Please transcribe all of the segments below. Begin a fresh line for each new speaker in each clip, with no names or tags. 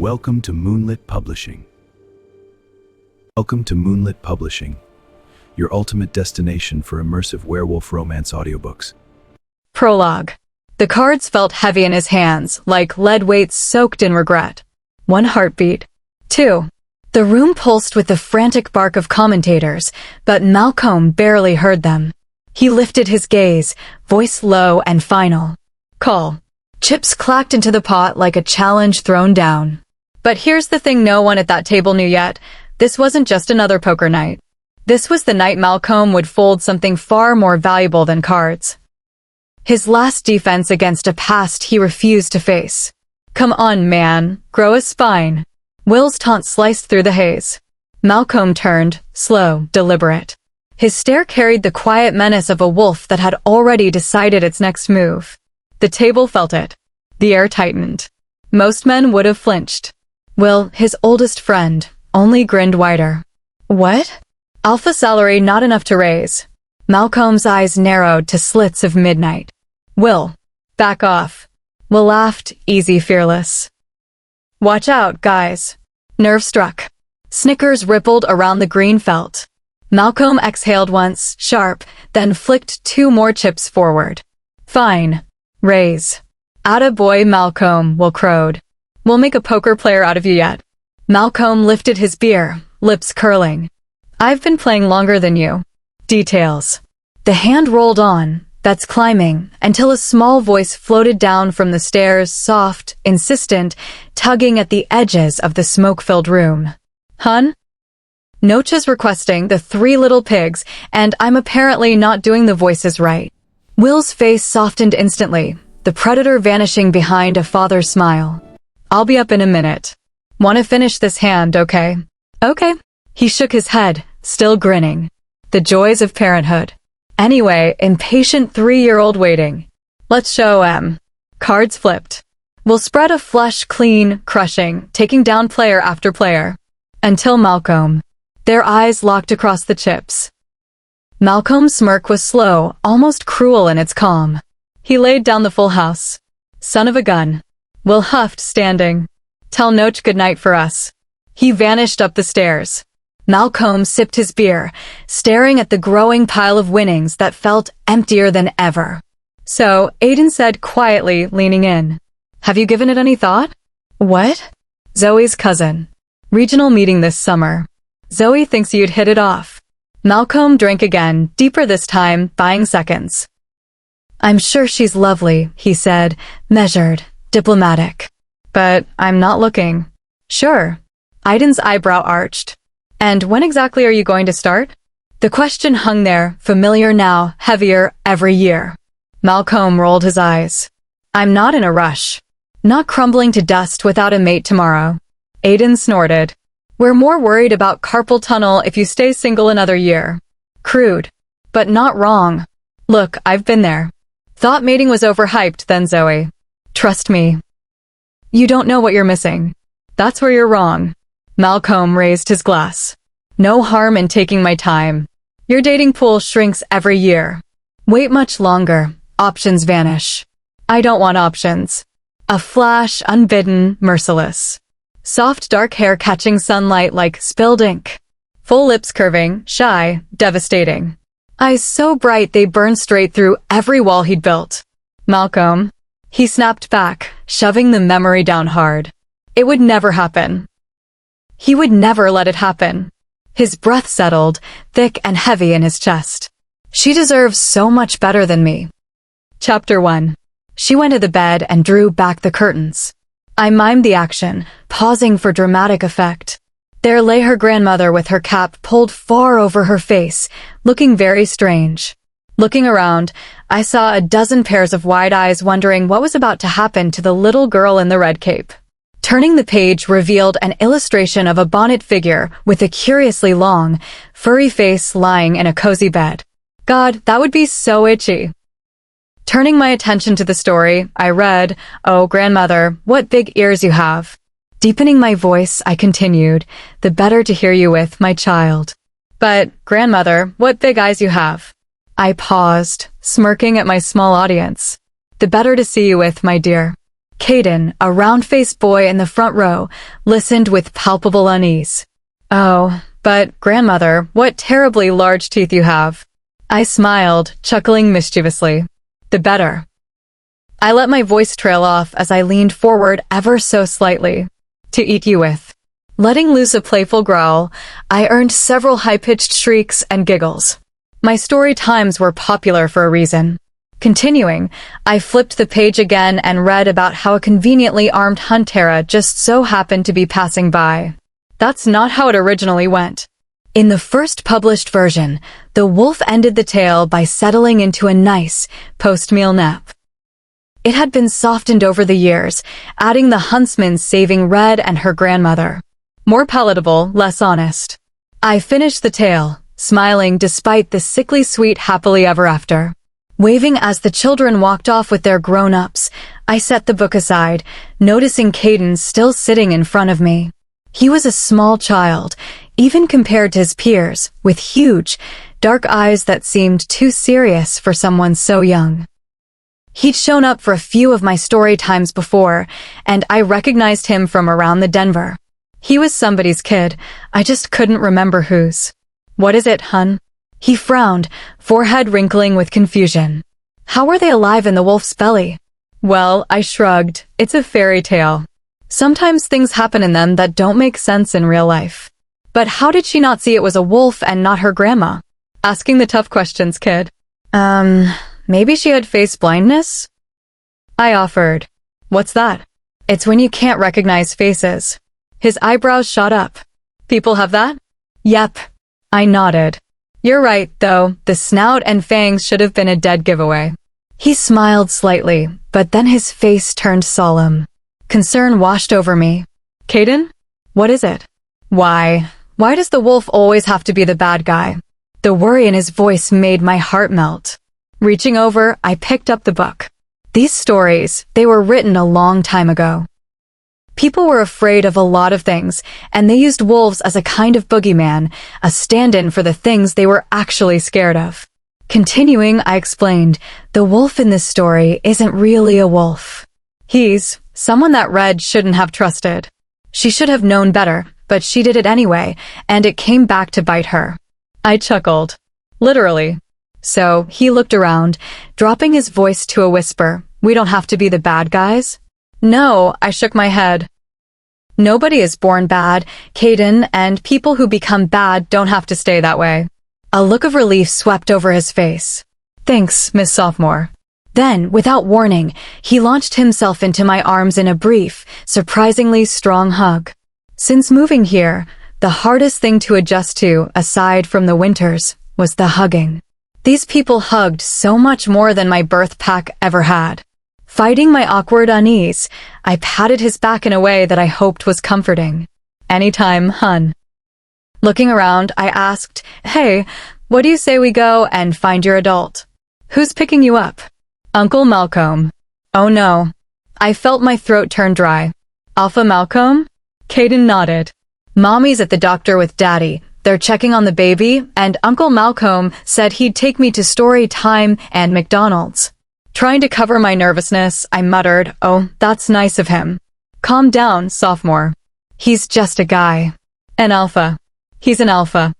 Welcome to Moonlit Publishing. Welcome to Moonlit Publishing, your ultimate destination for immersive werewolf romance audiobooks.
Prologue. The cards felt heavy in his hands, like lead weights soaked in regret. 1 heartbeat. 2. The room pulsed with the frantic bark of commentators, but Malcomb barely heard them. He lifted his gaze, voice low and final. Call. Chips clacked into the pot like a challenge thrown down. But here's the thing no one at that table knew yet. This wasn't just another poker night. This was the night Malcomb would fold something far more valuable than cards. His last defense against a past he refused to face. Come on, man, grow a spine. Will's taunt sliced through the haze. Malcomb turned, slow, deliberate. His stare carried the quiet menace of a wolf that had already decided its next move. The table felt it. The air tightened. Most men would have flinched. Will, his oldest friend, only grinned wider. What? Alpha salary not enough to raise. Malcomb's eyes narrowed to slits of midnight. Will, back off. Will laughed, easy, fearless. Watch out, guys. Nerve struck. Snickers rippled around the green felt. Malcomb exhaled once, sharp, then flicked 2 more chips forward. Fine. Raise. Atta boy, Malcomb, Will crowed. We'll make a poker player out of you yet. Malcomb lifted his beer, lips curling. I've been playing longer than you. Details. The hand rolled on, bets climbing, until a small voice floated down from the stairs, soft, insistent, tugging at the edges of the smoke-filled room. Hun? Nocha's requesting the 3 little pigs, and I'm apparently not doing the voices right. Will's face softened instantly, the predator vanishing behind a father's smile. I'll be up in a minute. Want to finish this hand, okay? Okay. He shook his head, still grinning. The joys of parenthood. Anyway, impatient 3-year-old waiting. Let's show Cards flipped. We'll spread a flush, clean, crushing, taking down player after player. Until Malcomb. Their eyes locked across the chips. Malcomb's smirk was slow, almost cruel in its calm. He laid down the full house. Son of a gun. Will huffed, standing. Tell Noach goodnight for us. He vanished up the stairs. Malcomb sipped his beer, staring at the growing pile of winnings that felt emptier than ever. So, Aiden said quietly, leaning in. Have you given it any thought? What? Zoe's cousin. Regional meeting this summer. Zoe thinks you'd hit it off. Malcomb drank again, deeper this time, buying seconds. I'm sure she's lovely, he said, measured, diplomatic. But I'm not looking. Sure. Aiden's eyebrow arched. And when exactly are you going to start? The question hung there, familiar now, heavier, every year. Malcomb rolled his eyes. I'm not in a rush. Not crumbling to dust without a mate tomorrow. Aiden snorted. We're more worried about carpal tunnel if you stay single another year. Crude. But not wrong. Look, I've been there. Thought mating was overhyped then, Zoe. Trust me. You don't know what you're missing. That's where you're wrong. Malcomb raised his glass. No harm in taking my time. Your dating pool shrinks every year. Wait much longer. Options vanish. I don't want options. A flash, unbidden, merciless. Soft dark hair catching sunlight like spilled ink. Full lips curving, shy, devastating. Eyes so bright they burned straight through every wall he'd built. Malcomb. He snapped back, shoving the memory down hard. It would never happen. He would never let it happen. His breath settled, thick and heavy in his chest. She deserves so much better than me. Chapter 1. She went to the bed and drew back the curtains. I mimed the action, pausing for dramatic effect. There lay her grandmother with her cap pulled far over her face, looking very strange. Looking around, I saw a dozen pairs of wide eyes wondering what was about to happen to the little girl in the red cape. Turning the page revealed an illustration of a bonnet figure with a curiously long, furry face lying in a cozy bed. God, that would be so itchy. Turning my attention to the story, I read, Oh, grandmother, what big ears you have. Deepening my voice, I continued, the better to hear you with, my child. But, grandmother, what big eyes you have. I paused, smirking at my small audience. The better to see you with, my dear. Caden, a round-faced boy in the front row, listened with palpable unease. "Oh, but, grandmother, what terribly large teeth you have." I smiled, chuckling mischievously. "The better." I let my voice trail off as I leaned forward ever so slightly. "To eat you with." Letting loose a playful growl, I earned several high-pitched shrieks and giggles. My story times were popular for a reason. Continuing, I flipped the page again and read about how a conveniently armed huntera just so happened to be passing by. That's not how it originally went. In the first published version, the wolf ended the tale by settling into a nice, post-meal nap. It had been softened over the years, adding the huntsman saving Red and her grandmother. More palatable, less honest. I finished the tale, smiling despite the sickly sweet happily ever after. Waving as the children walked off with their grown-ups, I set the book aside, noticing Caden still sitting in front of me. He was a small child, even compared to his peers, with huge, dark eyes that seemed too serious for someone so young. He'd shown up for a few of my story times before, and I recognized him from around the Denver. He was somebody's kid, I just couldn't remember whose. "What is it, hun?" He frowned, forehead wrinkling with confusion. "How were they alive in the wolf's belly?" Well, I shrugged. It's a fairy tale. Sometimes things happen in them that don't make sense in real life. But how did she not see it was a wolf and not her grandma? Asking the tough questions, kid. Maybe she had face blindness? I offered. What's that? It's when you can't recognize faces. His eyebrows shot up. People have that? Yep. I nodded. You're right, though, the snout and fangs should have been a dead giveaway. He smiled slightly, but then his face turned solemn. Concern washed over me. Caden? What is it? Why does the wolf always have to be the bad guy? The worry in his voice made my heart melt. Reaching over, I picked up the book. These stories, they were written a long time ago. People were afraid of a lot of things, and they used wolves as a kind of boogeyman, a stand-in for the things they were actually scared of. Continuing, I explained, the wolf in this story isn't really a wolf. He's someone that Red shouldn't have trusted. She should have known better, but she did it anyway, and it came back to bite her. I chuckled. Literally. So, he looked around, dropping his voice to a whisper. We don't have to be the bad guys? No, I shook my head. Nobody is born bad, Caden, and people who become bad don't have to stay that way. A look of relief swept over his face. Thanks, Miss Sophomore. Then, without warning, he launched himself into my arms in a brief, surprisingly strong hug. Since moving here, the hardest thing to adjust to, aside from the winters, was the hugging. These people hugged so much more than my birth pack ever had. Fighting my awkward unease, I patted his back in a way that I hoped was comforting. Anytime, hun. Looking around, I asked, Hey, what do you say we go and find your adult? Who's picking you up? Uncle Malcomb. Oh no. I felt my throat turn dry. Alpha Malcomb? Caden nodded. Mommy's at the doctor with Daddy. They're checking on the baby, and Uncle Malcomb said he'd take me to story time and McDonald's. Trying to cover my nervousness, I muttered, Oh, that's nice of him. Calm down, sophomore. He's just a guy. An alpha. He's an alpha.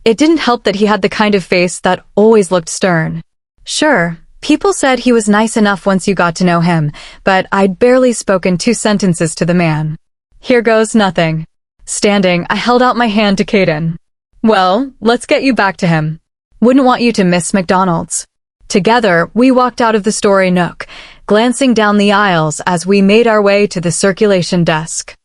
It didn't help that he had the kind of face that always looked stern. Sure, people said he was nice enough once you got to know him, but I'd barely spoken 2 sentences to the man. Here goes nothing. Standing, I held out my hand to Caden. Well, let's get you back to him. Wouldn't want you to miss McDonald's. Together, we walked out of the story nook, glancing down the aisles as we made our way to the circulation desk.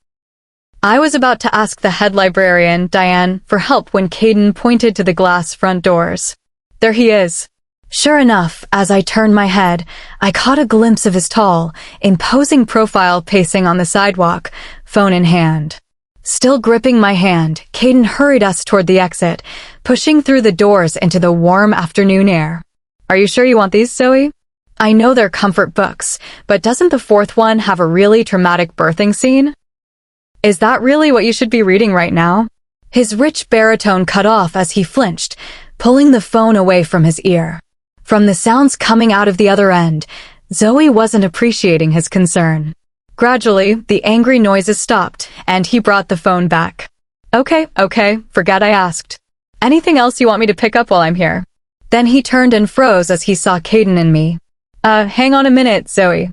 I was about to ask the head librarian, Diane, for help when Caden pointed to the glass front doors. There he is. Sure enough, as I turned my head, I caught a glimpse of his tall, imposing profile pacing on the sidewalk, phone in hand. Still gripping my hand, Caden hurried us toward the exit, pushing through the doors into the warm afternoon air. Are you sure you want these, Zoe? I know they're comfort books, but doesn't the 4th one have a really traumatic birthing scene? Is that really what you should be reading right now? His rich baritone cut off as he flinched, pulling the phone away from his ear. From the sounds coming out of the other end, Zoe wasn't appreciating his concern. Gradually, the angry noises stopped, and he brought the phone back. Okay, forget I asked. Anything else you want me to pick up while I'm here? Then he turned and froze as he saw Caden and me. Hang on a minute, Zoe.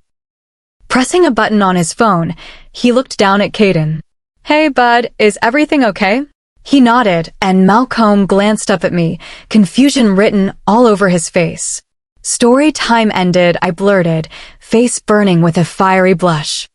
Pressing a button on his phone, he looked down at Caden. Hey, bud, is everything okay? He nodded, and Malcomb glanced up at me, confusion written all over his face. Story time ended, I blurted, face burning with a fiery blush.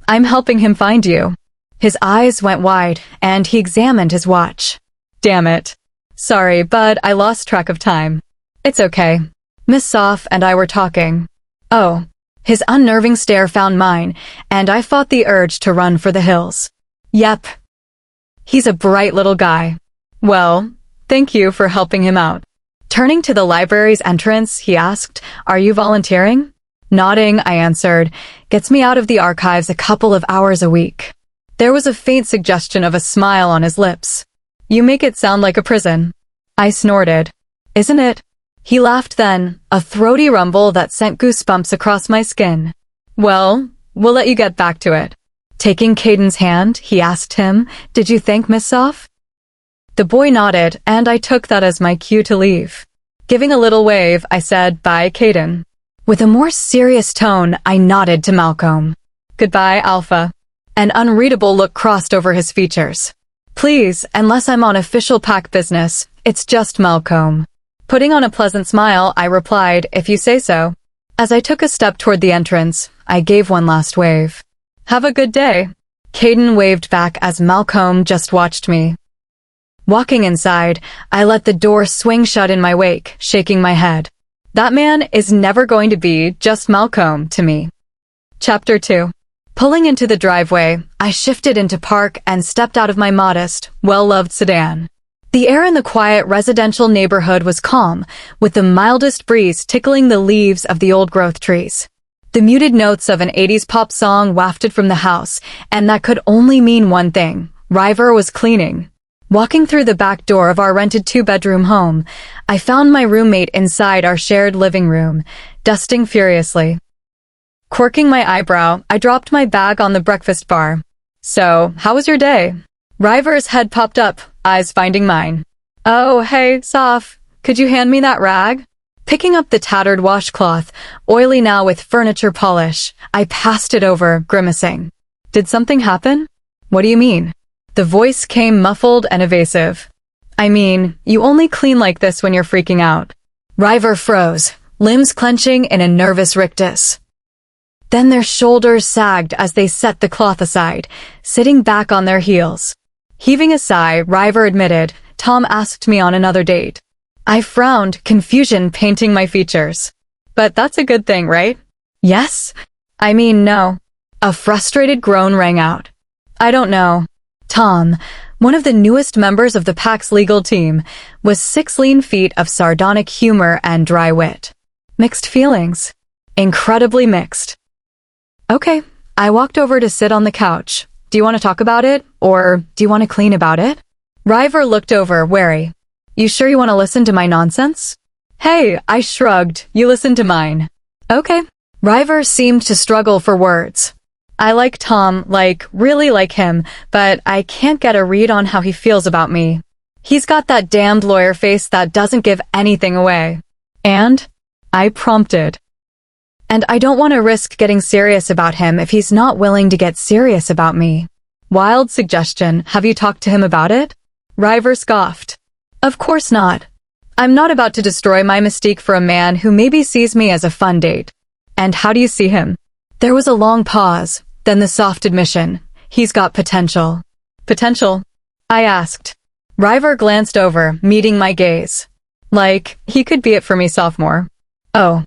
I'm helping him find you. His eyes went wide, and he examined his watch. Damn it. Sorry, bud, I lost track of time. It's okay. Miss Soph and I were talking. Oh. His unnerving stare found mine, and I fought the urge to run for the hills. Yep. He's a bright little guy. Well, thank you for helping him out. Turning to the library's entrance, he asked, Are you volunteering? Nodding, I answered, Gets me out of the archives a couple of hours a week. There was a faint suggestion of a smile on his lips. You make it sound like a prison. I snorted. Isn't it? He laughed then, a throaty rumble that sent goosebumps across my skin. Well, we'll let you get back to it. Taking Caden's hand, he asked him, Did you thank Miss Soph? The boy nodded, and I took that as my cue to leave. Giving a little wave, I said, Bye, Caden. With a more serious tone, I nodded to Malcomb. Goodbye, Alpha. An unreadable look crossed over his features. Please, unless I'm on official pack business, it's just Malcomb. Putting on a pleasant smile, I replied, If you say so. As I took a step toward the entrance, I gave one last wave. Have a good day. Caden waved back as Malcomb just watched me. Walking inside, I let the door swing shut in my wake, shaking my head. That man is never going to be just Malcomb to me. Chapter 2. Pulling into the driveway, I shifted into park and stepped out of my modest, well-loved sedan. The air in the quiet residential neighborhood was calm, with the mildest breeze tickling the leaves of the old-growth trees. The muted notes of an 80s pop song wafted from the house, and that could only mean one thing. River was cleaning. Walking through the back door of our rented two-bedroom home, I found my roommate inside our shared living room, dusting furiously. Quirking my eyebrow, I dropped my bag on the breakfast bar. So, how was your day? River's head popped up, eyes finding mine. Oh, hey, Soph, could you hand me that rag? Picking up the tattered washcloth, oily now with furniture polish, I passed it over, grimacing. Did something happen? What do you mean? The voice came muffled and evasive. I mean, you only clean like this when you're freaking out. River froze, limbs clenching in a nervous rictus. Then their shoulders sagged as they set the cloth aside, sitting back on their heels. Heaving a sigh, River admitted, Tom asked me on another date. I frowned, confusion painting my features. But that's a good thing, right? Yes? I mean, no. A frustrated groan rang out. I don't know. Tom, one of the newest members of the pack's legal team, was 6 lean feet of sardonic humor and dry wit. Mixed feelings. Incredibly mixed. Okay, I walked over to sit on the couch. Do you want to talk about it? Or do you want to clean about it? River looked over, wary. You sure you want to listen to my nonsense? Hey, I shrugged. You listen to mine. Okay. River seemed to struggle for words. I like Tom, really like him, but I can't get a read on how he feels about me. He's got that damned lawyer face that doesn't give anything away. And? I prompted. And I don't want to risk getting serious about him if he's not willing to get serious about me. Wild suggestion. Have you talked to him about it? River scoffed. Of course not. I'm not about to destroy my mystique for a man who maybe sees me as a fun date. And how do you see him? There was a long pause, then the soft admission. He's got potential. Potential? I asked. River glanced over, meeting my gaze. He could be it for me, sophomore. Oh.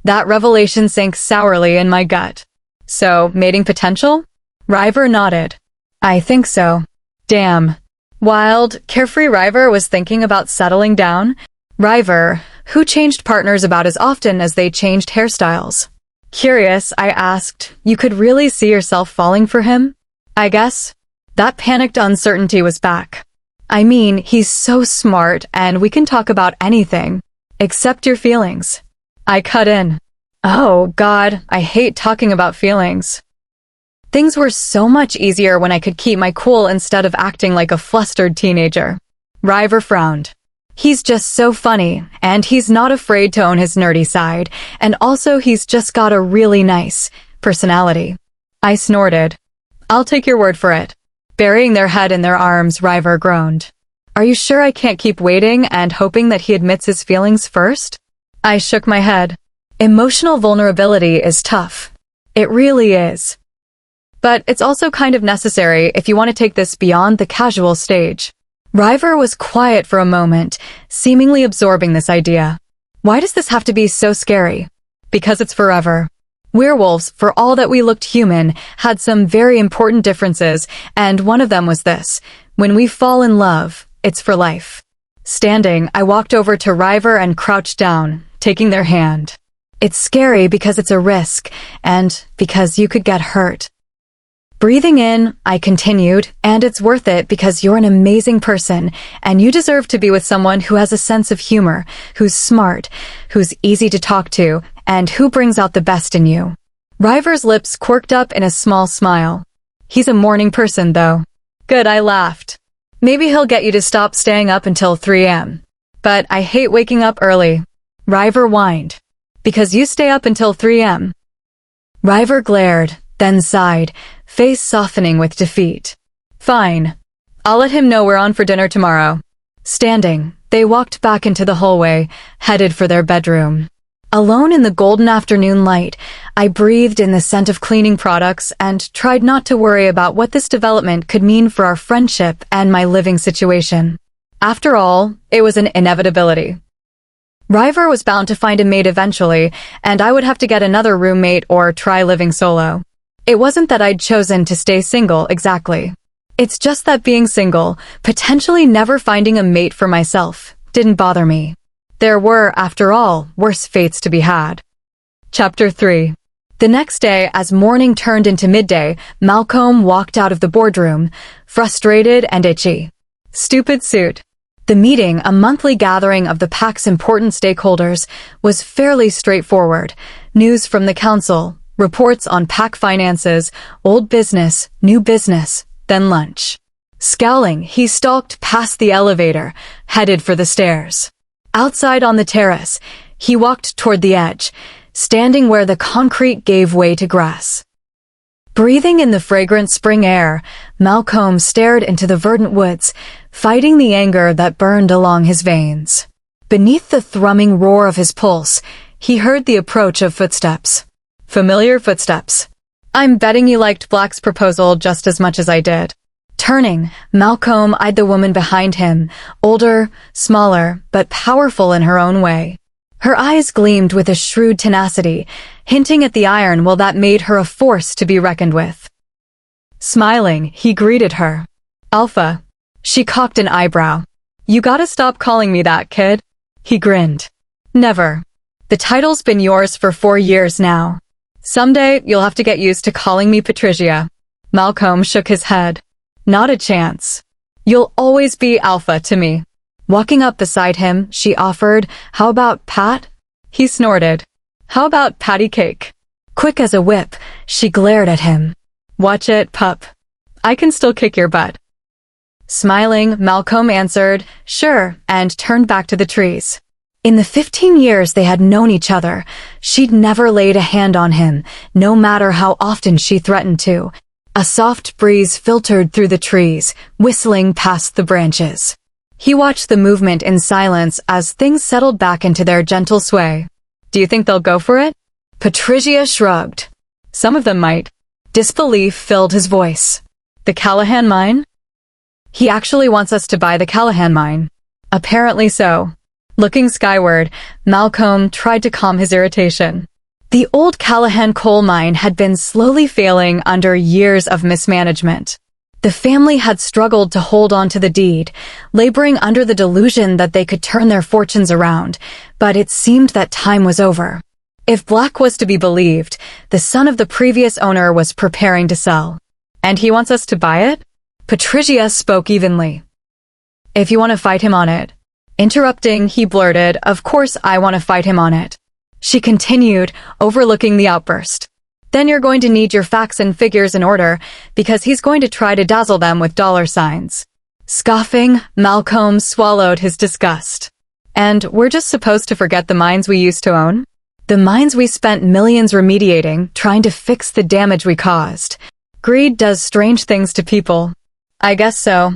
That revelation sank sourly in my gut. So, mating potential? River nodded. I think so. Damn. Wild, carefree River was thinking about settling down. River, who changed partners about as often as they changed hairstyles. Curious, I asked, you could really see yourself falling for him? I guess. That panicked uncertainty was back. I mean, he's so smart and we can talk about anything. Except your feelings. I cut in. Oh, God, I hate talking about feelings. Things were so much easier when I could keep my cool instead of acting like a flustered teenager. River frowned. He's just so funny, and he's not afraid to own his nerdy side, and also he's just got a really nice personality. I snorted. I'll take your word for it. Burying their head in their arms, River groaned. Are you sure I can't keep waiting and hoping that he admits his feelings first? I shook my head. Emotional vulnerability is tough. It really is. But it's also kind of necessary if you want to take this beyond the casual stage. River was quiet for a moment, seemingly absorbing this idea. Why does this have to be so scary? Because it's forever. Werewolves, for all that we looked human, had some very important differences, and one of them was this. When we fall in love, it's for life. Standing, I walked over to River and crouched down, taking their hand. It's scary because it's a risk, and because you could get hurt. Breathing in, I continued, and it's worth it because you're an amazing person, and you deserve to be with someone who has a sense of humor, who's smart, who's easy to talk to, and who brings out the best in you. River's lips quirked up in a small smile. He's a morning person, though. Good, I laughed. Maybe he'll get you to stop staying up until 3 a.m. But I hate waking up early. River whined. Because you stay up until 3 a.m. River glared, then sighed, face softening with defeat. Fine. I'll let him know we're on for dinner tomorrow. Standing, they walked back into the hallway, headed for their bedroom. Alone in the golden afternoon light, I breathed in the scent of cleaning products and tried not to worry about what this development could mean for our friendship and my living situation. After all, it was an inevitability. River was bound to find a mate eventually, and I would have to get another roommate or try living solo. It wasn't that I'd chosen to stay single exactly. It's just that being single, potentially never finding a mate for myself, didn't bother me. There were, after all, worse fates to be had. Chapter 3. The next day, as morning turned into midday, Malcomb walked out of the boardroom, frustrated and itchy. Stupid suit. The meeting, a monthly gathering of the PAC's important stakeholders, was fairly straightforward. News from the council, reports on PAC finances, old business, new business, then lunch. Scowling, he stalked past the elevator, headed for the stairs. Outside on the terrace, he walked toward the edge, standing where the concrete gave way to grass. Breathing in the fragrant spring air, Malcomb stared into the verdant woods, fighting the anger that burned along his veins. Beneath the thrumming roar of his pulse, he heard the approach of footsteps. Familiar footsteps. I'm betting you liked Black's proposal just as much as I did. Turning, Malcomb eyed the woman behind him, older, smaller, but powerful in her own way. Her eyes gleamed with a shrewd tenacity, hinting at the iron while that made her a force to be reckoned with. Smiling, he greeted her. Alpha. She cocked an eyebrow. You gotta stop calling me that, kid. He grinned. Never. The title's been yours for 4 years now. Someday, you'll have to get used to calling me Patricia. Malcomb shook his head. Not a chance. You'll always be Alpha to me. Walking up beside him, she offered, How about Pat? He snorted. How about patty cake? Quick as a whip, she glared at him. Watch it, pup. I can still kick your butt. Smiling, Malcomb answered, Sure, and turned back to the trees. In the 15 years they had known each other, she'd never laid a hand on him, no matter how often she threatened to. A soft breeze filtered through the trees, whistling past the branches. He watched the movement in silence as things settled back into their gentle sway. Do you think they'll go for it? Patricia shrugged. Some of them might. Disbelief filled his voice. The Callahan mine? He actually wants us to buy the Callahan mine. Apparently so. Looking skyward, Malcomb tried to calm his irritation. The old Callahan coal mine had been slowly failing under years of mismanagement. The family had struggled to hold on to the deed, laboring under the delusion that they could turn their fortunes around, but it seemed that time was over. If Black was to be believed, the son of the previous owner was preparing to sell. And he wants us to buy it? Patricia spoke evenly. If you want to fight him on it. Interrupting, he blurted, Of course I want to fight him on it. She continued, overlooking the outburst. Then you're going to need your facts and figures in order, because he's going to try to dazzle them with dollar signs. Scoffing, Malcomb swallowed his disgust. And we're just supposed to forget the mines we used to own? The mines we spent millions remediating, trying to fix the damage we caused. Greed does strange things to people. I guess so.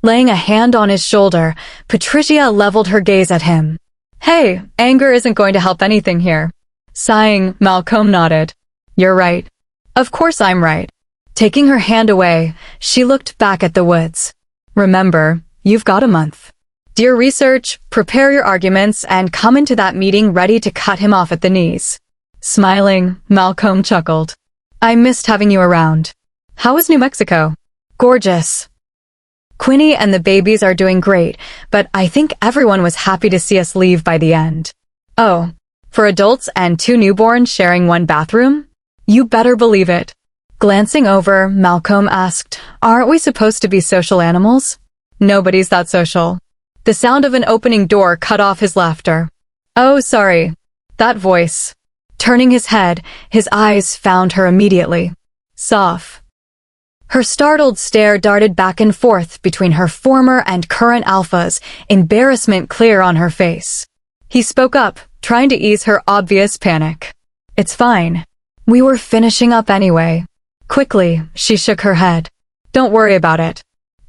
Laying a hand on his shoulder, Patricia leveled her gaze at him. Hey, anger isn't going to help anything here. Sighing, Malcomb nodded. You're right. Of course I'm right. Taking her hand away, she looked back at the woods. Remember, you've got a month. Do your research, prepare your arguments, and come into that meeting ready to cut him off at the knees. Smiling, Malcomb chuckled. I missed having you around. How was New Mexico? Gorgeous. Quinny and the babies are doing great, but I think everyone was happy to see us leave by the end. Oh, for adults and 2 newborns sharing one bathroom? You better believe it. Glancing over, Malcomb asked, Aren't we supposed to be social animals? Nobody's that social. The sound of an opening door cut off his laughter. Oh, sorry. That voice. Turning his head, his eyes found her immediately. Soph. Her startled stare darted back and forth between her former and current alphas, embarrassment clear on her face. He spoke up, trying to ease her obvious panic. It's fine. We were finishing up anyway. Quickly, she shook her head. Don't worry about it.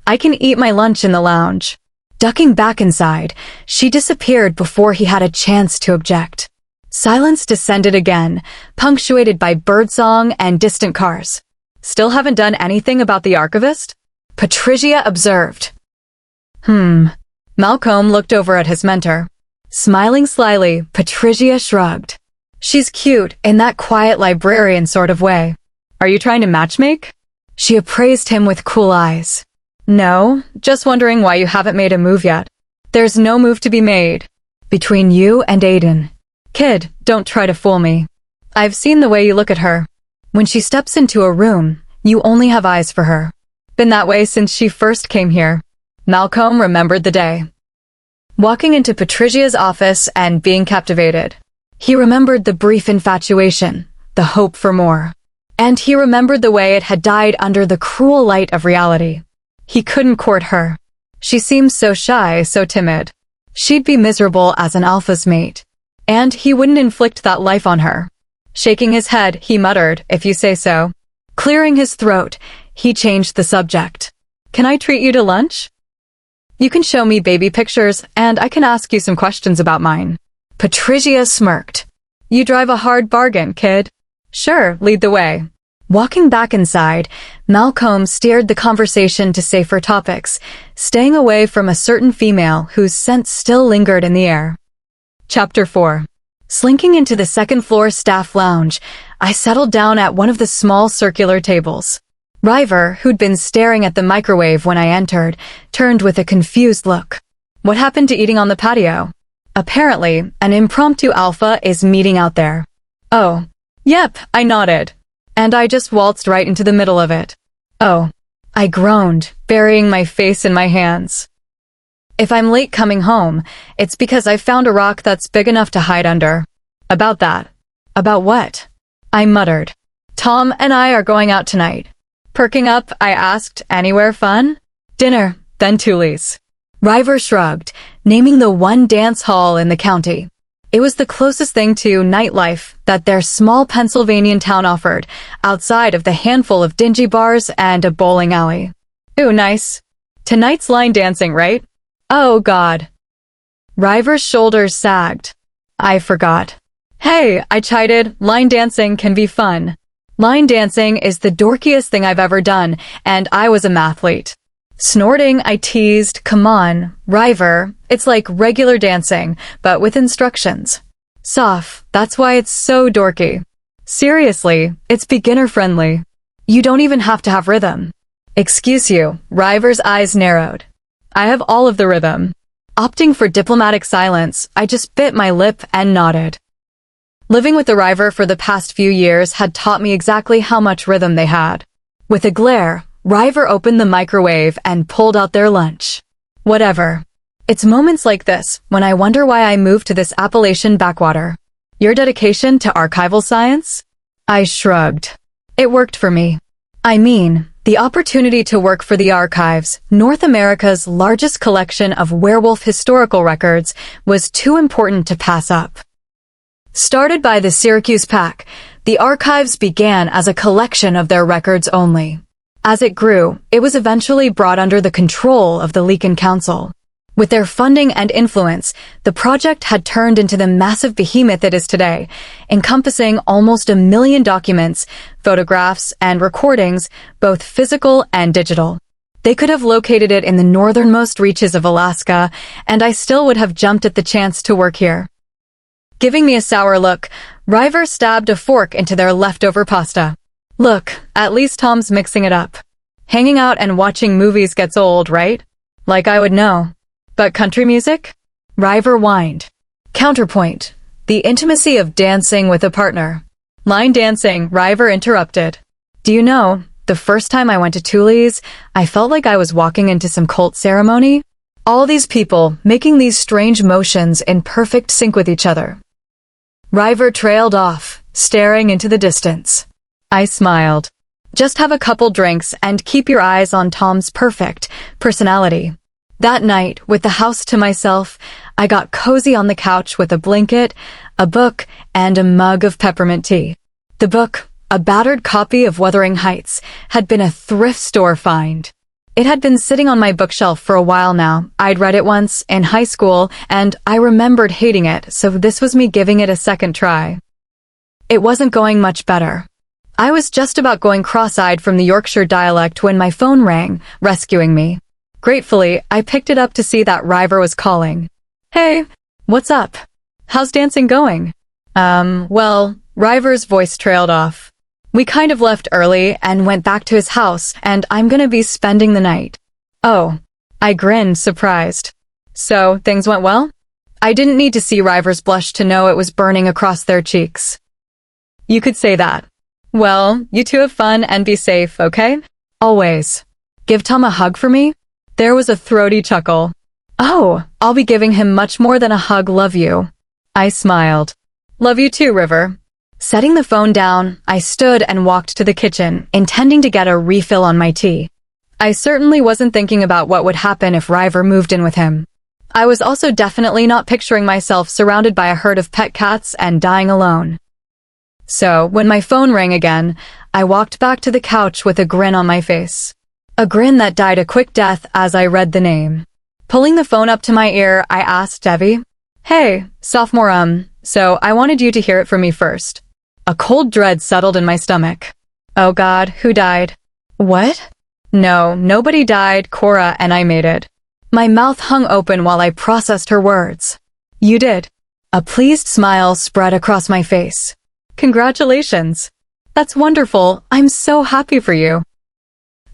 I can eat my lunch in the lounge. Ducking back inside, she disappeared before he had a chance to object. Silence descended again, punctuated by birdsong and distant cars. Still haven't done anything about the archivist? Patricia observed. Malcomb looked over at his mentor. Smiling slyly, Patricia shrugged. She's cute in that quiet librarian sort of way. Are you trying to matchmake? She appraised him with cool eyes. No, just wondering why you haven't made a move yet. There's no move to be made. Between you and Aiden. Kid, don't try to fool me. I've seen the way you look at her. When she steps into a room, you only have eyes for her. Been that way since she first came here. Malcomb remembered the day. Walking into Patricia's office and being captivated. He remembered the brief infatuation, the hope for more. And he remembered the way it had died under the cruel light of reality. He couldn't court her. She seemed so shy, so timid. She'd be miserable as an alpha's mate. And he wouldn't inflict that life on her. Shaking his head, he muttered, if you say so. Clearing his throat, he changed the subject. Can I treat you to lunch? You can show me baby pictures, and I can ask you some questions about mine. Patricia smirked. You drive a hard bargain, kid. Sure, lead the way. Walking back inside, Malcomb steered the conversation to safer topics, staying away from a certain female whose scent still lingered in the air. Chapter 4. Slinking into the second-floor staff lounge, I settled down at one of the small circular tables. River, who'd been staring at the microwave when I entered, turned with a confused look. What happened to eating on the patio? Apparently, an impromptu alpha is meeting out there. Oh. Yep, I nodded. And I just waltzed right into the middle of it. Oh. I groaned, burying my face in my hands. If I'm late coming home, it's because I found a rock that's big enough to hide under. About that. About what? I muttered. Tom and I are going out tonight. Perking up, I asked, anywhere fun? Dinner, then Tully's. River shrugged, naming the one dance hall in the county. It was the closest thing to nightlife that their small Pennsylvanian town offered, outside of the handful of dingy bars and a bowling alley. Ooh, nice. Tonight's line dancing, right? Oh, God. River's shoulders sagged. I forgot. Hey, I chided, line dancing can be fun. Line dancing is the dorkiest thing I've ever done, and I was a mathlete. Snorting, I teased, come on, River, it's like regular dancing, but with instructions. Soph, that's why it's so dorky. Seriously, it's beginner-friendly. You don't even have to have rhythm. Excuse you, River's eyes narrowed. I have all of the rhythm. Opting for diplomatic silence, I just bit my lip and nodded. Living with the River for the past few years had taught me exactly how much rhythm they had. With a glare, River opened the microwave and pulled out their lunch. Whatever. It's moments like this when I wonder why I moved to this Appalachian backwater. Your dedication to archival science? I shrugged. It worked for me. I mean, the opportunity to work for the archives, North America's largest collection of werewolf historical records, was too important to pass up. Started by the Syracuse Pack, the archives began as a collection of their records only. As it grew, it was eventually brought under the control of the Leakin Council. With their funding and influence, the project had turned into the massive behemoth it is today, encompassing almost 1 million documents, photographs, and recordings, both physical and digital. They could have located it in the northernmost reaches of Alaska, and I still would have jumped at the chance to work here. Giving me a sour look, River stabbed a fork into their leftover pasta. Look, at least Tom's mixing it up. Hanging out and watching movies gets old, right? Like I would know. But country music? River whined. Counterpoint. The intimacy of dancing with a partner. Line dancing, River interrupted. Do you know, the first time I went to Thule's, I felt like I was walking into some cult ceremony. All these people making these strange motions in perfect sync with each other. River trailed off, staring into the distance. I smiled. Just have a couple drinks and keep your eyes on Tom's perfect personality. That night, with the house to myself, I got cozy on the couch with a blanket, a book, and a mug of peppermint tea. The book, a battered copy of Wuthering Heights, had been a thrift store find. It had been sitting on my bookshelf for a while now. I'd read it once, in high school, and I remembered hating it, so this was me giving it a second try. It wasn't going much better. I was just about going cross-eyed from the Yorkshire dialect when my phone rang, rescuing me. Gratefully, I picked it up to see that River was calling. Hey, what's up? How's dancing going? Well, River's voice trailed off. We kind of left early and went back to his house, and I'm gonna be spending the night. Oh, I grinned, surprised. So, things went well? I didn't need to see River's blush to know it was burning across their cheeks. You could say that. Well, you two have fun and be safe, okay? Always. Give Tom a hug for me? There was a throaty chuckle. Oh, I'll be giving him much more than a hug, love you. I smiled. Love you too, River. Setting the phone down, I stood and walked to the kitchen, intending to get a refill on my tea. I certainly wasn't thinking about what would happen if River moved in with him. I was also definitely not picturing myself surrounded by a herd of pet cats and dying alone. So, when my phone rang again, I walked back to the couch with a grin on my face. A grin that died a quick death as I read the name. Pulling the phone up to my ear, I asked Evie, Hey, sophomore, so I wanted you to hear it from me first. A cold dread settled in my stomach. Oh God, who died? What? No, nobody died, Cora and I made it. My mouth hung open while I processed her words. You did. A pleased smile spread across my face. Congratulations. That's wonderful. I'm so happy for you.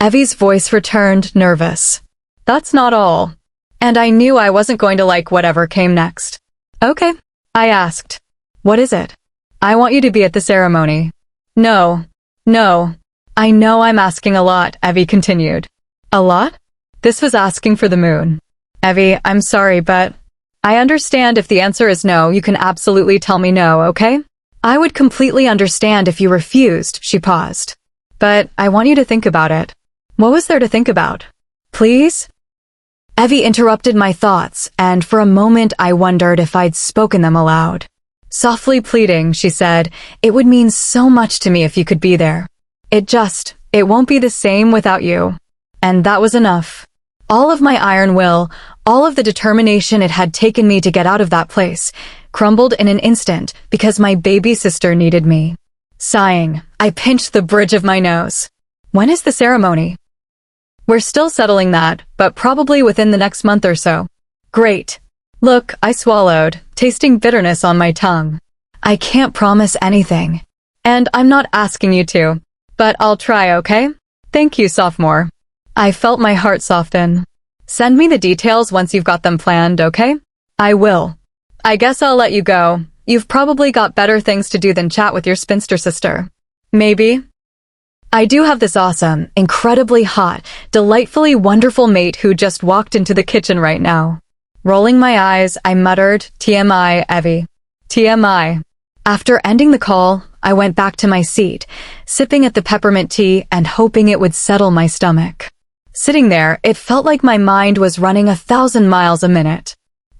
Evie's voice returned, nervous. That's not all. And I knew I wasn't going to like whatever came next. Okay, I asked. What is it? I want you to be at the ceremony. No. I know I'm asking a lot, Evie continued. A lot? This was asking for the moon. Evie, I'm sorry, but I understand if the answer is no, you can absolutely tell me no, okay? I would completely understand if you refused, she paused. But I want you to think about it. What was there to think about? Please? Evie interrupted my thoughts, and for a moment I wondered if I'd spoken them aloud. Softly pleading, she said, it would mean so much to me if you could be there. It won't be the same without you. And that was enough. All of my iron will, all of the determination it had taken me to get out of that place, crumbled in an instant because my baby sister needed me. Sighing, I pinched the bridge of my nose. When is the ceremony? We're still settling that, but probably within the next month or so. Great. Look, I swallowed, tasting bitterness on my tongue. I can't promise anything. And I'm not asking you to. But I'll try, okay? Thank you, sophomore. I felt my heart soften. Send me the details once you've got them planned, okay? I will. I guess I'll let you go. You've probably got better things to do than chat with your spinster sister. Maybe. I do have this awesome, incredibly hot, delightfully wonderful mate who just walked into the kitchen right now. Rolling my eyes, I muttered, TMI, Evie. TMI. After ending the call, I went back to my seat, sipping at the peppermint tea and hoping it would settle my stomach. Sitting there, it felt like my mind was running 1,000 miles a minute.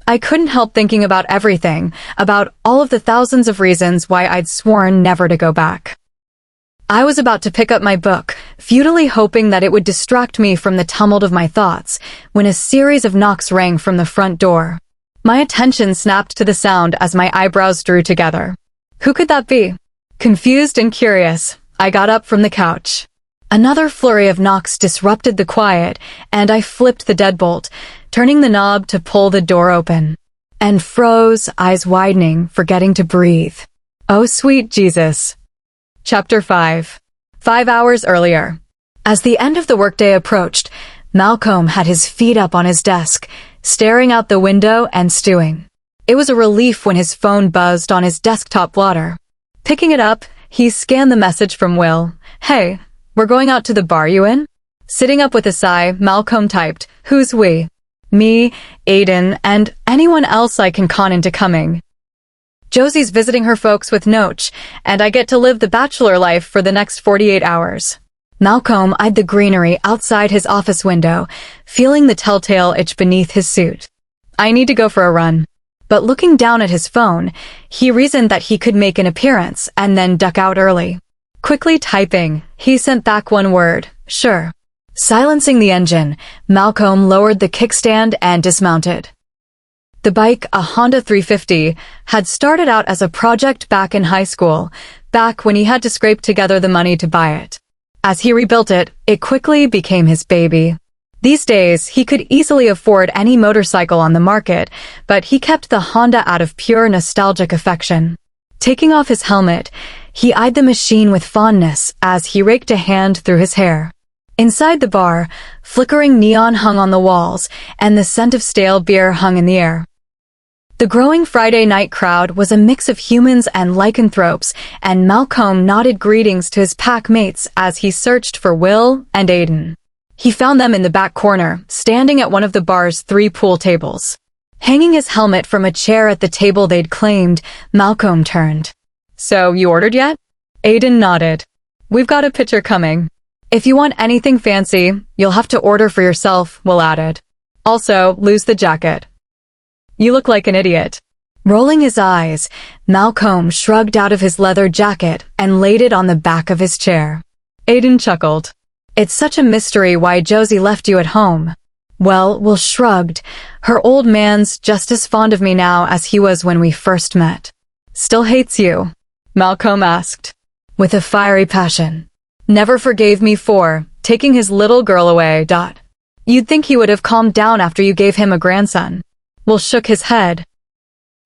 I couldn't help thinking about everything, about all of the thousands of reasons why I'd sworn never to go back. I was about to pick up my book, futilely hoping that it would distract me from the tumult of my thoughts, when a series of knocks rang from the front door. My attention snapped to the sound as my eyebrows drew together. Who could that be? Confused and curious, I got up from the couch. Another flurry of knocks disrupted the quiet, and I flipped the deadbolt, turning the knob to pull the door open. And froze, eyes widening, forgetting to breathe. Oh, sweet Jesus. Chapter 5. 5 hours earlier. As the end of the workday approached, Malcomb had his feet up on his desk, staring out the window and stewing. It was a relief when his phone buzzed on his desktop blotter. Picking it up, he scanned the message from Will. Hey, we're going out to the bar, you in? Sitting up with a sigh, Malcomb typed, who's we? Me, Aiden, and anyone else I can con into coming. Josie's visiting her folks with Noach, and I get to live the bachelor life for the next 48 hours. Malcomb eyed the greenery outside his office window, feeling the telltale itch beneath his suit. I need to go for a run. But looking down at his phone, he reasoned that he could make an appearance and then duck out early. Quickly typing, he sent back one word, sure. Silencing the engine, Malcomb lowered the kickstand and dismounted. The bike, a Honda 350, had started out as a project back in high school, back when he had to scrape together the money to buy it. As he rebuilt it, it quickly became his baby. These days, he could easily afford any motorcycle on the market, but he kept the Honda out of pure nostalgic affection. Taking off his helmet, he eyed the machine with fondness as he raked a hand through his hair. Inside the bar, flickering neon hung on the walls, and the scent of stale beer hung in the air. The growing Friday night crowd was a mix of humans and lycanthropes, and Malcomb nodded greetings to his pack mates as he searched for Will and Aiden. He found them in the back corner, standing at one of the bar's 3 pool tables. Hanging his helmet from a chair at the table they'd claimed, Malcomb turned. So, you ordered yet? Aiden nodded. We've got a pitcher coming. If you want anything fancy, you'll have to order for yourself, Will added. Also, lose the jacket. You look like an idiot. Rolling his eyes, Malcomb shrugged out of his leather jacket and laid it on the back of his chair. Aiden chuckled. It's such a mystery why Josie left you at home. Well, Will shrugged. Her old man's just as fond of me now as he was when we first met. Still hates you? Malcomb asked, with a fiery passion. Never forgave me for taking his little girl away. You'd think he would have calmed down after you gave him a grandson. Will shook his head.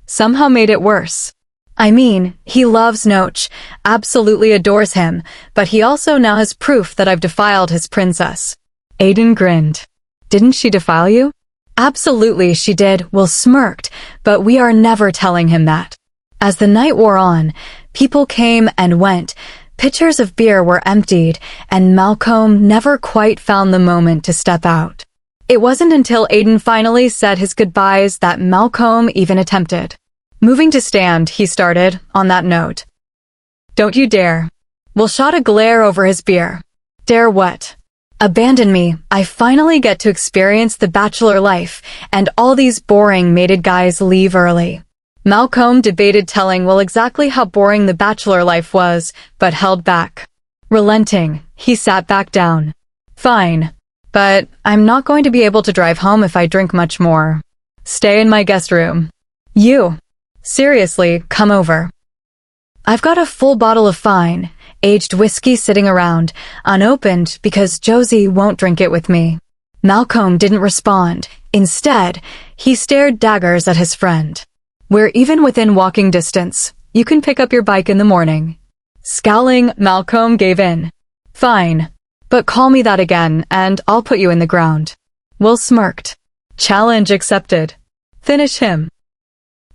Somehow made it worse. I mean, he loves Noach, absolutely adores him, but he also now has proof that I've defiled his princess. Aiden grinned. Didn't she defile you? Absolutely she did, Will smirked, but we are never telling him that. As the night wore on, people came and went, pitchers of beer were emptied, and Malcomb never quite found the moment to step out. It wasn't until Aiden finally said his goodbyes that Malcomb even attempted. Moving to stand, he started, on that note. Don't you dare. Will shot a glare over his beer. Dare what? Abandon me. I finally get to experience the bachelor life, and all these boring mated guys leave early. Malcomb debated telling Will exactly how boring the bachelor life was, but held back. Relenting, he sat back down. Fine. But I'm not going to be able to drive home if I drink much more. Stay in my guest room. You. Seriously, come over. I've got a full bottle of fine, aged whiskey sitting around, unopened because Josie won't drink it with me. Malcomb didn't respond. Instead, he stared daggers at his friend. We're even within walking distance. You can pick up your bike in the morning. Scowling, Malcomb gave in. Fine. But call me that again, and I'll put you in the ground. Will smirked. Challenge accepted. Finish him.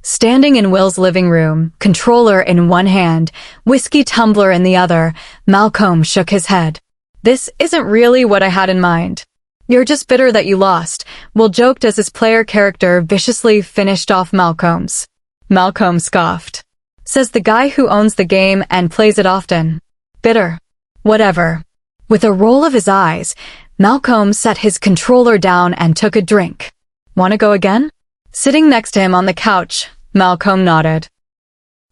Standing in Will's living room, controller in one hand, whiskey tumbler in the other, Malcomb shook his head. This isn't really what I had in mind. You're just bitter that you lost, Will joked as his player character viciously finished off Malcomb's. Malcomb scoffed. Says the guy who owns the game and plays it often. Bitter. Whatever. With a roll of his eyes, Malcolm set his controller down and took a drink. Wanna go again? Sitting next to him on the couch, Malcolm nodded.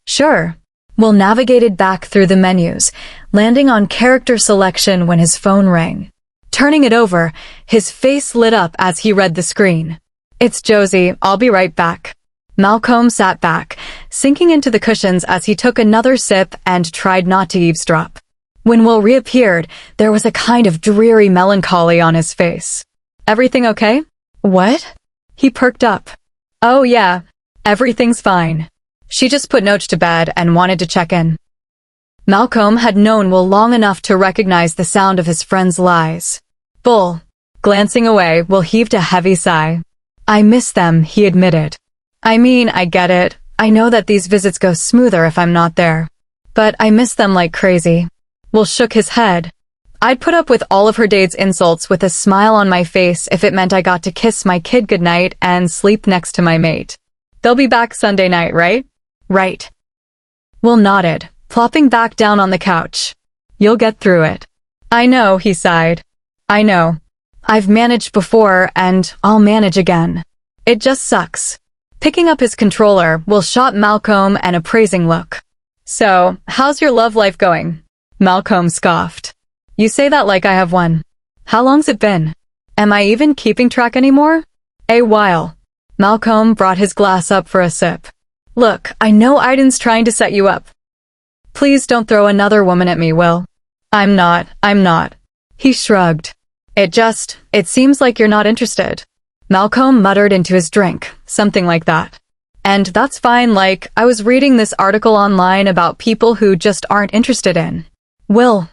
Sure. Will navigated back through the menus, landing on character selection when his phone rang. Turning it over, his face lit up as he read the screen. It's Josie, I'll be right back. Malcolm sat back, sinking into the cushions as he took another sip and tried not to eavesdrop. When Will reappeared, there was a kind of dreary melancholy on his face. Everything okay? What? He perked up. Oh yeah, everything's fine. She just put Noach to bed and wanted to check in. Malcolm had known Will long enough to recognize the sound of his friend's lies. Bull. Glancing away, Will heaved a heavy sigh. I miss them, he admitted. I mean, I get it. I know that these visits go smoother if I'm not there. But I miss them like crazy. Will shook his head. I'd put up with all of her date's insults with a smile on my face if it meant I got to kiss my kid goodnight and sleep next to my mate. They'll be back Sunday night, right? Right. Will nodded, plopping back down on the couch. You'll get through it. I know, he sighed. I know. I've managed before and I'll manage again. It just sucks. Picking up his controller, Will shot Malcolm an appraising look. So, how's your love life going? Malcolm scoffed. You say that like I have one. How long's it been? Am I even keeping track anymore? A while. Malcolm brought his glass up for a sip. Look, I know Aiden's trying to set you up. Please don't throw another woman at me, Will. I'm not. He shrugged. It seems like you're not interested. Malcolm muttered into his drink, something like that. And that's fine, like, I was reading this article online about people who just aren't interested in. Will,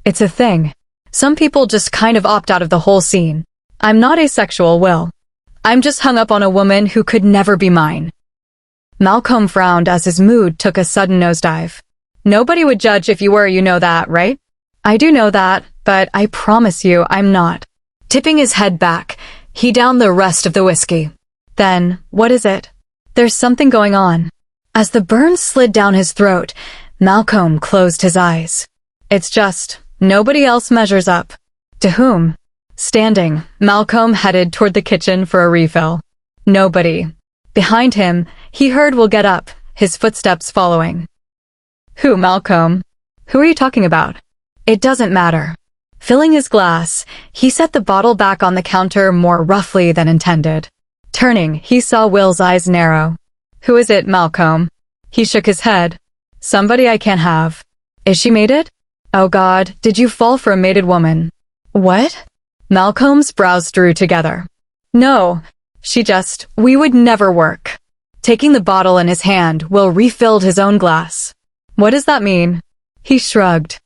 it's a thing. Some people just kind of opt out of the whole scene. I'm not asexual, Will. I'm just hung up on a woman who could never be mine. Malcolm frowned as his mood took a sudden nosedive. Nobody would judge if you were, you know that, right? I do know that, but I promise you I'm not. Tipping his head back, he downed the rest of the whiskey. Then, what is it? There's something going on. As the burn slid down his throat, Malcolm closed his eyes. It's just, nobody else measures up. To whom? Standing, Malcolm headed toward the kitchen for a refill. Nobody. Behind him, he heard Will get up, his footsteps following. Who, Malcolm? Who are you talking about? It doesn't matter. Filling his glass, he set the bottle back on the counter more roughly than intended. Turning, he saw Will's eyes narrow. Who is it, Malcolm? He shook his head. Somebody I can't have. Is she mated? Oh God, did you fall for a mated woman? What? Malcolm's brows drew together. No, we would never work. Taking the bottle in his hand, Will refilled his own glass. What does that mean? He shrugged.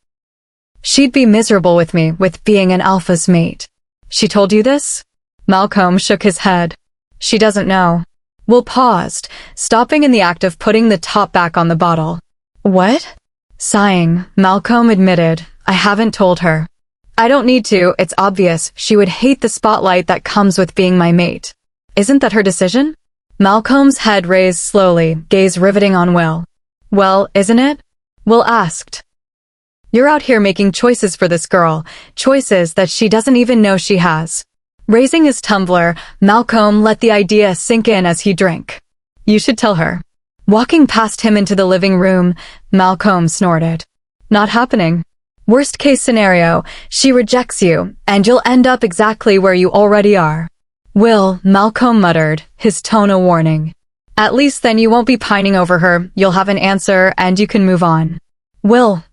She'd be miserable with me, with being an alpha's mate. She told you this? Malcolm shook his head. She doesn't know. Will paused, stopping in the act of putting the top back on the bottle. What? Sighing, Malcolm admitted, I haven't told her. I don't need to, it's obvious she would hate the spotlight that comes with being my mate. Isn't that her decision? Malcolm's head raised slowly, gaze riveting on Will. Well, isn't it? Will asked. You're out here making choices for this girl, choices that she doesn't even know she has. Raising his tumbler, Malcolm let the idea sink in as he drank. You should tell her. Walking past him into the living room, Malcolm snorted. Not happening. Worst case scenario, she rejects you, and you'll end up exactly where you already are. Will, Malcolm muttered, his tone a warning. At least then you won't be pining over her, you'll have an answer, and you can move on. Will.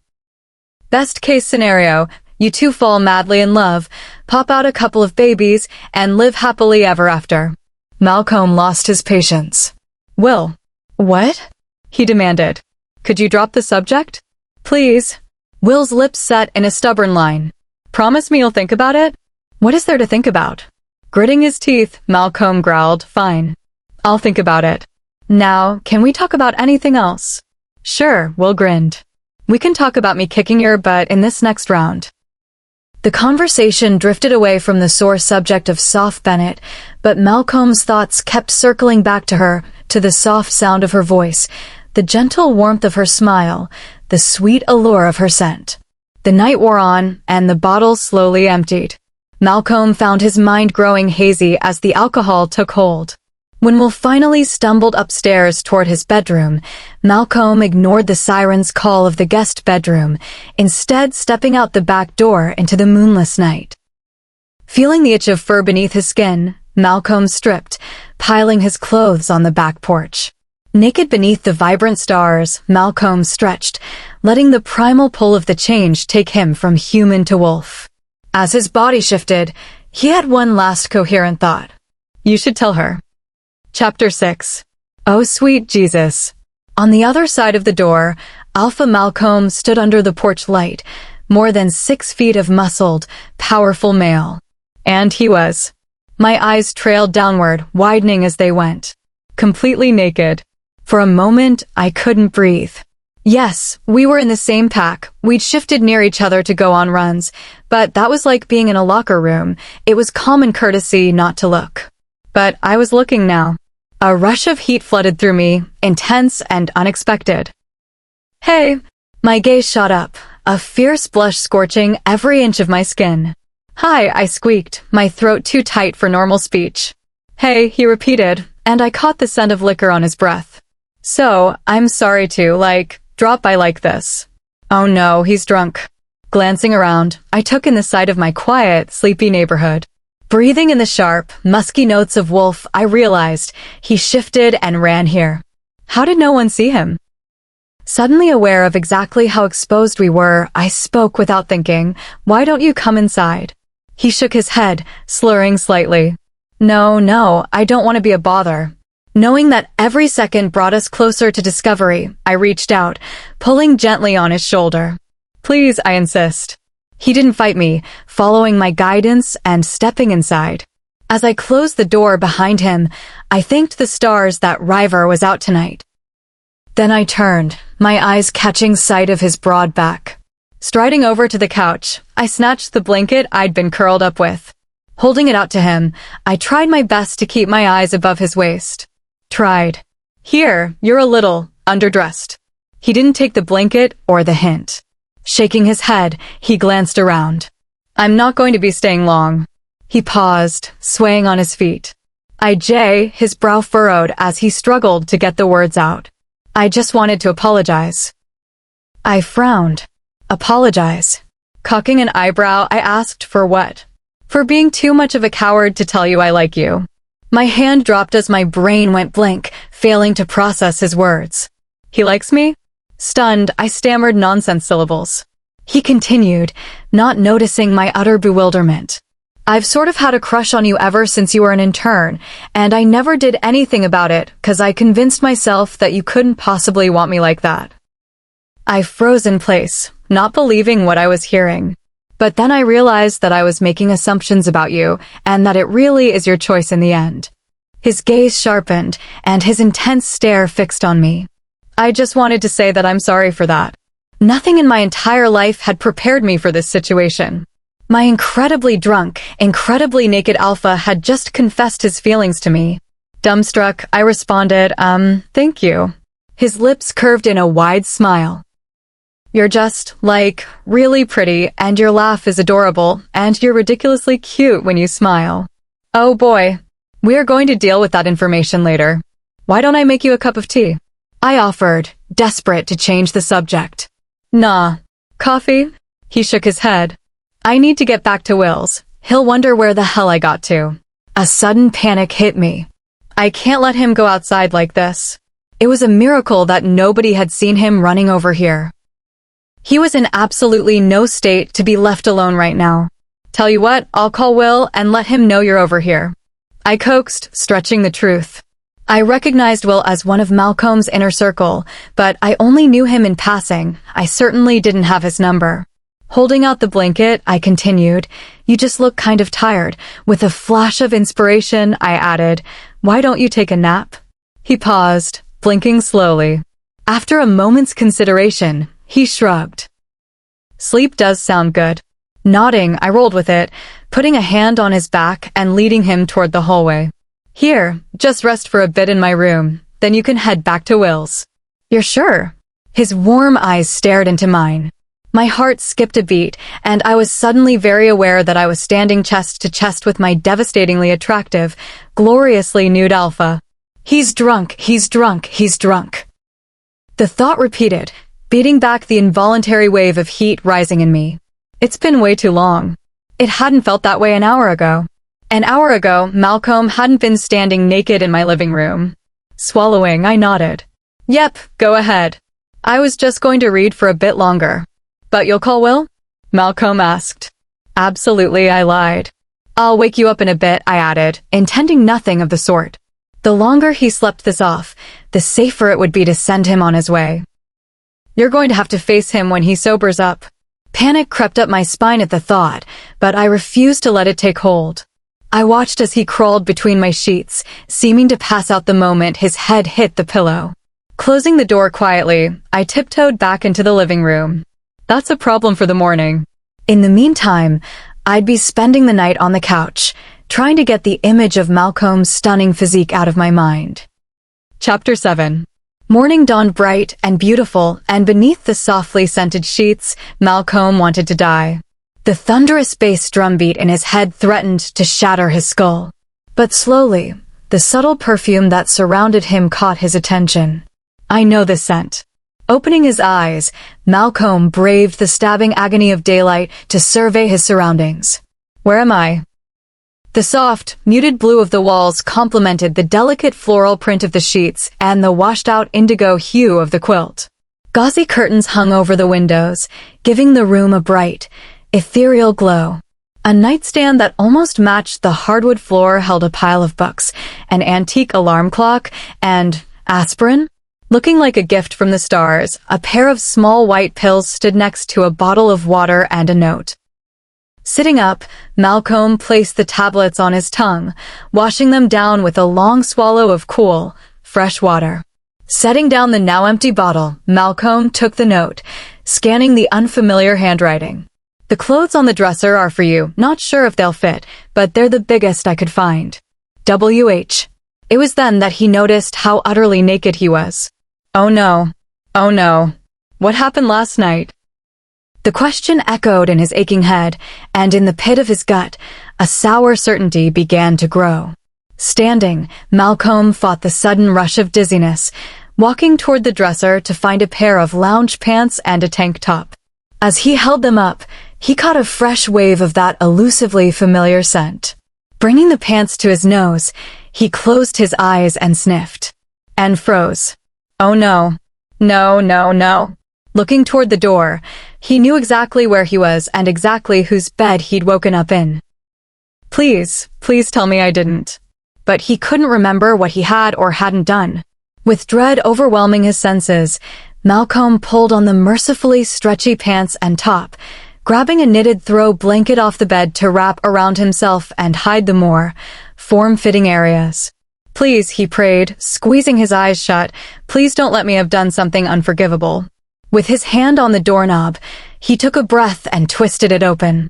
Best case scenario, you two fall madly in love, pop out a couple of babies, and live happily ever after. Malcolm lost his patience. Will. What? He demanded. Could you drop the subject? Please. Will's lips set in a stubborn line. Promise me you'll think about it? What is there to think about? Gritting his teeth, Malcolm growled, fine. I'll think about it. Now, can we talk about anything else? Sure, Will grinned. We can talk about me kicking your butt in this next round. The conversation drifted away from the sore subject of Soph Bennett, but Malcolm's thoughts kept circling back to her, to the soft sound of her voice, the gentle warmth of her smile, the sweet allure of her scent. The night wore on, and the bottle slowly emptied. Malcolm found his mind growing hazy as the alcohol took hold. When Wolf finally stumbled upstairs toward his bedroom, Malcolm ignored the siren's call of the guest bedroom, instead stepping out the back door into the moonless night. Feeling the itch of fur beneath his skin, Malcolm stripped, piling his clothes on the back porch. Naked beneath the vibrant stars, Malcolm stretched, letting the primal pull of the change take him from human to wolf. As his body shifted, he had one last coherent thought. You should tell her. Chapter 6. Oh, sweet Jesus. On the other side of the door, Alpha Malcomb stood under the porch light, more than 6 feet of muscled, powerful male. And he was. My eyes trailed downward, widening as they went. Completely naked. For a moment, I couldn't breathe. Yes, we were in the same pack. We'd shifted near each other to go on runs, but that was like being in a locker room. It was common courtesy not to look. But I was looking now. A rush of heat flooded through me, intense and unexpected. Hey! My gaze shot up, a fierce blush scorching every inch of my skin. Hi, I squeaked, my throat too tight for normal speech. Hey, he repeated, and I caught the scent of liquor on his breath. So, I'm sorry to, drop by like this. Oh no, he's drunk. Glancing around, I took in the sight of my quiet, sleepy neighborhood. Breathing in the sharp, musky notes of Wolf, I realized he shifted and ran here. How did no one see him? Suddenly aware of exactly how exposed we were, I spoke without thinking, "Why don't you come inside?" He shook his head, slurring slightly. No, I don't want to be a bother. Knowing that every second brought us closer to discovery, I reached out, pulling gently on his shoulder. Please, I insist. He didn't fight me, following my guidance and stepping inside. As I closed the door behind him, I thanked the stars that River was out tonight. Then I turned, my eyes catching sight of his broad back. Striding over to the couch, I snatched the blanket I'd been curled up with. Holding it out to him, I tried my best to keep my eyes above his waist. Tried. Here, you're a little underdressed. He didn't take the blanket or the hint. Shaking his head, he glanced around. I'm not going to be staying long. He paused, swaying on his feet. His brow furrowed as he struggled to get the words out. I just wanted to apologize. I frowned. Apologize. Cocking an eyebrow, I asked for what? For being too much of a coward to tell you I like you. My hand dropped as my brain went blank, failing to process his words. He likes me? Stunned, I stammered nonsense syllables. He continued, not noticing my utter bewilderment. I've sort of had a crush on you ever since you were an intern, and I never did anything about it because I convinced myself that you couldn't possibly want me like that. I froze in place, not believing what I was hearing. But then I realized that I was making assumptions about you, and that it really is your choice in the end. His gaze sharpened, and his intense stare fixed on me. I just wanted to say that I'm sorry for that. Nothing in my entire life had prepared me for this situation. My incredibly drunk, incredibly naked alpha had just confessed his feelings to me. Dumbstruck, I responded, thank you. His lips curved in a wide smile. You're just, really pretty, and your laugh is adorable, and you're ridiculously cute when you smile. Oh boy. We're going to deal with that information later. Why don't I make you a cup of tea? I offered, desperate to change the subject. Nah. Coffee? He shook his head. I need to get back to Will's. He'll wonder where the hell I got to. A sudden panic hit me. I can't let him go outside like this. It was a miracle that nobody had seen him running over here. He was in absolutely no state to be left alone right now. Tell you what, I'll call Will and let him know you're over here. I coaxed, stretching the truth. I recognized Will as one of Malcolm's inner circle, but I only knew him in passing. I certainly didn't have his number. Holding out the blanket, I continued, You just look kind of tired. With a flash of inspiration, I added, Why don't you take a nap? He paused, blinking slowly. After a moment's consideration, he shrugged. Sleep does sound good. Nodding, I rolled with it, putting a hand on his back and leading him toward the hallway. Here, just rest for a bit in my room, then you can head back to Will's. You're sure? His warm eyes stared into mine. My heart skipped a beat, and I was suddenly very aware that I was standing chest to chest with my devastatingly attractive, gloriously nude alpha. He's drunk, he's drunk, he's drunk. The thought repeated, beating back the involuntary wave of heat rising in me. It's been way too long. It hadn't felt that way an hour ago. An hour ago, Malcomb hadn't been standing naked in my living room. Swallowing, I nodded. Yep, go ahead. I was just going to read for a bit longer. But you'll call Will? Malcomb asked. Absolutely, I lied. I'll wake you up in a bit, I added, intending nothing of the sort. The longer he slept this off, the safer it would be to send him on his way. You're going to have to face him when he sobers up. Panic crept up my spine at the thought, but I refused to let it take hold. I watched as he crawled between my sheets, seeming to pass out the moment his head hit the pillow. Closing the door quietly, I tiptoed back into the living room. That's a problem for the morning. In the meantime, I'd be spending the night on the couch, trying to get the image of Malcomb's stunning physique out of my mind. Chapter 7. Morning dawned bright and beautiful, and beneath the softly scented sheets, Malcomb wanted to die. The thunderous bass drumbeat in his head threatened to shatter his skull. But slowly, the subtle perfume that surrounded him caught his attention. I know the scent. Opening his eyes, Malcomb braved the stabbing agony of daylight to survey his surroundings. Where am I? The soft, muted blue of the walls complemented the delicate floral print of the sheets and the washed-out indigo hue of the quilt. Gauzy curtains hung over the windows, giving the room a bright, ethereal glow. A nightstand that almost matched the hardwood floor held a pile of books, an antique alarm clock, and aspirin. Looking like a gift from the stars, a pair of small white pills stood next to a bottle of water and a note. Sitting up, Malcomb placed the tablets on his tongue, washing them down with a long swallow of cool, fresh water. Setting down the now empty bottle, Malcomb took the note, scanning the unfamiliar handwriting. The clothes on the dresser are for you, not sure if they'll fit, but they're the biggest I could find. W.H. It was then that he noticed how utterly naked he was. Oh no. Oh no. What happened last night? The question echoed in his aching head, and in the pit of his gut, a sour certainty began to grow. Standing, Malcomb fought the sudden rush of dizziness, walking toward the dresser to find a pair of lounge pants and a tank top. As he held them up, he caught a fresh wave of that elusively familiar scent. Bringing the pants to his nose, he closed his eyes and sniffed. And froze. Oh no. No, no, no. Looking toward the door, he knew exactly where he was and exactly whose bed he'd woken up in. Please, please tell me I didn't. But he couldn't remember what he had or hadn't done. With dread overwhelming his senses, Malcomb pulled on the mercifully stretchy pants and top, grabbing a knitted throw blanket off the bed to wrap around himself and hide the more form-fitting areas. Please, he prayed, squeezing his eyes shut, please don't let me have done something unforgivable. With his hand on the doorknob, he took a breath and twisted it open.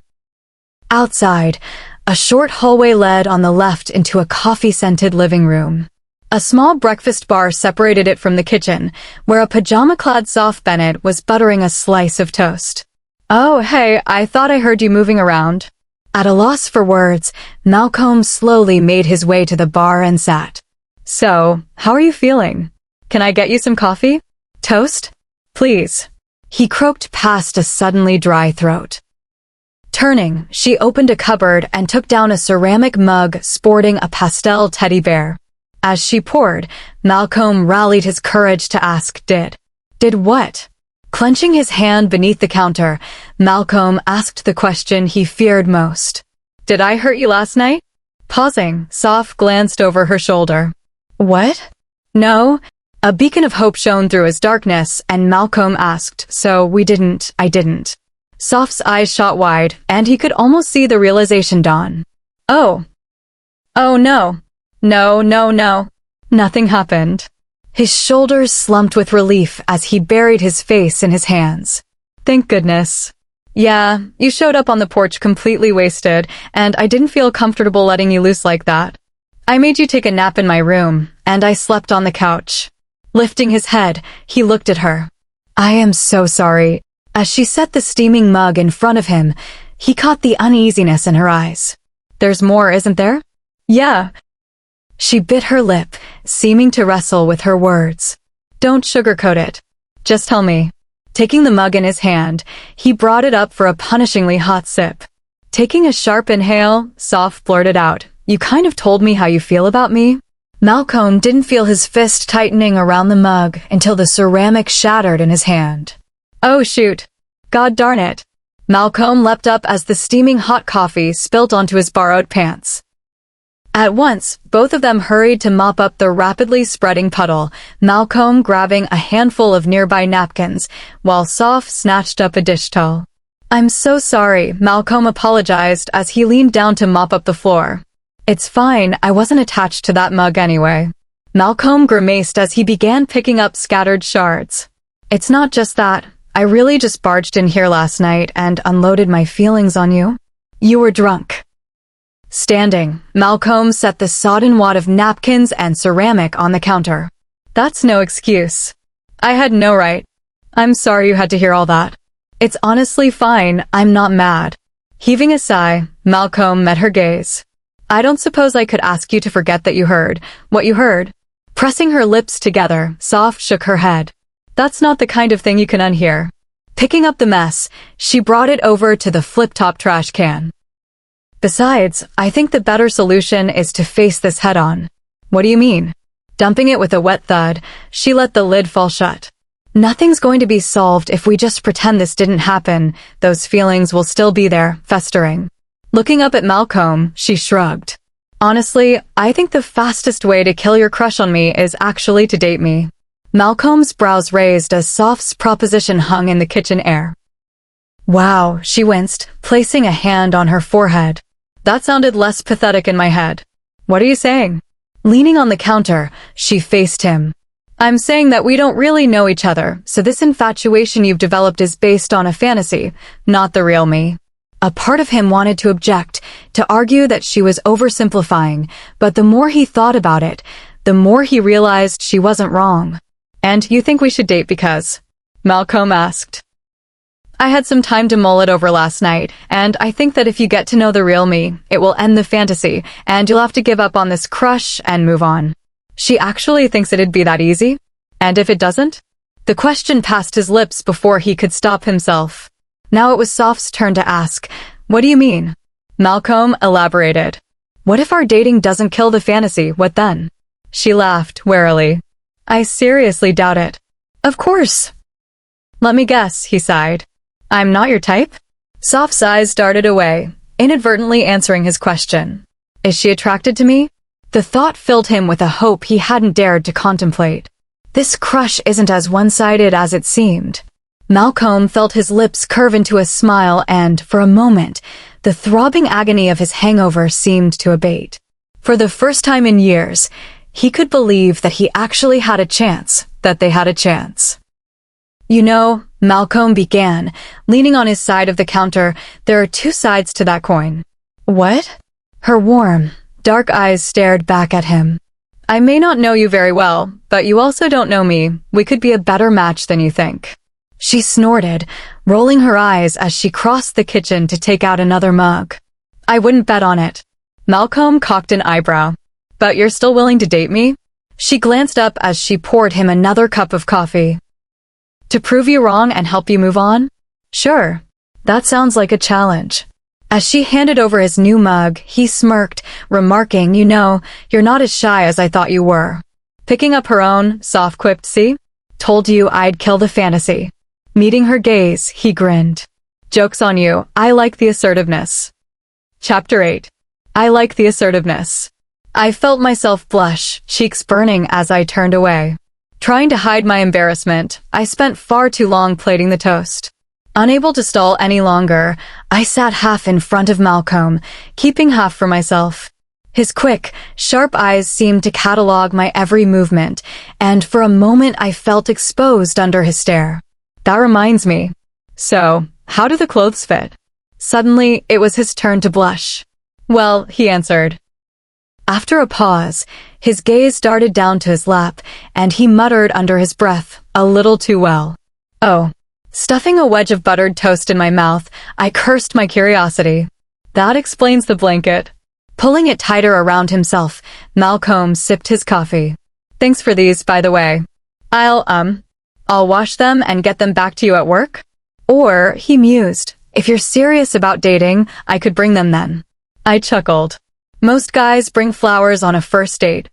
Outside, a short hallway led on the left into a coffee-scented living room. A small breakfast bar separated it from the kitchen, where a pajama-clad Soph Bennett was buttering a slice of toast. Oh, hey, I thought I heard you moving around. At a loss for words, Malcomb slowly made his way to the bar and sat. So, how are you feeling? Can I get you some coffee? Toast? Please. He croaked past a suddenly dry throat. Turning, she opened a cupboard and took down a ceramic mug sporting a pastel teddy bear. As she poured, Malcomb rallied his courage to ask, Did what? Clenching his hand beneath the counter, Malcomb asked the question he feared most. Did I hurt you last night? Pausing, Soph glanced over her shoulder. What? No. A beacon of hope shone through his darkness, and Malcomb asked, So I didn't. Soph's eyes shot wide, and he could almost see the realization dawn. Oh. Oh no. No. Nothing happened. His shoulders slumped with relief as he buried his face in his hands. Thank goodness. Yeah, you showed up on the porch completely wasted, and I didn't feel comfortable letting you loose like that. I made you take a nap in my room, and I slept on the couch. Lifting his head, he looked at her. "I am so sorry." As she set the steaming mug in front of him, he caught the uneasiness in her eyes. "There's more, isn't there?" "Yeah." She bit her lip, seeming to wrestle with her words. "Don't sugarcoat it. Just tell me." Taking the mug in his hand, he brought it up for a punishingly hot sip. Taking a sharp inhale, Soph blurted out, "You kind of told me how you feel about me." Malcomb didn't feel his fist tightening around the mug until the ceramic shattered in his hand. "Oh shoot. God darn it." Malcomb leapt up as the steaming hot coffee spilt onto his borrowed pants. At once, both of them hurried to mop up the rapidly spreading puddle, Malcomb grabbing a handful of nearby napkins, while Soph snatched up a dish towel. "I'm so sorry," Malcomb apologized as he leaned down to mop up the floor. "It's fine, I wasn't attached to that mug anyway." Malcomb grimaced as he began picking up scattered shards. "It's not just that. I really just barged in here last night and unloaded my feelings on you. You were drunk." Standing, Malcomb set the sodden wad of napkins and ceramic on the counter. "That's no excuse. I had no right. I'm sorry you had to hear all that. It's honestly fine, I'm not mad." Heaving a sigh, Malcomb met her gaze. "I don't suppose I could ask you to forget that you heard what you heard." Pressing her lips together, Soph shook her head. "That's not the kind of thing you can unhear." Picking up the mess, she brought it over to the flip-top trash can. "Besides, I think the better solution is to face this head-on." "What do you mean?" Dumping it with a wet thud, she let the lid fall shut. "Nothing's going to be solved if we just pretend this didn't happen. Those feelings will still be there, festering." Looking up at Malcomb, she shrugged. "Honestly, I think the fastest way to kill your crush on me is actually to date me." Malcomb's brows raised as Soph's proposition hung in the kitchen air. "Wow," she winced, placing a hand on her forehead. "That sounded less pathetic in my head." "What are you saying?" Leaning on the counter, she faced him. "I'm saying that we don't really know each other, so this infatuation you've developed is based on a fantasy, not the real me." A part of him wanted to object, to argue that she was oversimplifying, but the more he thought about it, the more he realized she wasn't wrong. "And you think we should date because?" Malcomb asked. "I had some time to mull it over last night, and I think that if you get to know the real me, it will end the fantasy, and you'll have to give up on this crush and move on." She actually thinks it'd be that easy? And if it doesn't? The question passed his lips before he could stop himself. Now it was Soph's turn to ask, "What do you mean?" Malcomb elaborated. "What if our dating doesn't kill the fantasy, what then?" She laughed warily. "I seriously doubt it." "Of course." "Let me guess," he sighed. "I'm not your type?" Soph's eyes darted away, inadvertently answering his question. "Is she attracted to me?" The thought filled him with a hope he hadn't dared to contemplate. This crush isn't as one-sided as it seemed. Malcomb felt his lips curve into a smile and, for a moment, the throbbing agony of his hangover seemed to abate. For the first time in years, he could believe that he actually had a chance, that they had a chance. "You know," Malcomb began, leaning on his side of the counter, "there are two sides to that coin." "What?" Her warm, dark eyes stared back at him. "I may not know you very well, but you also don't know me. We could be a better match than you think." She snorted, rolling her eyes as she crossed the kitchen to take out another mug. "I wouldn't bet on it." Malcomb cocked an eyebrow. "But you're still willing to date me?" She glanced up as she poured him another cup of coffee. "To prove you wrong and help you move on?" "Sure. That sounds like a challenge." As she handed over his new mug, he smirked, remarking, "You know, you're not as shy as I thought you were." Picking up her own, Soph quipped, "See? Told you I'd kill the fantasy." Meeting her gaze, he grinned. "Joke's on you, I like the assertiveness." Chapter 8. I like the assertiveness. I felt myself blush, cheeks burning as I turned away. Trying to hide my embarrassment, I spent far too long plating the toast. Unable to stall any longer, I sat half in front of Malcomb, keeping half for myself. His quick, sharp eyes seemed to catalog my every movement, and for a moment I felt exposed under his stare. That reminds me. So, how do the clothes fit? Suddenly, it was his turn to blush. "Well," he answered. After a pause, His gaze darted down to his lap, and he muttered under his breath, a little too well. Oh. Stuffing a wedge of buttered toast in my mouth, I cursed my curiosity. That explains the blanket. Pulling it tighter around himself, Malcomb sipped his coffee. Thanks for these, by the way. I'll wash them and get them back to you at work? Or, he mused, if you're serious about dating, I could bring them then. I chuckled. Most guys bring flowers on a first date.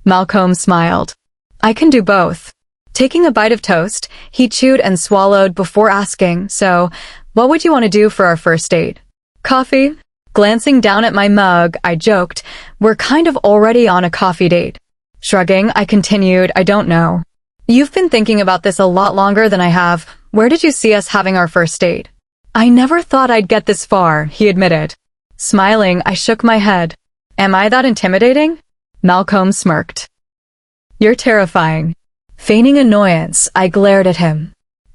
Malcomb smiled. I can do both. Taking a bite of toast, he chewed and swallowed before asking, so, what would you want to do for our first date? Coffee? Glancing down at my mug, I joked, we're kind of already on a coffee date. Shrugging, I continued, I don't know. You've been thinking about this a lot longer than I have. Where did you see us having our first date? I never thought I'd get this far, he admitted. Smiling, I shook my head. Am I that intimidating? Malcomb smirked. You're terrifying. Feigning annoyance, I glared at him.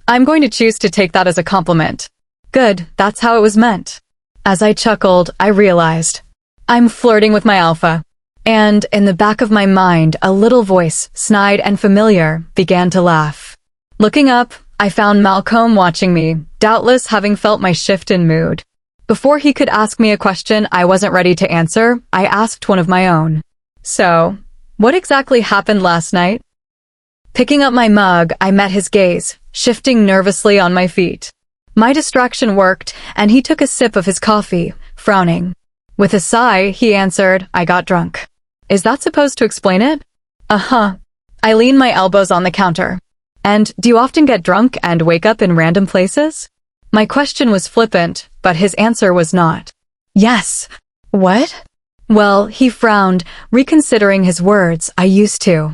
I'm going to choose to take that as a compliment. Good, that's how it was meant. As I chuckled, I realized. I'm flirting with my alpha. And, in the back of my mind, a little voice, snide and familiar, began to laugh. Looking up, I found Malcomb watching me, doubtless having felt my shift in mood. Before he could ask me a question I wasn't ready to answer, I asked one of my own. So, what exactly happened last night? Picking up my mug, I met his gaze, shifting nervously on my feet. My distraction worked, and he took a sip of his coffee, frowning. With a sigh, he answered, I got drunk. Is that supposed to explain it? Uh-huh. I leaned my elbows on the counter. And do you often get drunk and wake up in random places? My question was flippant, but his answer was not. Yes. What? Well, he frowned, reconsidering his words, I used to.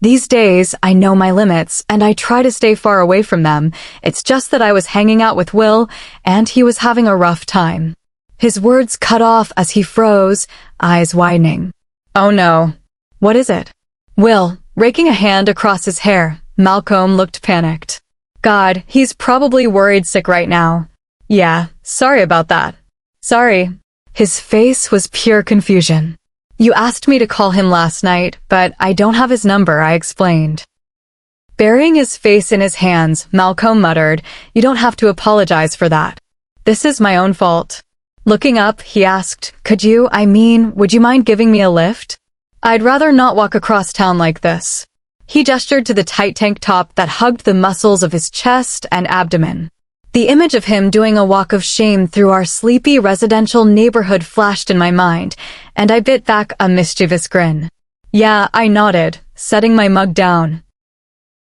These days, I know my limits, and I try to stay far away from them. It's just that I was hanging out with Will, and he was having a rough time. His words cut off as he froze, eyes widening. Oh no. What is it? Will, raking a hand across his hair, Malcomb looked panicked. God, he's probably worried sick right now. Yeah, sorry about that. Sorry. His face was pure confusion. You asked me to call him last night, but I don't have his number, I explained. Burying his face in his hands, Malcomb muttered, You don't have to apologize for that. This is my own fault. Looking up, he asked, would you mind giving me a lift? I'd rather not walk across town like this. He gestured to the tight tank top that hugged the muscles of his chest and abdomen. The image of him doing a walk of shame through our sleepy residential neighborhood flashed in my mind, and I bit back a mischievous grin. Yeah, I nodded, setting my mug down.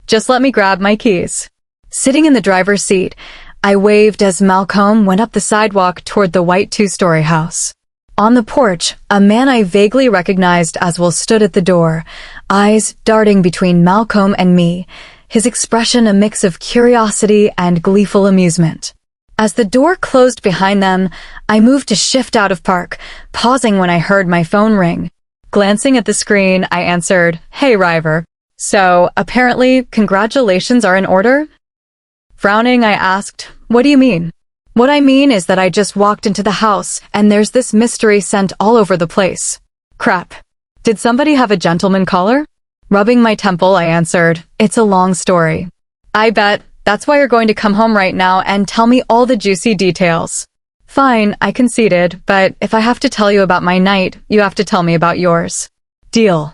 Just let me grab my keys. Sitting in the driver's seat, I waved as Malcomb went up the sidewalk toward the white two-story house. On the porch, a man I vaguely recognized as Will stood at the door, eyes darting between Malcomb and me, his expression a mix of curiosity and gleeful amusement. As the door closed behind them, I moved to shift out of park, pausing when I heard my phone ring. Glancing at the screen, I answered, Hey, River. So, apparently, congratulations are in order? Frowning, I asked, What do you mean? What I mean is that I just walked into the house, and there's this mystery scent all over the place. Crap. Did somebody have a gentleman caller? Rubbing my temple, I answered, It's a long story. I bet. That's why you're going to come home right now and tell me all the juicy details. Fine, I conceded, but if I have to tell you about my night, you have to tell me about yours. Deal.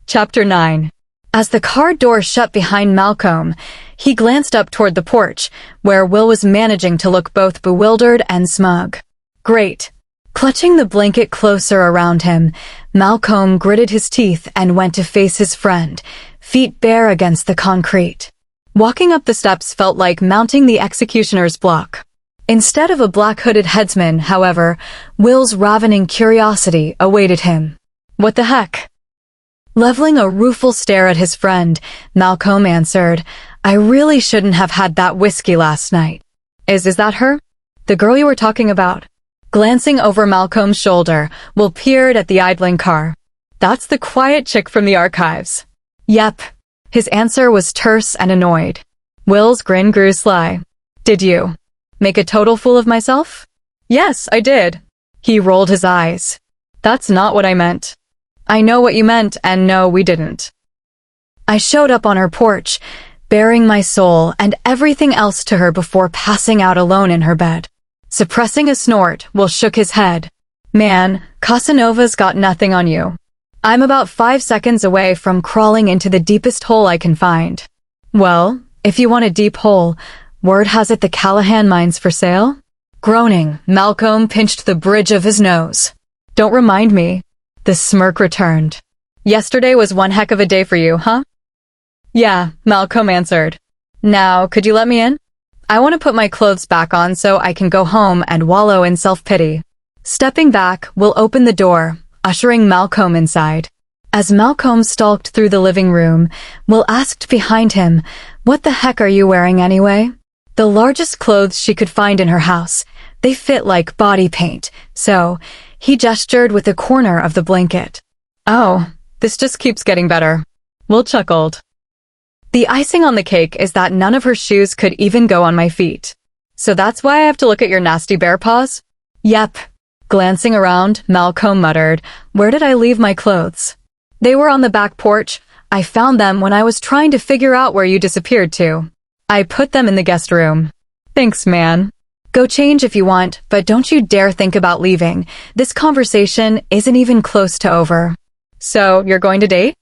Chapter 9. As the car door shut behind Malcomb, he glanced up toward the porch, where Will was managing to look both bewildered and smug. Great. Clutching the blanket closer around him, Malcomb gritted his teeth and went to face his friend, feet bare against the concrete. Walking up the steps felt like mounting the executioner's block. Instead of a black-hooded headsman, however, Will's ravening curiosity awaited him. What the heck? Leveling a rueful stare at his friend, Malcomb answered, I really shouldn't have had that whiskey last night. Is that her? The girl you were talking about? Glancing over Malcolm's shoulder, Will peered at the idling car. That's the quiet chick from the archives. Yep. His answer was terse and annoyed. Will's grin grew sly. Did you make a total fool of myself? Yes, I did. He rolled his eyes. That's not what I meant. I know what you meant, and no, we didn't. I showed up on her porch, baring my soul and everything else to her before passing out alone in her bed. Suppressing a snort, Will shook his head. Man, Casanova's got nothing on you. I'm about 5 seconds away from crawling into the deepest hole I can find. Well, if you want a deep hole, word has it the Callahan mine's for sale? Groaning, Malcomb pinched the bridge of his nose. Don't remind me. The smirk returned. Yesterday was one heck of a day for you, huh? Yeah, Malcomb answered. Now, could you let me in? I want to put my clothes back on so I can go home and wallow in self-pity. Stepping back, Will opened the door, ushering Malcomb inside. As Malcomb stalked through the living room, Will asked behind him, "What the heck are you wearing anyway?" The largest clothes she could find in her house. They fit like body paint, so he gestured with the corner of the blanket. Oh, this just keeps getting better. Will chuckled. The icing on the cake is that none of her shoes could even go on my feet. So that's why I have to look at your nasty bear paws? Yep. Glancing around, Malcomb muttered, "Where did I leave my clothes?" They were on the back porch. I found them when I was trying to figure out where you disappeared to. I put them in the guest room. Thanks, man. Go change if you want, but don't you dare think about leaving. This conversation isn't even close to over. So, you're going to date?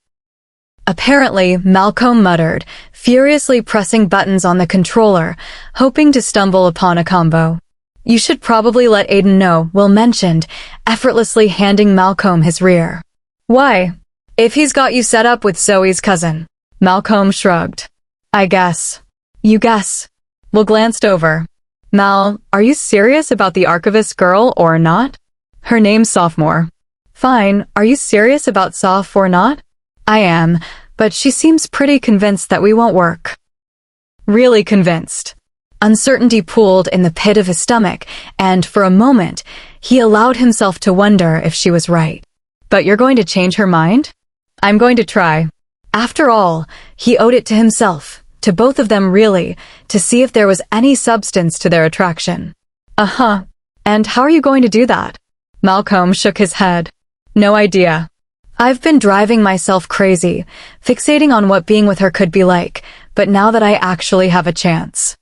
Apparently, Malcomb muttered, furiously pressing buttons on the controller, hoping to stumble upon a combo. You should probably let Aiden know, Will mentioned, effortlessly handing Malcomb his rear. Why? If he's got you set up with Zoe's cousin. Malcomb shrugged. I guess. You guess. Will glanced over. Mal, are you serious about the archivist girl or not? Her name's Sophomore. Fine, are you serious about Soph or not? I am, but she seems pretty convinced that we won't work. Really convinced. Uncertainty pooled in the pit of his stomach, and for a moment, he allowed himself to wonder if she was right. But you're going to change her mind? I'm going to try. After all, he owed it to himself, to both of them really, to see if there was any substance to their attraction. Uh-huh. And how are you going to do that? Malcomb shook his head. No idea. I've been driving myself crazy, fixating on what being with her could be like, but now that I actually have a chance.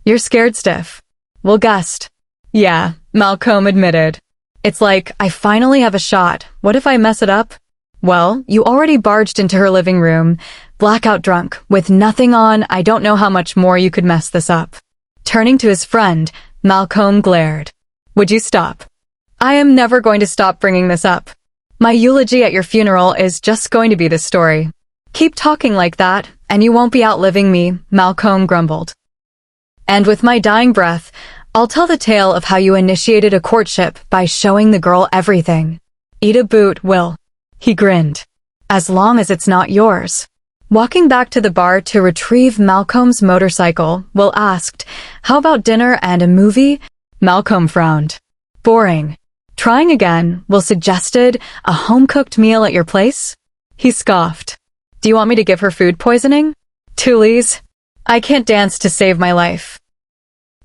You're scared stiff. Will guessed. Yeah, Malcomb admitted. It's like, I finally have a shot. What if I mess it up? Well, you already barged into her living room, blackout drunk, with nothing on. I don't know how much more you could mess this up. Turning to his friend, Malcomb glared. Would you stop? I am never going to stop bringing this up. My eulogy at your funeral is just going to be this story. Keep talking like that, and you won't be outliving me, Malcomb grumbled. And with my dying breath, I'll tell the tale of how you initiated a courtship by showing the girl everything. Eat a boot, Will. He grinned. As long as it's not yours. Walking back to the bar to retrieve Malcolm's motorcycle, Will asked, how about dinner and a movie? Malcomb frowned. Boring. Trying again, Will suggested, a home-cooked meal at your place? He scoffed. Do you want me to give her food poisoning? Toolies. I can't dance to save my life.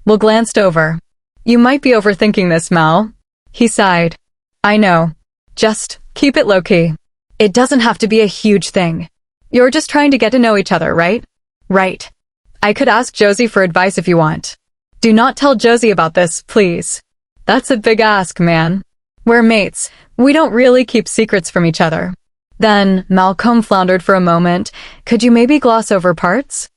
Will glanced over. You might be overthinking this, Mal. He sighed. I know. Just keep it low-key. It doesn't have to be a huge thing. You're just trying to get to know each other, right? Right. I could ask Josie for advice if you want. Do not tell Josie about this, please. That's a big ask, man. We're mates. We don't really keep secrets from each other. Then, Malcomb floundered for a moment. Could you maybe gloss over parts?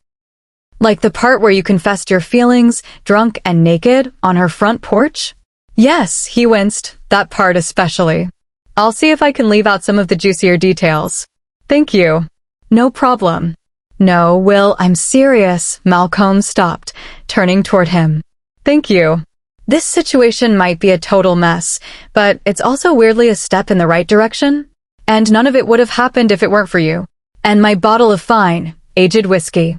Like the part where you confessed your feelings, drunk and naked, on her front porch? Yes, he winced. That part especially. I'll see if I can leave out some of the juicier details. Thank you. No problem. No, Will, I'm serious. Malcomb stopped, turning toward him. Thank you. This situation might be a total mess, but it's also weirdly a step in the right direction. And none of it would have happened if it weren't for you. And my bottle of fine, aged whiskey.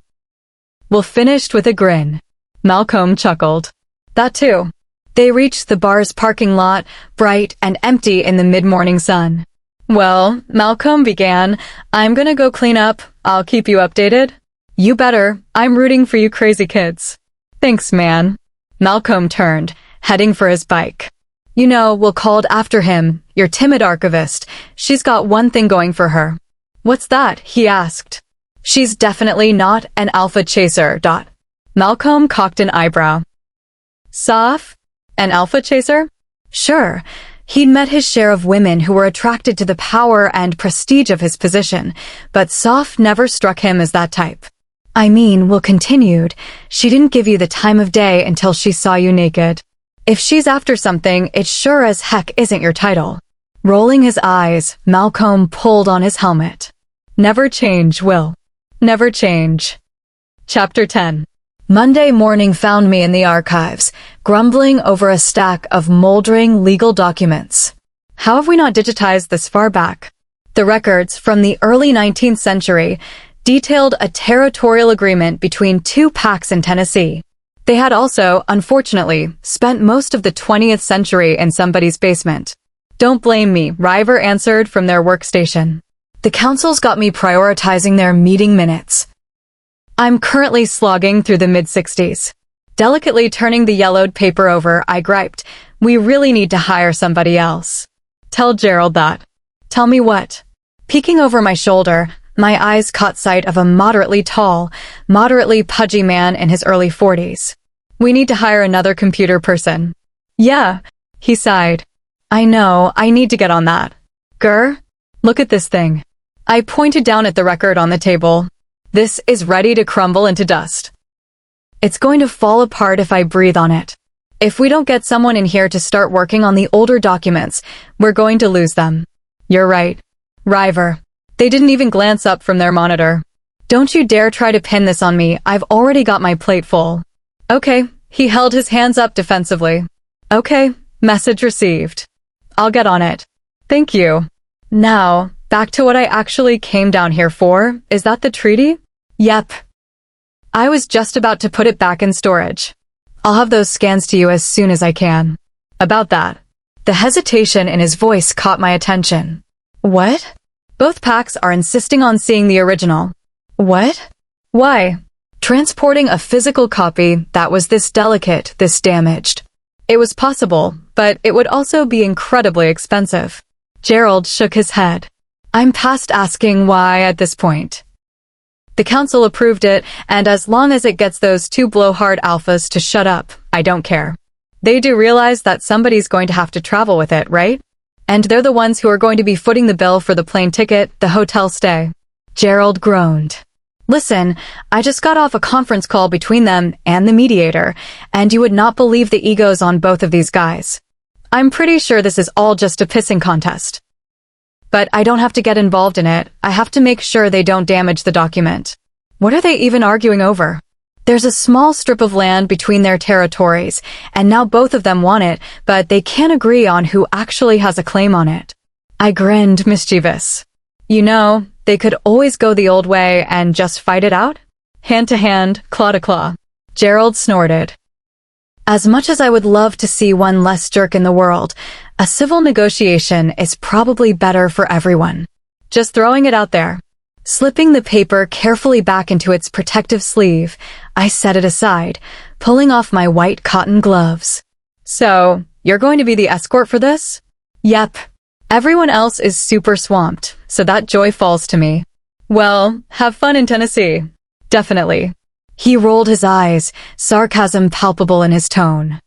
Will finished with a grin. Malcomb chuckled. That too. They reached the bar's parking lot, bright and empty in the mid-morning sun. Well, Malcomb began, I'm gonna go clean up. I'll keep you updated. You better. I'm rooting for you crazy kids. Thanks, man. Malcomb turned, heading for his bike. We'll call it after him, your timid archivist. She's got one thing going for her. What's that? He asked. She's definitely not an alpha chaser. Malcomb cocked an eyebrow. Soph? An alpha chaser? Sure. He'd met his share of women who were attracted to the power and prestige of his position, but Soph never struck him as that type. I mean, Will continued, she didn't give you the time of day until she saw you naked. If she's after something, it sure as heck isn't your title. Rolling his eyes, Malcomb pulled on his helmet. Never change, Will. Never change. Chapter 10. Monday morning found me in the archives, grumbling over a stack of moldering legal documents. How have we not digitized this far back? The records from the early 19th century detailed a territorial agreement between two packs in Tennessee. They had also, unfortunately, spent most of the 20th century in somebody's basement. Don't blame me, River answered from their workstation. The council's got me prioritizing their meeting minutes. I'm currently slogging through the mid-60s. Delicately turning the yellowed paper over, I griped, we really need to hire somebody else. Tell Gerald that. Tell me what? Peeking over my shoulder, my eyes caught sight of a moderately tall, moderately pudgy man in his early 40s. We need to hire another computer person. Yeah, he sighed. I know, I need to get on that. Grr, look at this thing. I pointed down at the record on the table. This is ready to crumble into dust. It's going to fall apart if I breathe on it. If we don't get someone in here to start working on the older documents, we're going to lose them. You're right. River. They didn't even glance up from their monitor. Don't you dare try to pin this on me, I've already got my plate full. Okay, he held his hands up defensively. Okay, message received. I'll get on it. Thank you. Now, back to what I actually came down here for, is that the treaty? Yep. I was just about to put it back in storage. I'll have those scans to you as soon as I can. About that. The hesitation in his voice caught my attention. What? Both packs are insisting on seeing the original. What? Why? Transporting a physical copy that was this delicate, this damaged. It was possible, but it would also be incredibly expensive. Gerald shook his head. I'm past asking why at this point. The council approved it, and as long as it gets those two blowhard alphas to shut up, I don't care. They do realize that somebody's going to have to travel with it, right? And they're the ones who are going to be footing the bill for the plane ticket, the hotel stay. Gerald groaned. Listen, I just got off a conference call between them and the mediator, and you would not believe the egos on both of these guys. I'm pretty sure this is all just a pissing contest. But I don't have to get involved in it. I have to make sure they don't damage the document. What are they even arguing over? There's a small strip of land between their territories, and now both of them want it, but they can't agree on who actually has a claim on it. I grinned, mischievous. You know, they could always go the old way and just fight it out? Hand to hand, claw to claw. Gerald snorted. As much as I would love to see one less jerk in the world, a civil negotiation is probably better for everyone. Just throwing it out there. Slipping the paper carefully back into its protective sleeve, I set it aside, pulling off my white cotton gloves. So, you're going to be the escort for this? Yep. Everyone else is super swamped, so that joy falls to me. Well, have fun in Tennessee. Definitely. He rolled his eyes, sarcasm palpable in his tone.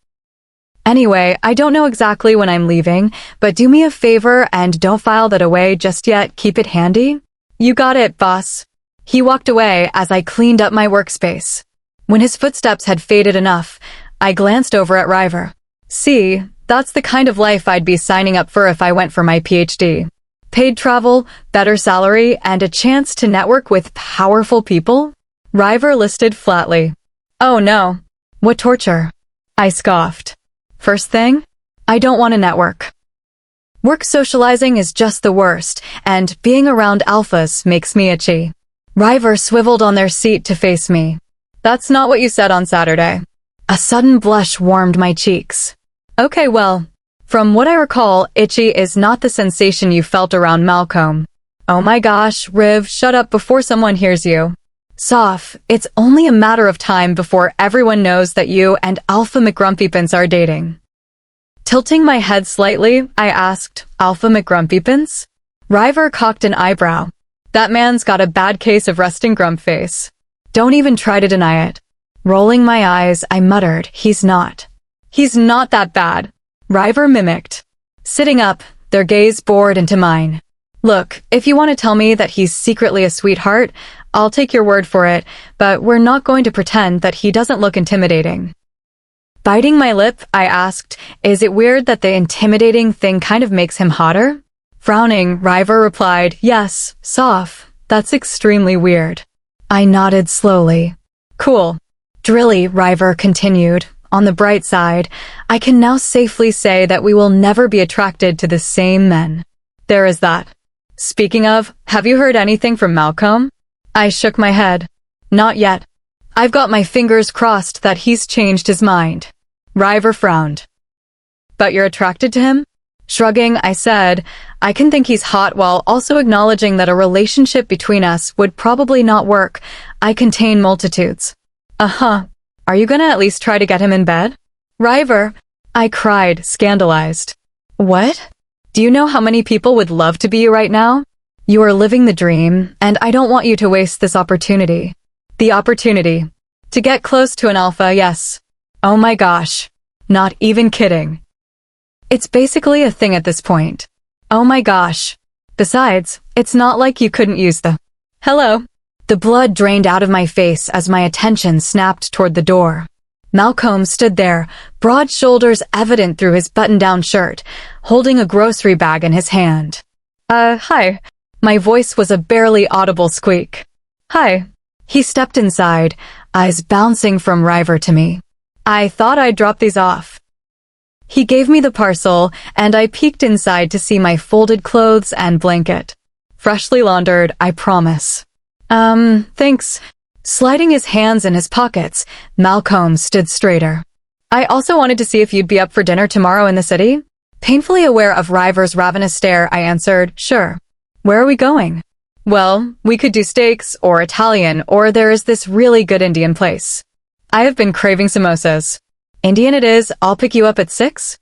Anyway, I don't know exactly when I'm leaving, but do me a favor and don't file that away just yet. Keep it handy. You got it, boss. He walked away as I cleaned up my workspace. When his footsteps had faded enough, I glanced over at River. See, that's the kind of life I'd be signing up for if I went for my PhD. Paid travel, better salary, and a chance to network with powerful people? River listed flatly. Oh no. What torture? I scoffed. First thing, I don't want to network. Work socializing is just the worst, and being around alphas makes me itchy. River swiveled on their seat to face me. That's not what you said on Saturday. A sudden blush warmed my cheeks. Okay, well, from what I recall, itchy is not the sensation you felt around Malcomb. Oh my gosh, Riv, shut up before someone hears you. Soph, it's only a matter of time before everyone knows that you and Alpha McGrumpypants are dating. Tilting my head slightly, I asked, Alpha McGrumpypins? River cocked an eyebrow. That man's got a bad case of resting grump face. Don't even try to deny it. Rolling my eyes, I muttered, He's not. He's not that bad. River mimicked. Sitting up, their gaze bored into mine. Look, if you want to tell me that he's secretly a sweetheart, I'll take your word for it, but we're not going to pretend that he doesn't look intimidating. Biting my lip, I asked, Is it weird that the intimidating thing kind of makes him hotter? Frowning, River replied, Yes, Soph, that's extremely weird. I nodded slowly. Cool. Drilly, River continued. On the bright side, I can now safely say that we will never be attracted to the same men. There is that. Speaking of, have you heard anything from Malcomb? I shook my head. Not yet. I've got my fingers crossed that he's changed his mind. River frowned. But you're attracted to him? Shrugging, I said, I can think he's hot while also acknowledging that a relationship between us would probably not work. I contain multitudes. Uh-huh. Are you gonna at least try to get him in bed? River, I cried, scandalized. What? Do you know how many people would love to be you right now? You are living the dream, and I don't want you to waste this opportunity. The opportunity. To get close to an alpha, yes. Oh my gosh. Not even kidding. It's basically a thing at this point. Oh my gosh. Besides, it's not like you couldn't use the hello. The blood drained out of my face as my attention snapped toward the door. Malcomb stood there, broad shoulders evident through his button-down shirt, holding a grocery bag in his hand. Hi. My voice was a barely audible squeak. Hi. He stepped inside, eyes bouncing from River to me. I thought I'd drop these off. He gave me the parcel, and I peeked inside to see my folded clothes and blanket. Freshly laundered, I promise. Thanks. Sliding his hands in his pockets, Malcomb stood straighter. I also wanted to see if you'd be up for dinner tomorrow in the city. Painfully aware of River's ravenous stare, I answered, Sure. Where are we going? Well, we could do steaks, or Italian, or there is this really good Indian place. I have been craving samosas. Indian it is, I'll pick you up at 6?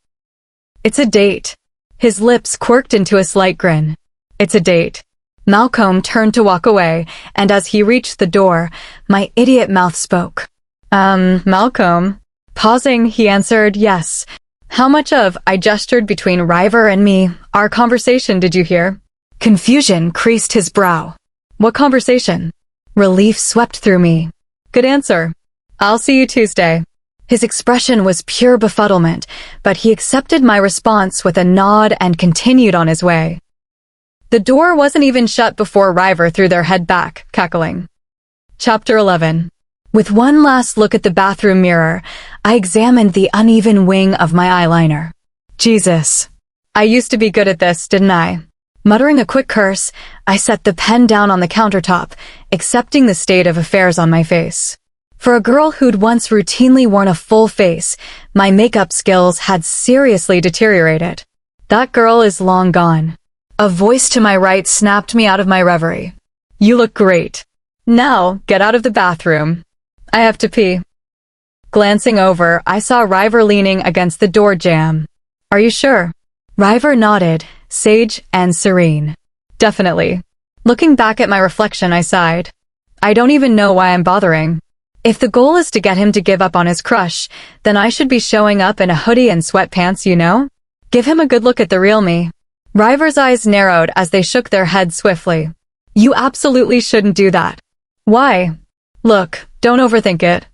It's a date. His lips quirked into a slight grin. It's a date. Malcomb turned to walk away, and as he reached the door, my idiot mouth spoke. Malcomb. Pausing, he answered, Yes. How much of, I gestured between River and me, our conversation did you hear? Confusion creased his brow. What conversation? Relief swept through me. Good answer. I'll see you Tuesday. His expression was pure befuddlement, but he accepted my response with a nod and continued on his way. The door wasn't even shut before River threw their head back, cackling. Chapter 11. With one last look at the bathroom mirror, I examined the uneven wing of my eyeliner. Jesus. I used to be good at this, didn't I? Muttering a quick curse, I set the pen down on the countertop, accepting the state of affairs on my face. For a girl who'd once routinely worn a full face, my makeup skills had seriously deteriorated. That girl is long gone. A voice to my right snapped me out of my reverie. You look great. Now, get out of the bathroom. I have to pee. Glancing over, I saw River leaning against the door jamb. Are you sure? River nodded, sage and serene. Definitely. Looking back at my reflection, I sighed. I don't even know why I'm bothering. If the goal is to get him to give up on his crush, then I should be showing up in a hoodie and sweatpants, you know? Give him a good look at the real me. River's eyes narrowed as they shook their heads swiftly. You absolutely shouldn't do that. Why? Look, don't overthink it.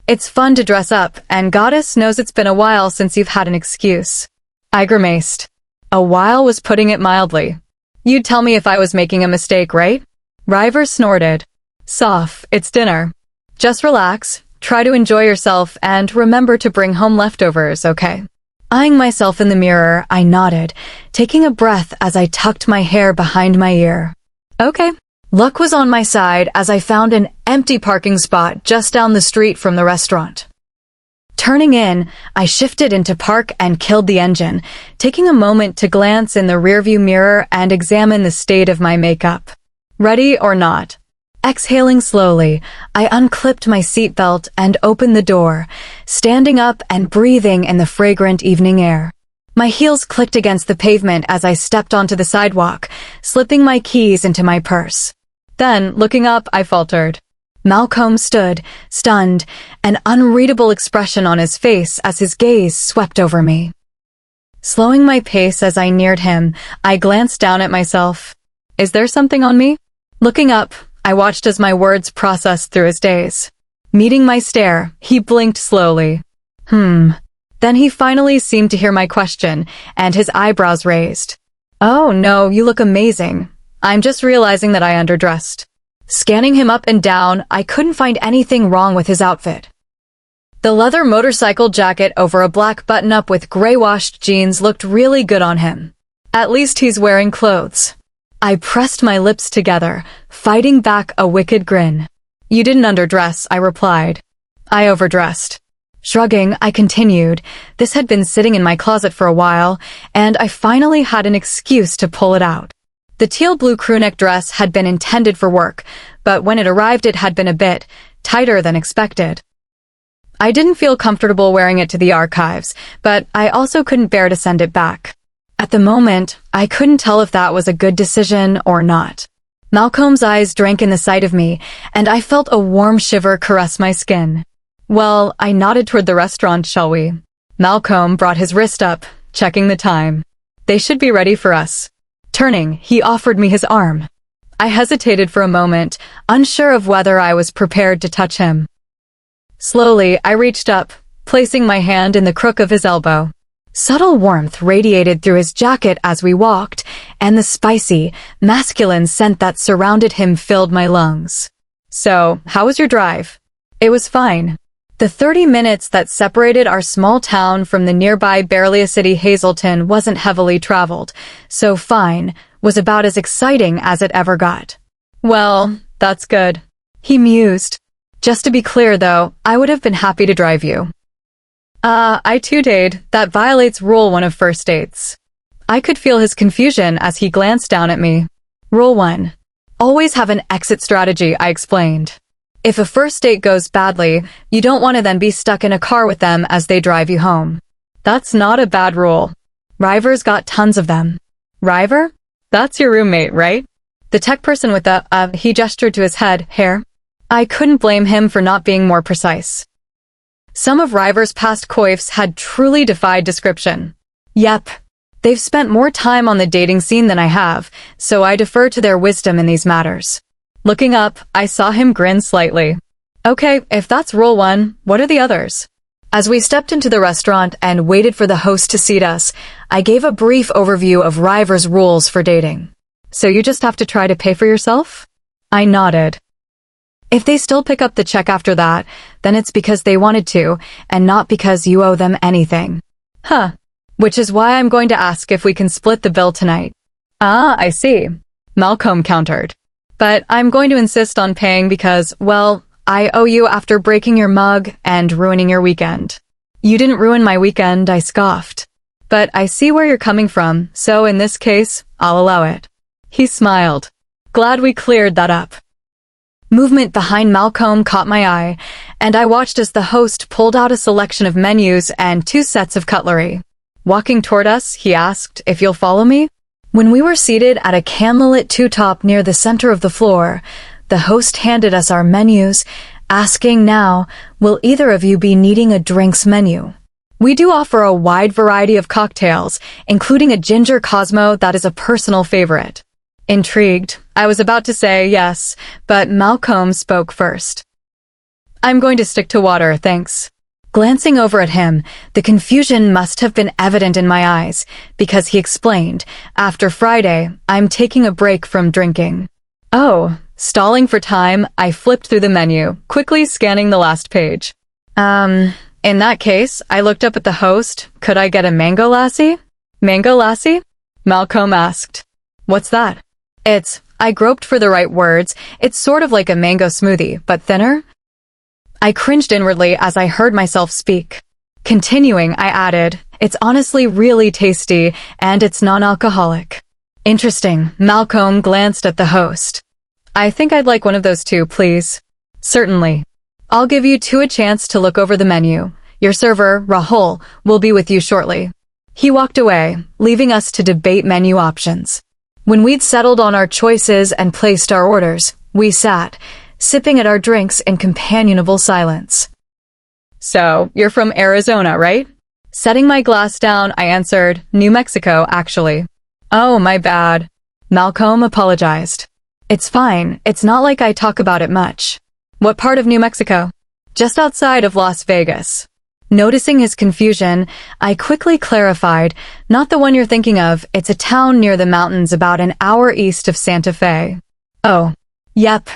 It's fun to dress up, and Goddess knows it's been a while since you've had an excuse. I grimaced. A while was putting it mildly. You'd tell me if I was making a mistake, right? River snorted. Soph, it's dinner. Just relax, try to enjoy yourself, and remember to bring home leftovers, okay? Eyeing myself in the mirror, I nodded, taking a breath as I tucked my hair behind my ear. Okay. Luck was on my side as I found an empty parking spot just down the street from the restaurant. Turning in, I shifted into park and killed the engine, taking a moment to glance in the rearview mirror and examine the state of my makeup. Ready or not? Exhaling slowly, I unclipped my seatbelt and opened the door, standing up and breathing in the fragrant evening air. My heels clicked against the pavement as I stepped onto the sidewalk, slipping my keys into my purse. Then, looking up, I faltered. Malcomb stood, stunned, an unreadable expression on his face as his gaze swept over me. Slowing my pace as I neared him, I glanced down at myself. Is there something on me? Looking up, I watched as my words processed through his daze. Meeting my stare, he blinked slowly. Then he finally seemed to hear my question, and his eyebrows raised. Oh no, you look amazing. I'm just realizing that I underdressed. Scanning him up and down, I couldn't find anything wrong with his outfit. The leather motorcycle jacket over a black button-up with gray-washed jeans looked really good on him. At least he's wearing clothes. I pressed my lips together, fighting back a wicked grin. You didn't underdress, I replied. I overdressed. Shrugging, I continued. This had been sitting in my closet for a while, and I finally had an excuse to pull it out. The teal blue crewneck dress had been intended for work, but when it arrived it had been a bit tighter than expected. I didn't feel comfortable wearing it to the archives, but I also couldn't bear to send it back. At the moment, I couldn't tell if that was a good decision or not. Malcomb's eyes drank in the sight of me, and I felt a warm shiver caress my skin. Well, I nodded toward the restaurant, shall we? Malcomb brought his wrist up, checking the time. They should be ready for us. Turning, he offered me his arm. I hesitated for a moment, unsure of whether I was prepared to touch him. Slowly, I reached up, placing my hand in the crook of his elbow. Subtle warmth radiated through his jacket as we walked, and the spicy, masculine scent that surrounded him filled my lungs. So, how was your drive? It was fine. The 30 minutes that separated our small town from the nearby Bearlia city Hazleton wasn't heavily traveled, so fine was about as exciting as it ever got. Well, that's good. He mused. Just to be clear, though, I would have been happy to drive you. I too did. That violates Rule 1 of first dates. I could feel his confusion as he glanced down at me. Rule 1. Always have an exit strategy, I explained. If a first date goes badly, you don't want to then be stuck in a car with them as they drive you home. That's not a bad rule. River's got tons of them. River? That's your roommate, right? The tech person with the, he gestured to his head, hair. I couldn't blame him for not being more precise. Some of River's past coifs had truly defied description. Yep. They've spent more time on the dating scene than I have, so I defer to their wisdom in these matters. Looking up, I saw him grin slightly. Okay, if that's Rule 1, what are the others? As we stepped into the restaurant and waited for the host to seat us, I gave a brief overview of River's rules for dating. So you just have to try to pay for yourself? I nodded. If they still pick up the check after that, then it's because they wanted to, and not because you owe them anything. Huh. Which is why I'm going to ask if we can split the bill tonight. Ah, I see. Malcomb countered. But I'm going to insist on paying because, well, I owe you after breaking your mug and ruining your weekend. You didn't ruin my weekend, I scoffed. But I see where you're coming from, so in this case, I'll allow it. He smiled. Glad we cleared that up. Movement behind Malcomb caught my eye, and I watched as the host pulled out a selection of menus and 2 sets of cutlery. Walking toward us, he asked if you'll follow me. When we were seated at a candlelit two-top near the center of the floor, the host handed us our menus, asking now, will either of you be needing a drinks menu? We do offer a wide variety of cocktails, including a ginger Cosmo that is a personal favorite. Intrigued, I was about to say yes, but Malcomb spoke first. I'm going to stick to water, thanks. Glancing over at him, the confusion must have been evident in my eyes, because he explained, after Friday, I'm taking a break from drinking. Oh, stalling for time, I flipped through the menu, quickly scanning the last page. In that case, I looked up at the host. Could I get a mango lassi? Mango lassi? Malcomb asked. What's that? I groped for the right words. It's sort of like a mango smoothie, but thinner. I cringed inwardly as I heard myself speak. Continuing, I added, it's honestly really tasty, and it's non-alcoholic. Interesting. Malcomb glanced at the host. I think I'd like one of those too, please. Certainly. I'll give you two a chance to look over the menu. Your server, Rahul, will be with you shortly. He walked away, leaving us to debate menu options. When we'd settled on our choices and placed our orders, we sat, sipping at our drinks in companionable silence. So, you're from Arizona, right? Setting my glass down, I answered, New Mexico, actually. Oh, my bad. Malcolm apologized. It's fine, it's not like I talk about it much. What part of New Mexico? Just outside of Las Vegas. Noticing his confusion, I quickly clarified, not the one you're thinking of, it's a town near the mountains about an hour east of Santa Fe. Oh, yep.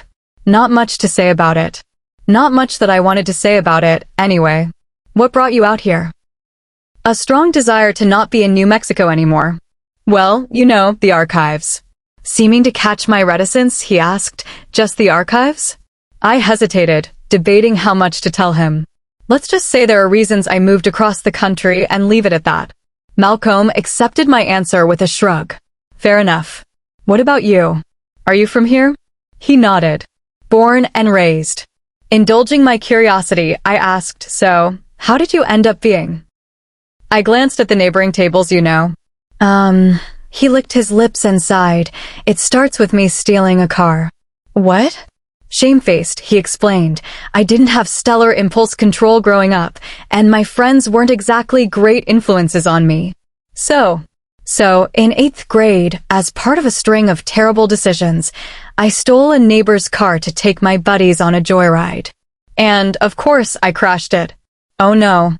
Not much to say about it. Not much that I wanted to say about it, anyway. What brought you out here? A strong desire to not be in New Mexico anymore. Well, you know, the archives. Seeming to catch my reticence, he asked, just the archives? I hesitated, debating how much to tell him. Let's just say there are reasons I moved across the country and leave it at that. Malcolm accepted my answer with a shrug. Fair enough. What about you? Are you from here? He nodded. Born and raised. Indulging my curiosity, I asked, so, how did you end up being? I glanced at the neighboring tables, you know. He licked his lips and sighed. It starts with me stealing a car. What? Shamefaced, he explained. I didn't have stellar impulse control growing up, and my friends weren't exactly great influences on me. So, in 8th grade, as part of a string of terrible decisions, I stole a neighbor's car to take my buddies on a joyride. And, of course, I crashed it. Oh no.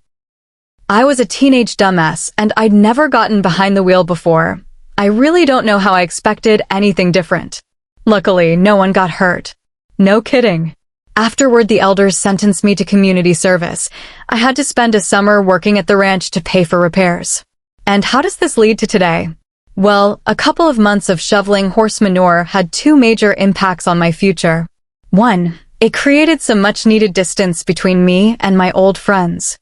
I was a teenage dumbass, and I'd never gotten behind the wheel before. I really don't know how I expected anything different. Luckily, no one got hurt. No kidding. Afterward, the elders sentenced me to community service. I had to spend a summer working at the ranch to pay for repairs. And how does this lead to today? Well, a couple of months of shoveling horse manure had two major impacts on my future. One, it created some much-needed distance between me and my old friends.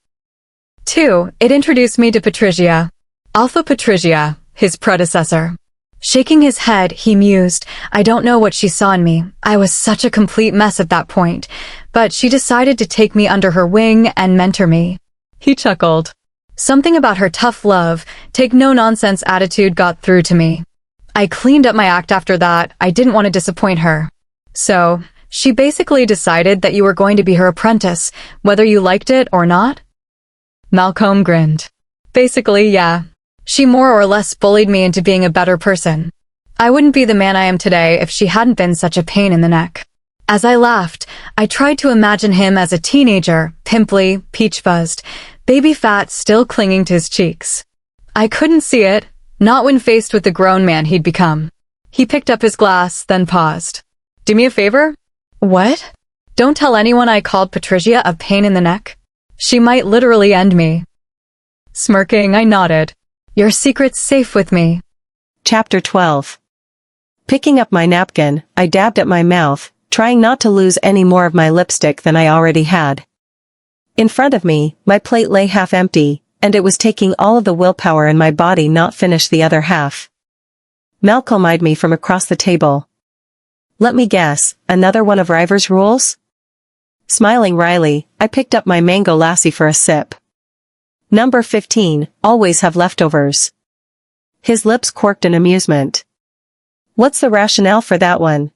Two, it introduced me to Patricia. Alpha Patricia, his predecessor. Shaking his head, he mused, I don't know what she saw in me. I was such a complete mess at that point, but she decided to take me under her wing and mentor me. He chuckled. Something about her tough love, take-no-nonsense attitude got through to me. I cleaned up my act after that. I didn't want to disappoint her. So, she basically decided that you were going to be her apprentice, whether you liked it or not? Malcolm grinned. Basically, yeah. She more or less bullied me into being a better person. I wouldn't be the man I am today if she hadn't been such a pain in the neck. As I laughed, I tried to imagine him as a teenager, pimply, peach-fuzzed, baby fat still clinging to his cheeks. I couldn't see it, not when faced with the grown man he'd become. He picked up his glass, then paused. Do me a favor? What? Don't tell anyone I called Patricia a pain in the neck. She might literally end me. Smirking, I nodded. Your secret's safe with me.
Chapter 12. Picking up my napkin, I dabbed at my mouth, trying not to lose any more of my lipstick than I already had. In front of me, my plate lay half empty, and it was taking all of the willpower in my body not finish the other half. Malcolm eyed me from across the table. Let me guess, another one of River's rules? Smiling wryly, I picked up my mango lassi for a sip. Number 15, always have leftovers. His lips quirked in amusement. What's the rationale for that one?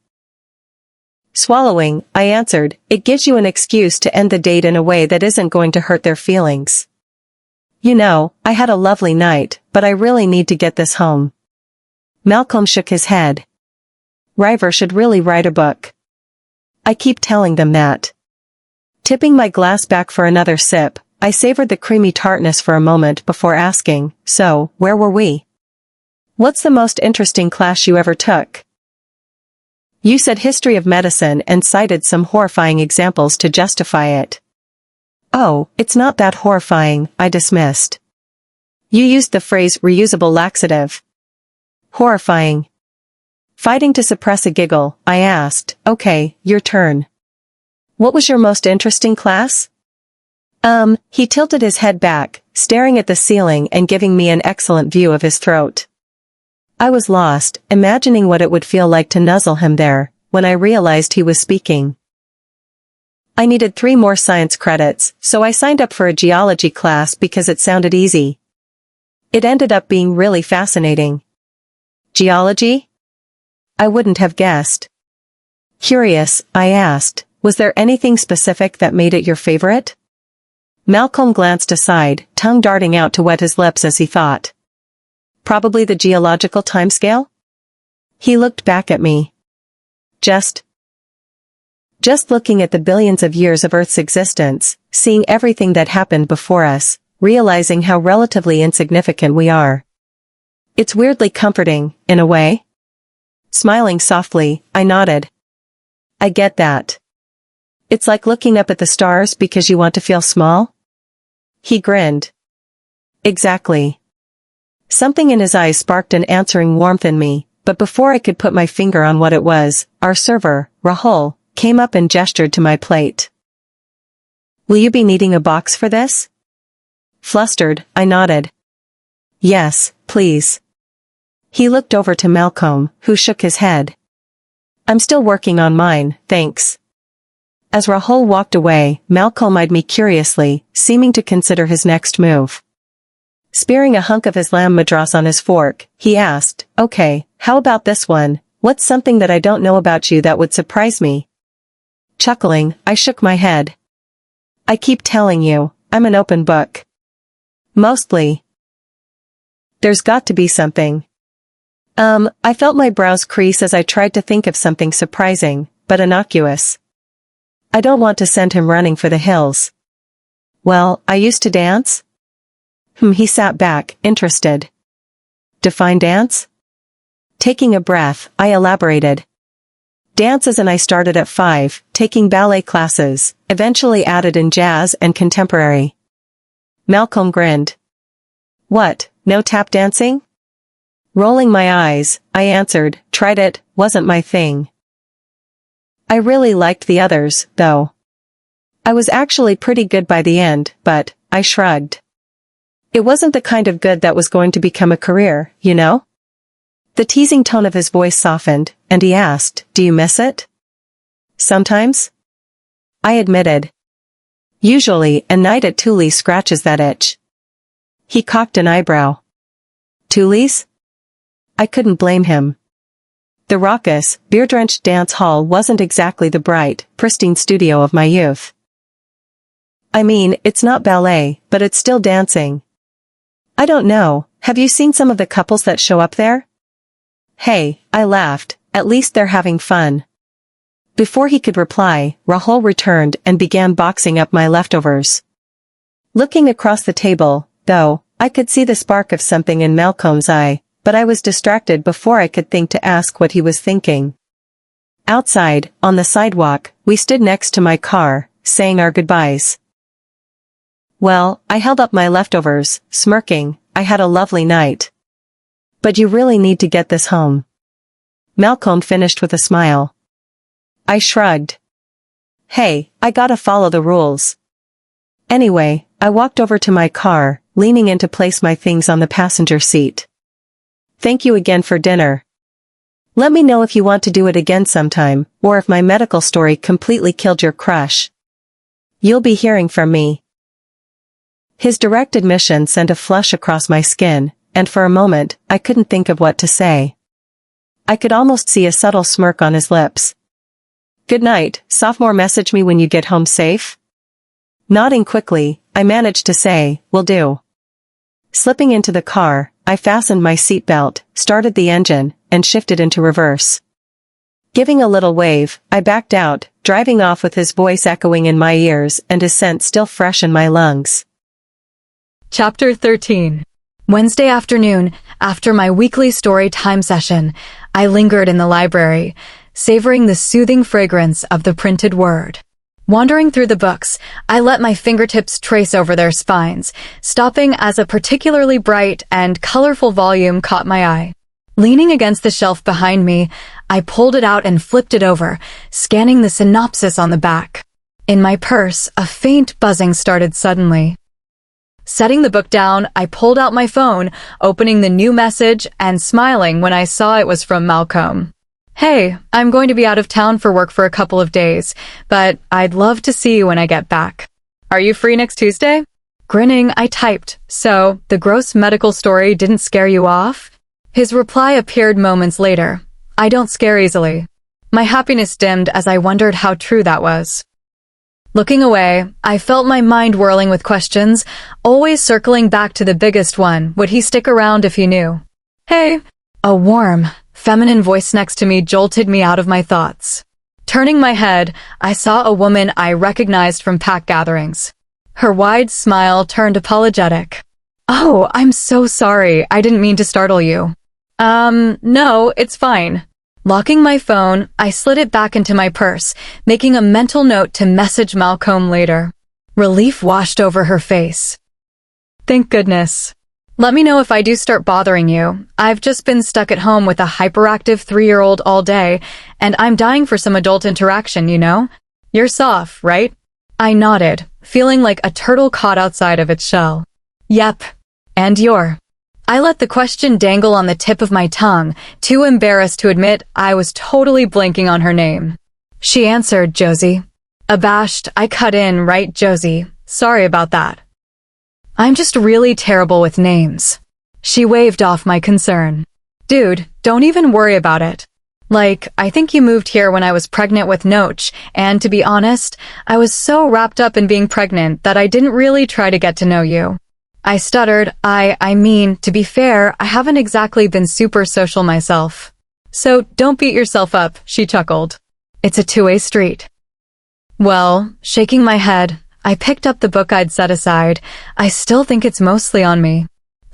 Swallowing, I answered, it gives you an excuse to end the date in a way that isn't going to hurt their feelings. You know, I had a lovely night, but I really need to get this home. Malcolm shook his head. River should really write a book. I keep telling them that. Tipping my glass back for another sip, I savored the creamy tartness for a moment before asking, so, where were we? What's the most interesting class you ever took? You said history of medicine and cited some horrifying examples to justify it. Oh, it's not that horrifying, I dismissed. You used the phrase reusable laxative. Horrifying. Fighting to suppress a giggle, I asked, okay, your turn. What was your most interesting class? He tilted his head back, staring at the ceiling and giving me an excellent view of his throat. I was lost, imagining what it would feel like to nuzzle him there, when I realized he was speaking. I needed 3 more science credits, so I signed up for a geology class because it sounded easy. It ended up being really fascinating. Geology? I wouldn't have guessed. Curious, I asked, was there anything specific that made it your favorite? Malcolm glanced aside, tongue darting out to wet his lips as he thought. Probably the geological timescale? He looked back at me. Just looking at the billions of years of Earth's existence, seeing everything that happened before us, realizing how relatively insignificant we are. It's weirdly comforting, in a way. Smiling softly, I nodded. I get that. It's like looking up at the stars because you want to feel small? He grinned. Exactly. Something in his eyes sparked an answering warmth in me, but before I could put my finger on what it was, our server, Rahul, came up and gestured to my plate. Will you be needing a box for this? Flustered, I nodded. Yes, please. He looked over to Malcolm, who shook his head. I'm still working on mine, thanks. As Rahul walked away, Malcolm eyed me curiously, seeming to consider his next move. Spearing a hunk of his lamb madras on his fork, he asked, okay, how about this one? What's something that I don't know about you that would surprise me? Chuckling, I shook my head. I keep telling you, I'm an open book. Mostly. There's got to be something. I felt my brows crease as I tried to think of something surprising, but innocuous. I don't want to send him running for the hills. Well, I used to dance? He sat back, interested. Define dance? Taking a breath, I elaborated. Dances and I started at 5, taking ballet classes, eventually added in jazz and contemporary. Malcolm grinned. What, no tap dancing? Rolling my eyes, I answered, tried it, wasn't my thing. I really liked the others, though. I was actually pretty good by the end, but, I shrugged. It wasn't the kind of good that was going to become a career, you know? The teasing tone of his voice softened, and he asked, do you miss it? Sometimes? I admitted. Usually, a night at Thule's scratches that itch. He cocked an eyebrow. Thule's? I couldn't blame him. The raucous, beer-drenched dance hall wasn't exactly the bright, pristine studio of my youth. I mean, it's not ballet, but it's still dancing. I don't know, have you seen some of the couples that show up there? Hey, I laughed, at least they're having fun. Before he could reply, Rahul returned and began boxing up my leftovers. Looking across the table, though, I could see the spark of something in Malcolm's eye, but I was distracted before I could think to ask what he was thinking. Outside, on the sidewalk, we stood next to my car, saying our goodbyes. Well, I held up my leftovers, smirking, I had a lovely night. But you really need to get this home. Malcolm finished with a smile. I shrugged. Hey, I gotta follow the rules. Anyway, I walked over to my car, leaning in to place my things on the passenger seat. Thank you again for dinner. Let me know if you want to do it again sometime, or if my medical story completely killed your crush. You'll be hearing from me. His direct admission sent a flush across my skin, and for a moment, I couldn't think of what to say. I could almost see a subtle smirk on his lips. Good night, sophomore, message me when you get home safe? Nodding quickly, I managed to say, will do. Slipping into the car, I fastened my seatbelt, started the engine, and shifted into reverse. Giving a little wave, I backed out, driving off with his voice echoing in my ears and his scent still fresh in my lungs.
Chapter 13. Wednesday afternoon, after my weekly story time session, I lingered in the library, savoring the soothing fragrance of the printed word. Wandering through the books, I let my fingertips trace over their spines, stopping as a particularly bright and colorful volume caught my eye. Leaning against the shelf behind me, I pulled it out and flipped it over, scanning the synopsis on the back. In my purse, a faint buzzing started suddenly. Setting the book down, I pulled out my phone, opening the new message and smiling when I saw it was from Malcolm. Hey, I'm going to be out of town for work for a couple of days, but I'd love to see you when I get back. Are you free next Tuesday? Grinning, I typed, so the gross medical story didn't scare you off? His reply appeared moments later. I don't scare easily. My happiness dimmed as I wondered how true that was. Looking away, I felt my mind whirling with questions, always circling back to the biggest one. Would he stick around if he knew? Hey, a warm, feminine voice next to me jolted me out of my thoughts. Turning my head, I saw a woman I recognized from pack gatherings. Her wide smile turned apologetic. Oh, I'm so sorry. I didn't mean to startle you. No, it's fine. Locking my phone, I slid it back into my purse, making a mental note to message Malcomb later. Relief washed over her face. Thank goodness. Let me know if I do start bothering you. I've just been stuck at home with a hyperactive 3-year-old all day, and I'm dying for some adult interaction, you know? You're Soph, right? I nodded, feeling like a turtle caught outside of its shell. Yep. And you're? I let the question dangle on the tip of my tongue, too embarrassed to admit I was totally blanking on her name. She answered, Josie. Abashed, I cut in, right, Josie. Sorry about that. I'm just really terrible with names. She waved off my concern. Dude, don't even worry about it. Like, I think you moved here when I was pregnant with Noach, and to be honest, I was so wrapped up in being pregnant that I didn't really try to get to know you. I stuttered, I mean, to be fair, I haven't exactly been super social myself. So don't beat yourself up, she chuckled. It's a two-way street. Well, shaking my head, I picked up the book I'd set aside. I still think it's mostly on me.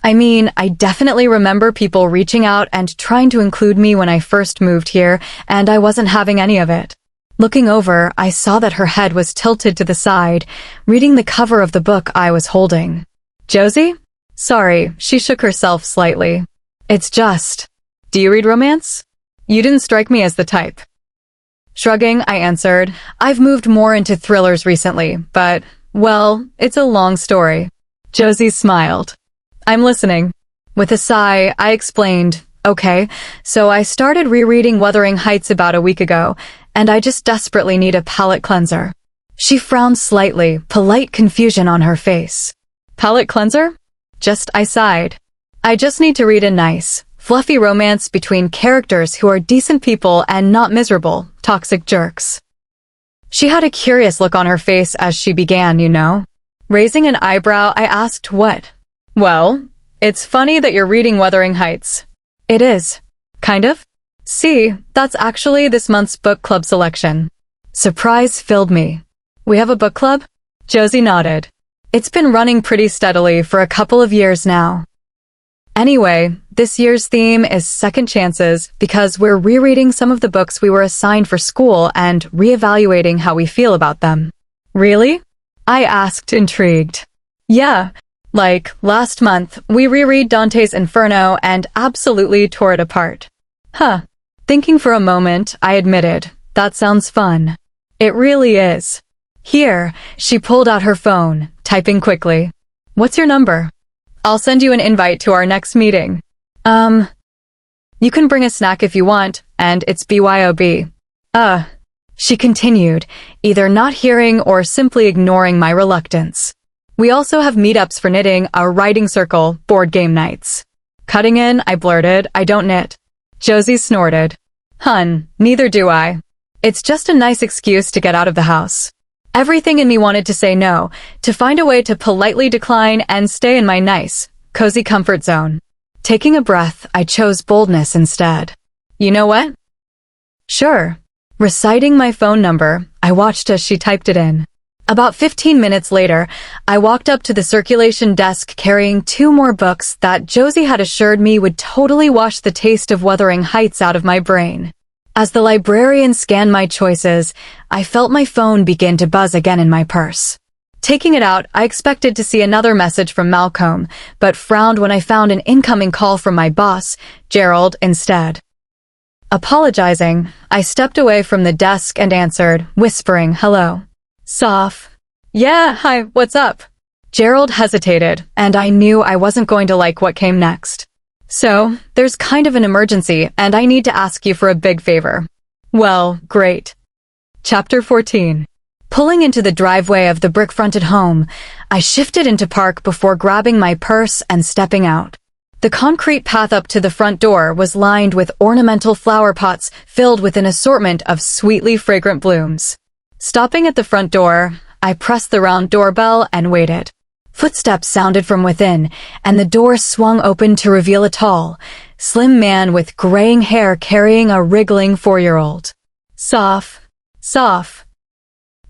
I mean, I definitely remember people reaching out and trying to include me when I first moved here, and I wasn't having any of it. Looking over, I saw that her head was tilted to the side, reading the cover of the book I was holding. Josie? Sorry, she shook herself slightly. It's just... Do you read romance? You didn't strike me as the type. Shrugging, I answered, I've moved more into thrillers recently, but, well, it's a long story. Josie smiled. I'm listening. With a sigh, I explained, okay, so I started rereading Wuthering Heights about a week ago, and I just desperately need a palate cleanser. She frowned slightly, polite confusion on her face. Palate cleanser? I sighed. I just need to read a nice, fluffy romance between characters who are decent people and not miserable, toxic jerks. She had a curious look on her face as she began, you know. Raising an eyebrow, I asked what? Well, it's funny that you're reading Wuthering Heights. It is. Kind of. See, that's actually this month's book club selection. Surprise filled me. We have a book club? Josie nodded. It's been running pretty steadily for a couple of years now. Anyway, this year's theme is second chances because we're rereading some of the books we were assigned for school and reevaluating how we feel about them. Really? I asked, intrigued. Yeah, like last month, we reread Dante's Inferno and absolutely tore it apart. Huh. Thinking for a moment, I admitted, that sounds fun. It really is. Here, she pulled out her phone, typing quickly. What's your number? I'll send you an invite to our next meeting. You can bring a snack if you want, and it's BYOB. She continued, either not hearing or simply ignoring my reluctance. We also have meetups for knitting, a writing circle, board game nights. Cutting in, I blurted, I don't knit. Josie snorted. Hun, neither do I. It's just a nice excuse to get out of the house. Everything in me wanted to say no, to find a way to politely decline and stay in my nice, cozy comfort zone. Taking a breath, I chose boldness instead. You know what? Sure. Reciting my phone number, I watched as she typed it in. About 15 minutes later, I walked up to the circulation desk carrying 2 more books that Josie had assured me would totally wash the taste of Wuthering Heights out of my brain. As the librarian scanned my choices, I felt my phone begin to buzz again in my purse. Taking it out, I expected to see another message from Malcomb, but frowned when I found an incoming call from my boss, Gerald, instead. Apologizing, I stepped away from the desk and answered, whispering, hello. Soph. Yeah, hi, what's up? Gerald hesitated, and I knew I wasn't going to like what came next. So, there's kind of an emergency, and I need to ask you for a big favor. Well, great. Chapter 14. Pulling into the driveway of the brick-fronted home, I shifted into park before grabbing my purse and stepping out. The concrete path up to the front door was lined with ornamental flower pots filled with an assortment of sweetly fragrant blooms. Stopping at the front door, I pressed the round doorbell and waited. Footsteps sounded from within, and the door swung open to reveal a tall, slim man with graying hair carrying a wriggling 4-year-old. Soph. Soph.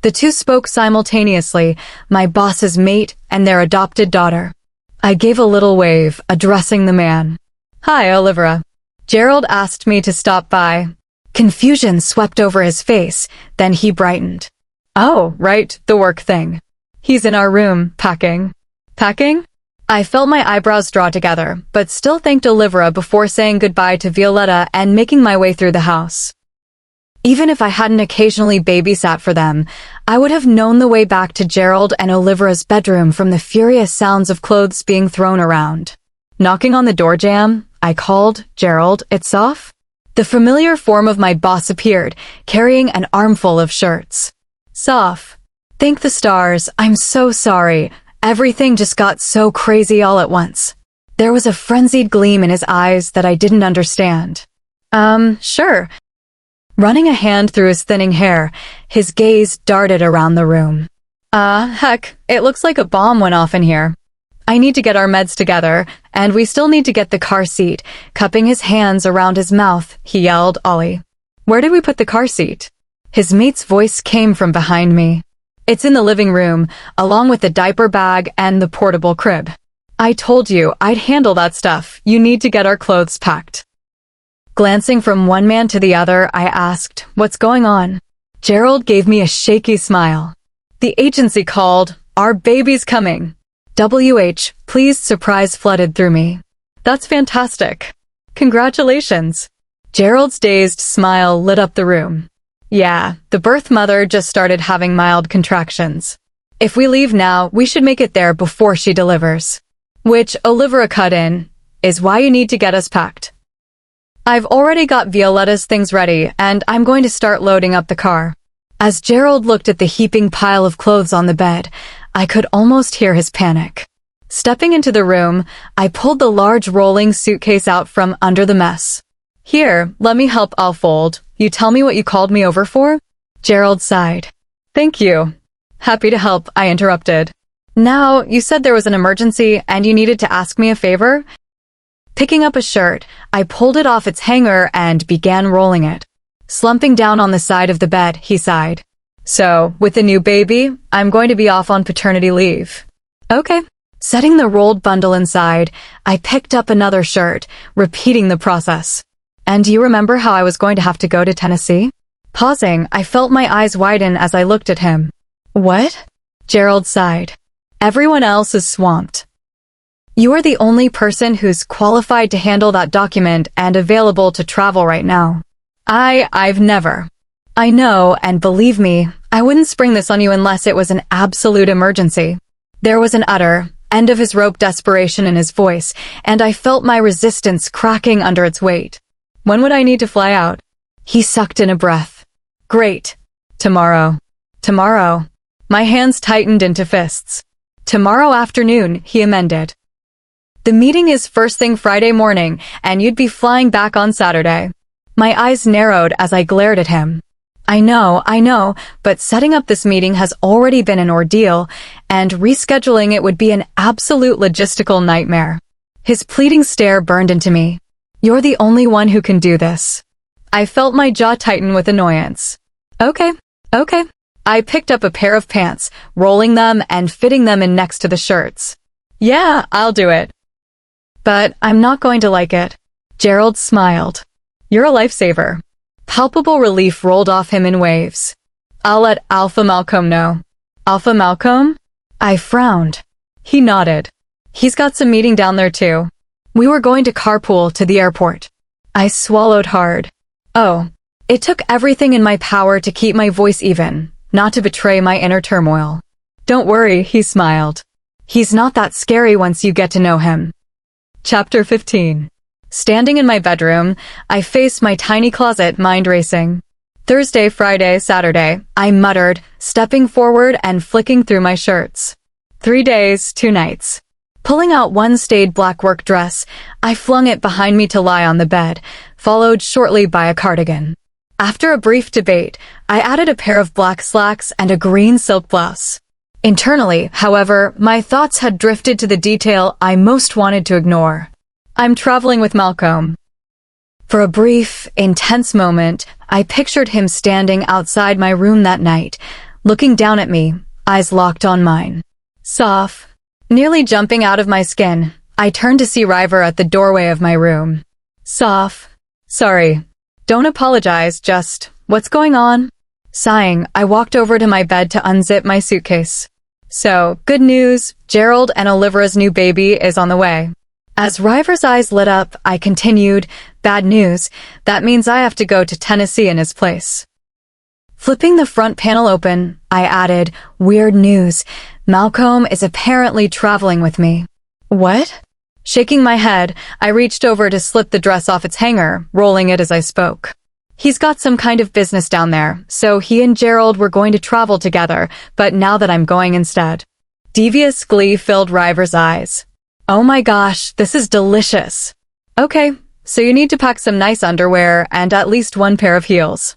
The two spoke simultaneously, my boss's mate and their adopted daughter. I gave a little wave, addressing the man. Hi, Olivera. Gerald asked me to stop by. Confusion swept over his face, then he brightened. Oh, right, the work thing. He's in our room, packing. Packing? I felt my eyebrows draw together, but still thanked Olivera before saying goodbye to Violetta and making my way through the house. Even if I hadn't occasionally babysat for them, I would have known the way back to Gerald and Olivera's bedroom from the furious sounds of clothes being thrown around. Knocking on the door jamb, I called, Gerald, it's Soph? The familiar form of my boss appeared, carrying an armful of shirts. Soph. Thank the stars, I'm so sorry. Everything just got so crazy all at once. There was a frenzied gleam in his eyes that I didn't understand. Sure. Running a hand through his thinning hair, his gaze darted around the room. Heck, it looks like a bomb went off in here. I need to get our meds together, and we still need to get the car seat. Cupping his hands around his mouth, he yelled, Ollie. Where did we put the car seat? His mate's voice came from behind me. It's in the living room, along with the diaper bag and the portable crib. I told you, I'd handle that stuff. You need to get our clothes packed. Glancing from one man to the other, I asked, what's going on? Gerald gave me a shaky smile. The agency called. Our baby's coming. Pleased surprise flooded through me. That's fantastic. Congratulations. Gerald's dazed smile lit up the room. Yeah, the birth mother just started having mild contractions. If we leave now, we should make it there before she delivers. Which, Olivera cut in, is why you need to get us packed. I've already got Violetta's things ready, and I'm going to start loading up the car. As Gerald looked at the heaping pile of clothes on the bed, I could almost hear his panic. Stepping into the room, I pulled the large rolling suitcase out from under the mess. Here, let me help, I'll fold. You tell me what you called me over for? Gerald sighed. Thank you. Happy to help, I interrupted. Now, you said there was an emergency and you needed to ask me a favor? Picking up a shirt, I pulled it off its hanger and began rolling it. Slumping down on the side of the bed, he sighed. So, with the new baby, I'm going to be off on paternity leave. Okay. Setting the rolled bundle inside, I picked up another shirt, repeating the process. And do you remember how I was going to have to go to Tennessee? Pausing, I felt my eyes widen as I looked at him. What? Gerald sighed. Everyone else is swamped. You are the only person who's qualified to handle that document and available to travel right now. I've never. I know, and believe me, I wouldn't spring this on you unless it was an absolute emergency. There was an utter, end-of-his-rope desperation in his voice, and I felt my resistance cracking under its weight. When would I need to fly out? He sucked in a breath. Great. Tomorrow. Tomorrow. My hands tightened into fists. Tomorrow afternoon, he amended. The meeting is first thing Friday morning, and you'd be flying back on Saturday. My eyes narrowed as I glared at him. I know, but setting up this meeting has already been an ordeal, and rescheduling it would be an absolute logistical nightmare. His pleading stare burned into me. You're the only one who can do this. I felt my jaw tighten with annoyance. Okay. I picked up a pair of pants, rolling them and fitting them in next to the shirts. Yeah, I'll do it. But I'm not going to like it. Gerald smiled. You're a lifesaver. Palpable relief rolled off him in waves. I'll let Alpha Malcomb know. Alpha Malcomb? I frowned. He nodded. He's got some meeting down there too. We were going to carpool to the airport. I swallowed hard. Oh, it took everything in my power to keep my voice even, not to betray my inner turmoil. Don't worry, he smiled. He's not that scary once you get to know him. Chapter 15. Standing in my bedroom, I faced my tiny closet, mind racing. Thursday, Friday, Saturday, I muttered, stepping forward and flicking through my shirts. 3 days, 2 nights. Pulling out one staid black work dress, I flung it behind me to lie on the bed, followed shortly by a cardigan. After a brief debate, I added a pair of black slacks and a green silk blouse. Internally, however, my thoughts had drifted to the detail I most wanted to ignore. I'm traveling with Malcomb. For a brief, intense moment, I pictured him standing outside my room that night, looking down at me, eyes locked on mine. Soph. Nearly jumping out of my skin, I turned to see River at the doorway of my room. Soph. Sorry. Don't apologize, just, what's going on? Sighing, I walked over to my bed to unzip my suitcase. So, good news, Gerald and Olivera's new baby is on the way. As River's eyes lit up, I continued, bad news, that means I have to go to Tennessee in his place. Flipping the front panel open, I added, weird news, Malcomb is apparently traveling with me. What? Shaking my head, I reached over to slip the dress off its hanger, rolling it as I spoke. He's got some kind of business down there, so he and Gerald were going to travel together, but now that I'm going instead. Devious glee filled River's eyes. Oh my gosh, this is delicious. Okay, so you need to pack some nice underwear and at least one pair of heels.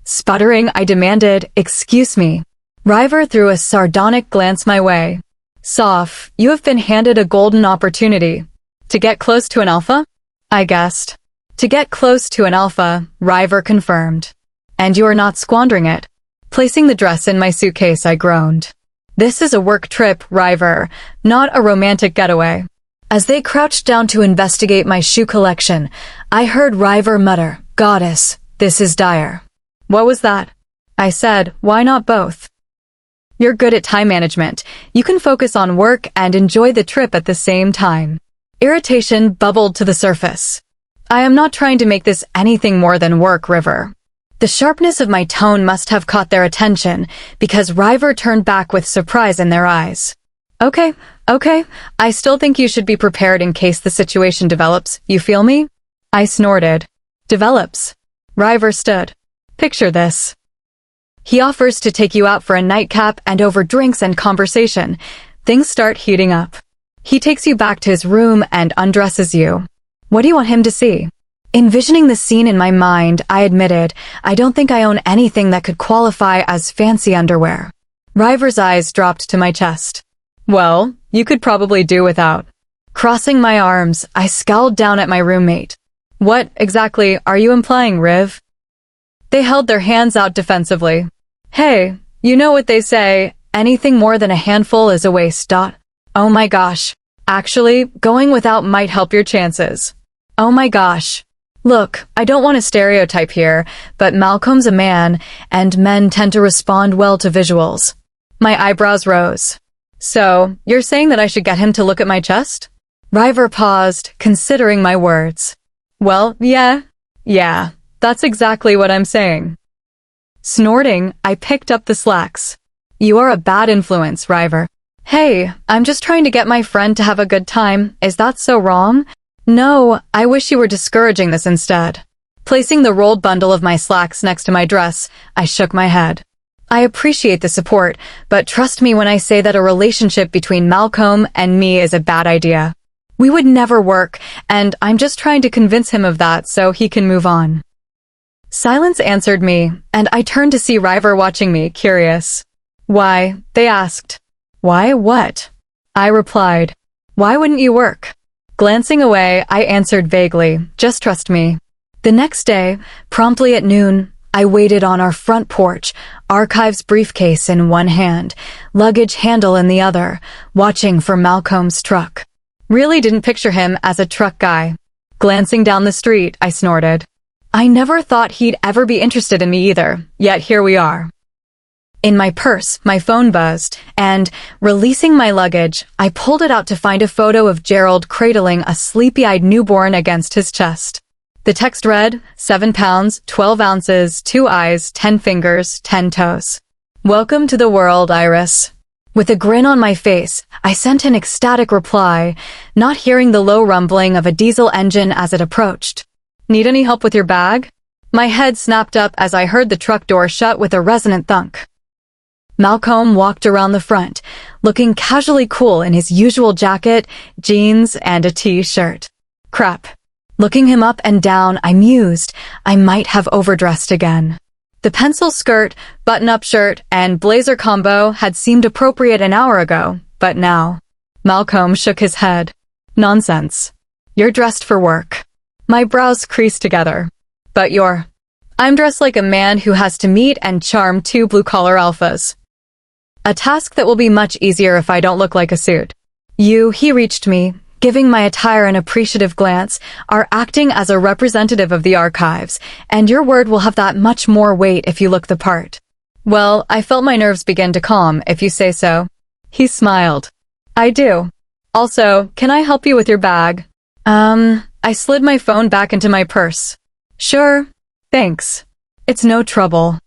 Sputtering, I demanded, excuse me. River threw a sardonic glance my way. Soph, you have been handed a golden opportunity. To get close to an alpha? I guessed. To get close to an alpha, River confirmed. And you are not squandering it. Placing the dress in my suitcase, I groaned. This is a work trip, River, not a romantic getaway. As they crouched down to investigate my shoe collection, I heard River mutter, Goddess, this is dire. What was that? I said, why not both? You're good at time management. You can focus on work and enjoy the trip at the same time. Irritation bubbled to the surface. I am not trying to make this anything more than work, River. The sharpness of my tone must have caught their attention, because River turned back with surprise in their eyes. Okay, I still think you should be prepared in case the situation develops, you feel me? I snorted. Develops. River stood. Picture this. He offers to take you out for a nightcap and over drinks and conversation. Things start heating up. He takes you back to his room and undresses you. What do you want him to see? Envisioning the scene in my mind, I admitted, I don't think I own anything that could qualify as fancy underwear. River's eyes dropped to my chest. Well, you could probably do without. Crossing my arms, I scowled down at my roommate. What, exactly, are you implying, Riv? They held their hands out defensively. Hey, you know what they say, anything more than a handful is a waste. Oh my gosh. Actually, going without might help your chances. Oh my gosh. Look, I don't want to stereotype here, but Malcomb's a man, and men tend to respond well to visuals. My eyebrows rose. So, you're saying that I should get him to look at my chest? River paused, considering my words. Well, yeah, that's exactly what I'm saying. Snorting, I picked up the slacks. You are a bad influence, River. Hey, I'm just trying to get my friend to have a good time. Is that so wrong? No, I wish you were discouraging this instead. Placing the rolled bundle of my slacks next to my dress, I shook my head. I appreciate the support, but trust me when I say that a relationship between Malcomb and me is a bad idea. We would never work, and I'm just trying to convince him of that so he can move on. Silence answered me, and I turned to see River watching me, curious. Why? They asked. Why what? I replied. Why wouldn't you work? Glancing away, I answered vaguely, just trust me. The next day, promptly at noon, I waited on our front porch, archives briefcase in one hand, luggage handle in the other, watching for Malcomb's truck. Really didn't picture him as a truck guy. Glancing down the street, I snorted. I never thought he'd ever be interested in me either, yet here we are. In my purse, my phone buzzed, and, releasing my luggage, I pulled it out to find a photo of Gerald cradling a sleepy-eyed newborn against his chest. The text read, 7 pounds, 12 ounces, 2 eyes, 10 fingers, 10 toes. Welcome to the world, Iris. With a grin on my face, I sent an ecstatic reply, not hearing the low rumbling of a diesel engine as it approached. Need any help with your bag? My head snapped up as I heard the truck door shut with a resonant thunk. Malcomb walked around the front, looking casually cool in his usual jacket, jeans, and a t-shirt. Crap. Looking him up and down, I mused I might have overdressed again. The pencil skirt, button-up shirt, and blazer combo had seemed appropriate an hour ago, but now. Malcomb shook his head. Nonsense. You're dressed for work. My brows creased together. But I'm dressed like a man who has to meet and charm two blue-collar alphas. A task that will be much easier if I don't look like a suit. He reached me, giving my attire an appreciative glance, are acting as a representative of the archives, and your word will have that much more weight if you look the part. Well, I felt my nerves begin to calm, if you say so. He smiled. I do. Also, can I help you with your bag? I slid my phone back into my purse. Sure. Thanks. It's no trouble.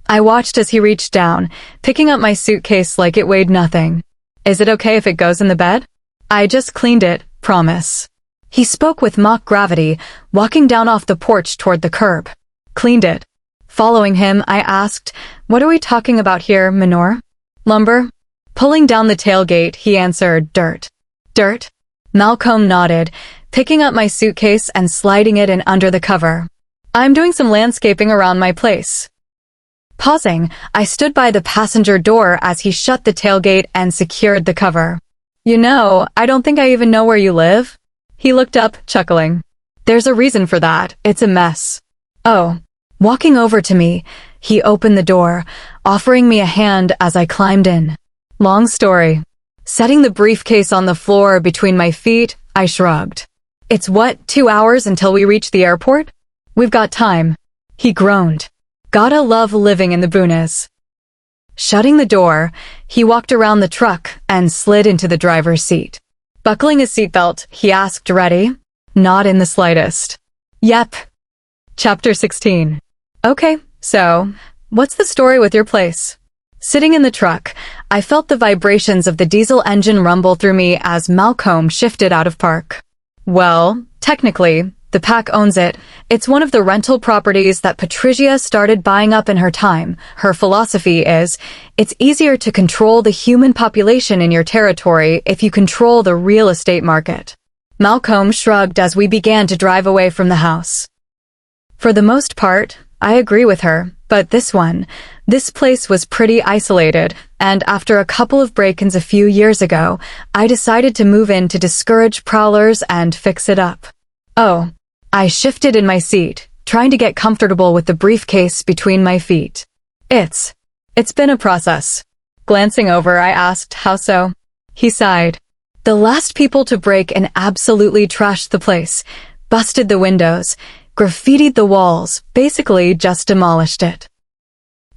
I watched as he reached down, picking up my suitcase like it weighed nothing. Is it okay if it goes in the bed? I just cleaned it, promise. He spoke with mock gravity, walking down off the porch toward the curb. Cleaned it. Following him, I asked, what are we talking about here, Minor? Lumber? Pulling down the tailgate, he answered, dirt. Dirt? Malcomb nodded, picking up my suitcase and sliding it in under the cover. I'm doing some landscaping around my place. Pausing, I stood by the passenger door as he shut the tailgate and secured the cover. I don't think I even know where you live. He looked up, chuckling. There's a reason for that. It's a mess. Oh. Walking over to me, he opened the door, offering me a hand as I climbed in. Long story. Setting the briefcase on the floor between my feet, I shrugged. It's 2 hours until we reach the airport? We've got time. He groaned. Gotta love living in the boonies. Shutting the door, he walked around the truck and slid into the driver's seat. Buckling his seatbelt, he asked, ready? Not in the slightest. Yep. Chapter 16. Okay, so, what's the story with your place? Sitting in the truck, I felt the vibrations of the diesel engine rumble through me as Malcomb shifted out of park. Well, technically, the pack owns it. It's one of the rental properties that Patricia started buying up in her time. Her philosophy is, it's easier to control the human population in your territory if you control the real estate market. Malcomb shrugged as we began to drive away from the house. For the most part, I agree with her, but this place was pretty isolated, and after a couple of break-ins a few years ago, I decided to move in to discourage prowlers and fix it up. Oh. I shifted in my seat, trying to get comfortable with the briefcase between my feet. It's been a process. Glancing over, I asked, how so? He sighed. The last people to break in absolutely trashed the place, busted the windows, graffitied the walls, basically just demolished it.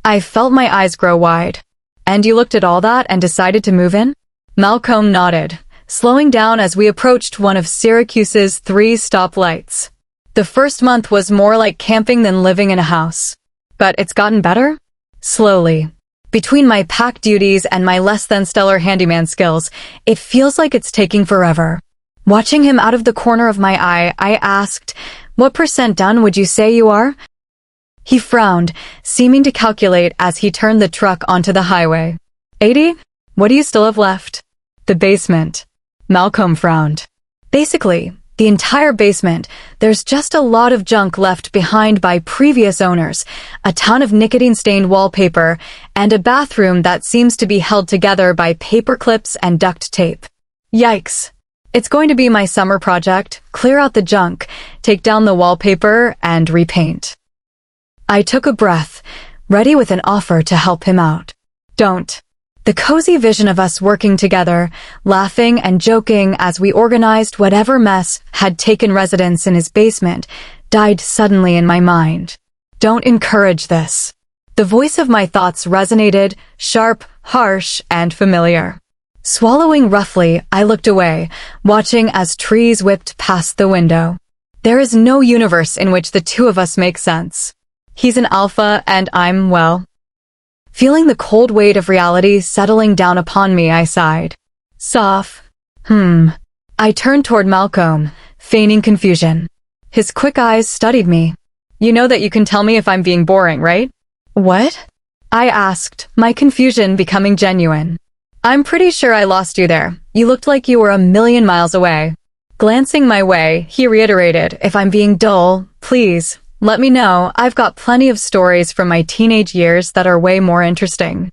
I felt my eyes grow wide. And you looked at all that and decided to move in? Malcomb nodded, slowing down as we approached one of Syracuse's 3 stoplights. The first month was more like camping than living in a house. But it's gotten better? Slowly. Between my pack duties and my less-than-stellar handyman skills, it feels like it's taking forever. Watching him out of the corner of my eye, I asked, what % done would you say you are? He frowned, seeming to calculate as he turned the truck onto the highway. 80? What do you still have left? The basement. Malcomb frowned. Basically, the entire basement, there's just a lot of junk left behind by previous owners, a ton of nicotine-stained wallpaper, and a bathroom that seems to be held together by paper clips and duct tape. Yikes. It's going to be my summer project, clear out the junk, take down the wallpaper, and repaint. I took a breath, ready with an offer to help him out. Don't. The cozy vision of us working together, laughing and joking as we organized whatever mess had taken residence in his basement, died suddenly in my mind. Don't encourage this. The voice of my thoughts resonated, sharp, harsh, and familiar. Swallowing roughly, I looked away, watching as trees whipped past the window. There is no universe in which the two of us make sense. He's an alpha and I'm, Feeling the cold weight of reality settling down upon me, I sighed. Soph. I turned toward Malcolm, feigning confusion. His quick eyes studied me. You know that you can tell me if I'm being boring, right? What? I asked, my confusion becoming genuine. I'm pretty sure I lost you there. You looked like you were a million miles away. Glancing my way, he reiterated, if I'm being dull, please, let me know. I've got plenty of stories from my teenage years that are way more interesting.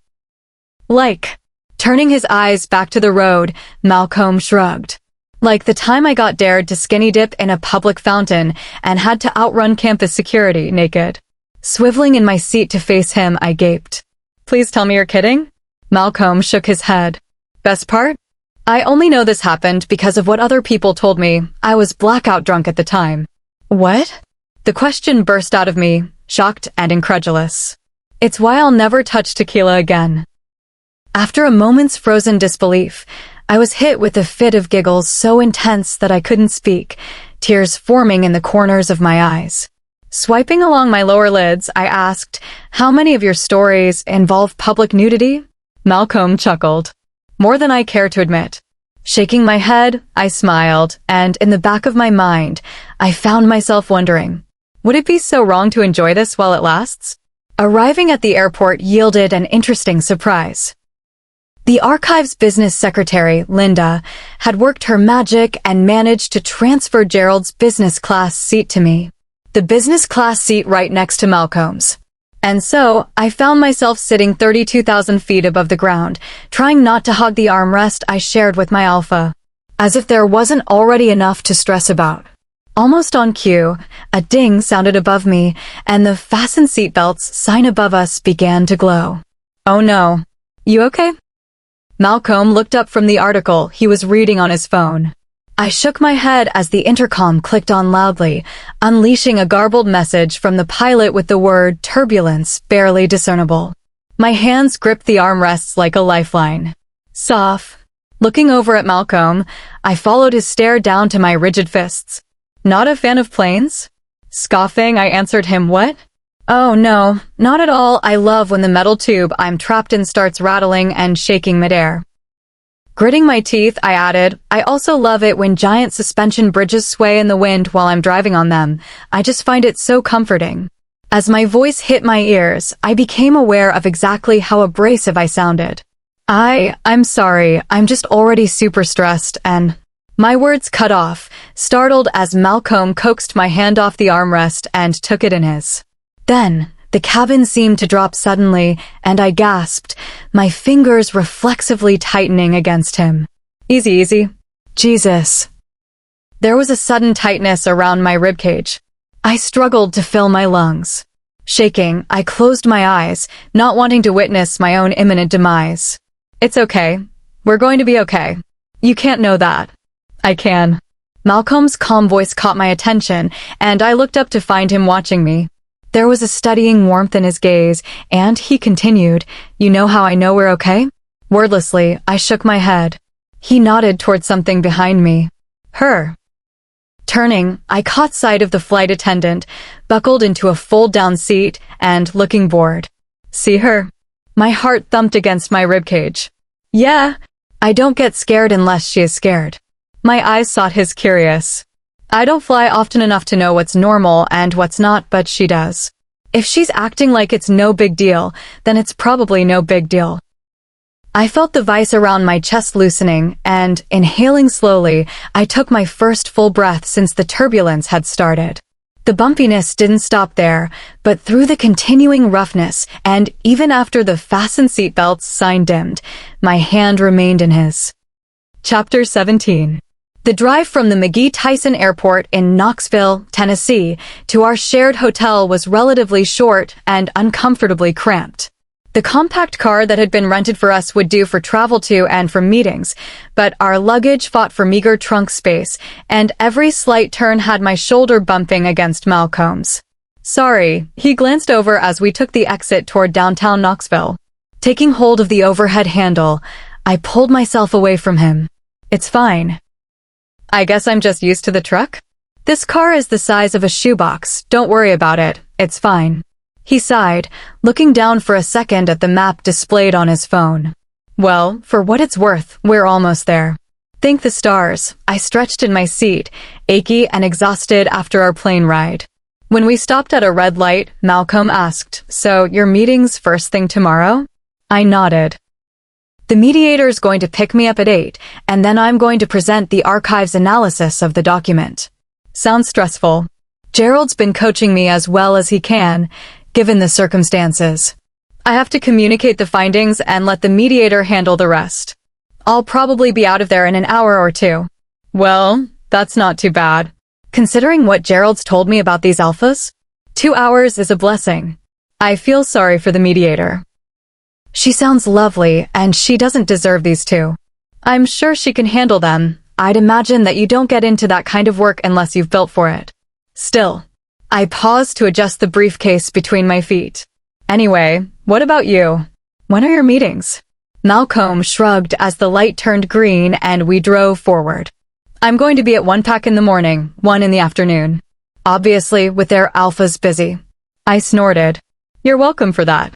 Like, turning his eyes back to the road, Malcolm shrugged. Like the time I got dared to skinny dip in a public fountain and had to outrun campus security naked. Swiveling in my seat to face him, I gaped. Please tell me you're kidding? Malcolm shook his head. Best part? I only know this happened because of what other people told me. I was blackout drunk at the time. What? The question burst out of me, shocked and incredulous. It's why I'll never touch tequila again. After a moment's frozen disbelief, I was hit with a fit of giggles so intense that I couldn't speak, tears forming in the corners of my eyes. Swiping along my lower lids, I asked, how many of your stories involve public nudity? Malcolm chuckled. More than I care to admit. Shaking my head, I smiled, and in the back of my mind, I found myself wondering, would it be so wrong to enjoy this while it lasts? Arriving at the airport yielded an interesting surprise. The archive's business secretary, Linda, had worked her magic and managed to transfer Gerald's business class seat to me. The business class seat right next to Malcolm's. And so, I found myself sitting 32,000 feet above the ground, trying not to hug the armrest I shared with my Alpha. As if there wasn't already enough to stress about. Almost on cue, a ding sounded above me, and the fasten seatbelts sign above us began to glow. Oh no. You okay? Malcolm looked up from the article he was reading on his phone. I shook my head as the intercom clicked on loudly, unleashing a garbled message from the pilot with the word turbulence barely discernible. My hands gripped the armrests like a lifeline. Soph. Looking over at Malcolm, I followed his stare down to my rigid fists. Not a fan of planes? Scoffing, I answered him, what? Oh no, not at all. I love when the metal tube I'm trapped in starts rattling and shaking midair. Gritting my teeth, I added, I also love it when giant suspension bridges sway in the wind while I'm driving on them. I just find it so comforting. As my voice hit my ears, I became aware of exactly how abrasive I sounded. I'm sorry, I'm just already super stressed and... My words cut off, startled as Malcolm coaxed my hand off the armrest and took it in his. Then, the cabin seemed to drop suddenly, and I gasped, my fingers reflexively tightening against him. Easy, easy. Jesus. There was a sudden tightness around my ribcage. I struggled to fill my lungs. Shaking, I closed my eyes, not wanting to witness my own imminent demise. It's okay. We're going to be okay. You can't know that. I can. Malcolm's calm voice caught my attention, and I looked up to find him watching me. There was a studying warmth in his gaze, and he continued, you know how I know we're okay? Wordlessly, I shook my head. He nodded toward something behind me. Her. Turning, I caught sight of the flight attendant, buckled into a fold-down seat, and looking bored. See her? My heart thumped against my ribcage. Yeah. I don't get scared unless she is scared. My eyes sought his curious. I don't fly often enough to know what's normal and what's not, but she does. If she's acting like it's no big deal, then it's probably no big deal. I felt the vice around my chest loosening, and, inhaling slowly, I took my first full breath since the turbulence had started. The bumpiness didn't stop there, but through the continuing roughness, and even after the fasten seatbelts sign dimmed, my hand remained in his. Chapter 17. The drive from the McGee-Tyson Airport in Knoxville, Tennessee, to our shared hotel was relatively short and uncomfortably cramped. The compact car that had been rented for us would do for travel to and from meetings, but our luggage fought for meager trunk space, and every slight turn had my shoulder bumping against Malcolm's. Sorry, he glanced over as we took the exit toward downtown Knoxville. Taking hold of the overhead handle, I pulled myself away from him. It's fine. I guess I'm just used to the truck? This car is the size of a shoebox. Don't worry about it. It's fine. He sighed, looking down for a second at the map displayed on his phone. Well, for what it's worth, we're almost there. Thank the stars, I stretched in my seat, achy and exhausted after our plane ride. When we stopped at a red light, Malcolm asked, "So, your meeting's first thing tomorrow?" I nodded. The mediator's going to pick me up at 8, and then I'm going to present the archive's analysis of the document. Sounds stressful. Gerald's been coaching me as well as he can, given the circumstances. I have to communicate the findings and let the mediator handle the rest. I'll probably be out of there in an hour or two. Well, that's not too bad. Considering what Gerald's told me about these alphas, 2 hours is a blessing. I feel sorry for the mediator. She sounds lovely, and she doesn't deserve these two. I'm sure she can handle them. I'd imagine that you don't get into that kind of work unless you've built for it. Still, I paused to adjust the briefcase between my feet. Anyway, what about you? When are your meetings? Malcolm shrugged as the light turned green and we drove forward. I'm going to be at 1 pack in the morning, 1 in the afternoon. Obviously, with their alphas busy. I snorted. You're welcome for that.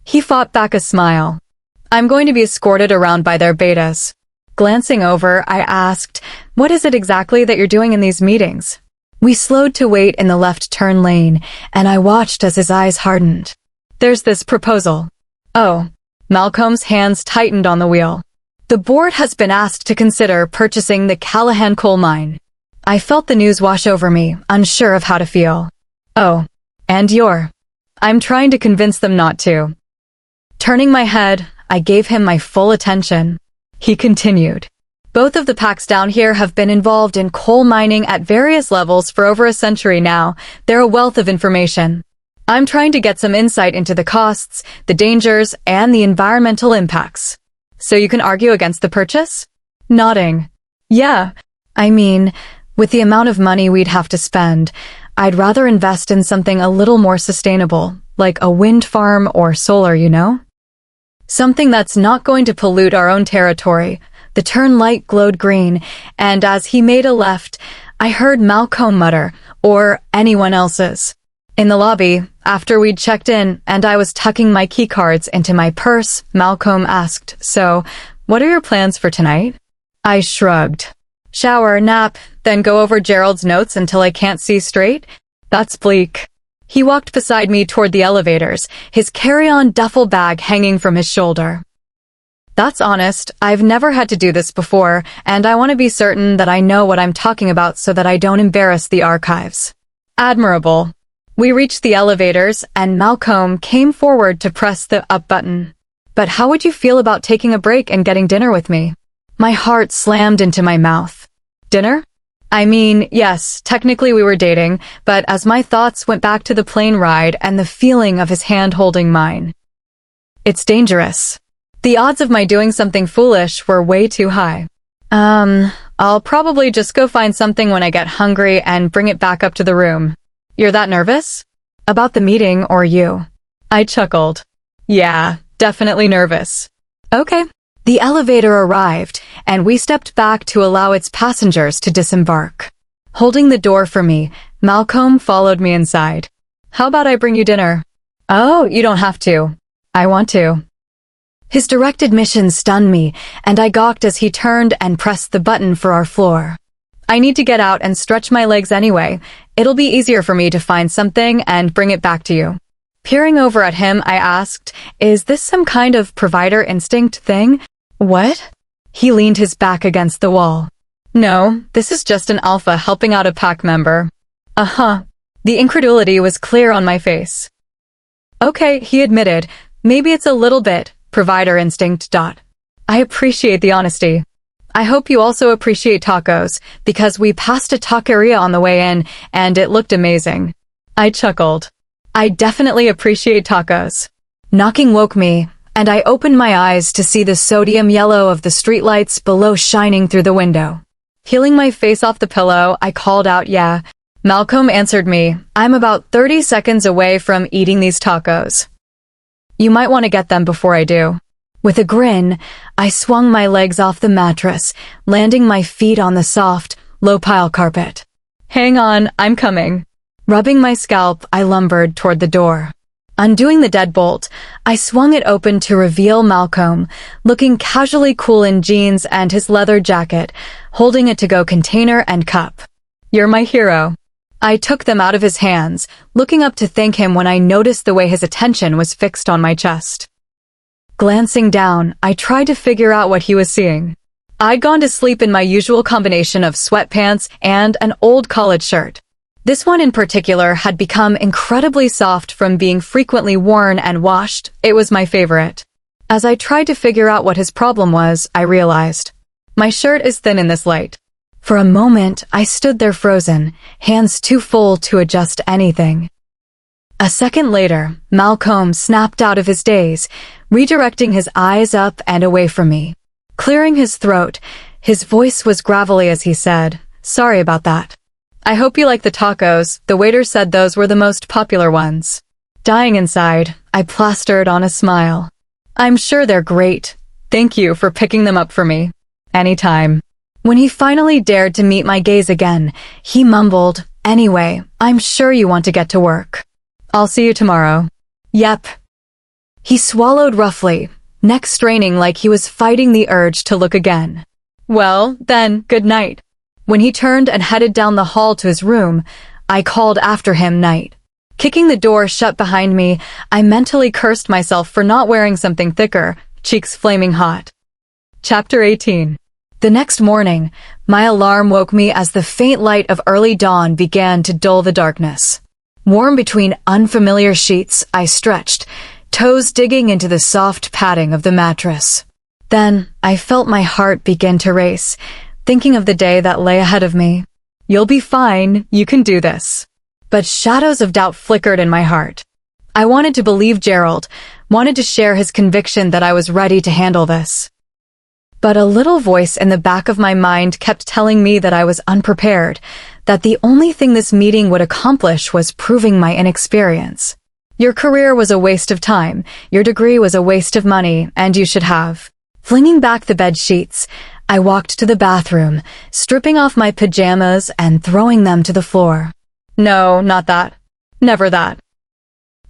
He fought back a smile. I'm going to be escorted around by their betas. Glancing over, I asked, what is it exactly that you're doing in these meetings? We slowed to wait in the left turn lane, and I watched as his eyes hardened. There's this proposal. Oh, Malcolm's hands tightened on the wheel. The board has been asked to consider purchasing the Callahan coal mine. I felt the news wash over me, unsure of how to feel. Oh, and I'm trying to convince them not to. Turning my head, I gave him my full attention. He continued. Both of the packs down here have been involved in coal mining at various levels for over a century now. They're a wealth of information. I'm trying to get some insight into the costs, the dangers, and the environmental impacts. So you can argue against the purchase? Nodding. Yeah, I mean, with the amount of money we'd have to spend, I'd rather invest in something a little more sustainable, like a wind farm or solar, you know? Something that's not going to pollute our own territory. The turn light glowed green, and as he made a left, I heard Malcolm mutter, or anyone else's. In the lobby, after we'd checked in and I was tucking my keycards into my purse, Malcolm asked, "So, what are your plans for tonight?" I shrugged. Shower, nap, then go over Gerald's notes until I can't see straight? That's bleak. He walked beside me toward the elevators, his carry-on duffel bag hanging from his shoulder. That's honest. I've never had to do this before, and I want to be certain that I know what I'm talking about so that I don't embarrass the archives. Admirable. We reached the elevators, and Malcolm came forward to press the up button. But how would you feel about taking a break and getting dinner with me? My heart slammed into my mouth. Dinner? I mean, yes, technically we were dating, but as my thoughts went back to the plane ride and the feeling of his hand holding mine. It's dangerous. The odds of my doing something foolish were way too high. I'll probably just go find something when I get hungry and bring it back up to the room. You're that nervous? About the meeting or you? I chuckled. Yeah, definitely nervous. Okay. The elevator arrived, and we stepped back to allow its passengers to disembark. Holding the door for me, Malcolm followed me inside. How about I bring you dinner? Oh, you don't have to. I want to. His direct admission stunned me, and I gawked as he turned and pressed the button for our floor. I need to get out and stretch my legs anyway. It'll be easier for me to find something and bring it back to you. Peering over at him, I asked, is this some kind of provider instinct thing? What? He leaned his back against the wall. No, this is just an alpha helping out a pack member. Uh-huh. The incredulity was clear on my face. Okay, he admitted, maybe it's a little bit provider instinct. I appreciate the honesty. I hope you also appreciate tacos, because we passed a taqueria on the way in, and it looked amazing. I chuckled. I definitely appreciate tacos. Knocking woke me, and I opened my eyes to see the sodium yellow of the streetlights below shining through the window. Peeling my face off the pillow, I called out, yeah. Malcolm answered me, I'm about 30 seconds away from eating these tacos. You might want to get them before I do. With a grin, I swung my legs off the mattress, landing my feet on the soft, low-pile carpet. Hang on, I'm coming. Rubbing my scalp, I lumbered toward the door. Undoing the deadbolt, I swung it open to reveal Malcomb, looking casually cool in jeans and his leather jacket, holding a to-go container and cup. "You're my hero." I took them out of his hands, looking up to thank him when I noticed the way his attention was fixed on my chest. Glancing down, I tried to figure out what he was seeing. I'd gone to sleep in my usual combination of sweatpants and an old college shirt. This one in particular had become incredibly soft from being frequently worn and washed. It was my favorite. As I tried to figure out what his problem was, I realized. My shirt is thin in this light. For a moment, I stood there frozen, hands too full to adjust anything. A second later, Malcomb snapped out of his daze, redirecting his eyes up and away from me. Clearing his throat, his voice was gravelly as he said, "Sorry about that. I hope you like the tacos. The waiter said those were the most popular ones." Dying inside, I plastered on a smile. "I'm sure they're great. Thank you for picking them up for me. Anytime." When he finally dared to meet my gaze again, he mumbled, "Anyway, I'm sure you want to get to work. I'll see you tomorrow." "Yep." He swallowed roughly, neck straining like he was fighting the urge to look again. "Well, then, good night." When he turned and headed down the hall to his room, I called after him night. Kicking the door shut behind me, I mentally cursed myself for not wearing something thicker, cheeks flaming hot. Chapter 18. The next morning, my alarm woke me as the faint light of early dawn began to dull the darkness. Warm between unfamiliar sheets, I stretched, toes digging into the soft padding of the mattress. Then, I felt my heart begin to race, thinking of the day that lay ahead of me. "You'll be fine, you can do this." But shadows of doubt flickered in my heart. I wanted to believe Gerald, wanted to share his conviction that I was ready to handle this. But a little voice in the back of my mind kept telling me that I was unprepared, that the only thing this meeting would accomplish was proving my inexperience. "Your career was a waste of time, your degree was a waste of money, and you should have." Flinging back the bed sheets, I walked to the bathroom, stripping off my pajamas and throwing them to the floor. No, not that. Never that.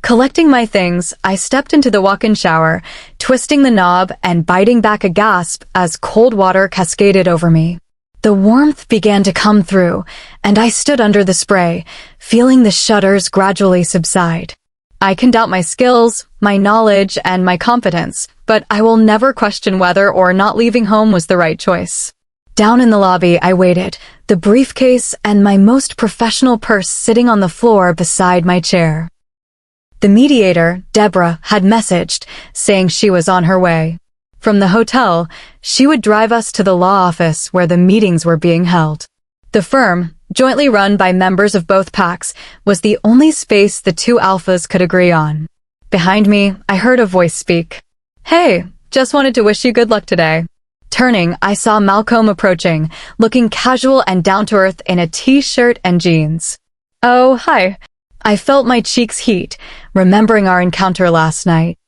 Collecting my things, I stepped into the walk-in shower, twisting the knob and biting back a gasp as cold water cascaded over me. The warmth began to come through, and I stood under the spray, feeling the shudders gradually subside. I can doubt my skills, my knowledge, and my competence, but I will never question whether or not leaving home was the right choice. Down in the lobby, I waited, the briefcase and my most professional purse sitting on the floor beside my chair. The mediator, Deborah, had messaged, saying she was on her way. From the hotel, she would drive us to the law office where the meetings were being held. The firm, jointly run by members of both packs, was the only space the two alphas could agree on. Behind me, I heard a voice speak. "Hey, just wanted to wish you good luck today." Turning, I saw Malcomb approaching, looking casual and down-to-earth in a t-shirt and jeans. "Oh, hi." I felt my cheeks heat, remembering our encounter last night.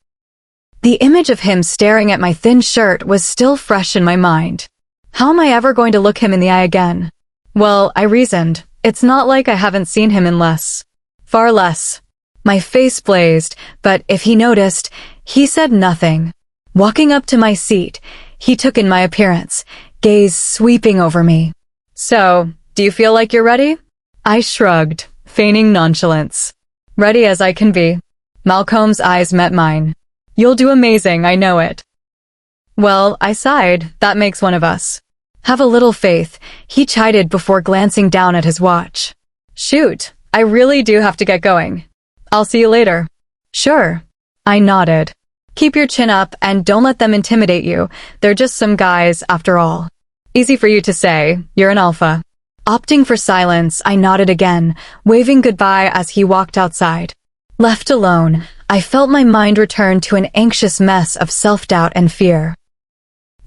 The image of him staring at my thin shirt was still fresh in my mind. How am I ever going to look him in the eye again? Well, I reasoned, it's not like I haven't seen him in far less. My face blazed, but if he noticed, he said nothing. Walking up to my seat, he took in my appearance, gaze sweeping over me. "So, do you feel like you're ready?" I shrugged, feigning nonchalance. "Ready as I can be." Malcolm's eyes met mine. "You'll do amazing, I know it." Well, I sighed, that makes one of us. "Have a little faith," he chided before glancing down at his watch. "Shoot, I really do have to get going. I'll see you later." "Sure." I nodded. "Keep your chin up and don't let them intimidate you. They're just some guys, after all." "Easy for you to say, you're an alpha." Opting for silence, I nodded again, waving goodbye as he walked outside. Left alone, I felt my mind return to an anxious mess of self-doubt and fear.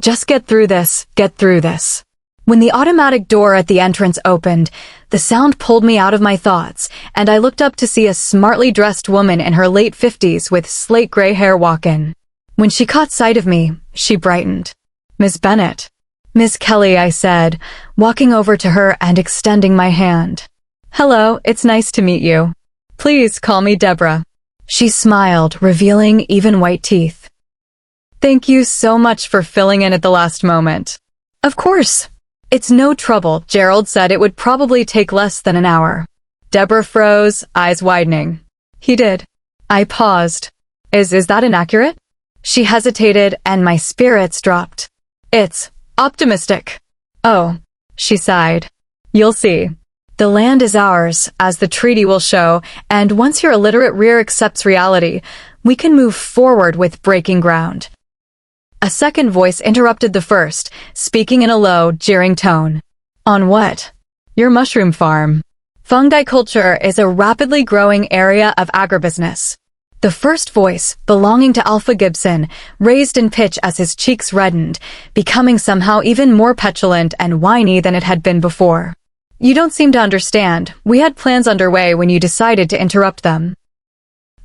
Just get through this, get through this. When the automatic door at the entrance opened, the sound pulled me out of my thoughts, and I looked up to see a smartly dressed woman in her late 50s with slate gray hair walk in. When she caught sight of me, she brightened. "Miss Bennett." "Miss Kelly," I said, walking over to her and extending my hand. "Hello, it's nice to meet you. Please call me Deborah." She smiled, revealing even white teeth. Thank you so much for filling in at the last moment. Of course. It's no trouble. Gerald said it would probably take less than an hour. Deborah froze, eyes widening. He did. I paused. Is that inaccurate? She hesitated, and my spirits dropped. It's optimistic. Oh, she sighed. You'll see. The land is ours, as the treaty will show, and once your illiterate rear accepts reality, we can move forward with breaking ground. A second voice interrupted the first, speaking in a low, jeering tone. On what? Your mushroom farm. Fungi culture is a rapidly growing area of agribusiness. The first voice, belonging to Alpha Gibson, raised in pitch as his cheeks reddened, becoming somehow even more petulant and whiny than it had been before. You don't seem to understand. We had plans underway when you decided to interrupt them.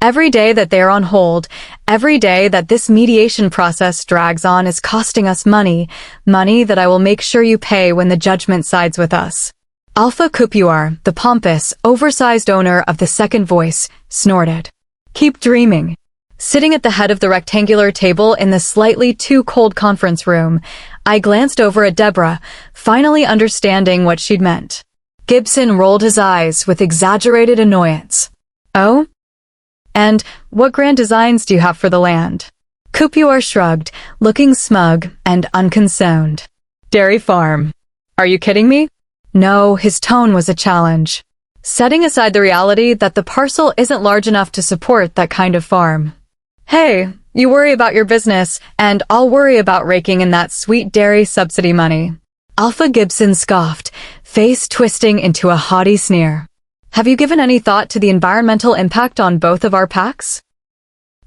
Every day that they are on hold, every day that this mediation process drags on is costing us money that I will make sure you pay when the judgment sides with us. Alpha Malcomb, the pompous, oversized owner of the second voice, snorted. Keep dreaming. Sitting at the head of the rectangular table in the slightly too cold conference room, I glanced over at Deborah, finally understanding what she'd meant. Gibson rolled his eyes with exaggerated annoyance. Oh? And what grand designs do you have for the land? Malcomb shrugged, looking smug and unconcerned. Dairy farm. Are you kidding me? No, his tone was a challenge. Setting aside the reality that the parcel isn't large enough to support that kind of farm. Hey, you worry about your business, and I'll worry about raking in that sweet dairy subsidy money. Alpha Gibson scoffed, face twisting into a haughty sneer. Have you given any thought to the environmental impact on both of our packs?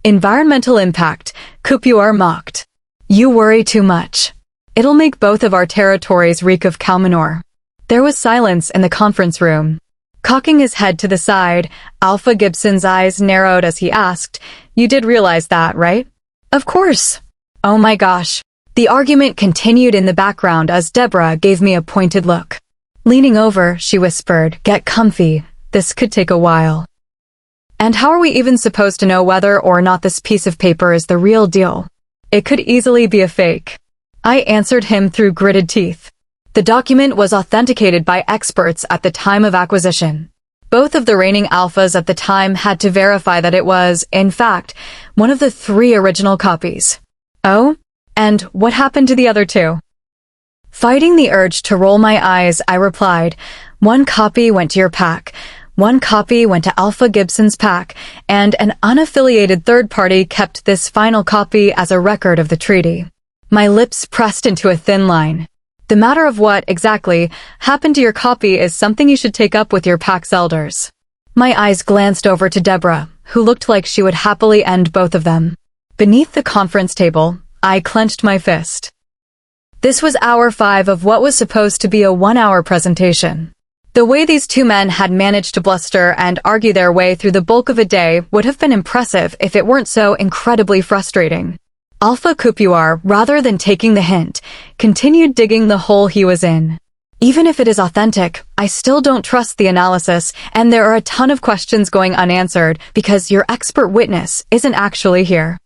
Environmental impact, Malcomb mocked. You worry too much. It'll make both of our territories reek of cow manure. There was silence in the conference room. Cocking his head to the side, Alpha Gibson's eyes narrowed as he asked, You did realize that, right? Of course. Oh my gosh. The argument continued in the background as Deborah gave me a pointed look. Leaning over, she whispered, Get comfy. This could take a while. And how are we even supposed to know whether or not this piece of paper is the real deal? It could easily be a fake. I answered him through gritted teeth. The document was authenticated by experts at the time of acquisition. Both of the reigning alphas at the time had to verify that it was, in fact, one of the 3 original copies. Oh? And what happened to the other 2? Fighting the urge to roll my eyes, I replied, 1 copy went to your pack, 1 copy went to Alpha Gibson's pack, and an unaffiliated third party kept this final copy as a record of the treaty. My lips pressed into a thin line. The matter of what, exactly, happened to your copy is something you should take up with your pack's elders. My eyes glanced over to Deborah, who looked like she would happily end both of them. Beneath the conference table, I clenched my fist. This was hour 5 of what was supposed to be a 1-hour presentation. The way these 2 men had managed to bluster and argue their way through the bulk of a day would have been impressive if it weren't so incredibly frustrating. Alpha Malcomb, rather than taking the hint, continued digging the hole he was in. Even if it is authentic, I still don't trust the analysis, and there are a ton of questions going unanswered because your expert witness isn't actually here.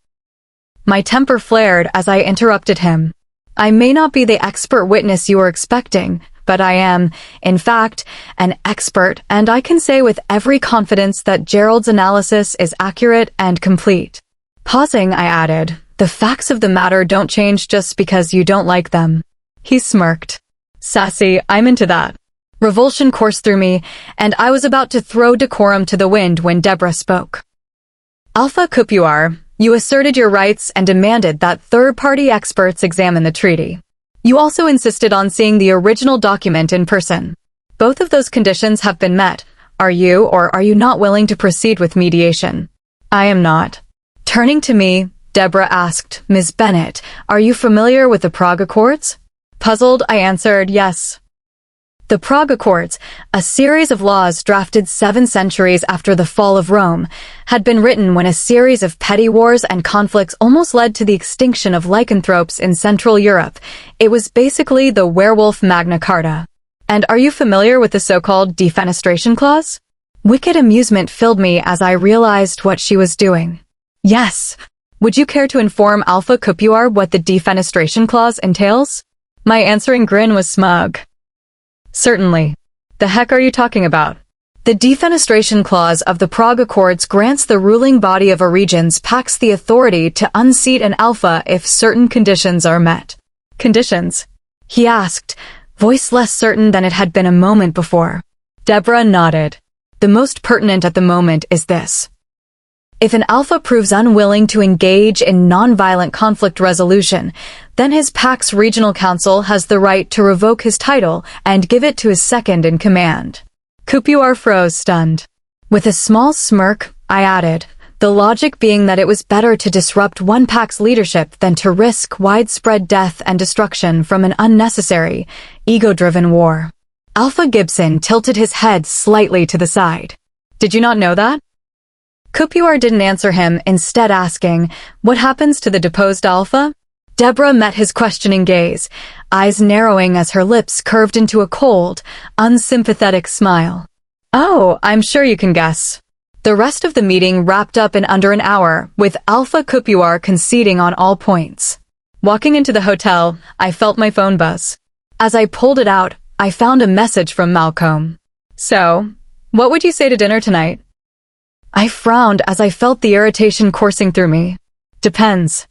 My temper flared as I interrupted him. I may not be the expert witness you were expecting, but I am, in fact, an expert, and I can say with every confidence that Gerald's analysis is accurate and complete. Pausing, I added, The facts of the matter don't change just because you don't like them. He smirked. Sassy, I'm into that. Revulsion coursed through me, and I was about to throw decorum to the wind when Deborah spoke. Alpha Malcomb, you asserted your rights and demanded that third-party experts examine the treaty. You also insisted on seeing the original document in person. Both of those conditions have been met. Are you or are you not willing to proceed with mediation? I am not. Turning to me, Deborah asked, Ms. Bennett, are you familiar with the Prague Accords? Puzzled, I answered, yes. The Prague Accords, a series of laws drafted 7 centuries after the fall of Rome, had been written when a series of petty wars and conflicts almost led to the extinction of lycanthropes in Central Europe. It was basically the Werewolf Magna Carta. And are you familiar with the so-called defenestration clause? Wicked amusement filled me as I realized what she was doing. Yes. Would you care to inform Alpha Malcomb what the defenestration clause entails? My answering grin was smug. Certainly. The heck are you talking about? The defenestration clause of the Prague Accords grants the ruling body of a region's pax the authority to unseat an alpha if certain conditions are met. Conditions? He asked, voice less certain than it had been a moment before. Deborah nodded. The most pertinent at the moment is this. If an alpha proves unwilling to engage in non-violent conflict resolution, then his pax regional council has the right to revoke his title and give it to his second in command. Malcomb froze, stunned. With a small smirk, I added, the logic being that it was better to disrupt one pack's leadership than to risk widespread death and destruction from an unnecessary, ego-driven war. Alpha Gibson tilted his head slightly to the side. Did you not know that? Malcomb didn't answer him, instead asking, what happens to the deposed Alpha? Deborah met his questioning gaze, eyes narrowing as her lips curved into a cold, unsympathetic smile. Oh, I'm sure you can guess. The rest of the meeting wrapped up in under an hour, with Alpha Malcomb conceding on all points. Walking into the hotel, I felt my phone buzz. As I pulled it out, I found a message from Malcomb. So, what would you say to dinner tonight? I frowned as I felt the irritation coursing through me. Depends.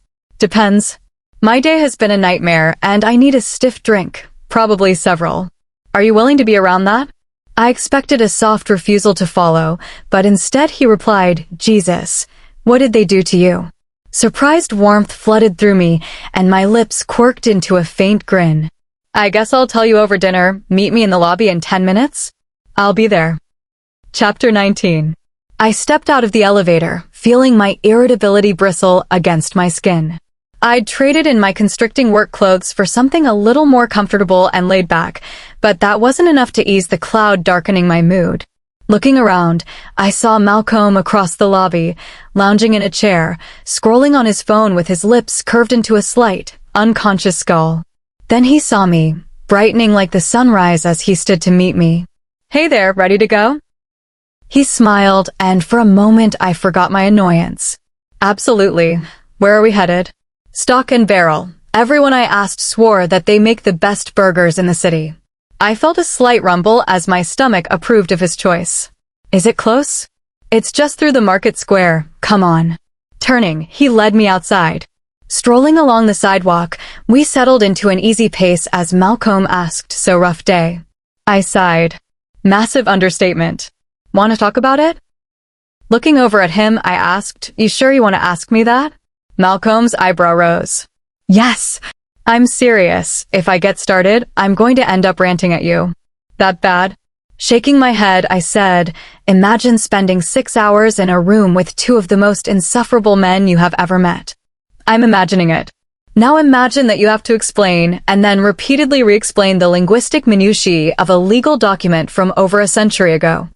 My day has been a nightmare, and I need a stiff drink, probably several. Are you willing to be around that? I expected a soft refusal to follow, but instead he replied, Jesus, what did they do to you? Surprised warmth flooded through me, and my lips quirked into a faint grin. I guess I'll tell you over dinner. Meet me in the lobby in 10 minutes? I'll be there. Chapter 19. I stepped out of the elevator, feeling my irritability bristle against my skin. I'd traded in my constricting work clothes for something a little more comfortable and laid back, but that wasn't enough to ease the cloud darkening my mood. Looking around, I saw Malcomb across the lobby, lounging in a chair, scrolling on his phone with his lips curved into a slight, unconscious skull. Then he saw me, brightening like the sunrise as he stood to meet me. Hey there, ready to go? He smiled, and for a moment I forgot my annoyance. Absolutely. Where are we headed? Stock and Barrel. Everyone I asked swore that they make the best burgers in the city. I felt a slight rumble as my stomach approved of his choice. Is it close? It's just through the market square. Come on. Turning, he led me outside. Strolling along the sidewalk, we settled into an easy pace as Malcomb asked, so rough day. I sighed. Massive understatement. Want to talk about it? Looking over at him, I asked, you sure you want to ask me that? Malcolm's eyebrow rose. Yes. I'm serious. If I get started, I'm going to end up ranting at you. That bad? Shaking my head, I said, imagine spending 6 hours in a room with two of the most insufferable men you have ever met. I'm imagining it. Now imagine that you have to explain and then repeatedly re-explain the linguistic minutiae of a legal document from over a century ago.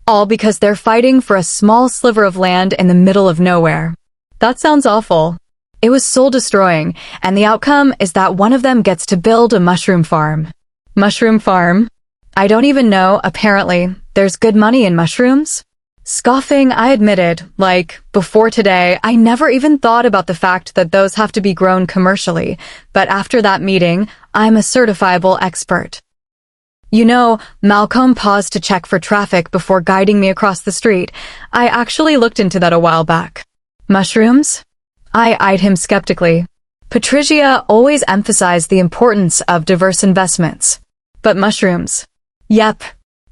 All because they're fighting for a small sliver of land in the middle of nowhere. That sounds awful. It was soul-destroying, and the outcome is that one of them gets to build a mushroom farm. Mushroom farm? I don't even know, apparently. There's good money in mushrooms? Scoffing, I admitted, before today, I never even thought about the fact that those have to be grown commercially, but after that meeting, I'm a certifiable expert. You know, Malcomb paused to check for traffic before guiding me across the street. I actually looked into that a while back. Mushrooms? I eyed him skeptically. Patricia always emphasized the importance of diverse investments. But mushrooms? Yep.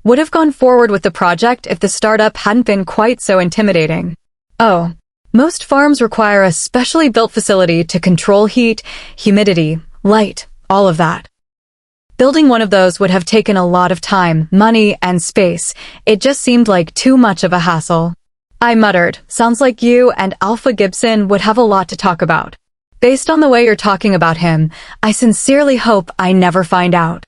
Would have gone forward with the project if the startup hadn't been quite so intimidating. Oh, most farms require a specially built facility to control heat, humidity, light, all of that. Building one of those would have taken a lot of time, money, and space. It just seemed like too much of a hassle. I muttered, sounds like you and Alpha Gibson would have a lot to talk about. Based on the way you're talking about him, I sincerely hope I never find out.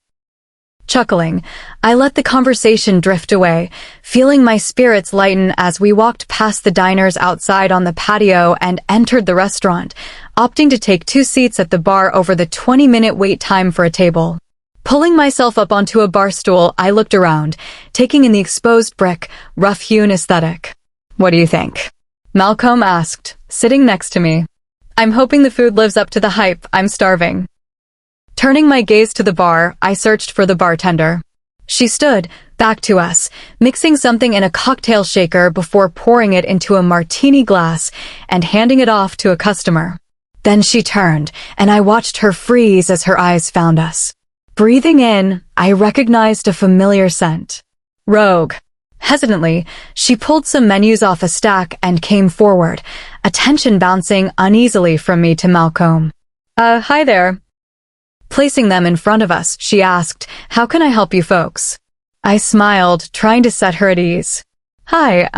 Chuckling, I let the conversation drift away, feeling my spirits lighten as we walked past the diners outside on the patio and entered the restaurant, opting to take 2 seats at the bar over the 20-minute wait time for a table. Pulling myself up onto a bar stool, I looked around, taking in the exposed brick, rough-hewn aesthetic. "What do you think?" Malcomb asked, sitting next to me. "I'm hoping the food lives up to the hype. I'm starving." Turning my gaze to the bar, I searched for the bartender. She stood, back to us, mixing something in a cocktail shaker before pouring it into a martini glass and handing it off to a customer. Then she turned, and I watched her freeze as her eyes found us. Breathing in, I recognized a familiar scent. Rogue. Hesitantly, she pulled some menus off a stack and came forward, attention bouncing uneasily from me to Malcomb. Hi there." Placing them in front of us, she asked, "How can I help you folks?" I smiled, trying to set her at ease. "Hi,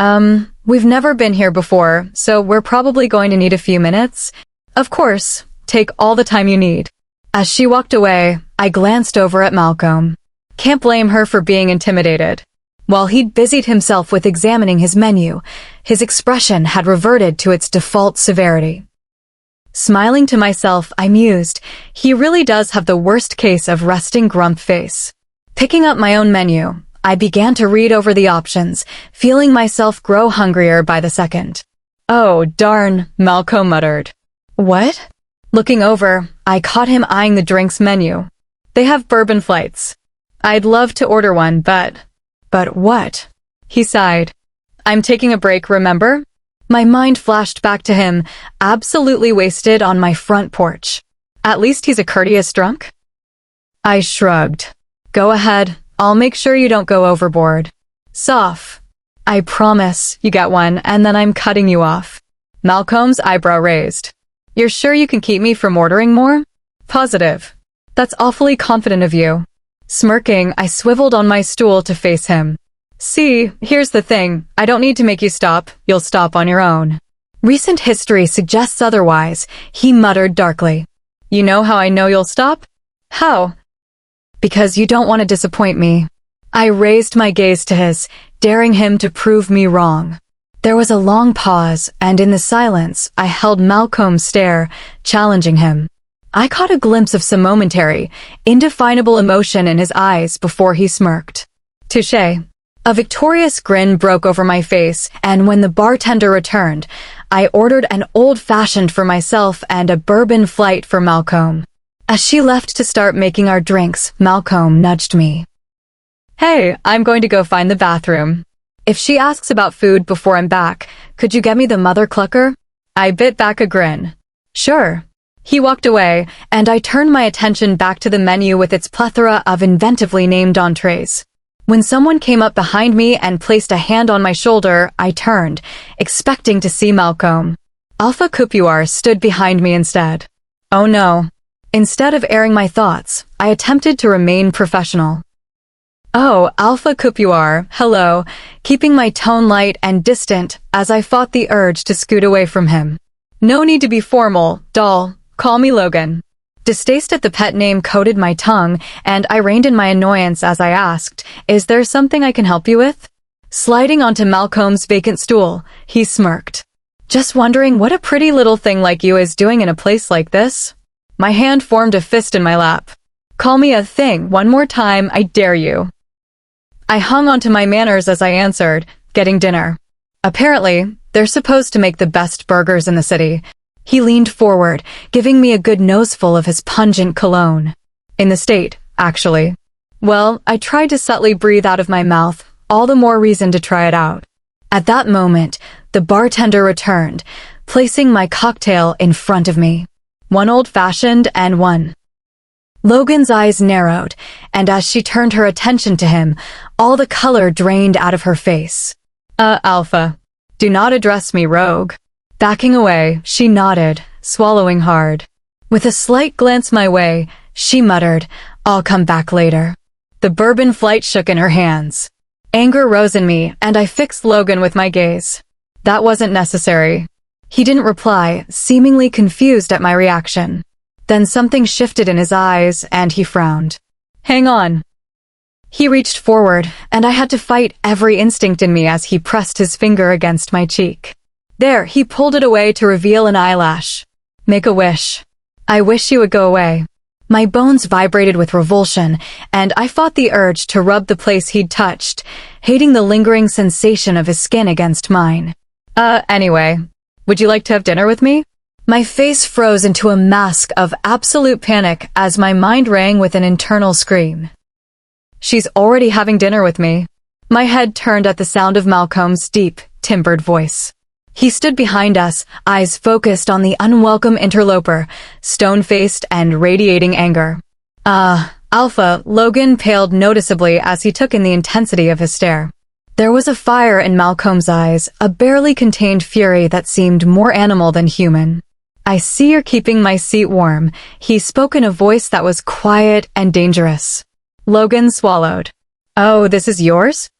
we've never been here before, so we're probably going to need a few minutes." "Of course, take all the time you need." As she walked away, I glanced over at Malcomb. Can't blame her for being intimidated. While he'd busied himself with examining his menu, his expression had reverted to its default severity. Smiling to myself, I mused, he really does have the worst case of resting grump face. Picking up my own menu, I began to read over the options, feeling myself grow hungrier by the second. "Oh, darn," Malcomb muttered. "What?" Looking over, I caught him eyeing the drinks menu. "They have bourbon flights. I'd love to order one, but what?" He sighed. "I'm taking a break, remember?" My mind flashed back to him, absolutely wasted on my front porch. At least he's a courteous drunk? I shrugged. "Go ahead, I'll make sure you don't go overboard." "Soph, I promise you get one, and then I'm cutting you off." Malcomb's eyebrow raised. "You're sure you can keep me from ordering more?" "Positive." "That's awfully confident of you." Smirking, I swiveled on my stool to face him. "See, here's the thing, I don't need to make you stop, you'll stop on your own." "Recent history suggests otherwise," he muttered darkly. "You know how I know you'll stop?" "How?" "Because you don't want to disappoint me." I raised my gaze to his, daring him to prove me wrong. There was a long pause, and in the silence, I held Malcomb's stare, challenging him. I caught a glimpse of some momentary, indefinable emotion in his eyes before he smirked. "Touché." A victorious grin broke over my face, and when the bartender returned, I ordered an old-fashioned for myself and a bourbon flight for Malcomb. As she left to start making our drinks, Malcomb nudged me. "Hey, I'm going to go find the bathroom. If she asks about food before I'm back, could you get me the mother clucker?" I bit back a grin. "Sure." He walked away, and I turned my attention back to the menu with its plethora of inventively named entrees. When someone came up behind me and placed a hand on my shoulder, I turned, expecting to see Malcomb. Alpha Malcomb stood behind me instead. Oh no. Instead of airing my thoughts, I attempted to remain professional. "Oh, Alpha Malcomb, hello," keeping my tone light and distant as I fought the urge to scoot away from him. "No need to be formal, doll. Call me Logan." Distaste at the pet name coated my tongue, and I reined in my annoyance as I asked, "Is there something I can help you with?" Sliding onto Malcomb's vacant stool, he smirked. "Just wondering what a pretty little thing like you is doing in a place like this?" My hand formed a fist in my lap. "Call me a thing one more time, I dare you." I hung onto my manners as I answered, "Getting dinner." "Apparently, they're supposed to make the best burgers in the city." He leaned forward, giving me a good noseful of his pungent cologne. "In the state, actually." Well, I tried to subtly breathe out of my mouth, all the more reason to try it out. At that moment, the bartender returned, placing my cocktail in front of me. One old-fashioned and one. Logan's eyes narrowed, and as she turned her attention to him, all the color drained out of her face. Alpha. Do not address me, rogue." Backing away, she nodded, swallowing hard. With a slight glance my way, she muttered, "I'll come back later." The bourbon flight shook in her hands. Anger rose in me, and I fixed Logan with my gaze. That wasn't necessary. He didn't reply, seemingly confused at my reaction. Then something shifted in his eyes, and he frowned. "Hang on." He reached forward, and I had to fight every instinct in me as he pressed his finger against my cheek. There, he pulled it away to reveal an eyelash. "Make a wish." "I wish you would go away." My bones vibrated with revulsion, and I fought the urge to rub the place he'd touched, hating the lingering sensation of his skin against mine. Anyway, would you like to have dinner with me? My face froze into a mask of absolute panic as my mind rang with an internal scream. She's already having dinner with me. My head turned at the sound of Malcomb's deep, timbered voice. He stood behind us, eyes focused on the unwelcome interloper, stone-faced and radiating anger. Alpha, Logan paled noticeably as he took in the intensity of his stare. There was a fire in Malcomb's eyes, a barely contained fury that seemed more animal than human. I see you're keeping my seat warm, he spoke in a voice that was quiet and dangerous. Logan swallowed. Oh, this is yours?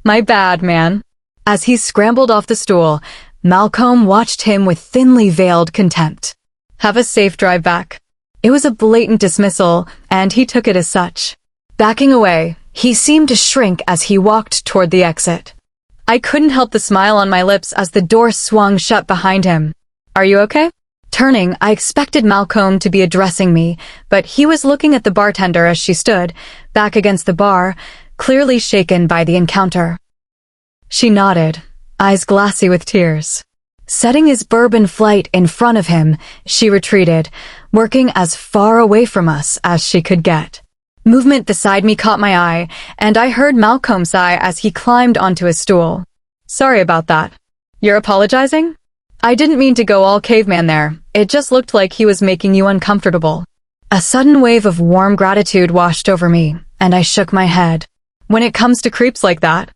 My bad, man. As he scrambled off the stool, Malcomb watched him with thinly veiled contempt. Have a safe drive back. It was a blatant dismissal, and he took it as such. Backing away, he seemed to shrink as he walked toward the exit. I couldn't help the smile on my lips as the door swung shut behind him. Are you okay? Turning, I expected Malcomb to be addressing me, but he was looking at the bartender as she stood, back against the bar, clearly shaken by the encounter. She nodded, eyes glassy with tears. Setting his bourbon flight in front of him, she retreated, working as far away from us as she could get. Movement beside me caught my eye, and I heard Malcolm sigh as he climbed onto his stool. Sorry about that. You're apologizing? I didn't mean to go all caveman there. It just looked like he was making you uncomfortable. A sudden wave of warm gratitude washed over me, and I shook my head. When it comes to creeps like that,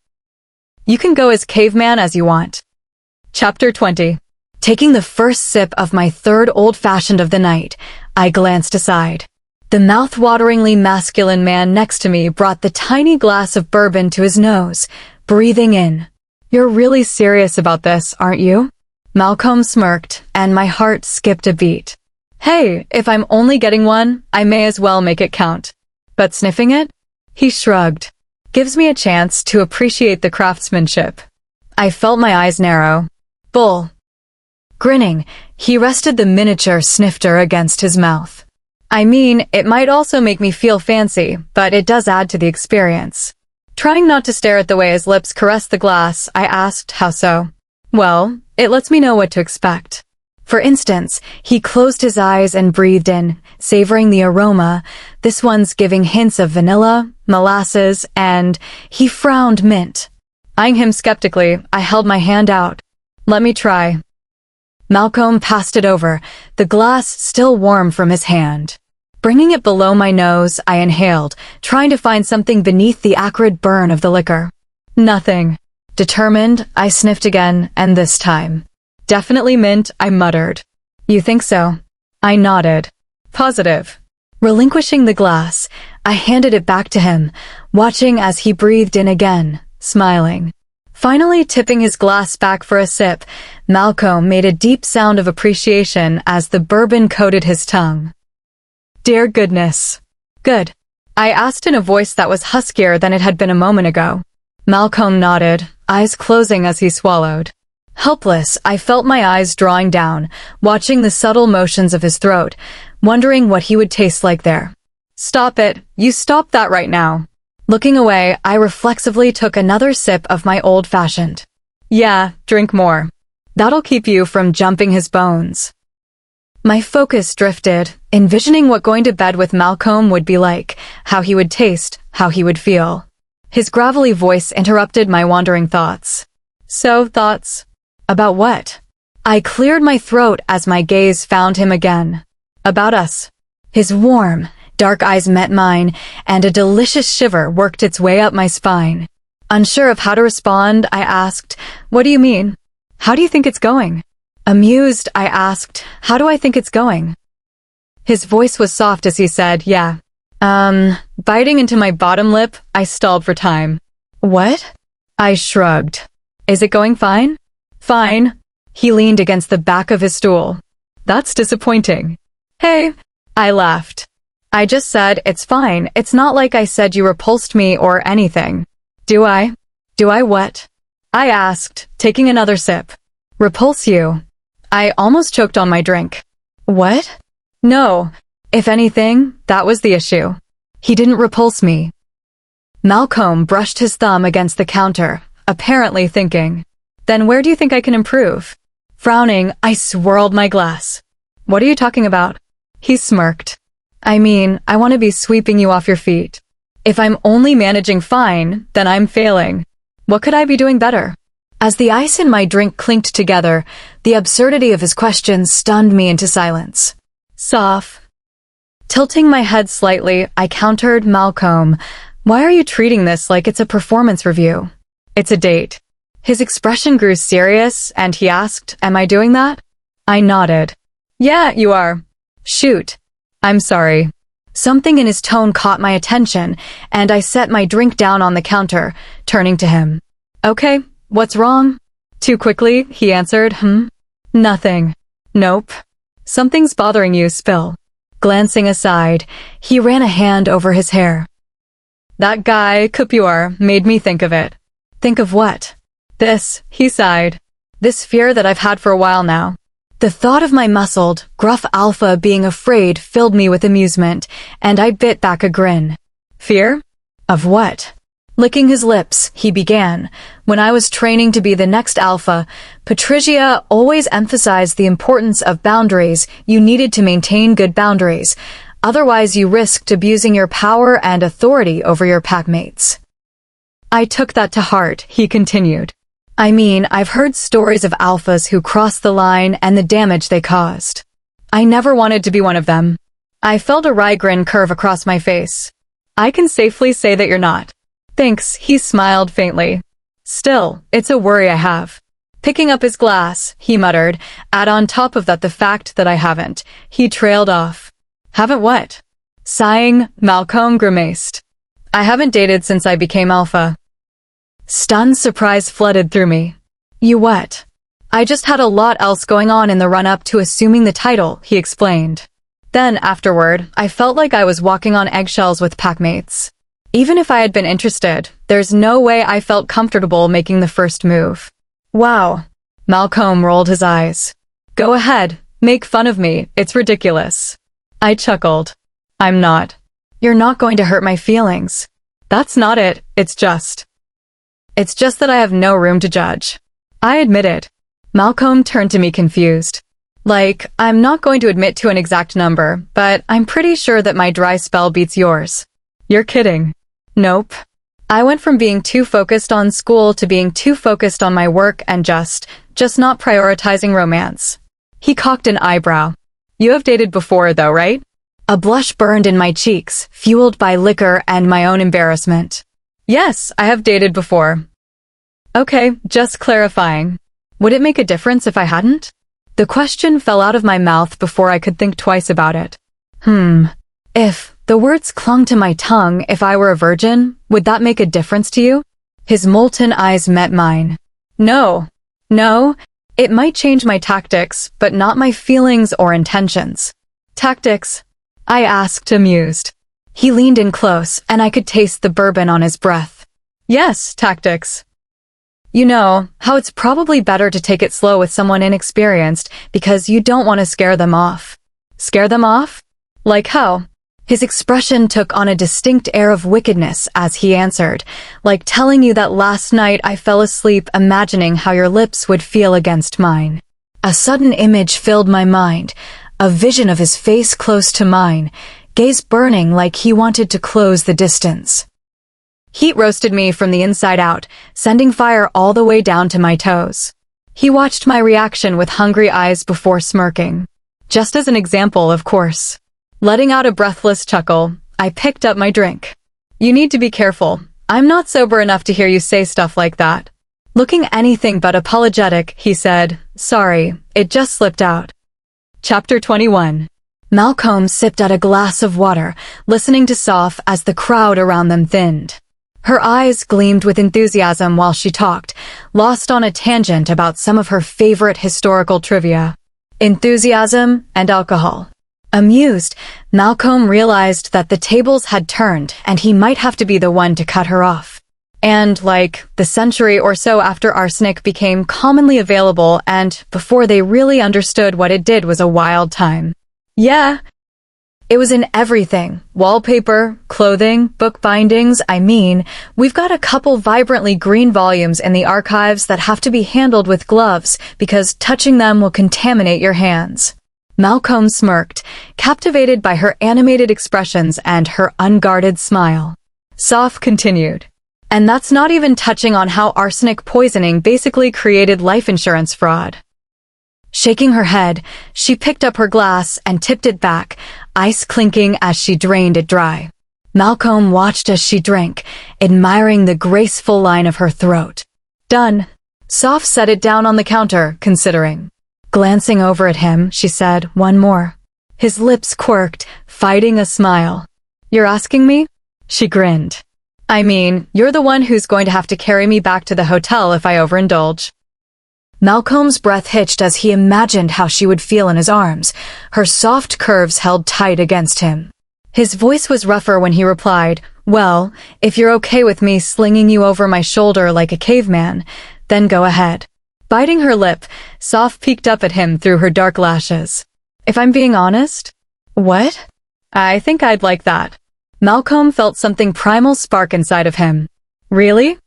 you can go as caveman as you want. Chapter 20. Taking the first sip of my third old-fashioned of the night, I glanced aside. The mouth-wateringly masculine man next to me brought the tiny glass of bourbon to his nose, breathing in. You're really serious about this, aren't you? Malcolm smirked, and my heart skipped a beat. Hey, if I'm only getting one, I may as well make it count. But sniffing it? He shrugged. Gives me a chance to appreciate the craftsmanship. I felt my eyes narrow. Bull. Grinning, he rested the miniature snifter against his mouth. I mean, it might also make me feel fancy, but it does add to the experience. Trying not to stare at the way his lips caressed the glass, I asked, how so? Well, it lets me know what to expect. For instance, he closed his eyes and breathed in, savoring the aroma, this one's giving hints of vanilla, molasses, and he frowned mint. Eyeing him skeptically, I held my hand out. Let me try. Malcolm passed it over, the glass still warm from his hand. Bringing it below my nose, I inhaled, trying to find something beneath the acrid burn of the liquor. Nothing. Determined, I sniffed again, and this time. Definitely mint, I muttered. You think so? I nodded. Positive. Relinquishing the glass, I handed it back to him, watching as he breathed in again, smiling. Finally tipping his glass back for a sip, Malcolm made a deep sound of appreciation as the bourbon coated his tongue. Dear goodness. Good. I asked in a voice that was huskier than it had been a moment ago. Malcolm nodded, eyes closing as he swallowed. Helpless, I felt my eyes drawing down, watching the subtle motions of his throat, wondering what he would taste like there. Stop it. You stop that right now. Looking away, I reflexively took another sip of my old-fashioned. Yeah, drink more. That'll keep you from jumping his bones. My focus drifted, envisioning what going to bed with Malcolm would be like, how he would taste, how he would feel. His gravelly voice interrupted my wandering thoughts. So, thoughts? About what? I cleared my throat as my gaze found him again. About us. His warm, dark eyes met mine, and a delicious shiver worked its way up my spine. Unsure of how to respond, I asked, What do you mean? How do you think it's going? Amused, I asked, How do I think it's going? His voice was soft as he said, Yeah. Biting into my bottom lip, I stalled for time. What? I shrugged. Is it going fine? Fine. He leaned against the back of his stool. That's disappointing. Hey, I laughed. I just said, it's fine. It's not like I said you repulsed me or anything. Do I? Do I what? I asked, taking another sip. Repulse you. I almost choked on my drink. What? No. If anything, that was the issue. He didn't repulse me. Malcomb brushed his thumb against the counter, apparently thinking, "Then where do you think I can improve?" Frowning, I swirled my glass. "What are you talking about?" He smirked. "I mean, I want to be sweeping you off your feet. If I'm only managing fine, then I'm failing. What could I be doing better?" As the ice in my drink clinked together, the absurdity of his questions stunned me into silence. "Soph." Tilting my head slightly, I countered Malcomb. "Why are you treating this like it's a performance review? It's a date." His expression grew serious, and he asked, "Am I doing that?" I nodded. "Yeah, you are." "Shoot. I'm sorry." Something in his tone caught my attention, and I set my drink down on the counter, turning to him. "Okay, what's wrong?" "Too quickly," he answered. "Nothing." "Nope." "Something's bothering you, spill." Glancing aside, he ran a hand over his hair. "That guy, Couture, made me think of it." "Think of what?" "This," he sighed. "This fear that I've had for a while now." The thought of my muscled, gruff alpha being afraid filled me with amusement, and I bit back a grin. "Fear? Of what?" Licking his lips, he began. "When I was training to be the next alpha, Patricia always emphasized the importance of boundaries. You needed to maintain good boundaries. Otherwise, you risked abusing your power and authority over your packmates." I took that to heart, he continued. "I mean, I've heard stories of alphas who crossed the line and the damage they caused. I never wanted to be one of them." I felt a wry grin curve across my face. "I can safely say that you're not." "Thanks," he smiled faintly. "Still, it's a worry I have." Picking up his glass, he muttered, "Add on top of that the fact that I haven't." He trailed off. "Haven't what?" Sighing, Malcomb grimaced. "I haven't dated since I became alpha." Stunned surprise flooded through me. "You what?" "I just had a lot else going on in the run-up to assuming the title," he explained. Then, afterward, I felt like I was walking on eggshells with packmates. Even if I had been interested, there's no way I felt comfortable making the first move. "Wow." Malcomb rolled his eyes. "Go ahead, make fun of me, it's ridiculous." I chuckled. "I'm not." "You're not going to hurt my feelings." "That's not it, it's just that I have no room to judge." I admitted. Malcomb turned to me confused. "Like, I'm not going to admit to an exact number, but I'm pretty sure that my dry spell beats yours." "You're kidding." "Nope. I went from being too focused on school to being too focused on my work and just not prioritizing romance." He cocked an eyebrow. "You have dated before, though, right?" A blush burned in my cheeks, fueled by liquor and my own embarrassment. "Yes, I have dated before." "Okay, just clarifying. Would it make a difference if I hadn't?" The question fell out of my mouth before I could think twice about it. If the words clung to my tongue, if I were a virgin, would that make a difference to you? His molten eyes met mine. No, it might change my tactics, but not my feelings or intentions." "Tactics?" I asked, amused. He leaned in close, and I could taste the bourbon on his breath. "Yes, tactics. You know, how it's probably better to take it slow with someone inexperienced because you don't want to scare them off." "Scare them off? Like how?" His expression took on a distinct air of wickedness as he answered, "Like telling you that last night I fell asleep imagining how your lips would feel against mine." A sudden image filled my mind, a vision of his face close to mine, gaze burning like he wanted to close the distance. Heat roasted me from the inside out, sending fire all the way down to my toes. He watched my reaction with hungry eyes before smirking. Just as an example, of course. Letting out a breathless chuckle, I picked up my drink. "You need to be careful. I'm not sober enough to hear you say stuff like that." Looking anything but apologetic, he said, "Sorry, it just slipped out." Chapter 21. Malcomb sipped at a glass of water, listening to Soph as the crowd around them thinned. Her eyes gleamed with enthusiasm while she talked, lost on a tangent about some of her favorite historical trivia. Enthusiasm and alcohol. Amused, Malcomb realized that the tables had turned and he might have to be the one to cut her off. And, like, the century or so after arsenic became commonly available and before they really understood what it did was a wild time. "Yeah." It was in everything. Wallpaper, clothing, book bindings. We've got a couple vibrantly green volumes in the archives that have to be handled with gloves because touching them will contaminate your hands. Malcomb smirked, captivated by her animated expressions and her unguarded smile. Soph continued. And that's not even touching on how arsenic poisoning basically created life insurance fraud. Shaking her head, she picked up her glass and tipped it back, ice clinking as she drained it dry. Malcomb watched as she drank, admiring the graceful line of her throat. Done. Soph set it down on the counter, considering. Glancing over at him, she said, one more. His lips quirked, fighting a smile. You're asking me? She grinned. You're the one who's going to have to carry me back to the hotel if I overindulge. Malcolm's breath hitched as he imagined how she would feel in his arms, her soft curves held tight against him. His voice was rougher when he replied, well, if you're okay with me slinging you over my shoulder like a caveman, then go ahead. Biting her lip, Soph peeked up at him through her dark lashes. If I'm being honest? What? I think I'd like that. Malcomb felt something primal spark inside of him. Really?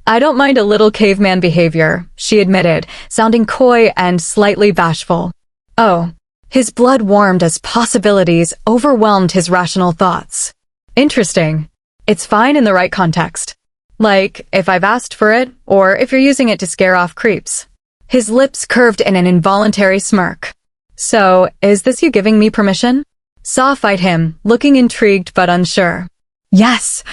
I don't mind a little caveman behavior, she admitted, sounding coy and slightly bashful. Oh. His blood warmed as possibilities overwhelmed his rational thoughts. Interesting. It's fine in the right context. Like, if I've asked for it, or if you're using it to scare off creeps. His lips curved in an involuntary smirk. So, is this you giving me permission? Soph eyed him, looking intrigued but unsure. Yes.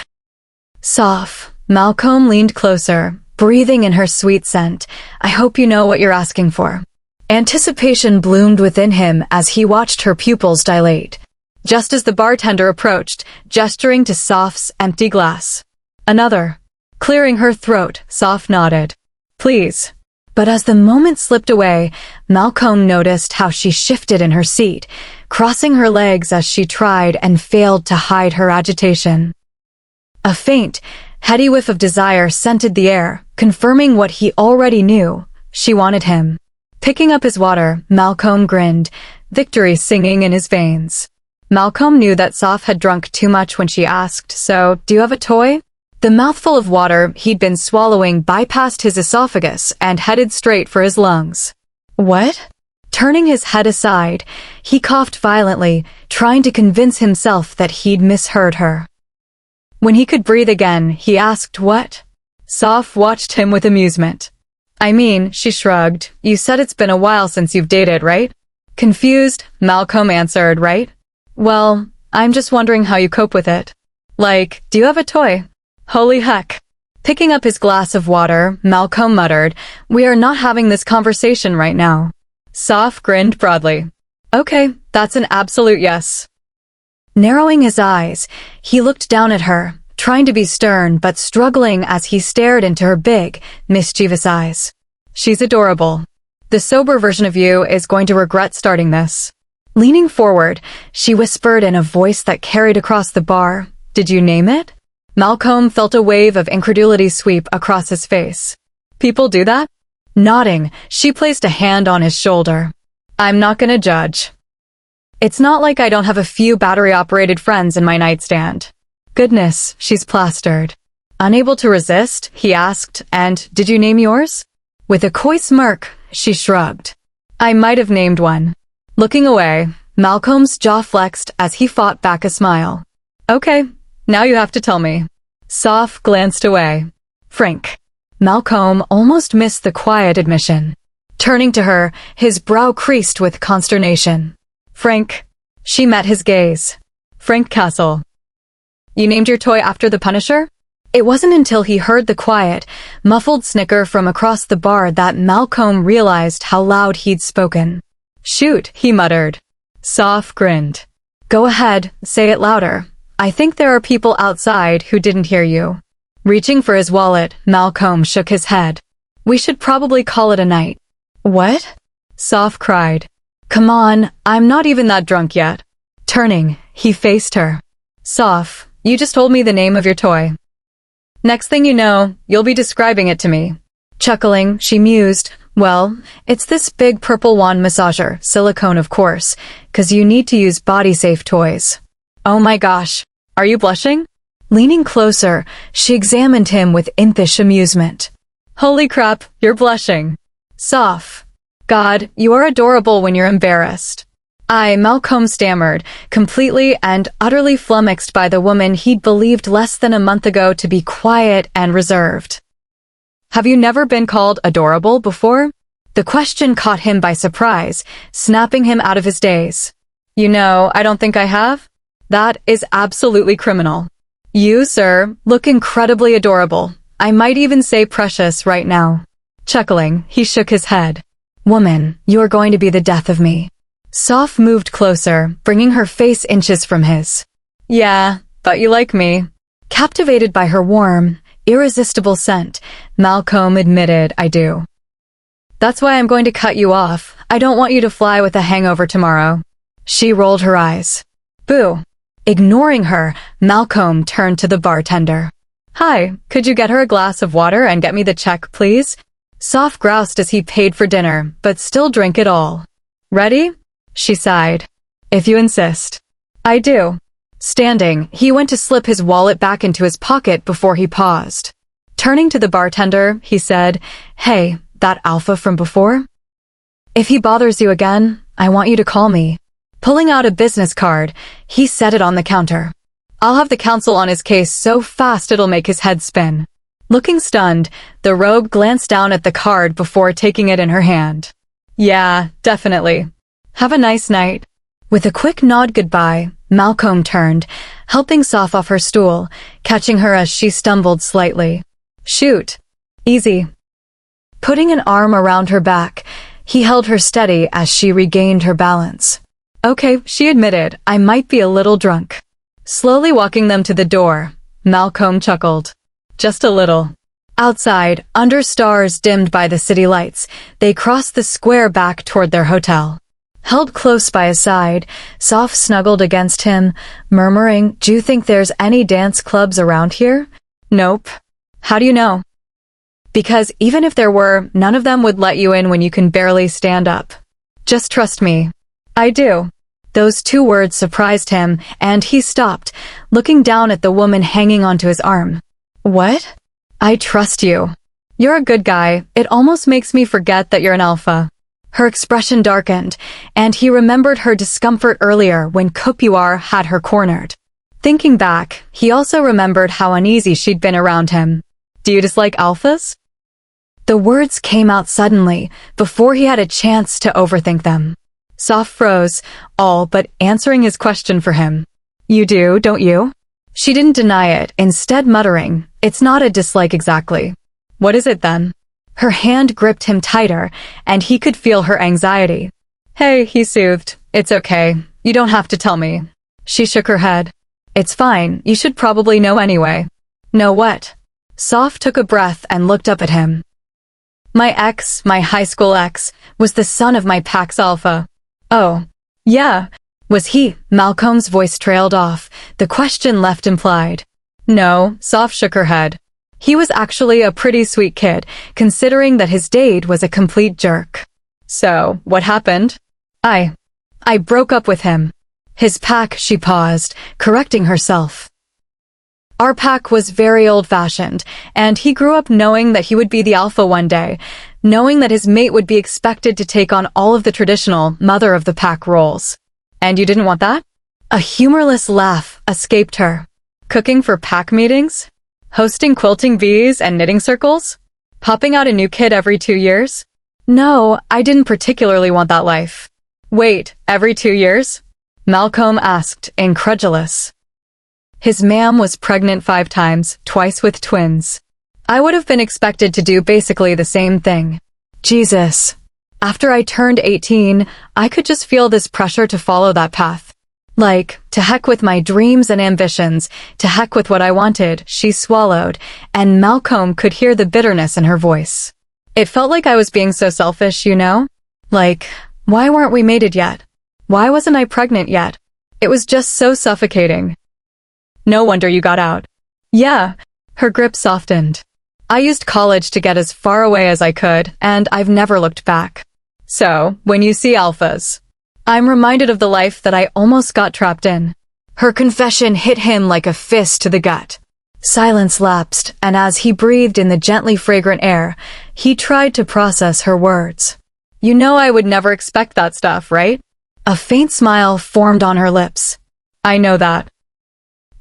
Soph. Malcomb leaned closer, breathing in her sweet scent. I hope you know what you're asking for. Anticipation bloomed within him as he watched her pupils dilate. Just as the bartender approached, gesturing to Soph's empty glass. Another. Clearing her throat, Soph nodded. Please. But as the moment slipped away, Malcomb noticed how she shifted in her seat, crossing her legs as she tried and failed to hide her agitation. A faint, heady whiff of desire scented the air, confirming what he already knew. She wanted him. Picking up his water, Malcomb grinned, victory singing in his veins. Malcomb knew that Soph had drunk too much when she asked, so, do you have a toy? The mouthful of water he'd been swallowing bypassed his esophagus and headed straight for his lungs. What? Turning his head aside, he coughed violently, trying to convince himself that he'd misheard her. When he could breathe again, he asked what? Soph watched him with amusement. She shrugged. You said it's been a while since you've dated, right? Confused, Malcomb answered, right? Well, I'm just wondering how you cope with it. Like, do you have a toy? Holy heck. Picking up his glass of water, Malcomb muttered, we are not having this conversation right now. Soph grinned broadly. Okay, that's an absolute yes. Narrowing his eyes, he looked down at her, trying to be stern but struggling as he stared into her big, mischievous eyes. She's adorable. The sober version of you is going to regret starting this. Leaning forward, she whispered in a voice that carried across the bar, did you name it? Malcomb felt a wave of incredulity sweep across his face. People do that? Nodding, she placed a hand on his shoulder. I'm not gonna judge. It's not like I don't have a few battery-operated friends in my nightstand. Goodness, she's plastered. Unable to resist, he asked, and did you name yours? With a coy smirk, she shrugged. I might have named one. Looking away, Malcolm's jaw flexed as he fought back a smile. Okay, now you have to tell me. Soph glanced away. Frank. Malcomb almost missed the quiet admission. Turning to her, his brow creased with consternation. Frank. She met his gaze. Frank Castle. You named your toy after the Punisher? It wasn't until he heard the quiet, muffled snicker from across the bar that Malcomb realized how loud he'd spoken. Shoot, he muttered. Soph grinned. Go ahead, say it louder. I think there are people outside who didn't hear you. Reaching for his wallet, Malcomb shook his head. We should probably call it a night. What? Soph cried. Come on, I'm not even that drunk yet. Turning, he faced her. Soph, you just told me the name of your toy. Next thing you know, you'll be describing it to me. Chuckling, she mused, Well, it's this big purple wand massager, silicone of course, 'cause you need to use body-safe toys. Oh my gosh, are you blushing? Leaning closer, she examined him with impish amusement. Holy crap, you're blushing. Soph. God, you are adorable when you're embarrassed. Malcomb stammered, completely and utterly flummoxed by the woman he'd believed less than a month ago to be quiet and reserved. Have you never been called adorable before? The question caught him by surprise, snapping him out of his daze. You know, I don't think I have. That is absolutely criminal. You, sir, look incredibly adorable. I might even say precious right now. Chuckling, he shook his head. Woman, you are going to be the death of me. Soph moved closer, bringing her face inches from his. Yeah, but you like me. Captivated by her warm, irresistible scent, Malcomb admitted, I do. That's why I'm going to cut you off. I don't want you to fly with a hangover tomorrow. She rolled her eyes. Boo. Ignoring her, Malcomb turned to the bartender. Hi, could you get her a glass of water and get me the check, please? Soph groused as he paid for dinner, but still drank it all. Ready? She sighed. If you insist. I do. Standing, he went to slip his wallet back into his pocket before he paused. Turning to the bartender, he said, Hey, that Alpha from before? If he bothers you again, I want you to call me. Pulling out a business card, he set it on the counter. I'll have the counsel on his case so fast it'll make his head spin. Looking stunned, the rogue glanced down at the card before taking it in her hand. Yeah, definitely. Have a nice night. With a quick nod goodbye, Malcomb turned, helping Soph off her stool, catching her as she stumbled slightly. Shoot. Easy. Putting an arm around her back, he held her steady as she regained her balance. Okay, she admitted, I might be a little drunk. Slowly walking them to the door, Malcomb chuckled. Just a little. Outside, under stars dimmed by the city lights, they crossed the square back toward their hotel. Held close by his side, Soph snuggled against him, murmuring, Do you think there's any dance clubs around here? Nope. How do you know? Because even if there were, none of them would let you in when you can barely stand up. Just trust me. I do. Those two words surprised him, and he stopped, looking down at the woman hanging onto his arm. What? I trust you. You're a good guy. It almost makes me forget that you're an alpha. Her expression darkened, and he remembered her discomfort earlier when Copuar had her cornered. Thinking back, he also remembered how uneasy she'd been around him. Do you dislike alphas? The words came out suddenly, before he had a chance to overthink them. Soph froze, all but answering his question for him. You do, don't you? She didn't deny it, instead muttering, It's not a dislike exactly. What is it then? Her hand gripped him tighter, and he could feel her anxiety. Hey, he soothed. It's okay. You don't have to tell me. She shook her head. It's fine. You should probably know anyway. Know what? Soph took a breath and looked up at him. My high school ex, was the son of my Pax Alpha. Oh, yeah. Was he? Malcomb's voice trailed off, the question left implied. No, Soph shook her head. He was actually a pretty sweet kid, considering that his date was a complete jerk. So, what happened? I broke up with him. His pack, she paused, correcting herself. Our pack was very old-fashioned, and he grew up knowing that he would be the alpha one day, knowing that his mate would be expected to take on all of the traditional mother of the pack roles. And you didn't want that? A humorless laugh escaped her. Cooking for pack meetings? Hosting quilting bees and knitting circles? Popping out a new kid every 2 years? No, I didn't particularly want that life. Wait, every 2 years? Malcomb asked, incredulous. His ma'am was pregnant 5 times, twice with twins. I would have been expected to do basically the same thing. Jesus. After I turned 18, I could just feel this pressure to follow that path. Like, to heck with my dreams and ambitions, to heck with what I wanted, she swallowed, and Malcomb could hear the bitterness in her voice. It felt like I was being so selfish, you know? Like, why weren't we mated yet? Why wasn't I pregnant yet? It was just so suffocating. No wonder you got out. Yeah, her grip softened. I used college to get as far away as I could, and I've never looked back. So, when you see alphas, I'm reminded of the life that I almost got trapped in. Her confession hit him like a fist to the gut. Silence lapsed, and as he breathed in the gently fragrant air, he tried to process her words. You know I would never expect that stuff, right? A faint smile formed on her lips. I know that.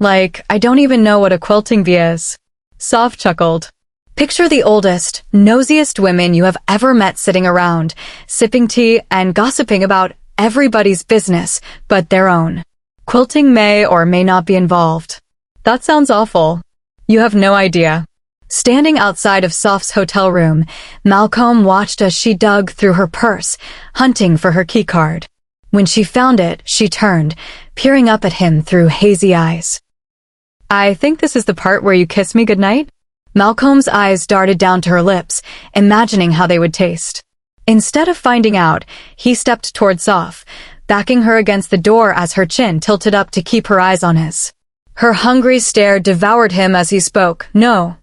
Like, I don't even know what a quilting bee is. Soph chuckled. Picture the oldest, nosiest women you have ever met sitting around, sipping tea and gossiping about everybody's business but their own. Quilting may or may not be involved. That sounds awful. You have no idea. Standing outside of Soph's hotel room, Malcomb watched as she dug through her purse, hunting for her keycard. When she found it, she turned, peering up at him through hazy eyes. I think this is the part where you kiss me goodnight? Malcolm's eyes darted down to her lips, imagining how they would taste. Instead of finding out, he stepped toward Soph, backing her against the door as her chin tilted up to keep her eyes on his. Her hungry stare devoured him as he spoke. No.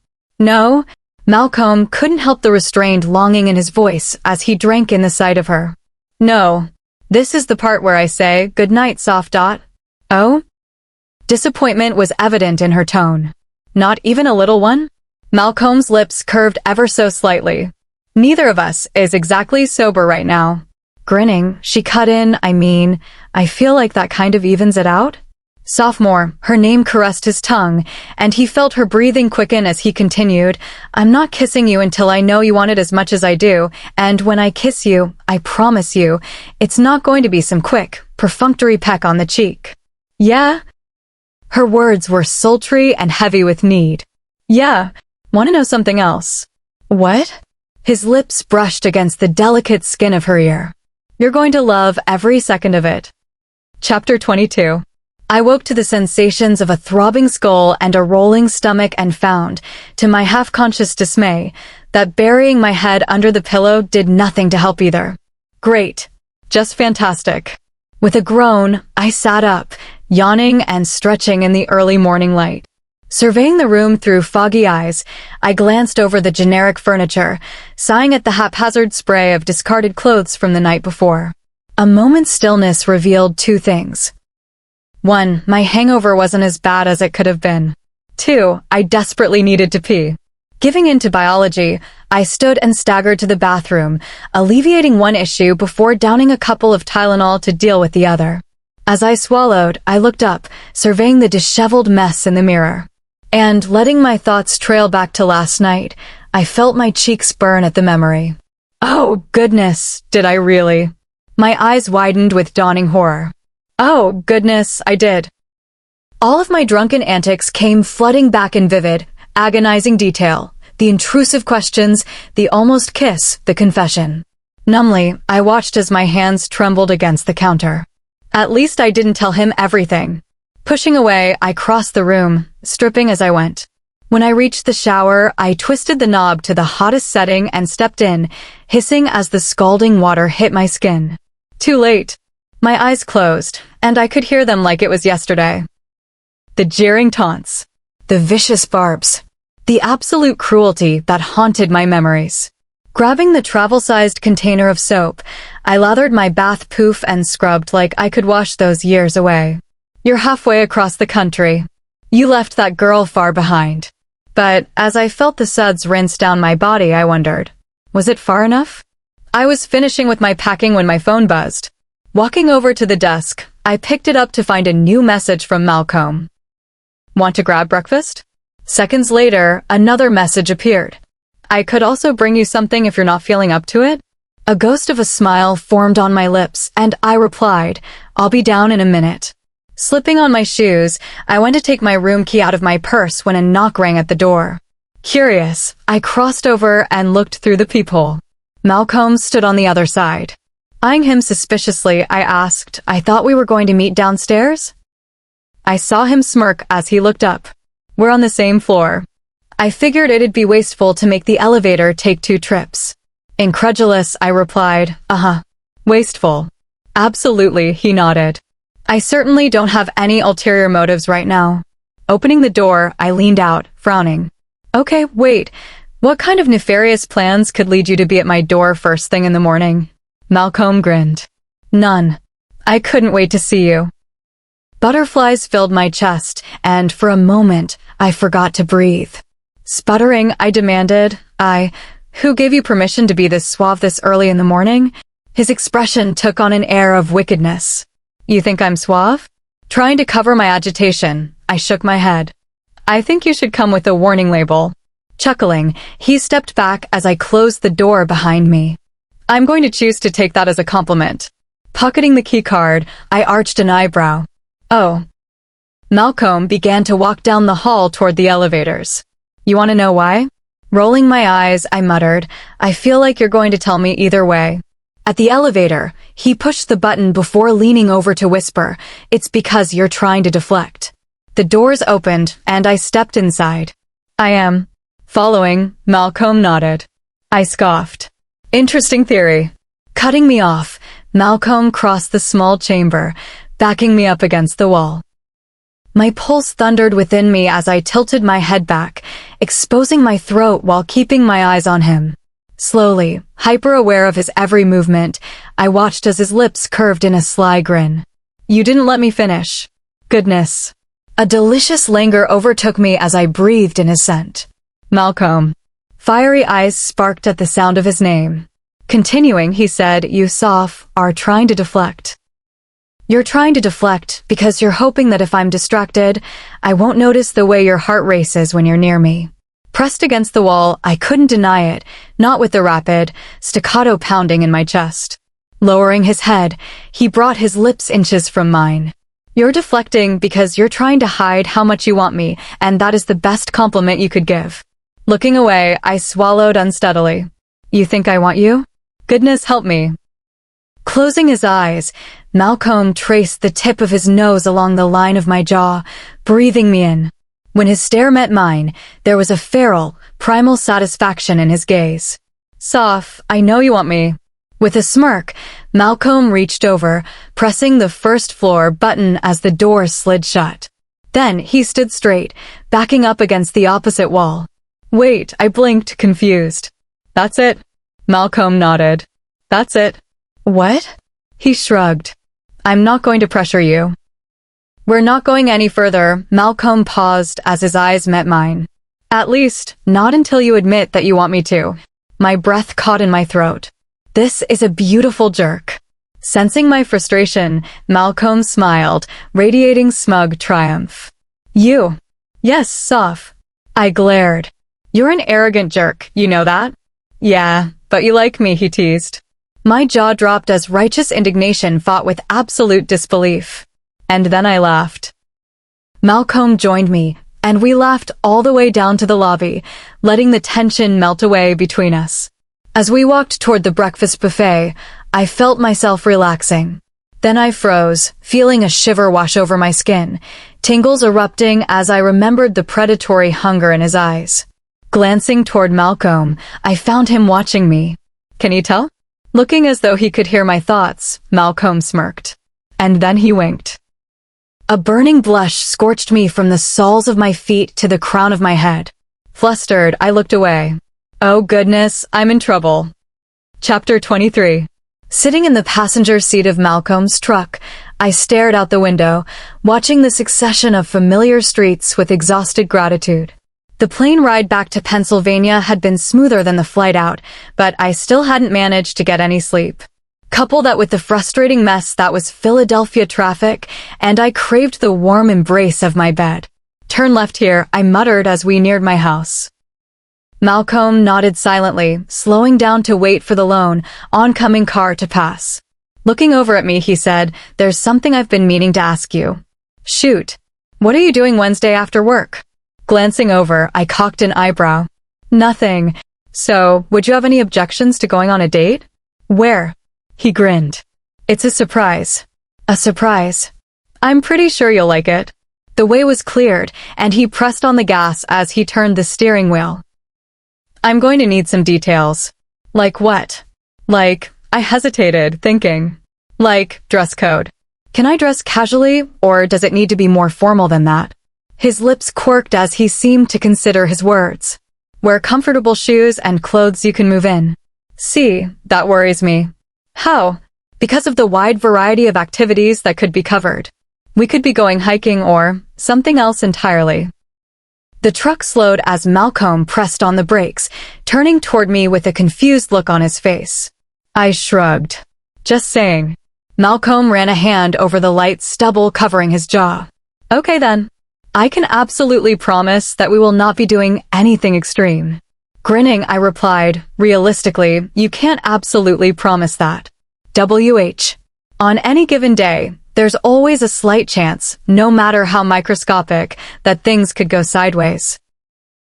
Malcomb couldn't help the restrained longing in his voice as he drank in the sight of her. No. This is the part where I say, good night, Soph. Oh? Disappointment was evident in her tone. Not even a little one? Malcolm's lips curved ever so slightly. Neither of us is exactly sober right now. Grinning, she cut in, I feel like that kind of evens it out. Sophomore, her name caressed his tongue, and he felt her breathing quicken as he continued, I'm not kissing you until I know you want it as much as I do, and when I kiss you, I promise you, it's not going to be some quick, perfunctory peck on the cheek. Yeah? Her words were sultry and heavy with need. Yeah. Want to know something else? What? His lips brushed against the delicate skin of her ear. You're going to love every second of it. Chapter 22. I woke to the sensations of a throbbing skull and a rolling stomach and found, to my half-conscious dismay, that burying my head under the pillow did nothing to help either. Great. Just fantastic. With a groan, I sat up, yawning and stretching in the early morning light. Surveying the room through foggy eyes, I glanced over the generic furniture, sighing at the haphazard spray of discarded clothes from the night before. A moment's stillness revealed two things. 1. My hangover wasn't as bad as it could have been. 2. I desperately needed to pee. Giving in to biology, I stood and staggered to the bathroom, alleviating one issue before downing a couple of Tylenol to deal with the other. As I swallowed, I looked up, surveying the disheveled mess in the mirror. And, letting my thoughts trail back to last night, I felt my cheeks burn at the memory. Oh, goodness, did I really? My eyes widened with dawning horror. Oh, goodness, I did. All of my drunken antics came flooding back in vivid, agonizing detail. The intrusive questions, the almost kiss, the confession. Numbly, I watched as my hands trembled against the counter. At least I didn't tell him everything. Pushing away, I crossed the room, stripping as I went. When I reached the shower, I twisted the knob to the hottest setting and stepped in, hissing as the scalding water hit my skin. Too late. My eyes closed, and I could hear them like it was yesterday. The jeering taunts. The vicious barbs. The absolute cruelty that haunted my memories. Grabbing the travel-sized container of soap, I lathered my bath poof and scrubbed like I could wash those years away. You're halfway across the country. You left that girl far behind. But as I felt the suds rinse down my body, I wondered, was it far enough? I was finishing with my packing when my phone buzzed. Walking over to the desk, I picked it up to find a new message from Malcomb. Want to grab breakfast? Seconds later, another message appeared. I could also bring you something if you're not feeling up to it. A ghost of a smile formed on my lips, and I replied, I'll be down in a minute. Slipping on my shoes, I went to take my room key out of my purse when a knock rang at the door. Curious, I crossed over and looked through the peephole. Malcolm stood on the other side. Eyeing him suspiciously, I asked, I thought we were going to meet downstairs? I saw him smirk as he looked up. We're on the same floor. I figured it'd be wasteful to make the elevator take 2 trips. Incredulous, I replied, Wasteful. Absolutely, he nodded. I certainly don't have any ulterior motives right now. Opening the door, I leaned out, frowning. Okay, wait, What kind of nefarious plans could lead you to be at my door first thing in the morning? Malcolm grinned. None. I couldn't wait to see you. Butterflies filled my chest, and for a moment, I forgot to breathe. Sputtering, I demanded, who gave you permission to be this suave this early in the morning? His expression took on an air of wickedness. You think I'm suave? Trying to cover my agitation, I shook my head. I think you should come with a warning label. Chuckling, he stepped back as I closed the door behind me. I'm going to choose to take that as a compliment. Pocketing the key card, I arched an eyebrow. Oh. Malcolm began to walk down the hall toward the elevators. You want to know why? Rolling my eyes, I muttered, I feel like you're going to tell me either way. At the elevator, he pushed the button before leaning over to whisper, it's because you're trying to deflect. The doors opened, and I stepped inside. I am. Following, Malcolm nodded. I scoffed. Interesting theory. Cutting me off, Malcolm crossed the small chamber, backing me up against the wall. My pulse thundered within me as I tilted my head back, exposing my throat while keeping my eyes on him. Slowly, hyper-aware of his every movement, I watched as his lips curved in a sly grin. You didn't let me finish. Goodness. A delicious languor overtook me as I breathed in his scent. Malcolm. Fiery eyes sparked at the sound of his name. Continuing, he said, you, Soph, are trying to deflect. You're trying to deflect because you're hoping that if I'm distracted, I won't notice the way your heart races when you're near me. Pressed against the wall, I couldn't deny it, not with the rapid, staccato pounding in my chest. Lowering his head, he brought his lips inches from mine. You're deflecting because you're trying to hide how much you want me, and that is the best compliment you could give. Looking away, I swallowed unsteadily. You think I want you? Goodness help me. Closing his eyes, Malcolm traced the tip of his nose along the line of my jaw, breathing me in. When his stare met mine, there was a feral, primal satisfaction in his gaze. Soph, I know you want me. With a smirk, Malcolm reached over, pressing the first floor button as the door slid shut. Then he stood straight, backing up against the opposite wall. Wait, I blinked, confused. That's it. Malcolm nodded. That's it. What? He shrugged. I'm not going to pressure you. We're not going any further. Malcolm paused as his eyes met mine. At least, not until you admit that you want me to. My breath caught in my throat. This is a beautiful jerk. Sensing my frustration, Malcolm smiled, radiating smug triumph. You. Yes, Soph. I glared. You're an arrogant jerk, you know that? Yeah, but you like me, he teased. My jaw dropped as righteous indignation fought with absolute disbelief. And then I laughed. Malcolm joined me, and we laughed all the way down to the lobby, letting the tension melt away between us. As we walked toward the breakfast buffet, I felt myself relaxing. Then I froze, feeling a shiver wash over my skin, tingles erupting as I remembered the predatory hunger in his eyes. Glancing toward Malcolm, I found him watching me. Can you tell? Looking as though he could hear my thoughts, Malcolm smirked. And then he winked. A burning blush scorched me from the soles of my feet to the crown of my head. Flustered, I looked away. Oh goodness, I'm in trouble. Chapter 23. Sitting in the passenger seat of Malcolm's truck, I stared out the window, watching the succession of familiar streets with exhausted gratitude. The plane ride back to Pennsylvania had been smoother than the flight out, but I still hadn't managed to get any sleep. Couple that with the frustrating mess that was Philadelphia traffic, and I craved the warm embrace of my bed. Turn left here, I muttered as we neared my house. Malcolm nodded silently, slowing down to wait for the lone, oncoming car to pass. Looking over at me, he said, "There's something I've been meaning to ask you." Shoot. What are you doing Wednesday after work? Glancing over, I cocked an eyebrow. Nothing. So, would you have any objections to going on a date? Where? He grinned. It's a surprise. A surprise. I'm pretty sure you'll like it. The way was cleared, and he pressed on the gas as he turned the steering wheel. I'm going to need some details. Like what? I hesitated, thinking. Dress code. Can I dress casually, or does it need to be more formal than that? His lips quirked as he seemed to consider his words. Wear comfortable shoes and clothes you can move in. C, that worries me. How? Because of the wide variety of activities that could be covered. We could be going hiking or something else entirely. The truck slowed as Malcomb pressed on the brakes, turning toward me with a confused look on his face. I shrugged. Just saying. Malcomb ran a hand over the light stubble covering his jaw. Okay then. I can absolutely promise that we will not be doing anything extreme. Grinning, I replied, realistically, you can't absolutely promise that. WH. On any given day, there's always a slight chance, no matter how microscopic, that things could go sideways.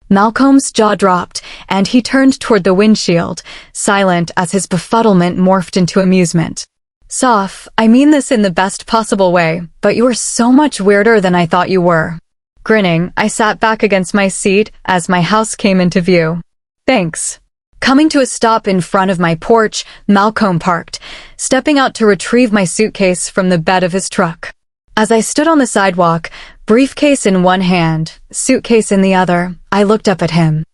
Malcolm's jaw dropped, and he turned toward the windshield, silent as his befuddlement morphed into amusement. Soph, I mean this in the best possible way, but you are so much weirder than I thought you were. Grinning, I sat back against my seat as my house came into view. Thanks. Coming to a stop in front of my porch, Malcomb parked, stepping out to retrieve my suitcase from the bed of his truck. As I stood on the sidewalk, briefcase in one hand, suitcase in the other, I looked up at him.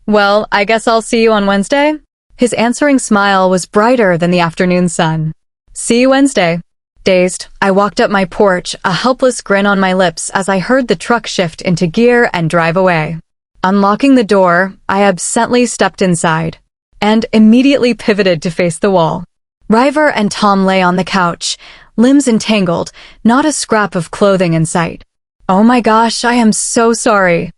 Well, I guess I'll see you on Wednesday? His answering smile was brighter than the afternoon sun. See you Wednesday. Dazed, I walked up my porch, a helpless grin on my lips as I heard the truck shift into gear and drive away. Unlocking the door, I absently stepped inside and immediately pivoted to face the wall. River and Tom lay on the couch, limbs entangled, not a scrap of clothing in sight. Oh my gosh, I am so sorry.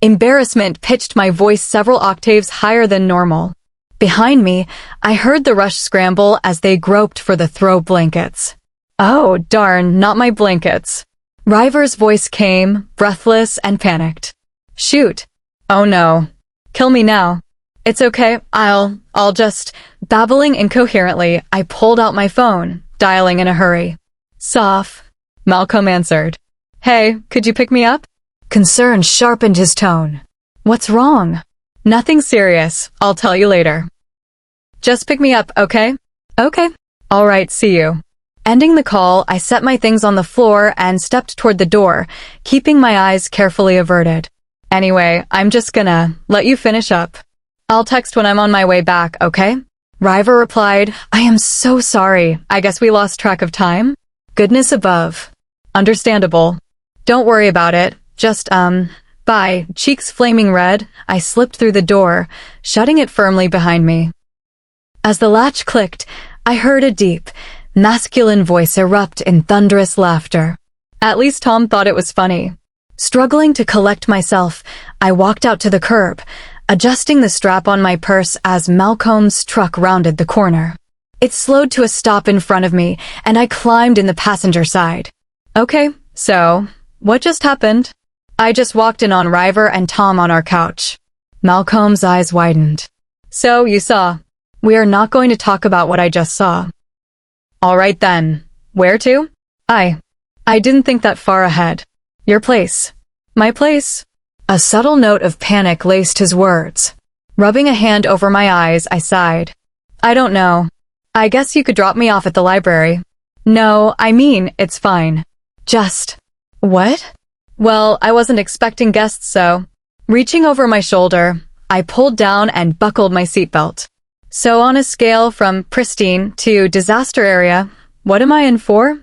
Embarrassment pitched my voice several octaves higher than normal. Behind me, I heard the rush scramble as they groped for the throw blankets. Oh, darn, not my blankets. River's voice came, breathless and panicked. Shoot. Oh no. Kill me now. It's okay, I'll just... Babbling incoherently, I pulled out my phone, dialing in a hurry. Soph. Malcomb answered. Hey, could you pick me up? Concern sharpened his tone. What's wrong? Nothing serious. I'll tell you later. Just pick me up, okay? Okay. All right, see you. Ending the call, I set my things on the floor and stepped toward the door, keeping my eyes carefully averted. Anyway, I'm just gonna let you finish up. I'll text when I'm on my way back, okay? River replied, I am so sorry. I guess we lost track of time? Goodness above. Understandable. Don't worry about it. Just, bye. Cheeks flaming red, I slipped through the door, shutting it firmly behind me. As the latch clicked, I heard a deep, masculine voice erupt in thunderous laughter. At least Tom thought it was funny. Struggling to collect myself, I walked out to the curb, adjusting the strap on my purse as Malcomb's truck rounded the corner. It slowed to a stop in front of me, and I climbed in the passenger side. Okay, so, what just happened? I just walked in on River and Tom on our couch. Malcomb's eyes widened. So, you saw. We are not going to talk about what I just saw. All right then. Where to? I didn't think that far ahead. Your place. My place. A subtle note of panic laced his words. Rubbing a hand over my eyes, I sighed. I don't know. I guess you could drop me off at the library. No, I mean, it's fine. Just... What? Well, I wasn't expecting guests, so... Reaching over my shoulder, I pulled down and buckled my seatbelt. So on a scale from pristine to disaster area, what am I in for?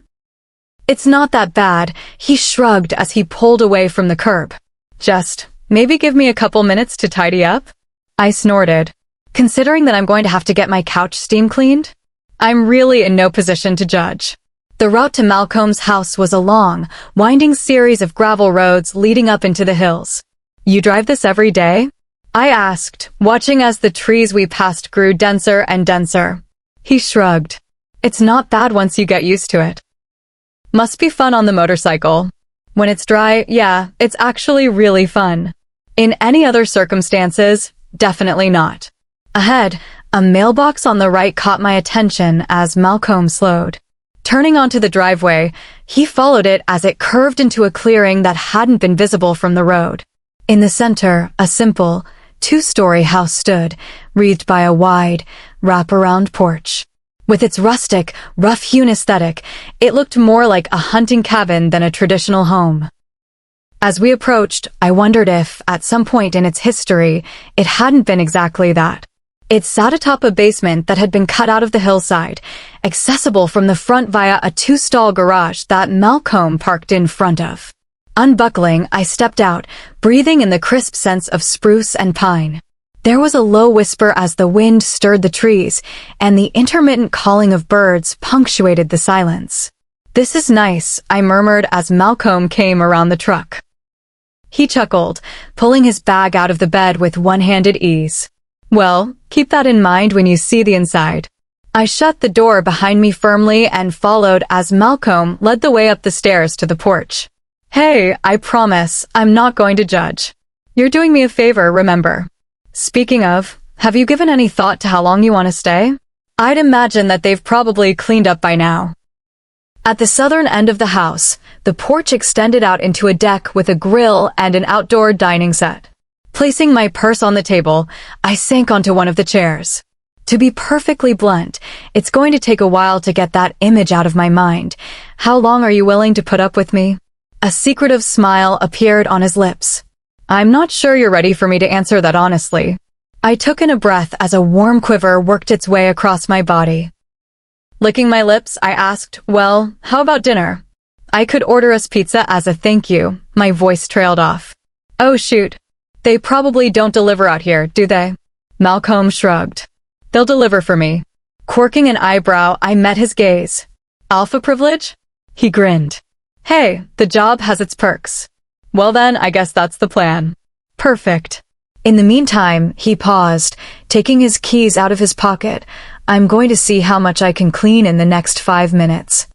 It's not that bad, he shrugged as he pulled away from the curb. Just, maybe give me a couple minutes to tidy up? I snorted. Considering that I'm going to have to get my couch steam cleaned? I'm really in no position to judge. The route to Malcomb's house was a long, winding series of gravel roads leading up into the hills. You drive this every day? I asked, watching as the trees we passed grew denser and denser. He shrugged. It's not bad once you get used to it. Must be fun on the motorcycle. When it's dry, yeah, it's actually really fun. In any other circumstances, definitely not. Ahead, a mailbox on the right caught my attention as Malcomb slowed. Turning onto the driveway, he followed it as it curved into a clearing that hadn't been visible from the road. In the center, a simple, two-story house stood, wreathed by a wide, wrap-around porch. With its rustic, rough-hewn aesthetic, it looked more like a hunting cabin than a traditional home. As we approached, I wondered if, at some point in its history, it hadn't been exactly that. It sat atop a basement that had been cut out of the hillside, accessible from the front via a two-stall garage that Malcomb parked in front of. Unbuckling, I stepped out, breathing in the crisp scents of spruce and pine. There was a low whisper as the wind stirred the trees, and the intermittent calling of birds punctuated the silence. "This is nice," I murmured as Malcomb came around the truck. He chuckled, pulling his bag out of the bed with one-handed ease. "Well, keep that in mind when you see the inside." I shut the door behind me firmly and followed as Malcomb led the way up the stairs to the porch. "Hey, I promise, I'm not going to judge. You're doing me a favor, remember. Speaking of, have you given any thought to how long you want to stay? I'd imagine that they've probably cleaned up by now." At the southern end of the house, the porch extended out into a deck with a grill and an outdoor dining set. Placing my purse on the table, I sank onto one of the chairs. To be perfectly blunt, it's going to take a while to get that image out of my mind. How long are you willing to put up with me? A secretive smile appeared on his lips. "I'm not sure you're ready for me to answer that honestly." I took in a breath as a warm quiver worked its way across my body. Licking my lips, I asked, "Well, how about dinner? I could order us pizza as a thank you." My voice trailed off. "Oh shoot. They probably don't deliver out here, do they?" Malcomb shrugged. "They'll deliver for me." Quirking an eyebrow, I met his gaze. "Alpha privilege?" He grinned. "Hey, the job has its perks." "Well then, I guess that's the plan." "Perfect." In the meantime, he paused, taking his keys out of his pocket. "I'm going to see how much I can clean in the next 5 minutes."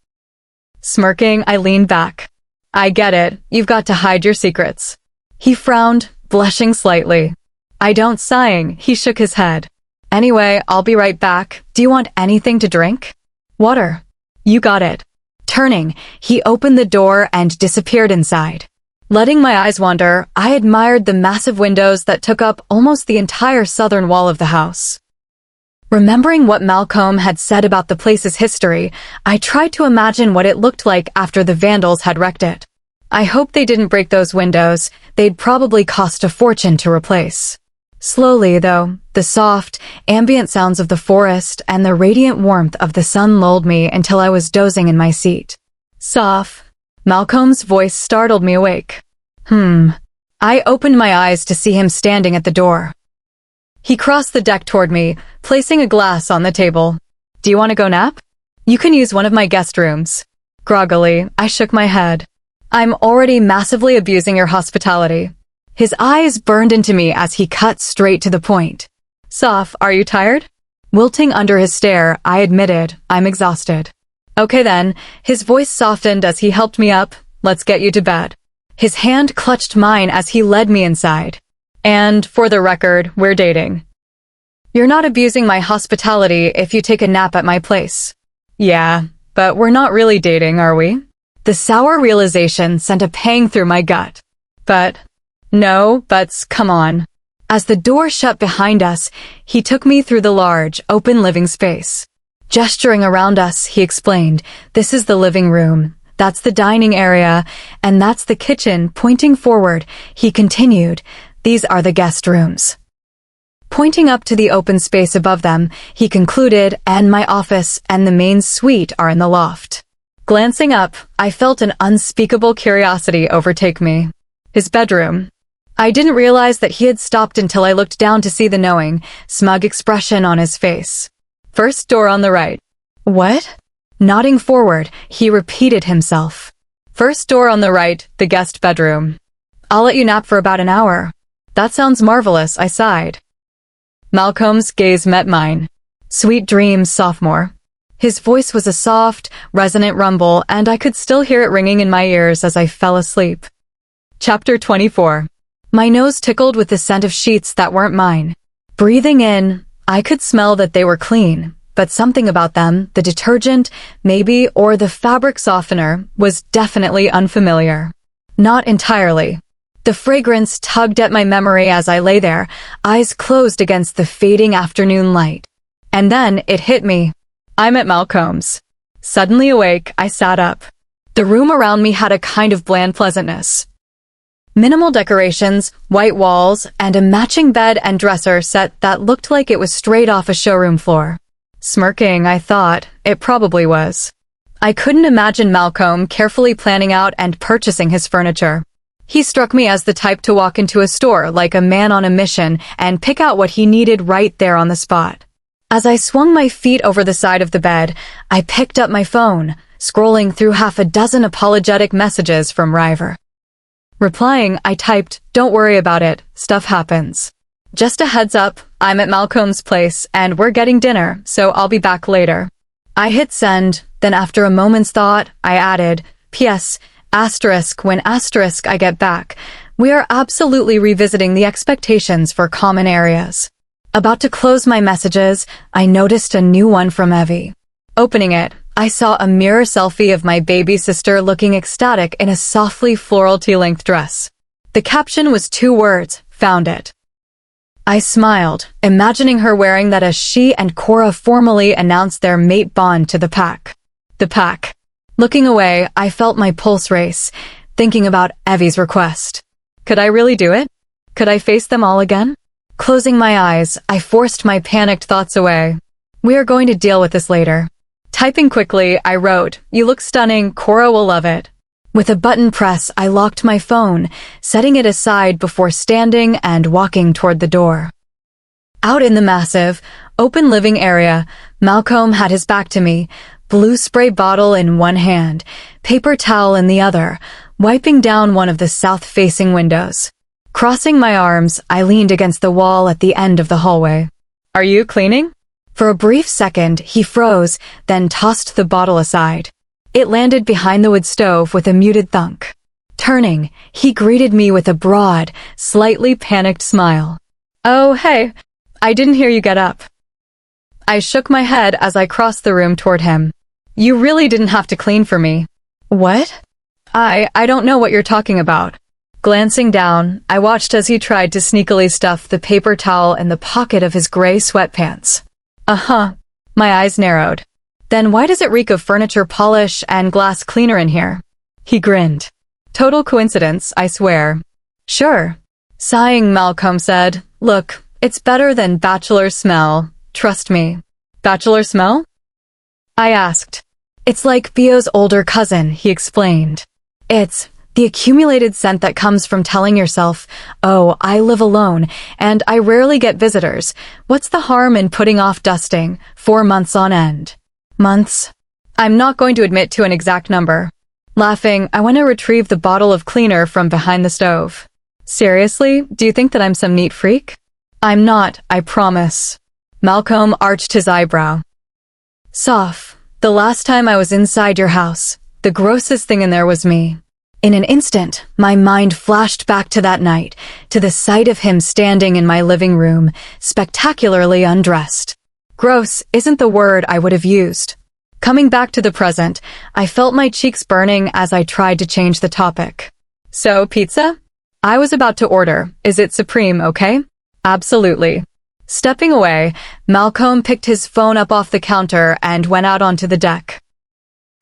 Smirking, I leaned back. "I get it, you've got to hide your secrets." He frowned, blushing slightly. "I don't," sighing, he shook his head. "Anyway, I'll be right back. Do you want anything to drink?" "Water." "You got it." Turning, he opened the door and disappeared inside. Letting my eyes wander, I admired the massive windows that took up almost the entire southern wall of the house. Remembering what Malcomb had said about the place's history, I tried to imagine what it looked like after the vandals had wrecked it. I hoped they didn't break those windows. They'd probably cost a fortune to replace. Slowly, though, the soft, ambient sounds of the forest and the radiant warmth of the sun lulled me until I was dozing in my seat. "Soph." Malcomb's voice startled me awake. I opened my eyes to see him standing at the door. He crossed the deck toward me, placing a glass on the table. "Do you want to go nap? You can use one of my guest rooms." Groggily, I shook my head. "I'm already massively abusing your hospitality." His eyes burned into me as he cut straight to the point. "Soph, are you tired?" Wilting under his stare, I admitted, "I'm exhausted." "Okay then." His voice softened as he helped me up. "Let's get you to bed." His hand clutched mine as he led me inside. "And, for the record, we're dating." "You're not abusing my hospitality if you take a nap at my place." "Yeah, but we're not really dating, are we?" The sour realization sent a pang through my gut. "But..." "No, buts, come on." As the door shut behind us, he took me through the large, open living space. Gesturing around us, he explained, "This is the living room. That's the dining area, and that's the kitchen." Pointing forward, he continued, "These are the guest rooms." Pointing up to the open space above them, he concluded, "And my office and the main suite are in the loft." Glancing up, I felt an unspeakable curiosity overtake me. His bedroom. I didn't realize that he had stopped until I looked down to see the knowing, smug expression on his face. "First door on the right." "What?" Nodding forward, he repeated himself. "First door on the right, the guest bedroom." "I'll let you nap for about an hour." "That sounds marvelous," I sighed. Malcomb's gaze met mine. "Sweet dreams, sophomore." His voice was a soft, resonant rumble, and I could still hear it ringing in my ears as I fell asleep. Chapter 24. My nose tickled with the scent of sheets that weren't mine. Breathing in, I could smell that they were clean, but something about them, the detergent, maybe, or the fabric softener, was definitely unfamiliar. Not entirely. The fragrance tugged at my memory as I lay there, eyes closed against the fading afternoon light. And then it hit me. I'm at Malcomb's. Suddenly awake, I sat up. The room around me had a kind of bland pleasantness. Minimal decorations, white walls, and a matching bed and dresser set that looked like it was straight off a showroom floor. Smirking, I thought, it probably was. I couldn't imagine Malcolm carefully planning out and purchasing his furniture. He struck me as the type to walk into a store like a man on a mission and pick out what he needed right there on the spot. As I swung my feet over the side of the bed, I picked up my phone, scrolling through half a dozen apologetic messages from River. Replying, I typed, "Don't worry about it, stuff happens. Just a heads up, I'm at Malcolm's place and we're getting dinner, so I'll be back later." I hit send, then after a moment's thought, I added, "P.S. Asterisk when asterisk I get back. We are absolutely revisiting the expectations for common areas." About to close my messages, I noticed a new one from Evie. Opening it, I saw a mirror selfie of my baby sister looking ecstatic in a softly floral tea-length dress. The caption was 2 words, "Found it." I smiled, imagining her wearing that as she and Cora formally announced their mate bond to the pack. The pack. Looking away, I felt my pulse race, thinking about Evie's request. Could I really do it? Could I face them all again? Closing my eyes, I forced my panicked thoughts away. We are going to deal with this later. Typing quickly, I wrote, "You look stunning, Cora will love it." With a button press, I locked my phone, setting it aside before standing and walking toward the door. Out in the massive, open living area, Malcolm had his back to me, blue spray bottle in one hand, paper towel in the other, wiping down one of the south-facing windows. Crossing my arms, I leaned against the wall at the end of the hallway. "Are you cleaning?" For a brief second, he froze, then tossed the bottle aside. It landed behind the wood stove with a muted thunk. Turning, he greeted me with a broad, slightly panicked smile. "Oh, hey, I didn't hear you get up." I shook my head as I crossed the room toward him. "You really didn't have to clean for me." "What?" I don't know what you're talking about." Glancing down, I watched as he tried to sneakily stuff the paper towel in the pocket of his gray sweatpants. Uh-huh. My eyes narrowed. "Then why does it reek of furniture polish and glass cleaner in here?" He grinned. "Total coincidence, I swear." "Sure." Sighing, Malcolm said, "Look, it's better than bachelor smell. Trust me." "Bachelor smell?" I asked. "It's like Bio's older cousin," he explained. "It's the accumulated scent that comes from telling yourself, 'Oh, I live alone, and I rarely get visitors. What's the harm in putting off dusting 4 months on end?'" Months? I'm not going to admit to an exact number. Laughing, I went to retrieve the bottle of cleaner from behind the stove. "Seriously, do you think that I'm some neat freak?" "I'm not, I promise." Malcolm arched his eyebrow. "Soph, the last time I was inside your house, the grossest thing in there was me." In an instant, my mind flashed back to that night, to the sight of him standing in my living room, spectacularly undressed. Gross isn't the word I would have used. Coming back to the present, I felt my cheeks burning as I tried to change the topic. "So, pizza? I was about to order. Is it supreme, okay?" "Absolutely." Stepping away, Malcolm picked his phone up off the counter and went out onto the deck.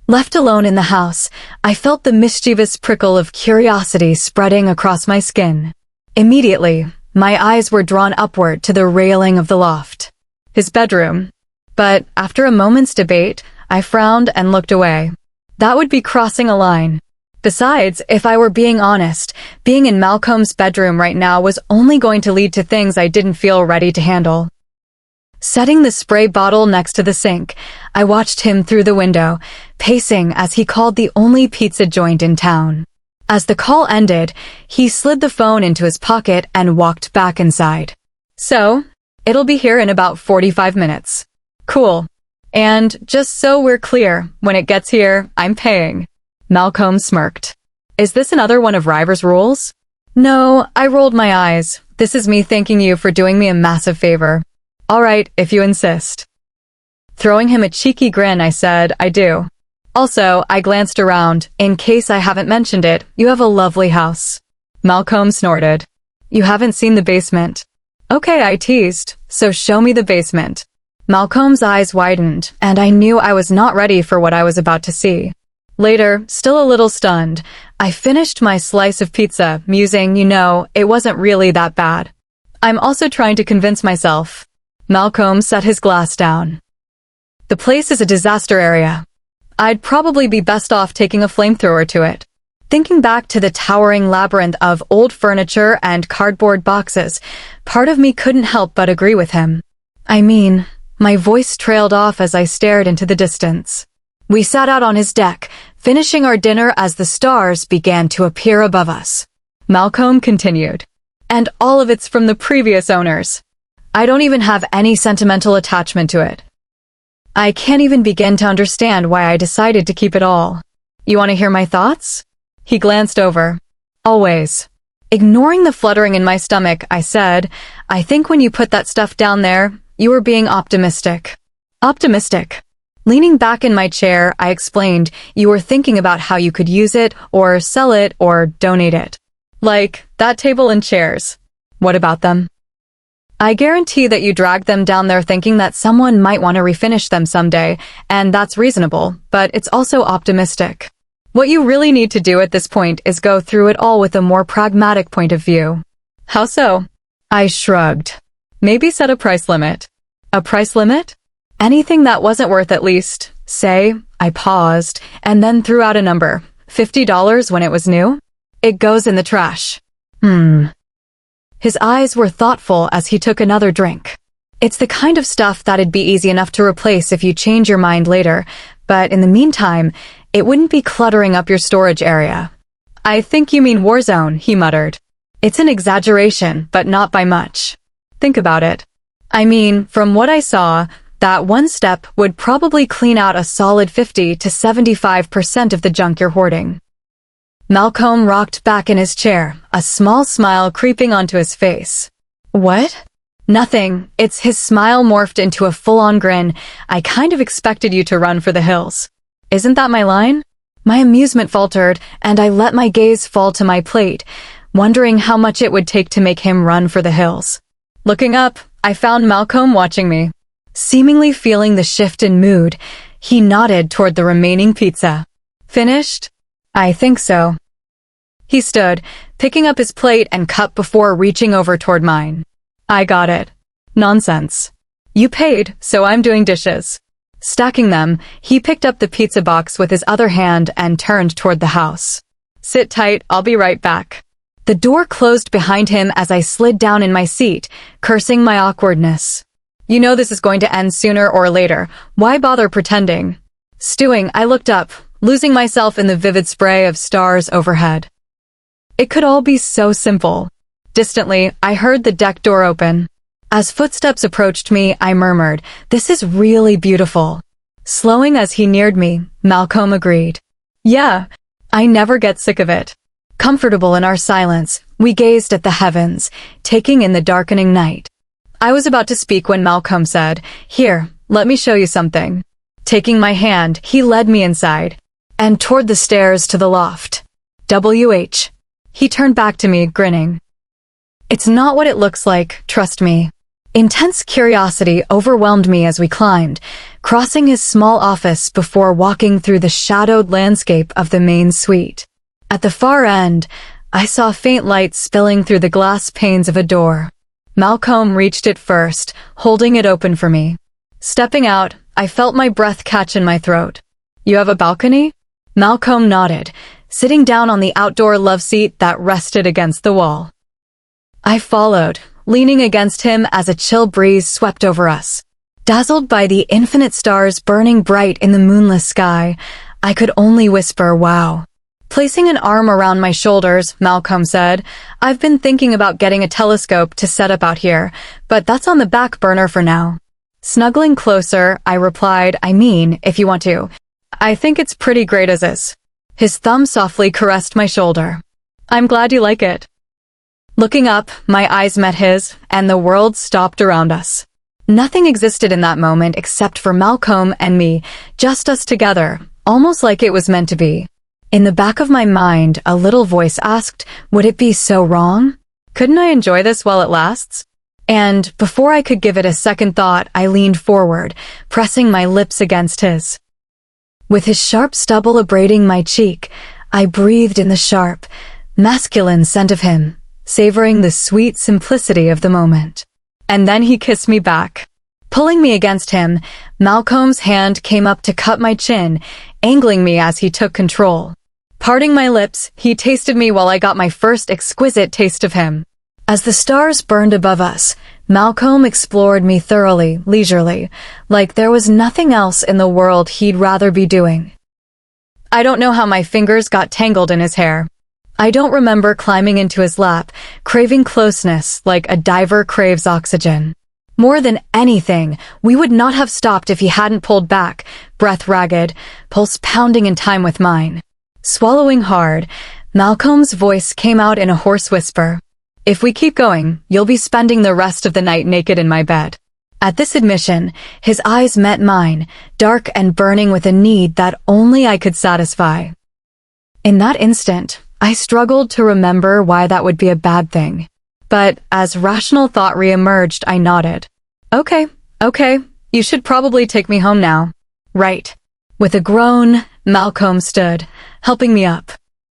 Left alone in the house, I felt the mischievous prickle of curiosity spreading across my skin. Immediately, my eyes were drawn upward to the railing of the loft. His bedroom. But after a moment's debate, I frowned and looked away. That would be crossing a line. Besides, if I were being honest, being in Malcolm's bedroom right now was only going to lead to things I didn't feel ready to handle. Setting the spray bottle next to the sink, I watched him through the window, pacing as he called the only pizza joint in town. As the call ended, he slid the phone into his pocket and walked back inside. "So, it'll be here in about 45 minutes. "Cool. And just so we're clear, when it gets here, I'm paying." Malcolm smirked. "Is this another one of River's rules?" "No," I rolled my eyes. "This is me thanking you for doing me a massive favor." "All right, if you insist." Throwing him a cheeky grin, I said, "I do. Also, I glanced around. In case I haven't mentioned it, you have a lovely house." Malcolm snorted. "You haven't seen the basement." "Okay," I teased. "So show me the basement." Malcolm's eyes widened, and I knew I was not ready for what I was about to see. Later, still a little stunned, I finished my slice of pizza, musing, it wasn't really that bad. I'm also trying to convince myself. Malcolm set his glass down. The place is a disaster area. I'd probably be best off taking a flamethrower to it. Thinking back to the towering labyrinth of old furniture and cardboard boxes, part of me couldn't help but agree with him. My voice trailed off as I stared into the distance. We sat out on his deck, finishing our dinner as the stars began to appear above us. Malcolm continued. And all of it's from the previous owners. I don't even have any sentimental attachment to it. I can't even begin to understand why I decided to keep it all. You want to hear my thoughts? He glanced over. Always. Ignoring the fluttering in my stomach, I said, I think when you put that stuff down there, you were being optimistic. Optimistic. Leaning back in my chair, I explained you were thinking about how you could use it, or sell it, or donate it. Like, that table and chairs. What about them? I guarantee that you dragged them down there thinking that someone might want to refinish them someday, and that's reasonable, but it's also optimistic. What you really need to do at this point is go through it all with a more pragmatic point of view. How so? I shrugged. Maybe set a price limit. A price limit? Anything that wasn't worth at least, say, I paused, and then threw out a number. $50 when it was new? It goes in the trash. His eyes were thoughtful as he took another drink. It's the kind of stuff that'd be easy enough to replace if you change your mind later, but in the meantime, it wouldn't be cluttering up your storage area. I think you mean Warzone, he muttered. It's an exaggeration, but not by much. Think about it. From what I saw, that one step would probably clean out a solid 50 to 75% of the junk you're hoarding. Malcolm rocked back in his chair, a small smile creeping onto his face. What? Nothing. It's his smile morphed into a full-on grin. I kind of expected you to run for the hills. Isn't that my line? My amusement faltered, and I let my gaze fall to my plate, wondering how much it would take to make him run for the hills. Looking up, I found Malcolm watching me. Seemingly feeling the shift in mood, he nodded toward the remaining pizza. Finished? I think so. He stood, picking up his plate and cup before reaching over toward mine. I got it. Nonsense. You paid, so I'm doing dishes. Stacking them, he picked up the pizza box with his other hand and turned toward the house. Sit tight, I'll be right back. The door closed behind him as I slid down in my seat, cursing my awkwardness. You know this is going to end sooner or later. Why bother pretending? Stewing, I looked up, losing myself in the vivid spray of stars overhead. It could all be so simple. Distantly, I heard the deck door open. As footsteps approached me, I murmured, "This is really beautiful." Slowing as he neared me, Malcolm agreed. Yeah, I never get sick of it. Comfortable in our silence, we gazed at the heavens, taking in the darkening night. I was about to speak when Malcolm said, "Here, let me show you something." Taking my hand, he led me inside, and toward the stairs to the loft. WH. He turned back to me, grinning. It's not what it looks like, trust me. Intense curiosity overwhelmed me as we climbed, crossing his small office before walking through the shadowed landscape of the main suite. At the far end, I saw faint light spilling through the glass panes of a door. Malcolm reached it first, holding it open for me. Stepping out, I felt my breath catch in my throat. You have a balcony? Malcolm nodded, sitting down on the outdoor love seat that rested against the wall. I followed, leaning against him as a chill breeze swept over us. Dazzled by the infinite stars burning bright in the moonless sky, I could only whisper, wow. Placing an arm around my shoulders, Malcolm said, I've been thinking about getting a telescope to set up out here, but that's on the back burner for now. Snuggling closer, I replied, if you want to. I think it's pretty great as is. His thumb softly caressed my shoulder. I'm glad you like it. Looking up, my eyes met his, and the world stopped around us. Nothing existed in that moment except for Malcolm and me, just us together, almost like it was meant to be. In the back of my mind, a little voice asked, would it be so wrong? Couldn't I enjoy this while it lasts? And before I could give it a second thought, I leaned forward, pressing my lips against his. With his sharp stubble abrading my cheek, I breathed in the sharp, masculine scent of him, savoring the sweet simplicity of the moment. And then he kissed me back. Pulling me against him, Malcolm's hand came up to cut my chin, angling me as he took control. Parting my lips, he tasted me while I got my first exquisite taste of him. As the stars burned above us, Malcolm explored me thoroughly, leisurely, like there was nothing else in the world he'd rather be doing. I don't know how my fingers got tangled in his hair. I don't remember climbing into his lap, craving closeness like a diver craves oxygen. More than anything, we would not have stopped if he hadn't pulled back, breath ragged, pulse pounding in time with mine. Swallowing hard, Malcolm's voice came out in a hoarse whisper. If we keep going, you'll be spending the rest of the night naked in my bed. At this admission, his eyes met mine, dark and burning with a need that only I could satisfy. In that instant, I struggled to remember why that would be a bad thing. But as rational thought re-emerged, I nodded. Okay, you should probably take me home now. Right. With a groan, Malcolm stood, helping me up.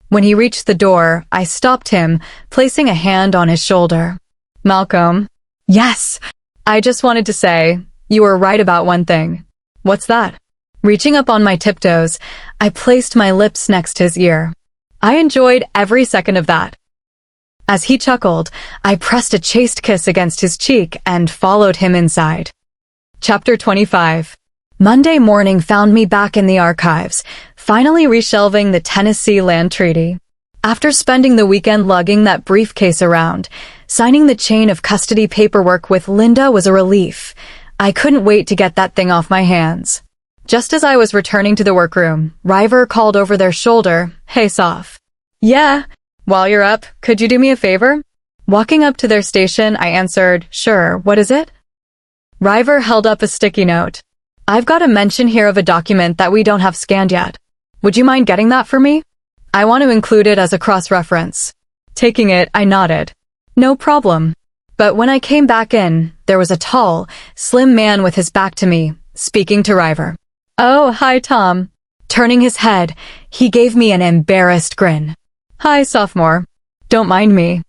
When he reached the door, I stopped him, placing a hand on his shoulder. Malcolm. Yes. I just wanted to say, you were right about one thing. What's that? Reaching up on my tiptoes, I placed my lips next his ear. I enjoyed every second of that. As he chuckled, I pressed a chaste kiss against his cheek and followed him inside. Chapter 25. Monday morning found me back in the archives, finally reshelving the Tennessee Land Treaty. After spending the weekend lugging that briefcase around, signing the chain of custody paperwork with Linda was a relief. I couldn't wait to get that thing off my hands. Just as I was returning to the workroom, River called over their shoulder, "Hey, Soph." "Yeah. While you're up, could you do me a favor?" Walking up to their station, I answered, "Sure, what is it?" River held up a sticky note. "I've got a mention here of a document that we don't have scanned yet. Would you mind getting that for me? I want to include it as a cross-reference." Taking it, I nodded. "No problem." But when I came back in, there was a tall, slim man with his back to me, speaking to River. "Oh, hi, Tom." Turning his head, he gave me an embarrassed grin. "Hi, sophomore. Don't mind me."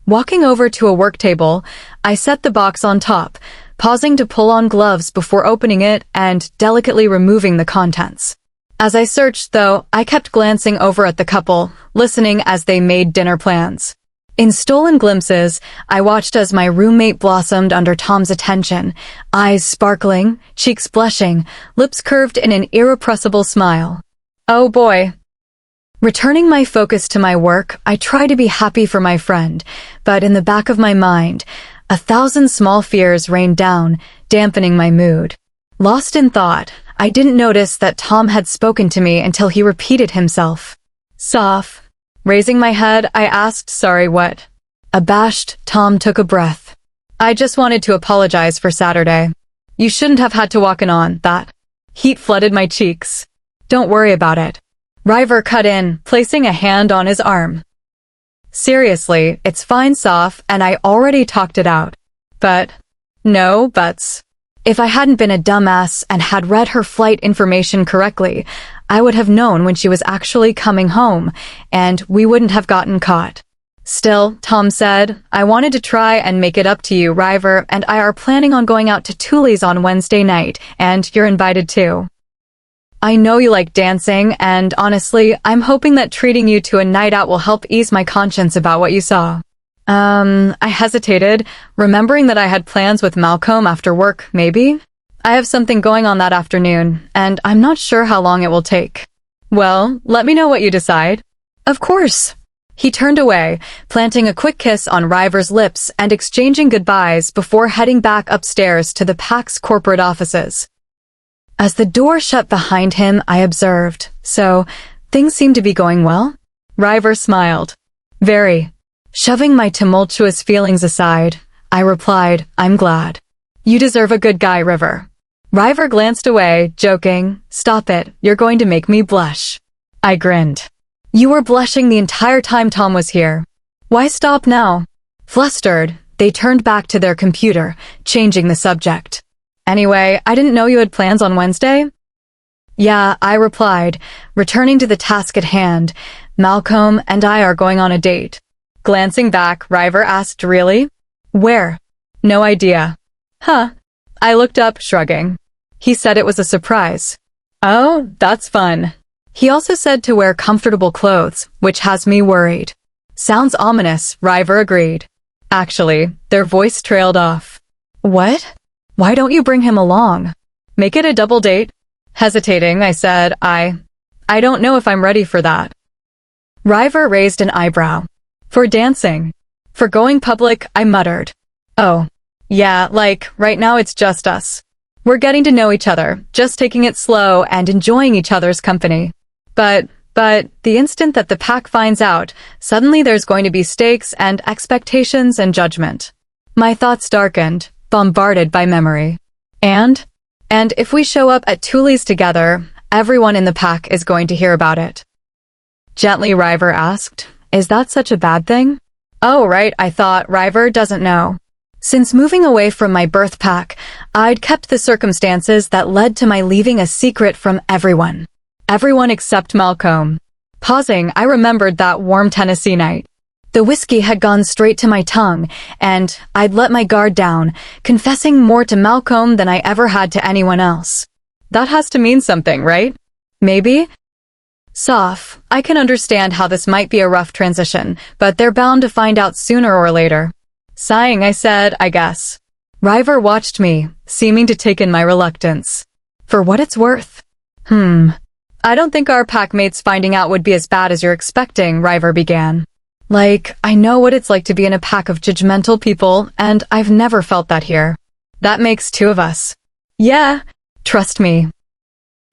Walking over to a work table, I set the box on top, pausing to pull on gloves before opening it and delicately removing the contents. As I searched, though, I kept glancing over at the couple, listening as they made dinner plans. In stolen glimpses, I watched as my roommate blossomed under Tom's attention, eyes sparkling, cheeks blushing, lips curved in an irrepressible smile. Oh boy. Returning my focus to my work, I try to be happy for my friend, but in the back of my mind, 1,000 small fears rained down, dampening my mood. Lost in thought, I didn't notice that Tom had spoken to me until he repeated himself. "Soph." Raising my head, I asked, "Sorry, what?" Abashed, Tom took a breath. "I just wanted to apologize for Saturday. You shouldn't have had to walk in on that." Heat flooded my cheeks. "Don't worry about it." River cut in, placing a hand on his arm. "Seriously, it's fine, Soph, and I already talked it out. But, no buts. If I hadn't been a dumbass and had read her flight information correctly, I would have known when she was actually coming home, and we wouldn't have gotten caught. Still, Tom said, I wanted to try and make it up to you. River and I are planning on going out to Thule's on Wednesday night, and you're invited too. I know you like dancing, and honestly, I'm hoping that treating you to a night out will help ease my conscience about what you saw." I hesitated, remembering that I had plans with Malcomb after work, maybe? I have something going on that afternoon, and I'm not sure how long it will take. "Well, let me know what you decide." "Of course." He turned away, planting a quick kiss on River's lips and exchanging goodbyes before heading back upstairs to the PAC's corporate offices. As the door shut behind him, I observed, "So, things seem to be going well?" River smiled. "Very." Shoving my tumultuous feelings aside, I replied, "I'm glad. You deserve a good guy, River." River glanced away, joking, "Stop it, you're going to make me blush." I grinned. "You were blushing the entire time Tom was here. Why stop now?" Flustered, they turned back to their computer, changing the subject. "Anyway, I didn't know you had plans on Wednesday?" Yeah, I replied, returning to the task at hand. Malcolm and I are going on a date. Glancing back, River asked, really? Where? No idea. Huh. I looked up, shrugging. He said it was a surprise. Oh, that's fun. He also said to wear comfortable clothes, which has me worried. Sounds ominous, River agreed. Actually, their voice trailed off. What? Why don't you bring him along? Make it a double date? Hesitating, I said, I don't know if I'm ready for that. River raised an eyebrow. For dancing. For going public, I muttered. Oh. Yeah, like, right now it's just us. We're getting to know each other, just taking it slow and enjoying each other's company. But the instant that the pack finds out, suddenly there's going to be stakes and expectations and judgment. My thoughts darkened, bombarded by memory. And if we show up at Thule's together, everyone in the pack is going to hear about it. Gently, River asked, is that such a bad thing? Oh, right, I thought, River doesn't know. Since moving away from my birth pack, I'd kept the circumstances that led to my leaving a secret from everyone. Everyone except Malcomb. Pausing, I remembered that warm Tennessee night. The whiskey had gone straight to my tongue, and I'd let my guard down, confessing more to Malcomb than I ever had to anyone else. That has to mean something, right? Maybe? Soph, I can understand how this might be a rough transition, but they're bound to find out sooner or later. Sighing, I said, I guess. River watched me, seeming to take in my reluctance. For what it's worth. I don't think our packmates finding out would be as bad as you're expecting, River began. Like, I know what it's like to be in a pack of judgmental people, and I've never felt that here. That makes two of us. Yeah, trust me.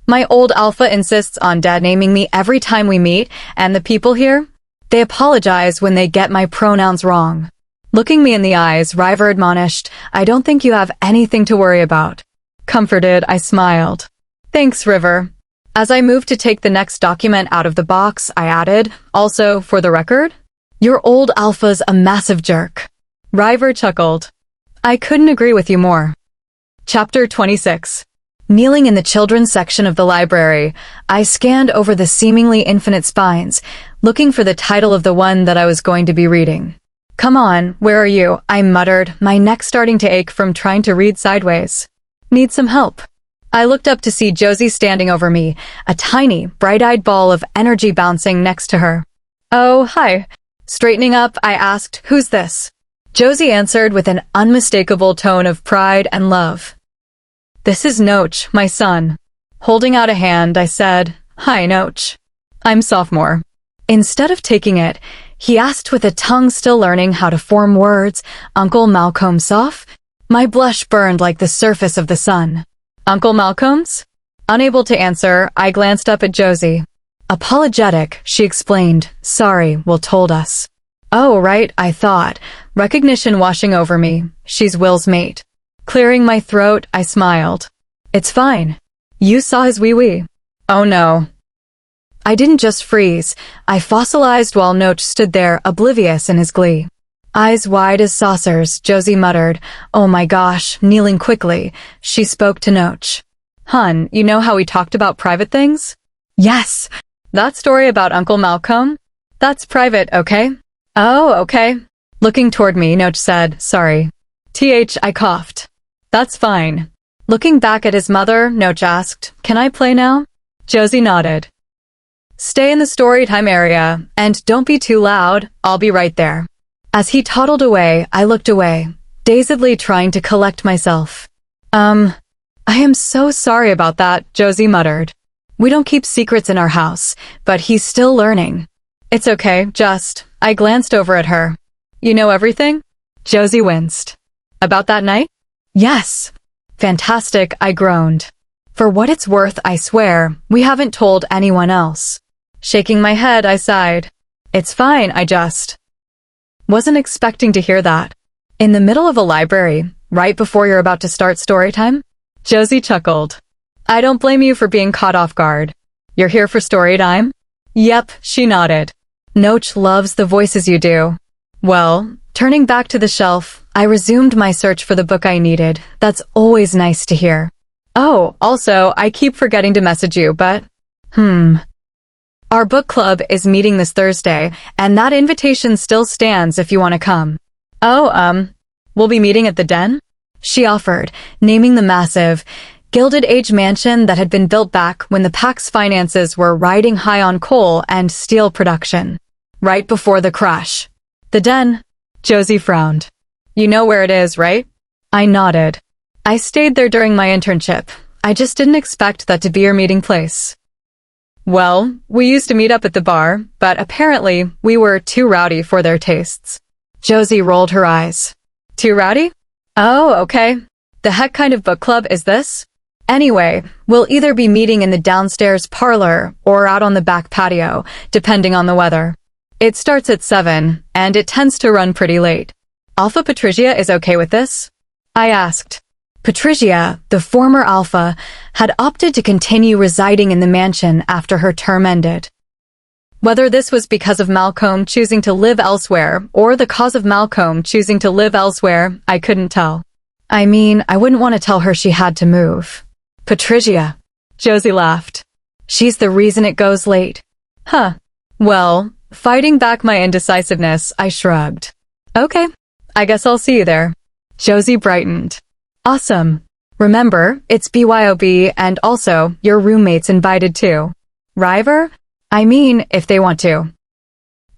My old Alpha insists on dead-naming me every time we meet, and the people here, they apologize when they get my pronouns wrong. Looking me in the eyes, River admonished, I don't think you have anything to worry about. Comforted, I smiled. Thanks, River. As I moved to take the next document out of the box, I added, also, for the record, your old Alpha's a massive jerk. River chuckled. I couldn't agree with you more. Chapter 26. Kneeling in the children's section of the library, I scanned over the seemingly infinite spines, looking for the title of the one that I was going to be reading. Come on, where are you? I muttered, my neck starting to ache from trying to read sideways. Need some help. I looked up to see Josie standing over me, a tiny, bright-eyed ball of energy bouncing next to her. Oh, hi. Straightening up, I asked, who's this? Josie answered with an unmistakable tone of pride and love. This is Noach, my son. Holding out a hand, I said, hi, Noach. I'm sophomore. Instead of taking it, he asked with a tongue still learning how to form words, Uncle Malcomb Soph? My blush burned like the surface of the sun. Uncle Malcomb's? Unable to answer, I glanced up at Josie. Apologetic, she explained. Sorry, Will told us. Oh, right, I thought. Recognition washing over me. She's Will's mate. Clearing my throat, I smiled. It's fine. You saw his wee-wee. Oh no. I didn't just freeze. I fossilized while Noach stood there, oblivious in his glee. Eyes wide as saucers, Josie muttered. Oh my gosh, kneeling quickly. She spoke to Noach. Hun, you know how we talked about private things? Yes. That story about Uncle Malcomb? That's private, okay? Oh, okay. Looking toward me, Noach said, sorry. I coughed. That's fine. Looking back at his mother, Noach asked, can I play now? Josie nodded. Stay in the story time area, and don't be too loud, I'll be right there. As he toddled away, I looked away, dazedly trying to collect myself. I am so sorry about that, Josie muttered. We don't keep secrets in our house, but he's still learning. It's okay, I glanced over at her. You know everything? Josie winced. About that night? Yes. Fantastic, I groaned. For what it's worth, I swear, we haven't told anyone else. Shaking my head, I sighed. It's fine, I wasn't expecting to hear that. In the middle of a library, right before you're about to start story time? Josie chuckled. I don't blame you for being caught off guard. You're here for story time? Yep, she nodded. Noach loves the voices you do. Well, turning back to the shelf, I resumed my search for the book I needed. That's always nice to hear. Oh, also, I keep forgetting to message you, but... Our book club is meeting this Thursday, and that invitation still stands if you want to come. Oh, we'll be meeting at the Den? She offered, naming the massive, Gilded Age mansion that had been built back when the pack's finances were riding high on coal and steel production. Right before the crash. The Den. Josie frowned. You know where it is, right? I nodded. I stayed there during my internship. I just didn't expect that to be your meeting place. Well, we used to meet up at the bar, but apparently we were too rowdy for their tastes. Josie rolled her eyes. Too rowdy? Oh, okay. The heck kind of book club is this? Anyway, we'll either be meeting in the downstairs parlor or out on the back patio, depending on the weather. It starts at 7, and it tends to run pretty late. Alpha Patricia is okay with this? I asked. Patricia, the former Alpha, had opted to continue residing in the mansion after her term ended. Whether this was because of Malcomb choosing to live elsewhere or the cause of Malcomb choosing to live elsewhere, I couldn't tell. I mean, I wouldn't want to tell her she had to move. Patricia. Josie laughed. She's the reason it goes late. Huh. Well, fighting back my indecisiveness, I shrugged. Okay, I guess I'll see you there. Josie brightened. Awesome. Remember, it's BYOB and also, your roommate's invited too. River? I mean, if they want to.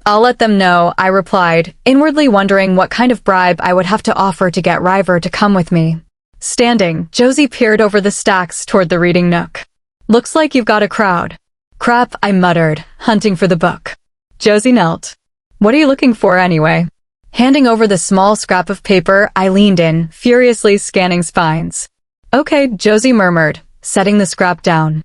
I'll let them know, I replied, inwardly wondering what kind of bribe I would have to offer to get River to come with me. Standing, Josie peered over the stacks toward the reading nook. Looks like you've got a crowd. Crap, I muttered, hunting for the book. Josie knelt. What are you looking for anyway? Handing over the small scrap of paper, I leaned in, furiously scanning spines. Okay, Josie murmured, setting the scrap down.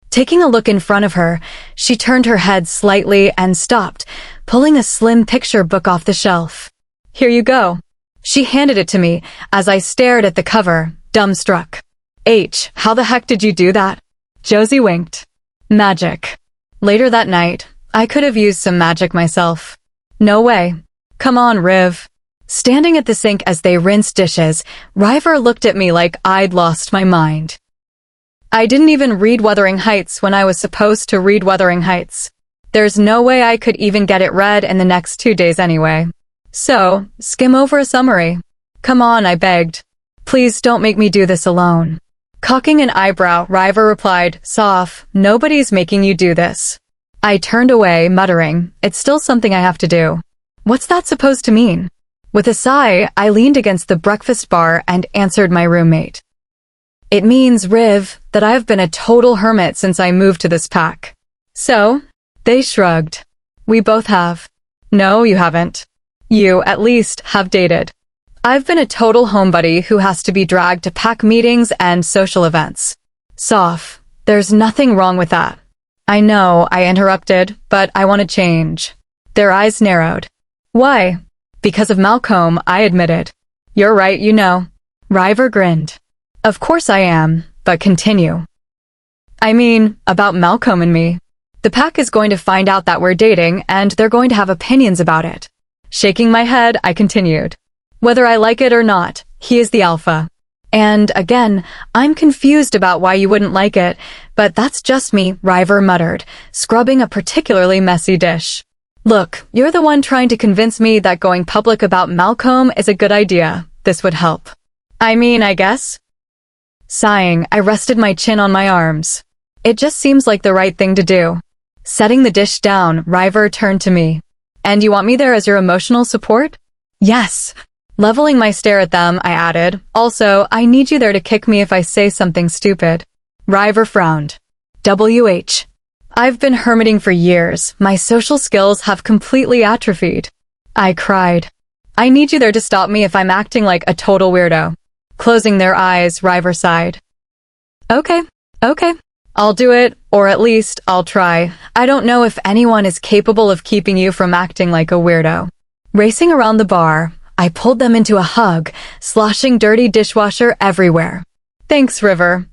Taking a look in front of her, she turned her head slightly and stopped, pulling a slim picture book off the shelf. Here you go. She handed it to me as I stared at the cover, dumbstruck. H, how the heck did you do that? Josie winked. Magic. Later that night, I could have used some magic myself. No way. Come on, Riv. Standing at the sink as they rinsed dishes, River looked at me like I'd lost my mind. I didn't even read Wuthering Heights when I was supposed to read Wuthering Heights. There's no way I could even get it read in the next 2 days anyway. So, skim over a summary. Come on, I begged. Please don't make me do this alone. Cocking an eyebrow, River replied, Soph, nobody's making you do this. I turned away, muttering, it's still something I have to do. What's that supposed to mean? With a sigh, I leaned against the breakfast bar and answered my roommate. It means, Riv, that I've been a total hermit since I moved to this pack. So? They shrugged. We both have. No, you haven't. You, at least, have dated. I've been a total homebody who has to be dragged to pack meetings and social events. Soph, there's nothing wrong with that. I know, I interrupted, but I want to change. Their eyes narrowed. Why? Because of Malcomb, I admitted. You're right, you know. River grinned. Of course I am, but continue. I mean, about Malcomb and me. The pack is going to find out that we're dating, and they're going to have opinions about it. Shaking my head, I continued. Whether I like it or not, he is the alpha. And, again, I'm confused about why you wouldn't like it, but that's just me, River muttered, scrubbing a particularly messy dish. Look, you're the one trying to convince me that going public about Malcomb is a good idea. This would help. I mean, I guess. Sighing, I rested my chin on my arms. It just seems like the right thing to do. Setting the dish down, River turned to me. And you want me there as your emotional support? Yes. Leveling my stare at them, I added, also, I need you there to kick me if I say something stupid. River frowned. WH. I've been hermiting for years. My social skills have completely atrophied. I cried. I need you there to stop me if I'm acting like a total weirdo. Closing their eyes, River sighed. Okay. I'll do it, or at least, I'll try. I don't know if anyone is capable of keeping you from acting like a weirdo. Racing around the bar, I pulled them into a hug, sloshing dirty dishwasher everywhere. Thanks, River.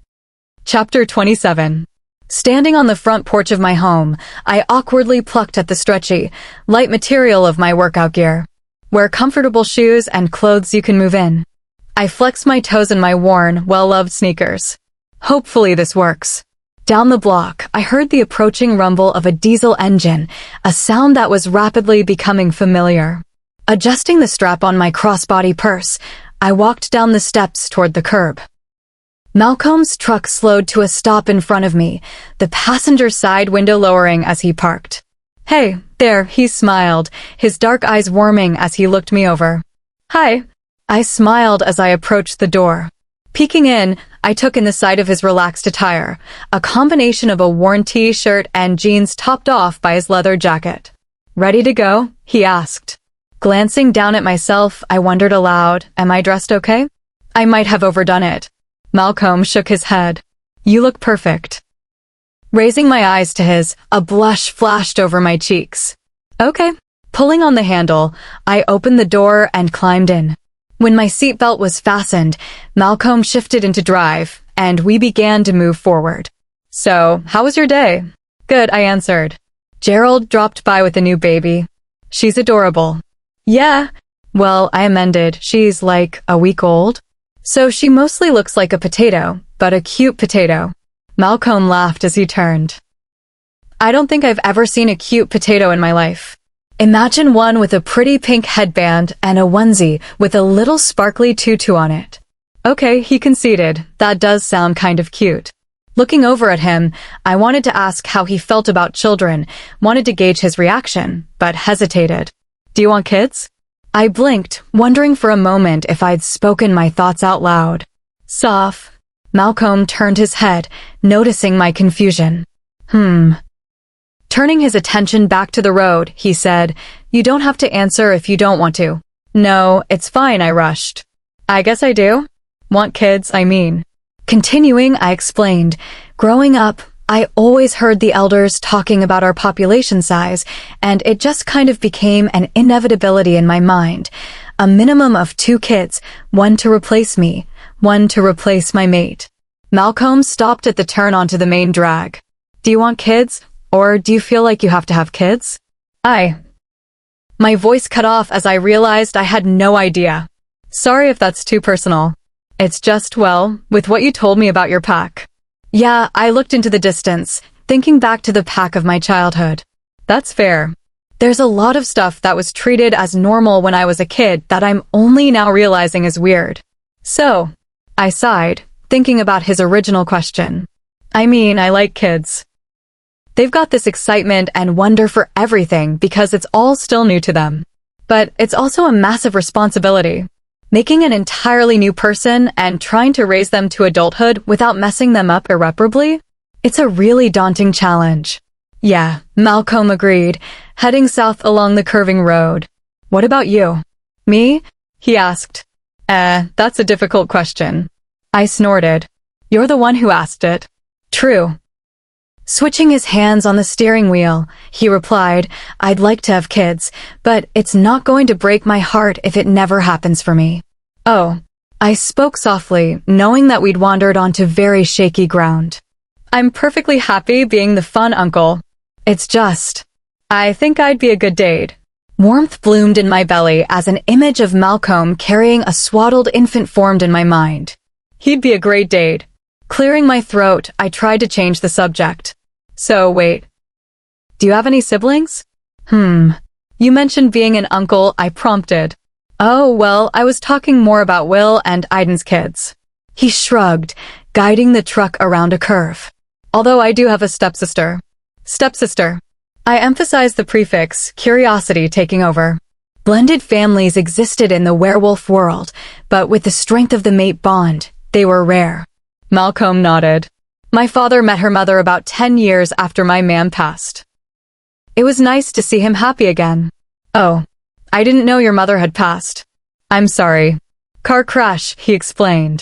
Chapter 27. Standing on the front porch of my home, I awkwardly plucked at the stretchy, light material of my workout gear. Wear comfortable shoes and clothes you can move in. I flexed my toes in my worn, well-loved sneakers. Hopefully this works. Down the block, I heard the approaching rumble of a diesel engine, a sound that was rapidly becoming familiar. Adjusting the strap on my crossbody purse, I walked down the steps toward the curb. Malcolm's truck slowed to a stop in front of me, the passenger side window lowering as he parked. "Hey, there," he smiled, his dark eyes warming as he looked me over. "Hi." I smiled as I approached the door. Peeking in, I took in the sight of his relaxed attire, a combination of a worn t-shirt and jeans topped off by his leather jacket. "Ready to go?" he asked. Glancing down at myself, I wondered aloud, am I dressed okay? I might have overdone it. Malcolm shook his head. "You look perfect." Raising my eyes to his, a blush flashed over my cheeks. "Okay." Pulling on the handle, I opened the door and climbed in. When my seatbelt was fastened, Malcolm shifted into drive, and we began to move forward. "So, how was your day?" "Good," I answered. "Gerald dropped by with a new baby. She's adorable." "Yeah." Well, I amended, she's like a week old. "So she mostly looks like a potato, but a cute potato." Malcolm laughed as he turned. "I don't think I've ever seen a cute potato in my life. Imagine one with a pretty pink headband and a onesie with a little sparkly tutu on it." "Okay," he conceded, "that does sound kind of cute." Looking over at him, I wanted to ask how he felt about children, wanted to gauge his reaction, but hesitated. "Do you want kids?" I blinked, wondering for a moment if I'd spoken my thoughts out loud. "Soph." Malcolm turned his head, noticing my confusion. Turning his attention back to the road, he said, "You don't have to answer if you don't want to." "No, it's fine," I rushed. "I guess I do. Want kids, I mean." Continuing, I explained, "Growing up, I always heard the elders talking about our population size, and it just kind of became an inevitability in my mind. A minimum of 2 kids, one to replace me, one to replace my mate." Malcolm stopped at the turn onto the main drag. "Do you want kids? Or do you feel like you have to have kids?" My voice cut off as I realized I had no idea. "Sorry if that's too personal. It's just, well, with what you told me about your pack." Yeah, I looked into the distance, thinking back to the pack of my childhood. "That's fair. There's a lot of stuff that was treated as normal when I was a kid that I'm only now realizing is weird." "So," I sighed, thinking about his original question. "I mean, I like kids. They've got this excitement and wonder for everything because it's all still new to them. But it's also a massive responsibility. Making an entirely new person and trying to raise them to adulthood without messing them up irreparably? It's a really daunting challenge." "Yeah," Malcolm agreed, heading south along the curving road. "What about you?" "Me?" he asked. That's a difficult question." I snorted. "You're the one who asked it." "True." Switching his hands on the steering wheel, he replied, "I'd like to have kids, but it's not going to break my heart if it never happens for me." "Oh." I spoke softly, knowing that we'd wandered onto very shaky ground. "I'm perfectly happy being the fun uncle. It's just, I think I'd be a good date." Warmth bloomed in my belly as an image of Malcolm carrying a swaddled infant formed in my mind. He'd be a great date. Clearing my throat, I tried to change the subject. "So, wait. Do you have any siblings?" You mentioned being an uncle," I prompted. "Oh, well, I was talking more about Will and Aiden's kids." He shrugged, guiding the truck around a curve. "Although I do have a stepsister." "Stepsister." I emphasized the prefix, curiosity taking over. Blended families existed in the werewolf world, but with the strength of the mate bond, they were rare. Malcolm nodded. "My father met her mother about 10 years after my man passed. It was nice to see him happy again." "Oh, I didn't know your mother had passed." "I'm sorry. Car crash," he explained.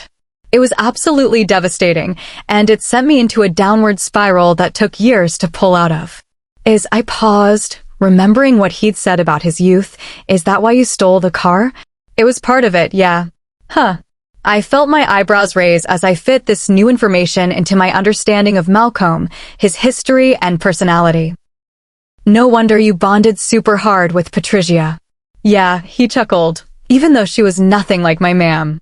It was absolutely devastating, and it sent me into a downward spiral that took years to pull out of. I paused, remembering what he'd said about his youth. "Is that why you stole the car?" "It was part of it, yeah." "Huh." I felt my eyebrows raise as I fit this new information into my understanding of Malcolm, his history and personality. "No wonder you bonded super hard with Patricia." "Yeah," he chuckled, even though she was nothing like my ma'am.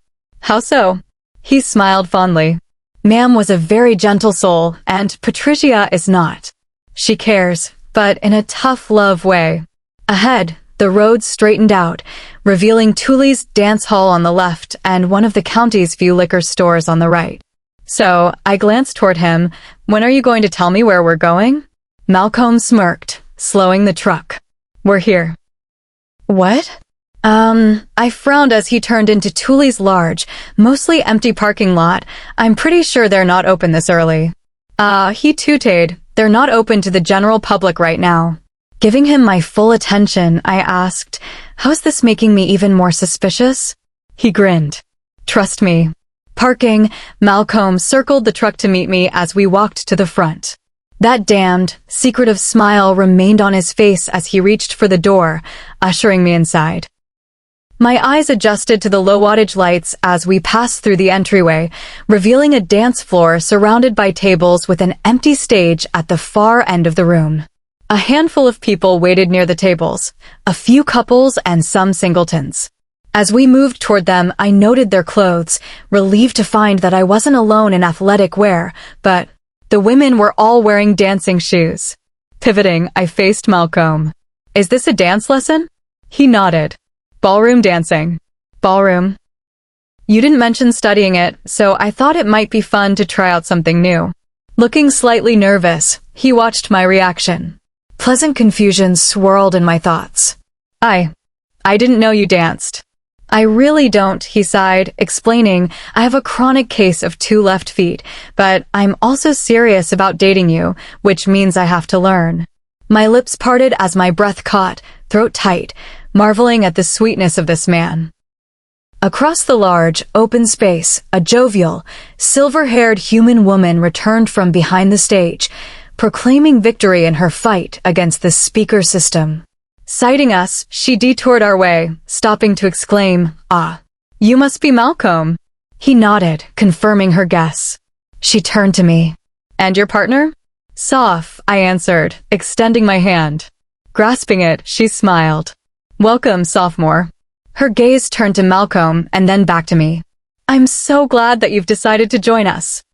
"How so?" He smiled fondly. Ma'am was a very gentle soul, and Patricia is not. She cares, but in a tough love way. Ahead, the road straightened out, revealing Thule's dance hall on the left and one of the county's few liquor stores on the right. So, I glanced toward him. When are you going to tell me where we're going? Malcomb smirked, slowing the truck. We're here. What? I frowned as he turned into Thule's large, mostly empty parking lot. I'm pretty sure they're not open this early. He tooted. They're not open to the general public right now. Giving him my full attention, I asked, how's this making me even more suspicious? He grinned. Trust me. Parking, Malcomb circled the truck to meet me as we walked to the front. That damned, secretive smile remained on his face as he reached for the door, ushering me inside. My eyes adjusted to the low-wattage lights as we passed through the entryway, revealing a dance floor surrounded by tables with an empty stage at the far end of the room. A handful of people waited near the tables, a few couples and some singletons. As we moved toward them, I noted their clothes, relieved to find that I wasn't alone in athletic wear, but the women were all wearing dancing shoes. Pivoting, I faced Malcomb. Is this a dance lesson? He nodded. Ballroom dancing. Ballroom. You didn't mention studying it, so I thought it might be fun to try out something new. Looking slightly nervous, he watched my reaction. Pleasant confusion swirled in my thoughts. I didn't know you danced. I really don't, he sighed, explaining, I have a chronic case of 2 left feet, but I'm also serious about dating you, which means I have to learn. My lips parted as my breath caught, throat tight, marveling at the sweetness of this man. Across the large, open space, a jovial, silver-haired human woman returned from behind the stage, proclaiming victory in her fight against the speaker system. Sighting us, she detoured our way, stopping to exclaim, "Ah, you must be Malcomb." He nodded, confirming her guess. She turned to me. And your partner? Soph, I answered, extending my hand. Grasping it, she smiled. Welcome, sophomore. Her gaze turned to Malcomb and then back to me. I'm so glad that you've decided to join us.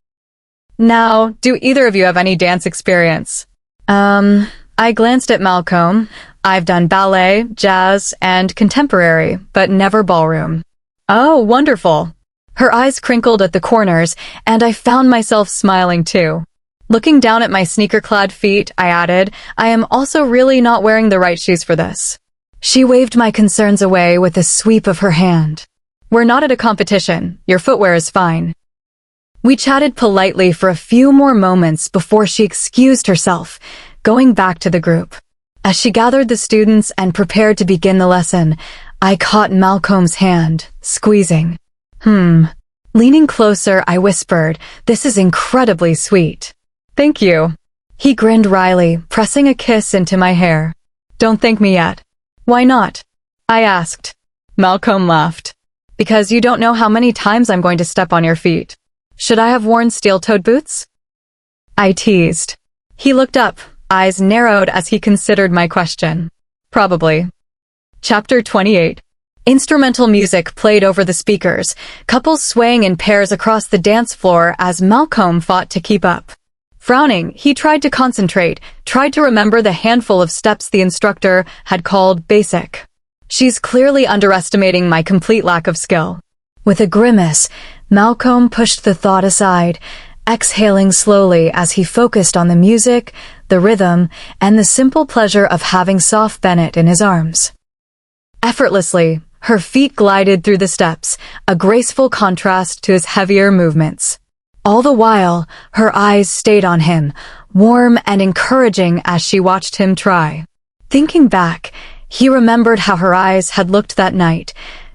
Now, do either of you have any dance experience? I glanced at Malcomb. I've done ballet, jazz, and contemporary, but never ballroom. Oh, wonderful. Her eyes crinkled at the corners, and I found myself smiling too. Looking down at my sneaker-clad feet, I added, I am also really not wearing the right shoes for this. She waved my concerns away with a sweep of her hand. We're not at a competition. Your footwear is fine. We chatted politely for a few more moments before she excused herself, going back to the group. As she gathered the students and prepared to begin the lesson, I caught Malcomb's hand, squeezing. Leaning closer, I whispered, this is incredibly sweet. Thank you. He grinned wryly, pressing a kiss into my hair. Don't thank me yet. Why not? I asked. Malcomb laughed. Because you don't know how many times I'm going to step on your feet. Should I have worn steel-toed boots? I teased. He looked up, eyes narrowed as he considered my question. Probably. Chapter 28. Instrumental music played over the speakers, couples swaying in pairs across the dance floor as Malcomb fought to keep up. Frowning, he tried to concentrate, tried to remember the handful of steps the instructor had called basic. She's clearly underestimating my complete lack of skill. With a grimace, Malcomb pushed the thought aside, exhaling slowly as he focused on the music, the rhythm, and the simple pleasure of having Soph Bennett in his arms. Effortlessly, her feet glided through the steps, a graceful contrast to his heavier movements. All the while, her eyes stayed on him, warm and encouraging as she watched him try. Thinking back, he remembered how her eyes had looked that night,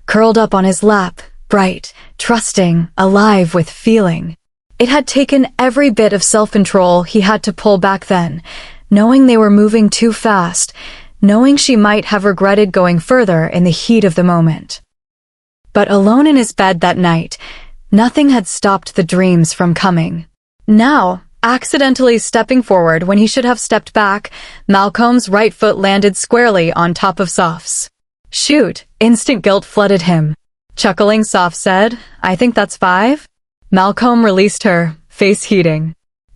curled up on his lap, bright, trusting, alive with feeling. It had taken every bit of self-control he had to pull back then, knowing they were moving too fast, knowing she might have regretted going further in the heat of the moment. But alone in his bed that night, nothing had stopped the dreams from coming. Now, accidentally stepping forward when he should have stepped back, Malcomb's right foot landed squarely on top of Soph's. Shoot, instant guilt flooded him. Chuckling, Soph said, I think that's 5. Malcomb released her, face heating.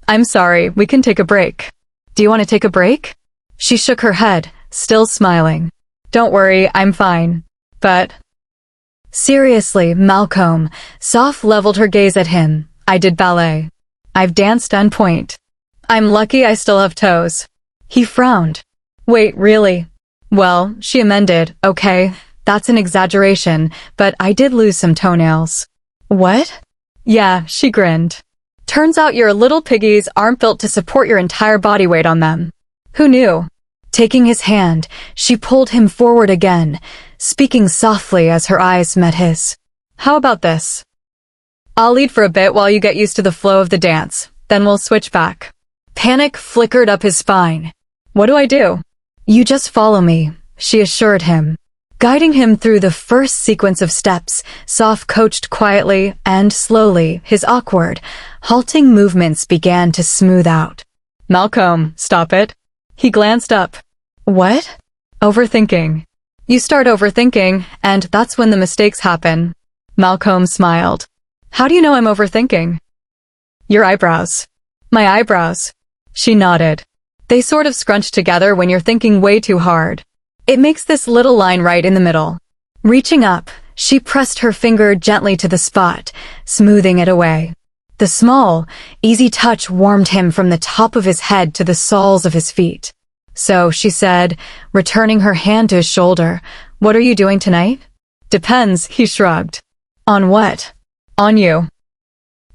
I'm sorry, we can take a break. Do you want to take a break? She shook her head, still smiling. Don't worry, I'm fine. But... Seriously, Malcomb, Soph leveled her gaze at him. I did ballet. I've danced on point. I'm lucky I still have toes. He frowned. Wait, really? Well, she amended, okay, that's an exaggeration, but I did lose some toenails. What? Yeah, she grinned. Turns out your little piggies aren't built to support your entire body weight on them. Who knew? Taking his hand, she pulled him forward again, speaking softly as her eyes met his. How about this? I'll lead for a bit while you get used to the flow of the dance, then we'll switch back. Panic flickered up his spine. What do I do? You just follow me, she assured him. Guiding him through the first sequence of steps, Soph coached quietly and slowly, his awkward, halting movements began to smooth out. Malcomb, stop it. He glanced up. What? Overthinking. You start overthinking, and that's when the mistakes happen. Malcomb smiled. How do you know I'm overthinking? Your eyebrows. My eyebrows. She nodded. They sort of scrunch together when you're thinking way too hard. It makes this little line right in the middle. Reaching up, she pressed her finger gently to the spot, smoothing it away. The small, easy touch warmed him from the top of his head to the soles of his feet. So, she said, returning her hand to his shoulder, what are you doing tonight? Depends, he shrugged. On what? On you.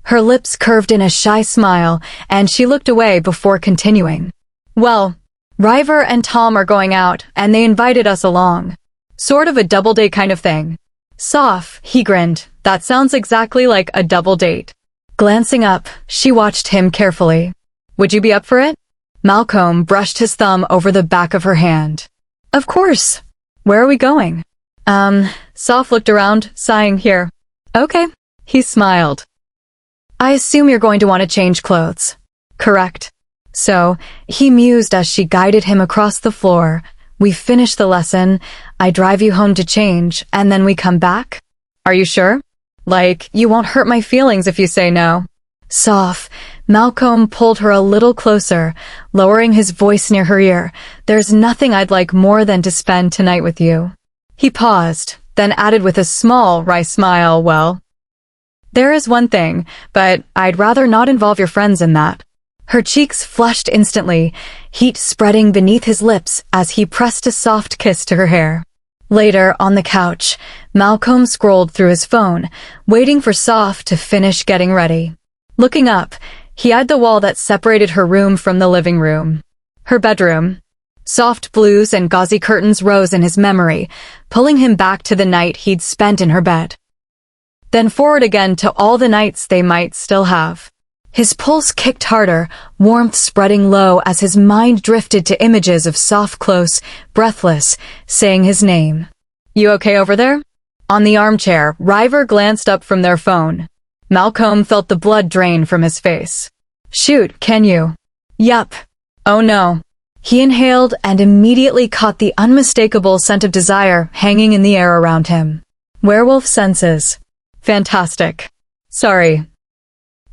Her lips curved in a shy smile, and she looked away before continuing. Well, River and Tom are going out, and they invited us along. Sort of a double date kind of thing. Soph, he grinned. That sounds exactly like a double date. Glancing up, she watched him carefully. Would you be up for it? Malcomb brushed his thumb over the back of her hand. Of course. Where are we going? Soph looked around, sighing here. Okay. He smiled. I assume you're going to want to change clothes. Correct. So, he mused as she guided him across the floor. We finish the lesson, I drive you home to change, and then we come back? Are you sure? Like, you won't hurt my feelings if you say no. Soph, Malcomb pulled her a little closer, lowering his voice near her ear. There's nothing I'd like more than to spend tonight with you. He paused, then added with a small, wry smile, well, there is one thing, but I'd rather not involve your friends in that. Her cheeks flushed instantly, heat spreading beneath his lips as he pressed a soft kiss to her hair. Later, on the couch, Malcomb scrolled through his phone, waiting for Soph to finish getting ready. Looking up, he eyed the wall that separated her room from the living room. Her bedroom. Soft blues and gauzy curtains rose in his memory, pulling him back to the night he'd spent in her bed. Then forward again to all the nights they might still have. His pulse kicked harder, warmth spreading low as his mind drifted to images of Soph close, breathless, saying his name. You okay over there? On the armchair, River glanced up from their phone. Malcomb felt the blood drain from his face. Shoot, can you? Yup. Oh no. He inhaled and immediately caught the unmistakable scent of desire hanging in the air around him. Werewolf senses. Fantastic. Sorry.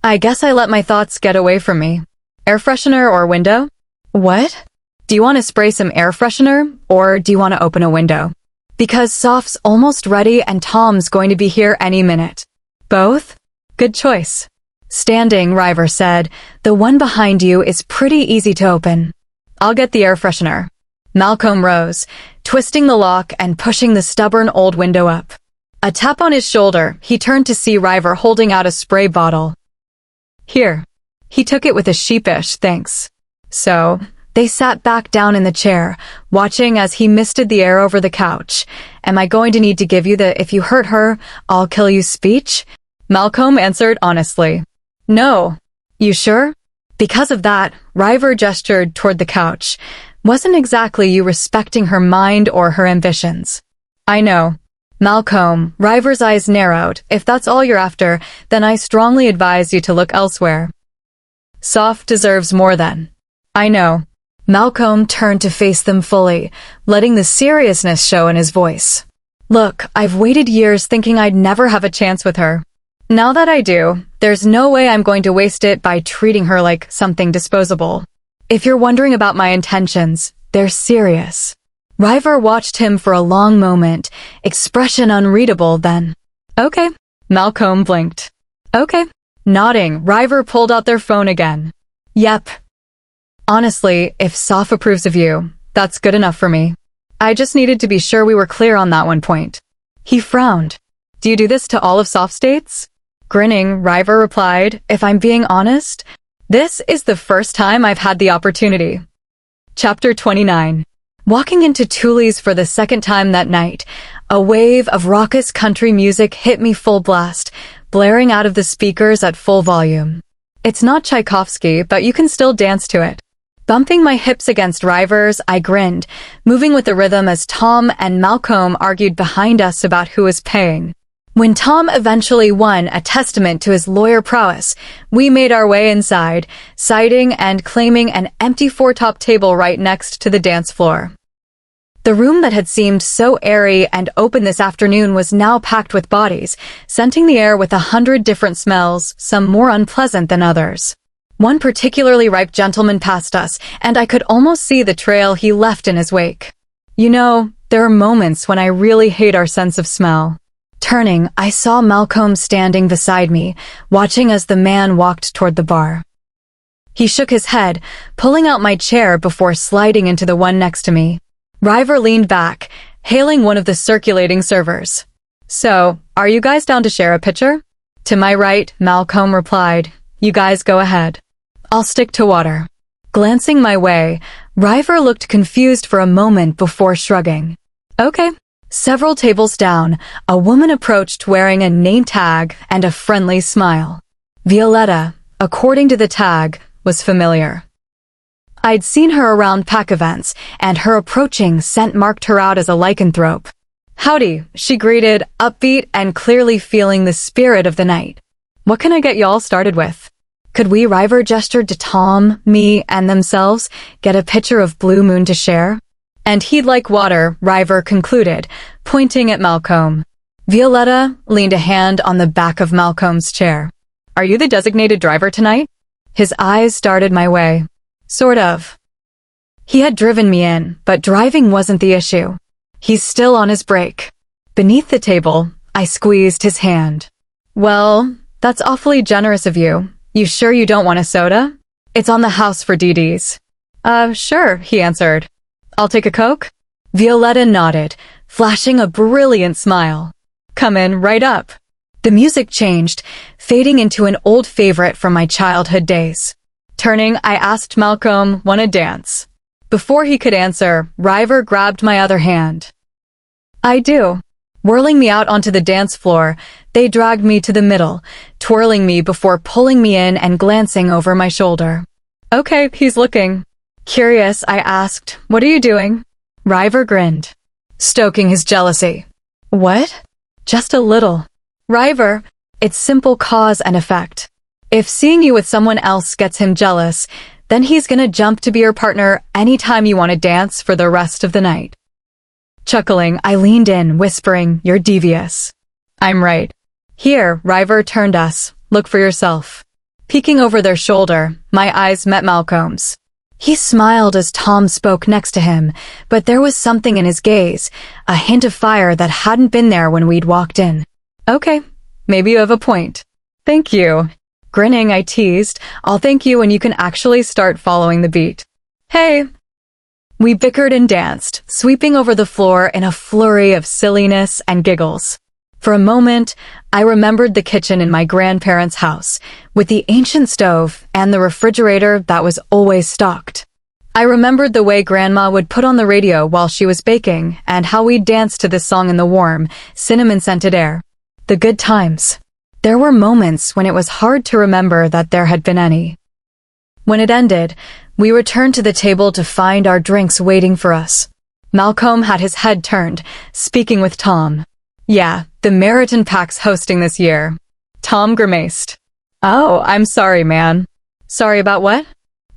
I guess I let my thoughts get away from me. Air freshener or window? What? Do you want to spray some air freshener, or do you want to open a window? Because Soph's almost ready and Tom's going to be here any minute. Both? Good choice. Standing, River said, the one behind you is pretty easy to open. I'll get the air freshener. Malcomb rose, twisting the lock and pushing the stubborn old window up. A tap on his shoulder, he turned to see River holding out a spray bottle. Here. He took it with a sheepish thanks. So, they sat back down in the chair, watching as he misted the air over the couch. Am I going to need to give you the if you hurt her, I'll kill you speech? Malcomb answered honestly. No. You sure? Because of that, River gestured toward the couch. Wasn't exactly you respecting her mind or her ambitions. I know. Malcomb, River's eyes narrowed. If that's all you're after, then I strongly advise you to look elsewhere. Soph deserves more then. I know. Malcomb turned to face them fully, letting the seriousness show in his voice. Look, I've waited years thinking I'd never have a chance with her. Now that I do, there's no way I'm going to waste it by treating her like something disposable. If you're wondering about my intentions, they're serious. River watched him for a long moment, expression unreadable, then, okay. Malcomb blinked. Okay. Nodding, River pulled out their phone again. Yep. Honestly, if Soph approves of you, that's good enough for me. I just needed to be sure we were clear on that one point. He frowned. Do you do this to all of Soph's dates? Grinning, River replied, if I'm being honest, this is the first time I've had the opportunity. Chapter 29. Walking into Thule's for the second time that night, a wave of raucous country music hit me full blast, blaring out of the speakers at full volume. It's not Tchaikovsky, but you can still dance to it. Bumping my hips against River's, I grinned, moving with the rhythm as Tom and Malcomb argued behind us about who was paying. When Tom eventually won, a testament to his lawyer prowess, we made our way inside, citing and claiming an empty four-top table right next to the dance floor. The room that had seemed so airy and open this afternoon was now packed with bodies, scenting the air with 100 different smells, some more unpleasant than others. One particularly ripe gentleman passed us, and I could almost see the trail he left in his wake. You know, there are moments when I really hate our sense of smell. Turning, I saw Malcomb standing beside me, watching as the man walked toward the bar. He shook his head, pulling out my chair before sliding into the one next to me. River leaned back, hailing one of the circulating servers. So, are you guys down to share a pitcher? To my right, Malcomb replied, you guys go ahead. I'll stick to water. Glancing my way, River looked confused for a moment before shrugging. Okay. Several tables down, a woman approached wearing a name tag and a friendly smile. Violetta, according to the tag, was familiar. I'd seen her around pack events, and her approaching scent marked her out as a lycanthrope. Howdy, she greeted, upbeat and clearly feeling the spirit of the night. What can I get y'all started with? Could we, River gestured to Tom, me, and themselves, get a pitcher of Blue Moon to share? And he'd like water, River concluded, pointing at Malcomb. Violetta leaned a hand on the back of Malcomb's chair. Are you the designated driver tonight? His eyes darted my way. Sort of. He had driven me in, but driving wasn't the issue. He's still on his break. Beneath the table, I squeezed his hand. Well, that's awfully generous of you. You sure you don't want a soda? It's on the house for DDs. Sure, he answered. I'll take a Coke? Violetta nodded, flashing a brilliant smile. Come in right up. The music changed, fading into an old favorite from my childhood days. Turning, I asked Malcomb, wanna dance? Before he could answer, River grabbed my other hand. I do. Whirling me out onto the dance floor, they dragged me to the middle, twirling me before pulling me in and glancing over my shoulder. Okay, he's looking. Curious, I asked, what are you doing? River grinned, stoking his jealousy. What? Just a little. River, it's simple cause and effect. If seeing you with someone else gets him jealous, then he's gonna jump to be your partner anytime you want to dance for the rest of the night. Chuckling, I leaned in, whispering, you're devious. I'm right. Here, River turned us. Look for yourself. Peeking over their shoulder, my eyes met Malcomb's. He smiled as Tom spoke next to him, but there was something in his gaze, a hint of fire that hadn't been there when we'd walked in. Okay, maybe you have a point. Thank you. Grinning, I teased, I'll thank you when you can actually start following the beat. Hey! We bickered and danced, sweeping over the floor in a flurry of silliness and giggles. For a moment, I remembered the kitchen in my grandparents' house, with the ancient stove and the refrigerator that was always stocked. I remembered the way Grandma would put on the radio while she was baking, and how we'd dance to this song in the warm, cinnamon-scented air. The good times. There were moments when it was hard to remember that there had been any. When it ended, we returned to the table to find our drinks waiting for us. Malcomb had his head turned, speaking with Tom. Yeah, the Meriton Pack's hosting this year. Tom grimaced. Oh, I'm sorry, man. Sorry about what?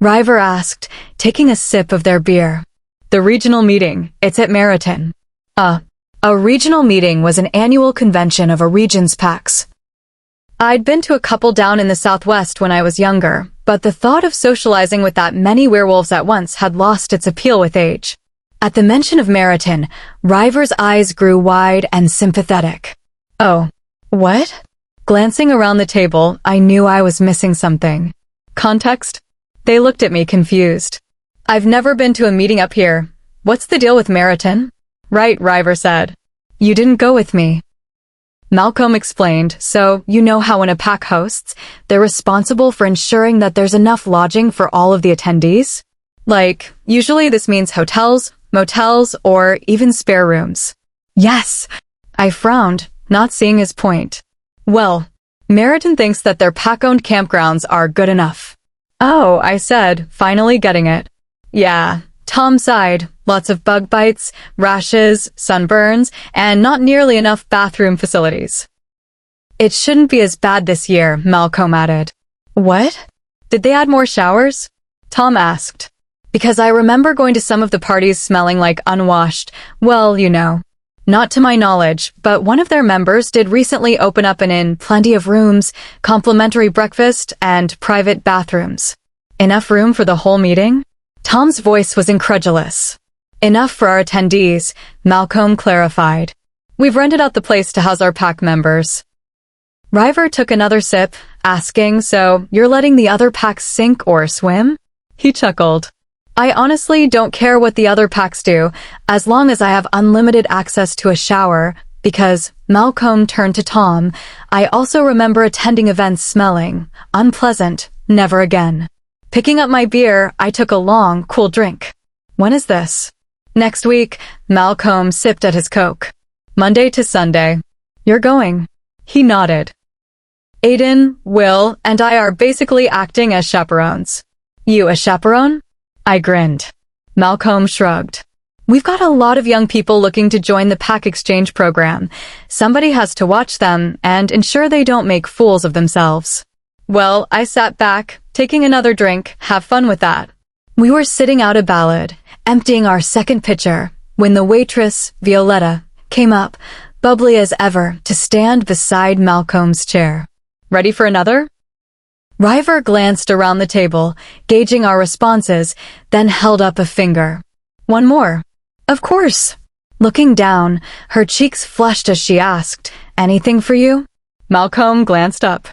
River asked, taking a sip of their beer. The regional meeting, it's at Meriton. A regional meeting was an annual convention of a region's packs. I'd been to a couple down in the southwest when I was younger, but the thought of socializing with that many werewolves at once had lost its appeal with age. At the mention of Meriton, River's eyes grew wide and sympathetic. Oh, what? Glancing around the table, I knew I was missing something. Context? They looked at me confused. I've never been to a meeting up here. What's the deal with Meriton? Right, River said. You didn't go with me. Malcomb explained, so you know how when a pack hosts, they're responsible for ensuring that there's enough lodging for all of the attendees? Like, usually this means hotels, motels, or even spare rooms. Yes! I frowned, not seeing his point. Well, Meriton thinks that their pack-owned campgrounds are good enough. Oh, I said, finally getting it. Yeah, Tom sighed. Lots of bug bites, rashes, sunburns, and not nearly enough bathroom facilities. It shouldn't be as bad this year, Malcomb added. What? Did they add more showers? Tom asked. Because I remember going to some of the parties smelling like unwashed, well, you know. Not to my knowledge, but one of their members did recently open up an inn, plenty of rooms, complimentary breakfast, and private bathrooms. Enough room for the whole meeting? Tom's voice was incredulous. Enough for our attendees, Malcomb clarified. We've rented out the place to house our pack members. River took another sip, asking, so you're letting the other packs sink or swim? He chuckled. I honestly don't care what the other packs do, as long as I have unlimited access to a shower, because, Malcomb turned to Tom, I also remember attending events smelling unpleasant, never again. Picking up my beer, I took a long, cool drink. When is this? Next week, Malcomb sipped at his Coke. Monday to Sunday. You're going. He nodded. Aiden, Will, and I are basically acting as chaperones. You a chaperone? I grinned. Malcomb shrugged. We've got a lot of young people looking to join the pack exchange program. Somebody has to watch them and ensure they don't make fools of themselves. Well, I sat back, taking another drink, have fun with that. We were sitting out a ballad, emptying our second pitcher, when the waitress, Violetta, came up, bubbly as ever, to stand beside Malcomb's chair. Ready for another? River glanced around the table, gauging our responses, then held up a finger. One more. Of course. Looking down, her cheeks flushed as she asked, anything for you? Malcomb glanced up.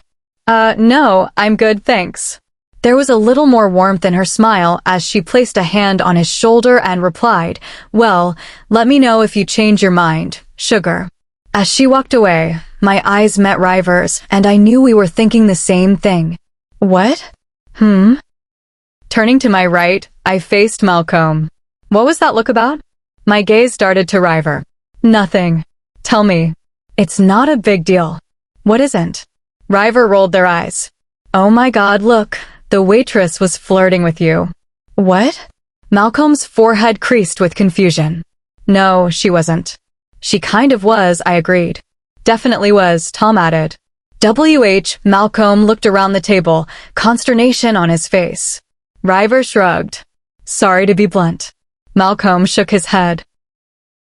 No, I'm good, thanks. There was a little more warmth in her smile as she placed a hand on his shoulder and replied, well, let me know if you change your mind, sugar. As she walked away, my eyes met River's, and I knew we were thinking the same thing. What? Turning to my right, I faced Malcomb. What was that look about? My gaze darted to River. Nothing. Tell me. It's not a big deal. What isn't? River rolled their eyes. Oh my God, look. The waitress was flirting with you. What? Malcomb's forehead creased with confusion. No, she wasn't. She kind of was, I agreed. Definitely was, Tom added. Malcomb looked around the table, consternation on his face. River shrugged. Sorry to be blunt. Malcomb shook his head.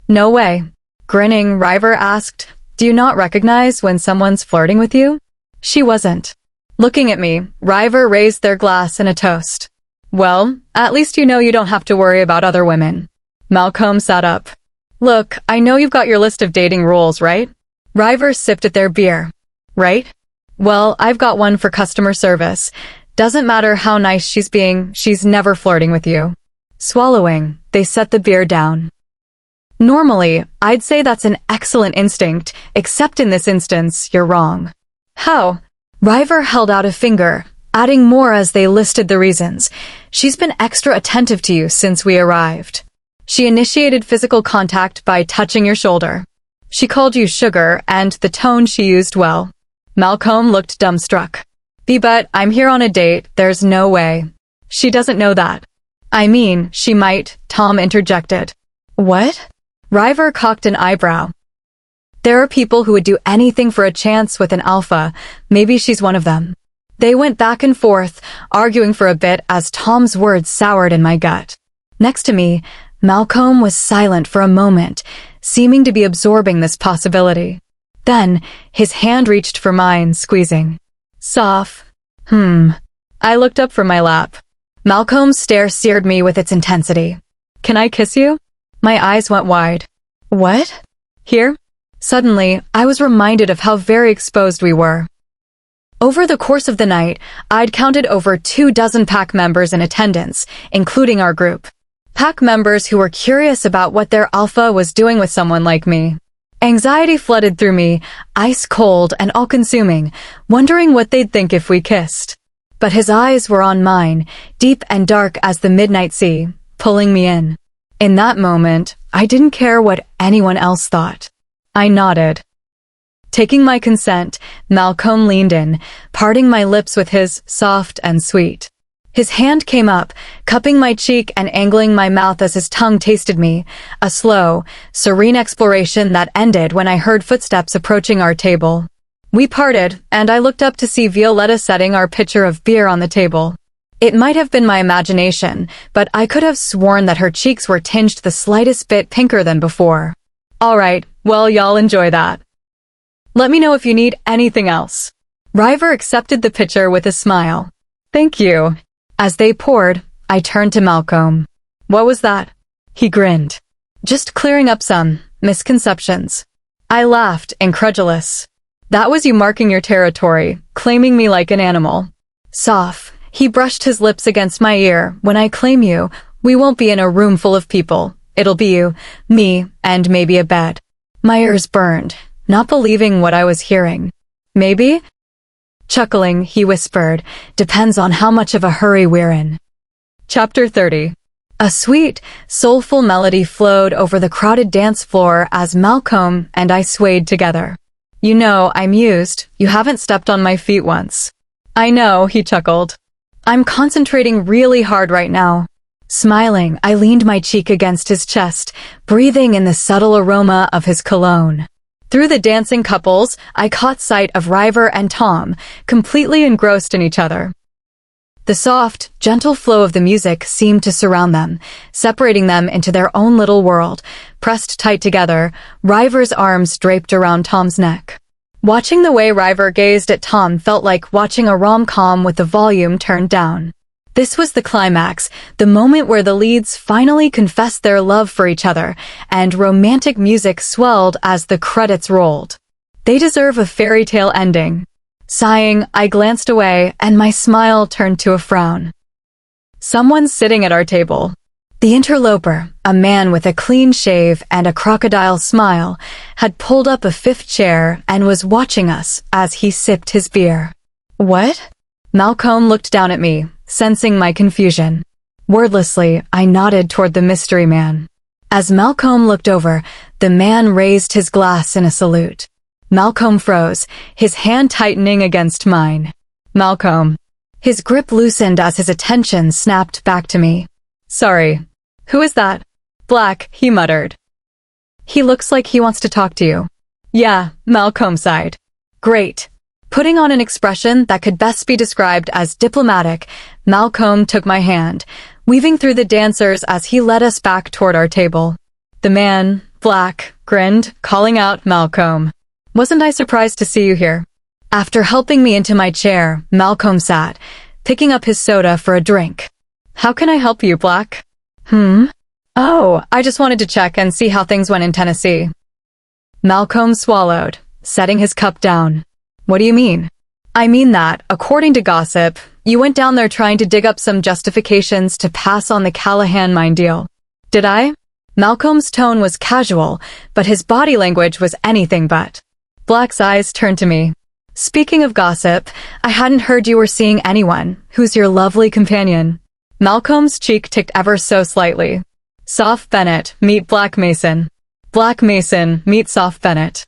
No way. Grinning, River asked, do you not recognize when someone's flirting with you? She wasn't. Looking at me, River raised their glass in a toast. Well, at least you know you don't have to worry about other women. Malcomb sat up. Look, I know you've got your list of dating rules, right? River sipped at their beer. Right? Well, I've got one for customer service. Doesn't matter how nice she's being, she's never flirting with you. Swallowing, they set the beer down. Normally, I'd say that's an excellent instinct, except in this instance, you're wrong. How? River held out a finger, adding more as they listed the reasons. She's been extra attentive to you since we arrived. She initiated physical contact by touching your shoulder. She called you sugar, and the tone she used well. Malcomb looked dumbstruck. But I'm here on a date, there's no way. She doesn't know that. I mean, she might, Tom interjected. What? River cocked an eyebrow. There are people who would do anything for a chance with an alpha. Maybe she's one of them. They went back and forth, arguing for a bit as Tom's words soured in my gut. Next to me, Malcomb was silent for a moment, seeming to be absorbing this possibility. Then, his hand reached for mine, squeezing. Soph. I looked up from my lap. Malcolm's stare seared me with its intensity. Can I kiss you? My eyes went wide. What? Here? Suddenly, I was reminded of how very exposed we were. Over the course of the night, I'd counted over 24 pack members in attendance, including our group. Pack members who were curious about what their alpha was doing with someone like me. Anxiety flooded through me, ice cold and all-consuming, wondering what they'd think if we kissed. But his eyes were on mine, deep and dark as the midnight sea, pulling me in. In that moment, I didn't care what anyone else thought. I nodded. Taking my consent, Malcolm leaned in, parting my lips with his soft and sweet. His hand came up, cupping my cheek and angling my mouth as his tongue tasted me, a slow, serene exploration that ended when I heard footsteps approaching our table. We parted, and I looked up to see Violetta setting our pitcher of beer on the table. It might have been my imagination, but I could have sworn that her cheeks were tinged the slightest bit pinker than before. All right, well, y'all enjoy that. Let me know if you need anything else. River accepted the pitcher with a smile. Thank you. As they poured, I turned to Malcolm. What was that? He grinned. Just clearing up some misconceptions. I laughed, incredulous. That was you marking your territory, claiming me like an animal. Soph, he brushed his lips against my ear. When I claim you, we won't be in a room full of people. It'll be you, me, and maybe a bed. My ears burned, not believing what I was hearing. Maybe? Chuckling, he whispered, depends on how much of a hurry we're in. Chapter 30. A sweet, soulful melody flowed over the crowded dance floor as Malcolm and I swayed together. You know, I'm used. You haven't stepped on my feet once. I know, he chuckled. I'm concentrating really hard right now. Smiling, I leaned my cheek against his chest, breathing in the subtle aroma of his cologne. Through the dancing couples, I caught sight of River and Tom, completely engrossed in each other. The soft, gentle flow of the music seemed to surround them, separating them into their own little world. Pressed tight together, River's arms draped around Tom's neck. Watching the way River gazed at Tom felt like watching a rom-com with the volume turned down. This was the climax, the moment where the leads finally confessed their love for each other, and romantic music swelled as the credits rolled. They deserve a fairy tale ending. Sighing, I glanced away, and my smile turned to a frown. Someone's sitting at our table. The interloper, a man with a clean shave and a crocodile smile, had pulled up a fifth chair and was watching us as he sipped his beer. What? Malcolm looked down at me, sensing my confusion. Wordlessly, I nodded toward the mystery man. As Malcolm looked over, the man raised his glass in a salute. Malcolm froze, his hand tightening against mine. Malcolm. His grip loosened as his attention snapped back to me. Sorry. Who is that? Black, he muttered. He looks like he wants to talk to you. Yeah, Malcolm sighed. Great. Putting on an expression that could best be described as diplomatic, Malcolm took my hand, weaving through the dancers as he led us back toward our table. The man, Black, grinned, calling out Malcolm. Wasn't I surprised to see you here? After helping me into my chair, Malcolm sat, picking up his soda for a drink. How can I help you, Black? Oh, I just wanted to check and see how things went in Tennessee. Malcolm swallowed, setting his cup down. What do you mean? I mean that, according to gossip, you went down there trying to dig up some justifications to pass on the Callahan mine deal. Did I? Malcolm's tone was casual, but his body language was anything but. Black's eyes turned to me. Speaking of gossip, I hadn't heard you were seeing anyone. Who's your lovely companion? Malcolm's cheek ticked ever so slightly. Soph Bennett, meet Black Mason. Black Mason, meet Soph Bennett.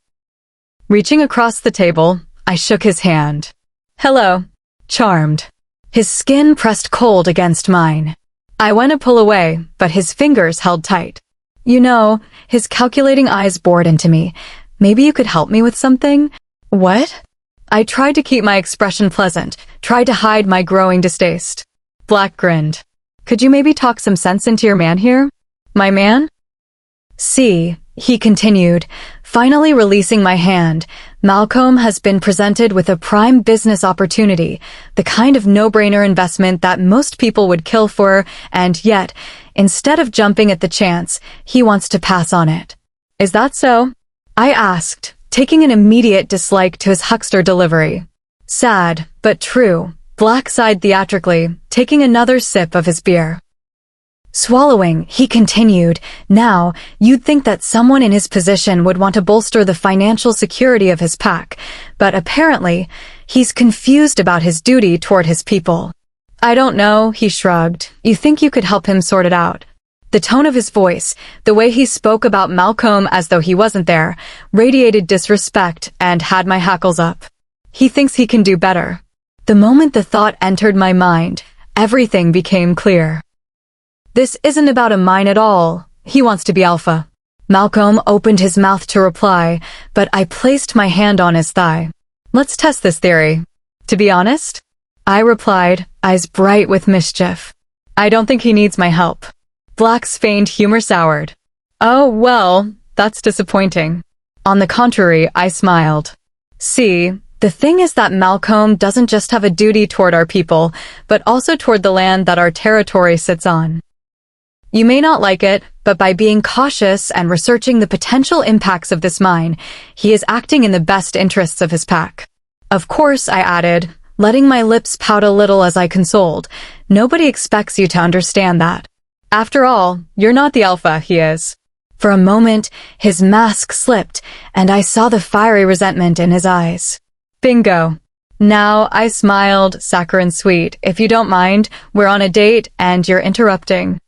Reaching across the table, I shook his hand. Hello. Charmed. His skin pressed cold against mine. I went to pull away, but his fingers held tight. You know, his calculating eyes bored into me. Maybe you could help me with something? What? I tried to keep my expression pleasant, tried to hide my growing distaste. Black grinned. Could you maybe talk some sense into your man here? My man? See, he continued, Finally releasing my hand, Malcolm has been presented with a prime business opportunity, the kind of no-brainer investment that most people would kill for, and yet, instead of jumping at the chance, he wants to pass on it. Is that so? I asked, taking an immediate dislike to his huckster delivery. Sad, but true, Black sighed theatrically, taking another sip of his beer. Swallowing, he continued, now, you'd think that someone in his position would want to bolster the financial security of his pack, but apparently, he's confused about his duty toward his people. I don't know, he shrugged. You think you could help him sort it out? The tone of his voice, the way he spoke about Malcolm as though he wasn't there, radiated disrespect and had my hackles up. He thinks he can do better. The moment the thought entered my mind, everything became clear. This isn't about a mine at all. He wants to be Alpha. Malcolm opened his mouth to reply, but I placed my hand on his thigh. Let's test this theory. To be honest, I replied, eyes bright with mischief. I don't think he needs my help. Black's feigned humor soured. Oh, well, that's disappointing. On the contrary, I smiled. See, the thing is that Malcolm doesn't just have a duty toward our people, but also toward the land that our territory sits on. You may not like it, but by being cautious and researching the potential impacts of this mine, he is acting in the best interests of his pack. Of course, I added, letting my lips pout a little as I consoled, nobody expects you to understand that. After all, you're not the Alpha, he is. For a moment, his mask slipped, and I saw the fiery resentment in his eyes. Bingo. Now, I smiled, saccharine sweet. If you don't mind, we're on a date, and you're interrupting.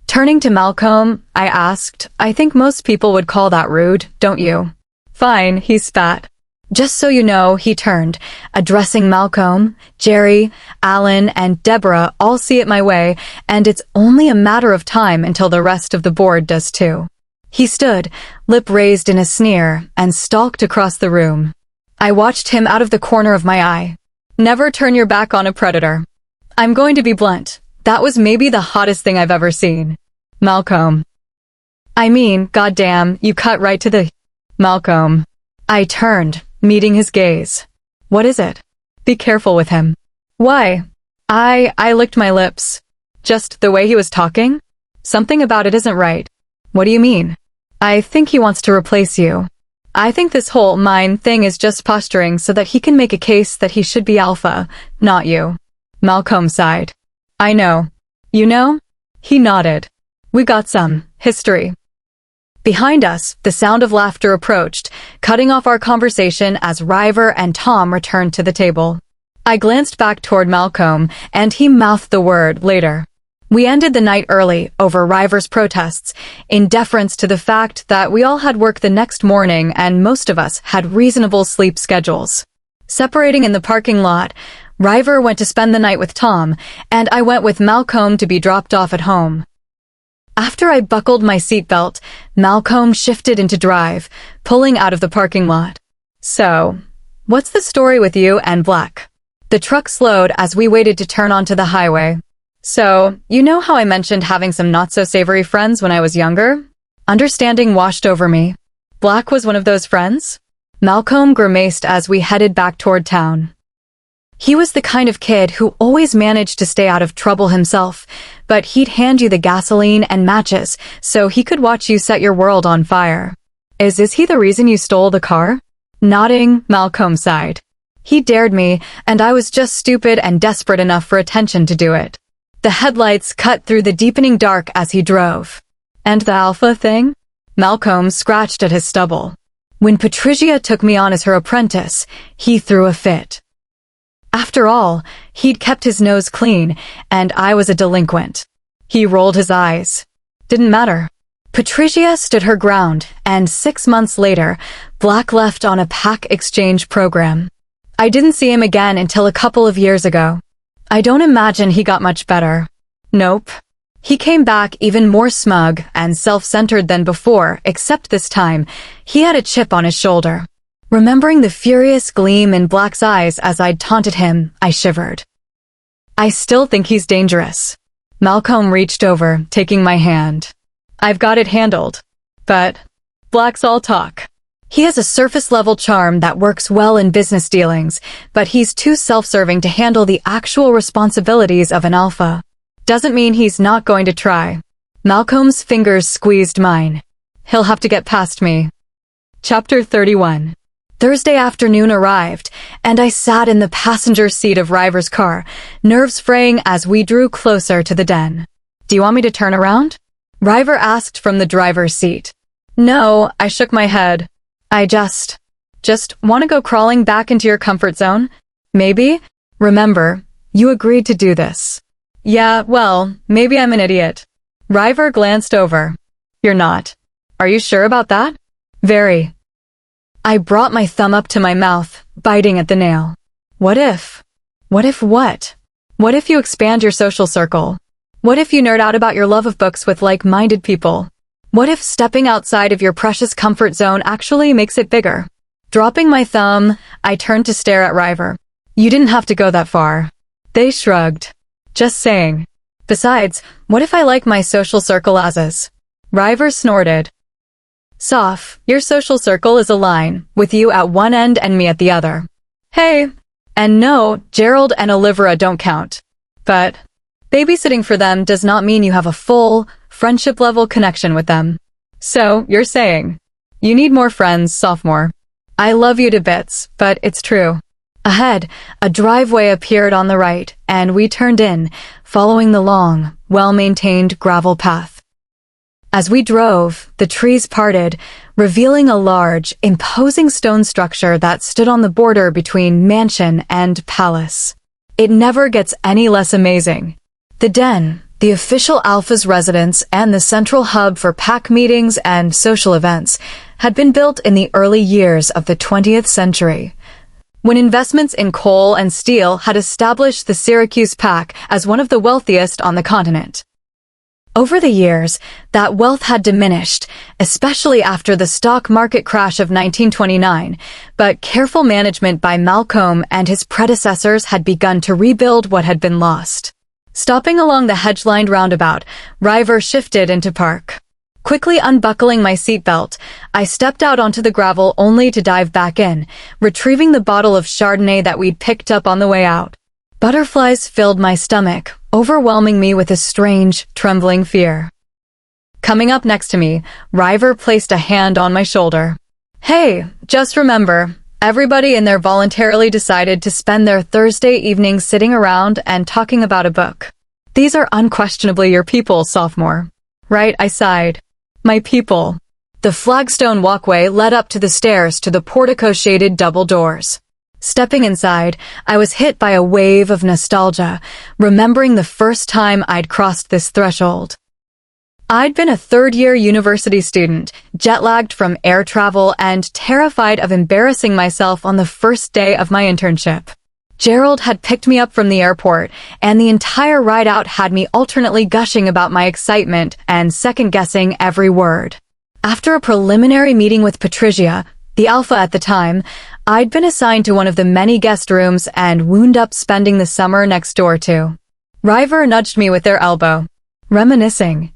Turning to Malcolm, I asked, I think most people would call that rude, don't you? Fine, he spat. Just so you know, he turned, addressing Malcolm, Jerry, Alan, and Deborah all see it my way, and it's only a matter of time until the rest of the board does too. He stood, lip raised in a sneer, and stalked across the room. I watched him out of the corner of my eye. Never turn your back on a predator. I'm going to be blunt. That was maybe the hottest thing I've ever seen. Malcolm. I mean, goddamn, you cut right to the... Malcolm. I turned, meeting his gaze. What is it? Be careful with him. Why? I licked my lips. Just the way he was talking? Something about it isn't right. What do you mean? I think he wants to replace you. I think this whole mine thing is just posturing so that he can make a case that he should be Alpha, not you. Malcolm sighed. I know. You know? He nodded. We got some history. Behind us, the sound of laughter approached, cutting off our conversation as River and Tom returned to the table. I glanced back toward Malcolm, and he mouthed the word later. We ended the night early over River's protests, in deference to the fact that we all had work the next morning and most of us had reasonable sleep schedules. Separating in the parking lot, River went to spend the night with Tom, and I went with Malcolm to be dropped off at home. After I buckled my seatbelt, Malcolm shifted into drive, pulling out of the parking lot. So, what's the story with you and Black? The truck slowed as we waited to turn onto the highway. So, you know how I mentioned having some not-so-savory friends when I was younger? Understanding washed over me. Black was one of those friends? Malcolm grimaced as we headed back toward town. He was the kind of kid who always managed to stay out of trouble himself, but he'd hand you the gasoline and matches so he could watch you set your world on fire. Is he the reason you stole the car? Nodding, Malcolm sighed. He dared me, and I was just stupid and desperate enough for attention to do it. The headlights cut through the deepening dark as he drove. And the Alpha thing? Malcolm scratched at his stubble. When Patricia took me on as her apprentice, he threw a fit. After all, he'd kept his nose clean, and I was a delinquent. He rolled his eyes. Didn't matter. Patricia stood her ground, and 6 months later, Black left on a pack exchange program. I didn't see him again until a couple of years ago. I don't imagine he got much better. Nope. He came back even more smug and self-centered than before, except this time, he had a chip on his shoulder. Remembering the furious gleam in Black's eyes as I'd taunted him, I shivered. I still think he's dangerous. Malcolm reached over, taking my hand. I've got it handled. But Black's all talk. He has a surface-level charm that works well in business dealings, but he's too self-serving to handle the actual responsibilities of an alpha. Doesn't mean he's not going to try. Malcolm's fingers squeezed mine. He'll have to get past me. Chapter 31. Thursday afternoon arrived, and I sat in the passenger seat of River's car, nerves fraying as we drew closer to the den. "Do you want me to turn around?" River asked from the driver's seat. "No," I shook my head. "I just want to go crawling back into your comfort zone? Maybe? Remember, you agreed to do this." "Yeah, well, maybe I'm an idiot." River glanced over. "You're not. Are you sure about that?" "Very." I brought my thumb up to my mouth, biting at the nail. What if? What if what? What if you expand your social circle? What if you nerd out about your love of books with like-minded people? What if stepping outside of your precious comfort zone actually makes it bigger? Dropping my thumb, I turned to stare at River. "You didn't have to go that far." They shrugged. "Just saying. Besides, what if I like my social circle as is?" River snorted. "Soph, your social circle is a line, with you at one end and me at the other." "Hey, and no, Gerald and Olivera don't count. But babysitting for them does not mean you have a full, friendship-level connection with them. So, you're saying, you need more friends, sophomore. I love you to bits, but it's true." Ahead, a driveway appeared on the right, and we turned in, following the long, well-maintained gravel path. As we drove, the trees parted, revealing a large, imposing stone structure that stood on the border between mansion and palace. It never gets any less amazing. The den, the official Alpha's residence and the central hub for pack meetings and social events, had been built in the early years of the 20th century, when investments in coal and steel had established the Syracuse pack as one of the wealthiest on the continent. Over the years, that wealth had diminished, especially after the stock market crash of 1929, but careful management by Malcomb and his predecessors had begun to rebuild what had been lost. Stopping along the hedge-lined roundabout, River shifted into park. Quickly unbuckling my seatbelt, I stepped out onto the gravel only to dive back in, retrieving the bottle of Chardonnay that we'd picked up on the way out. Butterflies filled my stomach, overwhelming me with a strange, trembling fear. Coming up next to me, River placed a hand on my shoulder. "Hey, just remember, everybody in there voluntarily decided to spend their Thursday evenings sitting around and talking about a book. These are unquestionably your people, sophomore." "Right," I sighed. "My people." The flagstone walkway led up to the stairs to the portico-shaded double doors. Stepping inside, I was hit by a wave of nostalgia, remembering the first time I'd crossed this threshold. I'd been a third-year university student, jet-lagged from air travel and terrified of embarrassing myself on the first day of my internship. Gerald had picked me up from the airport, and the entire ride out had me alternately gushing about my excitement and second-guessing every word. After a preliminary meeting with Patricia, the alpha at the time, I'd been assigned to one of the many guest rooms and wound up spending the summer next door to. River nudged me with their elbow, reminiscing.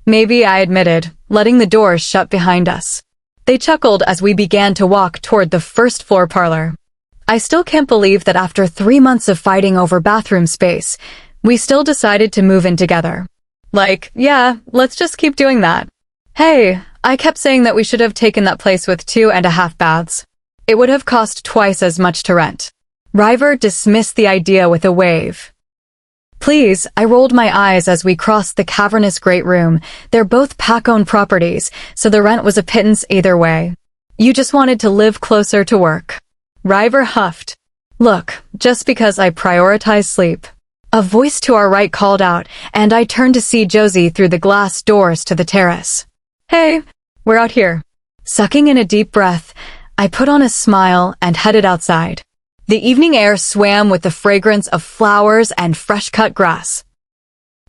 "Maybe," I admitted, letting the doors shut behind us. They chuckled as we began to walk toward the first-floor parlor. I still can't believe that after 3 months of fighting over bathroom space, we still decided to move in together. Like, yeah, let's just keep doing that. Hey, I kept saying that we should have taken that place with 2.5 baths. It would have cost twice as much to rent. River dismissed the idea with a wave. "Please," I rolled my eyes as we crossed the cavernous great room. They're both pack-owned properties, so the rent was a pittance either way. "You just wanted to live closer to work." River huffed. "Look, just because I prioritize sleep." A voice to our right called out, and I turned to see Josie through the glass doors to the terrace. "Hey, we're out here." Sucking in a deep breath, I put on a smile and headed outside. The evening air swam with the fragrance of flowers and fresh-cut grass.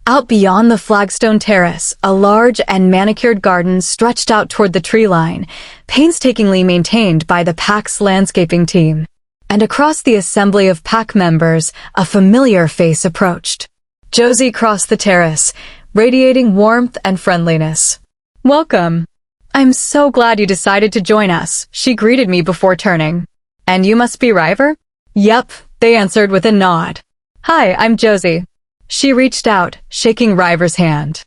Out beyond the flagstone terrace, a large and manicured garden stretched out toward the tree line, painstakingly maintained by the pack's landscaping team. And across the assembly of pack members, a familiar face approached. Josie crossed the terrace, radiating warmth and friendliness. "Welcome." I'm so glad you decided to join us, she greeted me before turning. And you must be River? Yep, they answered with a nod. Hi, I'm Josie. She reached out, shaking River's hand.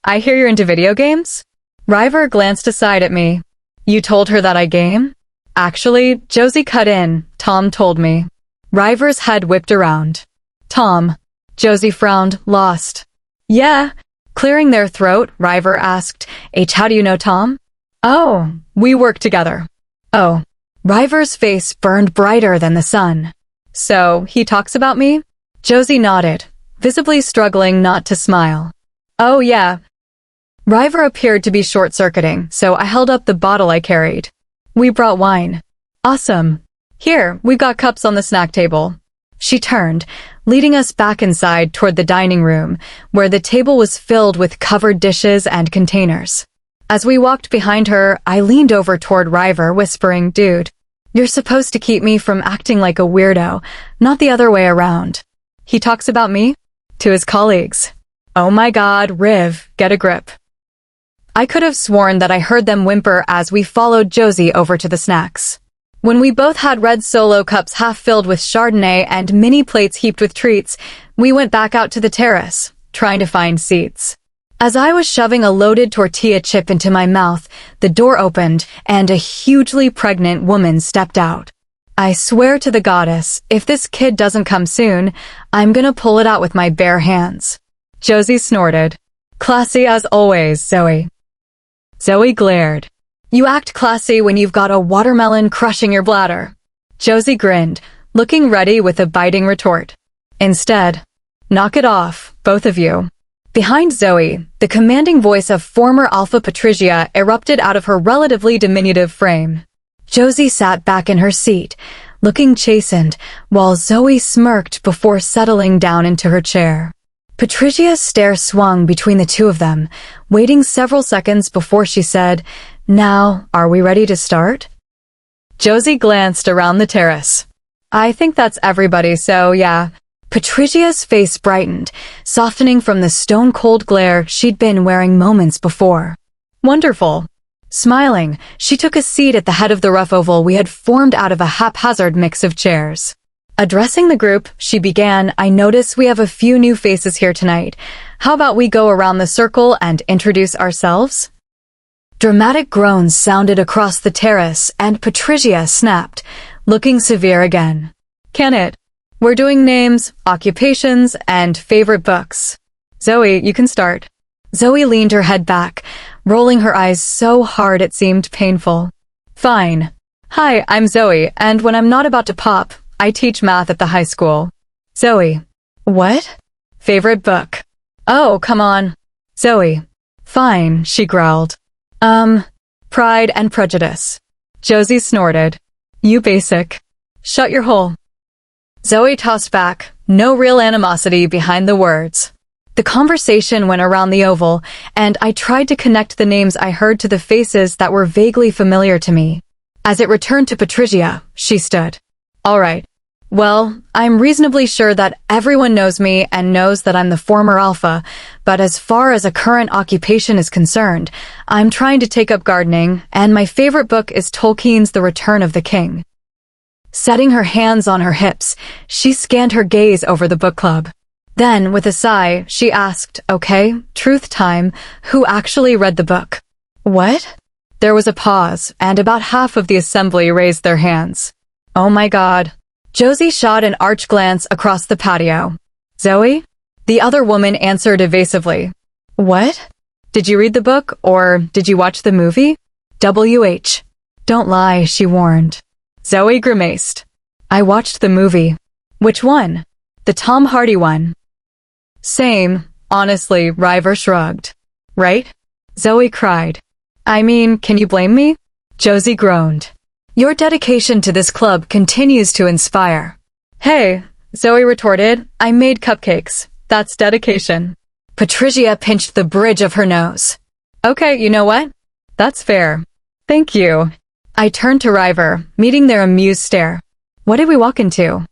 I hear you're into video games? River glanced aside at me. You told her that I game? Actually, Josie cut in, Tom told me. River's head whipped around. Tom. Josie frowned, lost. Yeah. Clearing their throat, River asked, how do you know Tom? Oh, we work together. Oh. River's face burned brighter than the sun. So, he talks about me? Josie nodded, visibly struggling not to smile. Oh yeah. River appeared to be short-circuiting, so I held up the bottle I carried. We brought wine. Awesome. Here, we've got cups on the snack table. She turned, leading us back inside toward the dining room, where the table was filled with covered dishes and containers. As we walked behind her, I leaned over toward River, whispering, Dude, you're supposed to keep me from acting like a weirdo, not the other way around. He talks about me? To his colleagues. Oh my God, Riv, get a grip. I could have sworn that I heard them whimper as we followed Josie over to the snacks. When we both had red Solo cups half filled with Chardonnay and mini plates heaped with treats, we went back out to the terrace, trying to find seats. As I was shoving a loaded tortilla chip into my mouth, the door opened and a hugely pregnant woman stepped out. I swear to the goddess, if this kid doesn't come soon, I'm gonna pull it out with my bare hands. Josie snorted. Classy as always, Zoe. Zoe glared. You act classy when you've got a watermelon crushing your bladder. Josie grinned, looking ready with a biting retort. Instead, knock it off, both of you. Behind Zoe, the commanding voice of former Alpha Patricia erupted out of her relatively diminutive frame. Josie sat back in her seat, looking chastened, while Zoe smirked before settling down into her chair. Patricia's stare swung between the two of them, waiting several seconds before she said, Now, are we ready to start? Josie glanced around the terrace. I think that's everybody, so yeah. Patricia's face brightened, softening from the stone-cold glare she'd been wearing moments before. Wonderful. Smiling, she took a seat at the head of the rough oval we had formed out of a haphazard mix of chairs. Addressing the group, she began, I notice we have a few new faces here tonight. How about we go around the circle and introduce ourselves? Dramatic groans sounded across the terrace, and Patricia snapped, looking severe again. Can it? We're doing names, occupations, and favorite books. Zoe, you can start. Zoe leaned her head back, rolling her eyes so hard it seemed painful. Fine. Hi, I'm Zoe, and when I'm not about to pop, I teach math at the high school. Zoe. What? Favorite book. Oh, come on. Zoe. Fine, she growled. Pride and Prejudice. Josie snorted. You basic. Shut your hole. Zoe tossed back, no real animosity behind the words. The conversation went around the oval, and I tried to connect the names I heard to the faces that were vaguely familiar to me. As it returned to Patricia, she stood. All right. Well, I'm reasonably sure that everyone knows me and knows that I'm the former Alpha, but as far as a current occupation is concerned, I'm trying to take up gardening, and my favorite book is Tolkien's The Return of the King. Setting her hands on her hips, she scanned her gaze over the book club. Then, with a sigh, she asked, Okay, truth time, who actually read the book? What? There was a pause, and about half of the assembly raised their hands. Oh my God. Josie shot an arch glance across the patio. Zoe? The other woman answered evasively. What? Did you read the book, or did you watch the movie? WH. Don't lie, she warned. Zoe grimaced. I watched the movie. Which one? The Tom Hardy one. Same, honestly, River shrugged. Right? Zoe cried. I mean, can you blame me? Josie groaned. Your dedication to this club continues to inspire. Hey, Zoe retorted, I made cupcakes. That's dedication. Patricia pinched the bridge of her nose. Okay, you know what? That's fair. Thank you. I turned to River, meeting their amused stare. What did we walk into?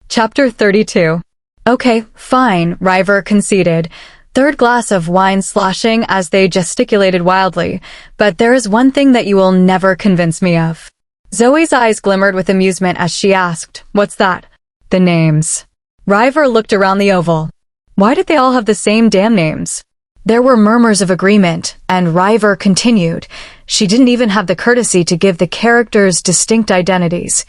Chapter 32. Okay, fine, River conceded. third glass of wine sloshing as they gesticulated wildly. But there is one thing that you will never convince me of. Zoe's eyes glimmered with amusement as she asked, "What's that?" "The names." River looked around the oval. Why did they all have the same damn names? There were murmurs of agreement, and River continued. She didn't even have the courtesy to give the characters distinct identities.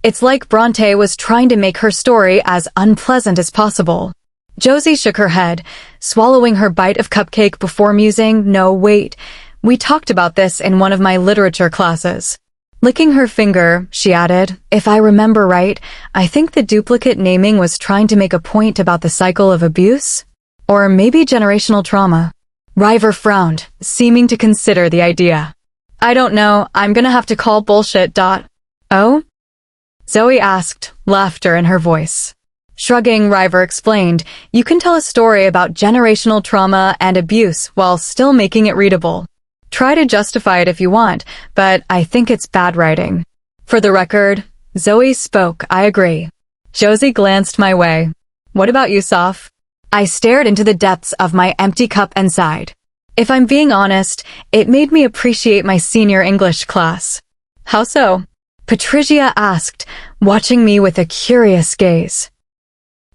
It's like Bronte was trying to make her story as unpleasant as possible. Josie shook her head, swallowing her bite of cupcake before musing, "No, wait. We talked about this in one of my literature classes." Licking her finger, she added, "If I remember right, I think the duplicate naming was trying to make a point about the cycle of abuse? Or maybe generational trauma." River frowned, seeming to consider the idea. "I don't know, I'm gonna have to call bullshit. Oh?" Zoe asked, laughter in her voice. Shrugging, River explained, "You can tell a story about generational trauma and abuse while still making it readable. Try to justify it if you want, but I think it's bad writing." For the record, Zoe spoke, "I agree." Josie glanced my way. "What about you, Soph?" I stared into the depths of my empty cup and sighed. If I'm being honest, it made me appreciate my senior English class. "How so?" Patricia asked, watching me with a curious gaze.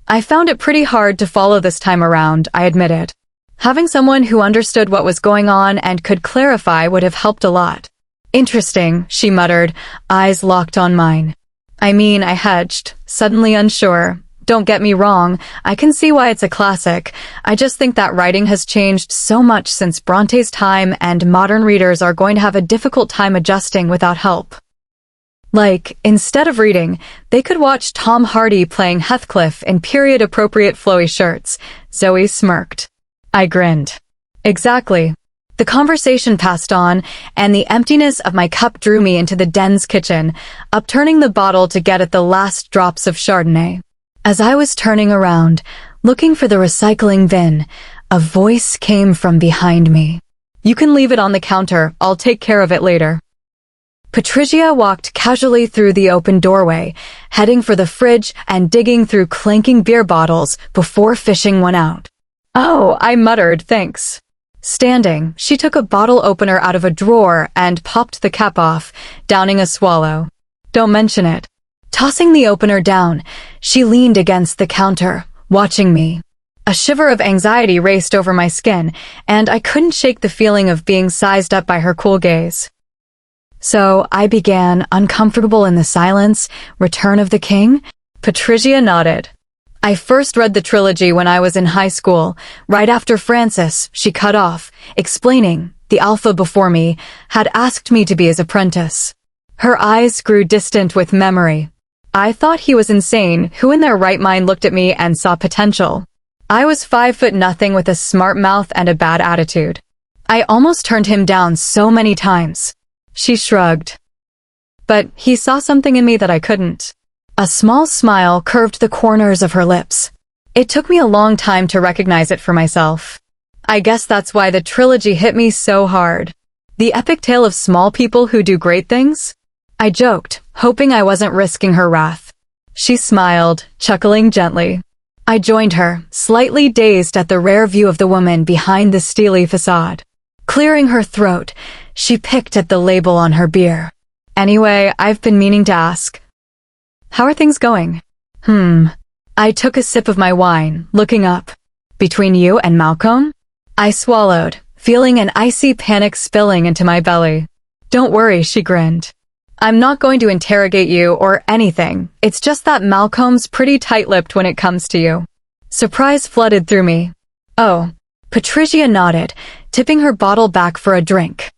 "I found it pretty hard to follow this time around," I admitted. Having someone who understood what was going on and could clarify would have helped a lot. "Interesting," she muttered, eyes locked on mine. I hedged, suddenly unsure. Don't get me wrong, I can see why it's a classic. I just think that writing has changed so much since Bronte's time, and modern readers are going to have a difficult time adjusting without help. Like, instead of reading, they could watch Tom Hardy playing Heathcliff in period-appropriate flowy shirts. Zoe smirked. I grinned. Exactly. The conversation passed on, and the emptiness of my cup drew me into the den's kitchen, upturning the bottle to get at the last drops of Chardonnay. As I was turning around, looking for the recycling bin, a voice came from behind me. "You can leave it on the counter, I'll take care of it later." Patricia walked casually through the open doorway, heading for the fridge and digging through clanking beer bottles before fishing one out. "Oh," I muttered, "thanks." Standing, she took a bottle opener out of a drawer and popped the cap off, downing a swallow. "Don't mention it." Tossing the opener down, she leaned against the counter, watching me. A shiver of anxiety raced over my skin, and I couldn't shake the feeling of being sized up by her cool gaze. "So," I began, uncomfortable in the silence, "Return of the King?" Patricia nodded. "I first read the trilogy when I was in high school, right after Francis," she cut off, explaining, "the Alpha before me had asked me to be his apprentice." Her eyes grew distant with memory. I thought he was insane. Who in their right mind looked at me and saw potential? I was 5'0" with a smart mouth and a bad attitude. I almost turned him down so many times. She shrugged. But he saw something in me that I couldn't. A small smile curved the corners of her lips. It took me a long time to recognize it for myself. I guess that's why the trilogy hit me so hard. The epic tale of small people who do great things? I joked, hoping I wasn't risking her wrath. She smiled, chuckling gently. I joined her, slightly dazed at the rare view of the woman behind the steely facade. Clearing her throat, she picked at the label on her beer. "Anyway, I've been meaning to ask. How are things going?" I took a sip of my wine, looking up. "Between you and Malcomb?" I swallowed, feeling an icy panic spilling into my belly. "Don't worry," she grinned. "I'm not going to interrogate you or anything. It's just that Malcolm's pretty tight-lipped when it comes to you." Surprise flooded through me. "Oh." Patricia nodded, tipping her bottle back for a drink.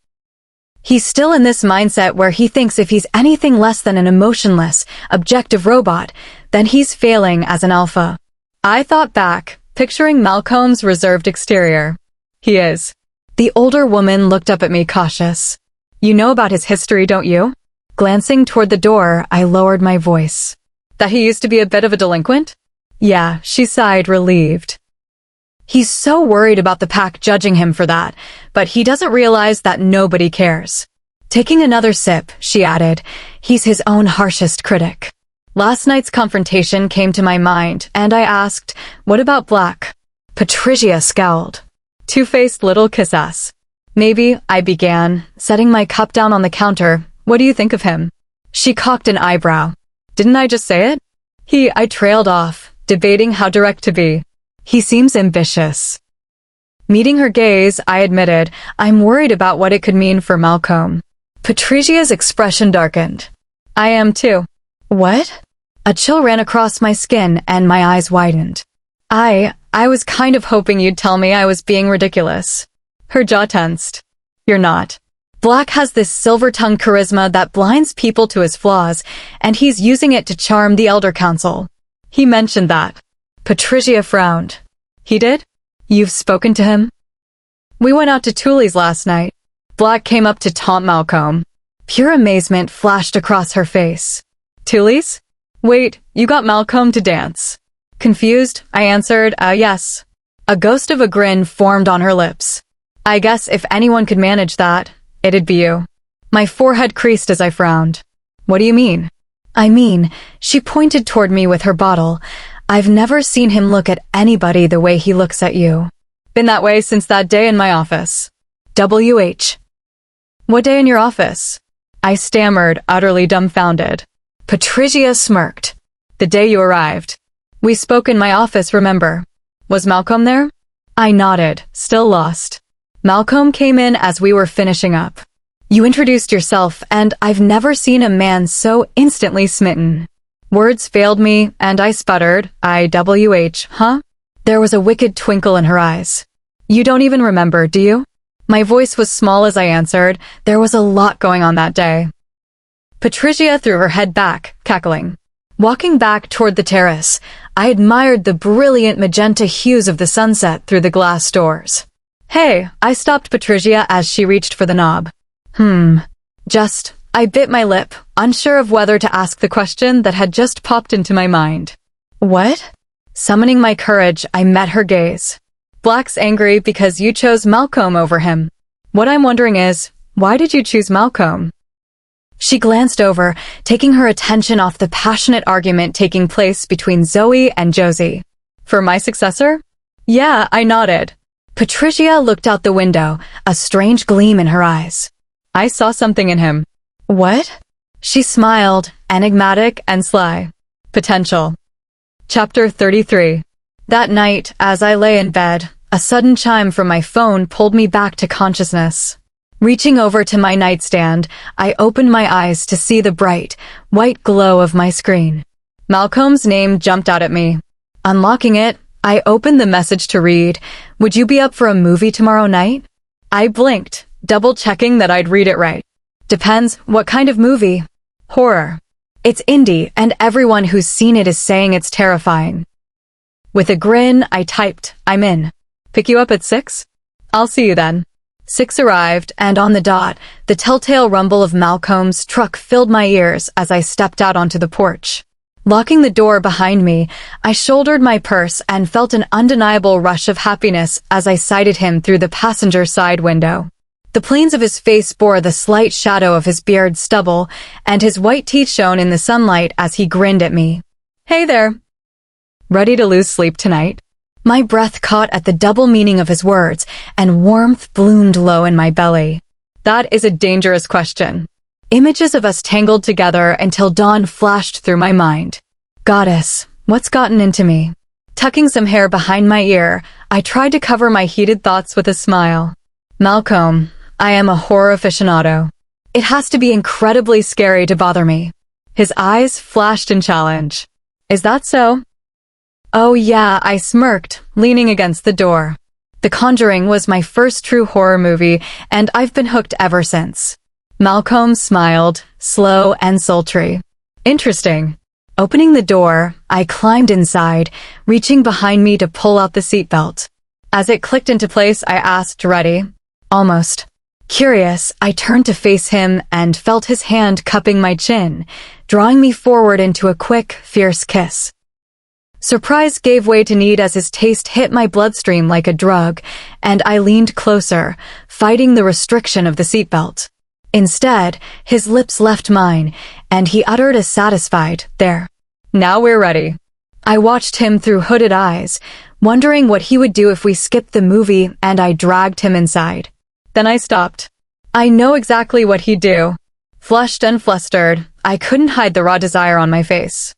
"He's still in this mindset where he thinks if he's anything less than an emotionless, objective robot, then he's failing as an alpha." I thought back, picturing Malcolm's reserved exterior. "He is." The older woman looked up at me cautious. "You know about his history, don't you?" Glancing toward the door, I lowered my voice. "That he used to be a bit of a delinquent?" "Yeah," she sighed, relieved. "He's so worried about the pack judging him for that, but he doesn't realize that nobody cares." Taking another sip, she added, "He's his own harshest critic." Last night's confrontation came to my mind, and I asked, "What about Black?" Patricia scowled. Two-faced little kiss-ass. Maybe, I began, setting my cup down on the counter. What do you think of him? She cocked an eyebrow. Didn't I just say it? I trailed off, debating how direct to be. He seems ambitious. Meeting her gaze, I admitted, I'm worried about what it could mean for Malcomb. Patricia's expression darkened. I am too. What? A chill ran across my skin and my eyes widened. I was kind of hoping you'd tell me I was being ridiculous. Her jaw tensed. You're not. Black has this silver-tongued charisma that blinds people to his flaws, and he's using it to charm the Elder Council. He mentioned that. Patricia frowned. He did? You've spoken to him? We went out to Tully's last night. Black came up to taunt Malcomb. Pure amazement flashed across her face. Tully's? Wait, you got Malcomb to dance. Confused, I answered, yes. A ghost of a grin formed on her lips. I guess if anyone could manage that, it'd be you. My forehead creased as I frowned. What do you mean? I mean, she pointed toward me with her bottle. I've never seen him look at anybody the way he looks at you. Been that way since that day in my office. WH. What day in your office? I stammered, utterly dumbfounded. Patricia smirked. The day you arrived. We spoke in my office, remember? Was Malcomb there? I nodded, still lost. Malcomb came in as we were finishing up. You introduced yourself, and I've never seen a man so instantly smitten. Words failed me, and I sputtered, IWH, huh? There was a wicked twinkle in her eyes. You don't even remember, do you? My voice was small as I answered. There was a lot going on that day. Patricia threw her head back, cackling. Walking back toward the terrace, I admired the brilliant magenta hues of the sunset through the glass doors. Hey, I stopped Patricia as she reached for the knob. I bit my lip, unsure of whether to ask the question that had just popped into my mind. What? Summoning my courage, I met her gaze. Black's angry because you chose Malcomb over him. What I'm wondering is, why did you choose Malcomb? She glanced over, taking her attention off the passionate argument taking place between Zoe and Josie. For my successor? Yeah, I nodded. Patricia looked out the window, a strange gleam in her eyes. I saw something in him. What? She smiled, enigmatic and sly. Potential. Chapter 33. That night, as I lay in bed, a sudden chime from my phone pulled me back to consciousness. Reaching over to my nightstand, I opened my eyes to see the bright, white glow of my screen. Malcomb's name jumped out at me. Unlocking it, I opened the message to read, "Would you be up for a movie tomorrow night?" I blinked, double-checking that I'd read it right. Depends, what kind of movie? Horror. It's indie, and everyone who's seen it is saying it's terrifying. With a grin, I typed, I'm in. Pick you up at 6? I'll see you then. 6 arrived, and on the dot, the telltale rumble of Malcomb's truck filled my ears as I stepped out onto the porch. Locking the door behind me, I shouldered my purse and felt an undeniable rush of happiness as I sighted him through the passenger side window. The planes of his face bore the slight shadow of his beard stubble, and his white teeth shone in the sunlight as he grinned at me. Hey there. Ready to lose sleep tonight? My breath caught at the double meaning of his words, and warmth bloomed low in my belly. That is a dangerous question. Images of us tangled together until dawn flashed through my mind. Goddess, what's gotten into me? Tucking some hair behind my ear, I tried to cover my heated thoughts with a smile. Malcomb, I am a horror aficionado. It has to be incredibly scary to bother me. His eyes flashed in challenge. Is that so? Oh yeah, I smirked, leaning against the door. The Conjuring was my first true horror movie, and I've been hooked ever since. Malcomb smiled, slow and sultry. Interesting. Opening the door, I climbed inside, reaching behind me to pull out the seatbelt. As it clicked into place, I asked, ready? Almost. Curious, I turned to face him and felt his hand cupping my chin, drawing me forward into a quick, fierce kiss. Surprise gave way to need as his taste hit my bloodstream like a drug, and I leaned closer, fighting the restriction of the seatbelt. Instead, his lips left mine, and he uttered a satisfied, there. Now we're ready. I watched him through hooded eyes, wondering what he would do if we skipped the movie and I dragged him inside. Then I stopped. I know exactly what he'd do. Flushed and flustered, I couldn't hide the raw desire on my face.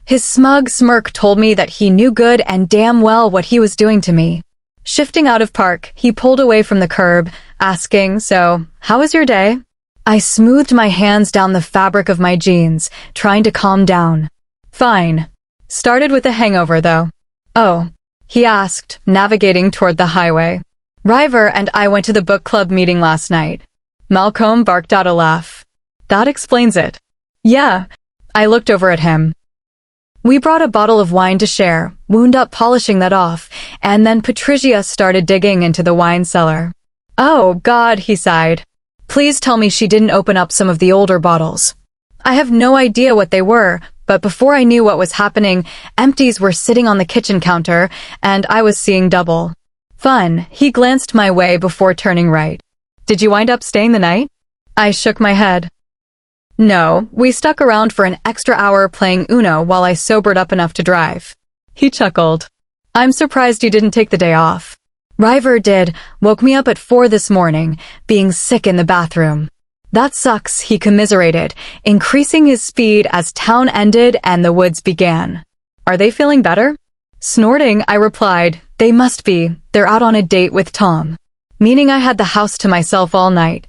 His smug smirk told me that he knew good and damn well what he was doing to me. Shifting out of park, he pulled away from the curb, asking, "So, how was your day?" I smoothed my hands down the fabric of my jeans, trying to calm down. "Fine. Started with a hangover, though." "Oh," he asked, navigating toward the highway. "River and I went to the book club meeting last night." Malcomb barked out a laugh. "That explains it." "Yeah." I looked over at him. We brought a bottle of wine to share, wound up polishing that off, and then Patricia started digging into the wine cellar. "Oh, God," he sighed. "Please tell me she didn't open up some of the older bottles." I have no idea what they were, but before I knew what was happening, empties were sitting on the kitchen counter, and I was seeing double. "Fun." He glanced my way before turning right. "Did you wind up staying the night?" I shook my head. "No, we stuck around for an extra hour playing Uno while I sobered up enough to drive." He chuckled. "I'm surprised you didn't take the day off." "River did, woke me up at 4 this morning, being sick in the bathroom." "That sucks," he commiserated, increasing his speed as town ended and the woods began. "Are they feeling better?" Snorting, I replied, "They must be. They're out on a date with Tom." Meaning I had the house to myself all night.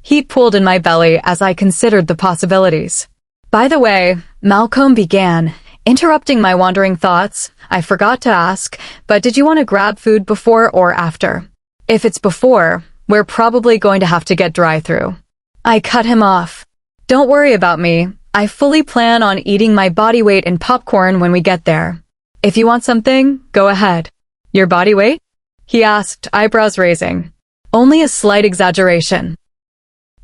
Heat pooled in my belly as I considered the possibilities. "By the way," Malcolm began, interrupting my wandering thoughts, "I forgot to ask, but did you want to grab food before or after? If it's before, we're probably going to have to get drive-through." I cut him off. "Don't worry about me. I fully plan on eating my body weight in popcorn when we get there. If you want something, go ahead." "Your body weight?" he asked, eyebrows raising. "Only a slight exaggeration.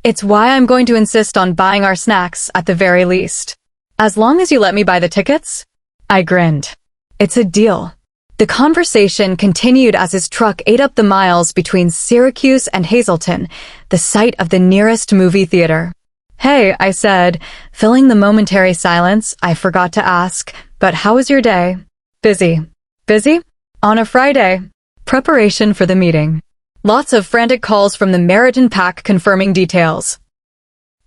It's why I'm going to insist on buying our snacks at the very least. As long as you let me buy the tickets?" I grinned. "It's a deal." The conversation continued as his truck ate up the miles between Syracuse and Hazleton, the site of the nearest movie theater. "Hey," I said, filling the momentary silence. I forgot to ask, "But how was your day?" "Busy." "Busy?" "On a Friday." Preparation for the meeting. Lots of frantic calls from the Meriton pack confirming details.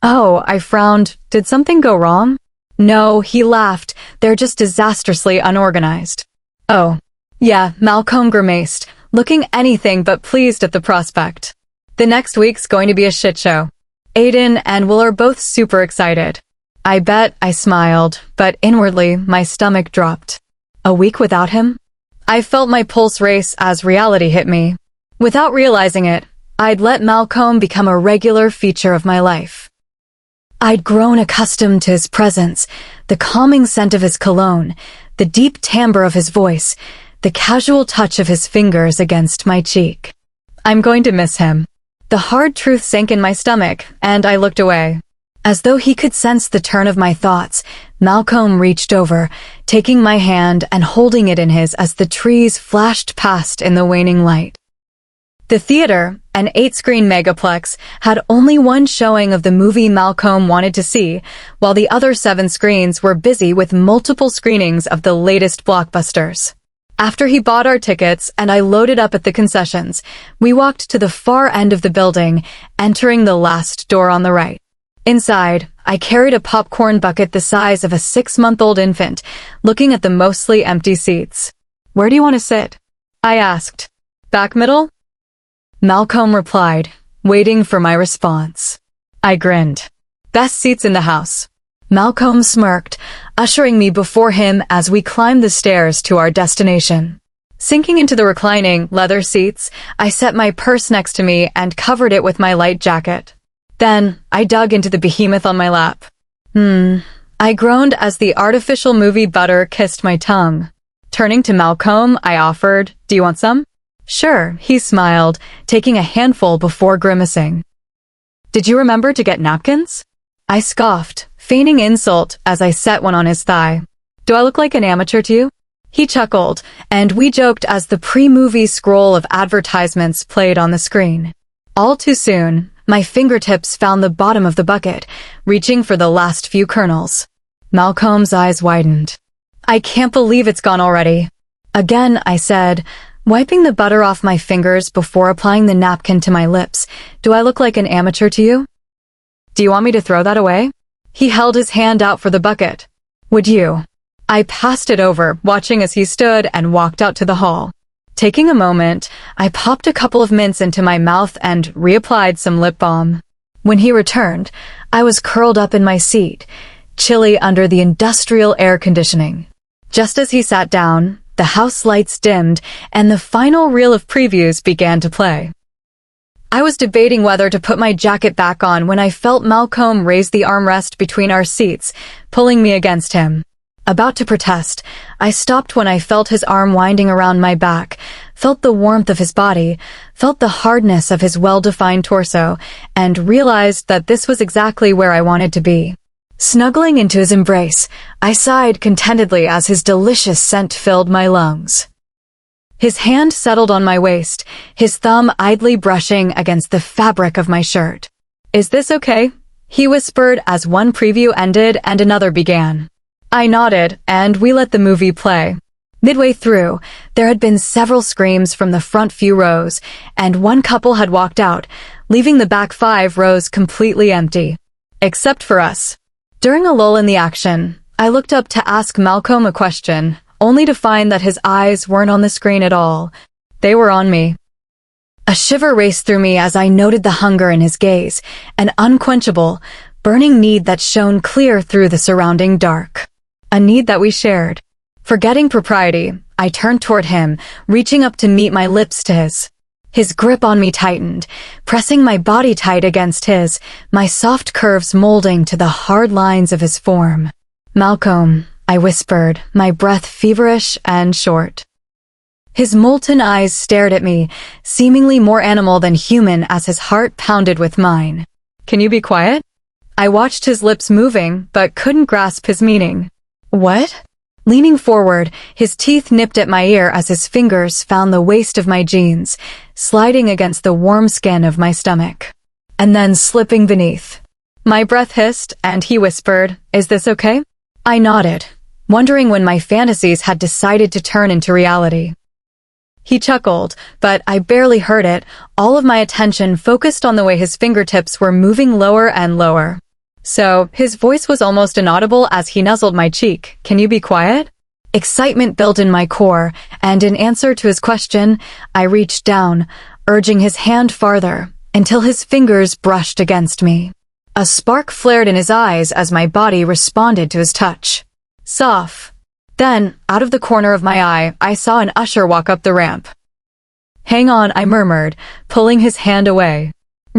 "Oh," I frowned. "Did something go wrong?" "No," he laughed. "They're just disastrously unorganized." "Oh." "Yeah," Malcolm grimaced, looking anything but pleased at the prospect. "The next week's going to be a shit show. Aiden and Will are both super excited." "I bet," I smiled, but inwardly my stomach dropped. A week without him? I felt my pulse race as reality hit me. Without realizing it, I'd let Malcolm become a regular feature of my life. I'd grown accustomed to his presence, the calming scent of his cologne, the deep timbre of his voice, the casual touch of his fingers against my cheek. I'm going to miss him. The hard truth sank in my stomach, and I looked away. As though he could sense the turn of my thoughts, Malcolm reached over, taking my hand and holding it in his as the trees flashed past in the waning light. The theater, an 8-screen megaplex, had only one showing of the movie Malcolm wanted to see, while the other 7 screens were busy with multiple screenings of the latest blockbusters. After he bought our tickets and I loaded up at the concessions, we walked to the far end of the building, entering the last door on the right. Inside, I carried a popcorn bucket the size of a 6-month-old infant, looking at the mostly empty seats. "Where do you want to sit?" I asked. "Back middle?" Malcolm replied, waiting for my response. I grinned. "Best seats in the house." Malcolm smirked, ushering me before him as we climbed the stairs to our destination. Sinking into the reclining, leather seats, I set my purse next to me and covered it with my light jacket. Then, I dug into the behemoth on my lap. I groaned as the artificial movie butter kissed my tongue. Turning to Malcolm, I offered, "Do you want some?" "Sure," he smiled, taking a handful before grimacing. "Did you remember to get napkins?" I scoffed, feigning insult as I set one on his thigh. "Do I look like an amateur to you?" He chuckled, and we joked as the pre-movie scroll of advertisements played on the screen. All too soon, my fingertips found the bottom of the bucket, reaching for the last few kernels. Malcolm's eyes widened. "I can't believe it's gone already." Again, I said, wiping the butter off my fingers before applying the napkin to my lips. Do I look like an amateur to you? Do you want me to throw that away? He held his hand out for the bucket. Would you? I passed it over, watching as he stood and walked out to the hall. Taking a moment, I popped a couple of mints into my mouth and reapplied some lip balm. When he returned, I was curled up in my seat, chilly under the industrial air conditioning. Just as he sat down, the house lights dimmed and the final reel of previews began to play. I was debating whether to put my jacket back on when I felt Malcomb raise the armrest between our seats, pulling me against him. About to protest, I stopped when I felt his arm winding around my back, felt the warmth of his body, felt the hardness of his well-defined torso, and realized that this was exactly where I wanted to be. Snuggling into his embrace, I sighed contentedly as his delicious scent filled my lungs. His hand settled on my waist, his thumb idly brushing against the fabric of my shirt. "Is this okay?" he whispered as one preview ended and another began. I nodded, and we let the movie play. Midway through, there had been several screams from the front few rows, and one couple had walked out, leaving the back 5 rows completely empty. Except for us. During a lull in the action, I looked up to ask Malcomb a question, only to find that his eyes weren't on the screen at all. They were on me. A shiver raced through me as I noted the hunger in his gaze, an unquenchable, burning need that shone clear through the surrounding dark. A need that we shared. Forgetting propriety, I turned toward him, reaching up to meet my lips to his. His grip on me tightened, pressing my body tight against his, my soft curves molding to the hard lines of his form. "Malcomb," I whispered, my breath feverish and short. His molten eyes stared at me, seemingly more animal than human as his heart pounded with mine. "Can you be quiet?" I watched his lips moving, but couldn't grasp his meaning. "What?" Leaning forward, his teeth nipped at my ear as his fingers found the waist of my jeans, sliding against the warm skin of my stomach. And then slipping beneath. My breath hissed, and he whispered, "Is this okay?" I nodded, wondering when my fantasies had decided to turn into reality. He chuckled, but I barely heard it, all of my attention focused on the way his fingertips were moving lower and lower. So, his voice was almost inaudible as he nuzzled my cheek. "Can you be quiet?" Excitement built in my core, and in answer to his question, I reached down, urging his hand farther, until his fingers brushed against me. A spark flared in his eyes as my body responded to his touch. "Soph." Then, out of the corner of my eye, I saw an usher walk up the ramp. "Hang on," I murmured, pulling his hand away.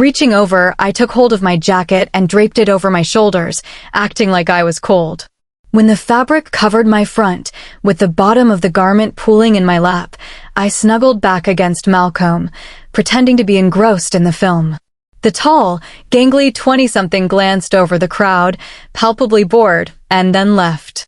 Reaching over, I took hold of my jacket and draped it over my shoulders, acting like I was cold. When the fabric covered my front, with the bottom of the garment pooling in my lap, I snuggled back against Malcomb, pretending to be engrossed in the film. The tall, gangly 20-something glanced over the crowd, palpably bored, and then left.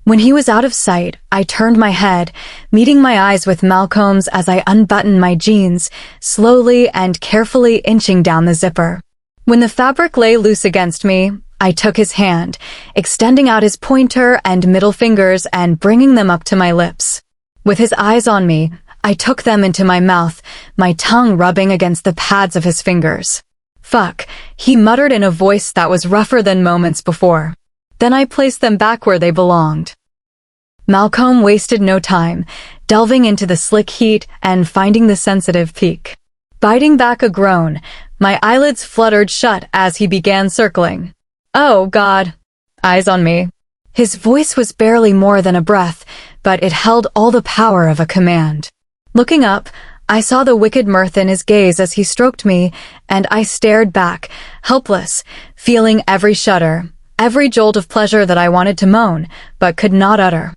When he was out of sight, I turned my head, meeting my eyes with Malcomb's as I unbuttoned my jeans, slowly and carefully inching down the zipper. When the fabric lay loose against me, I took his hand, extending out his pointer and middle fingers and bringing them up to my lips. With his eyes on me, I took them into my mouth, my tongue rubbing against the pads of his fingers. "Fuck," he muttered in a voice that was rougher than moments before. Then I placed them back where they belonged. Malcomb wasted no time, delving into the slick heat and finding the sensitive peak. Biting back a groan, my eyelids fluttered shut as he began circling. "Oh, God." Eyes on me. His voice was barely more than a breath, but it held all the power of a command. Looking up, I saw the wicked mirth in his gaze as he stroked me, and I stared back, helpless, feeling every shudder, every jolt of pleasure that I wanted to moan, but could not utter.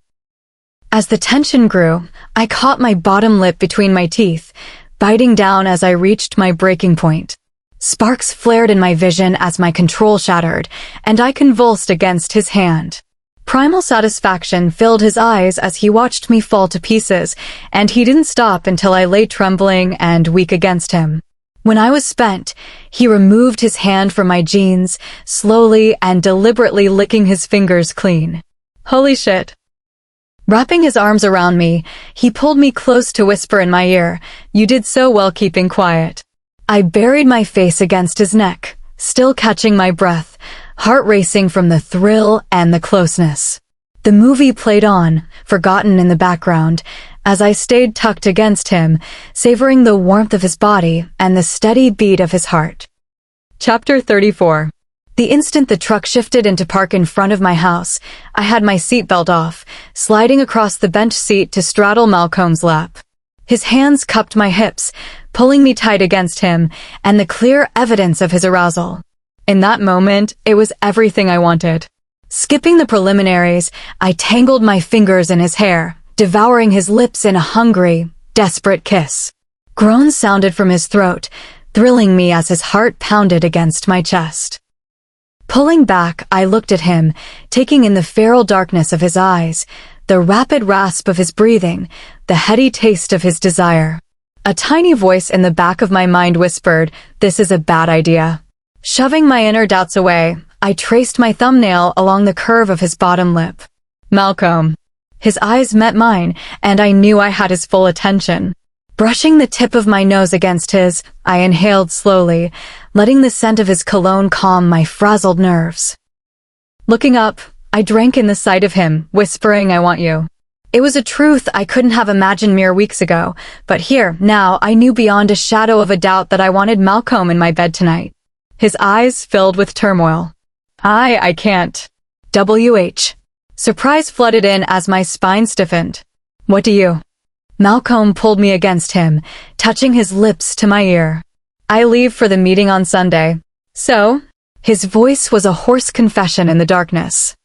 As the tension grew, I caught my bottom lip between my teeth, biting down as I reached my breaking point. Sparks flared in my vision as my control shattered, and I convulsed against his hand. Primal satisfaction filled his eyes as he watched me fall to pieces, and he didn't stop until I lay trembling and weak against him. When I was spent, he removed his hand from my jeans, slowly and deliberately licking his fingers clean. Holy shit. Wrapping his arms around me, he pulled me close to whisper in my ear, "You did so well keeping quiet." I buried my face against his neck, still catching my breath, heart racing from the thrill and the closeness. The movie played on, forgotten in the background, as I stayed tucked against him, savoring the warmth of his body and the steady beat of his heart. Chapter 34. The instant the truck shifted into park in front of my house, I had my seatbelt off, sliding across the bench seat to straddle Malcomb's lap. His hands cupped my hips, pulling me tight against him, and the clear evidence of his arousal. In that moment, it was everything I wanted. Skipping the preliminaries, I tangled my fingers in his hair, devouring his lips in a hungry, desperate kiss. Groans sounded from his throat, thrilling me as his heart pounded against my chest. Pulling back, I looked at him, taking in the feral darkness of his eyes, the rapid rasp of his breathing, the heady taste of his desire. A tiny voice in the back of my mind whispered, "This is a bad idea." Shoving my inner doubts away, I traced my thumbnail along the curve of his bottom lip. Malcolm. His eyes met mine, and I knew I had his full attention. Brushing the tip of my nose against his, I inhaled slowly, letting the scent of his cologne calm my frazzled nerves. Looking up, I drank in the sight of him, whispering, "I want you." It was a truth I couldn't have imagined mere weeks ago, but here, now, I knew beyond a shadow of a doubt that I wanted Malcolm in my bed tonight. His eyes filled with turmoil. I can't. WH. Surprise flooded in as my spine stiffened. "What do you?" Malcolm pulled me against him, touching his lips to my ear. "I leave for the meeting on Sunday." "So?" His voice was a hoarse confession in the darkness.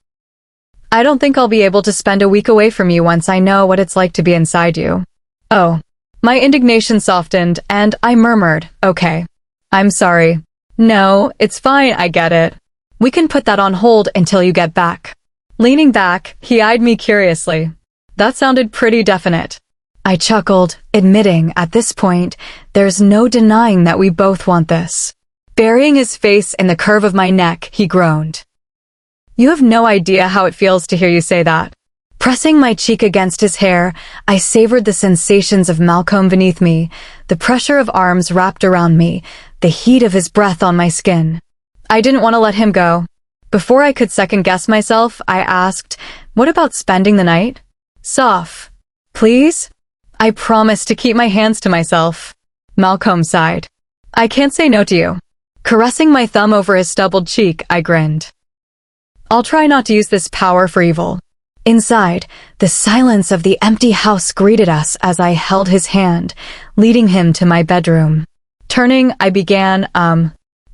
"I don't think I'll be able to spend a week away from you once I know what it's like to be inside you." "Oh." My indignation softened, and I murmured, "Okay. I'm sorry." "No, it's fine, I get it. We can put that on hold until you get back." Leaning back, he eyed me curiously. That sounded pretty definite. I chuckled, admitting, at this point, there's no denying that we both want this. Burying his face in the curve of my neck, he groaned. "You have no idea how it feels to hear you say that." Pressing my cheek against his hair, I savored the sensations of Malcolm beneath me, the pressure of arms wrapped around me, the heat of his breath on my skin. I didn't want to let him go. Before I could second-guess myself, I asked, "What about spending the night?" "Soph, please?" I promised to keep my hands to myself. Malcolm sighed. "I can't say no to you." Caressing my thumb over his stubbled cheek, I grinned. "I'll try not to use this power for evil." Inside, the silence of the empty house greeted us as I held his hand, leading him to my bedroom. Turning, I began,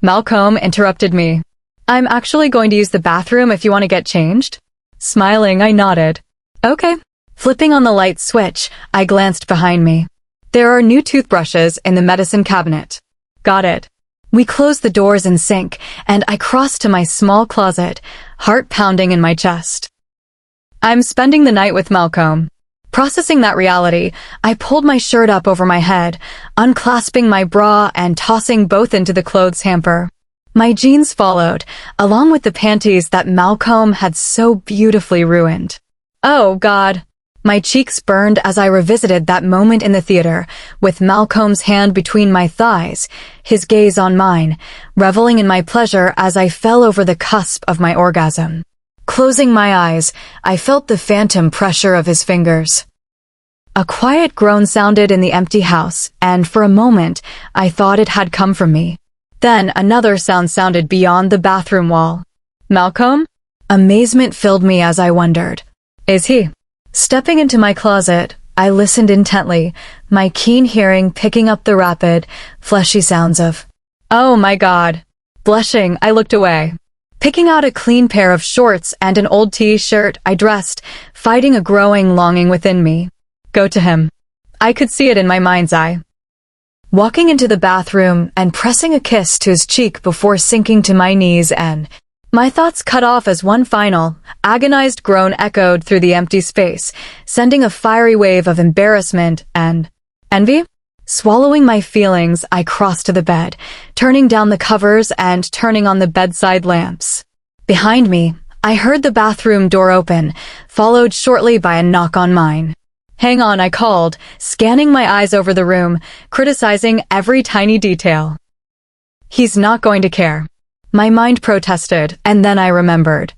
Malcolm interrupted me. "I'm actually going to use the bathroom if you want to get changed." Smiling, I nodded. "Okay." Flipping on the light switch, I glanced behind me. There are new toothbrushes in the medicine cabinet. Got it. We closed the doors in sync, and I crossed to my small closet, heart pounding in my chest. I'm spending the night with Malcolm. Processing that reality, I pulled my shirt up over my head, unclasping my bra and tossing both into the clothes hamper. My jeans followed, along with the panties that Malcolm had so beautifully ruined. Oh, God. My cheeks burned as I revisited that moment in the theater, with Malcolm's hand between my thighs, his gaze on mine, reveling in my pleasure as I fell over the cusp of my orgasm. Closing my eyes, I felt the phantom pressure of his fingers. A quiet groan sounded in the empty house, and for a moment, I thought it had come from me. Then another sound sounded beyond the bathroom wall. Malcolm? Amazement filled me as I wondered. Is he? Stepping into my closet, I listened intently, my keen hearing picking up the rapid, fleshy sounds of, "Oh my God." Blushing, I looked away. Picking out a clean pair of shorts and an old t-shirt, I dressed, fighting a growing longing within me. Go to him. I could see it in my mind's eye. Walking into the bathroom and pressing a kiss to his cheek before sinking to my knees and my thoughts cut off as one final, agonized groan echoed through the empty space, sending a fiery wave of embarrassment and envy. Swallowing my feelings, I crossed to the bed, turning down the covers and turning on the bedside lamps. Behind me, I heard the bathroom door open, followed shortly by a knock on mine. "Hang on," I called, scanning my eyes over the room, criticizing every tiny detail. "He's not going to care." My mind protested, and then I remembered.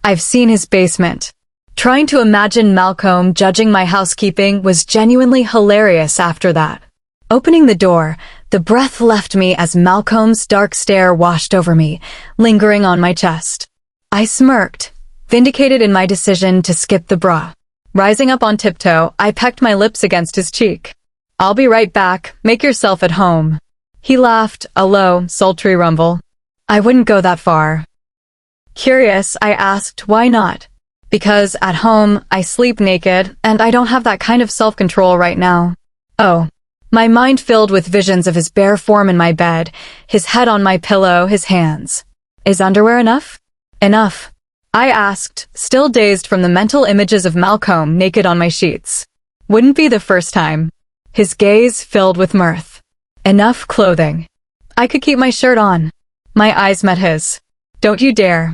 I've seen his basement. Trying to imagine Malcomb judging my housekeeping was genuinely hilarious after that. Opening the door, the breath left me as Malcolm's dark stare washed over me, lingering on my chest. I smirked, vindicated in my decision to skip the bra. Rising up on tiptoe, I pecked my lips against his cheek. "I'll be right back. Make yourself at home." He laughed, a low, sultry rumble. I wouldn't go that far. Curious, I asked, "Why not?" "Because at home, I sleep naked, and I don't have that kind of self-control right now." Oh. My mind filled with visions of his bare form in my bed, his head on my pillow, his hands. "Is underwear enough?" "Enough," I asked, still dazed from the mental images of Malcomb naked on my sheets. Wouldn't be the first time. His gaze filled with mirth. "Enough clothing. I could keep my shirt on." My eyes met his. "Don't you dare."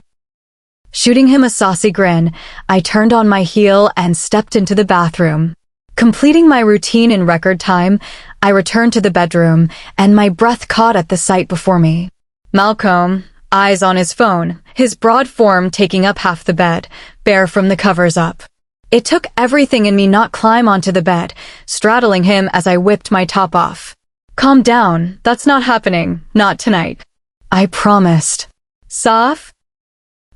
Shooting him a saucy grin, I turned on my heel and stepped into the bathroom. Completing my routine in record time, I returned to the bedroom, and my breath caught at the sight before me. Malcomb, eyes on his phone, his broad form taking up half the bed, bare from the covers up. It took everything in me not climb onto the bed, straddling him as I whipped my top off. "Calm down, that's not happening, not tonight." I promised. "Soph?"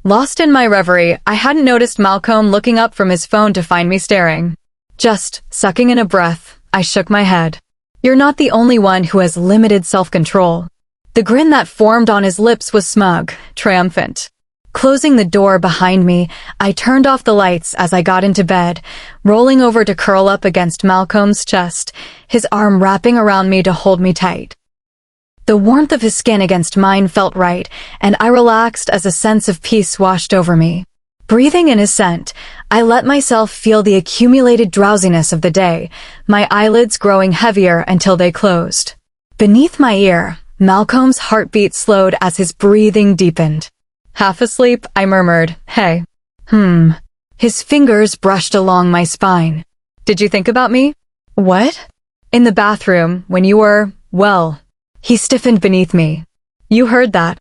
Lost in my reverie, I hadn't noticed Malcomb looking up from his phone to find me staring. Just sucking in a breath, I shook my head. "You're not the only one who has limited self-control." The grin that formed on his lips was smug, triumphant. Closing the door behind me, I turned off the lights as I got into bed, rolling over to curl up against Malcolm's chest, his arm wrapping around me to hold me tight. The warmth of his skin against mine felt right, and I relaxed as a sense of peace washed over me. Breathing in his scent, I let myself feel the accumulated drowsiness of the day, my eyelids growing heavier until they closed. Beneath my ear, Malcolm's heartbeat slowed as his breathing deepened. Half asleep, I murmured, "Hey." His fingers brushed along my spine. "Did you think about me?" "What?" "In the bathroom, when you were, well." He stiffened beneath me. "You heard that."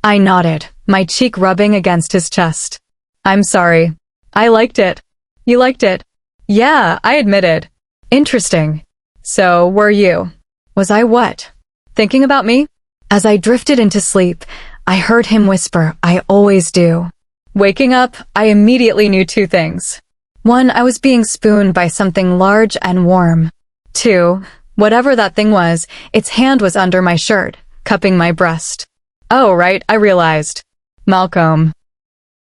I nodded, my cheek rubbing against his chest. "I'm sorry. I liked it." "You liked it?" "Yeah," I admitted. "Interesting. So, were you?" "Was I what?" "Thinking about me?" As I drifted into sleep, I heard him whisper, "I always do." Waking up, I immediately knew two things. One, I was being spooned by something large and warm. Two, whatever that thing was, its hand was under my shirt, cupping my breast. Oh, right, I realized. Malcomb.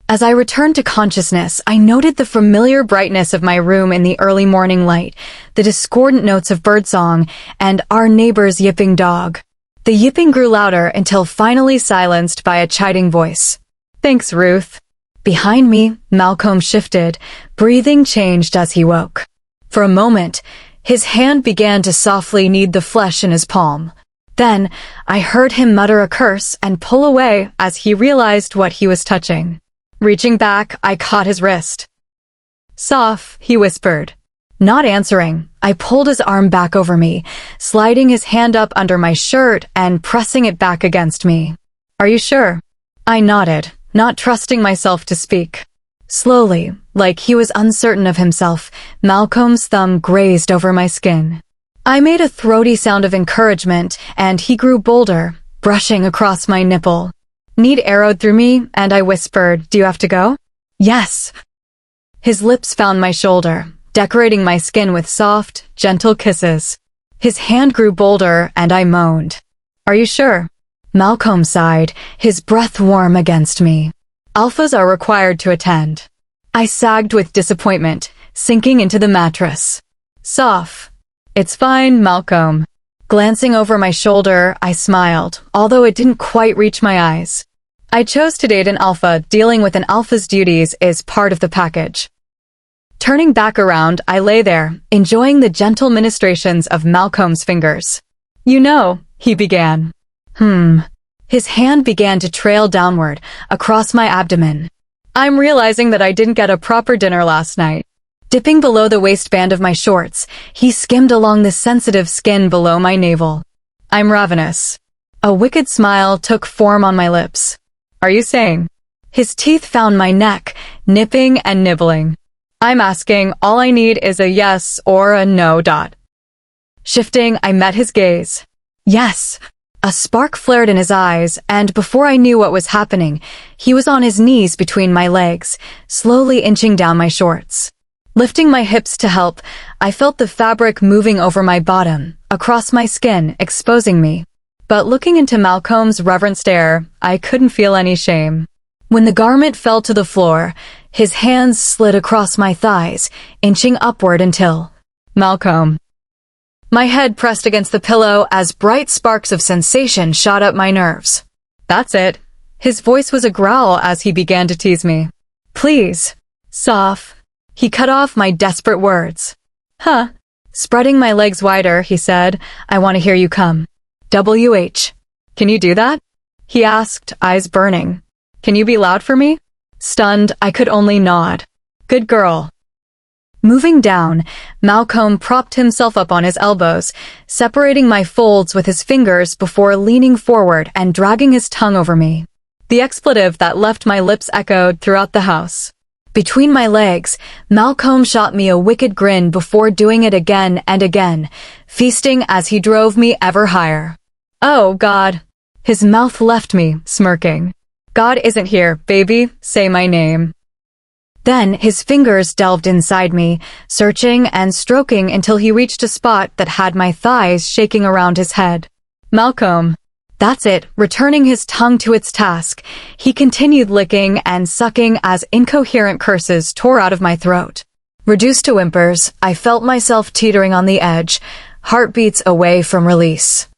As I returned to consciousness, I noted the familiar brightness of my room in the early morning light, the discordant notes of birdsong, and our neighbor's yipping dog. The yipping grew louder until finally silenced by a chiding voice. "Thanks, Ruth." Behind me, Malcomb shifted, breathing changed as he woke. For a moment, his hand began to softly knead the flesh in his palm. Then, I heard him mutter a curse and pull away as he realized what he was touching. Reaching back, I caught his wrist. "Soph," he whispered. Not answering, I pulled his arm back over me, sliding his hand up under my shirt and pressing it back against me. "Are you sure?" I nodded, not trusting myself to speak. Slowly, like he was uncertain of himself, Malcolm's thumb grazed over my skin. I made a throaty sound of encouragement, and he grew bolder, brushing across my nipple. Need arrowed through me, and I whispered, "Do you have to go?" "Yes." His lips found my shoulder, decorating my skin with soft, gentle kisses. His hand grew bolder, and I moaned. "Are you sure?" Malcomb sighed, his breath warm against me. "Alphas are required to attend." I sagged with disappointment, sinking into the mattress. "Soph." "It's fine, Malcomb." Glancing over my shoulder, I smiled, although it didn't quite reach my eyes. I chose to date an alpha. Dealing with an alpha's duties is part of the package. Turning back around, I lay there, enjoying the gentle ministrations of Malcolm's fingers. "You know," he began. His hand began to trail downward, across my abdomen. I'm realizing that I didn't get a proper dinner last night. Dipping below the waistband of my shorts, he skimmed along the sensitive skin below my navel. I'm ravenous. A wicked smile took form on my lips. Are you saying? His teeth found my neck, nipping and nibbling. I'm asking, all I need is a yes or a no. Shifting, I met his gaze. Yes. A spark flared in his eyes, and before I knew what was happening, he was on his knees between my legs, slowly inching down my shorts. Lifting my hips to help, I felt the fabric moving over my bottom, across my skin, exposing me. But looking into Malcomb's reverent stare, I couldn't feel any shame. When the garment fell to the floor, his hands slid across my thighs, inching upward until... Malcomb. My head pressed against the pillow as bright sparks of sensation shot up my nerves. That's it. His voice was a growl as he began to tease me. Please. Soph. He cut off my desperate words. Huh. Spreading my legs wider, he said, I want to hear you come. WH. Can you do that? He asked, eyes burning. Can you be loud for me? Stunned, I could only nod. Good girl. Moving down, Malcomb propped himself up on his elbows, separating my folds with his fingers before leaning forward and dragging his tongue over me. The expletive that left my lips echoed throughout the house. Between my legs, Malcomb shot me a wicked grin before doing it again and again, feasting as he drove me ever higher. Oh, God. His mouth left me, smirking. God isn't here, baby. Say my name. Then his fingers delved inside me, searching and stroking until he reached a spot that had my thighs shaking around his head. Malcomb. That's it, returning his tongue to its task. He continued licking and sucking as incoherent curses tore out of my throat. Reduced to whimpers, I felt myself teetering on the edge, heartbeats away from release.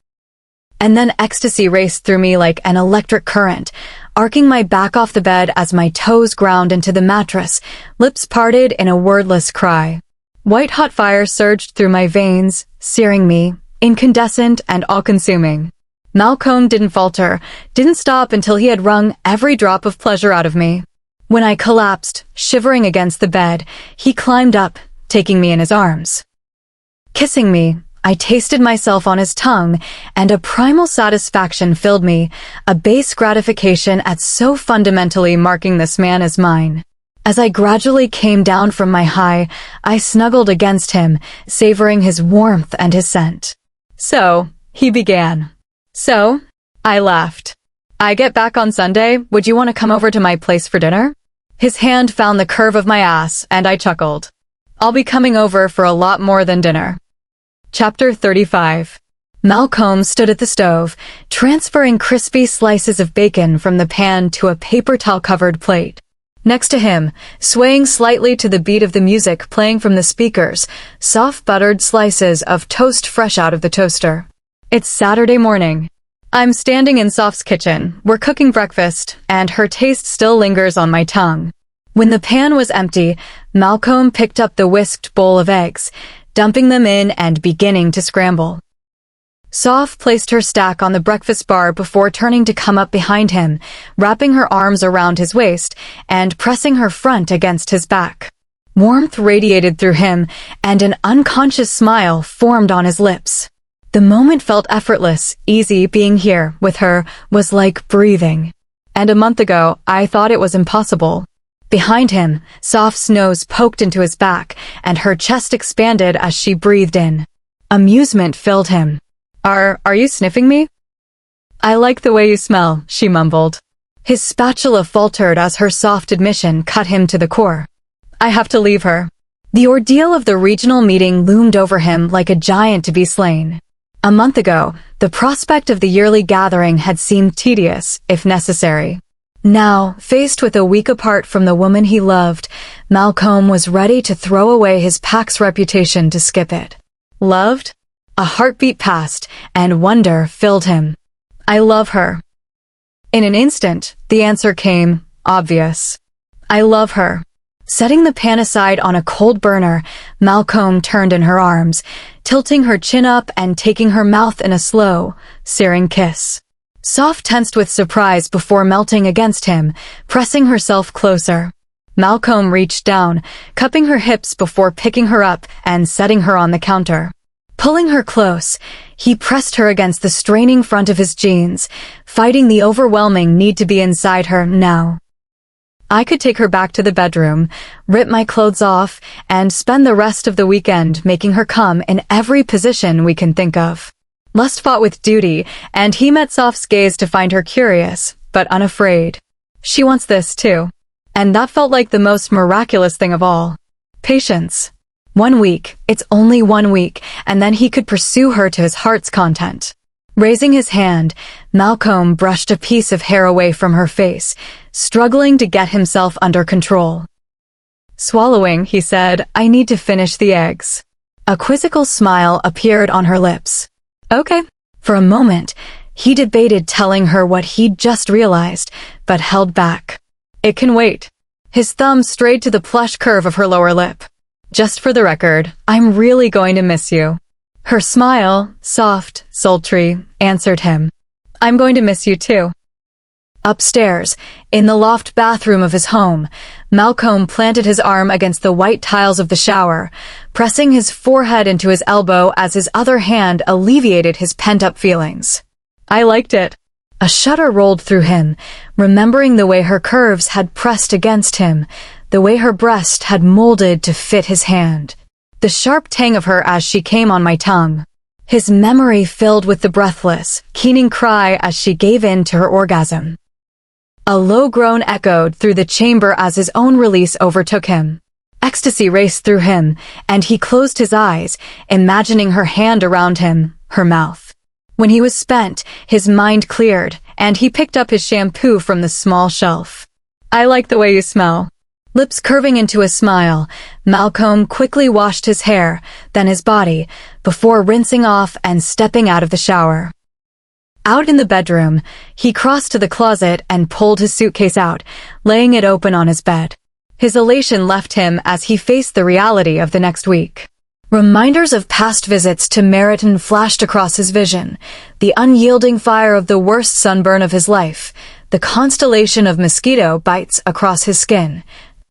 And then ecstasy raced through me like an electric current, arcing my back off the bed as my toes ground into the mattress, lips parted in a wordless cry. White-hot fire surged through my veins, searing me, incandescent and all-consuming. Malcomb didn't falter, didn't stop until he had wrung every drop of pleasure out of me. When I collapsed, shivering against the bed, he climbed up, taking me in his arms. Kissing me, I tasted myself on his tongue, and a primal satisfaction filled me, a base gratification at so fundamentally marking this man as mine. As I gradually came down from my high, I snuggled against him, savoring his warmth and his scent. So, he began. So, I laughed. I get back on Sunday, would you want to come over to my place for dinner? His hand found the curve of my ass, and I chuckled. I'll be coming over for a lot more than dinner. Chapter 35. Malcomb stood at the stove, transferring crispy slices of bacon from the pan to a paper towel-covered plate. Next to him, swaying slightly to the beat of the music playing from the speakers, soft buttered slices of toast fresh out of the toaster. It's Saturday morning. I'm standing in Soph's kitchen. We're cooking breakfast, and her taste still lingers on my tongue. When the pan was empty, Malcomb picked up the whisked bowl of eggs, dumping them in and beginning to scramble. Soph placed her stack on the breakfast bar before turning to come up behind him, wrapping her arms around his waist and pressing her front against his back. Warmth radiated through him, and an unconscious smile formed on his lips. The moment felt effortless, easy. Being here with her was like breathing. And a month ago, I thought it was impossible. Behind him, Soph's nose poked into his back, and her chest expanded as she breathed in. Amusement filled him. Are you sniffing me? I like the way you smell, she mumbled. His spatula faltered as her soft admission cut him to the core. I have to leave her. The ordeal of the regional meeting loomed over him like a giant to be slain. A month ago, the prospect of the yearly gathering had seemed tedious, if necessary. Now, faced with a week apart from the woman he loved, Malcomb was ready to throw away his pack's reputation to skip it. Loved? A heartbeat passed, and wonder filled him. I love her. In an instant, the answer came, obvious. I love her. Setting the pan aside on a cold burner, Malcomb turned in her arms, tilting her chin up and taking her mouth in a slow, searing kiss. Soph tensed with surprise before melting against him, pressing herself closer. Malcomb reached down, cupping her hips before picking her up and setting her on the counter. Pulling her close, he pressed her against the straining front of his jeans, fighting the overwhelming need to be inside her now. I could take her back to the bedroom, rip my clothes off, and spend the rest of the weekend making her come in every position we can think of. Lust fought with duty, and he met Soph's gaze to find her curious, but unafraid. She wants this too. And that felt like the most miraculous thing of all. Patience. 1 week, it's only 1 week, and then he could pursue her to his heart's content. Raising his hand, Malcomb brushed a piece of hair away from her face, struggling to get himself under control. Swallowing, he said, "I need to finish the eggs." A quizzical smile appeared on her lips. Okay. For a moment, he debated telling her what he'd just realized, but held back. It can wait. His thumb strayed to the plush curve of her lower lip. Just for the record, I'm really going to miss you. Her smile, soft, sultry, answered him. I'm going to miss you too. Upstairs, in the loft bathroom of his home, Malcomb planted his arm against the white tiles of the shower, pressing his forehead into his elbow as his other hand alleviated his pent-up feelings. I liked it. A shudder rolled through him, remembering the way her curves had pressed against him, the way her breast had molded to fit his hand. The sharp tang of her as she came on my tongue. His memory filled with the breathless, keening cry as she gave in to her orgasm. A low groan echoed through the chamber as his own release overtook him. Ecstasy raced through him, and he closed his eyes, imagining her hand around him, her mouth. When he was spent, his mind cleared, and he picked up his shampoo from the small shelf. I like the way you smell. Lips curving into a smile, Malcomb quickly washed his hair, then his body, before rinsing off and stepping out of the shower. Out in the bedroom, he crossed to the closet and pulled his suitcase out, laying it open on his bed. His elation left him as he faced the reality of the next week. Reminders of past visits to Meriton flashed across his vision, the unyielding fire of the worst sunburn of his life, the constellation of mosquito bites across his skin,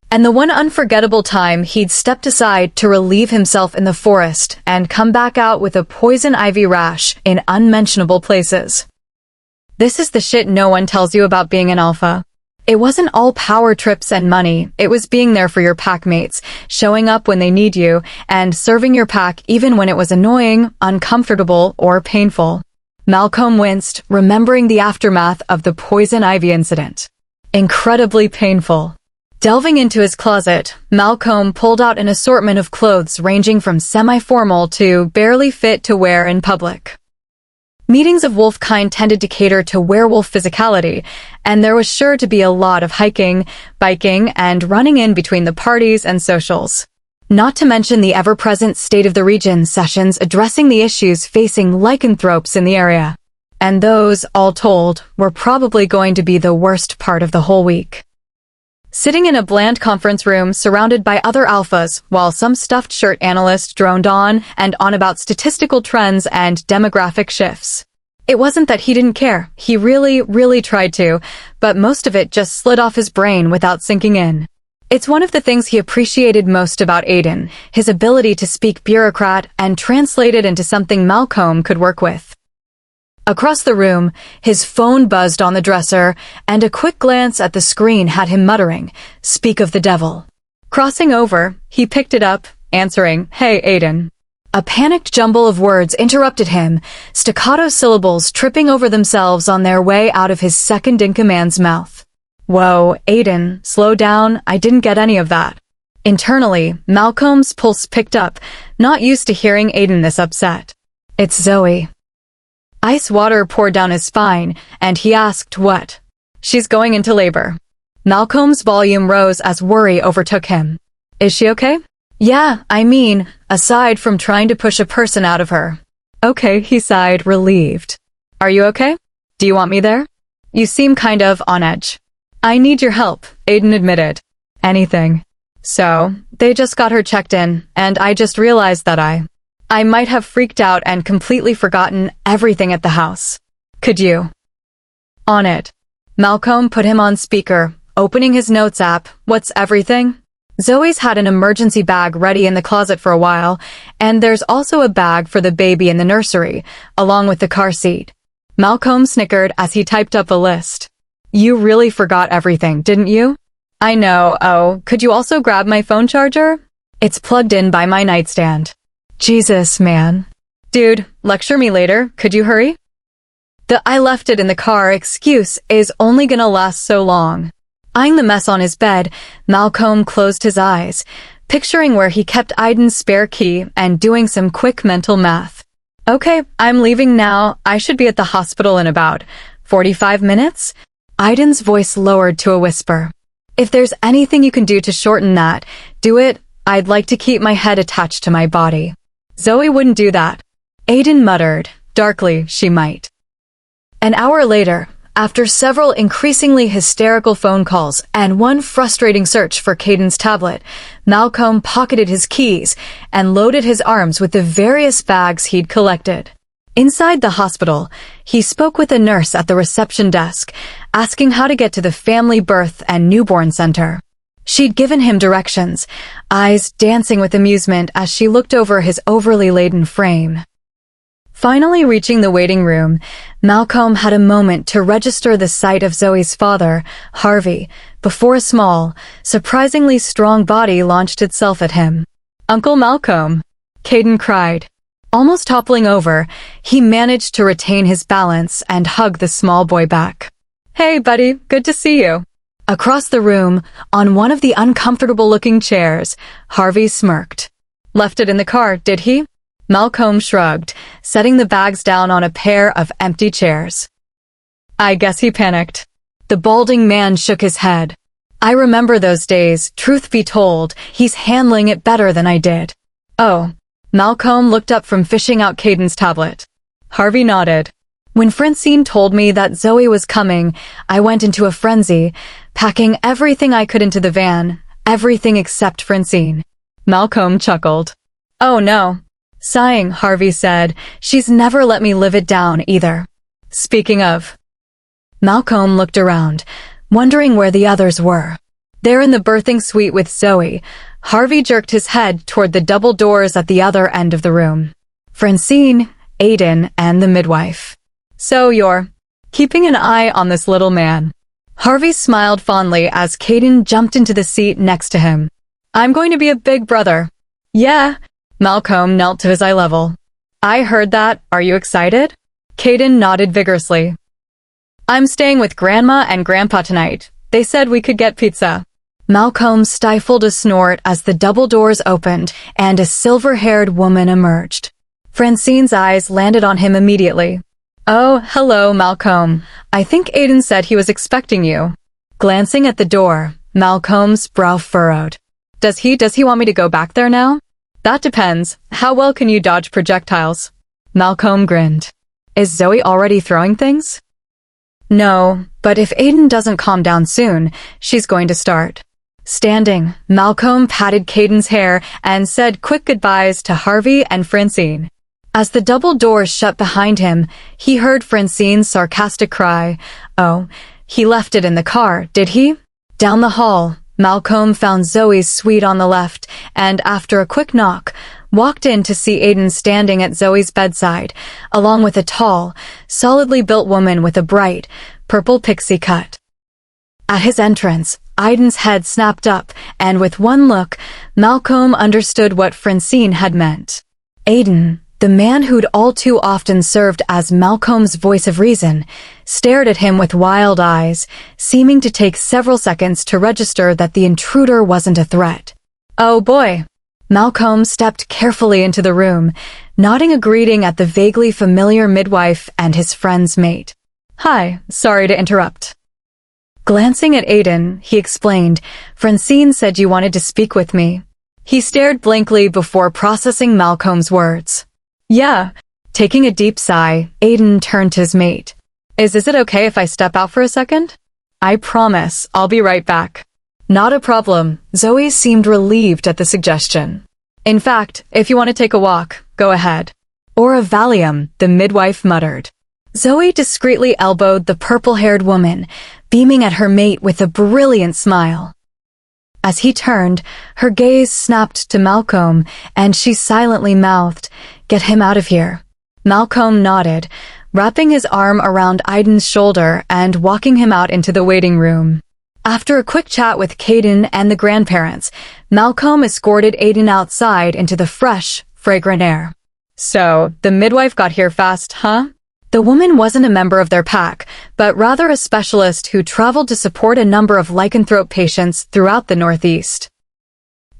and the one unforgettable time he'd stepped aside to relieve himself in the forest and come back out with a poison ivy rash in unmentionable places. This is the shit no one tells you about being an alpha. It wasn't all power trips and money, it was being there for your pack mates, showing up when they need you, and serving your pack even when it was annoying, uncomfortable, or painful. Malcomb winced, remembering the aftermath of the poison ivy incident. Incredibly painful. Delving into his closet, Malcomb pulled out an assortment of clothes ranging from semi-formal to barely fit to wear in public. Meetings of wolf kind tended to cater to werewolf physicality, and there was sure to be a lot of hiking, biking, and running in between the parties and socials. Not to mention the ever-present State of the Region sessions addressing the issues facing lycanthropes in the area. And those, all told, were probably going to be the worst part of the whole week. Sitting in a bland conference room surrounded by other alphas while some stuffed shirt analyst droned on and on about statistical trends and demographic shifts. It wasn't that he didn't care. He really tried to, but most of it just slid off his brain without sinking in. It's one of the things he appreciated most about Aiden, his ability to speak bureaucrat and translate it into something Malcomb could work with. Across the room, his phone buzzed on the dresser, and a quick glance at the screen had him muttering, "Speak of the devil." Crossing over, he picked it up, answering, "Hey, Aiden." A panicked jumble of words interrupted him, staccato syllables tripping over themselves on their way out of his second-in-command's mouth. Whoa, Aiden, slow down, I didn't get any of that. Internally, Malcolm's pulse picked up, not used to hearing Aiden this upset. It's Zoe. Ice water poured down his spine, and he asked what. She's going into labor. Malcolm's volume rose as worry overtook him. Is she okay? Yeah, I mean, aside from trying to push a person out of her. Okay, he sighed, relieved. Are you okay? Do you want me there? You seem kind of on edge. I need your help, Aiden admitted. Anything. So, they just got her checked in, and I just realized that I might have freaked out and completely forgotten everything at the house. Could you? On it. Malcolm put him on speaker, opening his notes app. What's everything? Zoe's had an emergency bag ready in the closet for a while, and there's also a bag for the baby in the nursery, along with the car seat. Malcolm snickered as he typed up a list. You really forgot everything, didn't you? I know. Oh, could you also grab my phone charger? It's plugged in by my nightstand. Jesus, man. Dude, lecture me later. Could you hurry? The "I left it in the car" excuse is only gonna last so long. Eyeing the mess on his bed, Malcolm closed his eyes, picturing where he kept Aiden's spare key and doing some quick mental math. Okay, I'm leaving now. I should be at the hospital in about 45 minutes? Aiden's voice lowered to a whisper. If there's anything you can do to shorten that, do it. I'd like to keep my head attached to my body. Zoe wouldn't do that. Aiden muttered. Darkly, she might. An hour later, after several increasingly hysterical phone calls and one frustrating search for Caden's tablet, Malcolm pocketed his keys and loaded his arms with the various bags he'd collected. Inside the hospital, he spoke with a nurse at the reception desk, asking how to get to the Family Birth and Newborn Center. She'd given him directions, eyes dancing with amusement as she looked over his overly laden frame. Finally reaching the waiting room, Malcolm had a moment to register the sight of Zoe's father, Harvey, before a small, surprisingly strong body launched itself at him. "Uncle Malcolm!" Caden cried. Almost toppling over, he managed to retain his balance and hug the small boy back. "Hey, buddy, good to see you." Across the room, on one of the uncomfortable-looking chairs, Harvey smirked. "Left it in the car, did he?" Malcolm shrugged, setting the bags down on a pair of empty chairs. "I guess he panicked." The balding man shook his head. "I remember those days. Truth be told, he's handling it better than I did." "Oh." Malcolm looked up from fishing out Caden's tablet. Harvey nodded. "When Francine told me that Zoe was coming, I went into a frenzy, packing everything I could into the van, everything except Francine." Malcolm chuckled. "Oh no." Sighing, Harvey said, "She's never let me live it down either." Speaking of. Malcolm looked around, wondering where the others were. There in the birthing suite with Zoe, Harvey jerked his head toward the double doors at the other end of the room. Francine, Aiden, and the midwife. "So you're keeping an eye on this little man." Harvey smiled fondly as Caden jumped into the seat next to him. "I'm going to be a big brother." "Yeah." Malcolm knelt to his eye level. "I heard that. Are you excited?" Caden nodded vigorously. "I'm staying with Grandma and Grandpa tonight. They said we could get pizza." Malcolm stifled a snort as the double doors opened and a silver-haired woman emerged. Francine's eyes landed on him immediately. "Oh, hello, Malcolm. I think Aiden said he was expecting you." Glancing at the door, Malcolm's brow furrowed. Does he want me to go back there now?" "That depends. How well can you dodge projectiles?" Malcolm grinned. "Is Zoe already throwing things?" "No, but if Aiden doesn't calm down soon, she's going to start." Standing, Malcolm patted Caden's hair and said quick goodbyes to Harvey and Francine. As the double doors shut behind him, he heard Francine's sarcastic cry, "Oh, he left it in the car, did he?" Down the hall, Malcolm found Zoe's suite on the left and, after a quick knock, walked in to see Aiden standing at Zoe's bedside, along with a tall, solidly built woman with a bright, purple pixie cut. At his entrance, Aiden's head snapped up, and with one look, Malcolm understood what Francine had meant. Aiden, the man who'd all too often served as Malcolm's voice of reason, stared at him with wild eyes, seeming to take several seconds to register that the intruder wasn't a threat. "Oh boy." Malcolm stepped carefully into the room, nodding a greeting at the vaguely familiar midwife and his friend's mate. "Hi, sorry to interrupt." Glancing at Aiden, he explained, "Francine said you wanted to speak with me." He stared blankly before processing Malcolm's words. "Yeah." Taking a deep sigh, Aiden turned to his mate. Is it okay if I step out for a second?" "I promise, I'll be right back." "Not a problem." Zoe seemed relieved at the suggestion. "In fact, if you want to take a walk, go ahead." "Or a Valium," the midwife muttered. Zoe discreetly elbowed the purple-haired woman, beaming at her mate with a brilliant smile. As he turned, her gaze snapped to Malcomb, and she silently mouthed, "Get him out of here." Malcomb nodded, wrapping his arm around Aiden's shoulder and walking him out into the waiting room. After a quick chat with Caden and the grandparents, Malcomb escorted Aiden outside into the fresh, fragrant air. "So, the midwife got here fast, huh?" The woman wasn't a member of their pack, but rather a specialist who traveled to support a number of lycanthrope patients throughout the Northeast.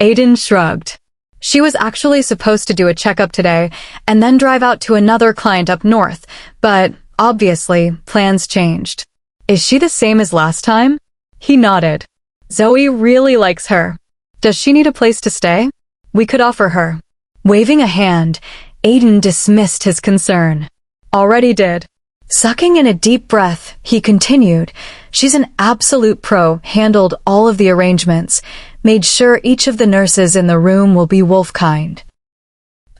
Aiden shrugged. She was actually supposed to do a checkup today and then drive out to another client up north, but obviously, plans changed. "Is she the same as last time?" He nodded. "Zoe really likes her. Does she need a place to stay? We could offer her." Waving a hand, Aiden dismissed his concern. "Already did." Sucking in a deep breath, he continued, "She's an absolute pro, handled all of the arrangements, made sure each of the nurses in the room will be wolf kind.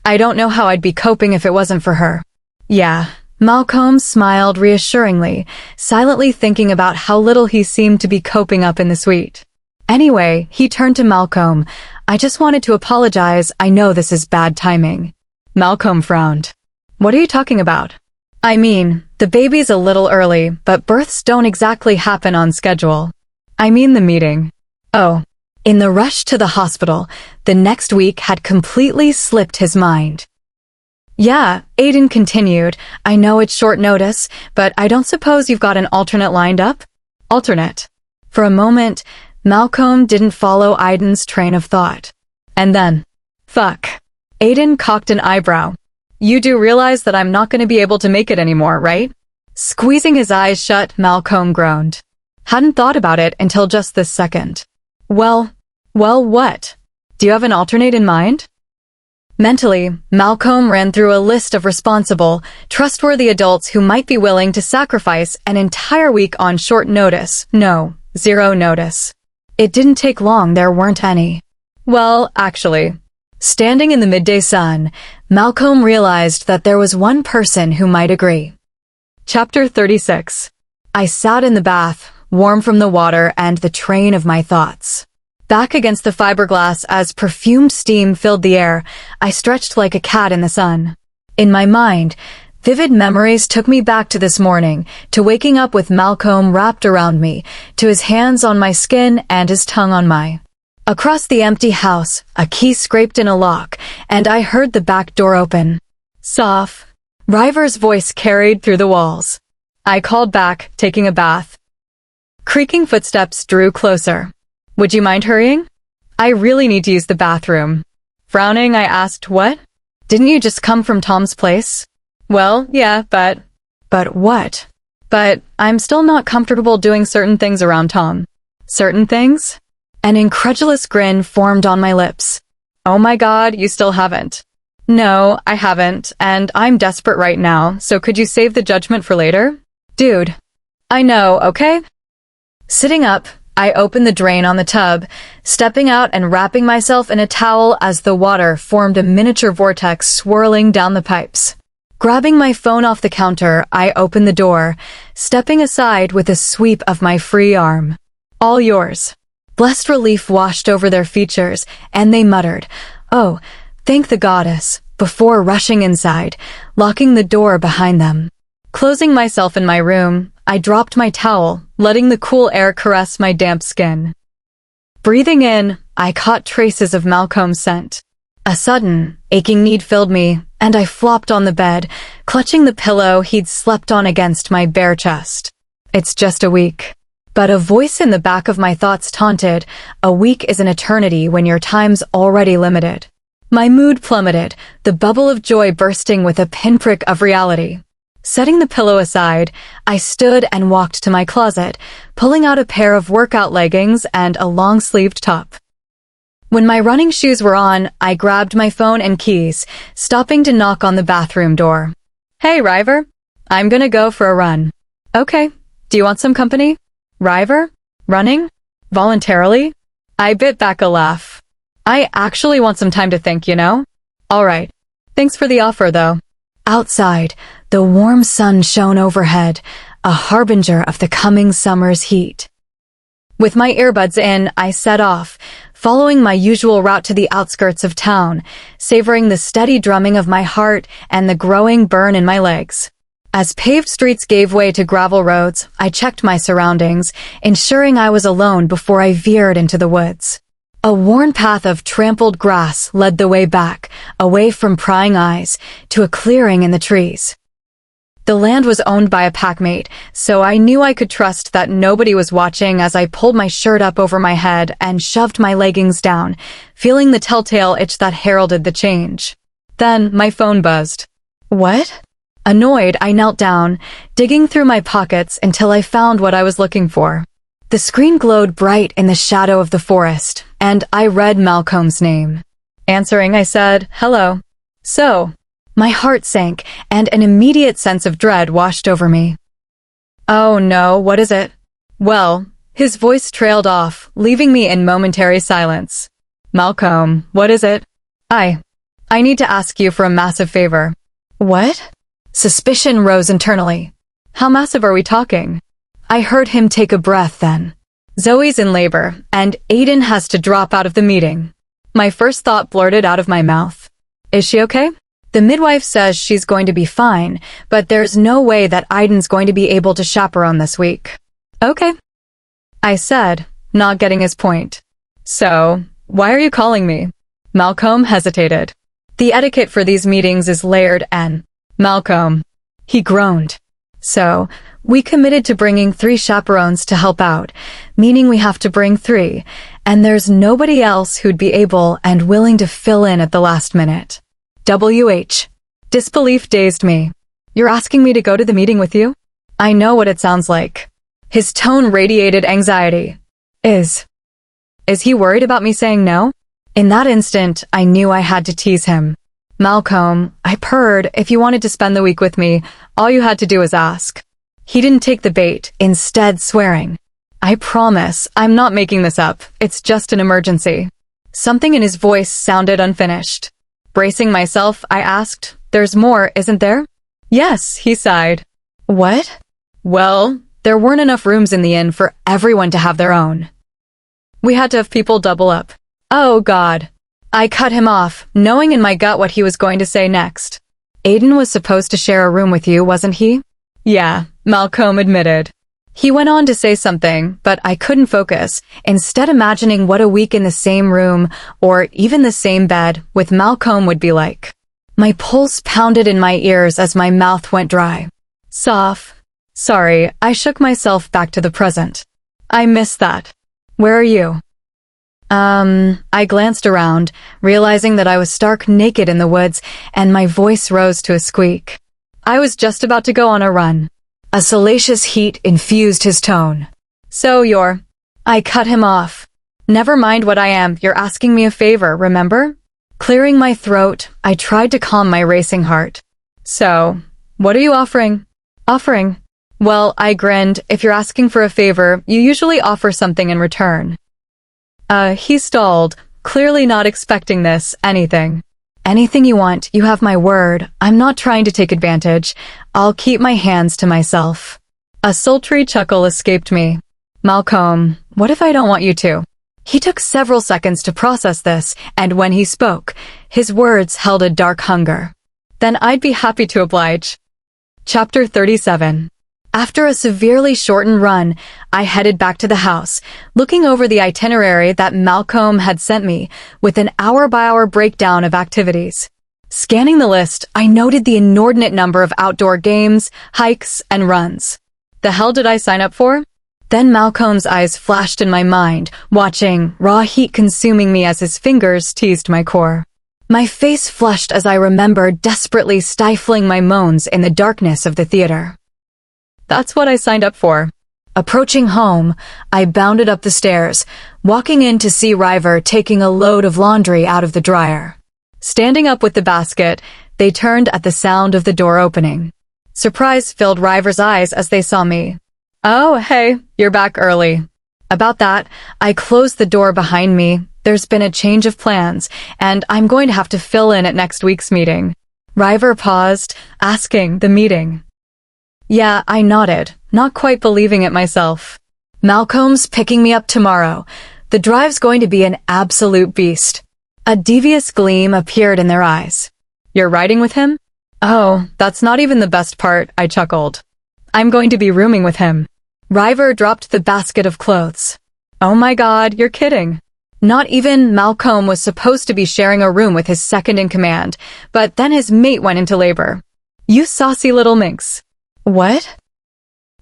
I don't know how I'd be coping if it wasn't for her." "Yeah." Malcomb smiled reassuringly, silently thinking about how little he seemed to be coping up in the suite. Anyway, he turned to Malcomb. "I just wanted to apologize. I know this is bad timing." Malcomb frowned. "What are you talking about?" "I mean, the baby's a little early, but births don't exactly happen on schedule. I mean the meeting." Oh. In the rush to the hospital, the next week had completely slipped his mind. "Yeah," Aiden continued, "I know it's short notice, but I don't suppose you've got an alternate lined up?" "Alternate?" For a moment, Malcomb didn't follow Aiden's train of thought. And then, "Fuck." Aiden cocked an eyebrow. "You do realize that I'm not going to be able to make it anymore, right?" Squeezing his eyes shut, Malcomb groaned. "Hadn't thought about it until just this second." Well, what? Do you have an alternate in mind?" Mentally, Malcomb ran through a list of responsible, trustworthy adults who might be willing to sacrifice an entire week on short notice. No, zero notice. It didn't take long, there weren't any. Well, actually. Standing in the midday sun, Malcomb realized that there was one person who might agree. Chapter 36. I sat in the bath, warm from the water and the train of my thoughts. Back against the fiberglass as perfumed steam filled the air, I stretched like a cat in the sun. In my mind, vivid memories took me back to this morning, to waking up with Malcomb wrapped around me, to his hands on my skin and his tongue on my. Across the empty house, a key scraped in a lock, and I heard the back door open. Soph. River's voice carried through the walls. I called back, taking a bath. Creaking footsteps drew closer. "Would you mind hurrying? I really need to use the bathroom." Frowning, I asked, "What? Didn't you just come from Tom's place?" "Well, yeah, but..." "But what?" "But I'm still not comfortable doing certain things around Tom." "Certain things?" An incredulous grin formed on my lips. "Oh my God, you still haven't." "No, I haven't, and I'm desperate right now, so could you save the judgment for later?" "Dude." "I know, okay?" Sitting up, I opened the drain on the tub, stepping out and wrapping myself in a towel as the water formed a miniature vortex swirling down the pipes. Grabbing my phone off the counter, I opened the door, stepping aside with a sweep of my free arm. "All yours." Blessed relief washed over their features, and they muttered, "Oh, thank the goddess," before rushing inside, locking the door behind them. Closing myself in my room, I dropped my towel, letting the cool air caress my damp skin. Breathing in, I caught traces of Malcomb's scent. A sudden, aching need filled me, and I flopped on the bed, clutching the pillow he'd slept on against my bare chest. "It's just a week." But a voice in the back of my thoughts taunted, "A week is an eternity when your time's already limited." My mood plummeted, the bubble of joy bursting with a pinprick of reality. Setting the pillow aside, I stood and walked to my closet, pulling out a pair of workout leggings and a long-sleeved top. When my running shoes were on, I grabbed my phone and keys, stopping to knock on the bathroom door. "Hey, River. I'm gonna go for a run." "Okay. Do you want some company?" "River? Running? Voluntarily?" I bit back a laugh. "I actually want some time to think, you know?" "All right. Thanks for the offer, though." Outside, the warm sun shone overhead, a harbinger of the coming summer's heat. With my earbuds in, I set off, following my usual route to the outskirts of town, savoring the steady drumming of my heart and the growing burn in my legs. As paved streets gave way to gravel roads, I checked my surroundings, ensuring I was alone before I veered into the woods. A worn path of trampled grass led the way back, away from prying eyes, to a clearing in the trees. The land was owned by a packmate, so I knew I could trust that nobody was watching as I pulled my shirt up over my head and shoved my leggings down, feeling the telltale itch that heralded the change. Then my phone buzzed. What? Annoyed, I knelt down, digging through my pockets until I found what I was looking for. The screen glowed bright in the shadow of the forest, and I read Malcomb's name. Answering, I said, "Hello." "So." My heart sank, and an immediate sense of dread washed over me. "Oh no, what is it?" Well, his voice trailed off, leaving me in momentary silence. "Malcomb, what is it?" I need to ask you for a massive favor." "What?" Suspicion rose internally. "How massive are we talking?" I heard him take a breath then. "Zoe's in labor, and Aiden has to drop out of the meeting." My first thought blurted out of my mouth. "Is she okay?" "The midwife says she's going to be fine, but there's no way that Aiden's going to be able to chaperone this week." "Okay," I said, not getting his point. "So, why are you calling me?" Malcomb hesitated. "The etiquette for these meetings is layered and—" "Malcomb." He groaned. "So, we committed to bringing 3 chaperones to help out, meaning we have to bring 3, and there's nobody else who'd be able and willing to fill in at the last minute." WH. Disbelief dazed me. "You're asking me to go to the meeting with you?" "I know what it sounds like." His tone radiated anxiety. Is he worried about me saying no? In that instant, I knew I had to tease him. "Malcomb, I purred, if you wanted to spend the week with me, all you had to do was ask." He didn't take the bait, instead swearing. "I promise, I'm not making this up, it's just an emergency." Something in his voice sounded unfinished. Bracing myself, I asked, "There's more, isn't there?" "Yes," he sighed. "What?" "Well, there weren't enough rooms in the inn for everyone to have their own. We had to have people double up." "Oh, God." I cut him off, knowing in my gut what he was going to say next. "Aiden was supposed to share a room with you, wasn't he?" "Yeah," Malcomb admitted. He went on to say something, but I couldn't focus, instead imagining what a week in the same room, or even the same bed, with Malcomb would be like. My pulse pounded in my ears as my mouth went dry. Soph. Sorry, I shook myself back to the present. "I missed that. Where are you?" I glanced around, realizing that I was stark naked in the woods, and my voice rose to a squeak. I was just about to go on a run. A salacious heat infused his tone. "So you're—" I cut him off. "Never mind what I am, you're asking me a favor, remember?" Clearing my throat, I tried to calm my racing heart. "So, what are you offering?" "Offering?" Well, I grinned, if you're asking for a favor, you usually offer something in return. He stalled, clearly not expecting this, anything. "Anything you want, you have my word. I'm not trying to take advantage. I'll keep my hands to myself." A sultry chuckle escaped me. "Malcomb, what if I don't want you to?" He took several seconds to process this, and when he spoke, his words held a dark hunger. "Then I'd be happy to oblige." Chapter 37. After a severely shortened run, I headed back to the house, looking over the itinerary that Malcomb had sent me, with an hour-by-hour breakdown of activities. Scanning the list, I noted the inordinate number of outdoor games, hikes, and runs. The hell did I sign up for? Then Malcolm's eyes flashed in my mind, watching, raw heat consuming me as his fingers teased my core. My face flushed as I remembered desperately stifling my moans in the darkness of the theater. That's what I signed up for. Approaching home, I bounded up the stairs, walking in to see River taking a load of laundry out of the dryer. Standing up with the basket, they turned at the sound of the door opening. Surprise filled River's eyes as they saw me. "Oh, hey, you're back early." About that, I closed the door behind me. "There's been a change of plans, and I'm going to have to fill in at next week's meeting." River paused, asking the meeting. Yeah, I nodded, not quite believing it myself. Malcomb's picking me up tomorrow. The drive's going to be an absolute beast. A devious gleam appeared in their eyes. You're riding with him? Oh, that's not even the best part, I chuckled. I'm going to be rooming with him. River dropped the basket of clothes. Oh my god, you're kidding. Not even Malcomb was supposed to be sharing a room with his second-in-command, but then his mate went into labor. You saucy little minx. What?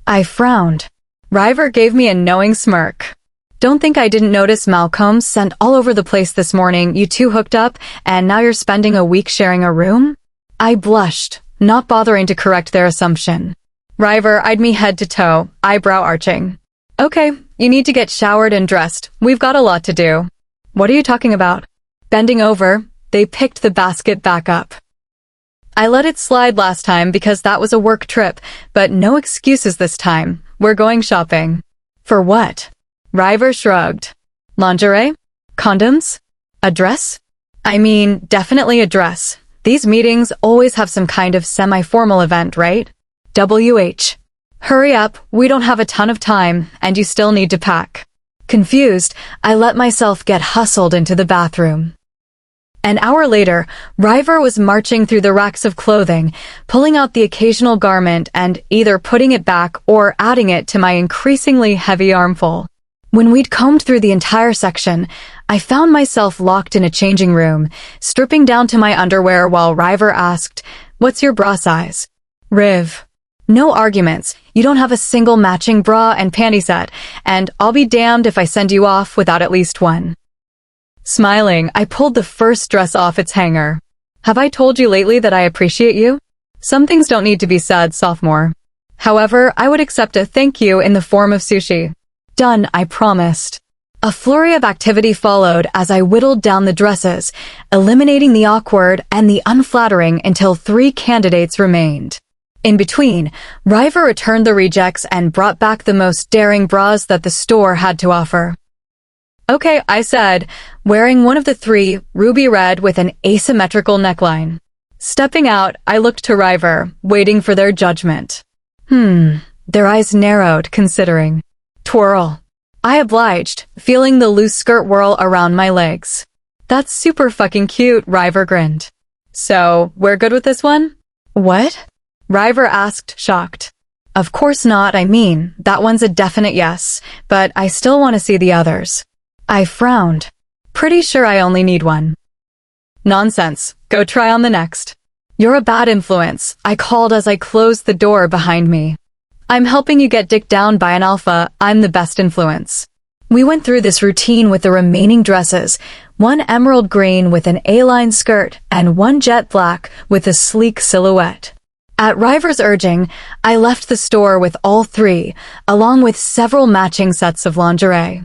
I frowned. River gave me a knowing smirk. Don't think I didn't notice Malcolm sent all over the place this morning. You two hooked up, and now you're spending a week sharing a room? I blushed, not bothering to correct their assumption. River eyed me head to toe, eyebrow arching. Okay, you need to get showered and dressed. We've got a lot to do. What are you talking about? Bending over, they picked the basket back up. I let it slide last time because that was a work trip, but no excuses this time. We're going shopping. For what? River shrugged. Lingerie? Condoms? A dress? I mean, definitely a dress. These meetings always have some kind of semi-formal event, right? WH. Hurry up, we don't have a ton of time, and you still need to pack. Confused, I let myself get hustled into the bathroom. An hour later, River was marching through the racks of clothing, pulling out the occasional garment and either putting it back or adding it to my increasingly heavy armful. When we'd combed through the entire section, I found myself locked in a changing room, stripping down to my underwear while River asked, "What's your bra size?" Riv. No arguments. You don't have a single matching bra and panty set, and I'll be damned if I send you off without at least one. Smiling, I pulled the first dress off its hanger. Have I told you lately that I appreciate you? Some things don't need to be said, sophomore. However, I would accept a thank you in the form of sushi. Done, I promised. A flurry of activity followed as I whittled down the dresses, eliminating the awkward and the unflattering until 3 candidates remained. In between, River returned the rejects and brought back the most daring bras that the store had to offer. Okay, I said, wearing one of the 3, ruby red with an asymmetrical neckline. Stepping out, I looked to River, waiting for their judgment. Their eyes narrowed, considering. Twirl. I obliged, feeling the loose skirt whirl around my legs. That's super fucking cute, River grinned. So, we're good with this one? What? River asked, shocked. Of course not, I mean, that one's a definite yes, but I still want to see the others. I frowned. Pretty sure I only need one. Nonsense. Go try on the next. You're a bad influence, I called as I closed the door behind me. I'm helping you get dicked down by an alpha, I'm the best influence. We went through this routine with the remaining dresses, one emerald green with an A-line skirt and one jet black with a sleek silhouette. At River's urging, I left the store with all 3, along with several matching sets of lingerie.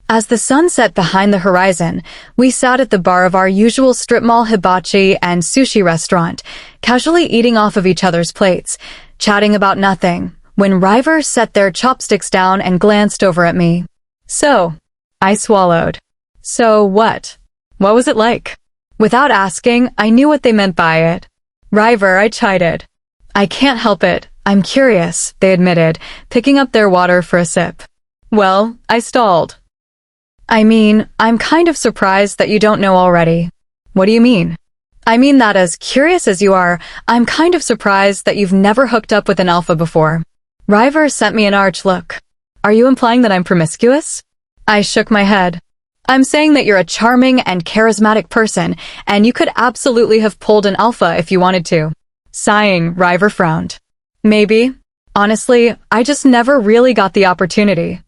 As the sun set behind the horizon, we sat at the bar of our usual strip mall hibachi and sushi restaurant, casually eating off of each other's plates, chatting about nothing, when River set their chopsticks down and glanced over at me. So, I swallowed. So what? What was it like? Without asking, I knew what they meant by it. River, I chided. I can't help it. I'm curious, they admitted, picking up their water for a sip. Well, I stalled. I mean, I'm kind of surprised that you don't know already. What do you mean? I mean that as curious as you are, I'm kind of surprised that you've never hooked up with an alpha before. River sent me an arch look. Are you implying that I'm promiscuous? I shook my head. I'm saying that you're a charming and charismatic person, and you could absolutely have pulled an alpha if you wanted to. Sighing, River frowned. Maybe. Honestly, I just never really got the opportunity.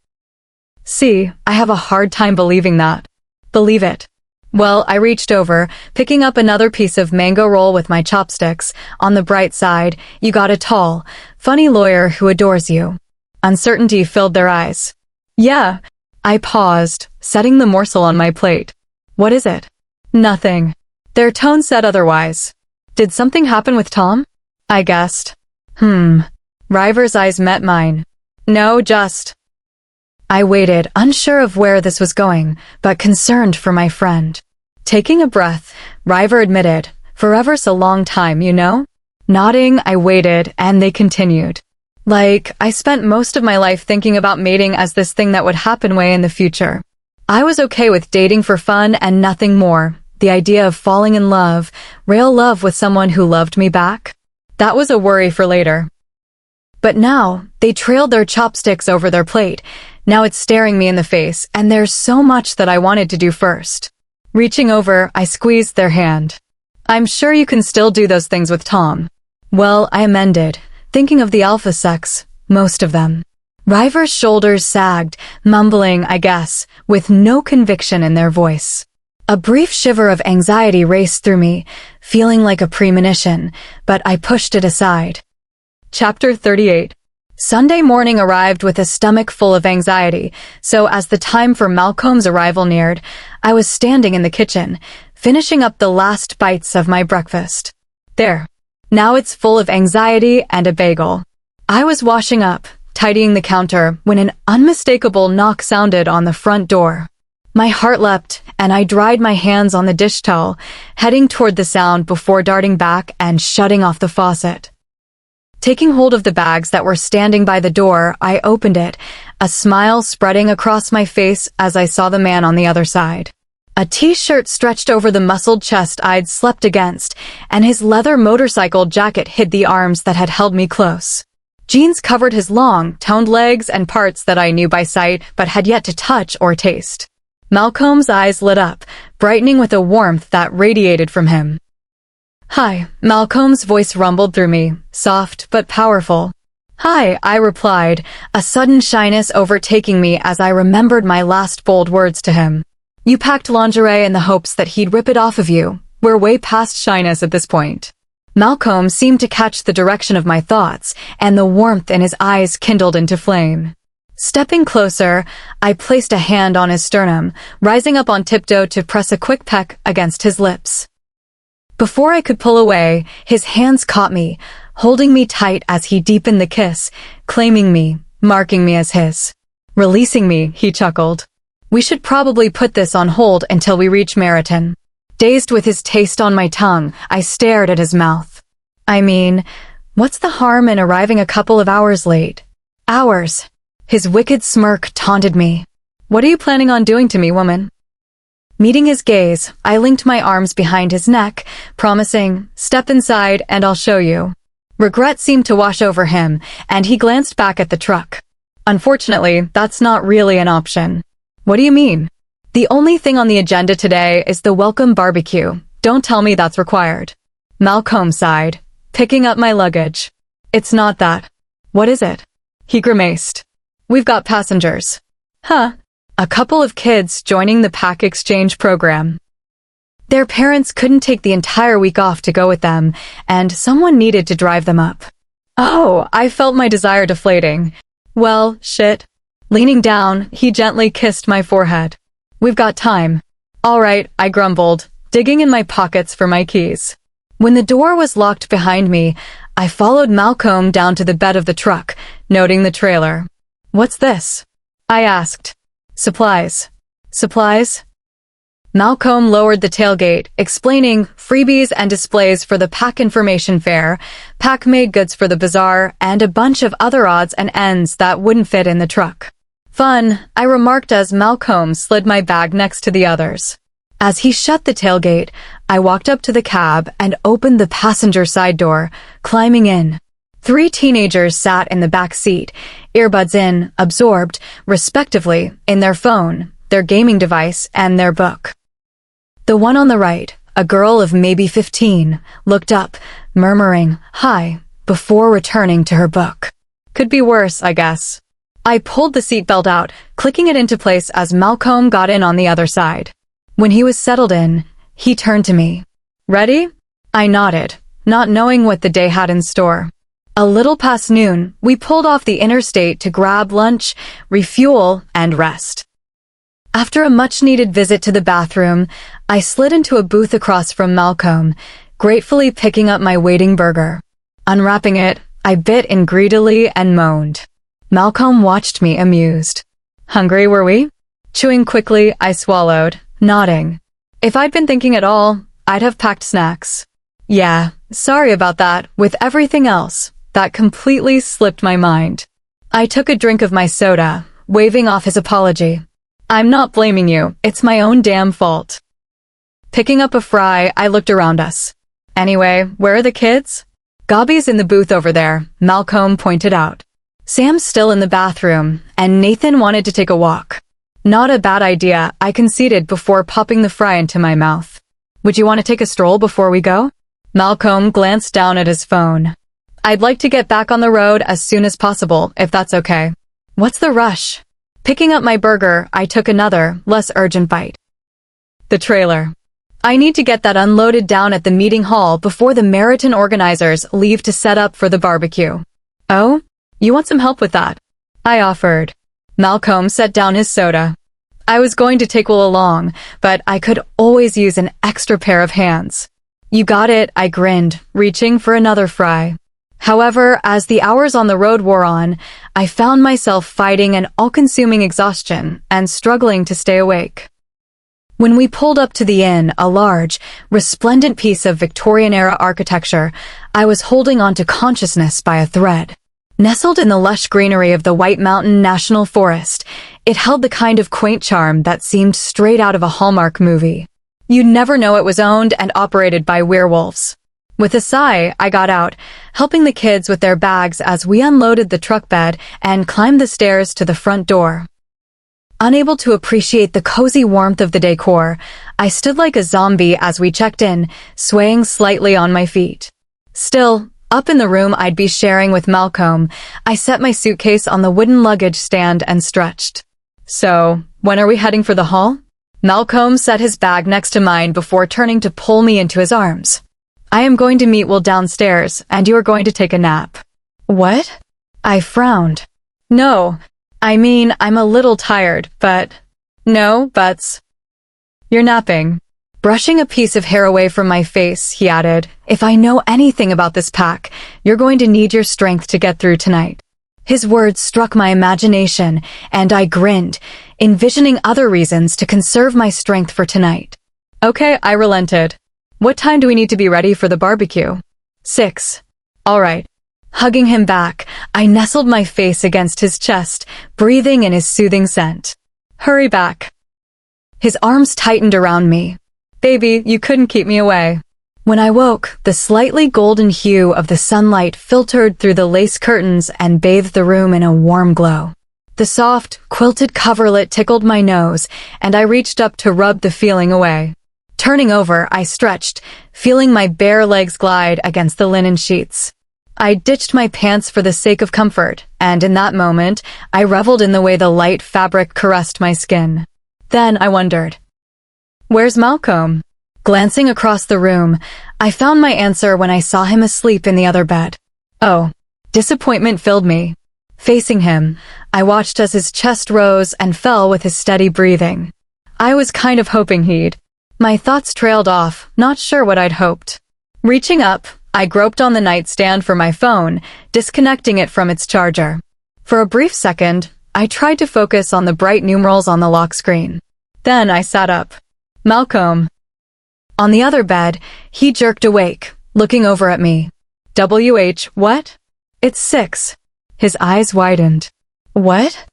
See, I have a hard time believing that. Believe it. Well, I reached over, picking up another piece of mango roll with my chopsticks. On the bright side, you got a tall, funny lawyer who adores you. Uncertainty filled their eyes. Yeah. I paused, setting the morsel on my plate. What is it? Nothing. Their tone said otherwise. Did something happen with Tom? I guessed. River's eyes met mine. No, just... I waited, unsure of where this was going, but concerned for my friend. Taking a breath, River admitted, Forever so long time, you know? Nodding, I waited, and they continued. Like, I spent most of my life thinking about mating as this thing that would happen way in the future. I was okay with dating for fun and nothing more. The idea of falling in love, real love with someone who loved me back, that was a worry for later. But now, they trailed their chopsticks over their plate. Now it's staring me in the face, and there's so much that I wanted to do first. Reaching over, I squeezed their hand. I'm sure you can still do those things with Tom. Well, I amended, thinking of the alpha sex, most of them. River's shoulders sagged, mumbling, I guess, with no conviction in their voice. A brief shiver of anxiety raced through me, feeling like a premonition, but I pushed it aside. Chapter 38. Sunday morning arrived with a stomach full of anxiety, so as the time for Malcomb's arrival neared, I was standing in the kitchen, finishing up the last bites of my breakfast. There. Now it's full of anxiety and a bagel. I was washing up, tidying the counter, when an unmistakable knock sounded on the front door. My heart leapt, and I dried my hands on the dish towel, heading toward the sound before darting back and shutting off the faucet. Taking hold of the bags that were standing by the door, I opened it, a smile spreading across my face as I saw the man on the other side. A t-shirt stretched over the muscled chest I'd slept against, and his leather motorcycle jacket hid the arms that had held me close. Jeans covered his long, toned legs and parts that I knew by sight but had yet to touch or taste. Malcomb's eyes lit up, brightening with a warmth that radiated from him. Hi, Malcomb's voice rumbled through me, soft but powerful. Hi, I replied, a sudden shyness overtaking me as I remembered my last bold words to him. You packed lingerie in the hopes that he'd rip it off of you. We're way past shyness at this point. Malcomb seemed to catch the direction of my thoughts, and the warmth in his eyes kindled into flame. Stepping closer, I placed a hand on his sternum, rising up on tiptoe to press a quick peck against his lips. Before I could pull away, his hands caught me, holding me tight as he deepened the kiss, claiming me, marking me as his. Releasing me, he chuckled. We should probably put this on hold until we reach Meriton. Dazed with his taste on my tongue, I stared at his mouth. I mean, what's the harm in arriving a couple of hours late? Hours. His wicked smirk taunted me. What are you planning on doing to me, woman? Meeting his gaze, I linked my arms behind his neck, promising, step inside and I'll show you. Regret seemed to wash over him, and he glanced back at the truck. Unfortunately, that's not really an option. What do you mean? The only thing on the agenda today is the welcome barbecue. Don't tell me that's required. Malcomb sighed, picking up my luggage. It's not that. What is it? He grimaced. We've got passengers. Huh. A couple of kids joining the pack exchange program. Their parents couldn't take the entire week off to go with them, and someone needed to drive them up. Oh, I felt my desire deflating. Well, shit. Leaning down, he gently kissed my forehead. We've got time. All right, I grumbled, digging in my pockets for my keys. When the door was locked behind me, I followed Malcomb down to the bed of the truck, noting the trailer. What's this? I asked. Supplies. Supplies? Malcomb lowered the tailgate, explaining freebies and displays for the pack information fair, pack-made goods for the bazaar, and a bunch of other odds and ends that wouldn't fit in the truck. Fun, I remarked as Malcomb slid my bag next to the others. As he shut the tailgate, I walked up to the cab and opened the passenger side door, climbing in. 3 teenagers sat in the back seat, earbuds in, absorbed, respectively, in their phone, their gaming device, and their book. The one on the right, a girl of maybe 15, looked up, murmuring, "Hi," before returning to her book. Could be worse, I guess. I pulled the seatbelt out, clicking it into place as Malcomb got in on the other side. When he was settled in, he turned to me. Ready? I nodded, not knowing what the day had in store. A little past noon, we pulled off the interstate to grab lunch, refuel, and rest. After a much-needed visit to the bathroom, I slid into a booth across from Malcomb, gratefully picking up my waiting burger. Unwrapping it, I bit in greedily and moaned. Malcomb watched me amused. Hungry, were we? Chewing quickly, I swallowed, nodding. If I'd been thinking at all, I'd have packed snacks. Yeah, sorry about that. With everything else, that completely slipped my mind. I took a drink of my soda, waving off his apology. I'm not blaming you, it's my own damn fault. Picking up a fry, I looked around us. Anyway, where are the kids? Gobby's in the booth over there, Malcomb pointed out. Sam's still in the bathroom, and Nathan wanted to take a walk. Not a bad idea, I conceded before popping the fry into my mouth. Would you want to take a stroll before we go? Malcomb glanced down at his phone. I'd like to get back on the road as soon as possible, if that's okay. What's the rush? Picking up my burger, I took another, less urgent bite. The trailer. I need to get that unloaded down at the meeting hall before the marathon organizers leave to set up for the barbecue. Oh? You want some help with that? I offered. Malcomb set down his soda. I was going to take Will along, but I could always use an extra pair of hands. You got it, I grinned, reaching for another fry. However, as the hours on the road wore on, I found myself fighting an all-consuming exhaustion and struggling to stay awake. When we pulled up to the inn, a large, resplendent piece of Victorian-era architecture, I was holding onto consciousness by a thread. Nestled in the lush greenery of the White Mountain National Forest, it held the kind of quaint charm that seemed straight out of a Hallmark movie. You'd never know it was owned and operated by werewolves. With a sigh, I got out, helping the kids with their bags as we unloaded the truck bed and climbed the stairs to the front door. Unable to appreciate the cozy warmth of the decor, I stood like a zombie as we checked in, swaying slightly on my feet. Still, up in the room I'd be sharing with Malcomb, I set my suitcase on the wooden luggage stand and stretched. So, when are we heading for the hall? Malcomb set his bag next to mine before turning to pull me into his arms. I am going to meet Will downstairs, and you are going to take a nap. What? I frowned. No. I mean, I'm a little tired, but... No buts. You're napping. Brushing a piece of hair away from my face, he added, if I know anything about this pack, you're going to need your strength to get through tonight. His words struck my imagination, and I grinned, envisioning other reasons to conserve my strength for tonight. Okay, I relented. What time do we need to be ready for the barbecue? 6. All right. Hugging him back, I nestled my face against his chest, breathing in his soothing scent. Hurry back. His arms tightened around me. Baby, you couldn't keep me away. When I woke, the slightly golden hue of the sunlight filtered through the lace curtains and bathed the room in a warm glow. The soft, quilted coverlet tickled my nose, and I reached up to rub the feeling away. Turning over, I stretched, feeling my bare legs glide against the linen sheets. I ditched my pants for the sake of comfort, and in that moment, I reveled in the way the light fabric caressed my skin. Then I wondered, where's Malcomb? Glancing across the room, I found my answer when I saw him asleep in the other bed. Oh, disappointment filled me. Facing him, I watched as his chest rose and fell with his steady breathing. I was kind of hoping he'd. My thoughts trailed off, not sure what I'd hoped. Reaching up, I groped on the nightstand for my phone, disconnecting it from its charger. For a brief second, I tried to focus on the bright numerals on the lock screen. Then I sat up. Malcomb. On the other bed, he jerked awake, looking over at me. What? It's 6. His eyes widened. What?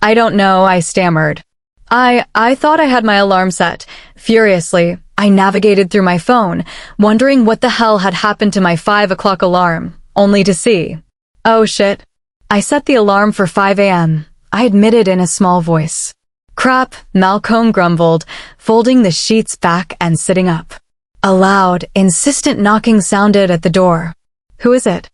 I don't know, I stammered. I thought I had my alarm set. Furiously, I navigated through my phone, wondering what the hell had happened to my 5 o'clock alarm, only to see. Oh shit. I set the alarm for 5 a.m., I admitted in a small voice. Crap, Malcomb grumbled, folding the sheets back and sitting up. A loud, insistent knocking sounded at the door. Who is it?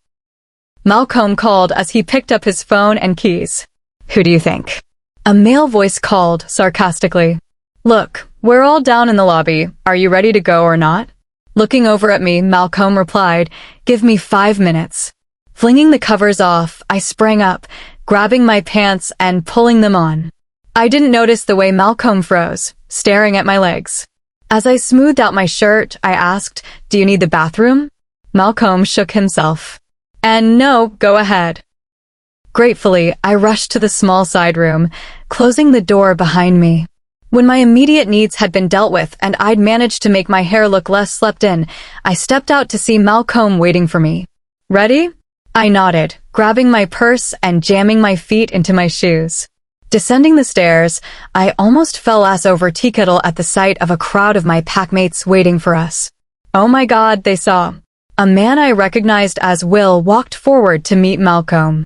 Malcomb called as he picked up his phone and keys. Who do you think? A male voice called, sarcastically. Look, we're all down in the lobby. Are you ready to go or not? Looking over at me, Malcomb replied, Give me 5 minutes. Flinging the covers off, I sprang up, grabbing my pants and pulling them on. I didn't notice the way Malcomb froze, staring at my legs. As I smoothed out my shirt, I asked, Do you need the bathroom? Malcomb shook himself. And no, go ahead. Gratefully, I rushed to the small side room, closing the door behind me. When my immediate needs had been dealt with and I'd managed to make my hair look less slept in, I stepped out to see Malcomb waiting for me. Ready? I nodded, grabbing my purse and jamming my feet into my shoes. Descending the stairs, I almost fell ass over tea kettle at the sight of a crowd of my packmates waiting for us. Oh my God, they saw. A man I recognized as Will walked forward to meet Malcomb.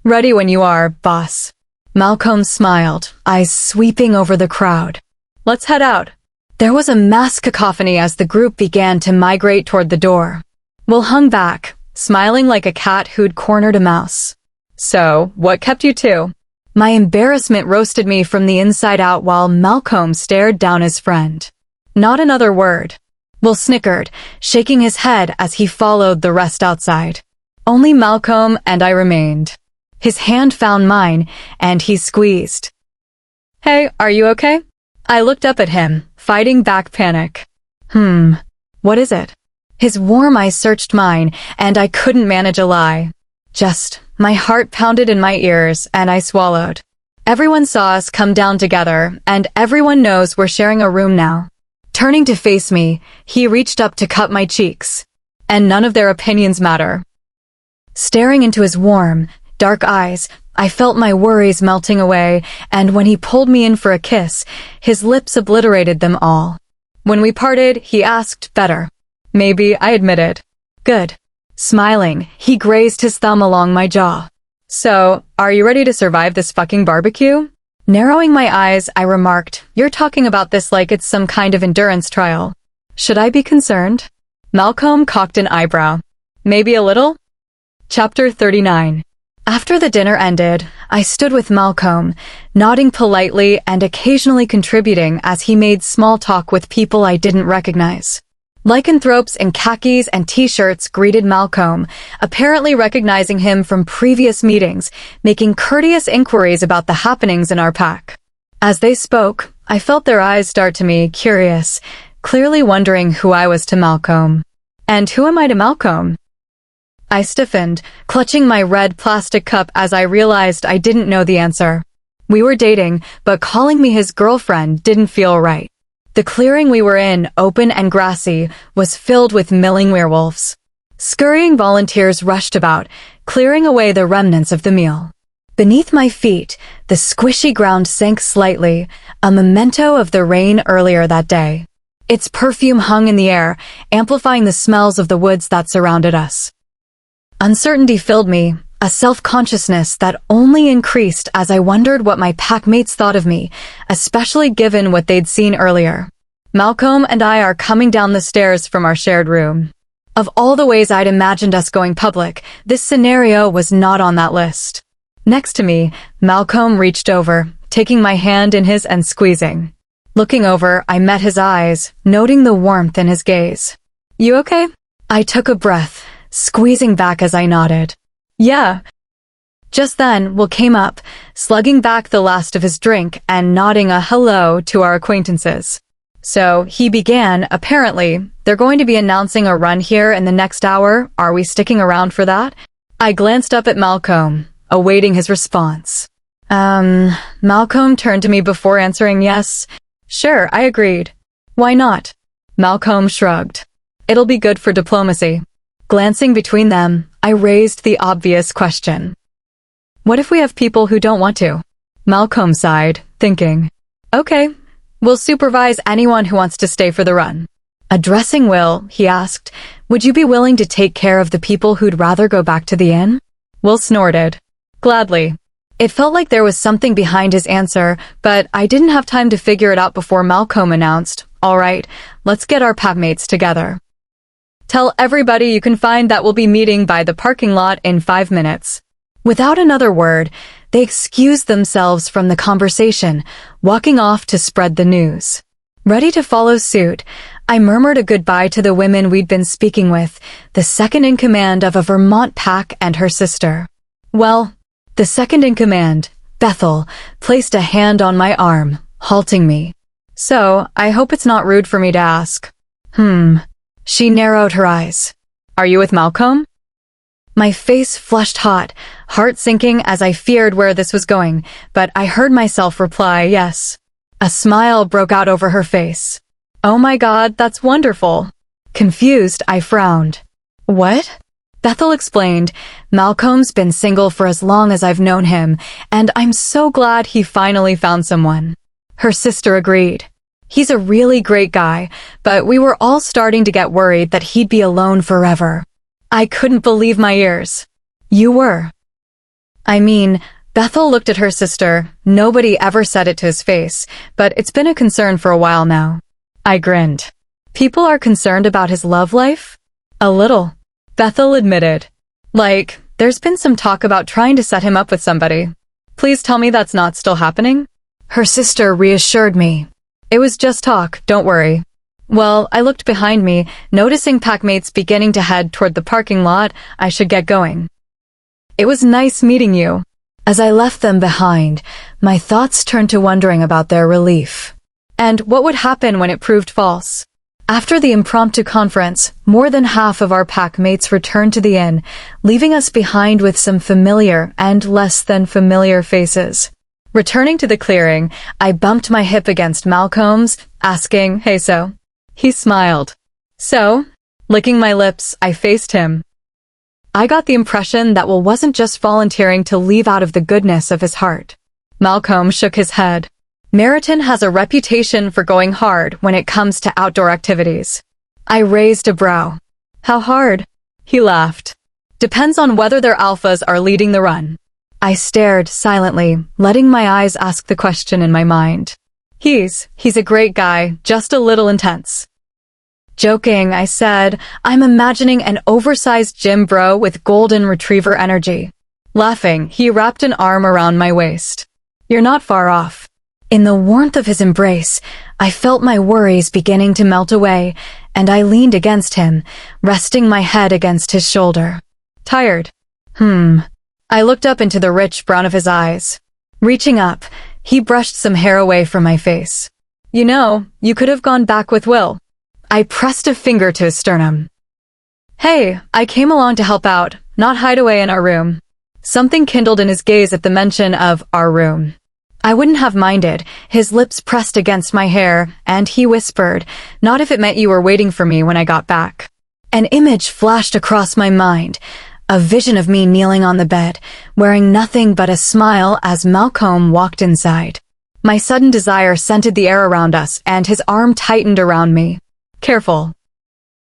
Ready when you are, boss. Malcomb smiled, eyes sweeping over the crowd. Let's head out. There was a mass cacophony as the group began to migrate toward the door. Will hung back, smiling like a cat who'd cornered a mouse. So, what kept you two? My embarrassment roasted me from the inside out while Malcomb stared down his friend. Not another word. Will snickered, shaking his head as he followed the rest outside. Only Malcomb and I remained. His hand found mine, and he squeezed. Hey, are you okay? I looked up at him, fighting back panic. What is it? His warm eyes searched mine, and I couldn't manage a lie. My heart pounded in my ears, and I swallowed. Everyone saw us come down together, and everyone knows we're sharing a room now. Turning to face me, he reached up to cup my cheeks. And none of their opinions matter. Staring into his warm, dark eyes, I felt my worries melting away, and when he pulled me in for a kiss, his lips obliterated them all. When we parted, he asked, better. Maybe, I admitted. Good. Smiling, he grazed his thumb along my jaw. So, are you ready to survive this fucking barbecue? Narrowing my eyes, I remarked, you're talking about this like it's some kind of endurance trial. Should I be concerned? Malcomb cocked an eyebrow. Maybe a little? Chapter 39. After the dinner ended, I stood with Malcomb, nodding politely and occasionally contributing as he made small talk with people I didn't recognize. Lycanthropes in khakis and t-shirts greeted Malcomb, apparently recognizing him from previous meetings, making courteous inquiries about the happenings in our pack. As they spoke, I felt their eyes start to me, curious, clearly wondering who I was to Malcomb. And who am I to Malcomb? I stiffened, clutching my red plastic cup as I realized I didn't know the answer. We were dating, but calling me his girlfriend didn't feel right. The clearing we were in, open and grassy, was filled with milling werewolves. Scurrying volunteers rushed about, clearing away the remnants of the meal. Beneath my feet, the squishy ground sank slightly, a memento of the rain earlier that day. Its perfume hung in the air, amplifying the smells of the woods that surrounded us. Uncertainty filled me, a self-consciousness that only increased as I wondered what my packmates thought of me, especially given what they'd seen earlier. Malcomb and I are coming down the stairs from our shared room. Of all the ways I'd imagined us going public, this scenario was not on that list. Next to me, Malcomb reached over, taking my hand in his and squeezing. Looking over, I met his eyes, noting the warmth in his gaze. You okay? I took a breath, squeezing back as I nodded. Yeah. Just then, Will came up, slugging back the last of his drink and nodding a hello to our acquaintances. So, he began, apparently, they're going to be announcing a run here in the next hour. Are we sticking around for that? I glanced up at Malcomb, awaiting his response. Malcomb turned to me before answering yes. Sure, I agreed. Why not? Malcomb shrugged. It'll be good for diplomacy. Glancing between them, I raised the obvious question. What if we have people who don't want to? Malcomb sighed, thinking. Okay, we'll supervise anyone who wants to stay for the run. Addressing Will, he asked, would you be willing to take care of the people who'd rather go back to the inn? Will snorted. Gladly. It felt like there was something behind his answer, but I didn't have time to figure it out before Malcomb announced, all right, let's get our packmates together. Tell everybody you can find that we'll be meeting by the parking lot in 5 minutes. Without another word, they excused themselves from the conversation, walking off to spread the news. Ready to follow suit, I murmured a goodbye to the women we'd been speaking with, the second in command of a Vermont pack and her sister. Well, the second in command, Bethel, placed a hand on my arm, halting me. So, I hope it's not rude for me to ask. She narrowed her eyes. Are you with Malcomb? My face flushed hot, heart sinking as I feared where this was going, but I heard myself reply yes. A smile broke out over her face. Oh my God, that's wonderful. Confused, I frowned. What? Bethel explained, Malcolm's been single for as long as I've known him, and I'm so glad he finally found someone. Her sister agreed. He's a really great guy, but we were all starting to get worried that he'd be alone forever. I couldn't believe my ears. You were. I mean, Bethel looked at her sister. Nobody ever said it to his face, but it's been a concern for a while now. I grinned. People are concerned about his love life? A little. Bethel admitted. Like, there's been some talk about trying to set him up with somebody. Please tell me that's not still happening? Her sister reassured me. It was just talk, don't worry. Well, I looked behind me, noticing packmates beginning to head toward the parking lot. I should get going. It was nice meeting you. As I left them behind, my thoughts turned to wondering about their relief. And what would happen when it proved false? After the impromptu conference, more than half of our packmates returned to the inn, leaving us behind with some familiar and less than familiar faces. Returning to the clearing, I bumped my hip against Malcolm's, asking, "Hey, so?" He smiled. So? Licking my lips, I faced him. I got the impression that Will wasn't just volunteering to leave out of the goodness of his heart. Malcomb shook his head. Meriton has a reputation for going hard when it comes to outdoor activities. I raised a brow. How hard? He laughed. Depends on whether their alphas are leading the run. I stared silently, letting my eyes ask the question in my mind. He's a great guy, just a little intense. Joking, I said, I'm imagining an oversized gym bro with golden retriever energy. Laughing, he wrapped an arm around my waist. You're not far off. In the warmth of his embrace, I felt my worries beginning to melt away, and I leaned against him, resting my head against his shoulder. Tired? I looked up into the rich brown of his eyes. Reaching up, he brushed some hair away from my face. You know, you could have gone back with Will. I pressed a finger to his sternum. Hey, I came along to help out, not hide away in our room. Something kindled in his gaze at the mention of our room. I wouldn't have minded. His lips pressed against my hair, and he whispered, not if it meant you were waiting for me when I got back. An image flashed across my mind, a vision of me kneeling on the bed, wearing nothing but a smile as Malcomb walked inside. My sudden desire scented the air around us, and his arm tightened around me. Careful.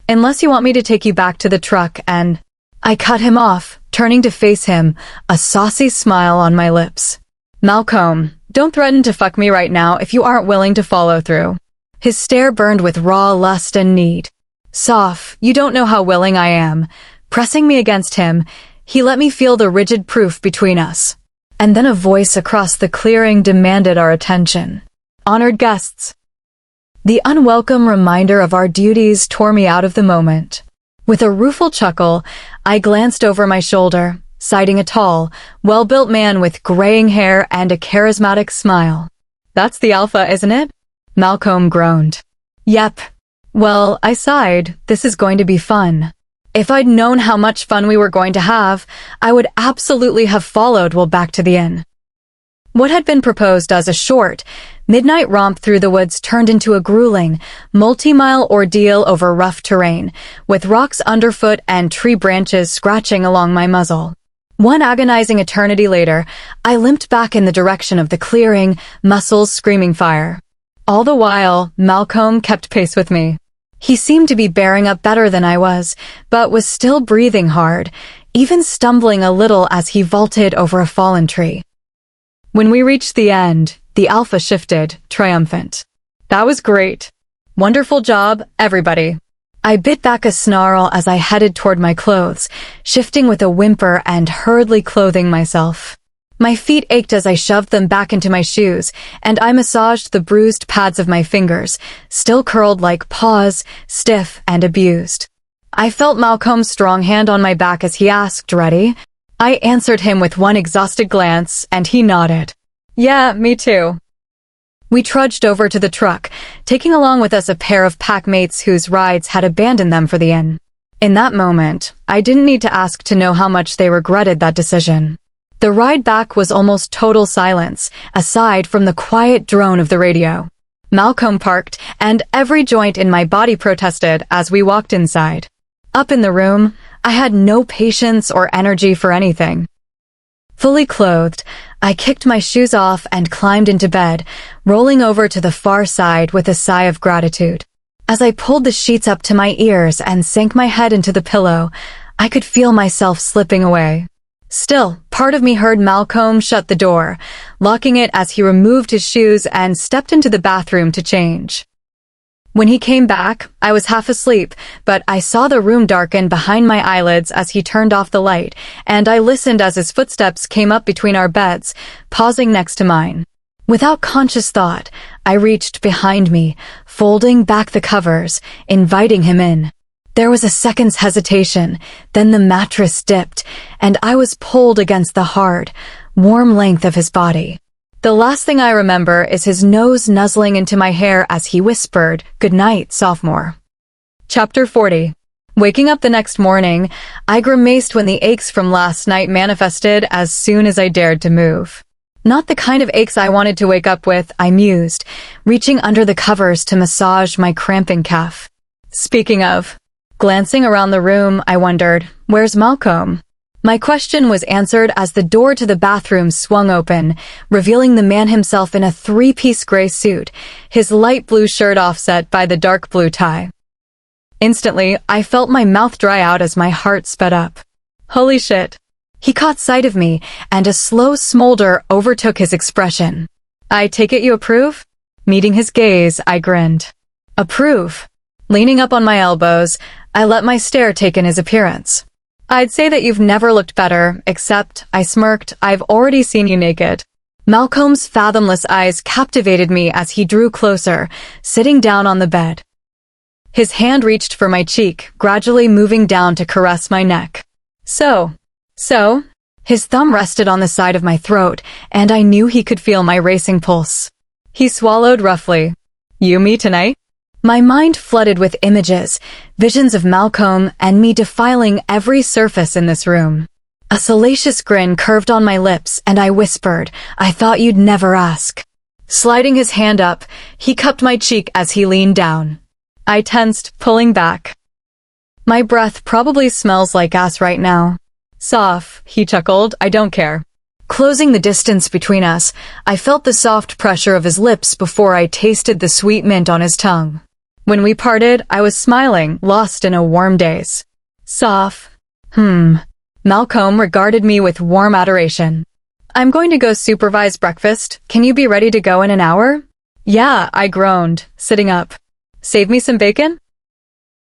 Unless you want me to take you back to the truck and... I cut him off, turning to face him, a saucy smile on my lips. Malcomb, don't threaten to fuck me right now if you aren't willing to follow through. His stare burned with raw lust and need. Soph, you don't know how willing I am. Pressing me against him, he let me feel the rigid proof between us. And then a voice across the clearing demanded our attention. Honored guests. The unwelcome reminder of our duties tore me out of the moment. With a rueful chuckle, I glanced over my shoulder, sighting a tall, well-built man with graying hair and a charismatic smile. That's the Alpha, isn't it? Malcomb groaned. Yep. Well, I sighed. This is going to be fun. If I'd known how much fun we were going to have, I would absolutely have followed Will back to the inn. What had been proposed as a short, midnight romp through the woods turned into a grueling, multi-mile ordeal over rough terrain, with rocks underfoot and tree branches scratching along my muzzle. One agonizing eternity later, I limped back in the direction of the clearing, muscles screaming fire. All the while, Malcomb kept pace with me. He seemed to be bearing up better than I was, but was still breathing hard, even stumbling a little as he vaulted over a fallen tree. When we reached the end, the Alpha shifted, triumphant. That was great. Wonderful job, everybody. I bit back a snarl as I headed toward my clothes, shifting with a whimper and hurriedly clothing myself. My feet ached as I shoved them back into my shoes, and I massaged the bruised pads of my fingers, still curled like paws, stiff and abused. I felt Malcolm's strong hand on my back as he asked, "Ready?" I answered him with one exhausted glance, and he nodded. Yeah, me too. We trudged over to the truck, taking along with us a pair of packmates whose rides had abandoned them for the inn. In that moment, I didn't need to ask to know how much they regretted that decision. The ride back was almost total silence, aside from the quiet drone of the radio. Malcomb parked, and every joint in my body protested as we walked inside. Up in the room, I had no patience or energy for anything. Fully clothed, I kicked my shoes off and climbed into bed, rolling over to the far side with a sigh of gratitude. As I pulled the sheets up to my ears and sank my head into the pillow, I could feel myself slipping away. Still, part of me heard Malcomb shut the door, locking it as he removed his shoes and stepped into the bathroom to change. When he came back, I was half asleep, but I saw the room darken behind my eyelids as he turned off the light, and I listened as his footsteps came up between our beds, pausing next to mine. Without conscious thought, I reached behind me, folding back the covers, inviting him in. There was a second's hesitation, then the mattress dipped, and I was pulled against the hard, warm length of his body. The last thing I remember is his nose nuzzling into my hair as he whispered, "Good night, sophomore." Chapter 40. Waking up the next morning, I grimaced when the aches from last night manifested as soon as I dared to move. Not the kind of aches I wanted to wake up with, I mused, reaching under the covers to massage my cramping calf. Speaking of, glancing around the room, I wondered, where's Malcomb? My question was answered as the door to the bathroom swung open, revealing the man himself in a three-piece gray suit, his light blue shirt offset by the dark blue tie. Instantly, I felt my mouth dry out as my heart sped up. Holy shit. He caught sight of me, and a slow smolder overtook his expression. "I take it you approve?" Meeting his gaze, I grinned. "Approve?" Leaning up on my elbows, I let my stare take in his appearance. "I'd say that you've never looked better, except," I smirked, "I've already seen you naked." Malcomb's fathomless eyes captivated me as he drew closer, sitting down on the bed. His hand reached for my cheek, gradually moving down to caress my neck. So? His thumb rested on the side of my throat, and I knew he could feel my racing pulse. He swallowed roughly. "You me tonight?" My mind flooded with images, visions of Malcomb and me defiling every surface in this room. A salacious grin curved on my lips, and I whispered, "I thought you'd never ask." Sliding his hand up, he cupped my cheek as he leaned down. I tensed, pulling back. "My breath probably smells like ass right now." "Soph," he chuckled, "I don't care." Closing the distance between us, I felt the soft pressure of his lips before I tasted the sweet mint on his tongue. When we parted, I was smiling, lost in a warm daze. "Soph." Malcomb regarded me with warm adoration. "I'm going to go supervise breakfast. Can you be ready to go in an hour?" "Yeah," I groaned, sitting up. "Save me some bacon?"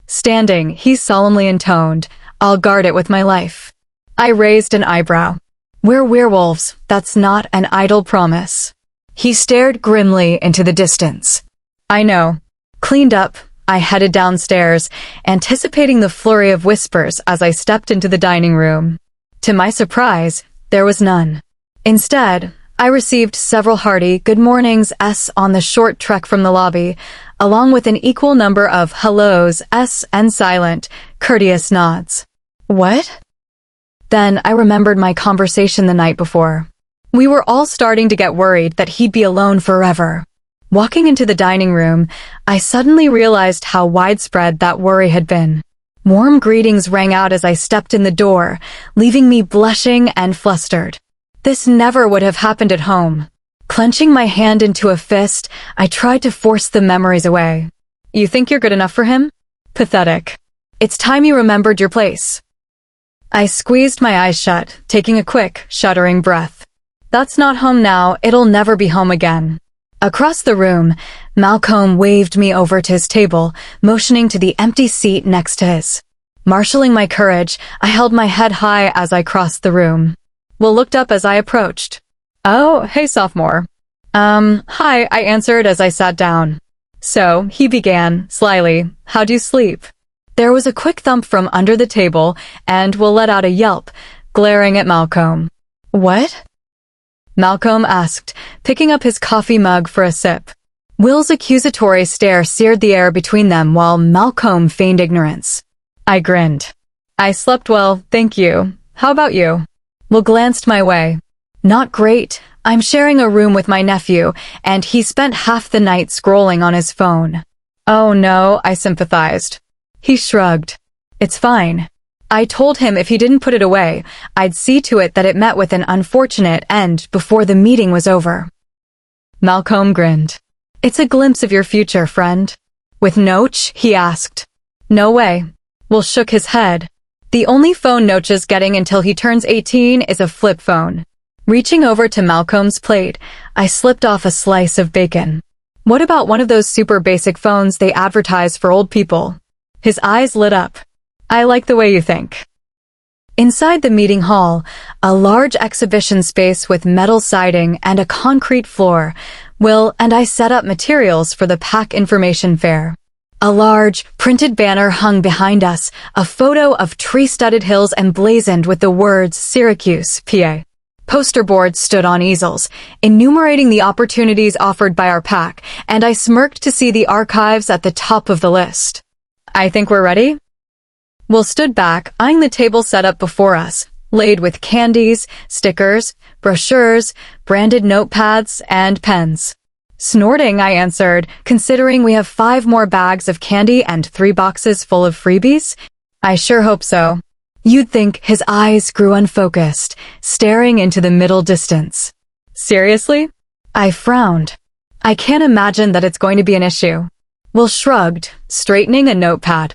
Standing, he solemnly intoned, "I'll guard it with my life." I raised an eyebrow. "We're werewolves, that's not an idle promise." He stared grimly into the distance. "I know." Cleaned up, I headed downstairs, anticipating the flurry of whispers as I stepped into the dining room. To my surprise, there was none. Instead, I received several hearty good mornings on the short trek from the lobby, along with an equal number of hellos and silent, courteous nods. What? Then I remembered my conversation the night before. We were all starting to get worried that he'd be alone forever. Walking into the dining room, I suddenly realized how widespread that worry had been. Warm greetings rang out as I stepped in the door, leaving me blushing and flustered. This never would have happened at home. Clenching my hand into a fist, I tried to force the memories away. "You think you're good enough for him? Pathetic. It's time you remembered your place." I squeezed my eyes shut, taking a quick, shuddering breath. "That's not home now, it'll never be home again." Across the room, Malcomb waved me over to his table, motioning to the empty seat next to his. Marshalling my courage, I held my head high as I crossed the room. Will looked up as I approached. "Oh, hey, sophomore." Hi, I answered as I sat down. "So," he began, slyly, "how'd you sleep?" There was a quick thump from under the table, and Will let out a yelp, glaring at Malcomb. "What?" Malcomb asked, picking up his coffee mug for a sip. Will's accusatory stare seared the air between them while Malcomb feigned ignorance. I grinned. "I slept well, thank you. How about you?" Will glanced my way. Not great. I'm sharing a room with my nephew, and he spent half the night scrolling on his phone. Oh no, I sympathized. He shrugged. It's fine. I told him if he didn't put it away, I'd see to it that it met with an unfortunate end before the meeting was over. Malcolm grinned. It's a glimpse of your future, friend. With Noach? He asked. No way. Will shook his head. The only phone Noach is getting until he turns 18 is a flip phone. Reaching over to Malcolm's plate, I slipped off a slice of bacon. What about one of those super basic phones they advertise for old people? His eyes lit up. I like the way you think. Inside the meeting hall, a large exhibition space with metal siding and a concrete floor, Will and I set up materials for the PAC information fair. A large, printed banner hung behind us, a photo of tree-studded hills emblazoned with the words Syracuse, PA. Poster boards stood on easels, enumerating the opportunities offered by our PAC, and I smirked to see the archives at the top of the list. I think we're ready? Will stood back, eyeing the table set up before us, laid with candies, stickers, brochures, branded notepads, and pens. Snorting, I answered, considering we have 5 more bags of candy and 3 boxes full of freebies. I sure hope so. You'd think his eyes grew unfocused, staring into the middle distance. Seriously? I frowned. I can't imagine that it's going to be an issue. Will shrugged, straightening a notepad.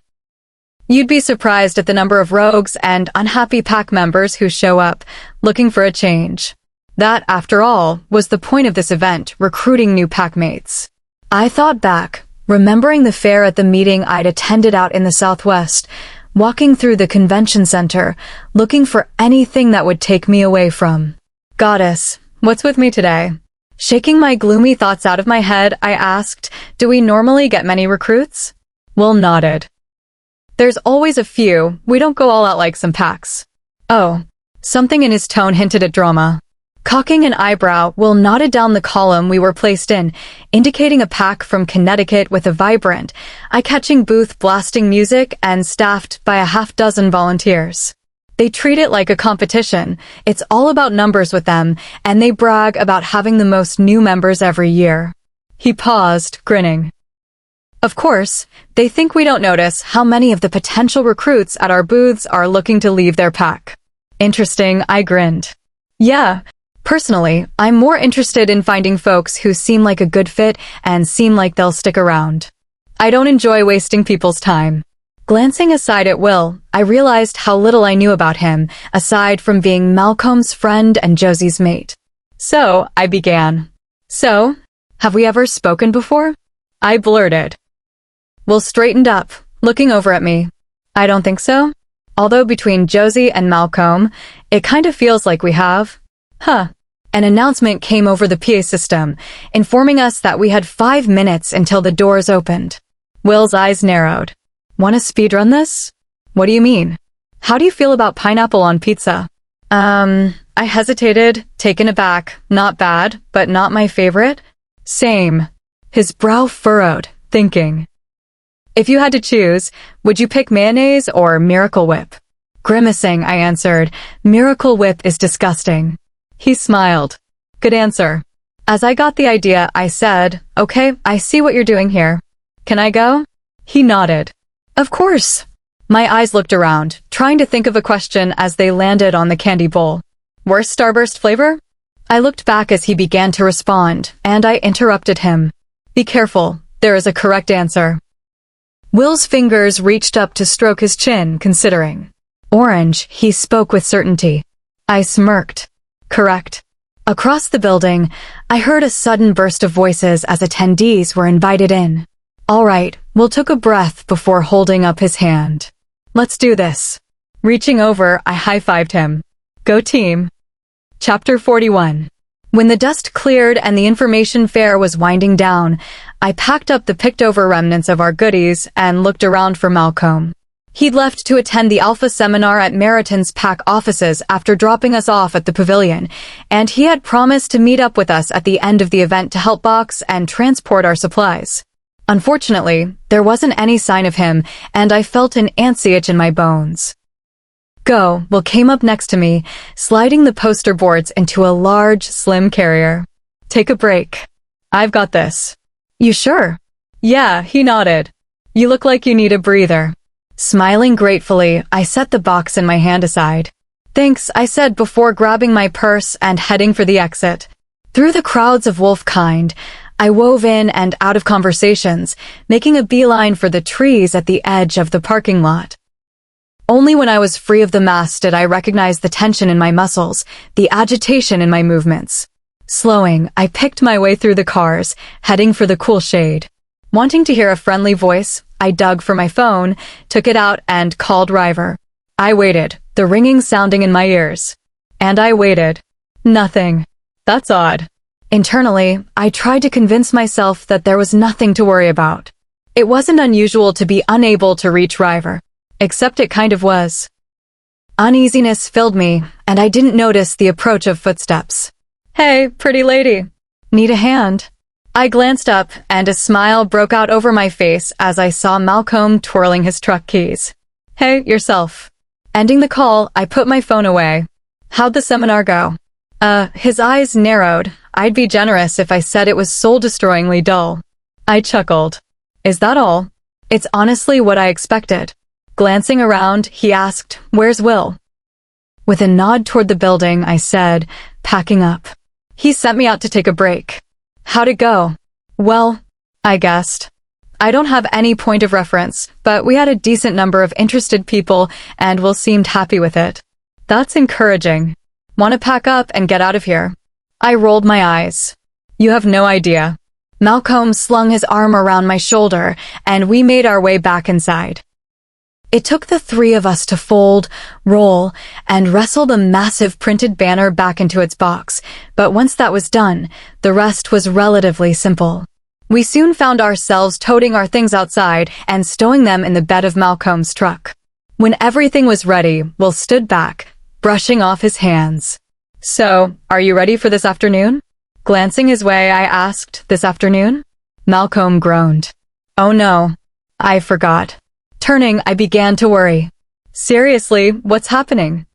You'd be surprised at the number of rogues and unhappy PAC members who show up, looking for a change. That, after all, was the point of this event, recruiting new PAC mates. I thought back, remembering the fair at the meeting I'd attended out in the Southwest, walking through the convention center, looking for anything that would take me away from. Goddess, what's with me today? Shaking my gloomy thoughts out of my head, I asked, do we normally get many recruits? Will nodded. There's always a few, we don't go all out like some PACs. Oh, something in his tone hinted at drama. Cocking an eyebrow, Will nodded down the column we were placed in, indicating a PAC from Connecticut with a vibrant, eye-catching booth blasting music and staffed by a half-dozen volunteers. They treat it like a competition. It's all about numbers with them, and they brag about having the most new members every year. He paused, grinning. Of course, they think we don't notice how many of the potential recruits at our booths are looking to leave their PAC. Interesting, I grinned. Yeah. Personally, I'm more interested in finding folks who seem like a good fit and seem like they'll stick around. I don't enjoy wasting people's time. Glancing aside at Will, I realized how little I knew about him, aside from being Malcolm's friend and Josie's mate. So, I began. So, have we ever spoken before? I blurted. Will straightened up, looking over at me. I don't think so. Although between Josie and Malcolm, it kind of feels like we have. Huh. An announcement came over the PA system, informing us that we had 5 minutes until the doors opened. Will's eyes narrowed. Want to speedrun this? What do you mean? How do you feel about pineapple on pizza? I hesitated, taken aback. Not bad, but not my favorite. Same. His brow furrowed, thinking. If you had to choose, would you pick mayonnaise or Miracle Whip? Grimacing, I answered, Miracle Whip is disgusting. He smiled. Good answer. As I got the idea, I said, okay, I see what you're doing here. Can I go? He nodded. Of course. My eyes looked around, trying to think of a question as they landed on the candy bowl. Worst Starburst flavor? I looked back as he began to respond, and I interrupted him. Be careful, there is a correct answer. Will's fingers reached up to stroke his chin, considering. Orange, he spoke with certainty. I smirked. Correct. Across the building, I heard a sudden burst of voices as attendees were invited in. All right, Will took a breath before holding up his hand. Let's do this. Reaching over, I high-fived him. Go team. Chapter 41. When the dust cleared and the information fair was winding down, I packed up the picked-over remnants of our goodies and looked around for Malcolm. He'd left to attend the Alpha seminar at Meriton's PAC offices after dropping us off at the pavilion, and he had promised to meet up with us at the end of the event to help box and transport our supplies. Unfortunately, there wasn't any sign of him, and I felt an antsy itch in my bones. Go, Will came up next to me, sliding the poster boards into a large, slim carrier. Take a break. I've got this. You sure? Yeah, he nodded. You look like you need a breather. Smiling gratefully, I set the box in my hand aside. Thanks, I said before grabbing my purse and heading for the exit. Through the crowds of wolf kind, I wove in and out of conversations, making a beeline for the trees at the edge of the parking lot. Only when I was free of the mass did I recognize the tension in my muscles, the agitation in my movements. Slowing, I picked my way through the cars, heading for the cool shade. Wanting to hear a friendly voice, I dug for my phone, took it out, and called River. I waited, the ringing sounding in my ears. And I waited. Nothing. That's odd. Internally, I tried to convince myself that there was nothing to worry about. It wasn't unusual to be unable to reach River. Except it kind of was. Uneasiness filled me, and I didn't notice the approach of footsteps. Hey, pretty lady. Need a hand? I glanced up, and a smile broke out over my face as I saw Malcomb twirling his truck keys. Hey, yourself. Ending the call, I put my phone away. How'd the seminar go? His eyes narrowed. I'd be generous if I said it was soul-destroyingly dull. I chuckled. Is that all? It's honestly what I expected. Glancing around, he asked, Where's Will? With a nod toward the building, I said, packing up. He sent me out to take a break. How'd it go? Well, I guessed. I don't have any point of reference, but we had a decent number of interested people and Will seemed happy with it. That's encouraging. Want to pack up and get out of here? I rolled my eyes. You have no idea. Malcomb slung his arm around my shoulder, and we made our way back inside. It took the three of us to fold, roll, and wrestle the massive printed banner back into its box, but once that was done, the rest was relatively simple. We soon found ourselves toting our things outside and stowing them in the bed of Malcomb's truck. When everything was ready, Will stood back, brushing off his hands. So, are you ready for this afternoon? Glancing his way, I asked, This afternoon? Malcomb groaned. Oh no. I forgot. Turning, I began to worry. Seriously, what's happening?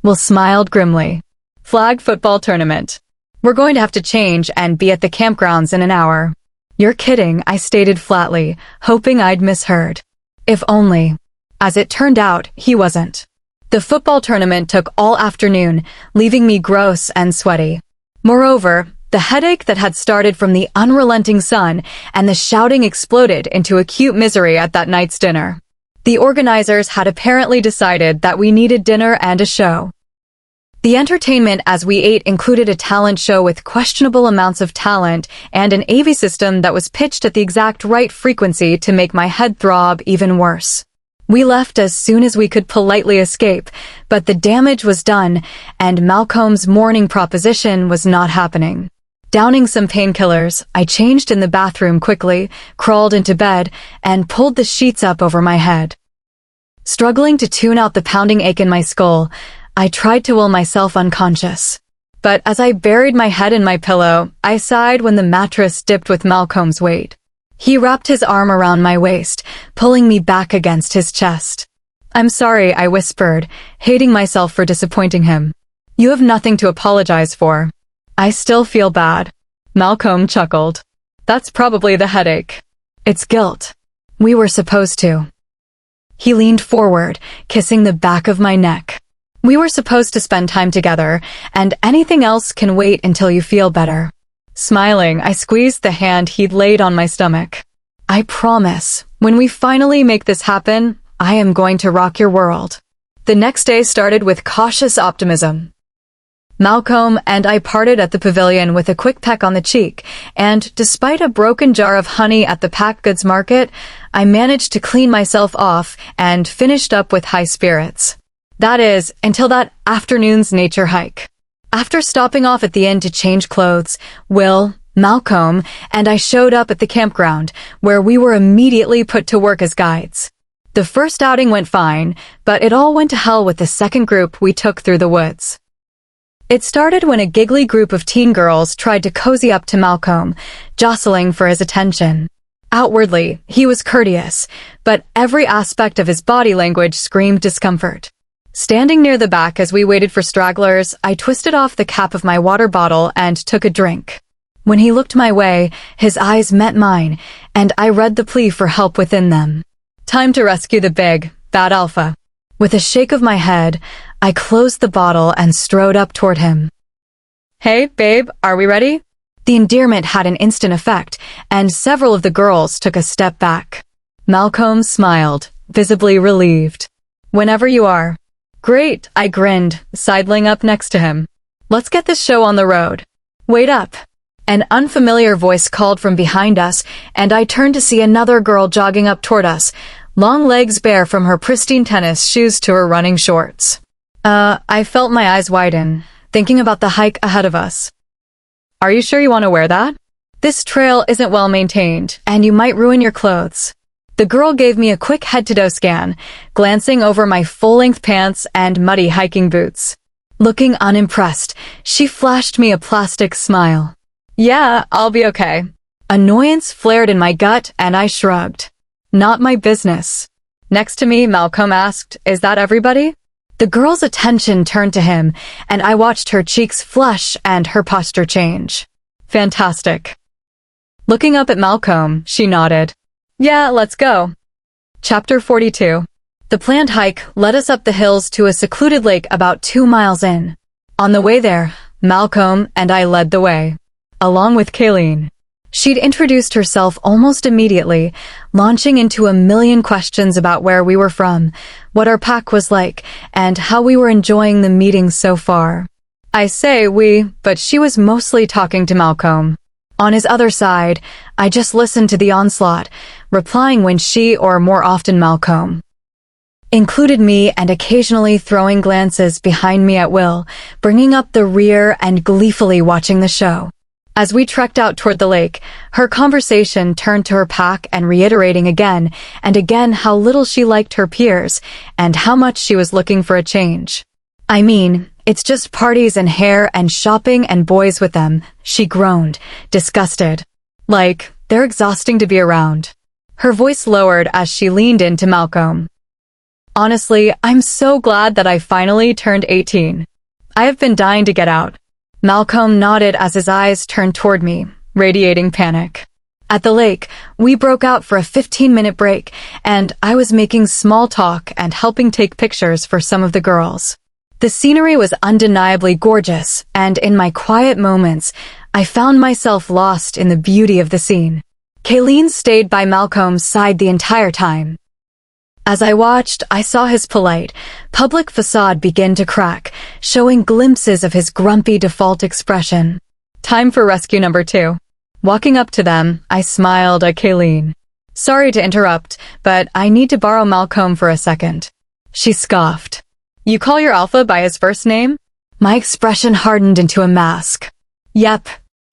Will smiled grimly. Flag football tournament. We're going to have to change and be at the campgrounds in an hour. You're kidding, I stated flatly, hoping I'd misheard. If only. As it turned out, he wasn't. The football tournament took all afternoon, leaving me gross and sweaty. Moreover, the headache that had started from the unrelenting sun and the shouting exploded into acute misery at that night's dinner. The organizers had apparently decided that we needed dinner and a show. The entertainment as we ate included a talent show with questionable amounts of talent and an AV system that was pitched at the exact right frequency to make my head throb even worse. We left as soon as we could politely escape, but the damage was done, and Malcomb's morning proposition was not happening. Downing some painkillers, I changed in the bathroom quickly, crawled into bed, and pulled the sheets up over my head. Struggling to tune out the pounding ache in my skull, I tried to will myself unconscious. But as I buried my head in my pillow, I sighed when the mattress dipped with Malcomb's weight. He wrapped his arm around my waist, pulling me back against his chest. I'm sorry, I whispered, hating myself for disappointing him. You have nothing to apologize for. I still feel bad. Malcomb chuckled. That's probably the headache. It's guilt. We were supposed to. He leaned forward, kissing the back of my neck. We were supposed to spend time together, and anything else can wait until you feel better. Smiling, I squeezed the hand he'd laid on my stomach. I promise, when we finally make this happen, I am going to rock your world. The next day started with cautious optimism. Malcomb and I parted at the pavilion with a quick peck on the cheek, and despite a broken jar of honey at the packed goods market, I managed to clean myself off and finished up with high spirits. That is, until that afternoon's nature hike. After stopping off at the inn to change clothes, Will, Malcomb, and I showed up at the campground, where we were immediately put to work as guides. The first outing went fine, but it all went to hell with the second group we took through the woods. It started when a giggly group of teen girls tried to cozy up to Malcomb, jostling for his attention. Outwardly, he was courteous, but every aspect of his body language screamed discomfort. Standing near the back as we waited for stragglers, I twisted off the cap of my water bottle and took a drink. When he looked my way, his eyes met mine, and I read the plea for help within them. Time to rescue the big, bad alpha. With a shake of my head, I closed the bottle and strode up toward him. Hey, babe, are we ready? The endearment had an instant effect, and several of the girls took a step back. Malcomb smiled, visibly relieved. Whenever you are. Great, I grinned, sidling up next to him. Let's get this show on the road. Wait up. An unfamiliar voice called from behind us, and I turned to see another girl jogging up toward us, long legs bare from her pristine tennis shoes to her running shorts. I felt my eyes widen, thinking about the hike ahead of us. Are you sure you want to wear that? This trail isn't well maintained, and you might ruin your clothes. The girl gave me a quick head-to-toe scan, glancing over my full-length pants and muddy hiking boots. Looking unimpressed, she flashed me a plastic smile. Yeah, I'll be okay. Annoyance flared in my gut, and I shrugged. Not my business. Next to me, Malcomb asked, Is that everybody? The girl's attention turned to him, and I watched her cheeks flush and her posture change. Fantastic. Looking up at Malcomb, she nodded. Yeah, let's go. Chapter 42. The planned hike led us up the hills to a secluded lake about 2 miles in. On the way there, Malcomb and I led the way, along with Kayleen. She'd introduced herself almost immediately, launching into a million questions about where we were from, what our pack was like, and how we were enjoying the meeting so far. I say we, but she was mostly talking to Malcomb. On his other side, I just listened to the onslaught, replying when she, or more often Malcomb, included me and occasionally throwing glances behind me at will, bringing up the rear and gleefully watching the show. As we trekked out toward the lake, her conversation turned to her pack and reiterating again and again how little she liked her peers and how much she was looking for a change. I mean, it's just parties and hair and shopping and boys with them, she groaned, disgusted. Like, they're exhausting to be around. Her voice lowered as she leaned into Malcomb. Honestly, I'm so glad that I finally turned 18. I have been dying to get out. Malcomb nodded as his eyes turned toward me, radiating panic. At the lake, we broke out for a 15-minute break, and I was making small talk and helping take pictures for some of the girls. The scenery was undeniably gorgeous, and in my quiet moments, I found myself lost in the beauty of the scene. Kayleen stayed by Malcomb's side the entire time. As I watched, I saw his polite, public facade begin to crack, showing glimpses of his grumpy default expression. Time for rescue number 2. Walking up to them, I smiled at Kayleen. Sorry to interrupt, but I need to borrow Malcomb for a second. She scoffed. You call your alpha by his first name? My expression hardened into a mask. Yep.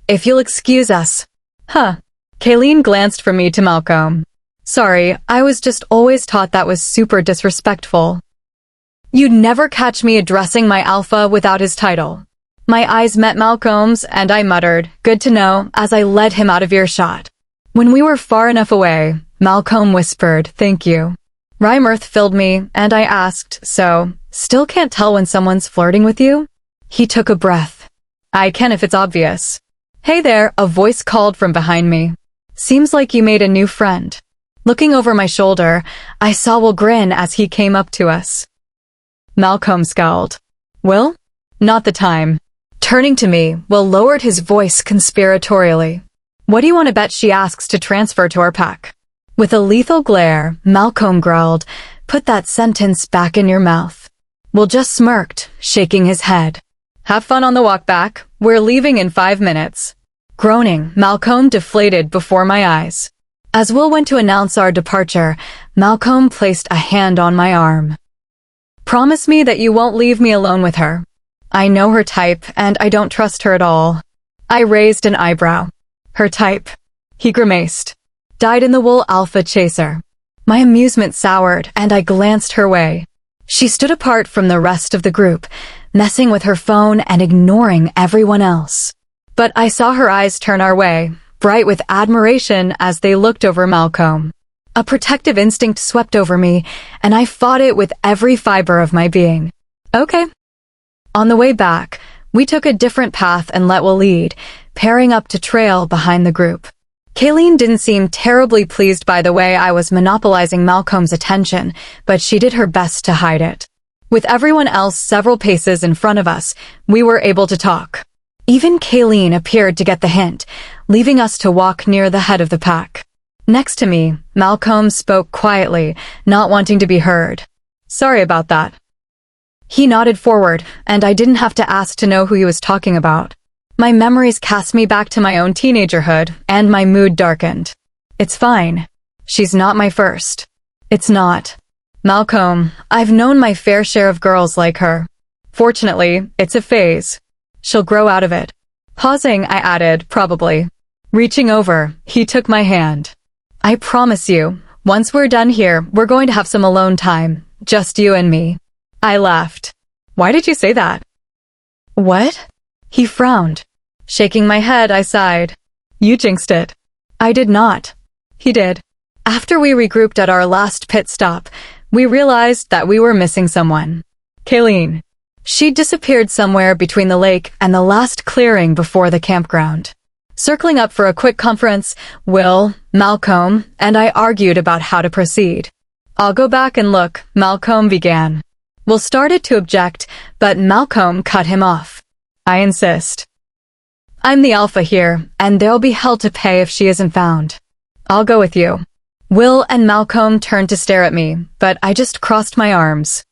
If you'll excuse us. Huh. Kayleen glanced from me to Malcomb. Sorry, I was just always taught that was super disrespectful. You'd never catch me addressing my alpha without his title. My eyes met Malcomb's, and I muttered, good to know, as I led him out of earshot. When we were far enough away, Malcomb whispered, thank you. Wry mirth filled me, and I asked, so, still can't tell when someone's flirting with you? He took a breath. I can if it's obvious. Hey there, a voice called from behind me. Seems like you made a new friend. Looking over my shoulder, I saw Will grin as he came up to us. Malcomb scowled. Will? Not the time. Turning to me, Will lowered his voice conspiratorially. What do you want to bet she asks to transfer to our pack? With a lethal glare, Malcomb growled, put that sentence back in your mouth. Will just smirked, shaking his head. Have fun on the walk back. We're leaving in 5 minutes. Groaning, Malcomb deflated before my eyes. As Will went to announce our departure, Malcomb placed a hand on my arm. Promise me that you won't leave me alone with her. I know her type, and I don't trust her at all. I raised an eyebrow. Her type. He grimaced. Dyed-in-the-wool alpha chaser. My amusement soured, and I glanced her way. She stood apart from the rest of the group, messing with her phone and ignoring everyone else. But I saw her eyes turn our way, bright with admiration as they looked over Malcomb. A protective instinct swept over me, and I fought it with every fiber of my being. Okay. On the way back, we took a different path and let Will lead, pairing up to trail behind the group. Kayleen didn't seem terribly pleased by the way I was monopolizing Malcolm's attention, but she did her best to hide it. With everyone else several paces in front of us, we were able to talk. Even Kayleen appeared to get the hint, leaving us to walk near the head of the pack. Next to me, Malcolm spoke quietly, not wanting to be heard. Sorry about that. He nodded forward, and I didn't have to ask to know who he was talking about. My memories cast me back to my own teenagerhood, and my mood darkened. It's fine. She's not my first. It's not. Malcolm, I've known my fair share of girls like her. Fortunately, it's a phase. She'll grow out of it. Pausing, I added, probably. Reaching over, he took my hand. I promise you, once we're done here, we're going to have some alone time. Just you and me. I laughed. Why did you say that? What? He frowned. Shaking my head, I sighed. You jinxed it. I did not. He did. After we regrouped at our last pit stop, we realized that we were missing someone. Kayleen. She disappeared somewhere between the lake and the last clearing before the campground. Circling up for a quick conference, Will, Malcolm, and I argued about how to proceed. I'll go back and look, Malcolm began. Will started to object, but Malcolm cut him off. I insist. I'm the alpha here, and there'll be hell to pay if she isn't found. I'll go with you. Will and Malcolm turned to stare at me, but I just crossed my arms.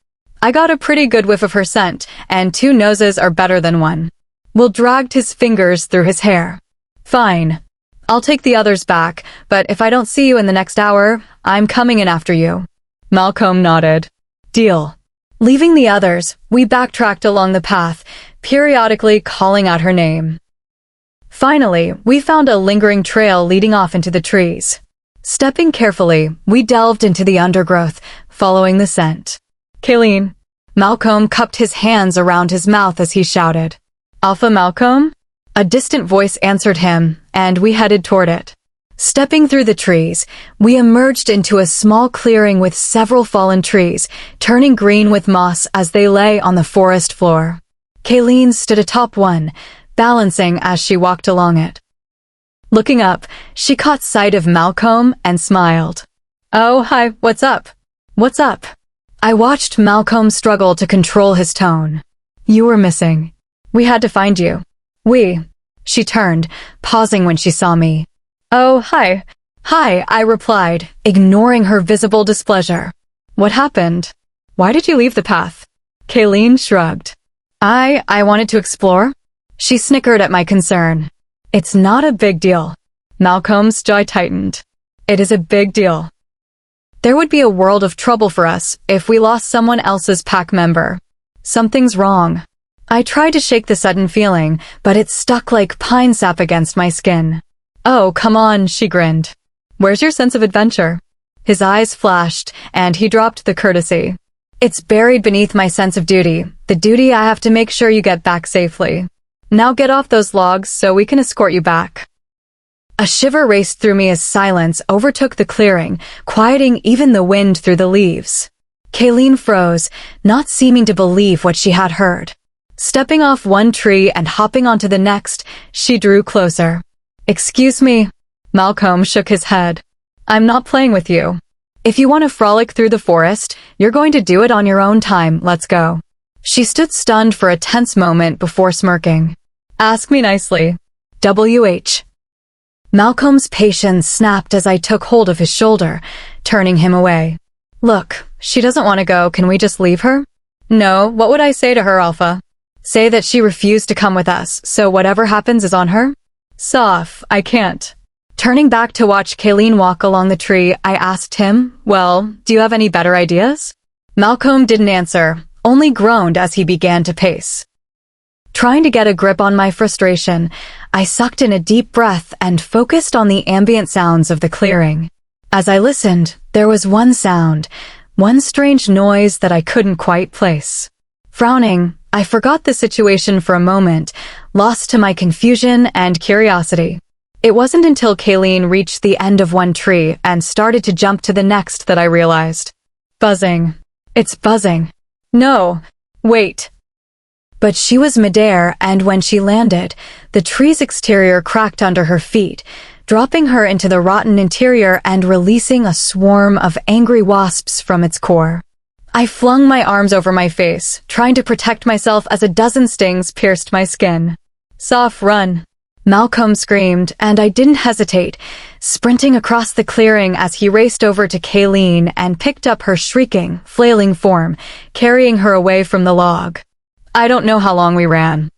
I got a pretty good whiff of her scent, and 2 noses are better than 1. Will dragged his fingers through his hair. Fine. I'll take the others back, but if I don't see you in the next hour, I'm coming in after you. Malcolm nodded. Deal. Leaving the others, we backtracked along the path, periodically calling out her name. Finally, we found a lingering trail leading off into the trees. Stepping carefully, we delved into the undergrowth, following the scent. Kayleen. Malcolm cupped his hands around his mouth as he shouted. Alpha Malcomb? A distant voice answered him, and we headed toward it. Stepping through the trees, we emerged into a small clearing with several fallen trees, turning green with moss as they lay on the forest floor. Kayleen stood atop one, balancing as she walked along it. Looking up, she caught sight of Malcolm and smiled. Oh, hi, what's up? What's up? I watched Malcolm struggle to control his tone. You were missing. We had to find you. She turned, pausing when she saw me. Oh, hi. Hi, I replied, ignoring her visible displeasure. What happened? Why did you leave the path? Kayleen shrugged. I wanted to explore. She snickered at my concern. It's not a big deal. Malcolm's jaw tightened. It is a big deal. There would be a world of trouble for us if we lost someone else's pack member. Something's wrong. I tried to shake the sudden feeling, but it stuck like pine sap against my skin. Oh, come on, she grinned. Where's your sense of adventure? His eyes flashed, and he dropped the courtesy. It's buried beneath my sense of duty, the duty I have to make sure you get back safely. Now get off those logs so we can escort you back. A shiver raced through me as silence overtook the clearing, quieting even the wind through the leaves. Kayleen froze, not seeming to believe what she had heard. Stepping off one tree and hopping onto the next, she drew closer. Excuse me. Malcolm shook his head. I'm not playing with you. If you want to frolic through the forest, you're going to do it on your own time. Let's go. She stood stunned for a tense moment before smirking. Ask me nicely. W.H. Malcolm's patience snapped as I took hold of his shoulder, turning him away. Look, she doesn't want to go. Can we just leave her? No, what would I say to her, Alpha? Say that she refused to come with us, so whatever happens is on her? Soph, I can't. Turning back to watch Kayleen walk along the tree, I asked him, well, do you have any better ideas? Malcolm didn't answer, only groaned as he began to pace. Trying to get a grip on my frustration, I sucked in a deep breath and focused on the ambient sounds of the clearing. As I listened, there was one sound, one strange noise that I couldn't quite place. Frowning, I forgot the situation for a moment, lost to my confusion and curiosity. It wasn't until Kayleen reached the end of one tree and started to jump to the next that I realized. Buzzing. It's buzzing. No. Wait. But she was midair, and when she landed, the tree's exterior cracked under her feet, dropping her into the rotten interior and releasing a swarm of angry wasps from its core. I flung my arms over my face, trying to protect myself as a dozen stings pierced my skin. Soph, run. Malcomb screamed, and I didn't hesitate, sprinting across the clearing as he raced over to Kayleen and picked up her shrieking, flailing form, carrying her away from the log. I don't know how long we ran.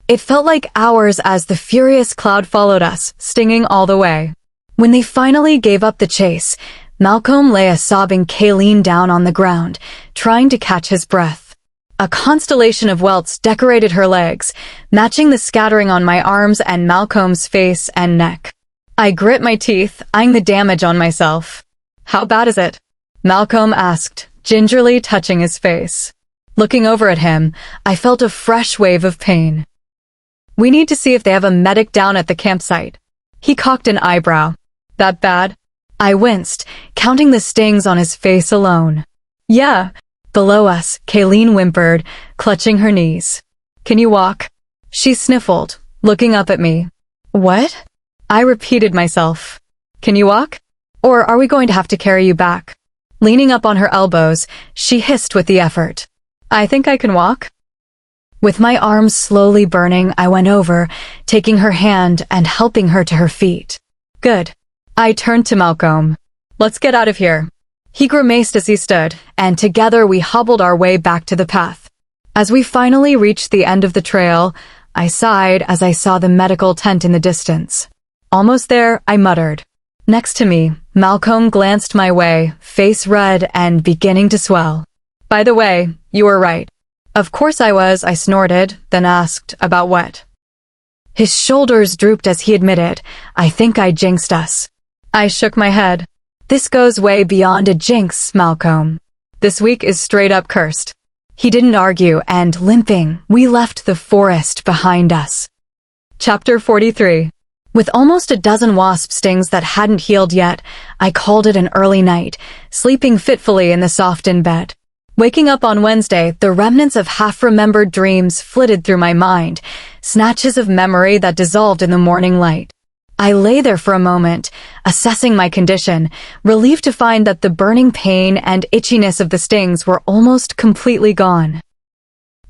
It felt like hours as the furious cloud followed us, stinging all the way. When they finally gave up the chase, Malcomb lay a sobbing Kayleen down on the ground, trying to catch his breath. A constellation of welts decorated her legs, matching the scattering on my arms and Malcolm's face and neck. I grit my teeth, eyeing the damage on myself. How bad is it? Malcomb asked, gingerly touching his face. Looking over at him, I felt a fresh wave of pain. We need to see if they have a medic down at the campsite. He cocked an eyebrow. That bad? I winced, counting the stings on his face alone. Yeah. Below us, Kayleen whimpered, clutching her knees. Can you walk? She sniffled, looking up at me. What? I repeated myself. Can you walk? Or are we going to have to carry you back? Leaning up on her elbows, she hissed with the effort. I think I can walk. With my arms slowly burning, I went over, taking her hand and helping her to her feet. Good. I turned to Malcomb. Let's get out of here. He grimaced as he stood, and together we hobbled our way back to the path. As we finally reached the end of the trail, I sighed as I saw the medical tent in the distance. Almost there, I muttered. Next to me, Malcomb glanced my way, face red and beginning to swell. By the way, you were right. Of course I was, I snorted, then asked, about what? His shoulders drooped as he admitted, I think I jinxed us. I shook my head. This goes way beyond a jinx, Malcomb. This week is straight up cursed. He didn't argue, and limping, we left the forest behind us. Chapter 43. With almost a dozen wasp stings that hadn't healed yet, I called it an early night, sleeping fitfully in the softened bed. Waking up on Wednesday, the remnants of half-remembered dreams flitted through my mind, snatches of memory that dissolved in the morning light. I lay there for a moment, assessing my condition, relieved to find that the burning pain and itchiness of the stings were almost completely gone.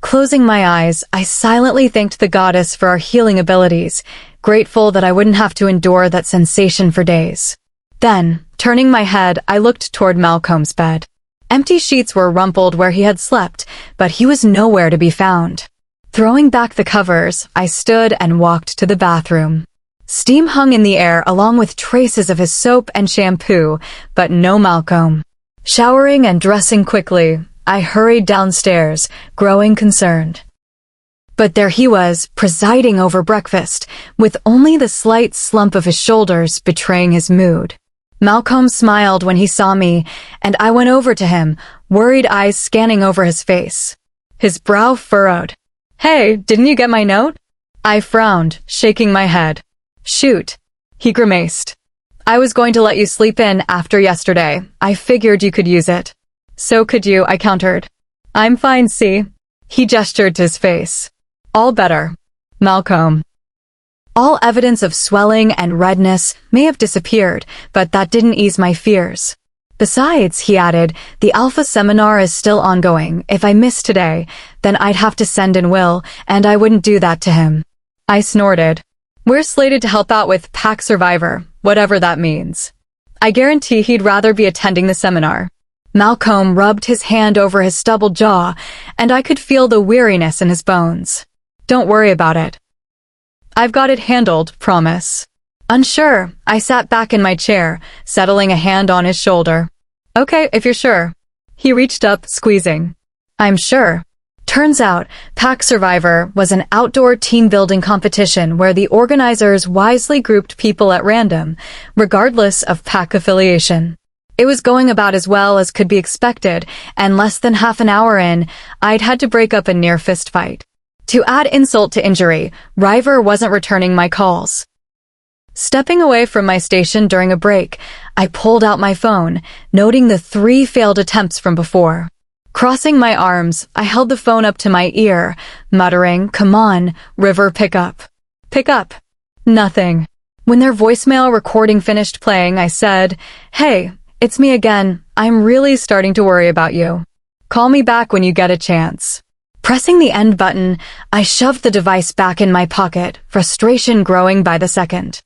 Closing my eyes, I silently thanked the goddess for our healing abilities, grateful that I wouldn't have to endure that sensation for days. Then, turning my head, I looked toward Malcolm's bed. Empty sheets were rumpled where he had slept, but he was nowhere to be found. Throwing back the covers, I stood and walked to the bathroom. Steam hung in the air along with traces of his soap and shampoo, but no Malcomb. Showering and dressing quickly, I hurried downstairs, growing concerned. But there he was, presiding over breakfast, with only the slight slump of his shoulders betraying his mood. Malcomb smiled when he saw me, and I went over to him, worried eyes scanning over his face. His brow furrowed. Hey, didn't you get my note? I frowned, shaking my head. Shoot. He grimaced. I was going to let you sleep in after yesterday. I figured you could use it. So could you, I countered. I'm fine, see? He gestured to his face. All better. Malcomb. All evidence of swelling and redness may have disappeared, but that didn't ease my fears. Besides, he added, the Alpha seminar is still ongoing. If I miss today, then I'd have to send in Will, and I wouldn't do that to him. I snorted. We're slated to help out with Pack Survivor, whatever that means. I guarantee he'd rather be attending the seminar. Malcomb rubbed his hand over his stubbled jaw, and I could feel the weariness in his bones. Don't worry about it. I've got it handled, promise. Unsure, I sat back in my chair, settling a hand on his shoulder. Okay, if you're sure. He reached up, squeezing. I'm sure. Turns out, Pack Survivor was an outdoor team-building competition where the organizers wisely grouped people at random, regardless of pack affiliation. It was going about as well as could be expected, and less than half an hour in, I'd had to break up a near fist fight. To add insult to injury, River wasn't returning my calls. Stepping away from my station during a break, I pulled out my phone, noting the 3 failed attempts from before. Crossing my arms, I held the phone up to my ear, muttering, "Come on, River, pick up. Pick up." Nothing. When their voicemail recording finished playing, I said, "Hey, it's me again. I'm really starting to worry about you. Call me back when you get a chance." Pressing the end button, I shoved the device back in my pocket, frustration growing by the second.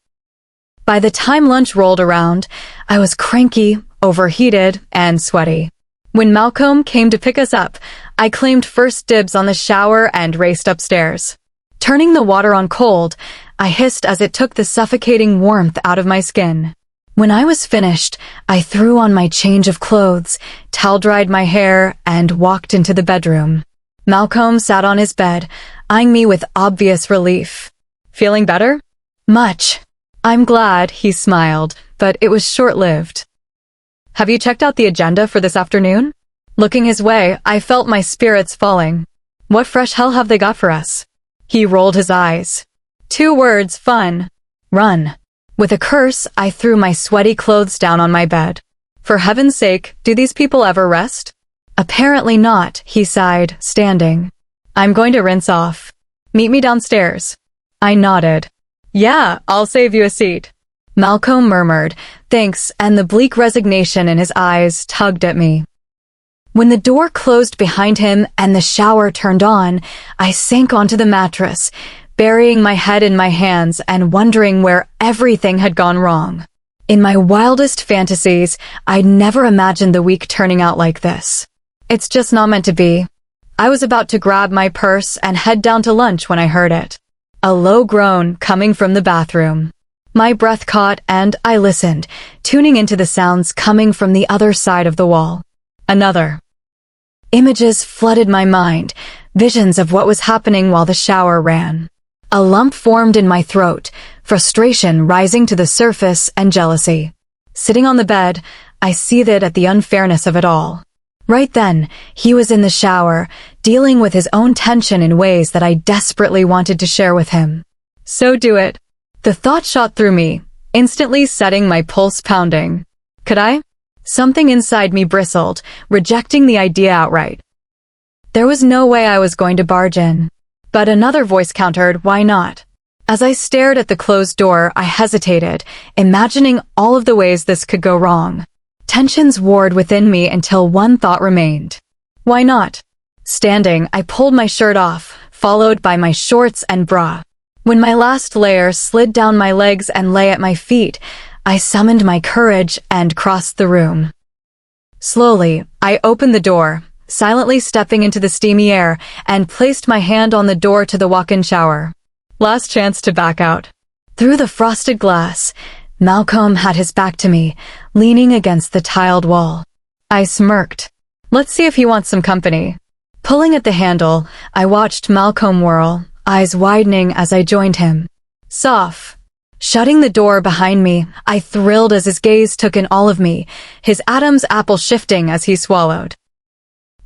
By the time lunch rolled around, I was cranky, overheated, and sweaty. When Malcomb came to pick us up, I claimed first dibs on the shower and raced upstairs. Turning the water on cold, I hissed as it took the suffocating warmth out of my skin. When I was finished, I threw on my change of clothes, towel-dried my hair, and walked into the bedroom. Malcomb sat on his bed, eyeing me with obvious relief. "Feeling better?" "Much." "I'm glad," he smiled, but it was short-lived. "Have you checked out the agenda for this afternoon?" Looking his way, I felt my spirits falling. "What fresh hell have they got for us?" He rolled his eyes. 2 words, fun. Run. With a curse, I threw my sweaty clothes down on my bed. "For heaven's sake, do these people ever rest?" "Apparently not," he sighed, standing. "I'm going to rinse off. Meet me downstairs." I nodded. "Yeah, I'll save you a seat." Malcomb murmured, "Thanks," and the bleak resignation in his eyes tugged at me. When the door closed behind him and the shower turned on, I sank onto the mattress, burying my head in my hands and wondering where everything had gone wrong. In my wildest fantasies, I'd never imagined the week turning out like this. It's just not meant to be. I was about to grab my purse and head down to lunch when I heard it. A low groan coming from the bathroom. My breath caught and I listened, tuning into the sounds coming from the other side of the wall. Another. Images flooded my mind, visions of what was happening while the shower ran. A lump formed in my throat, frustration rising to the surface and jealousy. Sitting on the bed, I seethed at the unfairness of it all. Right then, he was in the shower, dealing with his own tension in ways that I desperately wanted to share with him. So do it. The thought shot through me, instantly setting my pulse pounding. Could I? Something inside me bristled, rejecting the idea outright. There was no way I was going to barge in. But another voice countered, "Why not?" As I stared at the closed door, I hesitated, imagining all of the ways this could go wrong. Tensions warred within me until one thought remained. Why not? Standing, I pulled my shirt off, followed by my shorts and bra. When my last layer slid down my legs and lay at my feet, I summoned my courage and crossed the room. Slowly, I opened the door, silently stepping into the steamy air, and placed my hand on the door to the walk-in shower. Last chance to back out. Through the frosted glass, Malcomb had his back to me, leaning against the tiled wall. I smirked. Let's see if he wants some company. Pulling at the handle, I watched Malcomb whirl, eyes widening as I joined him. Soph. Shutting the door behind me, I thrilled as his gaze took in all of me, his Adam's apple shifting as he swallowed.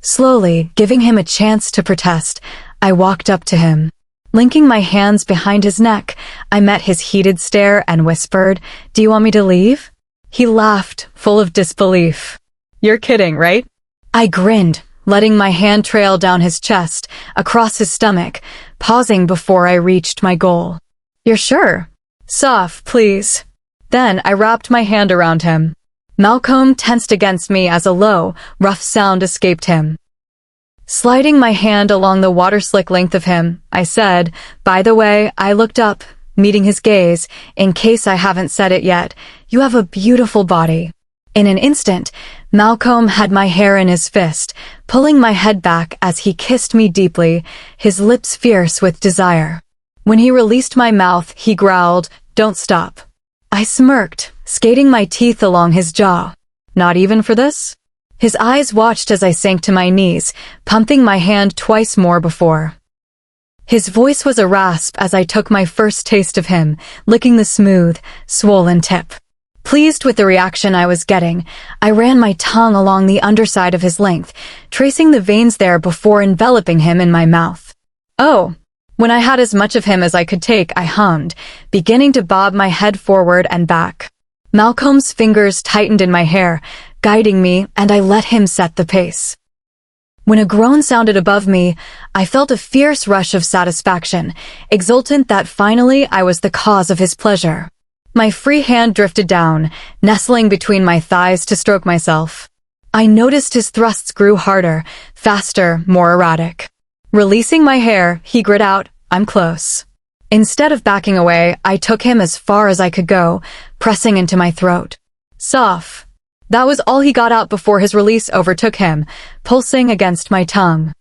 Slowly, giving him a chance to protest, I walked up to him. Linking my hands behind his neck, I met his heated stare and whispered, "Do you want me to leave?" He laughed, full of disbelief. "You're kidding, right?" I grinned, letting my hand trail down his chest, across his stomach, pausing before I reached my goal. "You're sure?" "Soph, please." Then I wrapped my hand around him. Malcomb tensed against me as a low, rough sound escaped him. Sliding my hand along the water-slick length of him, I said, "By the way," I looked up, meeting his gaze, "in case I haven't said it yet, you have a beautiful body." In an instant, Malcomb had my hair in his fist, pulling my head back as he kissed me deeply, his lips fierce with desire. When he released my mouth, he growled, "Don't stop." I smirked, skating my teeth along his jaw. "Not even for this?" His eyes watched as I sank to my knees, pumping my hand twice more before. His voice was a rasp as I took my first taste of him, licking the smooth, swollen tip. Pleased with the reaction I was getting, I ran my tongue along the underside of his length, tracing the veins there before enveloping him in my mouth. "Oh, When I had as much of him as I could take, I hummed, beginning to bob my head forward and back. Malcolm's fingers tightened in my hair, guiding me, and I let him set the pace. When a groan sounded above me, I felt a fierce rush of satisfaction, exultant that finally I was the cause of his pleasure. My free hand drifted down, nestling between my thighs to stroke myself. I noticed his thrusts grew harder, faster, more erratic. Releasing my hair, he grit out, "I'm close." Instead of backing away, I took him as far as I could go, pressing into my throat. Soph. That was all he got out before his release overtook him, pulsing against my tongue.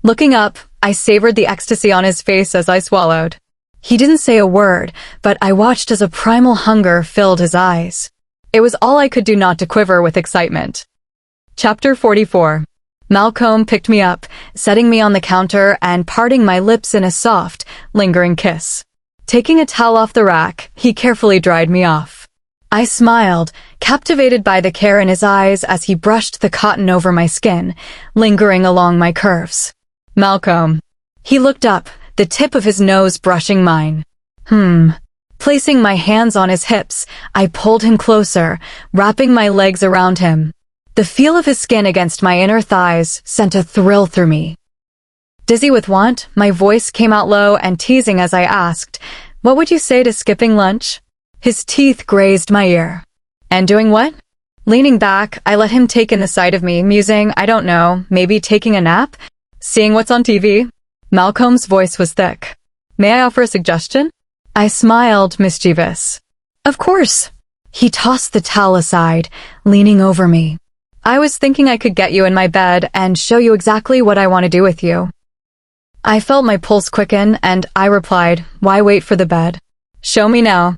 Looking up, I savored the ecstasy on his face as I swallowed. He didn't say a word, but I watched as a primal hunger filled his eyes. It was all I could do not to quiver with excitement. Chapter 44. Malcomb picked me up, setting me on the counter and parting my lips in a soft, lingering kiss. Taking a towel off the rack, he carefully dried me off. I smiled, captivated by the care in his eyes as he brushed the cotton over my skin, lingering along my curves. Malcomb. He looked up, the tip of his nose brushing mine. Placing my hands on his hips, I pulled him closer, wrapping my legs around him. The feel of his skin against my inner thighs sent a thrill through me. Dizzy with want, my voice came out low and teasing as I asked, "What would you say to skipping lunch?" His teeth grazed my ear. "And doing what?" Leaning back, I let him take in the sight of me, musing, I don't know, maybe taking a nap? Seeing what's on TV? Malcolm's voice was thick. "May I offer a suggestion?" I smiled, mischievous. "Of course." He tossed the towel aside, leaning over me. "I was thinking I could get you in my bed and show you exactly what I want to do with you." I felt my pulse quicken, and I replied, "Why wait for the bed? Show me now.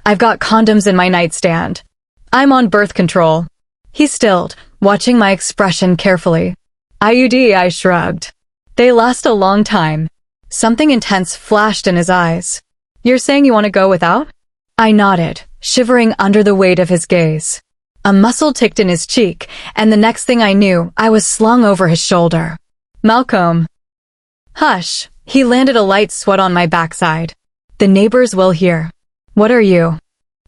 I've got condoms in my nightstand. I'm on birth control." He stilled, watching my expression carefully. "IUD," I shrugged. "They last a long time." Something intense flashed in his eyes. "You're saying you want to go without?" I nodded, shivering under the weight of his gaze. A muscle ticked in his cheek, and the next thing I knew, I was slung over his shoulder. "Malcomb." "Hush." He landed a light swat on my backside. "The neighbors will hear." "What are you?"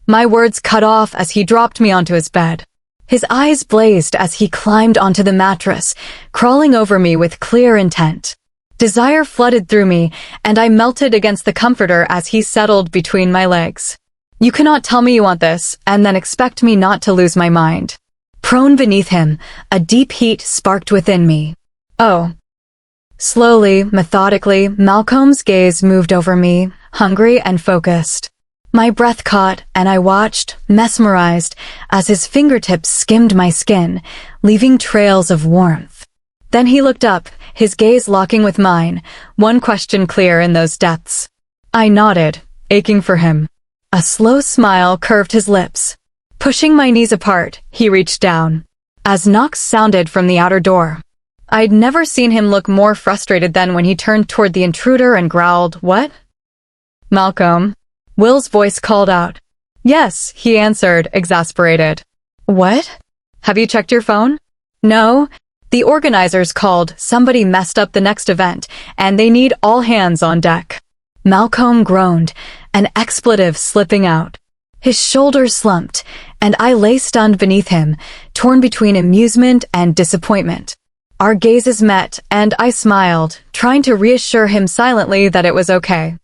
My words cut off as he dropped me onto his bed. His eyes blazed as he climbed onto the mattress, crawling over me with clear intent. Desire flooded through me, and I melted against the comforter as he settled between my legs. "You cannot tell me you want this, and then expect me not to lose my mind." Prone beneath him, a deep heat sparked within me. "Oh." Slowly, methodically, Malcolm's gaze moved over me, hungry and focused. My breath caught, and I watched, mesmerized, as his fingertips skimmed my skin, leaving trails of warmth. Then he looked up, his gaze locking with mine, one question clear in those depths. I nodded, aching for him. A slow smile curved his lips. Pushing my knees apart, he reached down. As knocks sounded from the outer door. I'd never seen him look more frustrated than when he turned toward the intruder and growled, "What?" "Malcomb." Will's voice called out. "Yes," he answered, exasperated. "What? Have you checked your phone?" "No. The organizers called, somebody messed up the next event, and they need all hands on deck." Malcomb groaned, an expletive slipping out. His shoulders slumped, and I lay stunned beneath him, torn between amusement and disappointment. Our gazes met, and I smiled, trying to reassure him silently that it was okay.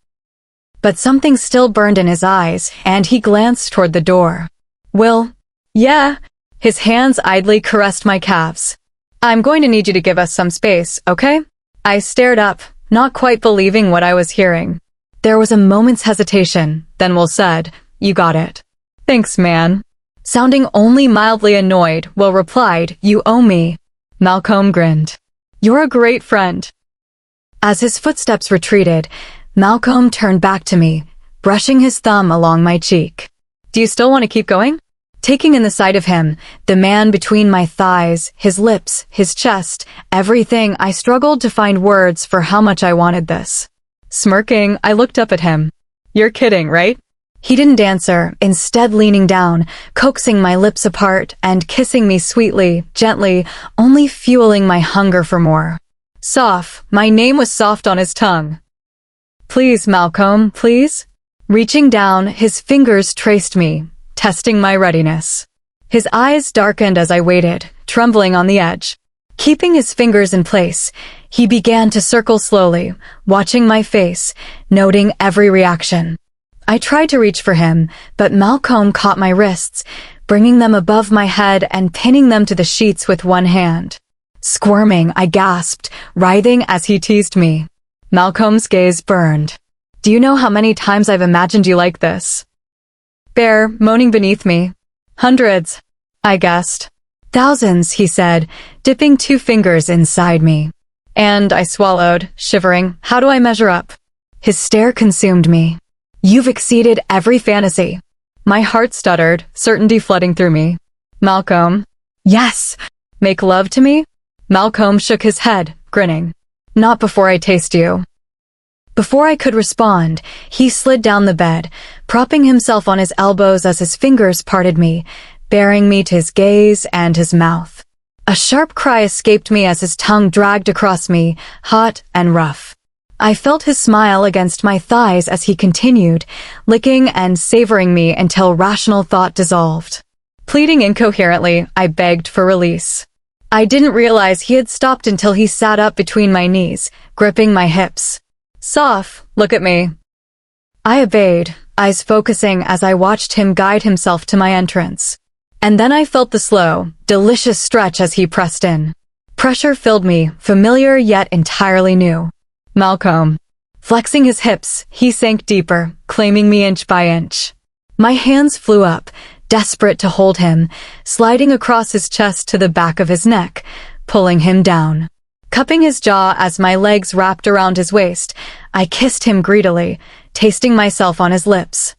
But something still burned in his eyes, and he glanced toward the door. "Will?" "Yeah." His hands idly caressed my calves. "I'm going to need you to give us some space, okay?" I stared up, not quite believing what I was hearing. There was a moment's hesitation, then Will said, "You got it." "Thanks, man." Sounding only mildly annoyed, Will replied, "You owe me." Malcomb grinned. "You're a great friend." As his footsteps retreated, Malcomb turned back to me, brushing his thumb along my cheek. "Do you still want to keep going?" Taking in the sight of him, the man between my thighs, his lips, his chest, everything, I struggled to find words for how much I wanted this. Smirking, I looked up at him. "You're kidding, right?" He didn't answer, instead leaning down, coaxing my lips apart and kissing me sweetly, gently, only fueling my hunger for more. Soph, my name was soft on his tongue. Please, Malcolm, please. Reaching down, his fingers traced me, testing my readiness. His eyes darkened as I waited, trembling on the edge. Keeping his fingers in place, he began to circle slowly, watching my face, noting every reaction. I tried to reach for him, but Malcolm caught my wrists, bringing them above my head and pinning them to the sheets with one hand. Squirming, I gasped, writhing as he teased me. Malcolm's gaze burned. Do you know how many times I've imagined you like this? Bear, moaning beneath me. Hundreds, I guessed. Thousands, he said, dipping 2 fingers inside me. And I swallowed, shivering. How do I measure up? His stare consumed me. You've exceeded every fantasy. My heart stuttered, certainty flooding through me. Malcolm. Yes. Make love to me? Malcolm shook his head, grinning. Not before I taste you. Before I could respond, he slid down the bed, propping himself on his elbows as his fingers parted me, bearing me to his gaze and his mouth. A sharp cry escaped me as his tongue dragged across me, hot and rough. I felt his smile against my thighs as he continued, licking and savoring me until rational thought dissolved. Pleading incoherently, I begged for release. I didn't realize he had stopped until he sat up between my knees, gripping my hips. Soph, look at me. I obeyed, eyes focusing as I watched him guide himself to my entrance. And then I felt the slow, delicious stretch as he pressed in. Pressure filled me, familiar yet entirely new. Malcolm. Flexing his hips, he sank deeper, claiming me inch by inch. My hands flew up, desperate to hold him, sliding across his chest to the back of his neck, pulling him down. Cupping his jaw as my legs wrapped around his waist, I kissed him greedily, tasting myself on his lips.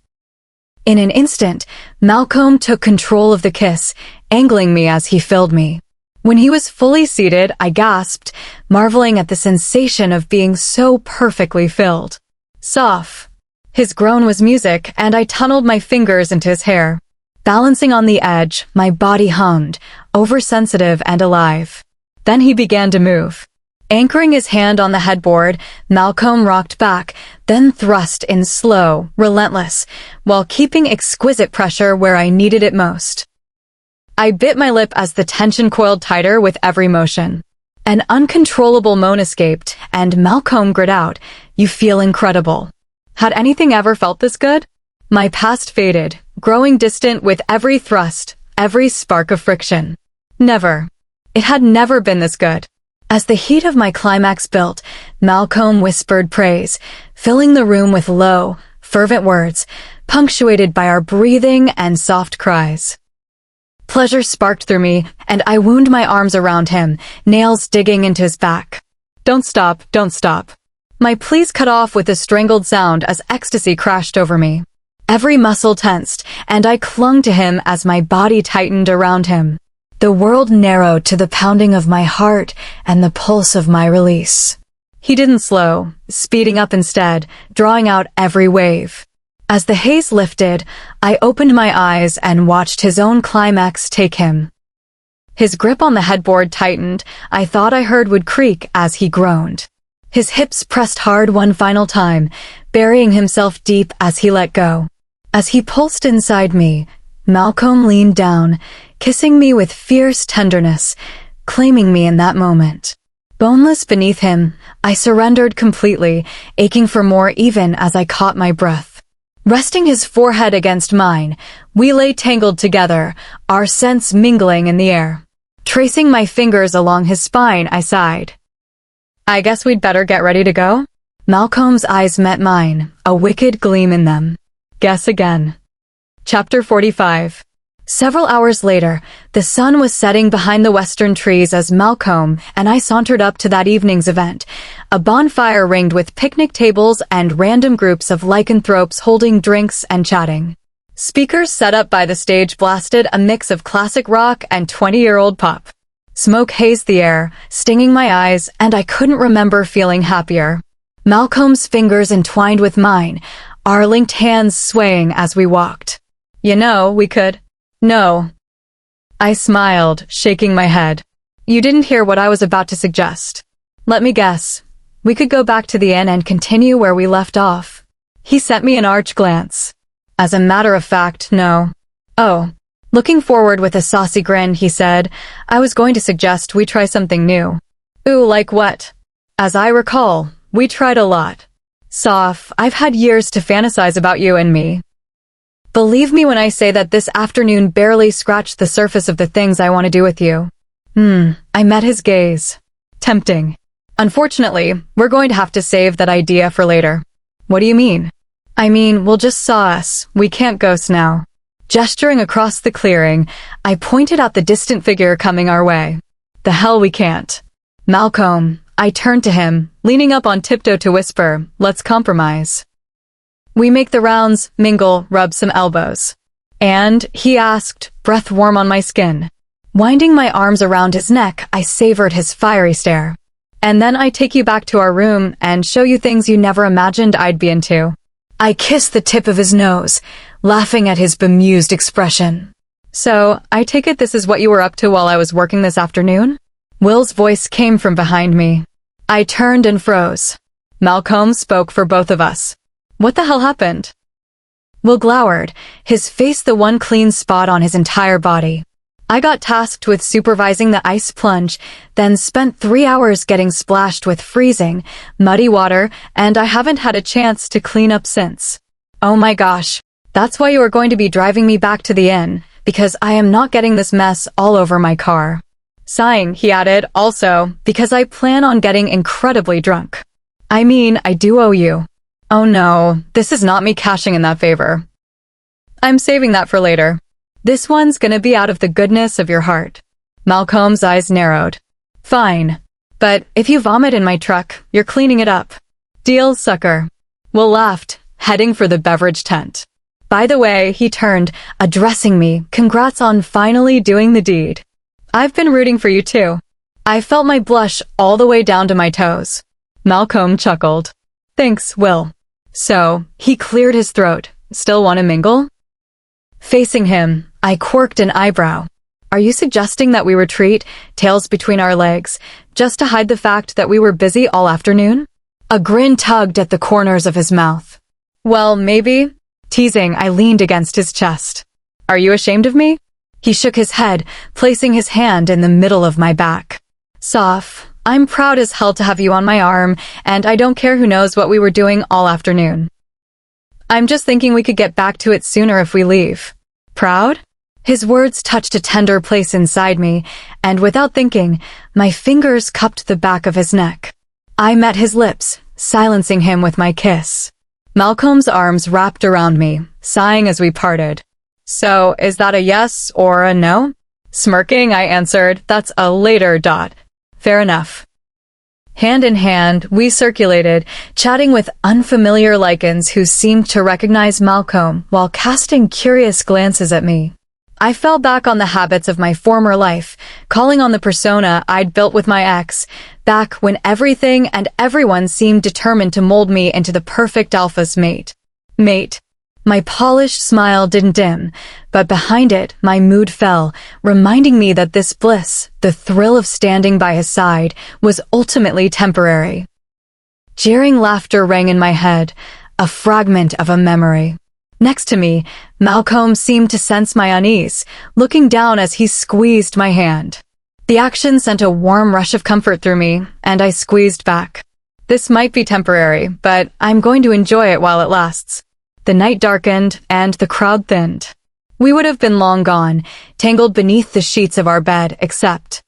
In an instant, Malcolm took control of the kiss, angling me as he filled me. When he was fully seated, I gasped, marveling at the sensation of being so perfectly filled. Soph. His groan was music, and I tunneled my fingers into his hair. Balancing on the edge, my body hummed, oversensitive and alive. Then he began to move. Anchoring his hand on the headboard, Malcolm rocked back, then thrust in slow, relentless, while keeping exquisite pressure where I needed it most. I bit my lip as the tension coiled tighter with every motion. An uncontrollable moan escaped, and Malcolm grit out, "You feel incredible." Had anything ever felt this good? My past faded, growing distant with every thrust, every spark of friction. Never. It had never been this good. As the heat of my climax built, Malcolm whispered praise, filling the room with low, fervent words, punctuated by our breathing and soft cries. Pleasure sparked through me, and I wound my arms around him, nails digging into his back. Don't stop, don't stop. My pleas cut off with a strangled sound as ecstasy crashed over me. Every muscle tensed, and I clung to him as my body tightened around him. The world narrowed to the pounding of my heart and the pulse of my release. He didn't slow, speeding up instead, drawing out every wave. As the haze lifted, I opened my eyes and watched his own climax take him. His grip on the headboard tightened, I thought I heard would creak as he groaned. His hips pressed hard one final time, burying himself deep as he let go. As he pulsed inside me, Malcolm leaned down, kissing me with fierce tenderness, claiming me in that moment. Boneless beneath him, I surrendered completely, aching for more even as I caught my breath. Resting his forehead against mine, we lay tangled together, our scents mingling in the air. Tracing my fingers along his spine, I sighed. I guess we'd better get ready to go? Malcolm's eyes met mine, a wicked gleam in them. Guess again. Chapter 45. Several hours later, the sun was setting behind the western trees as Malcolm and I sauntered up to that evening's event, a bonfire ringed with picnic tables and random groups of lycanthropes holding drinks and chatting. Speakers set up by the stage blasted a mix of classic rock and 20-year-old pop. Smoke hazed the air, stinging my eyes, and I couldn't remember feeling happier. Malcolm's fingers entwined with mine, our linked hands swaying as we walked. You know, we could. No. I smiled, shaking my head. You didn't hear what I was about to suggest. Let me guess. We could go back to the inn and continue where we left off. He sent me an arch glance. As a matter of fact, no. Oh. Looking forward with a saucy grin, he said, I was going to suggest we try something new. Ooh, like what? As I recall, we tried a lot. Soph, I've had years to fantasize about you and me. Believe me when I say that this afternoon barely scratched the surface of the things I want to do with you. I met his gaze. Tempting. Unfortunately, we're going to have to save that idea for later. What do you mean? I mean, we'll just saw us. We can't ghost now. Gesturing across the clearing, I pointed out the distant figure coming our way. The hell we can't. Malcomb, I turned to him, leaning up on tiptoe to whisper, let's compromise. We make the rounds, mingle, rub some elbows. And, he asked, breath warm on my skin. Winding my arms around his neck, I savored his fiery stare. And then I take you back to our room and show you things you never imagined I'd be into. I kissed the tip of his nose, laughing at his bemused expression. So, I take it this is what you were up to while I was working this afternoon? Will's voice came from behind me. I turned and froze. Malcomb spoke for both of us. What the hell happened? Will glowered, his face the one clean spot on his entire body. I got tasked with supervising the ice plunge, then spent 3 hours getting splashed with freezing, muddy water, and I haven't had a chance to clean up since. Oh my gosh, that's why you are going to be driving me back to the inn, because I am not getting this mess all over my car. Sighing, he added, also, because I plan on getting incredibly drunk. I mean, I do owe you. Oh no, this is not me cashing in that favor. I'm saving that for later. This one's gonna be out of the goodness of your heart. Malcomb's eyes narrowed. Fine. But if you vomit in my truck, you're cleaning it up. Deal, sucker. Will laughed, heading for the beverage tent. By the way, he turned, addressing me, congrats on finally doing the deed. I've been rooting for you too. I felt my blush all the way down to my toes. Malcomb chuckled. Thanks, Will. So, he cleared his throat. Still want to mingle? Facing him, I quirked an eyebrow. Are you suggesting that we retreat, tails between our legs, just to hide the fact that we were busy all afternoon? A grin tugged at the corners of his mouth. Well, maybe. Teasing, I leaned against his chest. Are you ashamed of me? He shook his head, placing his hand in the middle of my back. Soph, I'm proud as hell to have you on my arm, and I don't care who knows what we were doing all afternoon. I'm just thinking we could get back to it sooner if we leave. Proud? His words touched a tender place inside me, and without thinking, my fingers cupped the back of his neck. I met his lips, silencing him with my kiss. Malcomb's arms wrapped around me, sighing as we parted. So, is that a yes or a no? Smirking, I answered, that's a later dot. Fair enough. Hand in hand, we circulated, chatting with unfamiliar lichens who seemed to recognize Malcomb while casting curious glances at me. I fell back on the habits of my former life, calling on the persona I'd built with my ex, back when everything and everyone seemed determined to mold me into the perfect alpha's mate. My polished smile didn't dim, but behind it, my mood fell, reminding me that this bliss, the thrill of standing by his side, was ultimately temporary. Jeering laughter rang in my head, a fragment of a memory. Next to me, Malcomb seemed to sense my unease, looking down as he squeezed my hand. The action sent a warm rush of comfort through me, and I squeezed back. This might be temporary, but I'm going to enjoy it while it lasts. The night darkened, and the crowd thinned. We would have been long gone, tangled beneath the sheets of our bed, except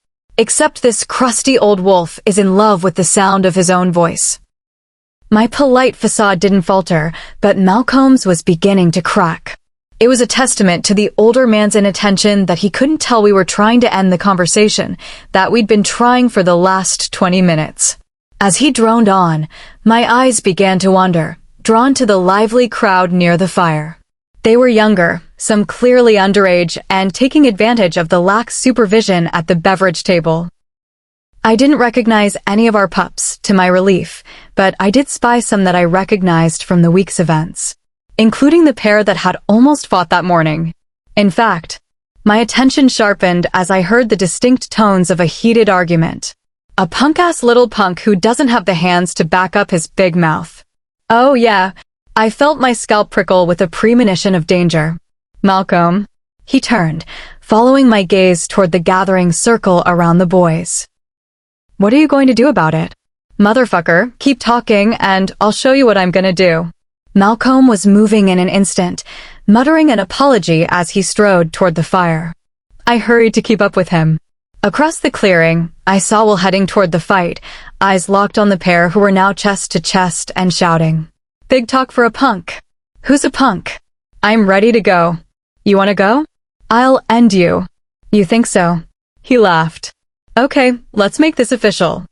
this crusty old wolf is in love with the sound of his own voice. My polite facade didn't falter, but Malcomb's was beginning to crack. It was a testament to the older man's inattention that he couldn't tell we were trying to end the conversation, that we'd been trying for the last 20 minutes. As he droned on, my eyes began to wander, drawn to the lively crowd near the fire. They were younger, some clearly underage, and taking advantage of the lax supervision at the beverage table. I didn't recognize any of our pups, to my relief, but I did spy some that I recognized from the week's events, including the pair that had almost fought that morning. In fact, my attention sharpened as I heard the distinct tones of a heated argument. A punk-ass little punk who doesn't have the hands to back up his big mouth. Oh yeah, I felt my scalp prickle with a premonition of danger. Malcolm. He turned, following my gaze toward the gathering circle around the boys. What are you going to do about it? Motherfucker, keep talking and I'll show you what I'm gonna do. Malcolm was moving in an instant, muttering an apology as he strode toward the fire. I hurried to keep up with him. Across the clearing, I saw Will heading toward the fight, eyes locked on the pair who were now chest to chest and shouting. Big talk for a punk. Who's a punk? I'm ready to go. You wanna go? I'll end you. You think so? He laughed. Okay, let's make this official.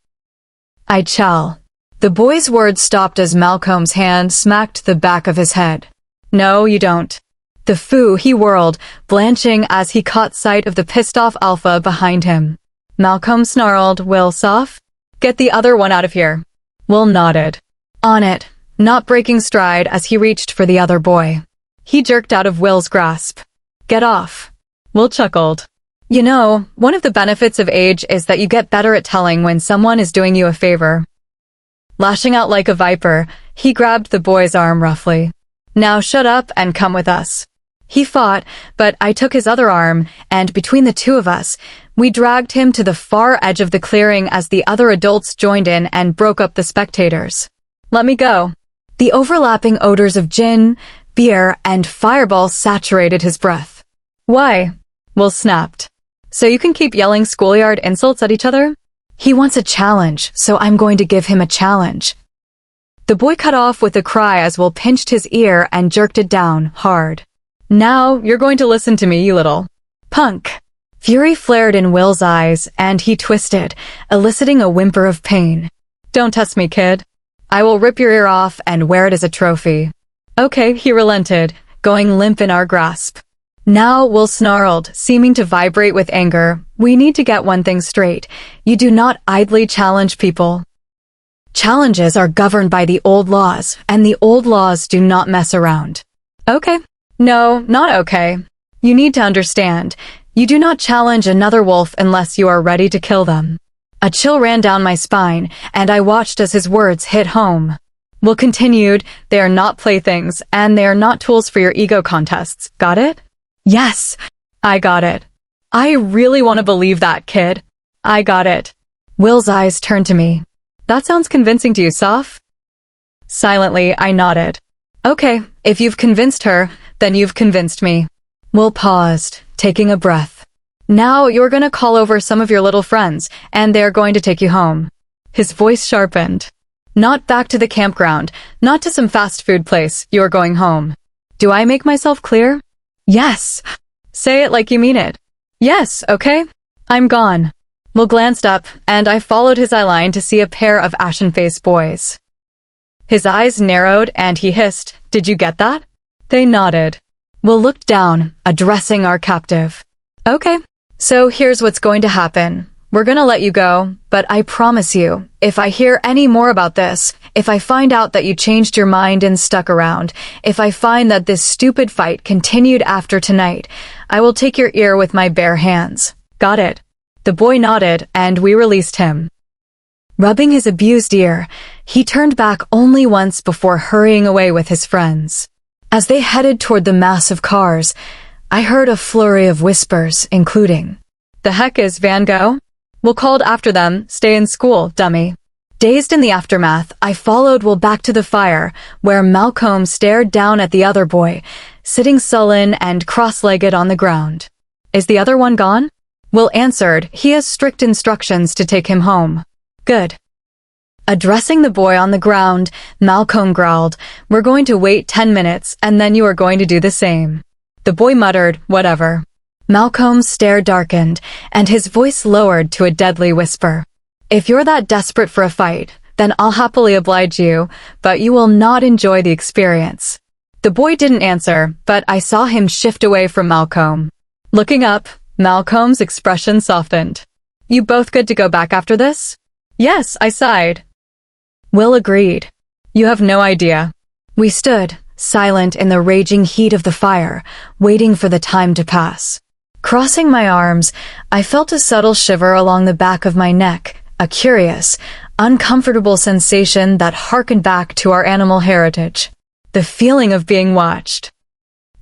I shall. The boy's words stopped as Malcolm's hand smacked the back of his head. No, you don't. The foo, he whirled, blanching as he caught sight of the pissed-off Alpha behind him. Malcolm snarled, Will, Soph? Get the other one out of here. Will nodded. On it, not breaking stride as he reached for the other boy. He jerked out of Will's grasp. Get off. Will chuckled. You know, one of the benefits of age is that you get better at telling when someone is doing you a favor. Lashing out like a viper, he grabbed the boy's arm roughly. Now shut up and come with us. He fought, but I took his other arm, and between the two of us, we dragged him to the far edge of the clearing as the other adults joined in and broke up the spectators. Let me go. The overlapping odors of gin, beer, and fireball saturated his breath. Why? Will snapped. So you can keep yelling schoolyard insults at each other? He wants a challenge, so I'm going to give him a challenge. The boy cut off with a cry as Will pinched his ear and jerked it down, hard. Now you're going to listen to me, you little punk. Fury flared in Will's eyes, and he twisted, eliciting a whimper of pain. Don't test me, kid. I will rip your ear off and wear it as a trophy. Okay, he relented, going limp in our grasp. Now Will snarled, seeming to vibrate with anger. We need to get one thing straight. You do not idly challenge people. Challenges are governed by the old laws, and the old laws do not mess around. Okay. No, not okay. You need to understand. You do not challenge another wolf unless you are ready to kill them. A chill ran down my spine, and I watched as his words hit home. Will continued, they are not playthings, and they are not tools for your ego contests. Got it? Yes, I got it. I really want to believe that, kid. I got it. Will's eyes turned to me. That sounds convincing to you, Soph? Silently, I nodded. Okay, if you've convinced her, then you've convinced me. Will paused, taking a breath. Now you're gonna call over some of your little friends, and they're going to take you home. His voice sharpened. Not back to the campground, not to some fast food place, you're going home. Do I make myself clear? Yes. Say it like you mean it. Yes, okay? I'm gone. Will glanced up, and I followed his eyeline to see a pair of ashen-faced boys. His eyes narrowed, and he hissed, Did you get that? They nodded. Will looked down, addressing our captive. Okay, so here's what's going to happen. We're gonna let you go, but I promise you, if I hear any more about this, if I find out that you changed your mind and stuck around, if I find that this stupid fight continued after tonight, I will take your ear with my bare hands. Got it? The boy nodded, and we released him. Rubbing his abused ear, he turned back only once before hurrying away with his friends. As they headed toward the mass of cars, I heard a flurry of whispers, including, The heck is Van Gogh? Will called after them, stay in school, dummy. Dazed in the aftermath, I followed Will back to the fire, where Malcolm stared down at the other boy, sitting sullen and cross-legged on the ground. Is the other one gone? Will answered, he has strict instructions to take him home. Good. Addressing the boy on the ground, Malcolm growled, We're going to wait 10 minutes, and then you are going to do the same. The boy muttered, Whatever. Malcolm's stare darkened, and his voice lowered to a deadly whisper. If you're that desperate for a fight, then I'll happily oblige you, but you will not enjoy the experience. The boy didn't answer, but I saw him shift away from Malcolm. Looking up, Malcolm's expression softened. You both good to go back after this? Yes, I sighed. Will agreed. You have no idea. We stood, silent in the raging heat of the fire, waiting for the time to pass. Crossing my arms, I felt a subtle shiver along the back of my neck a curious, uncomfortable sensation that harkened back to our animal heritage. The feeling of being watched.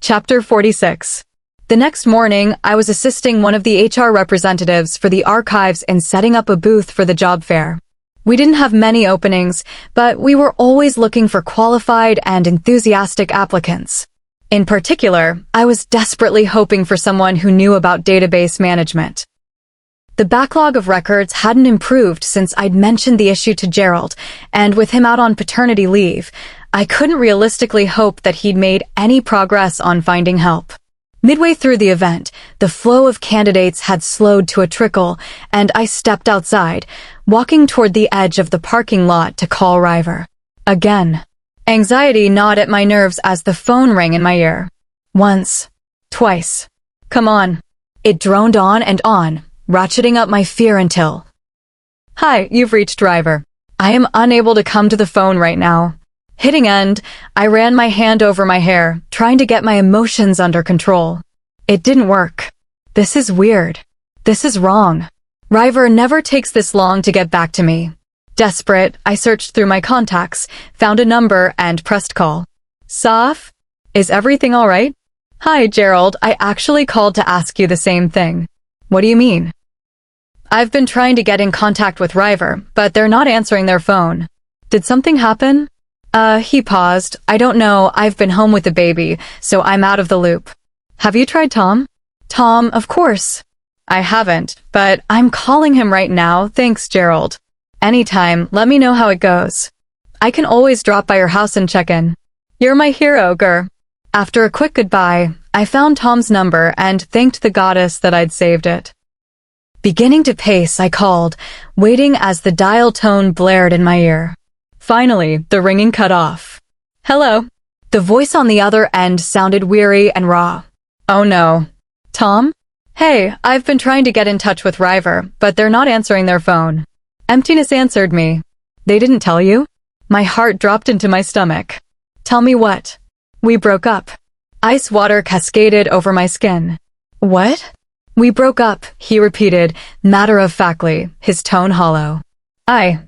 Chapter 46. The next morning, I was assisting one of the HR representatives for the archives in setting up a booth for the job fair. We didn't have many openings, but we were always looking for qualified and enthusiastic applicants. In particular, I was desperately hoping for someone who knew about database management. The backlog of records hadn't improved since I'd mentioned the issue to Gerald, and with him out on paternity leave, I couldn't realistically hope that he'd made any progress on finding help. Midway through the event, the flow of candidates had slowed to a trickle, and I stepped outside, walking toward the edge of the parking lot to call River. Again. Anxiety gnawed at my nerves as the phone rang in my ear. Once. Twice. Come on. It droned on and on, ratcheting up my fear until... Hi, you've reached River. I am unable to come to the phone right now. Hitting end, I ran my hand over my hair, trying to get my emotions under control. It didn't work. This is weird. This is wrong. River never takes this long to get back to me. Desperate, I searched through my contacts, found a number, and pressed call. Soph? Is everything all right? Hi, Gerald. I actually called to ask you the same thing. What do you mean? I've been trying to get in contact with River, but they're not answering their phone. Did something happen? He paused. I don't know. I've been home with the baby, so I'm out of the loop. Have you tried Tom? Tom, of course. I haven't, but I'm calling him right now. Thanks, Gerald. Anytime, let me know how it goes. I can always drop by your house and check in. You're my hero, Gur. After a quick goodbye, I found Tom's number and thanked the goddess that I'd saved it. Beginning to pace, I called, waiting as the dial tone blared in my ear. Finally, the ringing cut off. Hello. The voice on the other end sounded weary and raw. Oh no. Tom? Hey, I've been trying to get in touch with River, but they're not answering their phone. Emptiness answered me. They didn't tell you? My heart dropped into my stomach. Tell me what? We broke up. Ice water cascaded over my skin. What? We broke up, he repeated, matter-of-factly, his tone hollow. I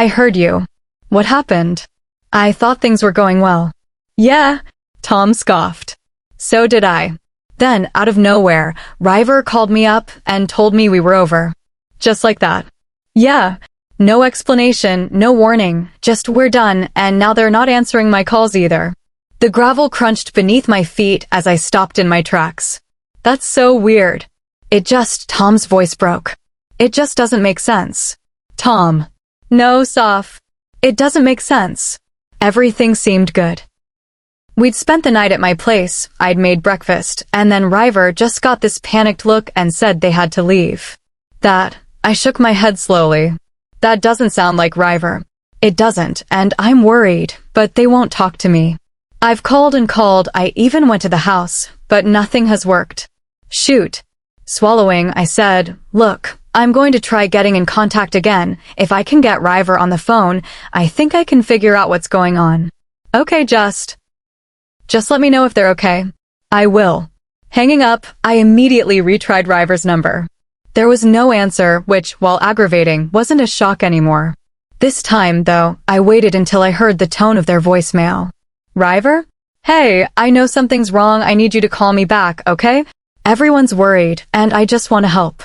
heard you. What happened? I thought things were going well. Yeah, Tom scoffed. So did I. Then, out of nowhere, River called me up and told me we were over. Just like that. Yeah. No explanation, no warning, just we're done, and now they're not answering my calls either. The gravel crunched beneath my feet as I stopped in my tracks. That's so weird. Tom's voice broke. It just doesn't make sense. Tom. No, Soph. It doesn't make sense. Everything seemed good. We'd spent the night at my place, I'd made breakfast, and then River just got this panicked look and said they had to leave. I shook my head slowly. That doesn't sound like River. It doesn't, and I'm worried, but they won't talk to me. I've called and called, I even went to the house, but nothing has worked. Shoot. Swallowing, I said, look, I'm going to try getting in contact again. If I can get River on the phone, I think I can figure out what's going on. Okay, just let me know if they're okay. I will. Hanging up, I immediately retried River's number. There was no answer, which, while aggravating, wasn't a shock anymore. This time, though, I waited until I heard the tone of their voicemail. River? Hey, I know something's wrong. I need you to call me back, okay? Everyone's worried, and I just want to help.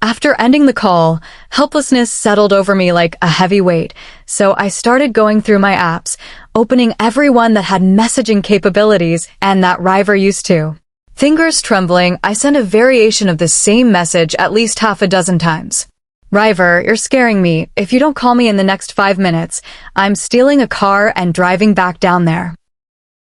After ending the call, helplessness settled over me like a heavy weight, so I started going through my apps, opening every one that had messaging capabilities and that River used to. Fingers trembling, I sent a variation of the same message at least half a dozen times. River, you're scaring me. If you don't call me in the next 5 minutes, I'm stealing a car and driving back down there.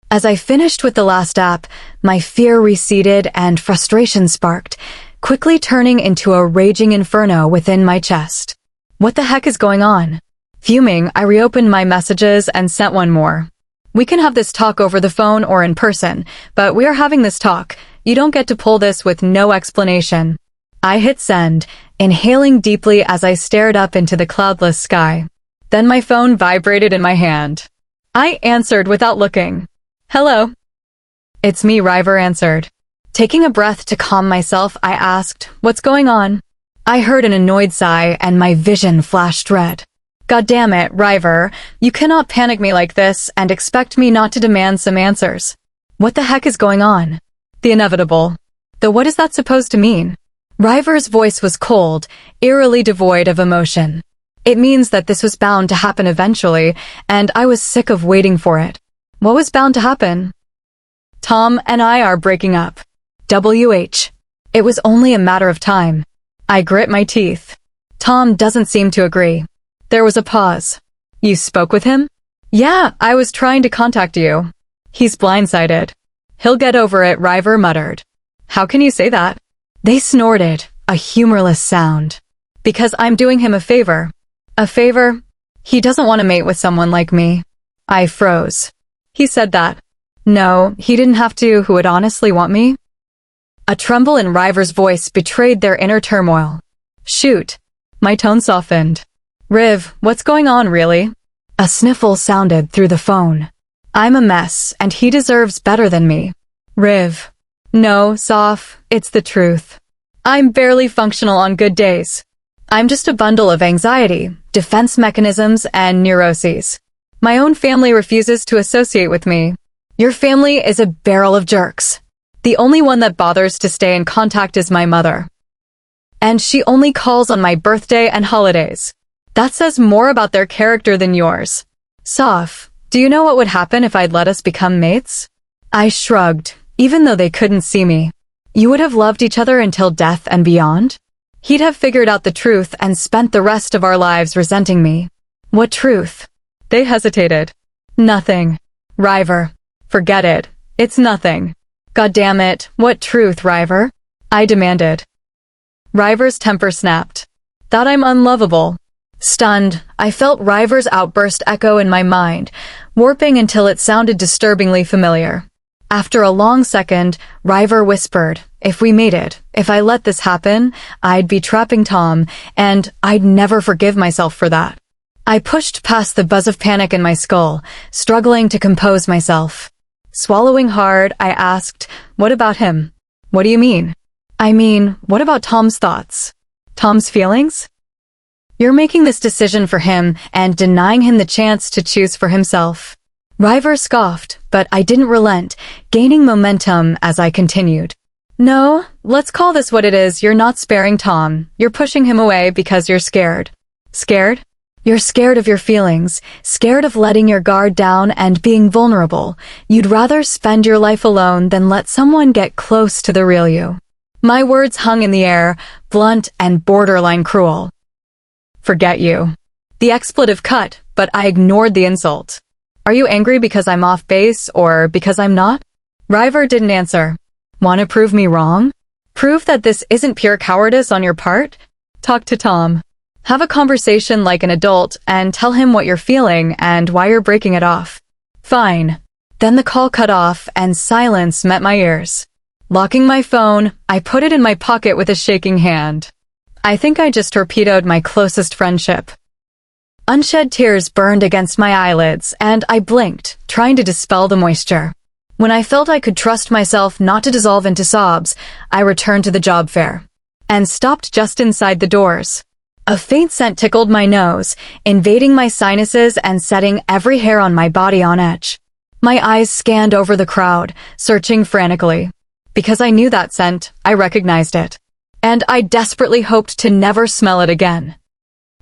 As I finished with the last app, my fear receded and frustration sparked, quickly turning into a raging inferno within my chest. What the heck is going on? Fuming, I reopened my messages and sent one more. We can have this talk over the phone or in person, but we are having this talk. You don't get to pull this with no explanation. I hit send, inhaling deeply as I stared up into the cloudless sky. Then my phone vibrated in my hand. I answered without looking. Hello. It's me, River answered. Taking a breath to calm myself, I asked, what's going on? I heard an annoyed sigh and my vision flashed red. God damn it, River, you cannot panic me like this and expect me not to demand some answers. What the heck is going on? The inevitable. Though what is that supposed to mean? River's voice was cold, eerily devoid of emotion. It means that this was bound to happen eventually, and I was sick of waiting for it. What was bound to happen? Tom and I are breaking up. WH. It was only a matter of time. I grit my teeth. Tom doesn't seem to agree. There was a pause. You spoke with him? Yeah, I was trying to contact you. He's blindsided. He'll get over it, River muttered. How can you say that? They snorted, a humorless sound. Because I'm doing him a favor. A favor? He doesn't want to mate with someone like me. I froze. He said that. No, he didn't have to. Who would honestly want me? A tremble in River's voice betrayed their inner turmoil. Shoot. My tone softened. Riv, what's going on, really? A sniffle sounded through the phone. I'm a mess, and he deserves better than me. Riv. No, Soph, it's the truth. I'm barely functional on good days. I'm just a bundle of anxiety, defense mechanisms, and neuroses. My own family refuses to associate with me. Your family is a barrel of jerks. The only one that bothers to stay in contact is my mother. And she only calls on my birthday and holidays. That says more about their character than yours. Soph, do you know what would happen if I'd let us become mates? I shrugged, even though they couldn't see me. You would have loved each other until death and beyond? He'd have figured out the truth and spent the rest of our lives resenting me. What truth? They hesitated. Nothing. River. Forget it. It's nothing. God damn it, what truth, River? I demanded. River's temper snapped. That I'm unlovable. Stunned, I felt River's outburst echo in my mind, warping until it sounded disturbingly familiar. After a long second, River whispered, if we mated, if I let this happen, I'd be trapping Tom, and I'd never forgive myself for that. I pushed past the buzz of panic in my skull, struggling to compose myself. Swallowing hard, I asked, what about him? What do you mean? I mean, what about Tom's thoughts? Tom's feelings? You're making this decision for him and denying him the chance to choose for himself. River scoffed, but I didn't relent, gaining momentum as I continued. No, let's call this what it is. You're not sparing Tom. You're pushing him away because you're scared. Scared? You're scared of your feelings, scared of letting your guard down and being vulnerable. You'd rather spend your life alone than let someone get close to the real you. My words hung in the air, blunt and borderline cruel. Forget you. The expletive cut, but I ignored the insult. Are you angry because I'm off base or because I'm not? River didn't answer. Want to prove me wrong? Prove that this isn't pure cowardice on your part? Talk to Tom. Have a conversation like an adult and tell him what you're feeling and why you're breaking it off. Fine. Then the call cut off and silence met my ears. Locking my phone, I put it in my pocket with a shaking hand. I think I just torpedoed my closest friendship. Unshed tears burned against my eyelids, and I blinked, trying to dispel the moisture. When I felt I could trust myself not to dissolve into sobs, I returned to the job fair and stopped just inside the doors. A faint scent tickled my nose, invading my sinuses and setting every hair on my body on edge. My eyes scanned over the crowd, searching frantically. Because I knew that scent, I recognized it. And I desperately hoped to never smell it again.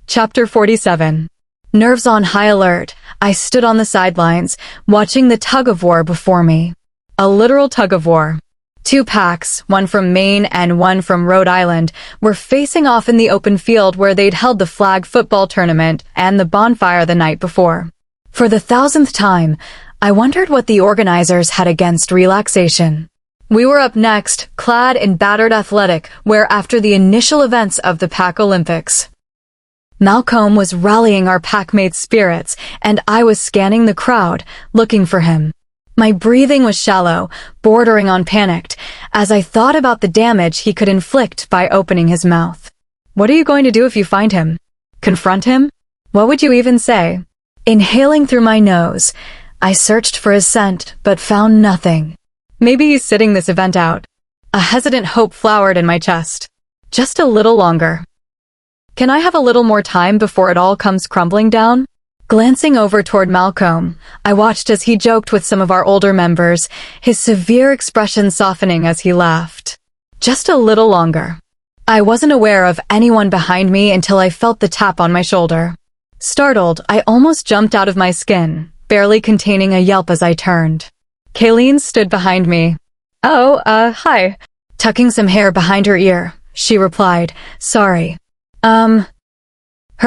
Chapter 47. Nerves on high alert, I stood on the sidelines, watching the tug-of-war before me. A literal tug-of-war. Two packs, one from Maine and one from Rhode Island, were facing off in the open field where they'd held the flag football tournament and the bonfire the night before. For the 1,000th time, I wondered what the organizers had against relaxation. We were up next, clad in battered athletic wear after the initial events of the Pack Olympics. Malcomb was rallying our packmates' spirits, and I was scanning the crowd, looking for him. My breathing was shallow, bordering on panicked, as I thought about the damage he could inflict by opening his mouth. What are you going to do if you find him? Confront him? What would you even say? Inhaling through my nose, I searched for his scent, but found nothing. Maybe he's sitting this event out. A hesitant hope flowered in my chest. Just a little longer. Can I have a little more time before it all comes crumbling down? Glancing over toward Malcolm, I watched as he joked with some of our older members, his severe expression softening as he laughed. Just a little longer. I wasn't aware of anyone behind me until I felt the tap on my shoulder. Startled, I almost jumped out of my skin, barely containing a yelp as I turned. Kayleen stood behind me. Oh, hi. Tucking some hair behind her ear, she replied, sorry. Her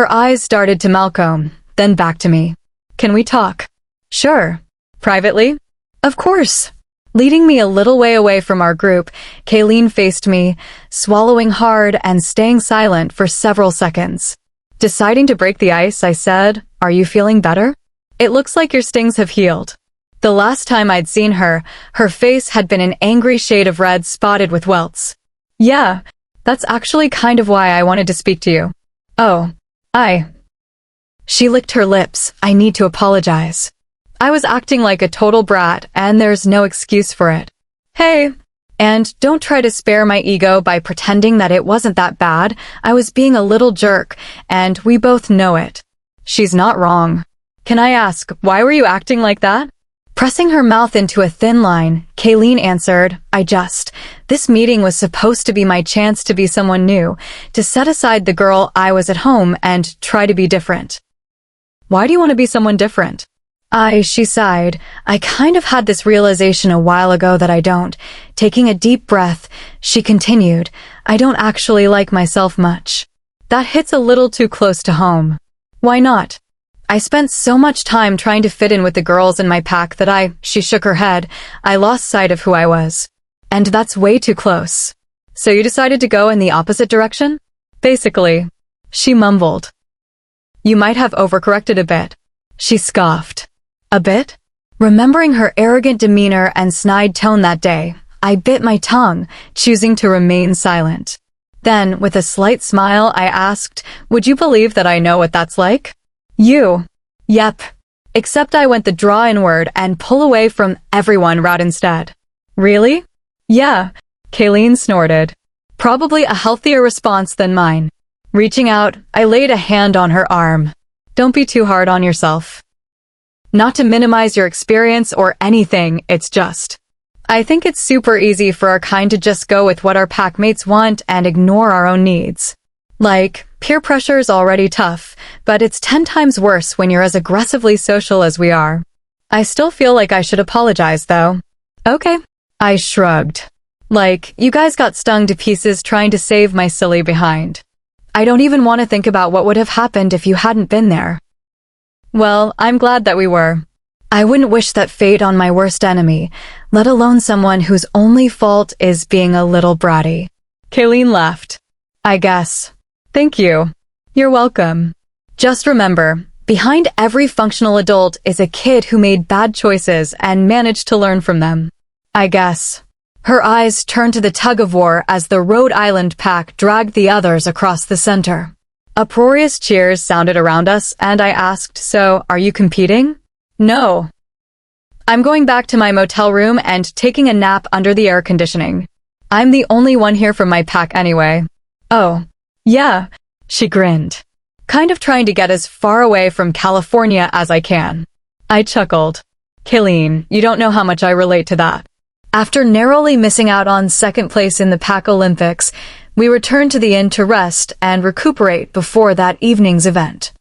eyes darted to Malcolm, then back to me. Can we talk? Sure. Privately? Of course. Leading me a little way away from our group, Kayleen faced me, swallowing hard and staying silent for several seconds. Deciding to break the ice, I said, "Are you feeling better? It looks like your stings have healed." The last time I'd seen her, her face had been an angry shade of red spotted with welts. Yeah, that's actually kind of why I wanted to speak to you. Oh, She licked her lips. I need to apologize. I was acting like a total brat, and there's no excuse for it. Hey, and don't try to spare my ego by pretending that it wasn't that bad. I was being a little jerk, and we both know it. She's not wrong. Can I ask, why were you acting like that? Pressing her mouth into a thin line, Kayleen answered, This meeting was supposed to be my chance to be someone new, to set aside the girl I was at home and try to be different. Why do you want to be someone different? She sighed. I kind of had this realization a while ago that I don't. Taking a deep breath, she continued, I don't actually like myself much. That hits a little too close to home. Why not? I spent so much time trying to fit in with the girls in my pack that she shook her head, I lost sight of who I was. And that's way too close. So you decided to go in the opposite direction? Basically. She mumbled. You might have overcorrected a bit. She scoffed. A bit? Remembering her arrogant demeanor and snide tone that day, I bit my tongue, choosing to remain silent. Then, with a slight smile, I asked, would you believe that I know what that's like? You. Yep. Except I went the draw inward and pull away from everyone route instead. Really? Yeah. Kayleen snorted. Probably a healthier response than mine. Reaching out, I laid a hand on her arm. Don't be too hard on yourself. Not to minimize your experience or anything, it's just. I think it's super easy for our kind to just go with what our packmates want and ignore our own needs. Like, peer pressure is already tough, but it's 10 times worse when you're as aggressively social as we are. I still feel like I should apologize, though. Okay. I shrugged. Like, you guys got stung to pieces trying to save my silly behind. I don't even want to think about what would have happened if you hadn't been there. Well, I'm glad that we were. I wouldn't wish that fate on my worst enemy, let alone someone whose only fault is being a little bratty. Kayleen laughed. I guess. Thank you. You're welcome. Just remember, behind every functional adult is a kid who made bad choices and managed to learn from them. I guess. Her eyes turned to the tug-of-war as the Rhode Island pack dragged the others across the center. Uproarious cheers sounded around us, and I asked, so, are you competing? No. I'm going back to my motel room and taking a nap under the air conditioning. I'm the only one here from my pack anyway. Oh. Yeah. She grinned. Kind of trying to get as far away from California as I can. I chuckled. Kayleen, you don't know how much I relate to that. After narrowly missing out on second place in the Pack Olympics, we returned to the inn to rest and recuperate before that evening's event.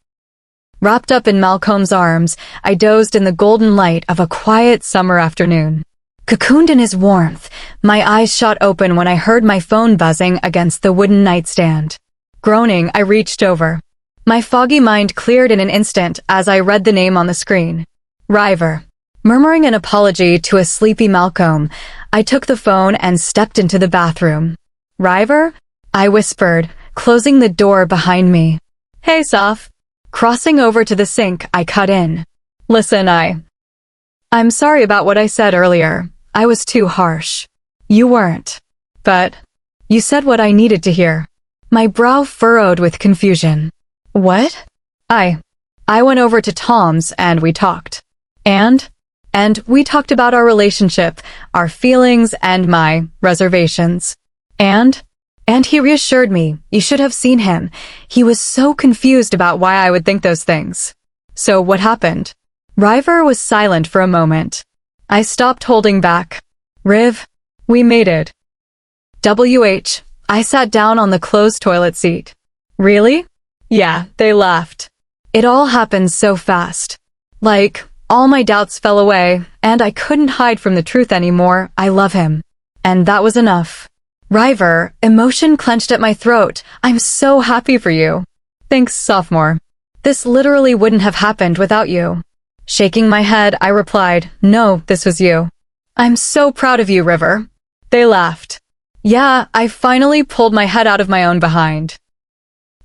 Wrapped up in Malcolm's arms, I dozed in the golden light of a quiet summer afternoon. Cocooned in his warmth, my eyes shot open when I heard my phone buzzing against the wooden nightstand. Groaning, I reached over. My foggy mind cleared in an instant as I read the name on the screen. River. Murmuring an apology to a sleepy Malcolm, I took the phone and stepped into the bathroom. River? I whispered, closing the door behind me. Hey, Soph. Crossing over to the sink, I cut in. Listen, I'm sorry about what I said earlier. I was too harsh. You weren't. But you said what I needed to hear. My brow furrowed with confusion. What? I went over to Tom's and we talked. And we talked about our relationship, our feelings, and my reservations. And And he reassured me. You should have seen him. He was so confused about why I would think those things. So what happened? River was silent for a moment. I stopped holding back. Riv, we made it. WH, I sat down on the closed toilet seat. Really? Yeah, they laughed. It all happened so fast. Like, all my doubts fell away, and I couldn't hide from the truth anymore. I love him. And that was enough. River, emotion clenched at my throat. I'm so happy for you. Thanks, sophomore. This literally wouldn't have happened without you. Shaking my head, I replied, no, this was you. I'm so proud of you, River. They laughed. Yeah, I finally pulled my head out of my own behind.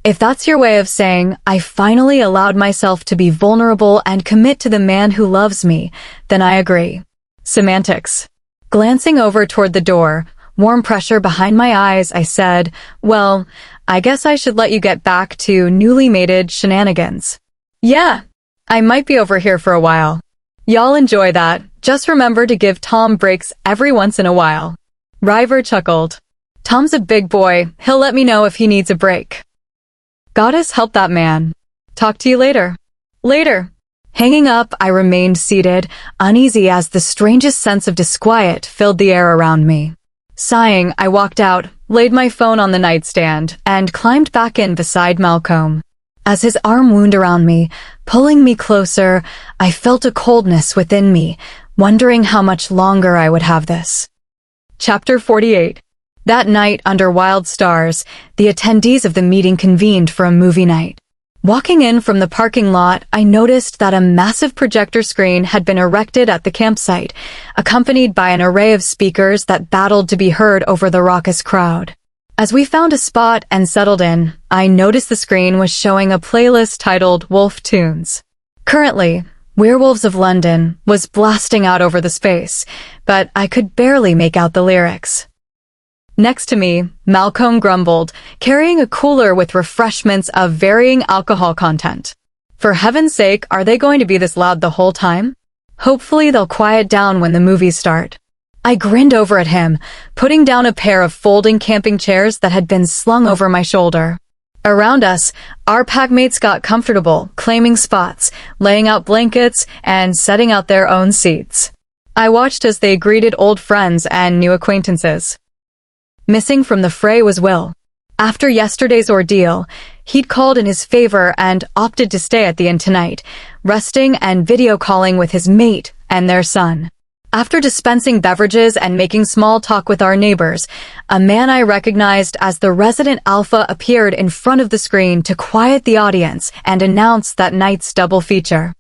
If that's your way of saying, I finally allowed myself to be vulnerable and commit to the man who loves me, then I agree. Semantics. Glancing over toward the door, warm pressure behind my eyes, I said, well, I guess I should let you get back to newly mated shenanigans. Yeah, I might be over here for a while. Y'all enjoy that. Just remember to give Tom breaks every once in a while. River chuckled. Tom's a big boy. He'll let me know if he needs a break. Goddess help that man. Talk to you later. Later. Hanging up, I remained seated, uneasy as the strangest sense of disquiet filled the air around me. Sighing, I walked out, laid my phone on the nightstand, and climbed back in beside Malcomb. As his arm wound around me, pulling me closer, I felt a coldness within me, wondering how much longer I would have this. Chapter 48. That night, under wild stars, the attendees of the meeting convened for a movie night. Walking in from the parking lot, I noticed that a massive projector screen had been erected at the campsite, accompanied by an array of speakers that battled to be heard over the raucous crowd. As we found a spot and settled in, I noticed the screen was showing a playlist titled Wolf Tunes. Currently, Werewolves of London was blasting out over the space, but I could barely make out the lyrics. Next to me, Malcomb grumbled, carrying a cooler with refreshments of varying alcohol content. For heaven's sake, are they going to be this loud the whole time? Hopefully they'll quiet down when the movies start. I grinned over at him, putting down a pair of folding camping chairs that had been slung over my shoulder. Around us, our packmates got comfortable, claiming spots, laying out blankets, and setting out their own seats. I watched as they greeted old friends and new acquaintances. Missing from the fray was Will. After yesterday's ordeal, he'd called in his favor and opted to stay at the inn tonight, resting and video calling with his mate and their son. After dispensing beverages and making small talk with our neighbors, a man I recognized as the resident Alpha appeared in front of the screen to quiet the audience and announce that night's double feature.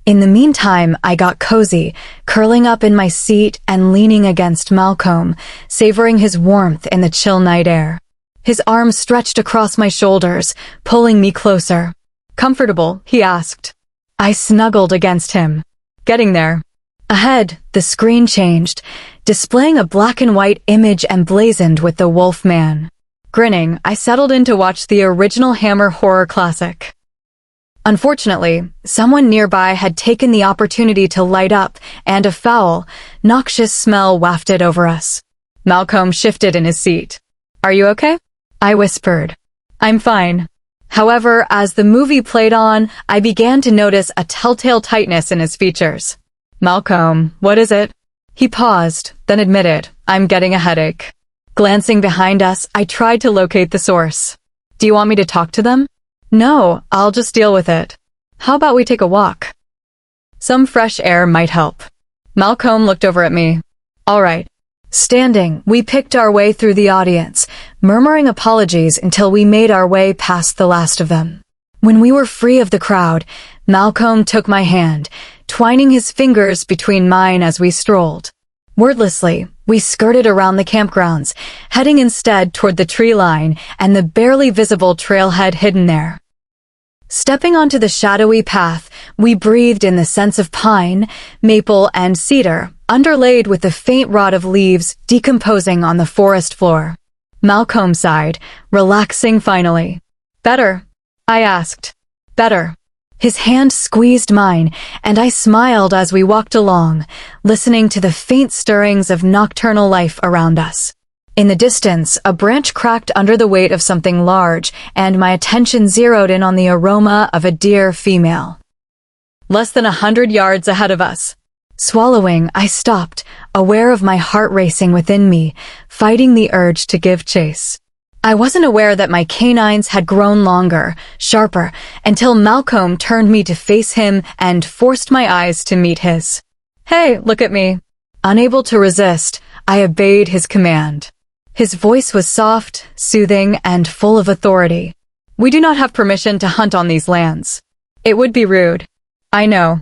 In the meantime, I got cozy, curling up in my seat and leaning against Malcomb, savoring his warmth in the chill night air. His arms stretched across my shoulders, pulling me closer. Comfortable? He asked. I snuggled against him. Getting there. Ahead, the screen changed, displaying a black and white image emblazoned with the Wolf Man. Grinning, I settled in to watch the original Hammer horror classic. Unfortunately, someone nearby had taken the opportunity to light up, and a foul, noxious smell wafted over us. Malcomb shifted in his seat. Are you okay? I whispered. I'm fine. However, as the movie played on, I began to notice a telltale tightness in his features. Malcomb, what is it? He paused, then admitted, I'm getting a headache. Glancing behind us, I tried to locate the source. Do you want me to talk to them? No, I'll just deal with it. How about we take a walk? Some fresh air might help. Malcomb looked over at me. All right. Standing, we picked our way through the audience, murmuring apologies until we made our way past the last of them. When we were free of the crowd, Malcomb took my hand, twining his fingers between mine as we strolled. Wordlessly, we skirted around the campgrounds, heading instead toward the tree line and the barely visible trailhead hidden there. Stepping onto the shadowy path, we breathed in the scents of pine, maple, and cedar, underlaid with the faint rot of leaves decomposing on the forest floor. Malcomb sighed, relaxing finally. Better? I asked. Better. His hand squeezed mine, and I smiled as we walked along, listening to the faint stirrings of nocturnal life around us. In the distance, a branch cracked under the weight of something large, and my attention zeroed in on the aroma of a deer female. Less than 100 yards ahead of us. Swallowing, I stopped, aware of my heart racing within me, fighting the urge to give chase. I wasn't aware that my canines had grown longer, sharper, until Malcomb turned me to face him and forced my eyes to meet his. "Hey, look at me." Unable to resist, I obeyed his command. His voice was soft, soothing, and full of authority. "We do not have permission to hunt on these lands. It would be rude." "I know."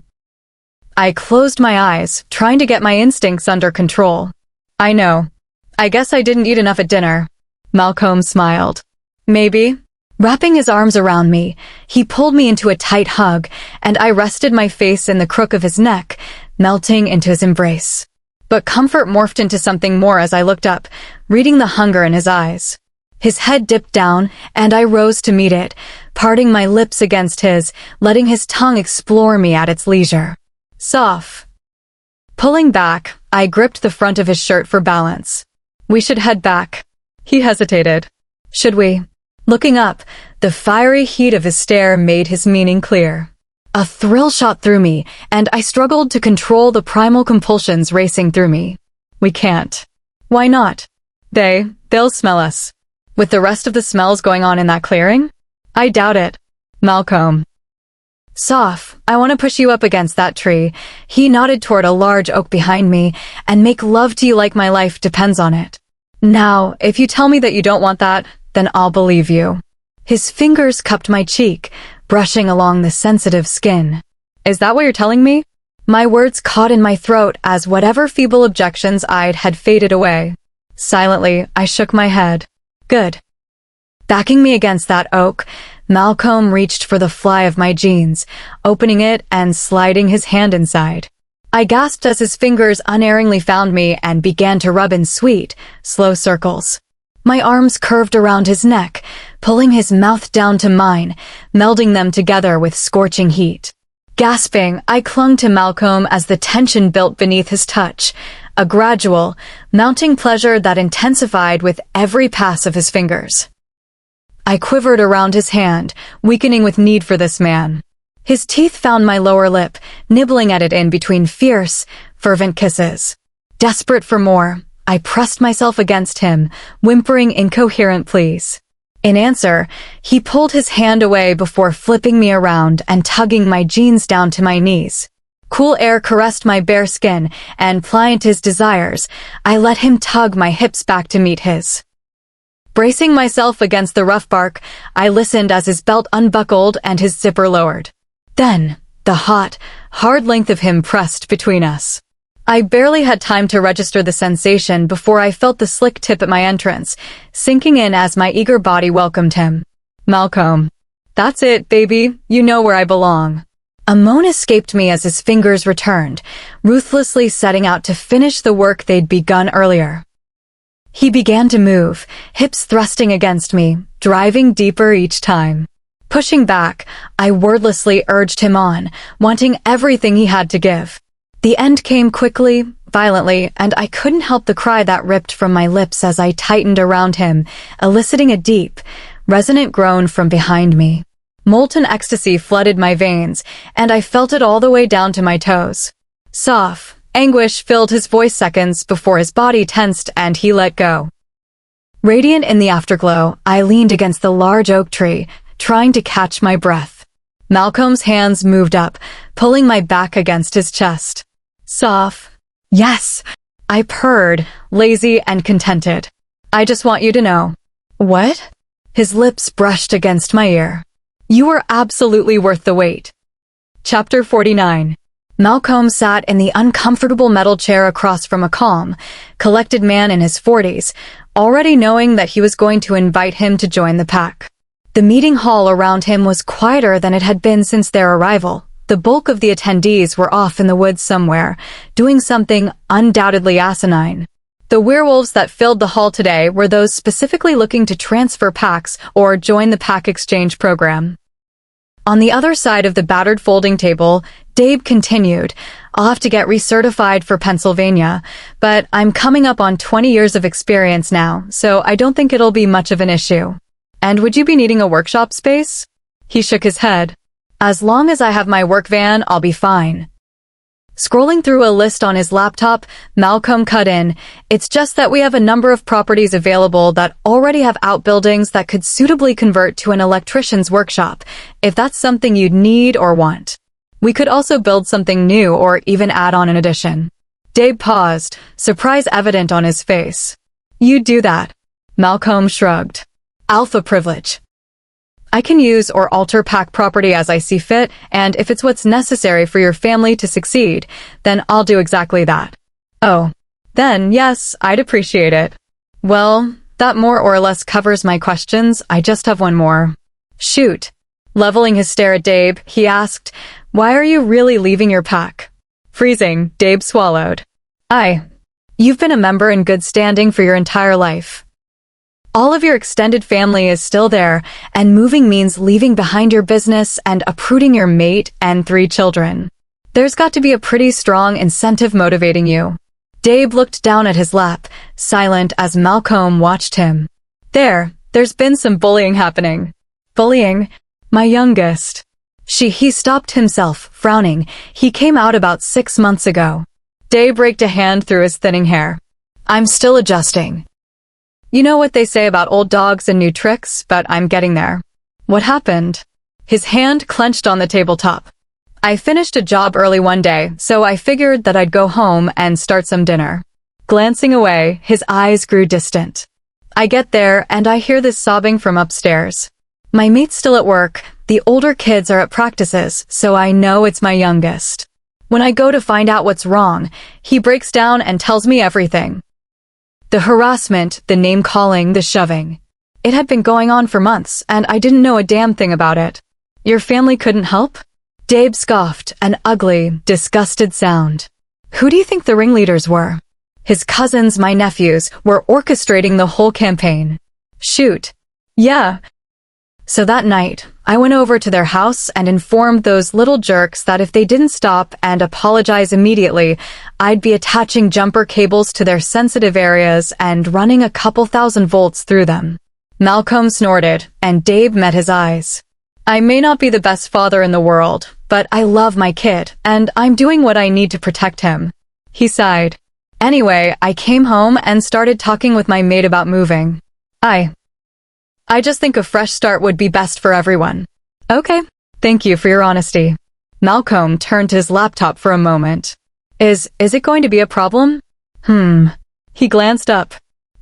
I closed my eyes, trying to get my instincts under control. "I know. I guess I didn't eat enough at dinner." Malcomb smiled. "Maybe." Wrapping his arms around me, he pulled me into a tight hug, and I rested my face in the crook of his neck, melting into his embrace. But comfort morphed into something more as I looked up, reading the hunger in his eyes. His head dipped down, and I rose to meet it, parting my lips against his, letting his tongue explore me at its leisure. "Soph." Pulling back, I gripped the front of his shirt for balance. "We should head back." He hesitated. "Should we?" Looking up, the fiery heat of his stare made his meaning clear. A thrill shot through me, and I struggled to control the primal compulsions racing through me. "We can't." "Why not?" They'll smell us." "With the rest of the smells going on in that clearing?" "I doubt it." "Malcomb." "Soph, I want to push you up against that tree." He nodded toward a large oak behind me, "and make love to you like my life depends on it." "Now, if you tell me that you don't want that, then I'll believe you." His fingers cupped my cheek, brushing along the sensitive skin. "Is that what you're telling me?" My words caught in my throat as whatever feeble objections I'd had faded away. Silently, I shook my head. "Good." Backing me against that oak, Malcomb reached for the fly of my jeans, opening it and sliding his hand inside. I gasped as his fingers unerringly found me and began to rub in sweet, slow circles. My arms curved around his neck, pulling his mouth down to mine, melding them together with scorching heat. Gasping, I clung to Malcomb as the tension built beneath his touch, a gradual, mounting pleasure that intensified with every pass of his fingers. I quivered around his hand, weakening with need for this man. His teeth found my lower lip, nibbling at it in between fierce, fervent kisses. Desperate for more, I pressed myself against him, whimpering incoherent pleas. In answer, he pulled his hand away before flipping me around and tugging my jeans down to my knees. Cool air caressed my bare skin, and pliant his desires, I let him tug my hips back to meet his. Bracing myself against the rough bark, I listened as his belt unbuckled and his zipper lowered. Then, the hot, hard length of him pressed between us. I barely had time to register the sensation before I felt the slick tip at my entrance, sinking in as my eager body welcomed him. "Malcomb." "That's it, baby. You know where I belong." A moan escaped me as his fingers returned, ruthlessly setting out to finish the work they'd begun earlier. He began to move, hips thrusting against me, driving deeper each time. Pushing back, I wordlessly urged him on, wanting everything he had to give. The end came quickly, violently, and I couldn't help the cry that ripped from my lips as I tightened around him, eliciting a deep, resonant groan from behind me. Molten ecstasy flooded my veins, and I felt it all the way down to my toes. "Soph." Anguish filled his voice seconds before his body tensed and he let go. Radiant in the afterglow, I leaned against the large oak tree, trying to catch my breath. Malcomb's hands moved up, pulling my back against his chest. "Soph." "Yes," I purred, lazy and contented. "I just want you to know." "What?" His lips brushed against my ear. "You are absolutely worth the wait." Chapter 49. Malcomb sat in the uncomfortable metal chair across from a calm, collected man in his 40s, already knowing that he was going to invite him to join the pack. The meeting hall around him was quieter than it had been since their arrival. The bulk of the attendees were off in the woods somewhere, doing something undoubtedly asinine. The werewolves that filled the hall today were those specifically looking to transfer packs or join the pack exchange program. On the other side of the battered folding table, Dabe continued, I'll have to get recertified for Pennsylvania, but I'm coming up on 20 years of experience now, so I don't think it'll be much of an issue. And would you be needing a workshop space? He shook his head. As long as I have my work van, I'll be fine. Scrolling through a list on his laptop, Malcolm cut in. It's just that we have a number of properties available that already have outbuildings that could suitably convert to an electrician's workshop, if that's something you'd need or want. We could also build something new or even add on an addition. Dave paused, surprise evident on his face. You'd do that. Malcolm shrugged. Alpha privilege. I can use or alter pack property as I see fit, and if it's what's necessary for your family to succeed, then I'll do exactly that. Oh, then yes, I'd appreciate it. Well, that more or less covers my questions. I just have one more. Shoot. Leveling his stare at Dave, he asked, why are you really leaving your pack? Freezing, Dave swallowed. You've been a member in good standing for your entire life. All of your extended family is still there, and moving means leaving behind your business and uprooting your mate and 3 children. There's got to be a pretty strong incentive motivating you. Dave looked down at his lap, silent as Malcolm watched him. There's been some bullying happening. Bullying? My youngest. He stopped himself, frowning. He came out about 6 months ago. Dave raked a hand through his thinning hair. I'm still adjusting. You know what they say about old dogs and new tricks, but I'm getting there. What happened? His hand clenched on the tabletop. I finished a job early one day, so I figured that I'd go home and start some dinner. Glancing away, his eyes grew distant. I get there, and I hear this sobbing from upstairs. My mate's still at work. The older kids are at practices, so I know it's my youngest. When I go to find out what's wrong, he breaks down and tells me everything. The harassment, the name-calling, the shoving. It had been going on for months, and I didn't know a damn thing about it. Your family couldn't help? Dave scoffed, an ugly, disgusted sound. Who do you think the ringleaders were? His cousins, my nephews, were orchestrating the whole campaign. Shoot. Yeah. So that night, I went over to their house and informed those little jerks that if they didn't stop and apologize immediately, I'd be attaching jumper cables to their sensitive areas and running a couple thousand volts through them. Malcolm snorted, and Dave met his eyes. I may not be the best father in the world, but I love my kid, and I'm doing what I need to protect him. He sighed. Anyway, I came home and started talking with my mate about moving. I just think a fresh start would be best for everyone. Okay, thank you for your honesty. Malcolm turned to his laptop for a moment. Is it going to be a problem? He glanced up.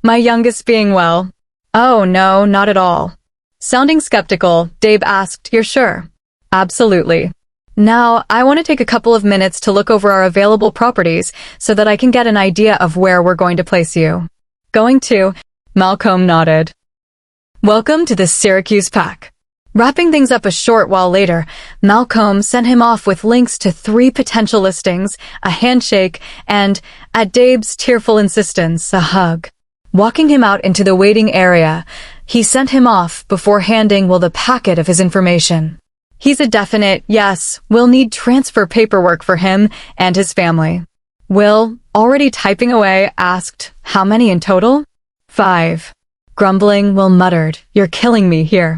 My youngest being well. Oh no, not at all. Sounding skeptical, Dave asked, you're sure? Absolutely. Now, I want to take a couple of minutes to look over our available properties so that I can get an idea of where we're going to place you. Going to? Malcolm nodded. Welcome to the Syracuse pack. Wrapping things up a short while later, Malcolm sent him off with links to 3 potential listings, a handshake, and, at Dave's tearful insistence, a hug. Walking him out into the waiting area, he sent him off before handing Will the packet of his information. He's a definite yes. We'll need transfer paperwork for him and his family. Will, already typing away, asked, how many in total? 5. Grumbling, Will muttered, you're killing me here.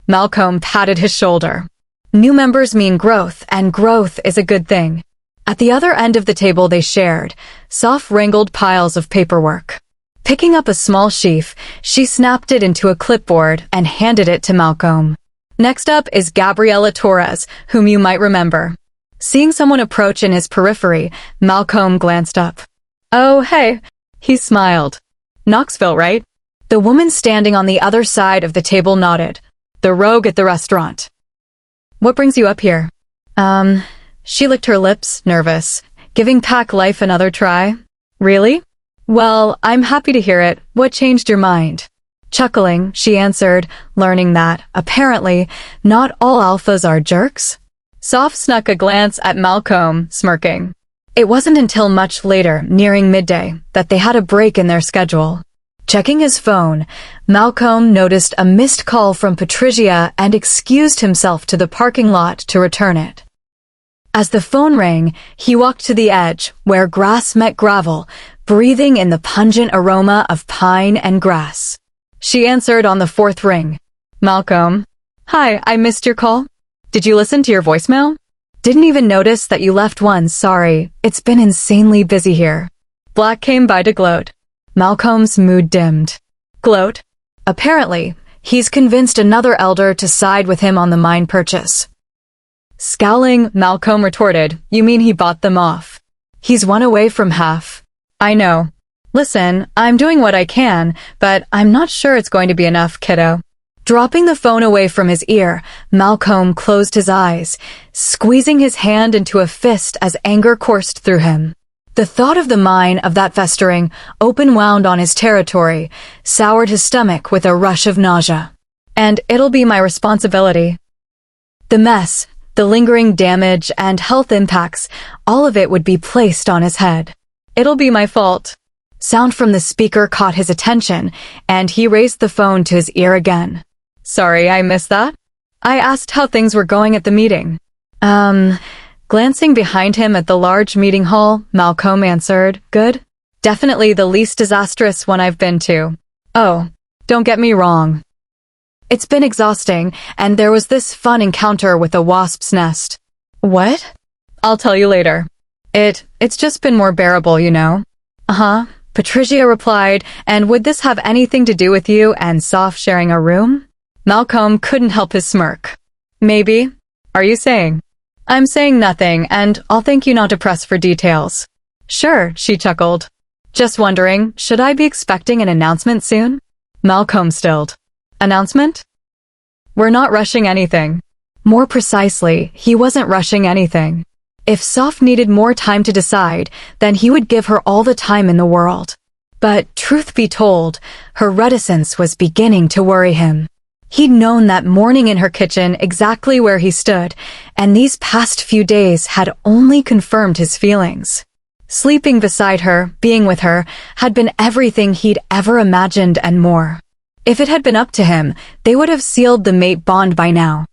Malcolm patted his shoulder. New members mean growth, and growth is a good thing. At the other end of the table they shared, Soph wrangled piles of paperwork. Picking up a small sheaf, she snapped it into a clipboard and handed it to Malcolm. Next up is Gabriela Torres, whom you might remember. Seeing someone approach in his periphery, Malcolm glanced up. Oh, hey. He smiled. Knoxville, right? The woman standing on the other side of the table nodded. The rogue at the restaurant. What brings you up here? She licked her lips, nervous. Giving Pack Life another try? Really? Well, I'm happy to hear it. What changed your mind? Chuckling, she answered, learning that, apparently, not all alphas are jerks. Soph snuck a glance at Malcolm, smirking. It wasn't until much later, nearing midday, that they had a break in their schedule. Checking his phone, Malcolm noticed a missed call from Patricia and excused himself to the parking lot to return it. As the phone rang, he walked to the edge, where grass met gravel, breathing in the pungent aroma of pine and grass. She answered on the fourth ring. Malcolm. Hi, I missed your call. Did you listen to your voicemail? Didn't even notice that you left one, sorry. It's been insanely busy here. Black came by to gloat. Malcolm's mood dimmed. Gloat? Apparently, he's convinced another elder to side with him on the mine purchase. Scowling, Malcolm retorted, You mean he bought them off? He's one away from half. I know. Listen, I'm doing what I can, but I'm not sure it's going to be enough, kiddo. Dropping the phone away from his ear, Malcolm closed his eyes, squeezing his hand into a fist as anger coursed through him. The thought of the mine of that festering, open-wound on his territory, soured his stomach with a rush of nausea. And it'll be my responsibility. The mess, the lingering damage and health impacts, all of it would be placed on his head. It'll be my fault. Sound from the speaker caught his attention, and he raised the phone to his ear again. Sorry, I missed that. I asked how things were going at the meeting. Glancing behind him at the large meeting hall, Malcolm answered, Good. Definitely the least disastrous one I've been to. Oh, don't get me wrong. It's been exhausting, and there was this fun encounter with a wasp's nest. What? I'll tell you later. It's just been more bearable, you know. Uh-huh, Patricia replied, and would this have anything to do with you and Soph sharing a room? Malcolm couldn't help his smirk. Maybe. Are you saying? I'm saying nothing, and I'll thank you not to press for details. Sure, she chuckled. Just wondering, should I be expecting an announcement soon? Malcolm stilled. Announcement? We're not rushing anything. More precisely, he wasn't rushing anything. If Soph needed more time to decide, then he would give her all the time in the world. But truth be told, her reticence was beginning to worry him. He'd known that morning in her kitchen exactly where he stood, and these past few days had only confirmed his feelings. Sleeping beside her, being with her, had been everything he'd ever imagined and more. If it had been up to him, they would have sealed the mate bond by now.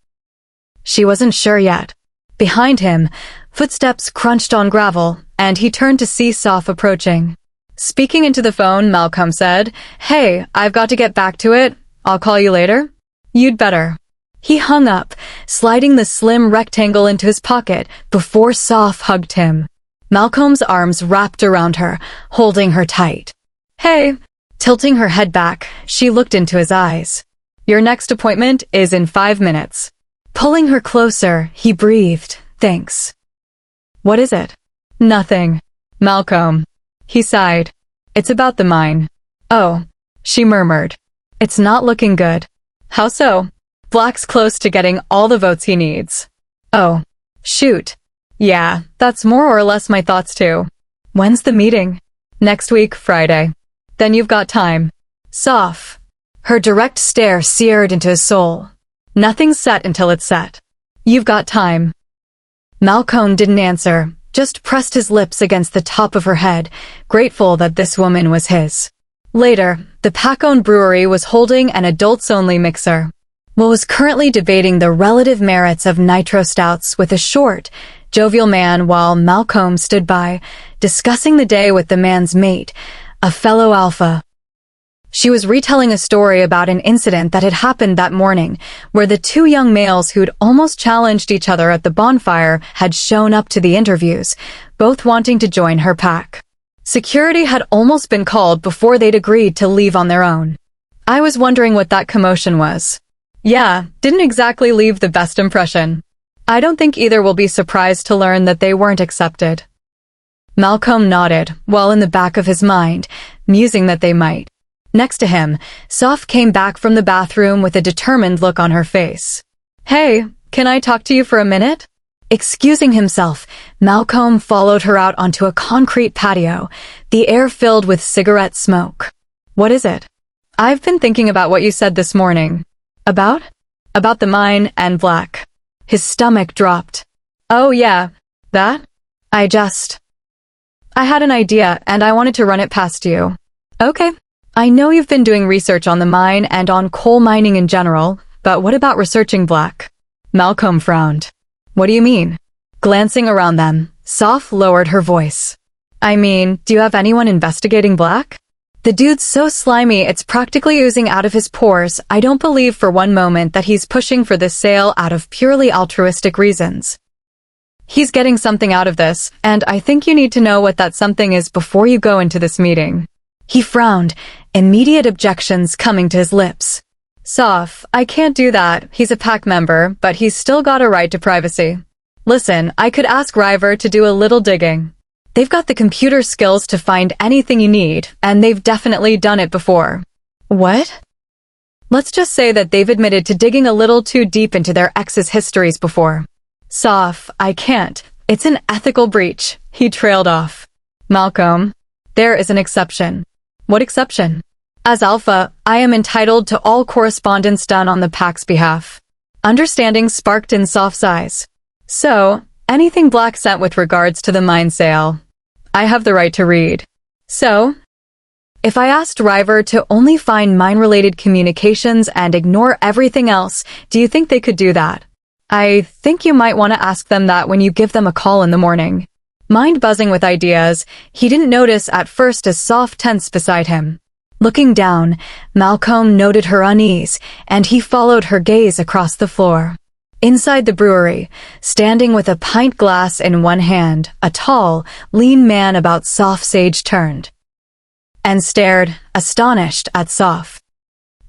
She wasn't sure yet. Behind him, footsteps crunched on gravel, and he turned to see Soph approaching. Speaking into the phone, Malcolm said, Hey, I've got to get back to it. I'll call you later. You'd better. He hung up, sliding the slim rectangle into his pocket before Soph hugged him. Malcolm's arms wrapped around her, holding her tight. Hey. Tilting her head back, she looked into his eyes. Your next appointment is in 5 minutes. Pulling her closer, he breathed, Thanks. What is it? Nothing. Malcolm. He sighed. It's about the mine. Oh. She murmured. It's not looking good. How so? Black's close to getting all the votes he needs. Oh. Shoot. Yeah, that's more or less my thoughts too. When's the meeting? Next week, Friday. Then you've got time. Soph. Her direct stare seared into his soul. Nothing's set until it's set. You've got time. Malcolm didn't answer, just pressed his lips against the top of her head, grateful that this woman was his. Later, the Pack-owned brewery was holding an adults-only mixer. Will was currently debating the relative merits of nitro stouts with a short, jovial man while Malcolm stood by, discussing the day with the man's mate, a fellow alpha. She was retelling a story about an incident that had happened that morning, where the two young males who'd almost challenged each other at the bonfire had shown up to the interviews, both wanting to join her pack. Security had almost been called before they'd agreed to leave on their own. I was wondering what that commotion was. Yeah, didn't exactly leave the best impression. I don't think either will be surprised to learn that they weren't accepted. Malcolm nodded, while in the back of his mind, musing that they might. Next to him, Soph came back from the bathroom with a determined look on her face. Hey, can I talk to you for a minute? Excusing himself, Malcolm followed her out onto a concrete patio, the air filled with cigarette smoke. What is it? I've been thinking about what you said this morning. About? About the mine and Black. His stomach dropped. Oh yeah, that? I had an idea and I wanted to run it past you. Okay. I know you've been doing research on the mine and on coal mining in general, but what about researching Black? Malcolm frowned. What do you mean? Glancing around them, Soph lowered her voice. I mean, do you have anyone investigating Black? The dude's so slimy it's practically oozing out of his pores. I don't believe for one moment that he's pushing for this sale out of purely altruistic reasons. He's getting something out of this, and I think you need to know what that something is before you go into this meeting. He frowned, immediate objections coming to his lips. Soph, I can't do that. He's a pack member, but he's still got a right to privacy. Listen, I could ask River to do a little digging. They've got the computer skills to find anything you need, and they've definitely done it before. What? Let's just say that they've admitted to digging a little too deep into their ex's histories before. Soph, I can't. It's an ethical breach. He trailed off. Malcomb, there is an exception. What exception? As Alpha, I am entitled to all correspondence done on the Pack's behalf. Understanding sparked in Soph's eyes. So, anything Black sent with regards to the mine sale, I have the right to read. So, if I asked River to only find mine-related communications and ignore everything else, do you think they could do that? I think you might want to ask them that when you give them a call in the morning. Mind buzzing with ideas, he didn't notice at first as Soph tensed beside him. Looking down, Malcomb noted her unease, and he followed her gaze across the floor. Inside the brewery, standing with a pint glass in one hand, a tall, lean man about Soph's age turned and stared, astonished, at Soph.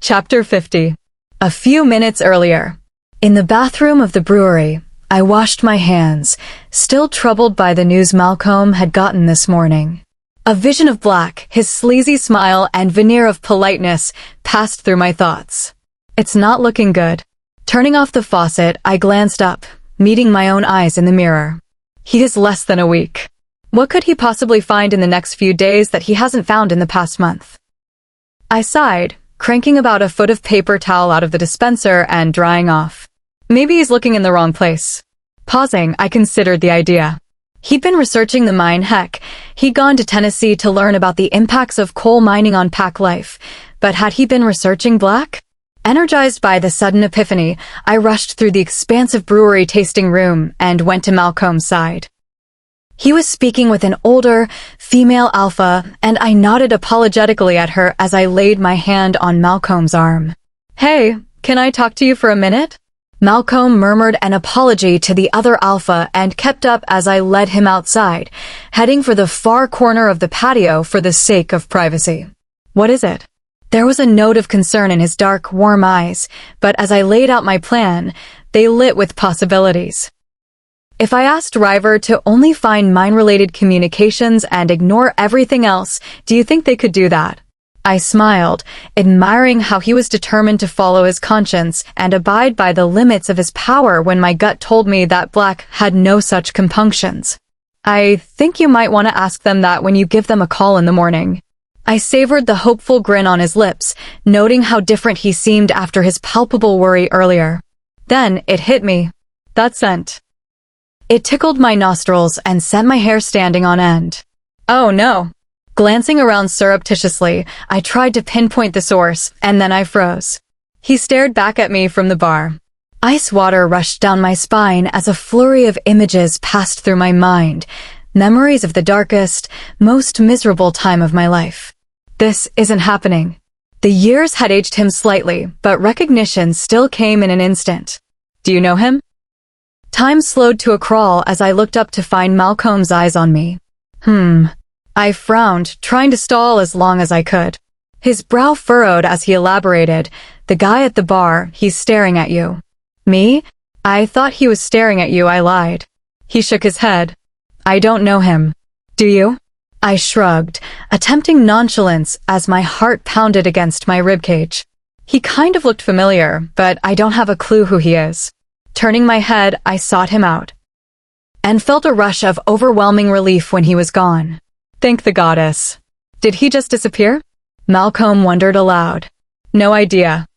Chapter 50. A few minutes earlier. In the bathroom of the brewery, I washed my hands, still troubled by the news Malcomb had gotten this morning. A vision of Black, his sleazy smile and veneer of politeness, passed through my thoughts. It's not looking good. Turning off the faucet, I glanced up, meeting my own eyes in the mirror. He is less than a week. What could he possibly find in the next few days that he hasn't found in the past month? I sighed, cranking about a foot of paper towel out of the dispenser and drying off. Maybe he's looking in the wrong place. Pausing, I considered the idea. He'd been researching the mine. Heck, he'd gone to Tennessee to learn about the impacts of coal mining on pack life. But had he been researching Black? Energized by the sudden epiphany, I rushed through the expansive brewery tasting room and went to Malcomb's side. He was speaking with an older, female alpha, and I nodded apologetically at her as I laid my hand on Malcomb's arm. Hey, can I talk to you for a minute? Malcomb murmured an apology to the other alpha and kept up as I led him outside, heading for the far corner of the patio for the sake of privacy. What is it? There was a note of concern in his dark, warm eyes, but as I laid out my plan, they lit with possibilities. If I asked River to only find mine-related communications and ignore everything else, do you think they could do that? I smiled, admiring how he was determined to follow his conscience and abide by the limits of his power when my gut told me that Black had no such compunctions. I think you might want to ask them that when you give them a call in the morning. I savored the hopeful grin on his lips, noting how different he seemed after his palpable worry earlier. Then it hit me. That scent. It tickled my nostrils and sent my hair standing on end. Oh no. Glancing around surreptitiously, I tried to pinpoint the source, and then I froze. He stared back at me from the bar. Ice water rushed down my spine as a flurry of images passed through my mind, memories of the darkest, most miserable time of my life. This isn't happening. The years had aged him slightly, but recognition still came in an instant. Do you know him? Time slowed to a crawl as I looked up to find Malcomb's eyes on me. I frowned, trying to stall as long as I could. His brow furrowed as he elaborated. The guy at the bar, he's staring at you. Me? I thought he was staring at you, I lied. He shook his head. I don't know him. Do you? I shrugged, attempting nonchalance as my heart pounded against my ribcage. He kind of looked familiar, but I don't have a clue who he is. Turning my head, I sought him out and felt a rush of overwhelming relief when he was gone. Thank the goddess. Did he just disappear? Malcomb wondered aloud. No idea.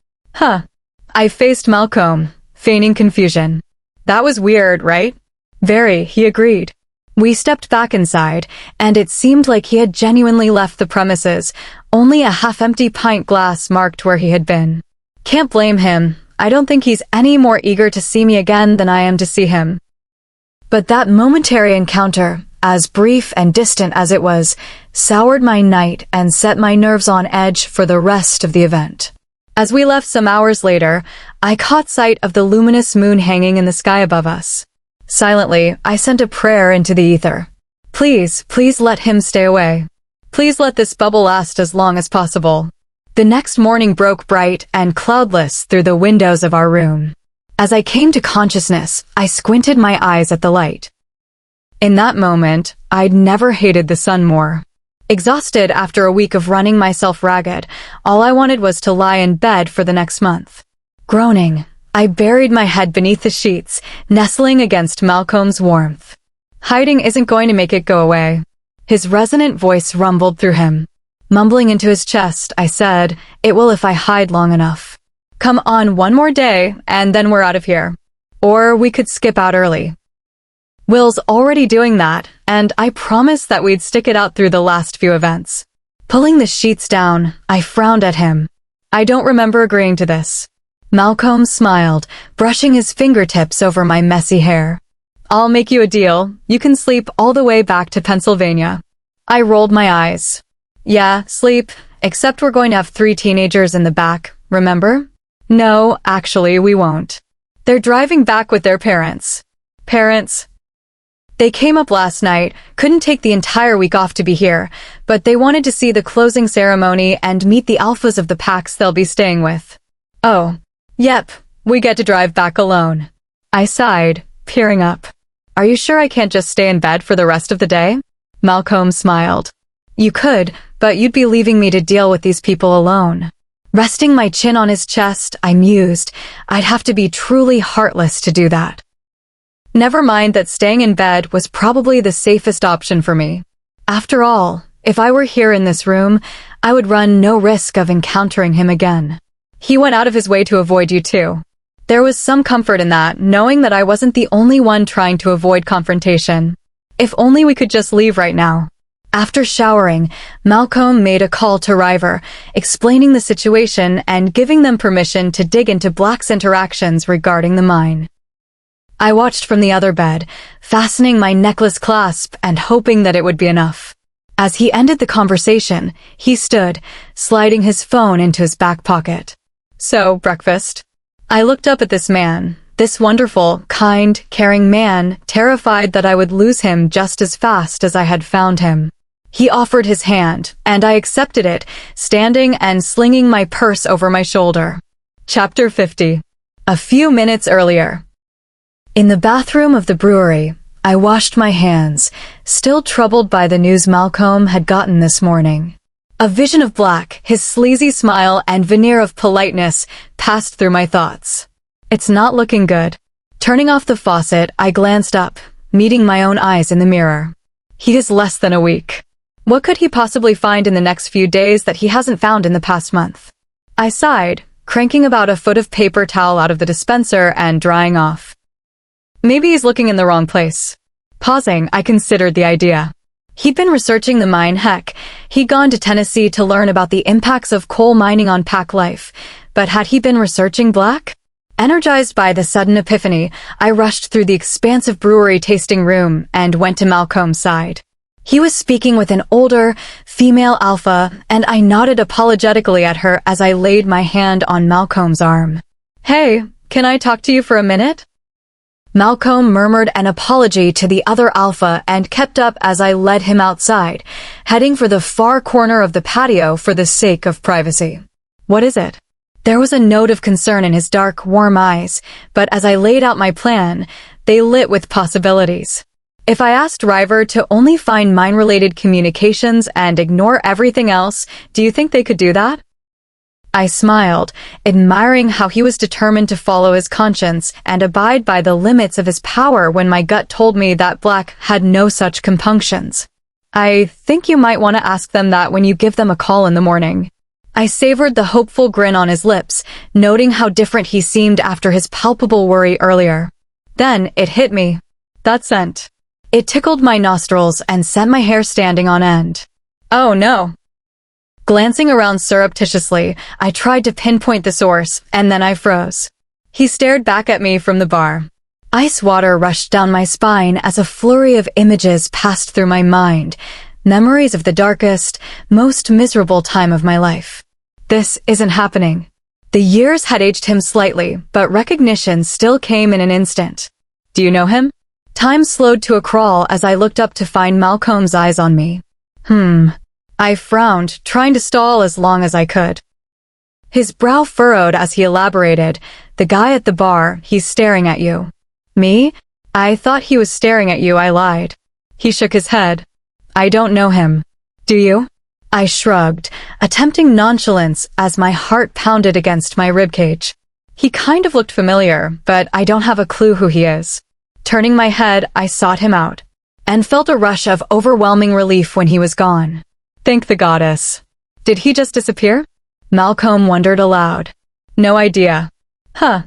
I faced Malcomb, feigning confusion. That was weird, right? Very, he agreed. We stepped back inside, and it seemed like he had genuinely left the premises, only a half-empty pint glass marked where he had been. Can't blame him. I don't think he's any more eager to see me again than I am to see him. But that momentary encounter, as brief and distant as it was, soured my night and set my nerves on edge for the rest of the event. As we left some hours later, I caught sight of the luminous moon hanging in the sky above us. Silently, I sent a prayer into the ether. Please let him stay away. Please let this bubble last as long as possible. The next morning broke bright and cloudless through the windows of our room. As I came to consciousness, I squinted my eyes at the light. In that moment, I'd never hated the sun more. Exhausted after a week of running myself ragged, all I wanted was to lie in bed for the next month. Groaning, I buried my head beneath the sheets, nestling against Malcomb's warmth. Hiding isn't going to make it go away. His resonant voice rumbled through him. Mumbling into his chest, I said, "It will if I hide long enough. Come on one more day, and then we're out of here. Or we could skip out early." Will's already doing that, and I promised that we'd stick it out through the last few events. Pulling the sheets down, I frowned at him. I don't remember agreeing to this. Malcomb smiled, brushing his fingertips over my messy hair. "I'll make you a deal. You can sleep all the way back to Pennsylvania." I rolled my eyes. "Yeah, sleep, except we're going to have 3 teenagers in the back, remember?" "No, actually, we won't. They're driving back with their parents." "Parents?" "They came up last night, couldn't take the entire week off to be here, but they wanted to see the closing ceremony and meet the alphas of the packs they'll be staying with." "Oh, yep, we get to drive back alone." I sighed, peering up. "Are you sure I can't just stay in bed for the rest of the day?" Malcomb smiled. "You could, but you'd be leaving me to deal with these people alone." Resting my chin on his chest, I mused, I'd have to be truly heartless to do that. Never mind that staying in bed was probably the safest option for me. After all, if I were here in this room, I would run no risk of encountering him again. He went out of his way to avoid you too. There was some comfort in that, knowing that I wasn't the only one trying to avoid confrontation. If only we could just leave right now. After showering, Malcomb made a call to River, explaining the situation and giving them permission to dig into Black's interactions regarding the mine. I watched from the other bed, fastening my necklace clasp and hoping that it would be enough. As he ended the conversation, he stood, sliding his phone into his back pocket. "So, breakfast?" I looked up at this man, this wonderful, kind, caring man, terrified that I would lose him just as fast as I had found him. He offered his hand, and I accepted it, standing and slinging my purse over my shoulder. Chapter 50. A few minutes earlier. In the bathroom of the brewery, I washed my hands, still troubled by the news Malcomb had gotten this morning. A vision of Black, his sleazy smile and veneer of politeness passed through my thoughts. It's not looking good. Turning off the faucet, I glanced up, meeting my own eyes in the mirror. He is less than a week. What could he possibly find in the next few days that he hasn't found in the past month? I sighed, cranking about a foot of paper towel out of the dispenser and drying off. Maybe he's looking in the wrong place. Pausing, I considered the idea. He'd been researching the mine. Heck, he'd gone to Tennessee to learn about the impacts of coal mining on pack life. But had he been researching Black? Energized by the sudden epiphany, I rushed through the expansive brewery tasting room and went to Malcomb's side. He was speaking with an older, female alpha, and I nodded apologetically at her as I laid my hand on Malcomb's arm. "Hey, can I talk to you for a minute?" Malcomb murmured an apology to the other alpha and kept up as I led him outside, heading for the far corner of the patio for the sake of privacy. "What is it?" There was a note of concern in his dark, warm eyes, but as I laid out my plan, they lit with possibilities. If I asked River to only find mine-related communications and ignore everything else, do you think they could do that? I smiled, admiring how he was determined to follow his conscience and abide by the limits of his power when my gut told me that Black had no such compunctions. "I think you might want to ask them that when you give them a call in the morning." I savored the hopeful grin on his lips, noting how different he seemed after his palpable worry earlier. Then it hit me. That scent. It tickled my nostrils and sent my hair standing on end. Oh no. Glancing around surreptitiously, I tried to pinpoint the source, and then I froze. He stared back at me from the bar. Ice water rushed down my spine as a flurry of images passed through my mind, memories of the darkest, most miserable time of my life. This isn't happening. The years had aged him slightly, but recognition still came in an instant. Do you know him? Time slowed to a crawl as I looked up to find Malcolm's eyes on me. I frowned, trying to stall as long as I could. His brow furrowed as he elaborated, "The guy at the bar, he's staring at you." Me? I thought he was staring at you, I lied. He shook his head. "I don't know him. Do you?" I shrugged, attempting nonchalance as my heart pounded against my ribcage. He kind of looked familiar, but I don't have a clue who he is. Turning my head, I sought him out, and felt a rush of overwhelming relief when he was gone. Thank the goddess. Did he just disappear? Malcomb wondered aloud. No idea. Huh.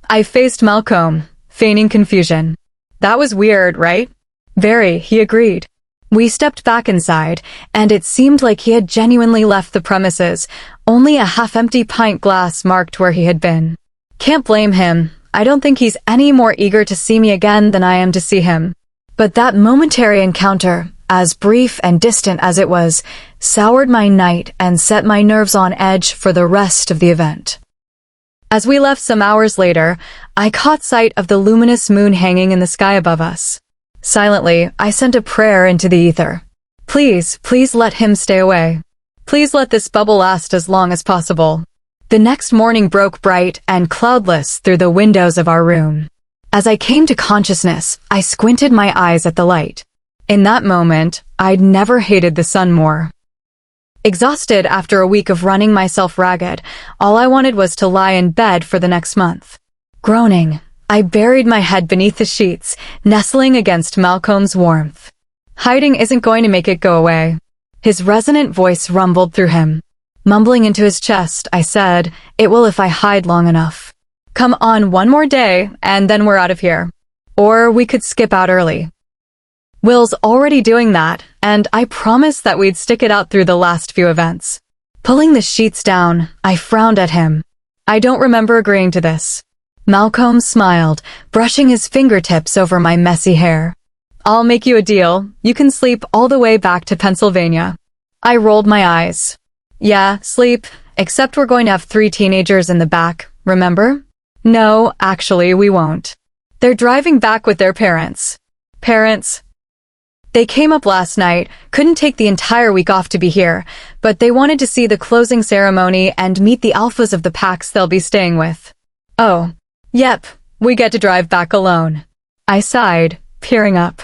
I faced Malcomb, feigning confusion. That was weird, right? Very, he agreed. We stepped back inside, and it seemed like he had genuinely left the premises, only a half-empty pint glass marked where he had been. Can't blame him. I don't think he's any more eager to see me again than I am to see him. But that momentary encounter, as brief and distant as it was, soured my night and set my nerves on edge for the rest of the event. As we left some hours later, I caught sight of the luminous moon hanging in the sky above us. Silently, I sent a prayer into the ether. Please, please let him stay away. Please let this bubble last as long as possible. The next morning broke bright and cloudless through the windows of our room. As I came to consciousness, I squinted my eyes at the light. In that moment, I'd never hated the sun more. Exhausted after a week of running myself ragged, all I wanted was to lie in bed for the next month. Groaning, I buried my head beneath the sheets, nestling against Malcolm's warmth. Hiding isn't going to make it go away. His resonant voice rumbled through him. Mumbling into his chest, I said, "It will if I hide long enough. Come on one more day, and then we're out of here. Or we could skip out early." Will's already doing that, and I promised that we'd stick it out through the last few events. Pulling the sheets down, I frowned at him. I don't remember agreeing to this. Malcolm smiled, brushing his fingertips over my messy hair. "I'll make you a deal. You can sleep all the way back to Pennsylvania." I rolled my eyes. "Yeah, sleep, except we're going to have 3 teenagers in the back, remember?" "No, actually, we won't. They're driving back with their parents." "Parents?" "They came up last night, couldn't take the entire week off to be here, but they wanted to see the closing ceremony and meet the alphas of the packs they'll be staying with." "Oh, yep, we get to drive back alone." I sighed, peering up.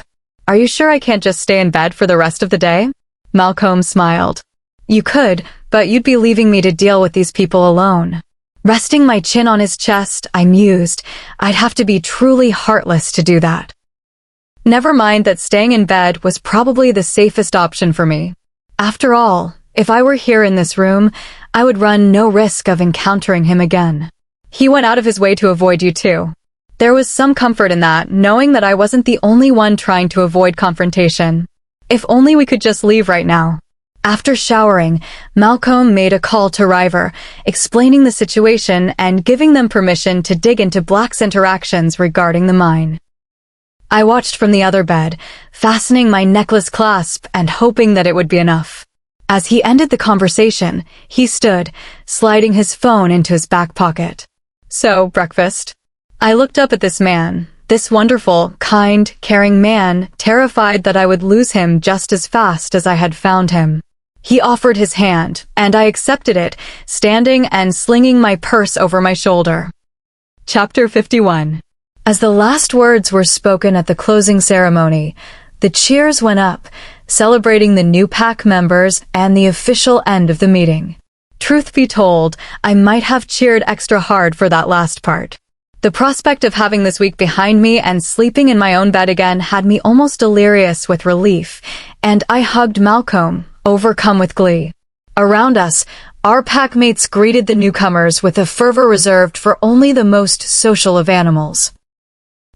"Are you sure I can't just stay in bed for the rest of the day?" Malcolm smiled. "You could, but you'd be leaving me to deal with these people alone." Resting my chin on his chest, I mused, I'd have to be truly heartless to do that. Never mind that staying in bed was probably the safest option for me. After all, if I were here in this room, I would run no risk of encountering him again. He went out of his way to avoid you too. There was some comfort in that, knowing that I wasn't the only one trying to avoid confrontation. If only we could just leave right now. After showering, Malcolm made a call to River, explaining the situation and giving them permission to dig into Black's interactions regarding the mine. I watched from the other bed, fastening my necklace clasp and hoping that it would be enough. As he ended the conversation, he stood, sliding his phone into his back pocket. "So, breakfast?" I looked up at this man, this wonderful, kind, caring man, terrified that I would lose him just as fast as I had found him. He offered his hand, and I accepted it, standing and slinging my purse over my shoulder. Chapter 51. As the last words were spoken at the closing ceremony, the cheers went up, celebrating the new pack members and the official end of the meeting. Truth be told, I might have cheered extra hard for that last part. The prospect of having this week behind me and sleeping in my own bed again had me almost delirious with relief, and I hugged Malcolm, overcome with glee. Around us, our packmates greeted the newcomers with a fervor reserved for only the most social of animals.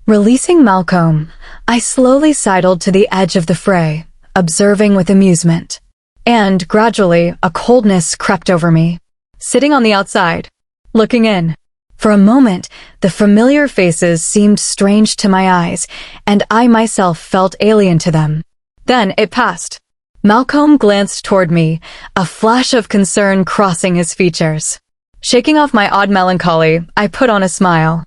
Releasing Malcolm, I slowly sidled to the edge of the fray, observing with amusement. And, gradually, a coldness crept over me. Sitting on the outside, looking in. For a moment, the familiar faces seemed strange to my eyes, and I myself felt alien to them. Then it passed. Malcomb glanced toward me, a flash of concern crossing his features. Shaking off my odd melancholy, I put on a smile.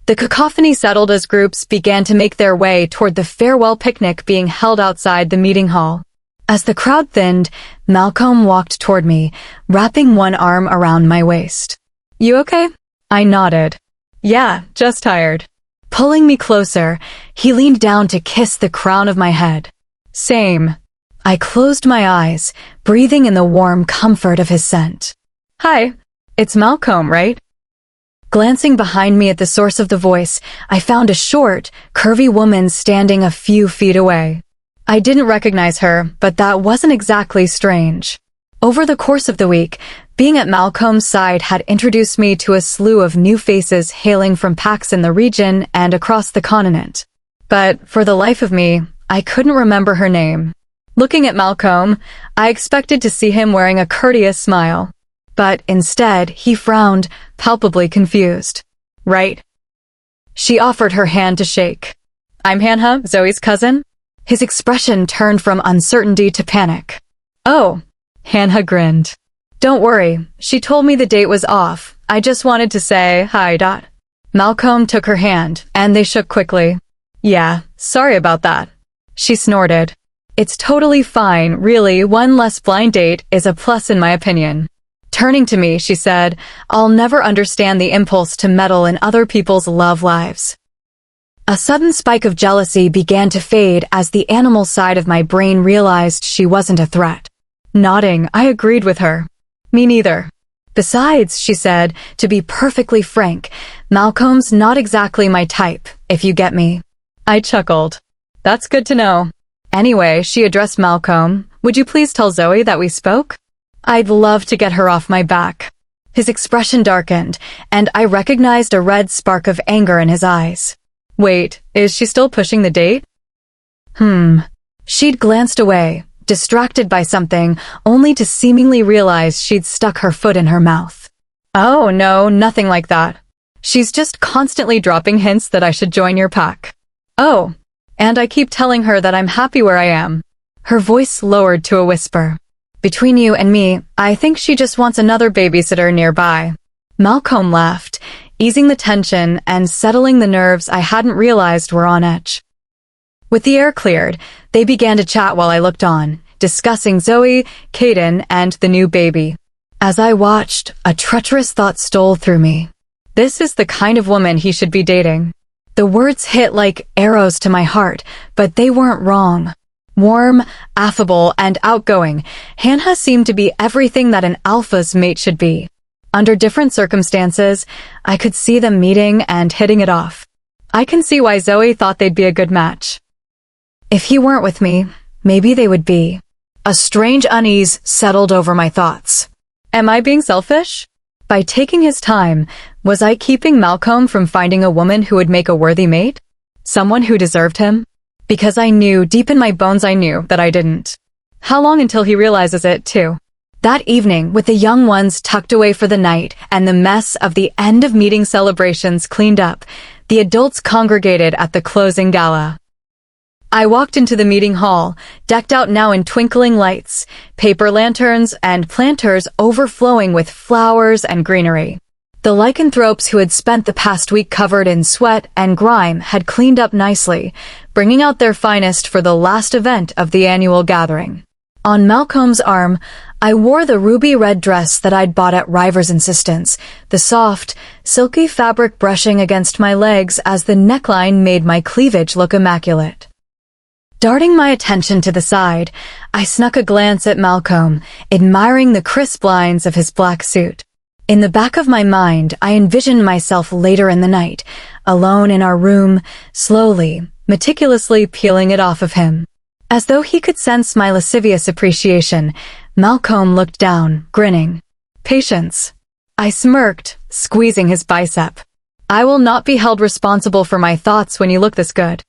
The cacophony settled as groups began to make their way toward the farewell picnic being held outside the meeting hall. As the crowd thinned, Malcomb walked toward me, wrapping one arm around my waist. "You okay?" I nodded. "Yeah, just tired." Pulling me closer, he leaned down to kiss the crown of my head. "Same." I closed my eyes, breathing in the warm comfort of his scent. "Hi, it's Malcomb, right?" Glancing behind me at the source of the voice, I found a short, curvy woman standing a few feet away. I didn't recognize her, but that wasn't exactly strange. Over the course of the week, being at Malcomb's side had introduced me to a slew of new faces hailing from packs in the region and across the continent. But for the life of me, I couldn't remember her name. Looking at Malcomb, I expected to see him wearing a courteous smile. But instead, he frowned, palpably confused. "Right?" She offered her hand to shake. "I'm Hannah, Zoe's cousin." His expression turned from uncertainty to panic. "Oh," Hannah grinned. "Don't worry, she told me the date was off. I just wanted to say hi. Malcomb took her hand, and they shook quickly. "Yeah, sorry about that." She snorted. "It's totally fine, really, one less blind date is a plus in my opinion." Turning to me, she said, "I'll never understand the impulse to meddle in other people's love lives." A sudden spike of jealousy began to fade as the animal side of my brain realized she wasn't a threat. Nodding, I agreed with her. "Me neither." "Besides," she said, "to be perfectly frank, Malcomb's not exactly my type, if you get me." I chuckled. "That's good to know." Anyway, she addressed Malcomb, "Would you please tell Zoe that we spoke?" I'd love to get her off my back. His expression darkened, and I recognized a red spark of anger in his eyes. "Wait, is she still pushing the date?" She'd glanced away, distracted by something, only to seemingly realize she'd stuck her foot in her mouth. "Oh, no, nothing like that. She's just constantly dropping hints that I should join your pack." "Oh, and I keep telling her that I'm happy where I am." Her voice lowered to a whisper. "Between you and me, I think she just wants another babysitter nearby." Malcomb laughed, easing the tension and settling the nerves I hadn't realized were on edge. With the air cleared, they began to chat while I looked on, discussing Zoe, Caden, and the new baby. As I watched, a treacherous thought stole through me. This is the kind of woman he should be dating. The words hit like arrows to my heart, but they weren't wrong. Warm, affable, and outgoing, Hannah seemed to be everything that an alpha's mate should be. Under different circumstances, I could see them meeting and hitting it off. I can see why Zoe thought they'd be a good match. If he weren't with me, maybe they would be. A strange unease settled over my thoughts. Am I being selfish? By taking his time, was I keeping Malcomb from finding a woman who would make a worthy mate? Someone who deserved him? Because I knew, deep in my bones I knew, that I didn't. How long until he realizes it, too? That evening, with the young ones tucked away for the night and the mess of the end-of-meeting celebrations cleaned up, the adults congregated at the closing gala. I walked into the meeting hall, decked out now in twinkling lights, paper lanterns, and planters overflowing with flowers and greenery. The lycanthropes who had spent the past week covered in sweat and grime had cleaned up nicely, bringing out their finest for the last event of the annual gathering. On Malcomb's arm, I wore the ruby-red dress that I'd bought at River's insistence, the soft, silky fabric brushing against my legs as the neckline made my cleavage look immaculate. Darting my attention to the side, I snuck a glance at Malcomb, admiring the crisp lines of his black suit. In the back of my mind, I envisioned myself later in the night, alone in our room, slowly, meticulously peeling it off of him. As though he could sense my lascivious appreciation, Malcomb looked down, grinning. "Patience." I smirked, squeezing his bicep. "I will not be held responsible for my thoughts when you look this good."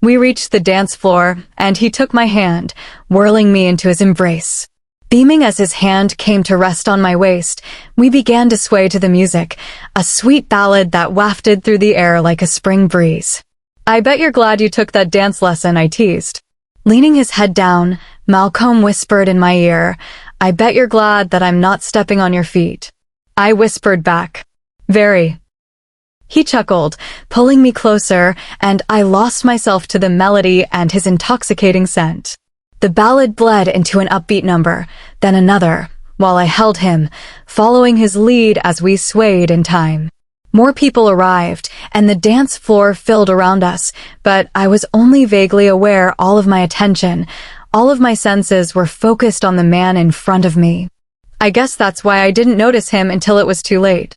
We reached the dance floor, and he took my hand, whirling me into his embrace. Beaming as his hand came to rest on my waist, we began to sway to the music, a sweet ballad that wafted through the air like a spring breeze. "I bet you're glad you took that dance lesson," I teased. Leaning his head down, Malcomb whispered in my ear, "I bet you're glad that I'm not stepping on your feet." I whispered back, "Very." He chuckled, pulling me closer, and I lost myself to the melody and his intoxicating scent. The ballad bled into an upbeat number, then another, while I held him, following his lead as we swayed in time. More people arrived, and the dance floor filled around us, but I was only vaguely aware all of my attention, all of my senses were focused on the man in front of me. I guess that's why I didn't notice him until it was too late.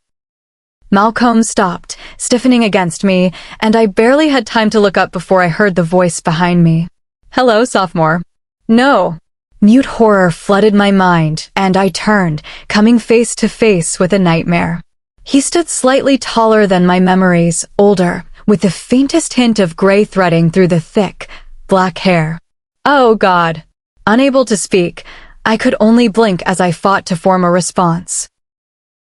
Malcomb stopped, stiffening against me, and I barely had time to look up before I heard the voice behind me. "Hello, sophomore." "No." Mute horror flooded my mind, and I turned, coming face to face with a nightmare. He stood slightly taller than my memories, older, with the faintest hint of gray threading through the thick, black hair. Oh God. Unable to speak, I could only blink as I fought to form a response.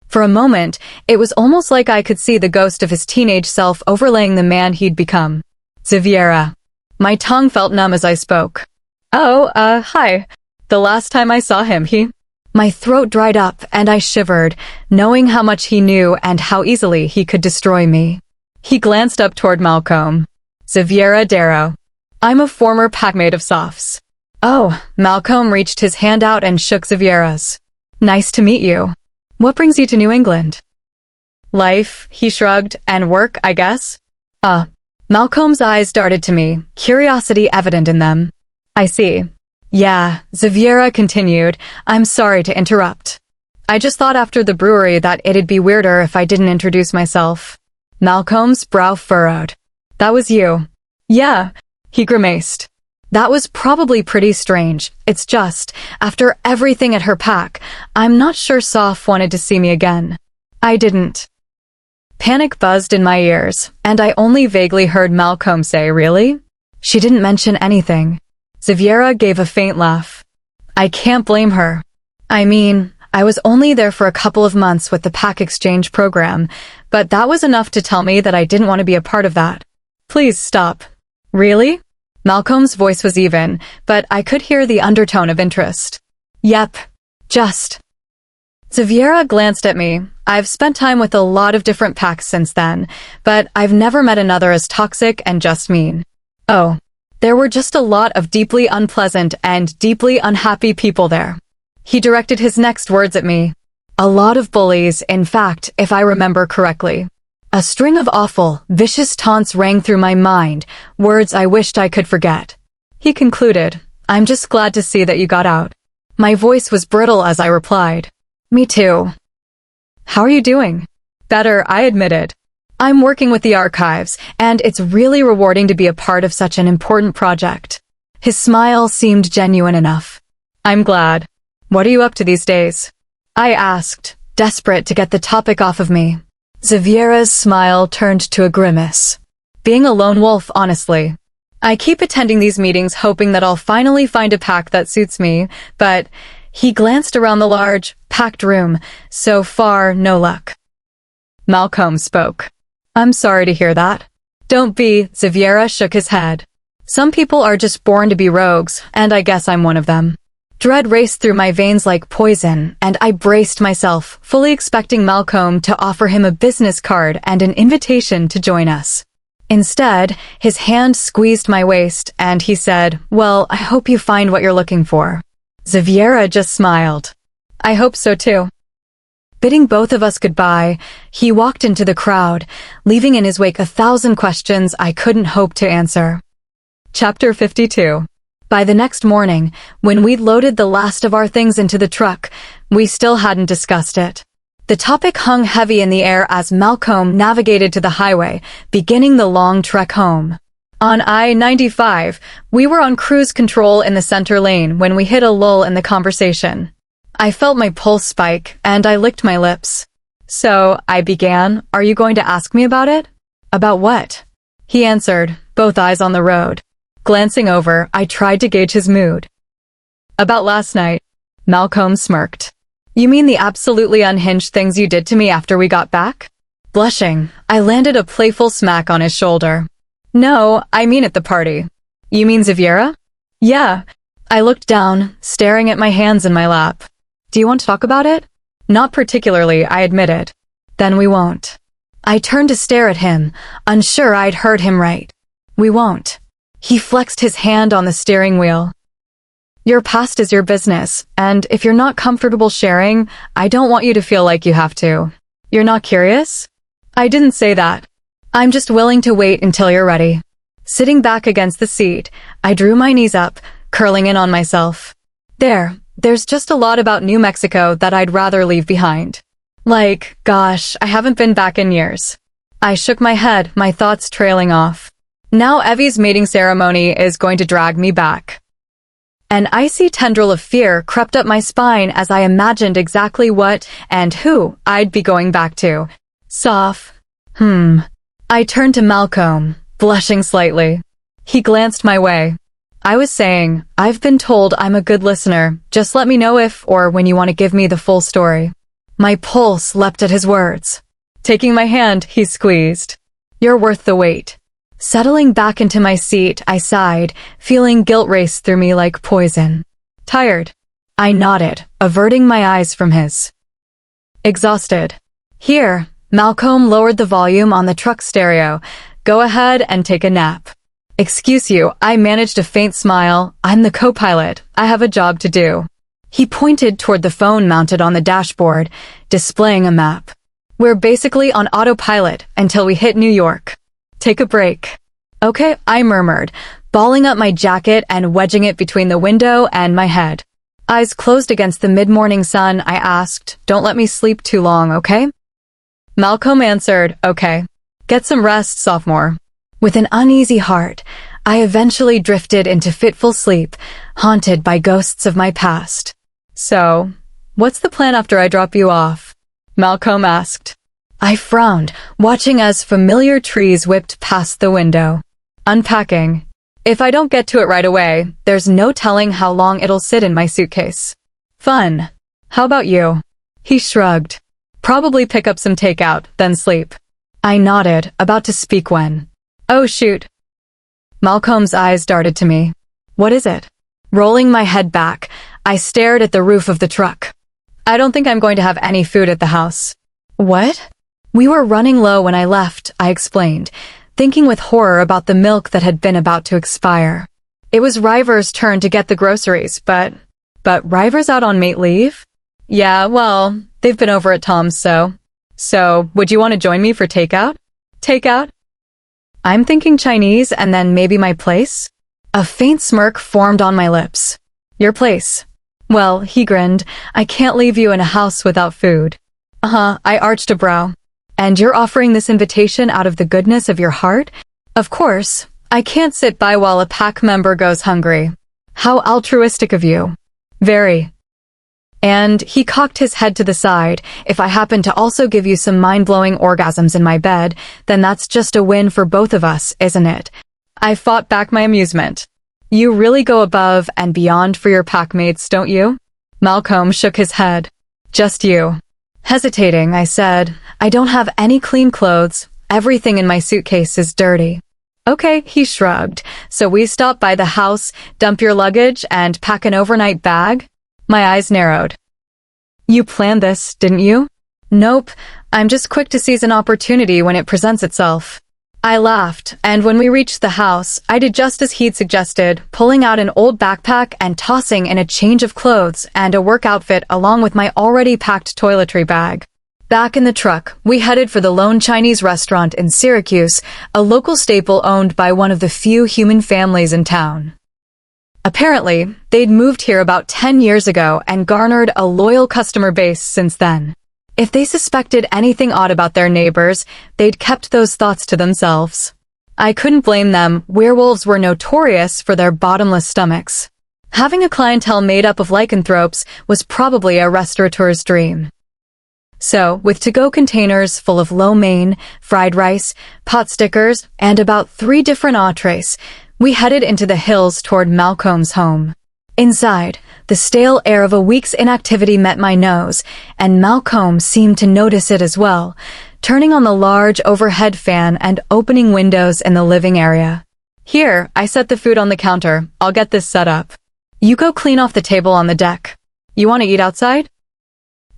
For a moment, it was almost like I could see the ghost of his teenage self overlaying the man he'd become. Xaviera. My tongue felt numb as I spoke. Hi. The last time I saw him, My throat dried up and I shivered, knowing how much he knew and how easily he could destroy me. He glanced up toward Malcomb. "Xaviera Darrow. I'm a former packmate of Soph's." "Oh," Malcomb reached his hand out and shook Xaviera's. "Nice to meet you. What brings you to New England?" "Life," he shrugged, "and work, I guess." Malcomb's eyes darted to me, curiosity evident in them. "I see." "Yeah," Xaviera continued, "I'm sorry to interrupt. I just thought after the brewery that it'd be weirder if I didn't introduce myself." Malcomb's brow furrowed. "That was you." "Yeah," he grimaced. "That was probably pretty strange. It's just, after everything at her pack, I'm not sure Soph wanted to see me again." I didn't. Panic buzzed in my ears, and I only vaguely heard Malcomb say, "Really?" She didn't mention anything. Xaviera gave a faint laugh. "I can't blame her. I mean, I was only there for a couple of months with the pack exchange program, but that was enough to tell me that I didn't want to be a part of that." "Please stop." "Really?" Malcomb's voice was even, but I could hear the undertone of interest. "Yep. Just." Xaviera glanced at me. "I've spent time with a lot of different packs since then, but I've never met another as toxic and just mean. Oh. There were just a lot of deeply unpleasant and deeply unhappy people there." He directed his next words at me. "A lot of bullies, in fact, if I remember correctly." A string of awful, vicious taunts rang through my mind, words I wished I could forget. He concluded, "I'm just glad to see that you got out." My voice was brittle as I replied, "Me too." "How are you doing?" "Better," I admitted. "I'm working with the archives, and it's really rewarding to be a part of such an important project." His smile seemed genuine enough. "I'm glad. What are you up to these days?" I asked, desperate to get the topic off of me. Xaviera's smile turned to a grimace. "Being a lone wolf, honestly. I keep attending these meetings hoping that I'll finally find a pack that suits me, but..." He glanced around the large, packed room. "So far, no luck." Malcomb spoke. "I'm sorry to hear that." "Don't be," Xaviera shook his head. "Some people are just born to be rogues, and I guess I'm one of them." Dread raced through my veins like poison, and I braced myself, fully expecting Malcomb to offer him a business card and an invitation to join us. Instead, his hand squeezed my waist, and he said, "Well, I hope you find what you're looking for." Xaviera just smiled. "I hope so too." Bidding both of us goodbye, he walked into the crowd, leaving in his wake 1,000 questions I couldn't hope to answer. Chapter 52. By the next morning, when we'd loaded the last of our things into the truck, we still hadn't discussed it. The topic hung heavy in the air as Malcomb navigated to the highway, beginning the long trek home. On I-95, we were on cruise control in the center lane when we hit a lull in the conversation. I felt my pulse spike, and I licked my lips. "So," I began, "are you going to ask me about it?" "About what?" He answered, both eyes on the road. Glancing over, I tried to gauge his mood. "About last night." Malcomb smirked. You mean the absolutely unhinged things you did to me after we got back? Blushing, I landed a playful smack on his shoulder. No, I mean at the party. You mean Xaviera? Yeah. I looked down, staring at my hands in my lap. Do you want to talk about it? Not particularly, I admitted. Then we won't. I turned to stare at him, unsure I'd heard him right. We won't. He flexed his hand on the steering wheel. Your past is your business, and if you're not comfortable sharing, I don't want you to feel like you have to. You're not curious? I didn't say that. I'm just willing to wait until you're ready. Sitting back against the seat, I drew my knees up, curling in on myself. There's just a lot about New Mexico that I'd rather leave behind. Like, gosh, I haven't been back in years. I shook my head, my thoughts trailing off. Now Evie's mating ceremony is going to drag me back. An icy tendril of fear crept up my spine as I imagined exactly what and who I'd be going back to. Soph. I turned to Malcomb, blushing slightly. He glanced my way. I was saying, I've been told I'm a good listener. Just let me know if or when you want to give me the full story. My pulse leapt at his words. Taking my hand, he squeezed. You're worth the wait. Settling back into my seat, I sighed, feeling guilt race through me like poison. Tired. I nodded, averting my eyes from his. Exhausted. Here, Malcomb lowered the volume on the truck stereo. Go ahead and take a nap. Excuse you, I managed a faint smile. I'm the co-pilot. I have a job to do. He pointed toward the phone mounted on the dashboard, displaying a map. We're basically on autopilot until we hit New York. Take a break. Okay, I murmured, balling up my jacket and wedging it between the window and my head. Eyes closed against the mid-morning sun, I asked, don't let me sleep too long, okay? Malcomb answered, okay. Get some rest, sophomore. With an uneasy heart, I eventually drifted into fitful sleep, haunted by ghosts of my past. So, what's the plan after I drop you off? Malcomb asked. I frowned, watching as familiar trees whipped past the window. Unpacking. If I don't get to it right away, there's no telling how long it'll sit in my suitcase. Fun. How about you? He shrugged. Probably pick up some takeout, then sleep. I nodded, about to speak when. Oh shoot. Malcomb's eyes darted to me. What is it? Rolling my head back, I stared at the roof of the truck. I don't think I'm going to have any food at the house. What? We were running low when I left, I explained, thinking with horror about the milk that had been about to expire. It was River's turn to get the groceries, but River's out on mate leave? Yeah, well, they've been over at Tom's, So, would you want to join me for takeout? Takeout? I'm thinking Chinese and then maybe my place? A faint smirk formed on my lips. Your place. Well, he grinned, I can't leave you in a house without food. I arched a brow. And you're offering this invitation out of the goodness of your heart? Of course. I can't sit by while a pack member goes hungry. How altruistic of you. Very. And he cocked his head to the side. If I happen to also give you some mind-blowing orgasms in my bed, then that's just a win for both of us, isn't it? I fought back my amusement. You really go above and beyond for your packmates, don't you? Malcomb shook his head. Just you. Hesitating, I said, I don't have any clean clothes. Everything in my suitcase is dirty. Okay, he shrugged. So we stop by the house, dump your luggage, and pack an overnight bag? My eyes narrowed. You planned this, didn't you? Nope. I'm just quick to seize an opportunity when it presents itself. I laughed, and when we reached the house, I did just as he'd suggested, pulling out an old backpack and tossing in a change of clothes and a work outfit along with my already packed toiletry bag. Back in the truck, we headed for the lone Chinese restaurant in Syracuse, a local staple owned by one of the few human families in town. Apparently, they'd moved here about 10 years ago and garnered a loyal customer base since then. If they suspected anything odd about their neighbors, they'd kept those thoughts to themselves. I couldn't blame them. Werewolves were notorious for their bottomless stomachs. Having a clientele made up of lycanthropes was probably a restaurateur's dream. So, with to-go containers full of lo mein, fried rice, pot stickers, and about 3 different entrees, we headed into the hills toward Malcomb's home. Inside, The stale air of a week's inactivity met my nose, and Malcomb seemed to notice it as well, turning on the large overhead fan and opening windows in the living area. "Here, I set the food on the counter. I'll get this set up. You go clean off the table on the deck. You want to eat outside?"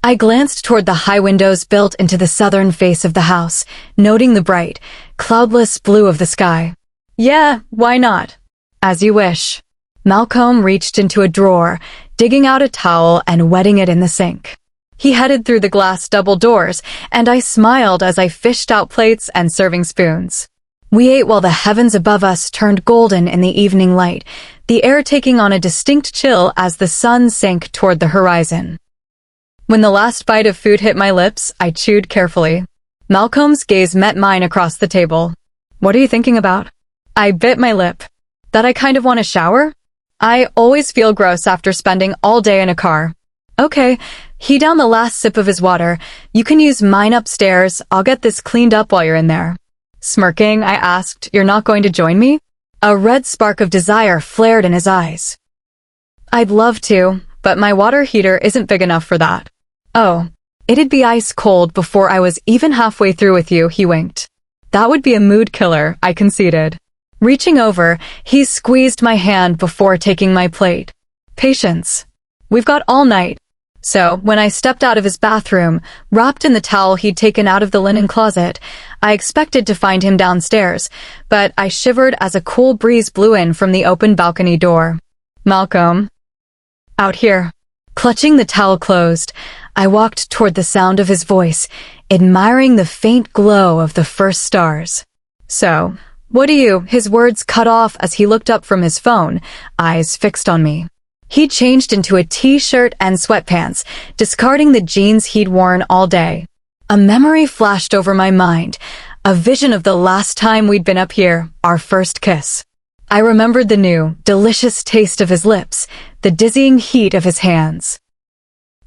I glanced toward the high windows built into the southern face of the house, noting the bright, cloudless blue of the sky. "Yeah, why not? As you wish." Malcomb reached into a drawer, digging out a towel and wetting it in the sink. He headed through the glass double doors, and I smiled as I fished out plates and serving spoons. We ate while the heavens above us turned golden in the evening light, the air taking on a distinct chill as the sun sank toward the horizon. When the last bite of food hit my lips, I chewed carefully. Malcolm's gaze met mine across the table. "What are you thinking about?" I bit my lip. "That I kind of want a shower? I always feel gross after spending all day in a car." "Okay." He downed the last sip of his water. "You can use mine upstairs. I'll get this cleaned up while you're in there." Smirking, I asked, "You're not going to join me?" A red spark of desire flared in his eyes. "I'd love to, but my water heater isn't big enough for that." "Oh, it'd be ice cold before I was even halfway through with you," he winked. "That would be a mood killer," I conceded. Reaching over, he squeezed my hand before taking my plate. "Patience. We've got all night." So, when I stepped out of his bathroom, wrapped in the towel he'd taken out of the linen closet, I expected to find him downstairs, but I shivered as a cool breeze blew in from the open balcony door. "Malcomb." "Out here." Clutching the towel closed, I walked toward the sound of his voice, admiring the faint glow of the first stars. "So, what do you—" His words cut off as he looked up from his phone, eyes fixed on me. He changed into a t-shirt and sweatpants, discarding the jeans he'd worn all day. A memory flashed over my mind, a vision of the last time we'd been up here, our first kiss. I remembered the new, delicious taste of his lips, the dizzying heat of his hands.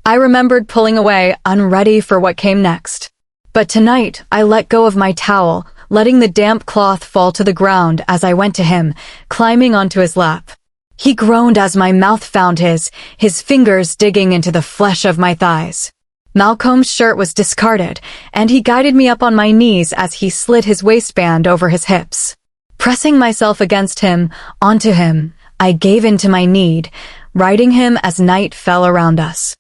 I remembered pulling away, unready for what came next. But tonight, I let go of my towel, letting the damp cloth fall to the ground as I went to him, climbing onto his lap. He groaned as my mouth found his fingers digging into the flesh of my thighs. Malcolm's shirt was discarded, and he guided me up on my knees as he slid his waistband over his hips. Pressing myself against him, onto him, I gave in to my need, riding him as night fell around us.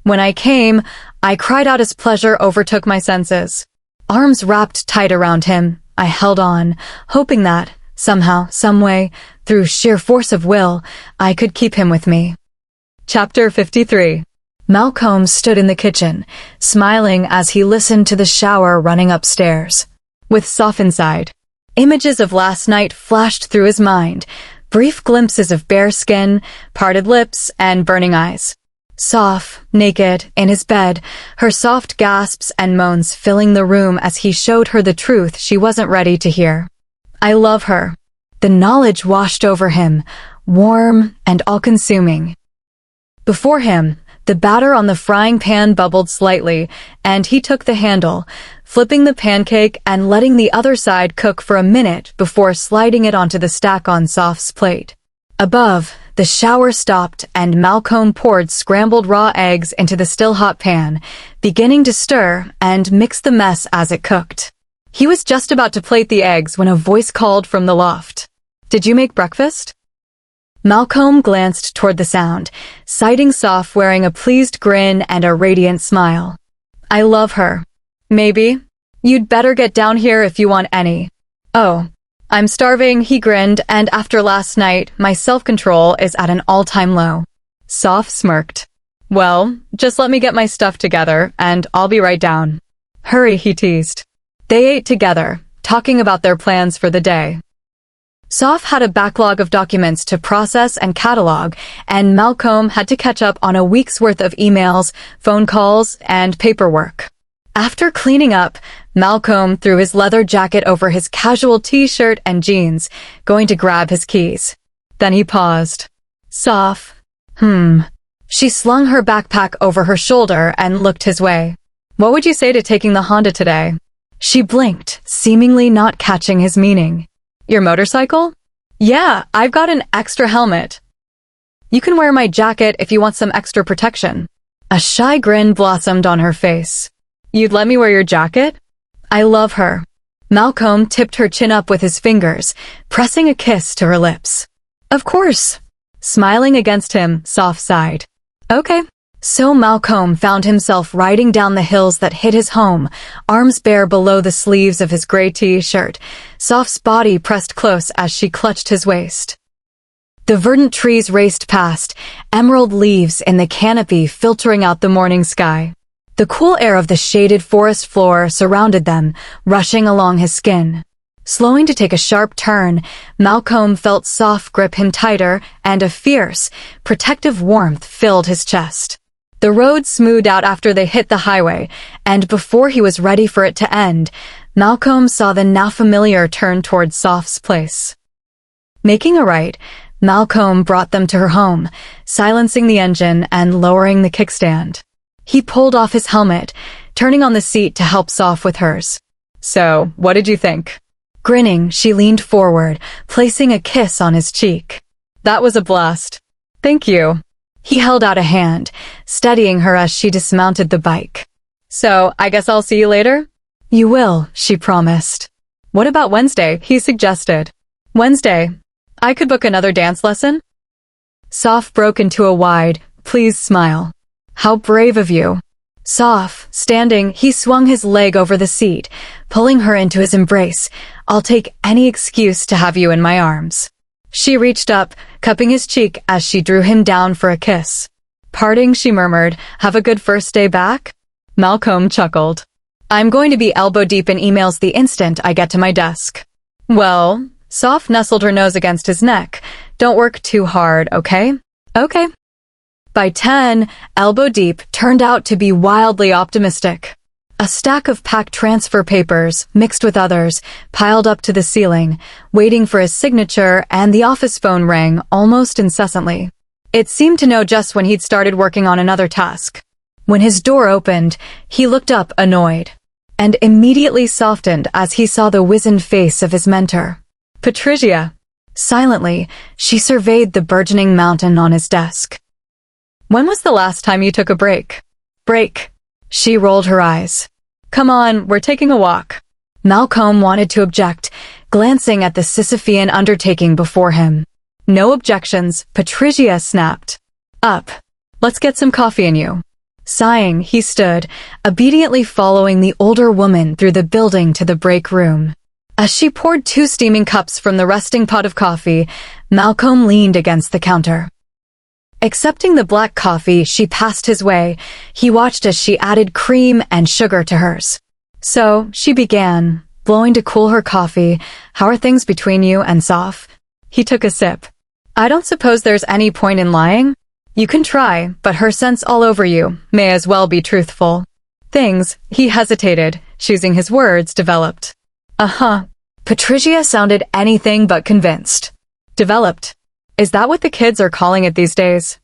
When I came, I cried out as pleasure overtook my senses. Arms wrapped tight around him, I held on, hoping that, somehow, someway, through sheer force of will, I could keep him with me. Chapter 53. Malcomb stood in the kitchen, smiling as he listened to the shower running upstairs. With Soph inside, images of last night flashed through his mind, brief glimpses of bare skin, parted lips, and burning eyes. Soph, naked, in his bed, her soft gasps and moans filling the room as he showed her the truth she wasn't ready to hear. "I love her." The knowledge washed over him, warm and all-consuming. Before him, the batter on the frying pan bubbled slightly, and he took the handle, flipping the pancake and letting the other side cook for a minute before sliding it onto the stack on Soph's plate. Above, the shower stopped and Malcomb poured scrambled raw eggs into the still-hot pan, beginning to stir and mix the mess as it cooked. He was just about to plate the eggs when a voice called from the loft. "Did you make breakfast?" Malcomb glanced toward the sound, sighting Soph wearing a pleased grin and a radiant smile. "I love her." "Maybe. You'd better get down here if you want any." "Oh, I'm starving," he grinned, and after last night, my self-control is at an all-time low. Soph smirked. "Well, just let me get my stuff together, and I'll be right down." "Hurry," he teased. They ate together, talking about their plans for the day. Soph had a backlog of documents to process and catalog, and Malcomb had to catch up on a week's worth of emails, phone calls, and paperwork. After cleaning up, Malcomb threw his leather jacket over his casual t-shirt and jeans, going to grab his keys. Then he paused. "Soph." She slung her backpack over her shoulder and looked his way. "What would you say to taking the Honda today?" She blinked, seemingly not catching his meaning. "Your motorcycle?" "Yeah, I've got an extra helmet." You can wear my jacket if you want some extra protection. A shy grin blossomed on her face. You'd let me wear your jacket? I love her. Malcomb tipped her chin up with his fingers, pressing a kiss to her lips. Of course. Smiling against him, Soph sighed. Okay. So Malcomb found himself riding down the hills that hid his home, arms bare below the sleeves of his gray t-shirt, Soph's body pressed close as she clutched his waist. The verdant trees raced past, emerald leaves in the canopy filtering out the morning sky. The cool air of the shaded forest floor surrounded them, rushing along his skin. Slowing to take a sharp turn, Malcomb felt Soph grip him tighter, and a fierce, protective warmth filled his chest. The road smoothed out after they hit the highway, and before he was ready for it to end, Malcomb saw the now familiar turn toward Soph's place. Making a right, Malcomb brought them to her home, silencing the engine and lowering the kickstand. He pulled off his helmet, turning on the seat to help Soph with hers. So, what did you think? Grinning, she leaned forward, placing a kiss on his cheek. That was a blast. Thank you. He held out a hand, steadying her as she dismounted the bike. So, I guess I'll see you later? You will, she promised. What about Wednesday? He suggested. Wednesday. I could book another dance lesson? Soph broke into a wide, pleased smile. How brave of you. Soph, standing, he swung his leg over the seat, pulling her into his embrace. I'll take any excuse to have you in my arms. She reached up, cupping his cheek as she drew him down for a kiss. Parting, she murmured, have a good first day back? Malcomb chuckled. I'm going to be elbow deep in emails the instant I get to my desk. Well, Soph nestled her nose against his neck. Don't work too hard, okay? Okay. By 10, elbow deep turned out to be wildly optimistic. A stack of packed transfer papers, mixed with others, piled up to the ceiling, waiting for his signature, and the office phone rang almost incessantly. It seemed to know just when he'd started working on another task. When his door opened, he looked up annoyed, and immediately softened as he saw the wizened face of his mentor. Patricia. Silently, she surveyed the burgeoning mountain on his desk. When was the last time you took a break? Break. She rolled her eyes. Come on, we're taking a walk. Malcomb wanted to object, glancing at the Sisyphean undertaking before him. No objections, Patricia snapped. Up. Let's get some coffee in you. Sighing, he stood, obediently following the older woman through the building to the break room. As she poured 2 steaming cups from the resting pot of coffee, Malcomb leaned against the counter. Accepting the black coffee she passed his way, he watched as she added cream and sugar to hers. So, she began, blowing to cool her coffee. How are things between you and Soph? He took a sip. I don't suppose there's any point in lying. You can try, but her scent's all over you, may as well be truthful. Things, he hesitated, choosing his words, developed. Uh-huh. Patricia sounded anything but convinced. Developed. Is that what the kids are calling it these days?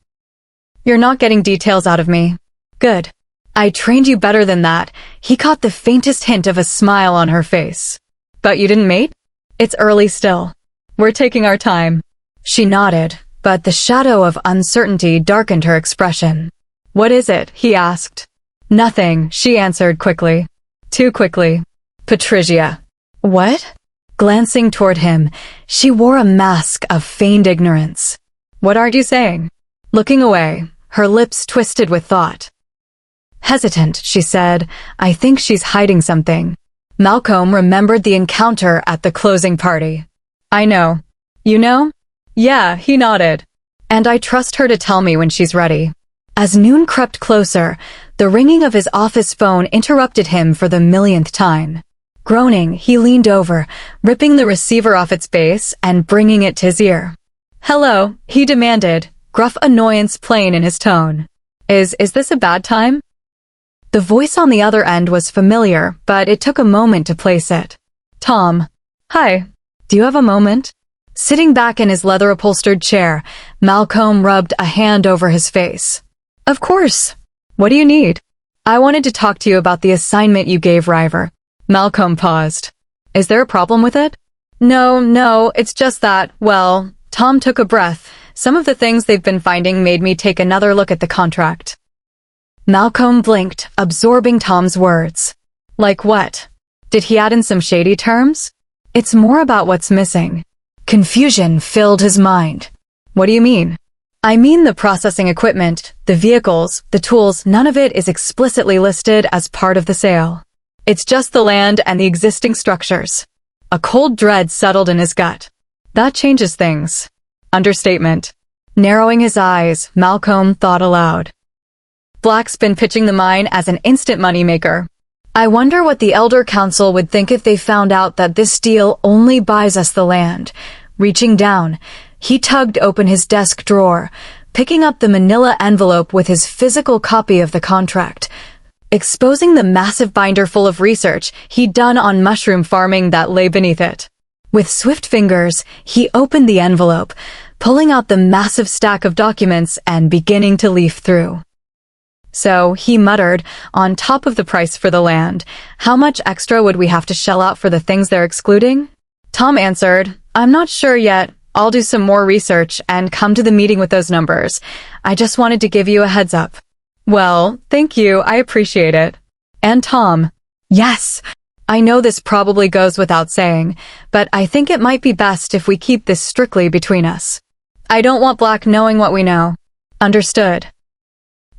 You're not getting details out of me. Good. I trained you better than that. He caught the faintest hint of a smile on her face. But you didn't mate? It's early still. We're taking our time. She nodded, but the shadow of uncertainty darkened her expression. What is it? He asked. Nothing, she answered quickly. Too quickly. Patricia. What? Glancing toward him, she wore a mask of feigned ignorance. What aren't you saying? Looking away, her lips twisted with thought. Hesitant, she said, I think she's hiding something. Malcomb remembered the encounter at the closing party. I know. You know? Yeah, he nodded. And I trust her to tell me when she's ready. As noon crept closer, the ringing of his office phone interrupted him for the millionth time. Groaning, he leaned over, ripping the receiver off its base and bringing it to his ear. Hello, he demanded, gruff annoyance plain in his tone. Is this a bad time? The voice on the other end was familiar, but it took a moment to place it. Tom. Hi. Do you have a moment? Sitting back in his leather-upholstered chair, Malcomb rubbed a hand over his face. Of course. What do you need? I wanted to talk to you about the assignment you gave River. Malcomb paused. Is there a problem with it? No, it's just that, well, Tom took a breath, some of the things they've been finding made me take another look at the contract. Malcomb blinked, absorbing Tom's words. Like what? Did he add in some shady terms? It's more about what's missing. Confusion filled his mind. What do you mean? I mean the processing equipment, the vehicles, the tools, none of it is explicitly listed as part of the sale. It's just the land and the existing structures. A cold dread settled in his gut. That changes things. Understatement. Narrowing his eyes, Malcomb thought aloud. Black's been pitching the mine as an instant moneymaker. I wonder what the Elder Council would think if they found out that this deal only buys us the land. Reaching down, he tugged open his desk drawer, picking up the manila envelope with his physical copy of the contract, exposing the massive binder full of research he'd done on mushroom farming that lay beneath it. With swift fingers, he opened the envelope, pulling out the massive stack of documents and beginning to leaf through. So, he muttered, on top of the price for the land, how much extra would we have to shell out for the things they're excluding? Tom answered, I'm not sure yet. I'll do some more research and come to the meeting with those numbers. I just wanted to give you a heads up. Well, thank you. I appreciate it. And Tom, yes, I know this probably goes without saying, but I think it might be best if we keep this strictly between us. I don't want Black knowing what we know. Understood.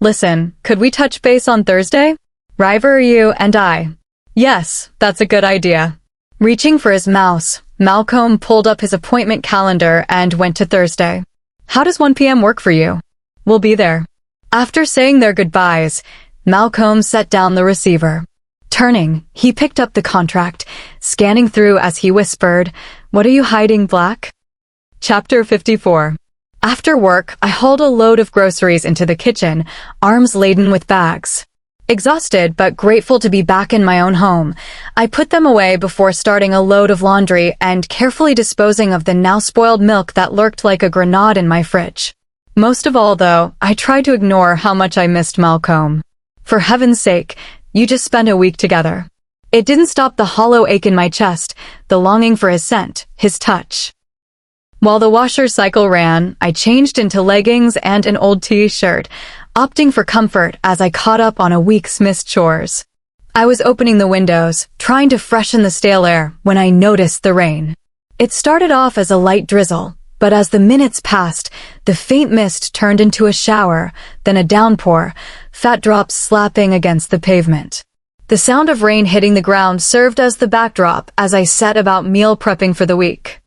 Listen, could we touch base on Thursday? River, you and I. Yes, that's a good idea. Reaching for his mouse, Malcomb pulled up his appointment calendar and went to Thursday. How does 1 p.m. work for you? We'll be there. After saying their goodbyes, Malcomb set down the receiver. Turning, he picked up the contract, scanning through as he whispered, What are you hiding, Black? Chapter 54. After work, I hauled a load of groceries into the kitchen, arms laden with bags. Exhausted but grateful to be back in my own home, I put them away before starting a load of laundry and carefully disposing of the now-spoiled milk that lurked like a grenade in my fridge. Most of all, though, I tried to ignore how much I missed Malcomb. For heaven's sake, you just spent a week together. It didn't stop the hollow ache in my chest, the longing for his scent, his touch. While the washer cycle ran, I changed into leggings and an old t-shirt, opting for comfort as I caught up on a week's missed chores. I was opening the windows, trying to freshen the stale air, when I noticed the rain. It started off as a light drizzle, but as the minutes passed, the faint mist turned into a shower, then a downpour, fat drops slapping against the pavement. The sound of rain hitting the ground served as the backdrop as I set about meal prepping for the week.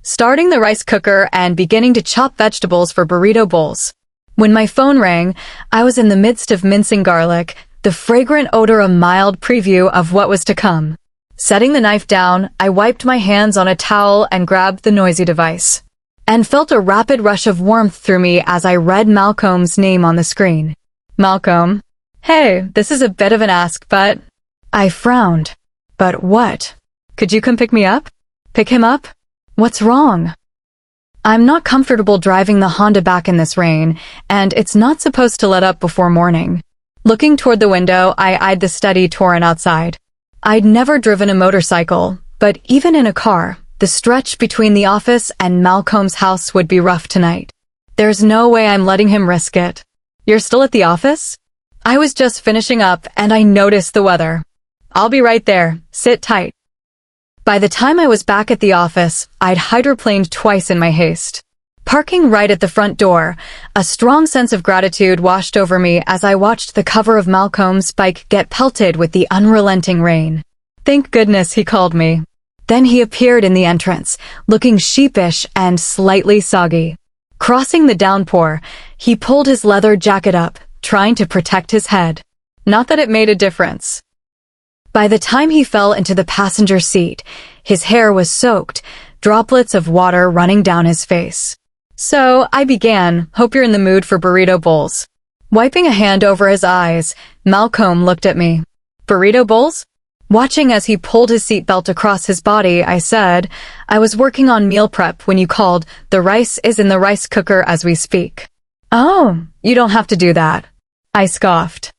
Starting the rice cooker and beginning to chop vegetables for burrito bowls. When my phone rang, I was in the midst of mincing garlic, the fragrant odor a mild preview of what was to come. Setting the knife down, I wiped my hands on a towel and grabbed the noisy device. And felt a rapid rush of warmth through me as I read Malcomb's name on the screen. Malcomb. Hey, this is a bit of an ask, but... I frowned. But what? Could you come pick me up? Pick him up? What's wrong? I'm not comfortable driving the Honda back in this rain, and it's not supposed to let up before morning. Looking toward the window, I eyed the steady torrent outside. I'd never driven a motorcycle, but even in a car, the stretch between the office and Malcomb's house would be rough tonight. There's no way I'm letting him risk it. You're still at the office? I was just finishing up, and I noticed the weather. I'll be right there. Sit tight. By the time I was back at the office, I'd hydroplaned twice in my haste. Parking right at the front door, a strong sense of gratitude washed over me as I watched the cover of Malcomb's bike get pelted with the unrelenting rain. Thank goodness he called me. Then he appeared in the entrance, looking sheepish and slightly soggy. Crossing the downpour, he pulled his leather jacket up, trying to protect his head. Not that it made a difference. By the time he fell into the passenger seat, his hair was soaked, droplets of water running down his face. So, I began, hope you're in the mood for burrito bowls. Wiping a hand over his eyes, Malcomb looked at me. Burrito bowls? Watching as he pulled his seatbelt across his body, I said, I was working on meal prep when you called. The rice is in the rice cooker as we speak. Oh, you don't have to do that. I scoffed.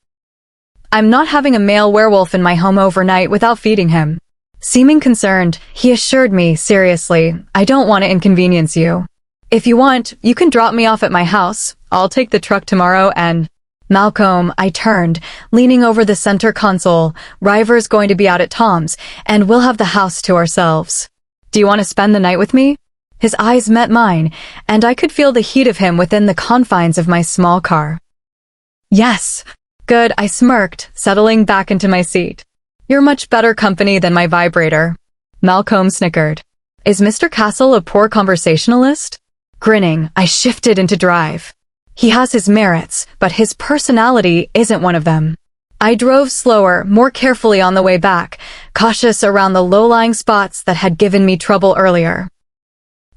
I'm not having a male werewolf in my home overnight without feeding him. Seeming concerned, he assured me, seriously, I don't want to inconvenience you. If you want, you can drop me off at my house. I'll take the truck tomorrow and... Malcomb, I turned, leaning over the center console. River's going to be out at Tom's, and we'll have the house to ourselves. Do you want to spend the night with me? His eyes met mine, and I could feel the heat of him within the confines of my small car. Yes. Good, I smirked, settling back into my seat. You're much better company than my vibrator. Malcomb snickered. Is Mr. Castle a poor conversationalist? Grinning, I shifted into drive. He has his merits, but his personality isn't one of them. I drove slower, more carefully on the way back, cautious around the low-lying spots that had given me trouble earlier.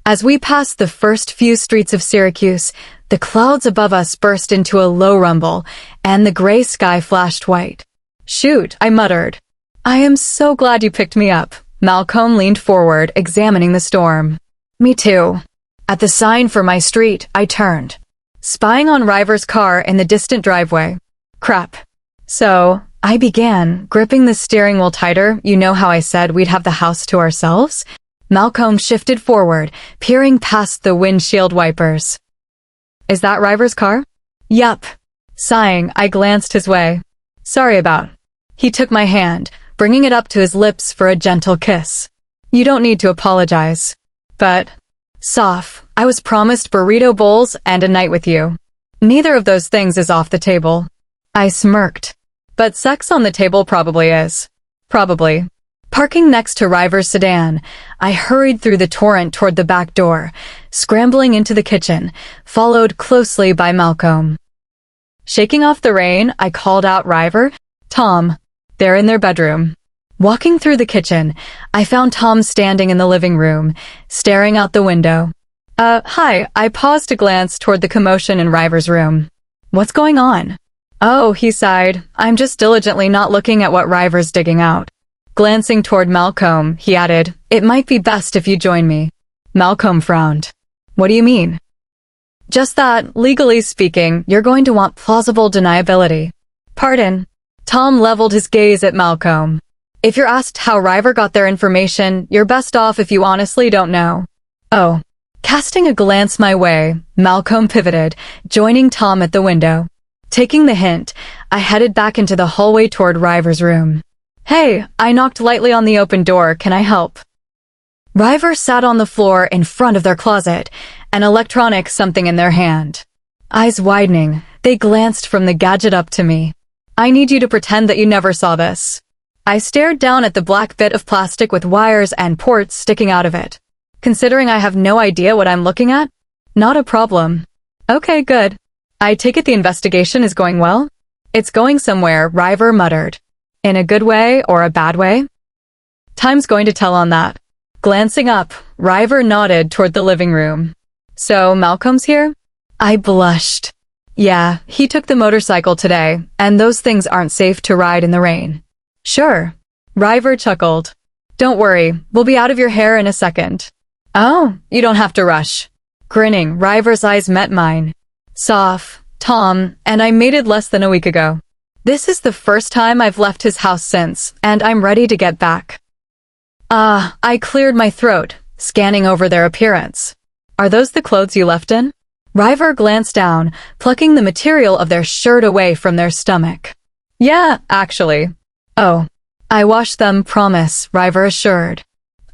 As we passed the first few streets of Syracuse, the clouds above us burst into a low rumble, and the gray sky flashed white. Shoot, I muttered. I am so glad you picked me up. Malcomb leaned forward, examining the storm. Me too. At the sign for my street, I turned, spying on River's car in the distant driveway. Crap. So, I began, gripping the steering wheel tighter. You know how I said we'd have the house to ourselves? Malcomb shifted forward, peering past the windshield wipers. Is that River's car? Yup. Sighing, I glanced his way. Sorry about. He took my hand, bringing it up to his lips for a gentle kiss. You don't need to apologize. But, Soph, I was promised burrito bowls and a night with you. Neither of those things is off the table. I smirked. But sex on the table probably is. Probably. Parking next to River's sedan, I hurried through the torrent toward the back door, scrambling into the kitchen, followed closely by Malcomb. Shaking off the rain, I called out River, Tom. They're in their bedroom. Walking through the kitchen, I found Tom standing in the living room, staring out the window. Hi, I paused to glance toward the commotion in River's room. What's going on? Oh, he sighed. I'm just diligently not looking at what River's digging out. Glancing toward Malcomb, he added, It might be best if you join me. Malcomb frowned. What do you mean? Just that, legally speaking, you're going to want plausible deniability. Pardon. Tom leveled his gaze at Malcomb. If you're asked how River got their information, you're best off if you honestly don't know. Oh. Casting a glance my way, Malcomb pivoted, joining Tom at the window. Taking the hint, I headed back into the hallway toward River's room. Hey, I knocked lightly on the open door. Can I help? River sat on the floor in front of their closet, an electronic something in their hand. Eyes widening, they glanced from the gadget up to me. I need you to pretend that you never saw this. I stared down at the black bit of plastic with wires and ports sticking out of it. Considering I have no idea what I'm looking at? Not a problem. Okay, good. I take it the investigation is going well? It's going somewhere, River muttered. In a good way or a bad way? Time's going to tell on that. Glancing up, River nodded toward the living room. So, Malcomb's here? I blushed. Yeah, he took the motorcycle today, and those things aren't safe to ride in the rain. Sure. River chuckled. Don't worry, we'll be out of your hair in a second. Oh, you don't have to rush. Grinning, River's eyes met mine. Soph, Tom, and I mated less than a week ago. This is the first time I've left his house since, and I'm ready to get back. I cleared my throat, scanning over their appearance. Are those the clothes you left in? River glanced down, plucking the material of their shirt away from their stomach. Yeah, actually. Oh. I washed them, promise, River assured.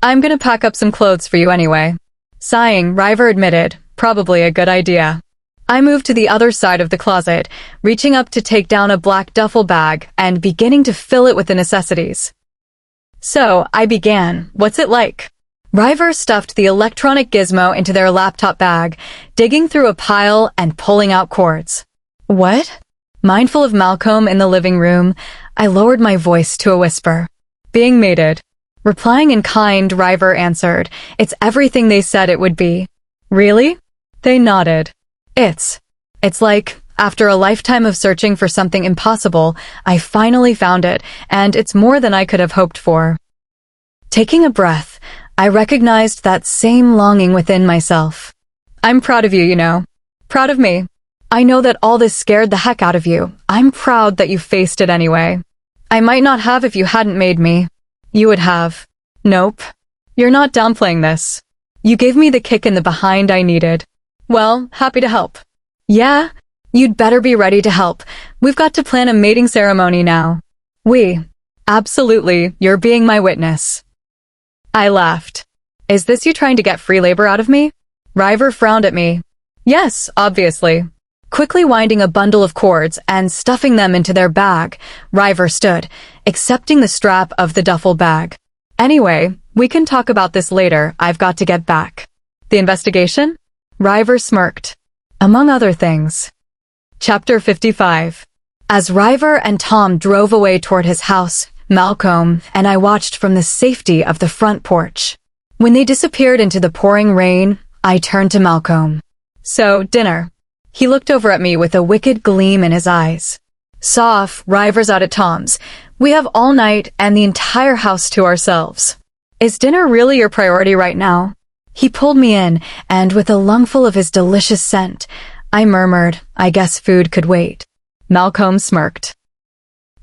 I'm gonna pack up some clothes for you anyway. Sighing, River admitted, probably a good idea. I moved to the other side of the closet, reaching up to take down a black duffel bag and beginning to fill it with the necessities. So, I began, what's it like? River stuffed the electronic gizmo into their laptop bag, digging through a pile and pulling out cords. What? Mindful of Malcomb in the living room, I lowered my voice to a whisper. Being mated. Replying in kind, River answered, It's everything they said it would be. Really? They nodded. It's like, after a lifetime of searching for something impossible, I finally found it, and it's more than I could have hoped for. Taking a breath, I recognized that same longing within myself. I'm proud of you, you know. Proud of me. I know that all this scared the heck out of you. I'm proud that you faced it anyway. I might not have if you hadn't made me. You would have. Nope. You're not downplaying this. You gave me the kick in the behind I needed. Well, happy to help. Yeah? You'd better be ready to help. We've got to plan a mating ceremony now. Absolutely, you're being my witness. I laughed. Is this you trying to get free labor out of me? River frowned at me. Yes, obviously. Quickly winding a bundle of cords and stuffing them into their bag, River stood, accepting the strap of the duffel bag. Anyway, we can talk about this later. I've got to get back. The investigation? River smirked. Among other things. Chapter 55. As River and Tom drove away toward his house, Malcomb and I watched from the safety of the front porch. When they disappeared into the pouring rain, I turned to Malcomb. So, dinner. He looked over at me with a wicked gleam in his eyes. Soph, River's out at Tom's. We have all night and the entire house to ourselves. Is dinner really your priority right now? He pulled me in, and with a lungful of his delicious scent, I murmured, I guess food could wait. Malcomb smirked.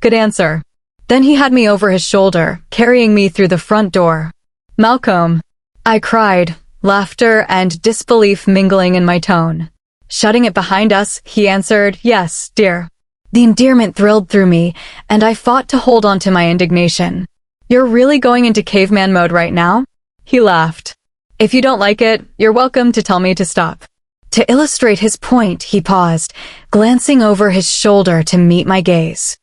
Good answer. Then he had me over his shoulder, carrying me through the front door. Malcomb, I cried, laughter and disbelief mingling in my tone. Shutting it behind us, he answered, yes, dear. The endearment thrilled through me, and I fought to hold on to my indignation. You're really going into caveman mode right now? He laughed. If you don't like it, you're welcome to tell me to stop. To illustrate his point, he paused, glancing over his shoulder to meet my gaze.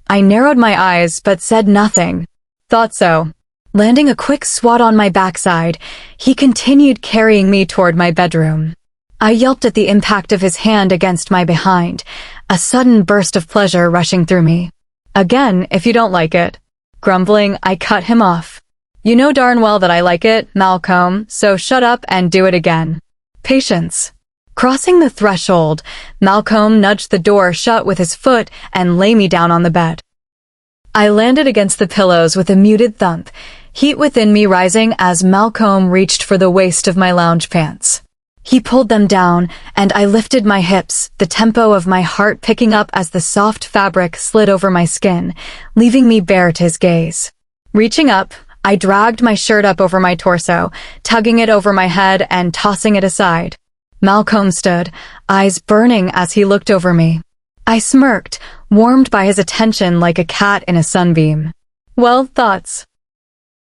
I narrowed my eyes but said nothing. Thought so. Landing a quick swat on my backside, he continued carrying me toward my bedroom. I yelped at the impact of his hand against my behind, a sudden burst of pleasure rushing through me. Again, if you don't like it. Grumbling, I cut him off. You know darn well that I like it, Malcomb, so shut up and do it again. Patience. Crossing the threshold, Malcomb nudged the door shut with his foot and lay me down on the bed. I landed against the pillows with a muted thump, heat within me rising as Malcomb reached for the waist of my lounge pants. He pulled them down, and I lifted my hips, the tempo of my heart picking up as the soft fabric slid over my skin, leaving me bare to his gaze. Reaching up, I dragged my shirt up over my torso, tugging it over my head and tossing it aside. Malcomb stood, eyes burning as he looked over me. I smirked, warmed by his attention like a cat in a sunbeam. Well, thoughts?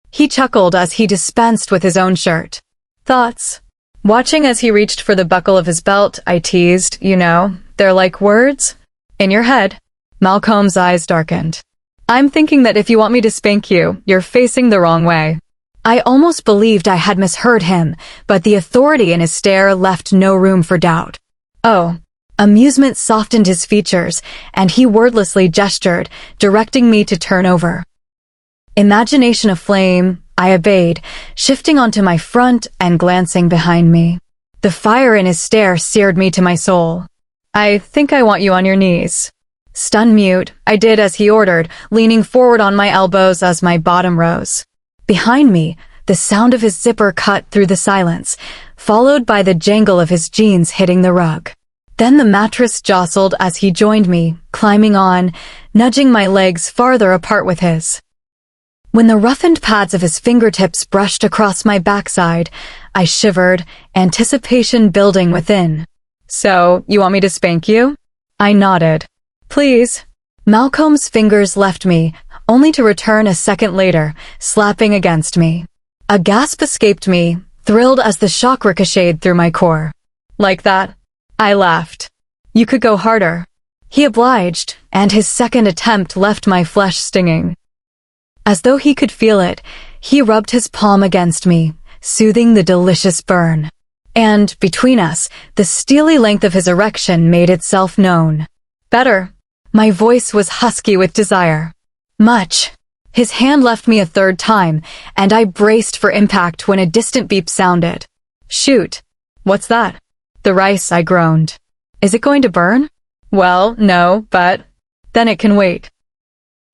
He chuckled as he dispensed with his own shirt. Thoughts? Watching as he reached for the buckle of his belt, I teased, you know, they're like words. In your head. Malcomb's eyes darkened. I'm thinking that if you want me to spank you, you're facing the wrong way. I almost believed I had misheard him, but the authority in his stare left no room for doubt. Oh. Amusement softened his features, and he wordlessly gestured, directing me to turn over. Imagination aflame, I obeyed, shifting onto my front and glancing behind me. The fire in his stare seared me to my soul. I think I want you on your knees. Stunned mute, I did as he ordered, leaning forward on my elbows as my bottom rose. Behind me, the sound of his zipper cut through the silence, followed by the jangle of his jeans hitting the rug. Then the mattress jostled as he joined me, climbing on, nudging my legs farther apart with his. When the roughened pads of his fingertips brushed across my backside, I shivered, anticipation building within. So, you want me to spank you? I nodded. Please. Malcomb's fingers left me, only to return a second later, slapping against me. A gasp escaped me, thrilled as the shock ricocheted through my core. Like that? I laughed. You could go harder. He obliged, and his second attempt left my flesh stinging. As though he could feel it, he rubbed his palm against me, soothing the delicious burn. And, between us, the steely length of his erection made itself known. Better. My voice was husky with desire. Much. His hand left me a third time, and I braced for impact when a distant beep sounded. Shoot. What's that? The rice, I groaned. Is it going to burn? Well, no, but... Then it can wait.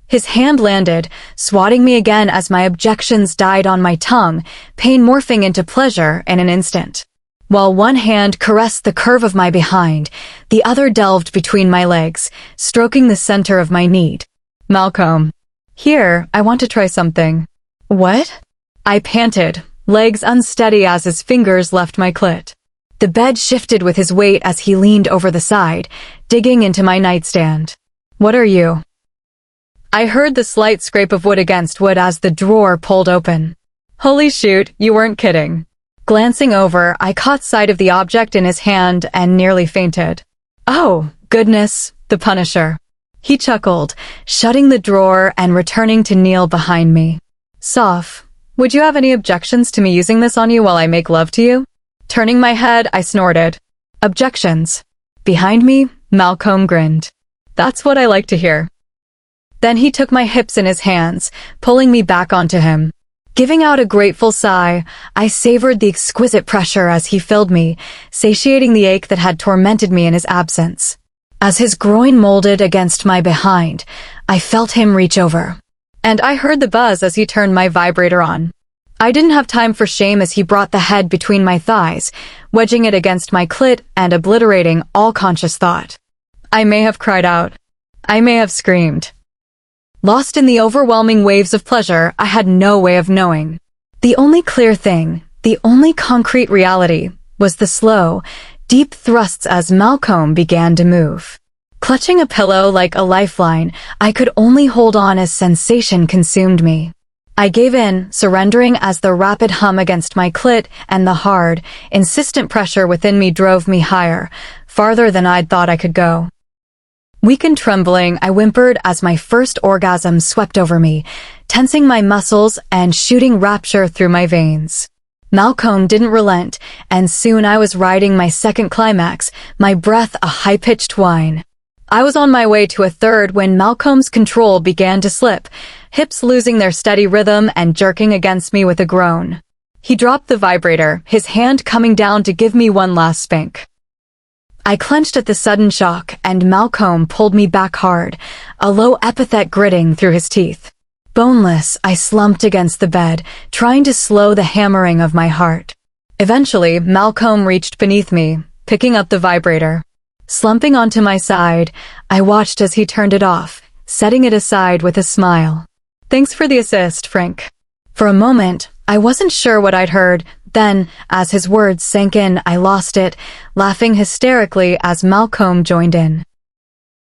His hand landed, swatting me again as my objections died on my tongue, pain morphing into pleasure in an instant. While one hand caressed the curve of my behind, the other delved between my legs, stroking the center of my need. Malcomb. Here, I want to try something. What? I panted, legs unsteady as his fingers left my clit. The bed shifted with his weight as he leaned over the side, digging into my nightstand. "What are you?" I heard the slight scrape of wood against wood as the drawer pulled open. Holy shoot, you weren't kidding. Glancing over, I caught sight of the object in his hand and nearly fainted. "Oh, goodness, the Punisher." He chuckled, shutting the drawer and returning to kneel behind me. "Soph, would you have any objections to me using this on you while I make love to you?" Turning my head, I snorted. "Objections." Behind me, Malcomb grinned. "That's what I like to hear." Then he took my hips in his hands, pulling me back onto him. Giving out a grateful sigh, I savored the exquisite pressure as he filled me, satiating the ache that had tormented me in his absence. As his groin molded against my behind, I felt him reach over. And I heard the buzz as he turned my vibrator on. I didn't have time for shame as he brought the head between my thighs, wedging it against my clit and obliterating all conscious thought. I may have cried out. I may have screamed. Lost in the overwhelming waves of pleasure, I had no way of knowing. The only clear thing, the only concrete reality, was the slow, deep thrusts as Malcomb began to move. Clutching a pillow like a lifeline, I could only hold on as sensation consumed me. I gave in, surrendering as the rapid hum against my clit and the hard, insistent pressure within me drove me higher, farther than I'd thought I could go. Weak and trembling, I whimpered as my first orgasm swept over me, tensing my muscles and shooting rapture through my veins. Malcomb didn't relent, and soon I was riding my second climax, my breath a high-pitched whine. I was on my way to a third when Malcomb's control began to slip, hips losing their steady rhythm and jerking against me with a groan. He dropped the vibrator, his hand coming down to give me one last spank. I clenched at the sudden shock, and Malcomb pulled me back hard, a low epithet gritting through his teeth. Boneless, I slumped against the bed, trying to slow the hammering of my heart. Eventually, Malcomb reached beneath me, picking up the vibrator. Slumping onto my side, I watched as he turned it off, setting it aside with a smile. "Thanks for the assist, Frank." For a moment, I wasn't sure what I'd heard. Then, as his words sank in, I lost it, laughing hysterically as Malcomb joined in.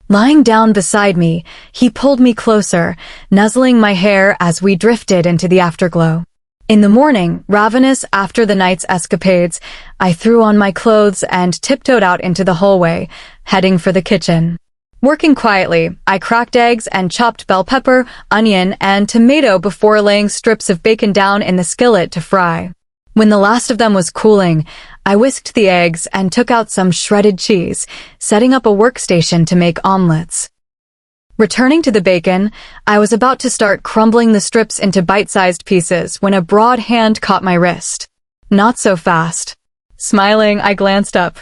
Lying down beside me, he pulled me closer, nuzzling my hair as we drifted into the afterglow. In the morning, ravenous after the night's escapades, I threw on my clothes and tiptoed out into the hallway, heading for the kitchen. Working quietly, I cracked eggs and chopped bell pepper, onion, and tomato before laying strips of bacon down in the skillet to fry. When the last of them was cooling, I whisked the eggs and took out some shredded cheese, setting up a workstation to make omelets. Returning to the bacon, I was about to start crumbling the strips into bite-sized pieces when a broad hand caught my wrist. "Not so fast." Smiling, I glanced up.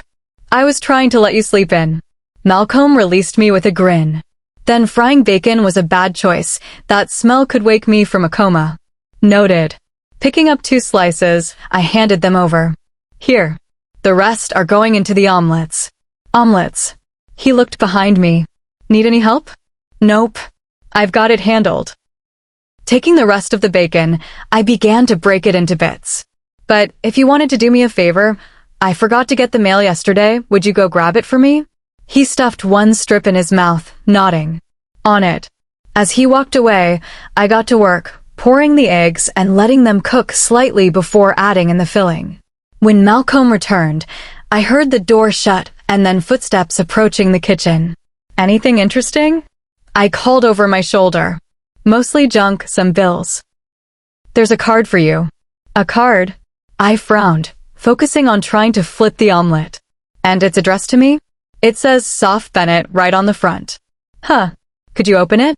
"I was trying to let you sleep in." Malcomb released me with a grin. Then frying bacon was a bad choice. That smell could wake me from a coma. Noted. Picking up 2 slices, I handed them over. "Here. The rest are going into the omelets." "Omelets." He looked behind me. "Need any help?" "Nope. I've got it handled." Taking the rest of the bacon, I began to break it into bits. "But if you wanted to do me a favor, I forgot to get the mail yesterday. Would you go grab it for me?" He stuffed one strip in his mouth, nodding. "On it." As he walked away, I got to work, pouring the eggs and letting them cook slightly before adding in the filling. When Malcomb returned, I heard the door shut and then footsteps approaching the kitchen. "Anything interesting?" I called over my shoulder. "Mostly junk, some bills." "There's a card for you." "A card?" I frowned, focusing on trying to flip the omelet. "And it's addressed to me?" "It says Soph Bennett right on the front." "Huh. Could you open it?"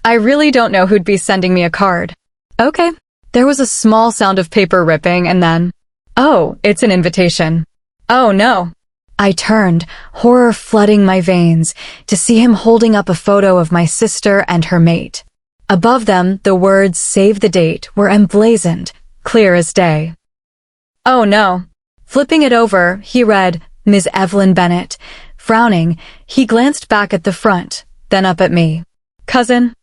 "I really don't know who'd be sending me a card." "Okay." There was a small sound of paper ripping and then, "Oh, it's an invitation." "Oh no." I turned, horror flooding my veins, to see him holding up a photo of my sister and her mate. Above them, the words "Save the date" were emblazoned, clear as day. "Oh no." Flipping it over, he read, "Ms. Evelyn Bennett." Frowning, he glanced back at the front, then up at me. "Cousin?"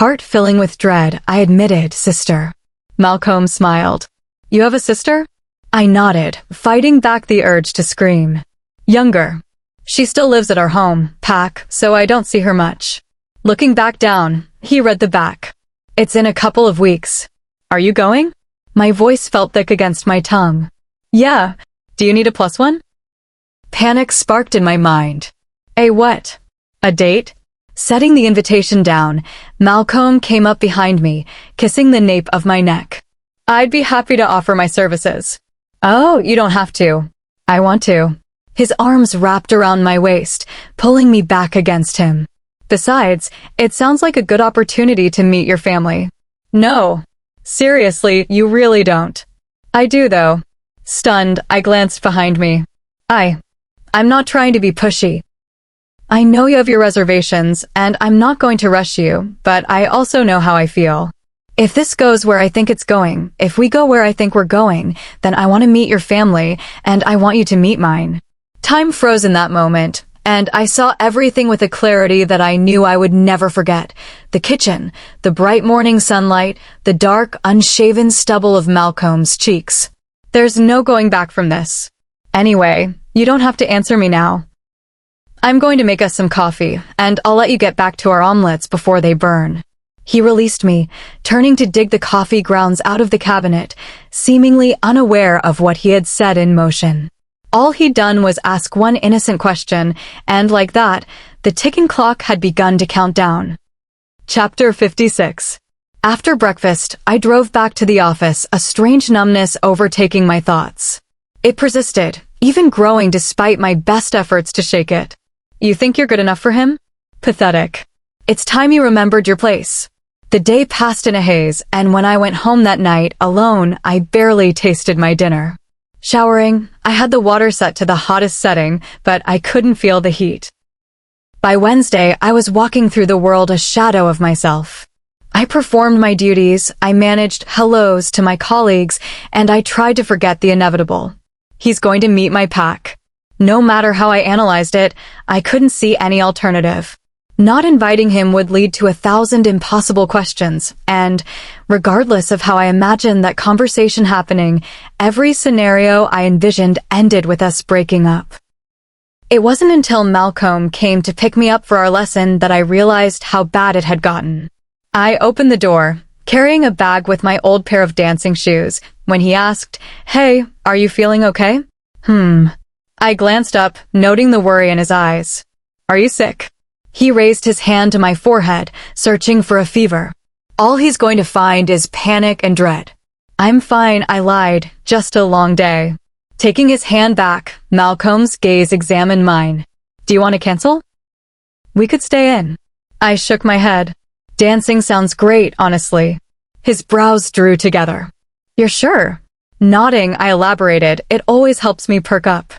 Heart filling with dread, I admitted, "Sister." Malcomb smiled. You have a sister? I nodded, fighting back the urge to scream. Younger. She still lives at our home, Pack, so I don't see her much. Looking back down, he read the back. It's in a couple of weeks. Are you going? My voice felt thick against my tongue. Yeah. Do you need a +1? Panic sparked in my mind. A what? A date? Setting the invitation down, Malcomb came up behind me, kissing the nape of my neck. I'd be happy to offer my services. Oh, you don't have to. I want to. His arms wrapped around my waist, pulling me back against him. Besides, it sounds like a good opportunity to meet your family. No. Seriously, you really don't. I do, though. Stunned, I glanced behind me. I'm not trying to be pushy. I know you have your reservations, and I'm not going to rush you, but I also know how I feel. If this goes where I think it's going, if we go where I think we're going, then I want to meet your family, and I want you to meet mine. Time froze in that moment, and I saw everything with a clarity that I knew I would never forget. The kitchen, the bright morning sunlight, the dark, unshaven stubble of Malcolm's cheeks. There's no going back from this. Anyway, you don't have to answer me now. I'm going to make us some coffee, and I'll let you get back to our omelets before they burn. He released me, turning to dig the coffee grounds out of the cabinet, seemingly unaware of what he had set in motion. All he'd done was ask one innocent question, and like that, the ticking clock had begun to count down. Chapter 56. After breakfast, I drove back to the office, a strange numbness overtaking my thoughts. It persisted, even growing despite my best efforts to shake it. You think you're good enough for him? Pathetic. It's time you remembered your place. The day passed in a haze, and when I went home that night, alone, I barely tasted my dinner. Showering, I had the water set to the hottest setting, but I couldn't feel the heat. By Wednesday, I was walking through the world a shadow of myself. I performed my duties, I managed hellos to my colleagues, and I tried to forget the inevitable. He's going to meet my pack. No matter how I analyzed it, I couldn't see any alternative. Not inviting him would lead to 1,000 impossible questions, and, regardless of how I imagined that conversation happening, every scenario I envisioned ended with us breaking up. It wasn't until Malcomb came to pick me up for our lesson that I realized how bad it had gotten. I opened the door, carrying a bag with my old pair of dancing shoes, when he asked, "Hey, are you feeling okay?" I glanced up, noting the worry in his eyes. "Are you sick?" He raised his hand to my forehead, searching for a fever. All he's going to find is panic and dread. I'm fine, I lied, just a long day. Taking his hand back, Malcolm's gaze examined mine. Do you want to cancel? We could stay in. I shook my head. Dancing sounds great, honestly. His brows drew together. You're sure? Nodding, I elaborated, it always helps me perk up.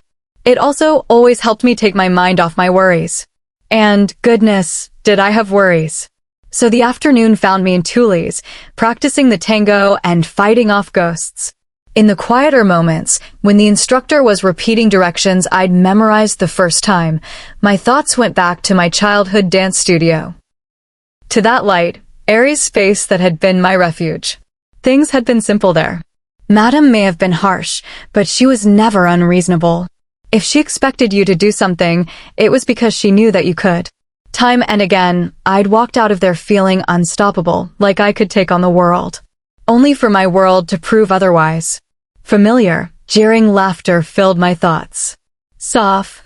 It also always helped me take my mind off my worries. And, goodness, did I have worries. So the afternoon found me in Tuli's, practicing the tango and fighting off ghosts. In the quieter moments, when the instructor was repeating directions I'd memorized the first time, my thoughts went back to my childhood dance studio. To that light, airy space that had been my refuge. Things had been simple there. Madam may have been harsh, but she was never unreasonable. If she expected you to do something, it was because she knew that you could. Time and again, I'd walked out of there feeling unstoppable, like I could take on the world. Only for my world to prove otherwise. Familiar, jeering laughter filled my thoughts. Soph.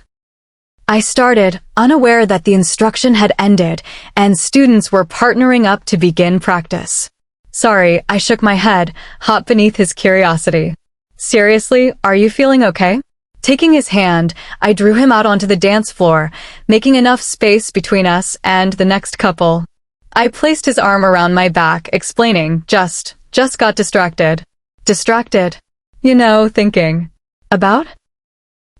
I started, unaware that the instruction had ended, and students were partnering up to begin practice. Sorry, I shook my head, hot beneath his curiosity. Seriously, are you feeling okay? Taking his hand, I drew him out onto the dance floor, making enough space between us and the next couple. I placed his arm around my back, explaining, just got distracted. Distracted? You know, thinking. About?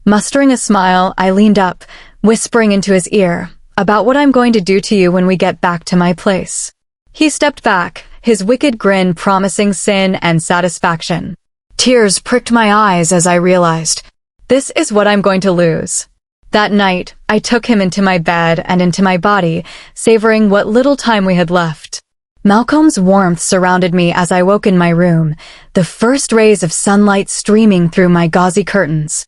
Mustering a smile, I leaned up, whispering into his ear, about what I'm going to do to you when we get back to my place. He stepped back, his wicked grin promising sin and satisfaction. Tears pricked my eyes as I realized, this is what I'm going to lose. That night, I took him into my bed and into my body, savoring what little time we had left. Malcolm's warmth surrounded me as I woke in my room, the first rays of sunlight streaming through my gauzy curtains.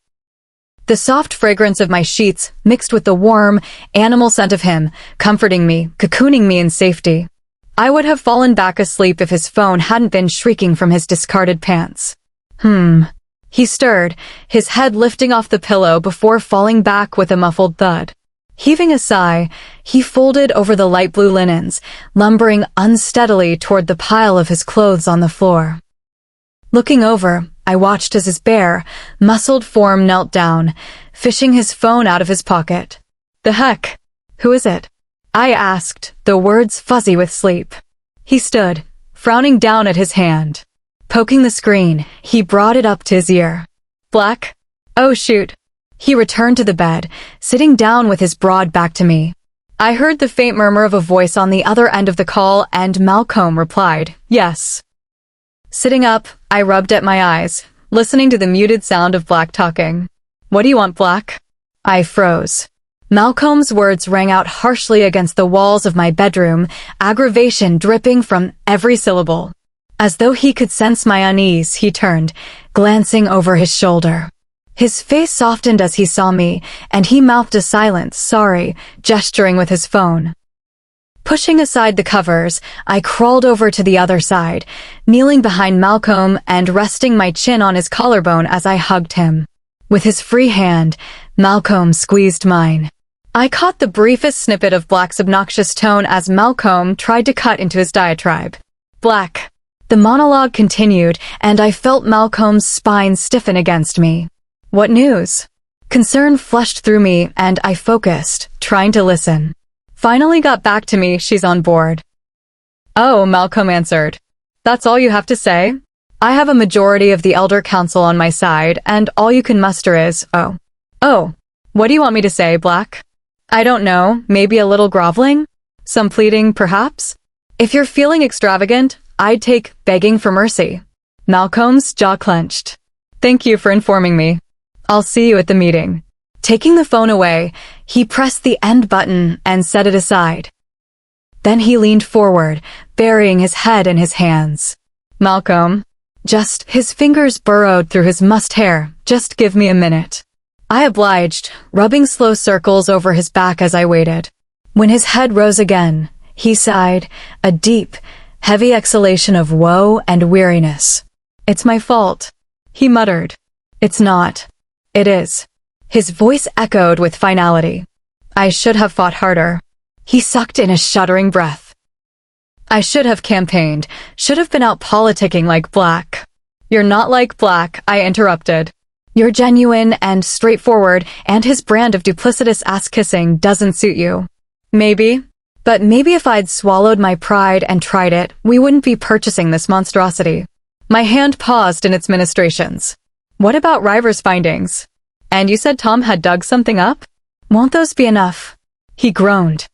The soft fragrance of my sheets mixed with the warm, animal scent of him, comforting me, cocooning me in safety. I would have fallen back asleep if his phone hadn't been shrieking from his discarded pants. He stirred, his head lifting off the pillow before falling back with a muffled thud. Heaving a sigh, he folded over the light blue linens, lumbering unsteadily toward the pile of his clothes on the floor. Looking over, I watched as his bare, muscled form knelt down, fishing his phone out of his pocket. "The heck? Who is it?" I asked, the words fuzzy with sleep. He stood, frowning down at his hand. Poking the screen, he brought it up to his ear. "Black? Oh shoot." He returned to the bed, sitting down with his broad back to me. I heard the faint murmur of a voice on the other end of the call, and Malcolm replied, "Yes." Sitting up, I rubbed at my eyes, listening to the muted sound of Black talking. "What do you want, Black?" I froze. Malcolm's words rang out harshly against the walls of my bedroom, aggravation dripping from every syllable. As though he could sense my unease, he turned, glancing over his shoulder. His face softened as he saw me, and he mouthed a silent, "Sorry," gesturing with his phone. Pushing aside the covers, I crawled over to the other side, kneeling behind Malcolm and resting my chin on his collarbone as I hugged him. With his free hand, Malcolm squeezed mine. I caught the briefest snippet of Black's obnoxious tone as Malcolm tried to cut into his diatribe. "Black." The monologue continued, and I felt Malcolm's spine stiffen against me. "What news?" Concern flushed through me, and I focused, trying to listen. "Finally got back to me, she's on board." "Oh," Malcolm answered. "That's all you have to say?" "I have a majority of the Elder Council on my side, and all you can muster is, oh. Oh, what do you want me to say, Black?" "I don't know, maybe a little groveling? Some pleading, perhaps? If you're feeling extravagant, I'd take begging for mercy." Malcolm's jaw clenched. "Thank you for informing me. I'll see you at the meeting." Taking the phone away, he pressed the end button and set it aside. Then he leaned forward, burying his head in his hands. "Malcolm." His fingers burrowed through his mussed hair. "Just give me a minute." I obliged, rubbing slow circles over his back as I waited. When his head rose again, he sighed, a deep, heavy exhalation of woe and weariness. "It's my fault," he muttered. "It's not. It is." His voice echoed with finality. "I should have fought harder." He sucked in a shuddering breath. "I should have campaigned, should have been out politicking like Black." "You're not like Black," I interrupted. "You're genuine and straightforward, and his brand of duplicitous ass-kissing doesn't suit you." "Maybe. But maybe if I'd swallowed my pride and tried it, we wouldn't be purchasing this monstrosity." My hand paused in its ministrations. "What about River's findings? And you said Tom had dug something up? Won't those be enough?" He groaned.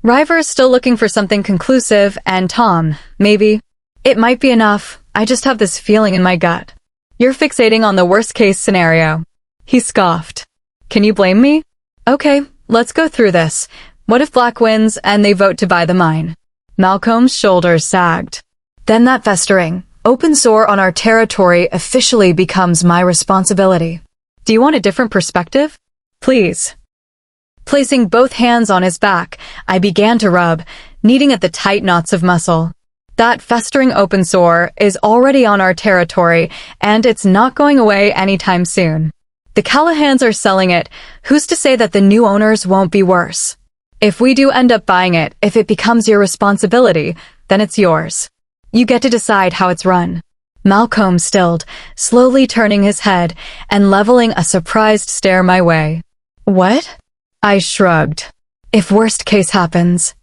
"River's still looking for something conclusive, and Tom, maybe. It might be enough, I just have this feeling in my gut." "You're fixating on the worst-case scenario." He scoffed. "Can you blame me?" "Okay, let's go through this. What if Black wins and they vote to buy the mine?" Malcolm's shoulders sagged. "Then that festering, open sore on our territory officially becomes my responsibility." "Do you want a different perspective?" "Please." Placing both hands on his back, I began to rub, kneading at the tight knots of muscle. That festering open sore is already on our territory, and it's not going away anytime soon. The Callahans are selling it. Who's to say that the new owners won't be worse? If we do end up buying it, if it becomes your responsibility, then it's yours. You get to decide how it's run." Malcolm stilled, slowly turning his head and leveling a surprised stare my way. "What?" I shrugged. "If worst case happens.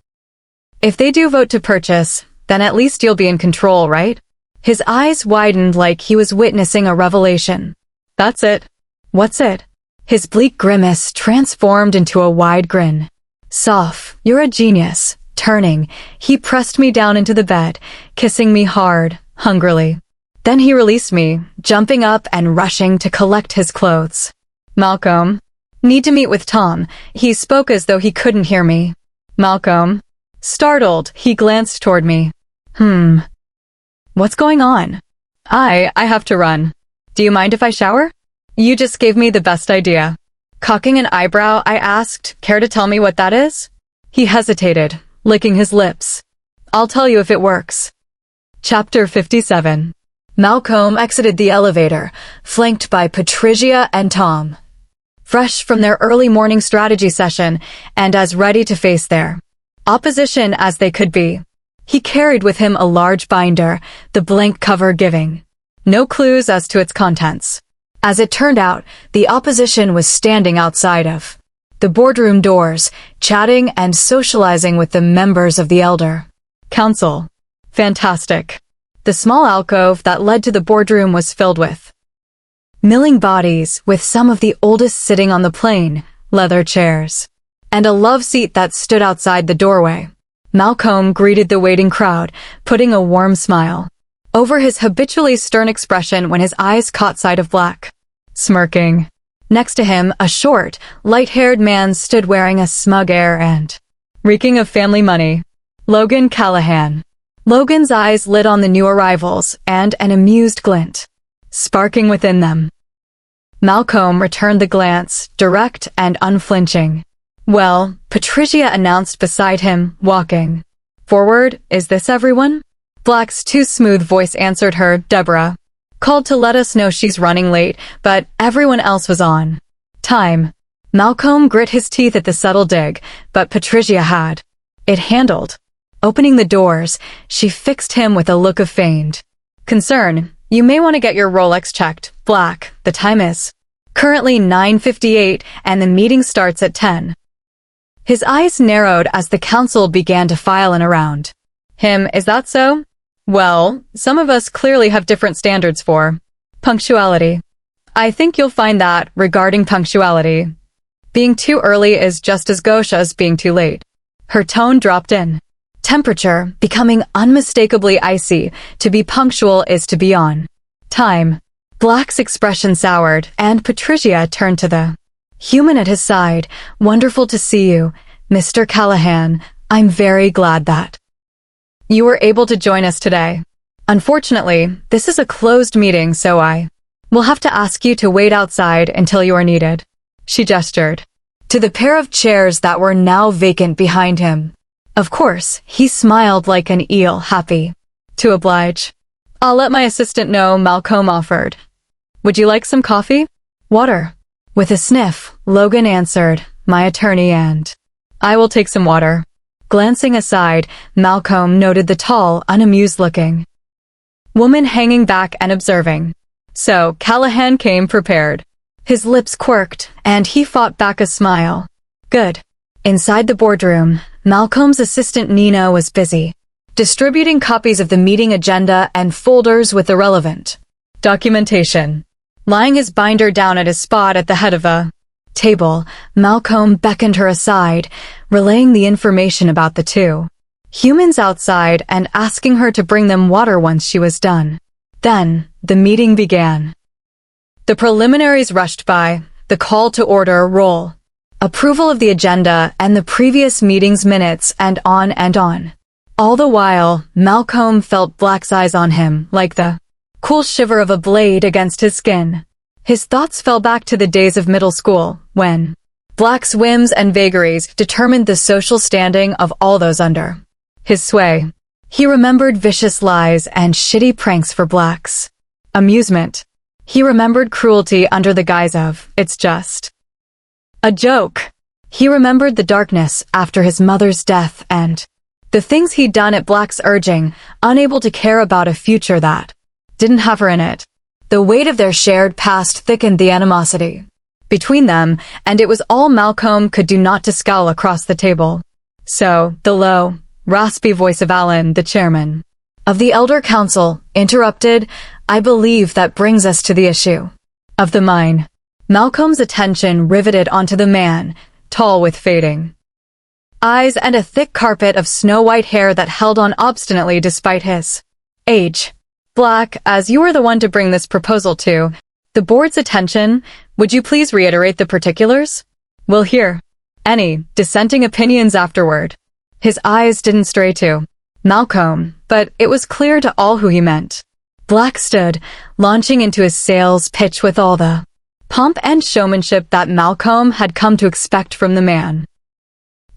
If they do vote to purchase, then at least you'll be in control, right?" His eyes widened like he was witnessing a revelation. "That's it." "What's it?" His bleak grimace transformed into a wide grin. "Soph, you're a genius." Turning, he pressed me down into the bed, kissing me hard, hungrily. Then he released me, jumping up and rushing to collect his clothes. "Malcolm." "Need to meet with Tom." He spoke as though he couldn't hear me. "Malcolm." Startled, he glanced toward me. What's going on? I have to run. Do you mind if I shower? You just gave me the best idea. Cocking an eyebrow, I asked, care to tell me what that is? He hesitated, licking his lips. I'll tell you if it works. Chapter 57. Malcomb exited the elevator, flanked by Patricia and Tom. Fresh from their early morning strategy session and as ready to face their opposition as they could be. He carried with him a large binder, the blank cover giving no clues as to its contents. As it turned out, the opposition was standing outside of the boardroom doors, chatting and socializing with the members of the Elder Council. Fantastic. The small alcove that led to the boardroom was filled with milling bodies, with some of the oldest sitting on the plain leather chairs, and a love seat that stood outside the doorway. Malcomb greeted the waiting crowd, putting a warm smile over his habitually stern expression when his eyes caught sight of Black, smirking. Next to him, a short, light-haired man stood wearing a smug air and reeking of family money. Logan Callahan. Logan's eyes lit on the new arrivals, and an amused glint sparking within them. Malcomb returned the glance, direct and unflinching. Well, Patricia announced beside him, walking forward, is this everyone? Black's too smooth voice answered her, Deborah. Called to let us know she's running late, but everyone else was on time. Malcomb grit his teeth at the subtle dig, but Patricia had it handled. Opening the doors, she fixed him with a look of feigned concern. You may want to get your Rolex checked, Black. The time is currently 9:58 and the meeting starts at 10. His eyes narrowed as the council began to file in around him. Is that so? Well, some of us clearly have different standards for punctuality. I think you'll find that, regarding punctuality, being too early is just as gauche as being too late. Her tone dropped in temperature, becoming unmistakably icy. To be punctual is to be on time. Black's expression soured, and Patricia turned to the human at his side. Wonderful to see you, Mr. Callahan. I'm very glad that you were able to join us today. Unfortunately, this is a closed meeting, so I will have to ask you to wait outside until you are needed. She gestured to the pair of chairs that were now vacant behind him. Of course, he smiled like an eel, happy to oblige. I'll let my assistant know, Malcomb offered. Would you like some coffee? Water. With a sniff, Logan answered, my attorney, and I will take some water. Glancing aside, Malcomb noted the tall, unamused-looking woman hanging back and observing. So, Callahan came prepared. His lips quirked, and he fought back a smile. Good. Inside the boardroom, Malcolm's assistant Nina was busy distributing copies of the meeting agenda and folders with the relevant documentation. Lying his binder down at his spot at the head of a table, Malcomb beckoned her aside, relaying the information about the two humans outside and asking her to bring them water once she was done. Then, the meeting began. The preliminaries rushed by, the call to order, roll, approval of the agenda and the previous meeting's minutes, and on and on. All the while, Malcomb felt Black's eyes on him, like the cool shiver of a blade against his skin. His thoughts fell back to the days of middle school, when Black's whims and vagaries determined the social standing of all those under his sway. He remembered vicious lies and shitty pranks for Black's amusement. He remembered cruelty under the guise of, it's just a joke. He remembered the darkness after his mother's death and the things he'd done at Black's urging, unable to care about a future that didn't have her in it. The weight of their shared past thickened the animosity between them, and it was all Malcomb could do not to scowl across the table. So, the low, raspy voice of Alan, the chairman of the Elder Council, interrupted, I believe that brings us to the issue of the mine. Malcolm's attention riveted onto the man, tall with fading eyes and a thick carpet of snow-white hair that held on obstinately despite his age. Black, as you are the one to bring this proposal to the board's attention, would you please reiterate the particulars? We'll hear any dissenting opinions afterward. His eyes didn't stray to Malcomb, but it was clear to all who he meant. Black stood, launching into his sales pitch with all the pomp and showmanship that Malcomb had come to expect from the man.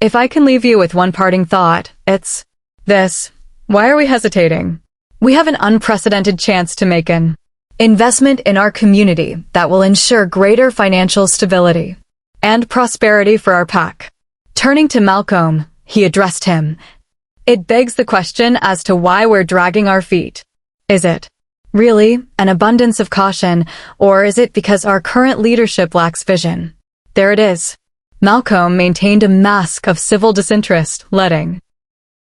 If I can leave you with one parting thought, it's this. Why are we hesitating? We have an unprecedented chance to make an investment in our community that will ensure greater financial stability and prosperity for our pack. Turning to Malcomb, he addressed him. It begs the question as to why we're dragging our feet. Is it really an abundance of caution, or is it because our current leadership lacks vision? There it is. Malcomb maintained a mask of civil disinterest, letting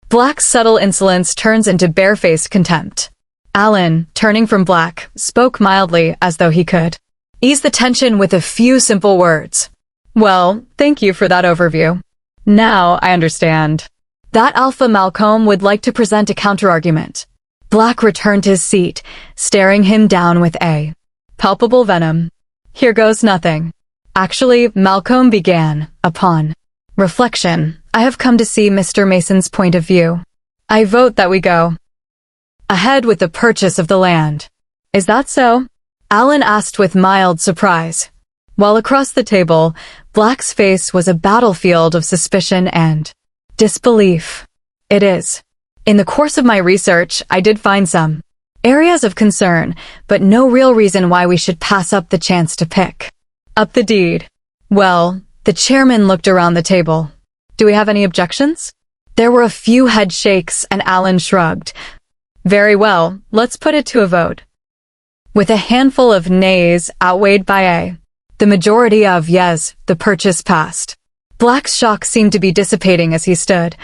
Black's subtle insolence turns into barefaced contempt. Alan, turning from Black, spoke mildly as though he could ease the tension with a few simple words. Well, thank you for that overview. Now I understand that Alpha Malcomb would like to present a counterargument. Black returned to his seat, staring him down with a palpable venom. Here goes nothing. Actually, Malcomb began, upon reflection, I have come to see Mr. Mason's point of view. I vote that we go ahead with the purchase of the land. Is that so? Alan asked with mild surprise. While across the table, Black's face was a battlefield of suspicion and disbelief. It is. In the course of my research, I did find some areas of concern, but no real reason why we should pass up the chance to pick up the deed. Well, the chairman looked around the table. Do we have any objections? There were a few head shakes and Alan shrugged. Very well, let's put it to a vote. With a handful of nays outweighed by the majority of yes, the purchase passed. Black's shock seemed to be dissipating as he stood,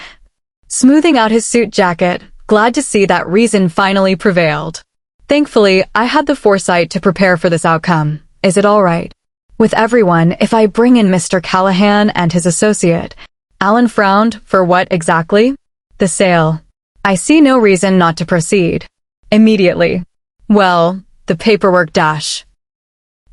smoothing out his suit jacket, glad to see that reason finally prevailed. Thankfully, I had the foresight to prepare for this outcome. Is it all right with everyone if I bring in Mr. Callahan and his associate? Alan frowned. For what exactly? The sale. I see no reason not to proceed immediately. Well, the paperwork dash.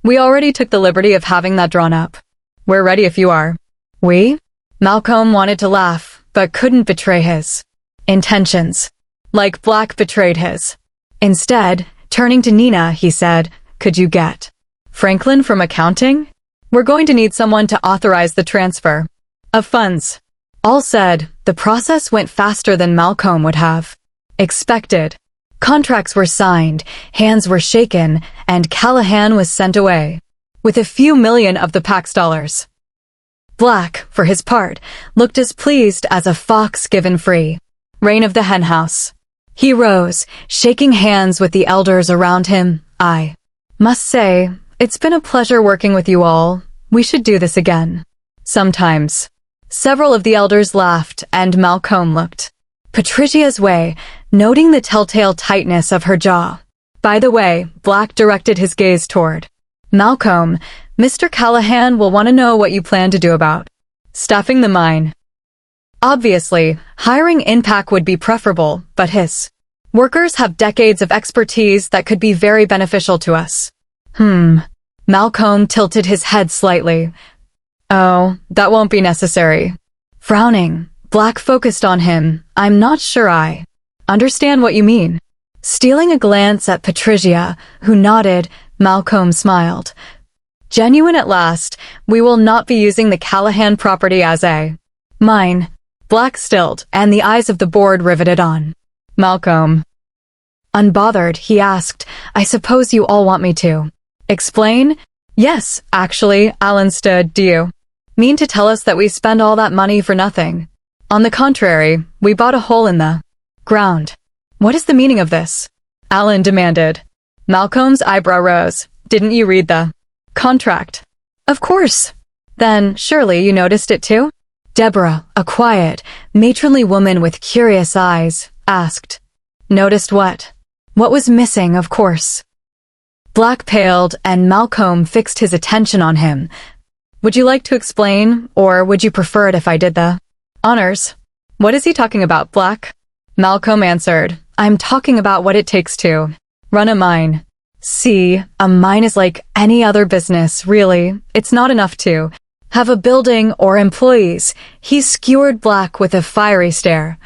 We already took the liberty of having that drawn up. We're ready if you are. We? Malcomb wanted to laugh, but couldn't betray his intentions, like Black betrayed his. Instead, turning to Nina, he said, could you get Franklin from accounting? We're going to need someone to authorize the transfer of funds. All said, the process went faster than Malcomb would have expected. Contracts were signed, hands were shaken, and Callahan was sent away with a few million of the pack's dollars. Black, for his part, looked as pleased as a fox given free rein of the henhouse. He rose, shaking hands with the elders around him. I must say, it's been a pleasure working with you all. We should do this again. Sometimes. Several of the elders laughed, and Malcomb looked Patricia's way, noting the telltale tightness of her jaw. By the way, Black directed his gaze toward Malcomb. Mr. Callahan will want to know what you plan to do about staffing the mine. Obviously, hiring Impact would be preferable, but his workers have decades of expertise that could be very beneficial to us. Malcomb tilted his head slightly. Oh, that won't be necessary. Frowning, Black focused on him. I'm not sure I understand what you mean. Stealing a glance at Patricia, who nodded, Malcomb smiled. Genuine at last, we will not be using the Callahan property as a mine. Black stilled, and the eyes of the board riveted on Malcomb. Unbothered, he asked, I suppose you all want me to explain? Yes, actually, Alan stood. Do you mean to tell us that we spend all that money for nothing? On the contrary, we bought a hole in the ground. What is the meaning of this? Alan demanded. Malcolm's eyebrow rose. Didn't you read the contract? Of course. Then, surely you noticed it too? Deborah, a quiet, matronly woman with curious eyes, asked. Noticed what? What was missing, of course. Black paled, and Malcomb fixed his attention on him. Would you like to explain, or would you prefer it if I did the honors? What is he talking about, Black? Malcomb answered. I'm talking about what it takes to run a mine. See, a mine is like any other business, really. It's not enough to Have a building or employees. He skewered Black with a fiery stare.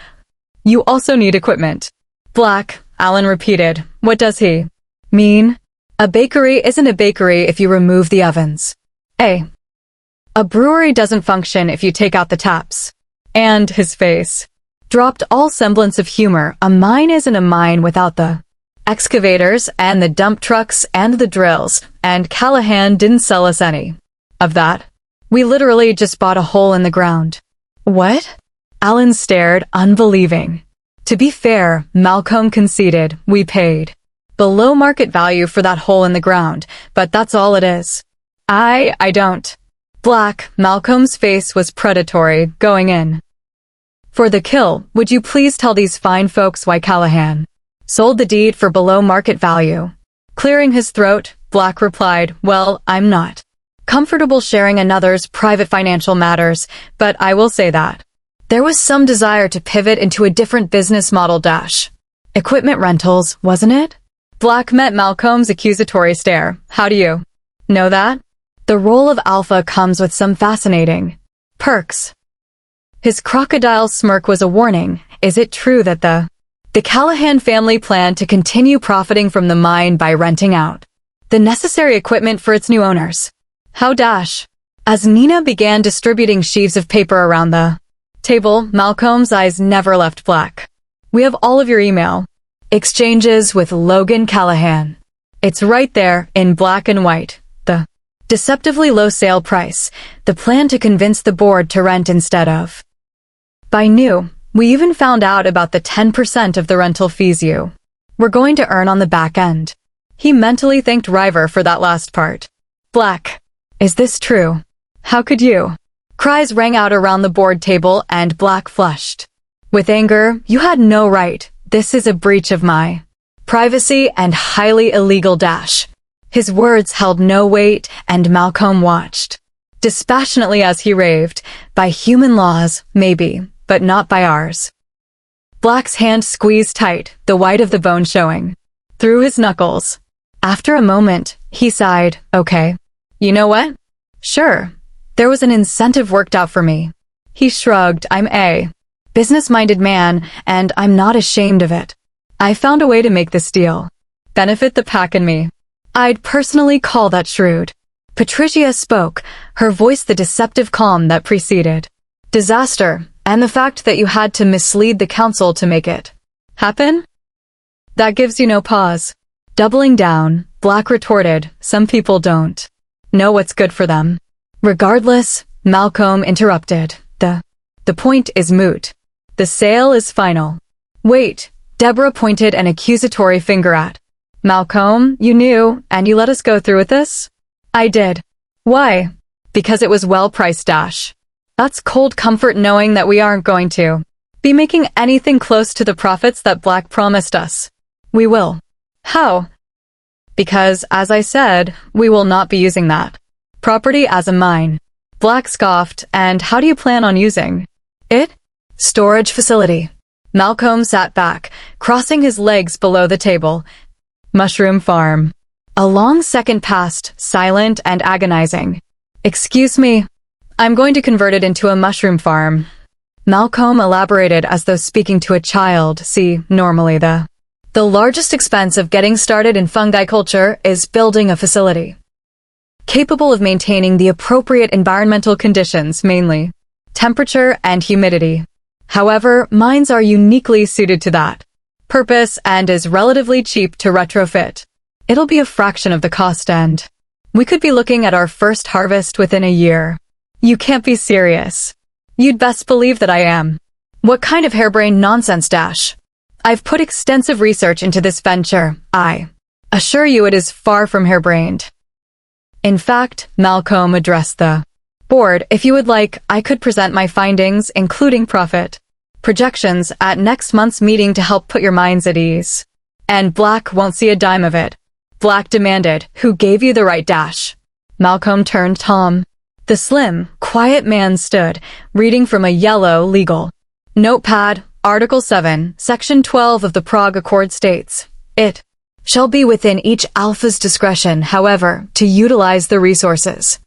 You also need equipment. Black, Alan repeated. What does he mean? A bakery isn't a bakery if you remove the ovens. A brewery doesn't function if you take out the taps. And his face dropped all semblance of humor. A mine isn't a mine without the excavators and the dump trucks and the drills, and Callahan didn't sell us any of that. We literally just bought a hole in the ground. What? Alan stared, unbelieving. To be fair, Malcomb conceded, we paid below market value for that hole in the ground, but that's all it is. I don't. Black, Malcolm's face was predatory, going in for the kill. Would you please tell these fine folks why Callahan sold the deed for below market value? Clearing his throat, Black replied, well, I'm not comfortable sharing another's private financial matters, but I will say that there was some desire to pivot into a different business model — equipment rentals, wasn't it? Black met Malcolm's accusatory stare. How do you know that? The role of Alpha comes with some fascinating perks. His crocodile smirk was a warning. Is it true that the Callahan family planned to continue profiting from the mine by renting out the necessary equipment for its new owners? How — As Nina began distributing sheaves of paper around the table, Malcolm's eyes never left Black. We have all of your email exchanges with Logan Callahan. It's right there, in black and white. The deceptively low sale price, the plan to convince the board to rent instead of buy new. We even found out about the 10% of the rental fees you were going to earn on the back end. He mentally thanked River for that last part. Black. Is this true? How could you? Cries rang out around the board table and Black flushed with anger. You had no right. This is a breach of my privacy and highly illegal — His words held no weight, and Malcomb watched dispassionately as he raved. By human laws, maybe, but not by ours. Black's hand squeezed tight, the white of the bone showing through his knuckles. After a moment, he sighed. Okay. You know what? Sure. There was an incentive worked out for me. He shrugged. I'm a business-minded man, and I'm not ashamed of it. I found a way to make this deal benefit the pack and me. I'd personally call that shrewd. Patricia spoke, her voice the deceptive calm that preceded disaster, and the fact that you had to mislead the council to make it happen? That gives you no pause. Doubling down, Black retorted, some people don't know what's good for them. Regardless, Malcomb interrupted. The point is moot. The sale is final. Wait, Deborah pointed an accusatory finger at Malcomb. You knew, and you let us go through with this? I did. Why? Because it was well-priced — That's cold comfort knowing that we aren't going to be making anything close to the profits that Black promised us. We will. How? Because, as I said, we will not be using that property as a mine. Black scoffed. And how do you plan on using it? Storage facility. Malcomb sat back, crossing his legs below the table. Mushroom farm. A long second passed, silent and agonizing. Excuse me. I'm going to convert it into a mushroom farm. Malcomb elaborated as though speaking to a child. See, normally the largest expense of getting started in fungi culture is building a facility capable of maintaining the appropriate environmental conditions, mainly temperature and humidity. However, mines are uniquely suited to that purpose and is relatively cheap to retrofit. It'll be a fraction of the cost, and we could be looking at our first harvest within a year. You can't be serious. You'd best believe that I am. What kind of harebrained nonsense — I've put extensive research into this venture. I assure you it is far from harebrained. In fact, Malcomb addressed the board. If you would like, I could present my findings, including profit projections, at next month's meeting to help put your minds at ease. And Black won't see a dime of it. Black demanded. Who gave you the right — Malcomb turned Tom. The slim, quiet man stood, reading from a yellow legal notepad. Article 7, Section 12 of the Prague Accord states, it shall be within each Alpha's discretion, however, to utilize the resources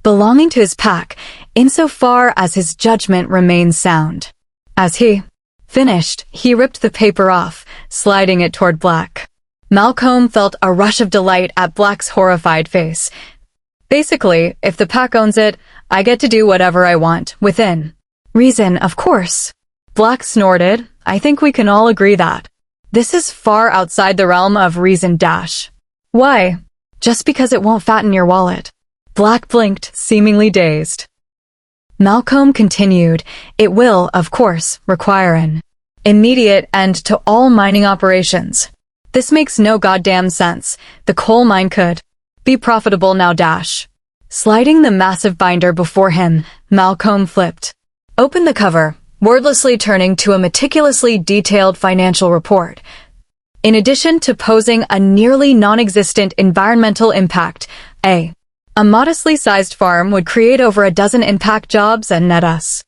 belonging to his pack, insofar as his judgment remained sound. As he finished, he ripped the paper off, sliding it toward Black. Malcomb felt a rush of delight at Black's horrified face. Basically, if the pack owns it, I get to do whatever I want, within reason, of course. Black snorted. I think we can all agree that this is far outside the realm of reason dash. Why? Just because it won't fatten your wallet. Black blinked, seemingly dazed. Malcomb continued, it will, of course, require an immediate end to all mining operations. This makes no goddamn sense. The coal mine could be profitable now dash. Sliding the massive binder before him, Malcomb flipped open the cover, wordlessly turning to a meticulously detailed financial report. In addition to posing a nearly non-existent environmental impact, a modestly sized farm would create over a dozen impact jobs and net us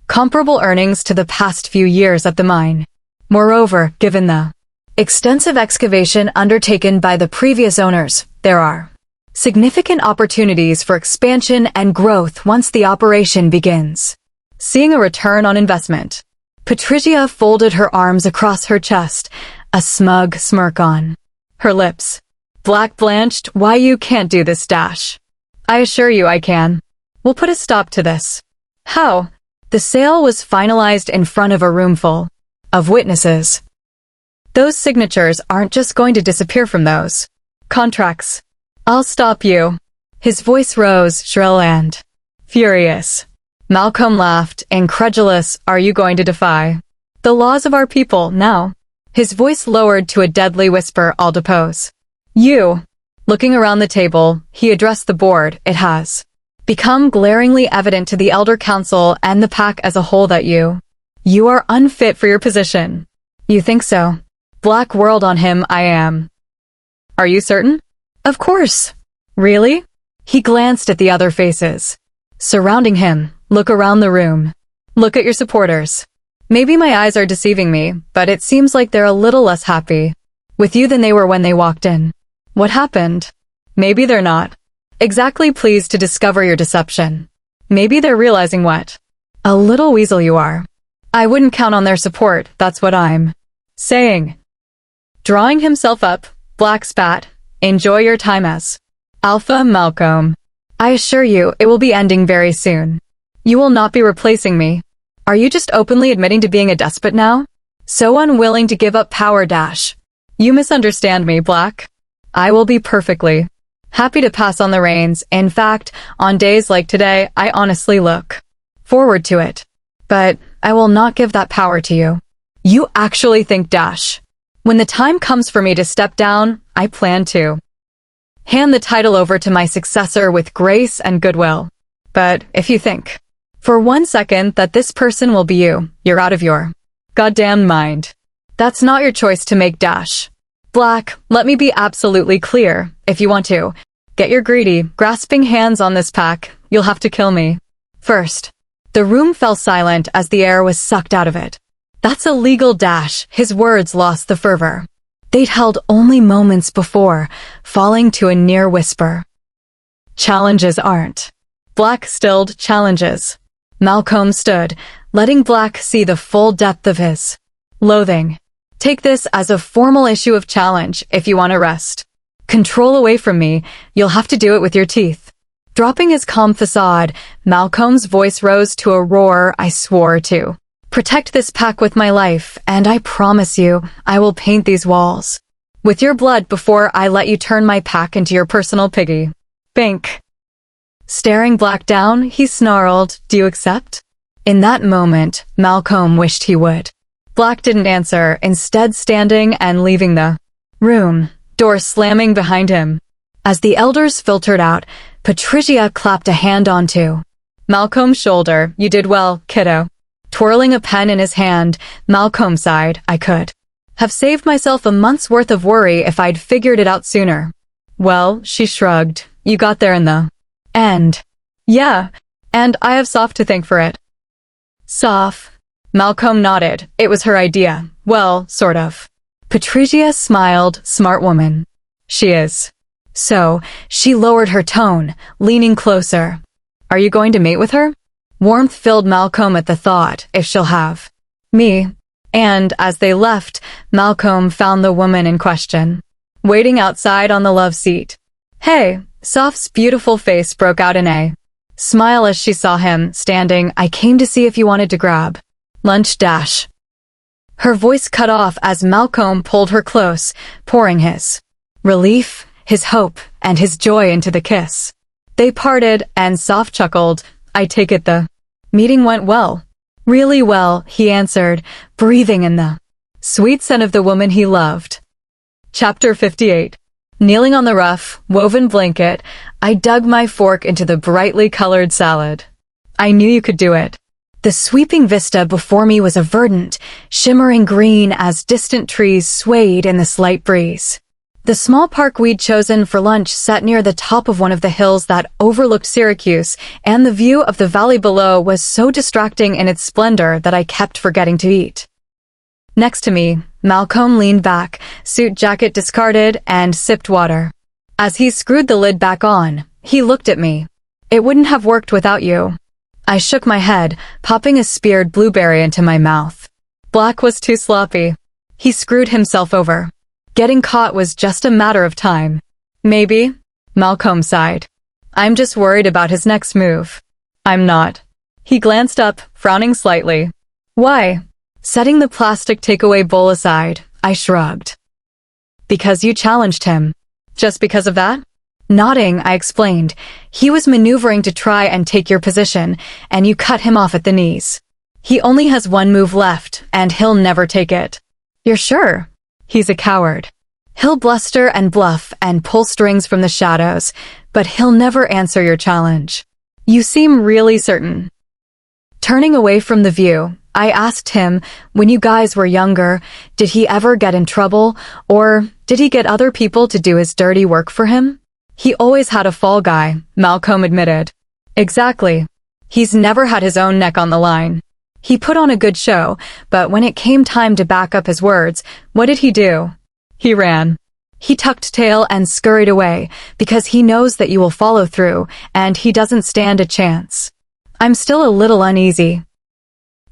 comparable earnings to the past few years at the mine. Moreover, given the extensive excavation undertaken by the previous owners, there are significant opportunities for expansion and growth once the operation begins. Seeing a return on investment, Patricia folded her arms across her chest, a smug smirk on her lips. Black blanched. Why you can't do this dash? I assure you I can. We'll put a stop to this. How? The sale was finalized in front of a room full of witnesses. Those signatures aren't just going to disappear from those contracts. I'll stop you. His voice rose, shrill and furious. Malcomb laughed, incredulous. Are you going to defy the laws of our people now? His voice lowered to a deadly whisper. I'll depose you. Looking around the table, he addressed the board. It has become glaringly evident to the Elder Council and the pack as a whole that you are unfit for your position. You think so? Black whirled on him. I am. Are you certain? Of course. Really? He glanced at the other faces surrounding him. Look around the room. Look at your supporters. Maybe my eyes are deceiving me, but it seems like they're a little less happy with you than they were when they walked in. What happened? Maybe they're not exactly pleased to discover your deception. Maybe they're realizing what a little weasel you are. I wouldn't count on their support, that's what I'm saying. Drawing himself up, Black spat. Enjoy your time as Alpha Malcomb. I assure you it will be ending very soon. You will not be replacing me. Are you just openly admitting to being a despot now? So unwilling to give up power dash. You misunderstand me, Black. I will be perfectly happy to pass on the reins. In fact, on days like today, I honestly look forward to it. But I will not give that power to you. You actually think dash. When the time comes for me to step down, I plan to hand the title over to my successor with grace and goodwill. But if you think for 1 second that this person will be you, you're out of your goddamn mind. That's not your choice to make dash. Black, let me be absolutely clear. If you want to get your greedy, grasping hands on this pack, you'll have to kill me first. The room fell silent as the air was sucked out of it. That's illegal dash. His words lost the fervor they'd held only moments before, falling to a near whisper. Challenges aren't. Black stilled challenges. Malcomb stood, letting Black see the full depth of his loathing. Take this as a formal issue of challenge if you want to wrest control away from me, you'll have to do it with your teeth. Dropping his calm facade, Malcomb's voice rose to a roar. I swore to protect this pack with my life, and I promise you, I will paint these walls with your blood before I let you turn my pack into your personal piggy bank. Staring Black down, he snarled, do you accept? In that moment, Malcomb wished he would. Black didn't answer, instead standing and leaving the room, door slamming behind him. As the elders filtered out, Patricia clapped a hand onto Malcomb's shoulder. You did well, kiddo. Twirling a pen in his hand, Malcomb sighed. I could have saved myself a month's worth of worry if I'd figured it out sooner. Well, she shrugged. You got there in the end. Yeah, and I have Soph to thank for it. Soph? Malcomb nodded. It was her idea. Well, sort of. Patricia smiled. Smart woman. She is. So, she lowered her tone, leaning closer. Are you going to mate with her? Warmth filled Malcomb at the thought, if she'll have me. And, as they left, Malcomb found the woman in question, waiting outside on the love seat. Hey, Soph's beautiful face broke out in a smile as she saw him, standing. I came to see if you wanted to grab lunch dash. Her voice cut off as Malcomb pulled her close, pouring his relief, his hope, and his joy into the kiss. They parted, and Soph chuckled. I take it the meeting went well. Really well, he answered, breathing in the sweet scent of the woman he loved. Chapter 58. Kneeling on the rough, woven blanket, I dug my fork into the brightly colored salad. I knew you could do it. The sweeping vista before me was a verdant, shimmering green as distant trees swayed in the slight breeze. The small park we'd chosen for lunch sat near the top of one of the hills that overlooked Syracuse, and the view of the valley below was so distracting in its splendor that I kept forgetting to eat. Next to me, Malcomb leaned back, suit jacket discarded, and sipped water. As he screwed the lid back on, he looked at me. It wouldn't have worked without you. I shook my head, popping a speared blueberry into my mouth. Black was too sloppy. He screwed himself over. Getting caught was just a matter of time. Maybe, Malcomb sighed. I'm just worried about his next move. I'm not. He glanced up, frowning slightly. Why? Setting the plastic takeaway bowl aside, I shrugged. Because you challenged him. Just because of that? Nodding, I explained. He was maneuvering to try and take your position, and you cut him off at the knees. He only has one move left, and he'll never take it. You're sure? He's a coward. He'll bluster and bluff and pull strings from the shadows, but he'll never answer your challenge. You seem really certain. Turning away from the view, I asked him, when you guys were younger, did he ever get in trouble, or did he get other people to do his dirty work for him? He always had a fall guy, Malcomb admitted. Exactly. He's never had his own neck on the line. He put on a good show, but when it came time to back up his words, what did he do? He ran. He tucked tail and scurried away, because he knows that you will follow through, and he doesn't stand a chance. I'm still a little uneasy.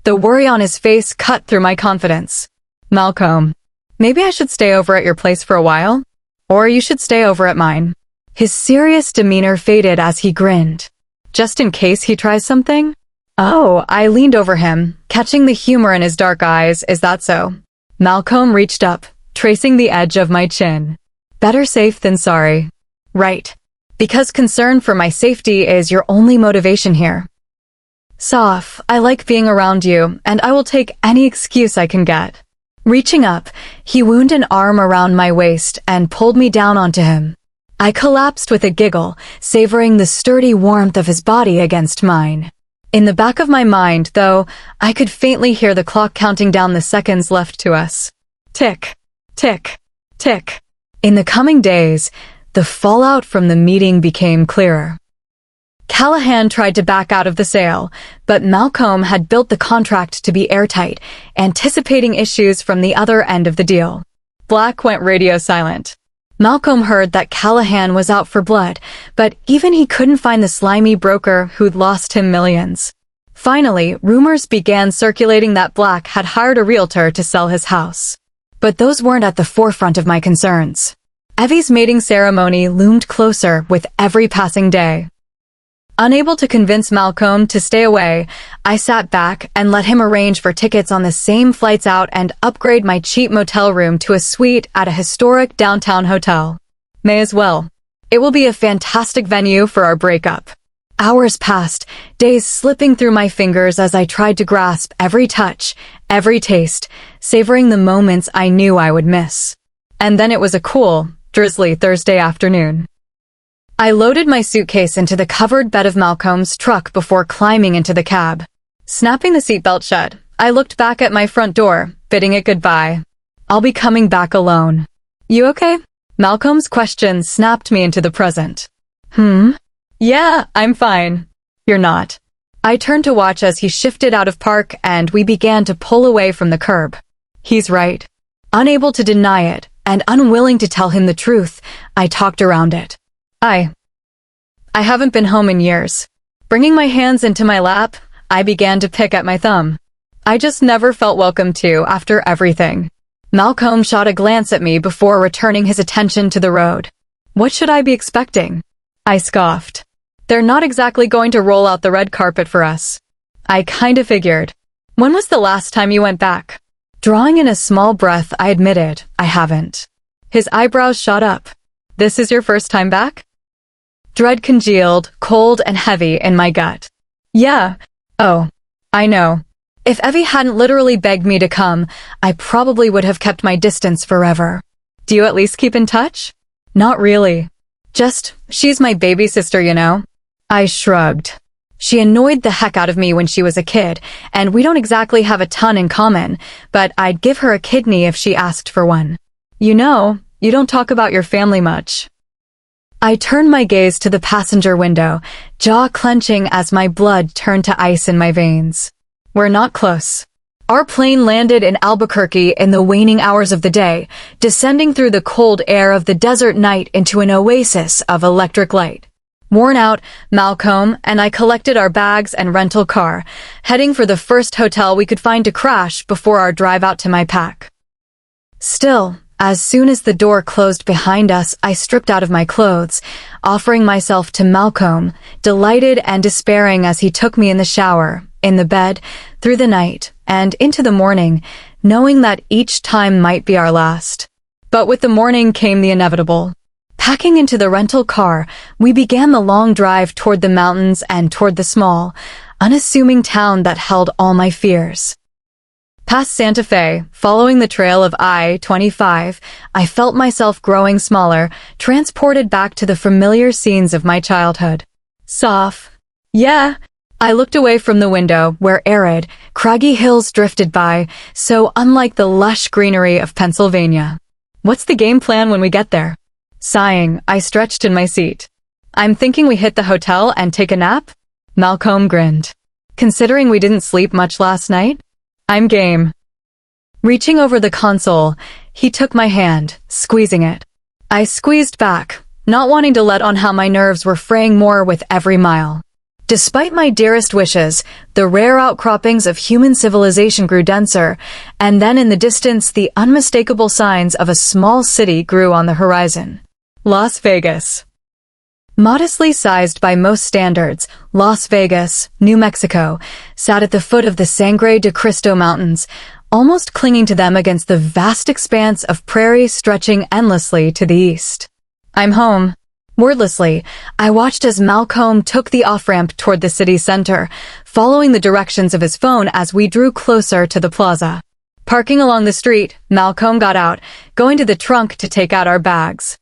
The worry on his face cut through my confidence. Malcomb, maybe I should stay over at your place for a while? Or you should stay over at mine. His serious demeanor faded as he grinned. Just in case he tries something? Oh, I leaned over him, catching the humor in his dark eyes. Is that so? Malcomb reached up, tracing the edge of my chin. Better safe than sorry. Right. Because concern for my safety is your only motivation here. Soph, I like being around you, and I will take any excuse I can get. Reaching up, he wound an arm around my waist and pulled me down onto him. I collapsed with a giggle, savoring the sturdy warmth of his body against mine. In the back of my mind, though, I could faintly hear the clock counting down the seconds left to us. Tick, tick, tick. In the coming days, the fallout from the meeting became clearer. Callahan tried to back out of the sale, but Malcomb had built the contract to be airtight, anticipating issues from the other end of the deal. Black went radio silent. Malcomb heard that Callahan was out for blood, but even he couldn't find the slimy broker who'd lost him millions. Finally, rumors began circulating that Black had hired a realtor to sell his house. But those weren't at the forefront of my concerns. Evie's mating ceremony loomed closer with every passing day. Unable to convince Malcomb to stay away, I sat back and let him arrange for tickets on the same flights out and upgrade my cheap motel room to a suite at a historic downtown hotel. May as well. It will be a fantastic venue for our breakup. Hours passed, days slipping through my fingers as I tried to grasp every touch, every taste, savoring the moments I knew I would miss. And then it was a cool, drizzly Thursday afternoon. I loaded my suitcase into the covered bed of Malcolm's truck before climbing into the cab. Snapping the seatbelt shut, I looked back at my front door, bidding it goodbye. I'll be coming back alone. You okay? Malcolm's question snapped me into the present. Yeah, I'm fine. You're not. I turned to watch as he shifted out of park and we began to pull away from the curb. He's right. Unable to deny it, and unwilling to tell him the truth, I talked around it. I haven't been home in years. Bringing my hands into my lap, I began to pick at my thumb. I just never felt welcome to after everything. Malcomb shot a glance at me before returning his attention to the road. What should I be expecting? I scoffed. They're not exactly going to roll out the red carpet for us. I kinda figured. When was the last time you went back? Drawing in a small breath, I admitted, I haven't. His eyebrows shot up. This is your first time back? Dread congealed, cold and heavy in my gut. Yeah. Oh, I know. If Evie hadn't literally begged me to come, I probably would have kept my distance forever. Do you at least keep in touch? Not really. Just, she's my baby sister, you know? I shrugged. She annoyed the heck out of me when she was a kid, and we don't exactly have a ton in common, but I'd give her a kidney if she asked for one. You know, you don't talk about your family much. I turned my gaze to the passenger window, jaw clenching as my blood turned to ice in my veins. We're not close. Our plane landed in Albuquerque in the waning hours of the day, descending through the cold air of the desert night into an oasis of electric light. Worn out, Malcomb and I collected our bags and rental car, heading for the first hotel we could find to crash before our drive out to my pack. Still, as soon as the door closed behind us, I stripped out of my clothes, offering myself to Malcomb, delighted and despairing as he took me in the shower, in the bed, through the night, and into the morning, knowing that each time might be our last. But with the morning came the inevitable. Packing into the rental car, we began the long drive toward the mountains and toward the small, unassuming town that held all my fears. Past Santa Fe, following the trail of I-25, I felt myself growing smaller, transported back to the familiar scenes of my childhood. Soph. Yeah. I looked away from the window, where arid, craggy hills drifted by, so unlike the lush greenery of Pennsylvania. What's the game plan when we get there? Sighing, I stretched in my seat. I'm thinking we hit the hotel and take a nap? Malcomb grinned. Considering we didn't sleep much last night? I'm game. Reaching over the console, he took my hand, squeezing it. I squeezed back, not wanting to let on how my nerves were fraying more with every mile. Despite my dearest wishes, the rare outcroppings of human civilization grew denser, and then in the distance the unmistakable signs of a small city grew on the horizon. Las Vegas. Modestly sized by most standards, Las Vegas, New Mexico, sat at the foot of the Sangre de Cristo Mountains, almost clinging to them against the vast expanse of prairie stretching endlessly to the east. I'm home. Wordlessly, I watched as Malcomb took the off-ramp toward the city center, following the directions of his phone as we drew closer to the plaza. Parking along the street, Malcomb got out, going to the trunk to take out our bags.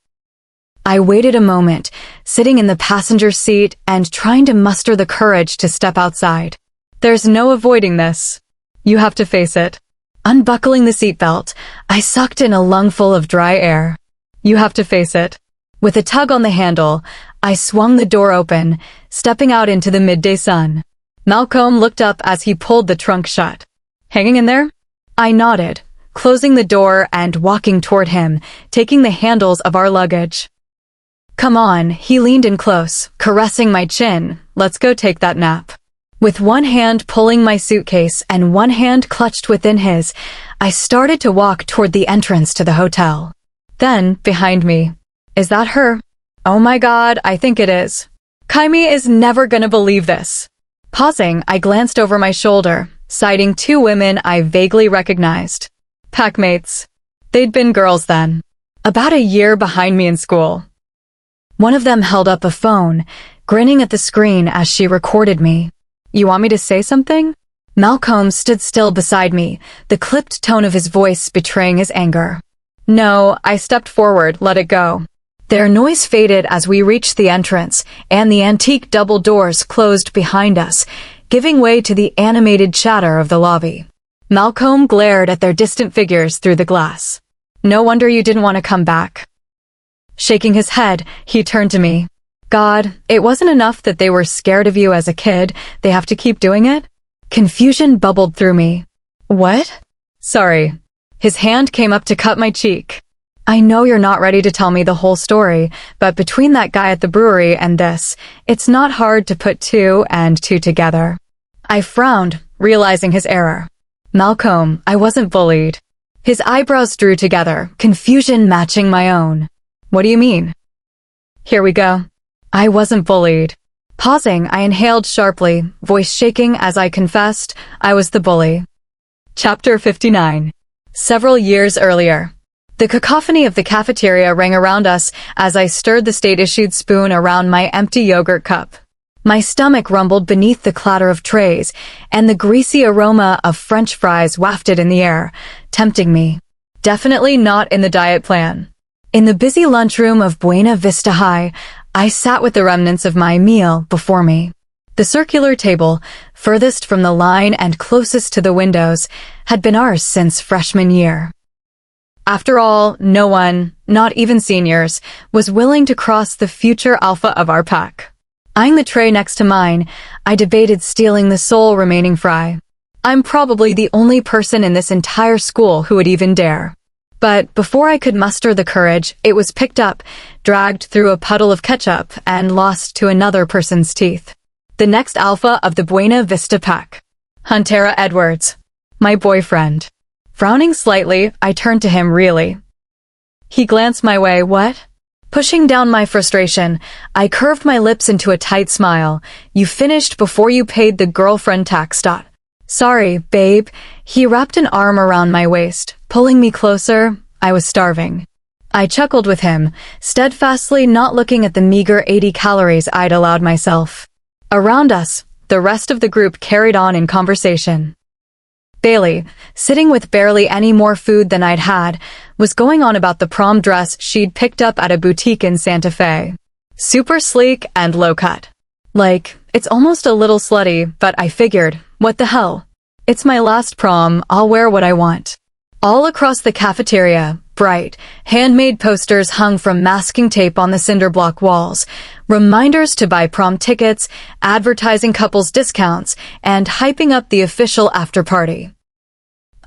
I waited a moment, sitting in the passenger seat and trying to muster the courage to step outside. There's no avoiding this. You have to face it. Unbuckling the seatbelt, I sucked in a lungful of dry air. You have to face it. With a tug on the handle, I swung the door open, stepping out into the midday sun. Malcomb looked up as he pulled the trunk shut. Hanging in there? I nodded, closing the door and walking toward him, taking the handles of our luggage. Come on, he leaned in close, caressing my chin. Let's go take that nap. With one hand pulling my suitcase and one hand clutched within his, I started to walk toward the entrance to the hotel. Then, behind me, is that her? Oh my God, I think it is. Kaimi is never gonna believe this. Pausing, I glanced over my shoulder, sighting two women I vaguely recognized. Packmates. They'd been girls then. About a year behind me in school. One of them held up a phone, grinning at the screen as she recorded me. You want me to say something? Malcomb stood still beside me, the clipped tone of his voice betraying his anger. No, I stepped forward, let it go. Their noise faded as we reached the entrance, and the antique double doors closed behind us, giving way to the animated chatter of the lobby. Malcomb glared at their distant figures through the glass. No wonder you didn't want to come back. Shaking his head, he turned to me. God, it wasn't enough that they were scared of you as a kid, they have to keep doing it? Confusion bubbled through me. What? Sorry. His hand came up to cut my cheek. I know you're not ready to tell me the whole story, but between that guy at the brewery and this, it's not hard to put two and two together. I frowned, realizing his error. Malcomb, I wasn't bullied. His eyebrows drew together, confusion matching my own. What do you mean? Here we go. I wasn't bullied. Pausing, I inhaled sharply, voice shaking as I confessed, I was the bully. Chapter 59. Several years earlier. The cacophony of the cafeteria rang around us as I stirred the state-issued spoon around my empty yogurt cup. My stomach rumbled beneath the clatter of trays, and the greasy aroma of French fries wafted in the air, tempting me. Definitely not in the diet plan. In the busy lunchroom of Buena Vista High, I sat with the remnants of my meal before me. The circular table, furthest from the line and closest to the windows, had been ours since freshman year. After all, no one, not even seniors, was willing to cross the future alpha of our pack. Eyeing the tray next to mine, I debated stealing the sole remaining fry. I'm probably the only person in this entire school who would even dare. But before I could muster the courage, it was picked up, dragged through a puddle of ketchup, and lost to another person's teeth. The next alpha of the Buena Vista pack. Huntera Edwards. My boyfriend. Frowning slightly, I turned to him really. He glanced my way. What? Pushing down my frustration, I curved my lips into a tight smile. You finished before you paid the girlfriend tax. Sorry, babe. He wrapped an arm around my waist, pulling me closer. I was starving. I chuckled with him, steadfastly not looking at the meager 80 calories I'd allowed myself. Around us, the rest of the group carried on in conversation. Bailey, sitting with barely any more food than I'd had, was going on about the prom dress she'd picked up at a boutique in Santa Fe. Super sleek and low-cut. Like, it's almost a little slutty, but I figured, what the hell? It's my last prom, I'll wear what I want. All across the cafeteria, bright, handmade posters hung from masking tape on the cinder block walls, reminders to buy prom tickets, advertising couples discounts, and hyping up the official after-party.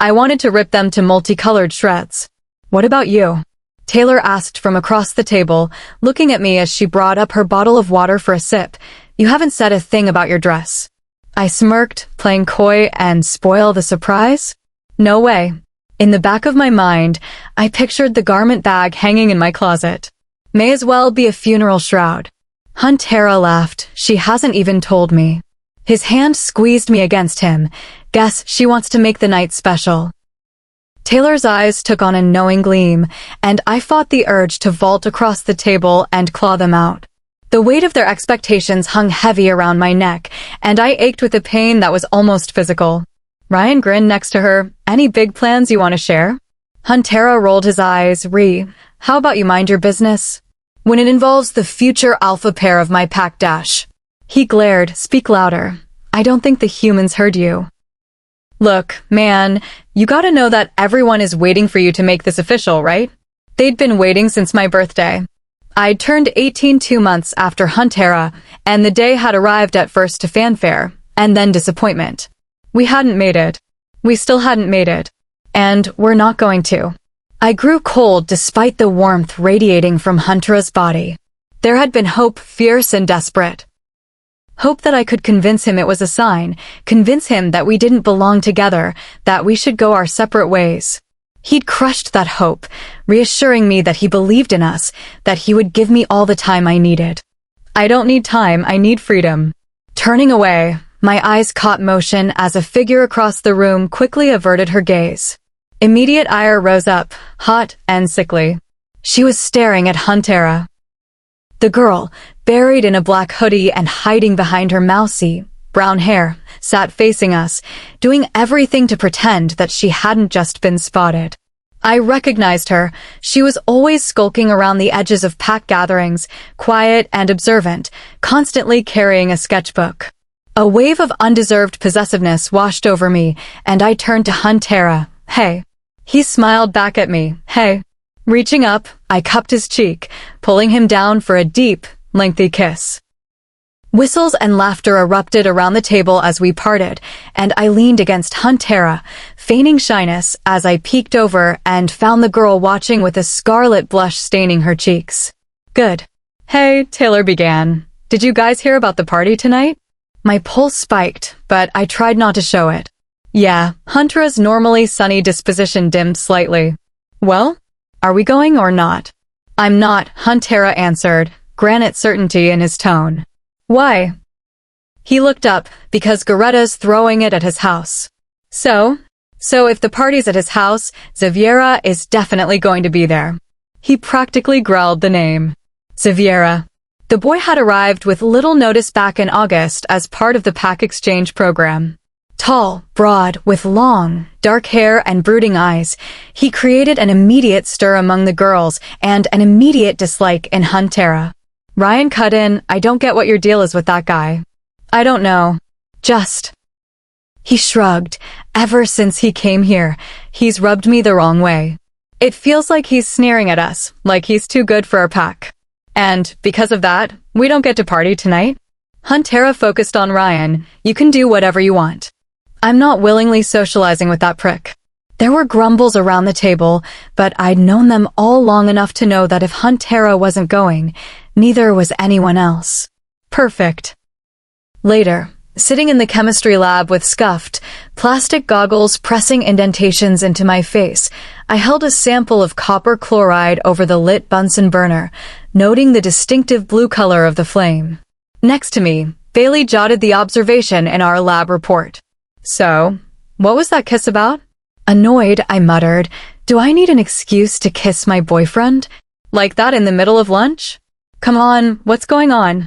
I wanted to rip them to multicolored shreds. What about you? Taylor asked from across the table, looking at me as she brought up her bottle of water for a sip. You haven't said a thing about your dress. I smirked, playing coy and spoil the surprise? No way. In the back of my mind, I pictured the garment bag hanging in my closet. May as well be a funeral shroud. Huntera laughed. She hasn't even told me. His hand squeezed me against him. Guess she wants to make the night special. Taylor's eyes took on a knowing gleam, and I fought the urge to vault across the table and claw them out. The weight of their expectations hung heavy around my neck, and I ached with a pain that was almost physical. Ryan grinned next to her. Any big plans you want to share? Huntera rolled his eyes. How about you mind your business? When it involves the future alpha pair of my pack dash. He glared. Speak louder. I don't think the humans heard you. Look, man, you gotta know that everyone is waiting for you to make this official, right? They'd been waiting since my birthday. I'd turned 18 2 months after Huntera, and the day had arrived at first to fanfare, and then disappointment. We hadn't made it. We still hadn't made it. And we're not going to. I grew cold despite the warmth radiating from Huntera's body. There had been hope, fierce and desperate. Hope that I could convince him it was a sign, convince him that we didn't belong together, that we should go our separate ways. He'd crushed that hope, reassuring me that he believed in us, that he would give me all the time I needed. I don't need time, I need freedom. Turning away, my eyes caught motion as a figure across the room quickly averted her gaze. Immediate ire rose up, hot and sickly. She was staring at Huntera. The girl, buried in a black hoodie and hiding behind her mousy, brown hair, sat facing us, doing everything to pretend that she hadn't just been spotted. I recognized her. She was always skulking around the edges of pack gatherings, quiet and observant, constantly carrying a sketchbook. A wave of undeserved possessiveness washed over me, and I turned to Huntera. Hey. He smiled back at me. Hey. Reaching up, I cupped his cheek, pulling him down for a deep, lengthy kiss. Whistles and laughter erupted around the table as we parted, and I leaned against Huntera, feigning shyness as I peeked over and found the girl watching with a scarlet blush staining her cheeks. Good. Hey, Taylor began. Did you guys hear about the party tonight? My pulse spiked, but I tried not to show it. Yeah, Huntera's normally sunny disposition dimmed slightly. Well, are we going or not? I'm not, Huntera answered, granite certainty in his tone. Why? He looked up, because Goretta's throwing it at his house. So if the party's at his house, Xaviera is definitely going to be there. He practically growled the name. Xaviera. The boy had arrived with little notice back in August as part of the pack exchange program. Tall, broad, with long, dark hair and brooding eyes, he created an immediate stir among the girls and an immediate dislike in Huntera. Ryan cut in, I don't get what your deal is with that guy. I don't know. Just. He shrugged. Ever since he came here, he's rubbed me the wrong way. It feels like he's sneering at us, like he's too good for our pack. And, because of that, we don't get to party tonight. Huntera focused on Ryan. You can do whatever you want. I'm not willingly socializing with that prick. There were grumbles around the table, but I'd known them all long enough to know that if Huntera wasn't going, neither was anyone else. Perfect. Later, sitting in the chemistry lab with scuffed, plastic goggles pressing indentations into my face, I held a sample of copper chloride over the lit Bunsen burner, noting the distinctive blue color of the flame. Next to me, Bailey jotted the observation in our lab report. So, what was that kiss about? Annoyed, I muttered, do I need an excuse to kiss my boyfriend? Like that in the middle of lunch? Come on, what's going on?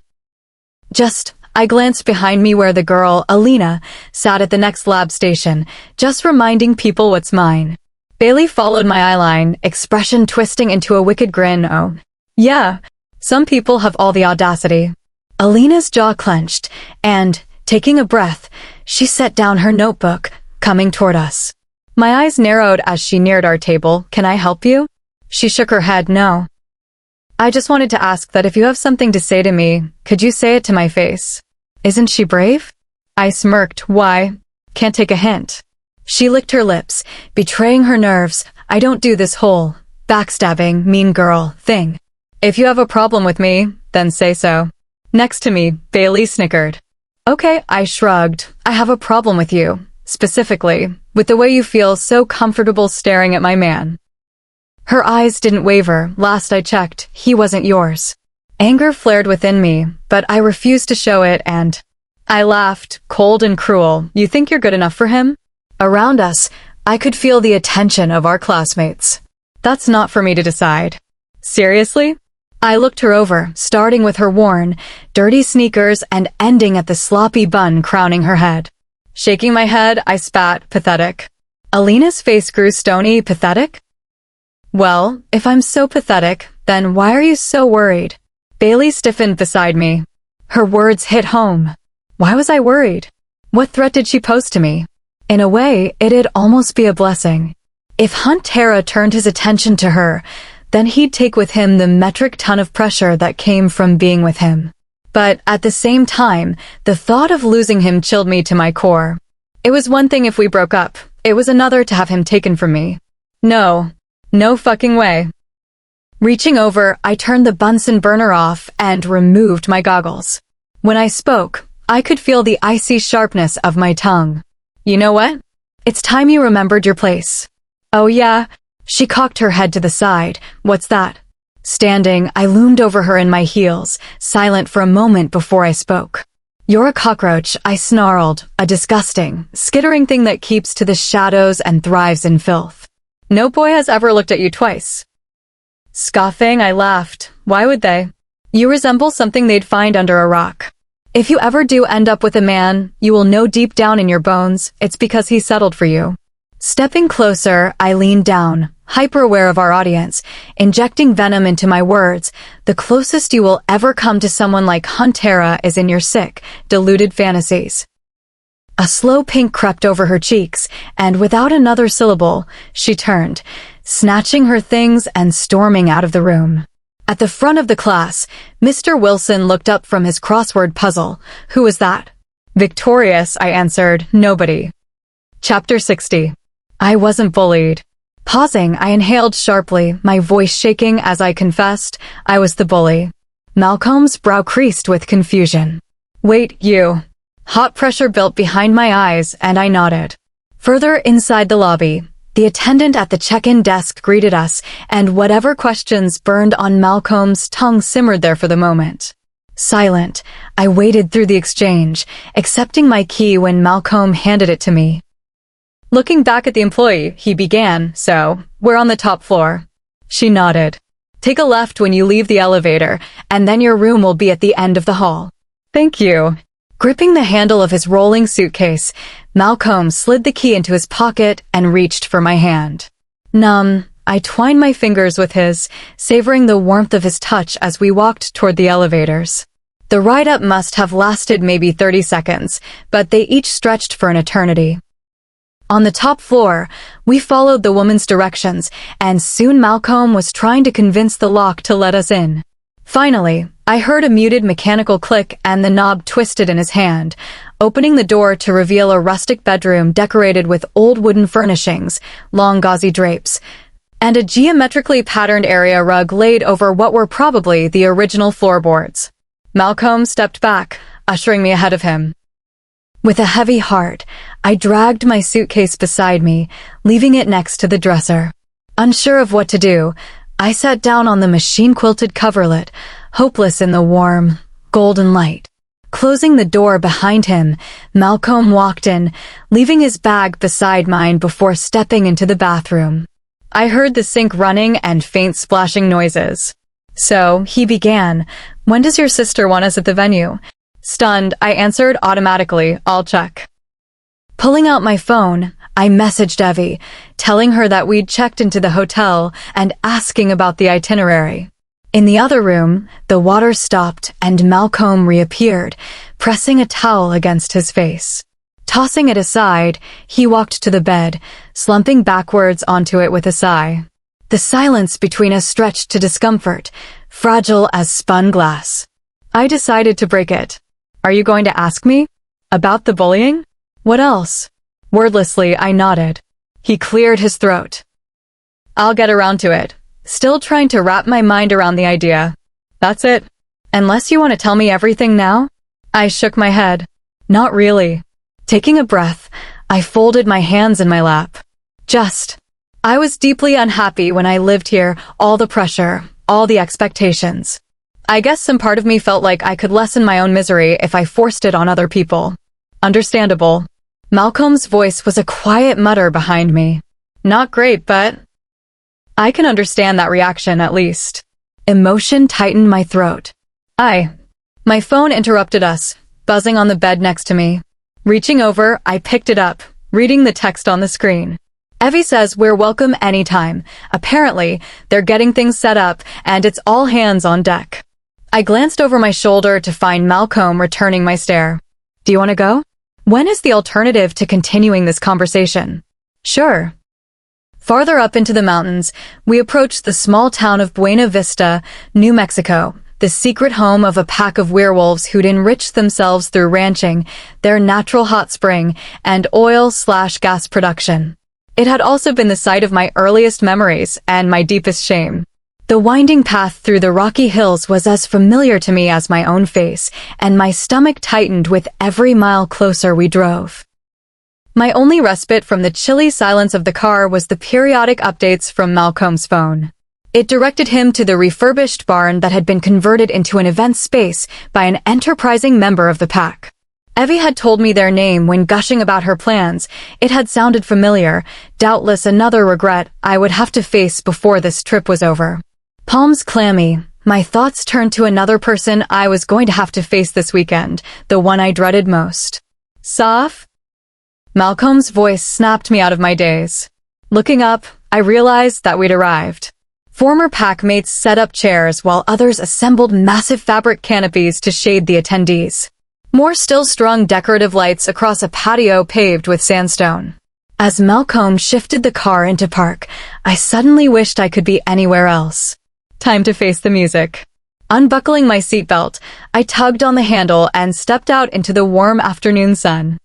I glanced behind me where the girl, Alina, sat at the next lab station, just reminding people what's mine. Bailey followed my eyeline, expression twisting into a wicked grin. Oh, yeah, some people have all the audacity. Alina's jaw clenched, and, taking a breath, she set down her notebook, coming toward us. My eyes narrowed as she neared our table. Can I help you? She shook her head no. I just wanted to ask that if you have something to say to me, could you say it to my face? Isn't she brave? I smirked. Why? Can't take a hint. She licked her lips, betraying her nerves. I don't do this whole backstabbing, mean girl thing. If you have a problem with me, then say so. Next to me, Bailey snickered. Okay, I shrugged. I have a problem with you, specifically, with the way you feel so comfortable staring at my man. Her eyes didn't waver. Last I checked, he wasn't yours. Anger flared within me, but I refused to show it and I laughed, cold and cruel. You think you're good enough for him? Around us, I could feel the attention of our classmates. That's not for me to decide. Seriously? I looked her over, starting with her worn, dirty sneakers and ending at the sloppy bun crowning her head. Shaking my head, I spat, pathetic. Alina's face grew stony. Pathetic? Well, if I'm so pathetic, then why are you so worried? Bailey stiffened beside me. Her words hit home. Why was I worried? What threat did she pose to me? In a way, it'd almost be a blessing. If Huntera turned his attention to her, then he'd take with him the metric ton of pressure that came from being with him. But at the same time, the thought of losing him chilled me to my core. It was one thing if we broke up. It was another to have him taken from me. No fucking way. Reaching over, I turned the Bunsen burner off and removed my goggles. When I spoke, I could feel the icy sharpness of my tongue. You know what? It's time you remembered your place. Oh yeah? She cocked her head to the side. What's that? Standing, I loomed over her in my heels, silent for a moment before I spoke. You're a cockroach, I snarled, a disgusting, skittering thing that keeps to the shadows and thrives in filth. No boy has ever looked at you twice. Scoffing, I laughed. Why would they? You resemble something they'd find under a rock. If you ever do end up with a man, you will know deep down in your bones, it's because he settled for you. Stepping closer, I leaned down, hyper-aware of our audience, injecting venom into my words. The closest you will ever come to someone like Huntera is in your sick, deluded fantasies. A slow pink crept over her cheeks, and without another syllable, she turned, snatching her things and storming out of the room. At the front of the class, Mr. Wilson looked up from his crossword puzzle. Who was that? Victorious, I answered. Nobody. Chapter 60. I wasn't bullied. Pausing, I inhaled sharply, my voice shaking as I confessed I was the bully. Malcolm's brow creased with confusion. Wait, you. Hot pressure built behind my eyes, and I nodded. Further inside the lobby, the attendant at the check-in desk greeted us, and whatever questions burned on Malcolm's tongue simmered there for the moment. Silent, I waited through the exchange, accepting my key when Malcolm handed it to me. Looking back at the employee, he began, "So, we're on the top floor." She nodded. "Take a left when you leave the elevator, and then your room will be at the end of the hall." "Thank you." Gripping the handle of his rolling suitcase, Malcolm slid the key into his pocket and reached for my hand. Numb, I twined my fingers with his, savoring the warmth of his touch as we walked toward the elevators. The ride up must have lasted maybe 30 seconds, but they each stretched for an eternity. On the top floor, we followed the woman's directions, and soon Malcolm was trying to convince the lock to let us in. Finally, I heard a muted mechanical click and the knob twisted in his hand, opening the door to reveal a rustic bedroom decorated with old wooden furnishings, long gauzy drapes, and a geometrically patterned area rug laid over what were probably the original floorboards. Malcolm stepped back, ushering me ahead of him. With a heavy heart, I dragged my suitcase beside me, leaving it next to the dresser. Unsure of what to do, I sat down on the machine-quilted coverlet, hopeless in the warm, golden light. Closing the door behind him, Malcolm walked in, leaving his bag beside mine before stepping into the bathroom. I heard the sink running and faint splashing noises. So, he began, "When does your sister want us at the venue?" Stunned, I answered automatically, "I'll check." Pulling out my phone, I messaged Evie, telling her that we'd checked into the hotel and asking about the itinerary. In the other room, the water stopped and Malcolm reappeared, pressing a towel against his face. Tossing it aside, he walked to the bed, slumping backwards onto it with a sigh. The silence between us stretched to discomfort, fragile as spun glass. I decided to break it. "Are you going to ask me? About the bullying? What else?" Wordlessly, I nodded. He cleared his throat. "I'll get around to it." Still trying to wrap my mind around the idea. "That's it? Unless you want to tell me everything now?" I shook my head. "Not really." Taking a breath, I folded my hands in my lap. I was deeply unhappy when I lived here, all the pressure, all the expectations. I guess some part of me felt like I could lessen my own misery if I forced it on other people. Understandable. Malcolm's voice was a quiet mutter behind me. "Not great, but..." I can understand that reaction, at least. Emotion tightened my throat. My phone interrupted us, buzzing on the bed next to me. Reaching over, I picked it up, reading the text on the screen. Evie says we're welcome anytime. Apparently, they're getting things set up, and it's all hands on deck. I glanced over my shoulder to find Malcolm returning my stare. "Do you want to go? When is the alternative to continuing this conversation?" "Sure." Farther up into the mountains, we approached the small town of Buena Vista, New Mexico, the secret home of a pack of werewolves who'd enriched themselves through ranching, their natural hot spring, and oil/gas production. It had also been the site of my earliest memories and my deepest shame. The winding path through the rocky hills was as familiar to me as my own face, and my stomach tightened with every mile closer we drove. My only respite from the chilly silence of the car was the periodic updates from Malcolm's phone. It directed him to the refurbished barn that had been converted into an event space by an enterprising member of the pack. Evie had told me their name when gushing about her plans. It had sounded familiar, doubtless another regret I would have to face before this trip was over. Palms clammy, my thoughts turned to another person I was going to have to face this weekend, the one I dreaded most. "Soph?" Malcolm's voice snapped me out of my daze. Looking up, I realized that we'd arrived. Former pack mates set up chairs while others assembled massive fabric canopies to shade the attendees. More still strung decorative lights across a patio paved with sandstone. As Malcolm shifted the car into park, I suddenly wished I could be anywhere else. Time to face the music. Unbuckling my seatbelt, I tugged on the handle and stepped out into the warm afternoon sun.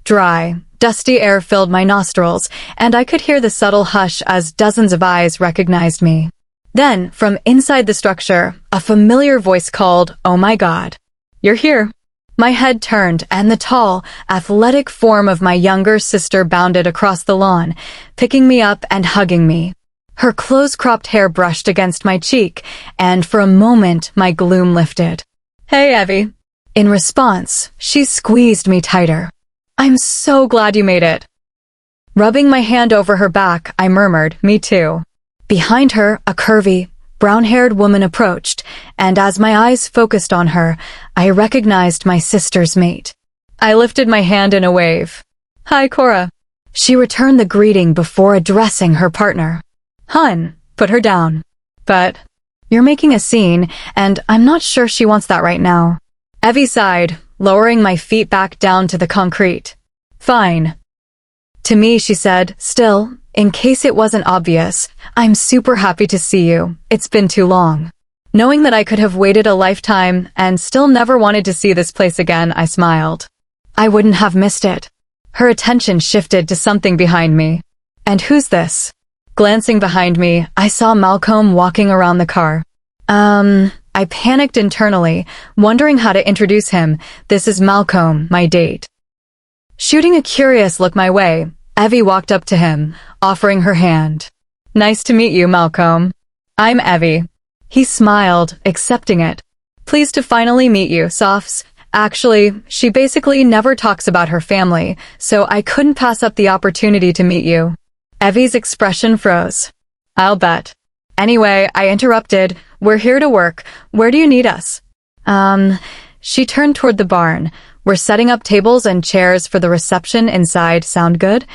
Dry, Dusty air filled my nostrils, and I could hear the subtle hush as dozens of eyes recognized me. Then, from inside the structure, a familiar voice called, "Oh my God. You're here." My head turned, and the tall, athletic form of my younger sister bounded across the lawn, picking me up and hugging me. Her close-cropped hair brushed against my cheek, and for a moment my gloom lifted. "Hey, Evie." In response, she squeezed me tighter. "I'm so glad you made it." Rubbing my hand over her back, I murmured, "Me too." Behind her, a curvy, brown-haired woman approached, and as my eyes focused on her, I recognized my sister's mate. I lifted my hand in a wave. "Hi, Cora." She returned the greeting before addressing her partner. "Hun, put her down." "But you're making a scene, and I'm not sure she wants that right now." Evie sighed, lowering my feet back down to the concrete. "Fine." To me, she said, "Still, in case it wasn't obvious, I'm super happy to see you. It's been too long." Knowing that I could have waited a lifetime and still never wanted to see this place again, I smiled. I wouldn't have missed it. Her attention shifted to something behind me. "And who's this?" Glancing behind me, I saw Malcomb walking around the car. I panicked internally, wondering how to introduce him. "This is Malcomb, my date." Shooting a curious look my way, Evie walked up to him, offering her hand. "Nice to meet you, Malcomb." "I'm Evie." He smiled, accepting it. "Pleased to finally meet you, Sophs. Actually, she basically never talks about her family, so I couldn't pass up the opportunity to meet you." Evie's expression froze. "I'll bet." "Anyway," I interrupted, "we're here to work. Where do you need us?" She turned toward the barn. "We're setting up tables and chairs for the reception inside. Sound good?"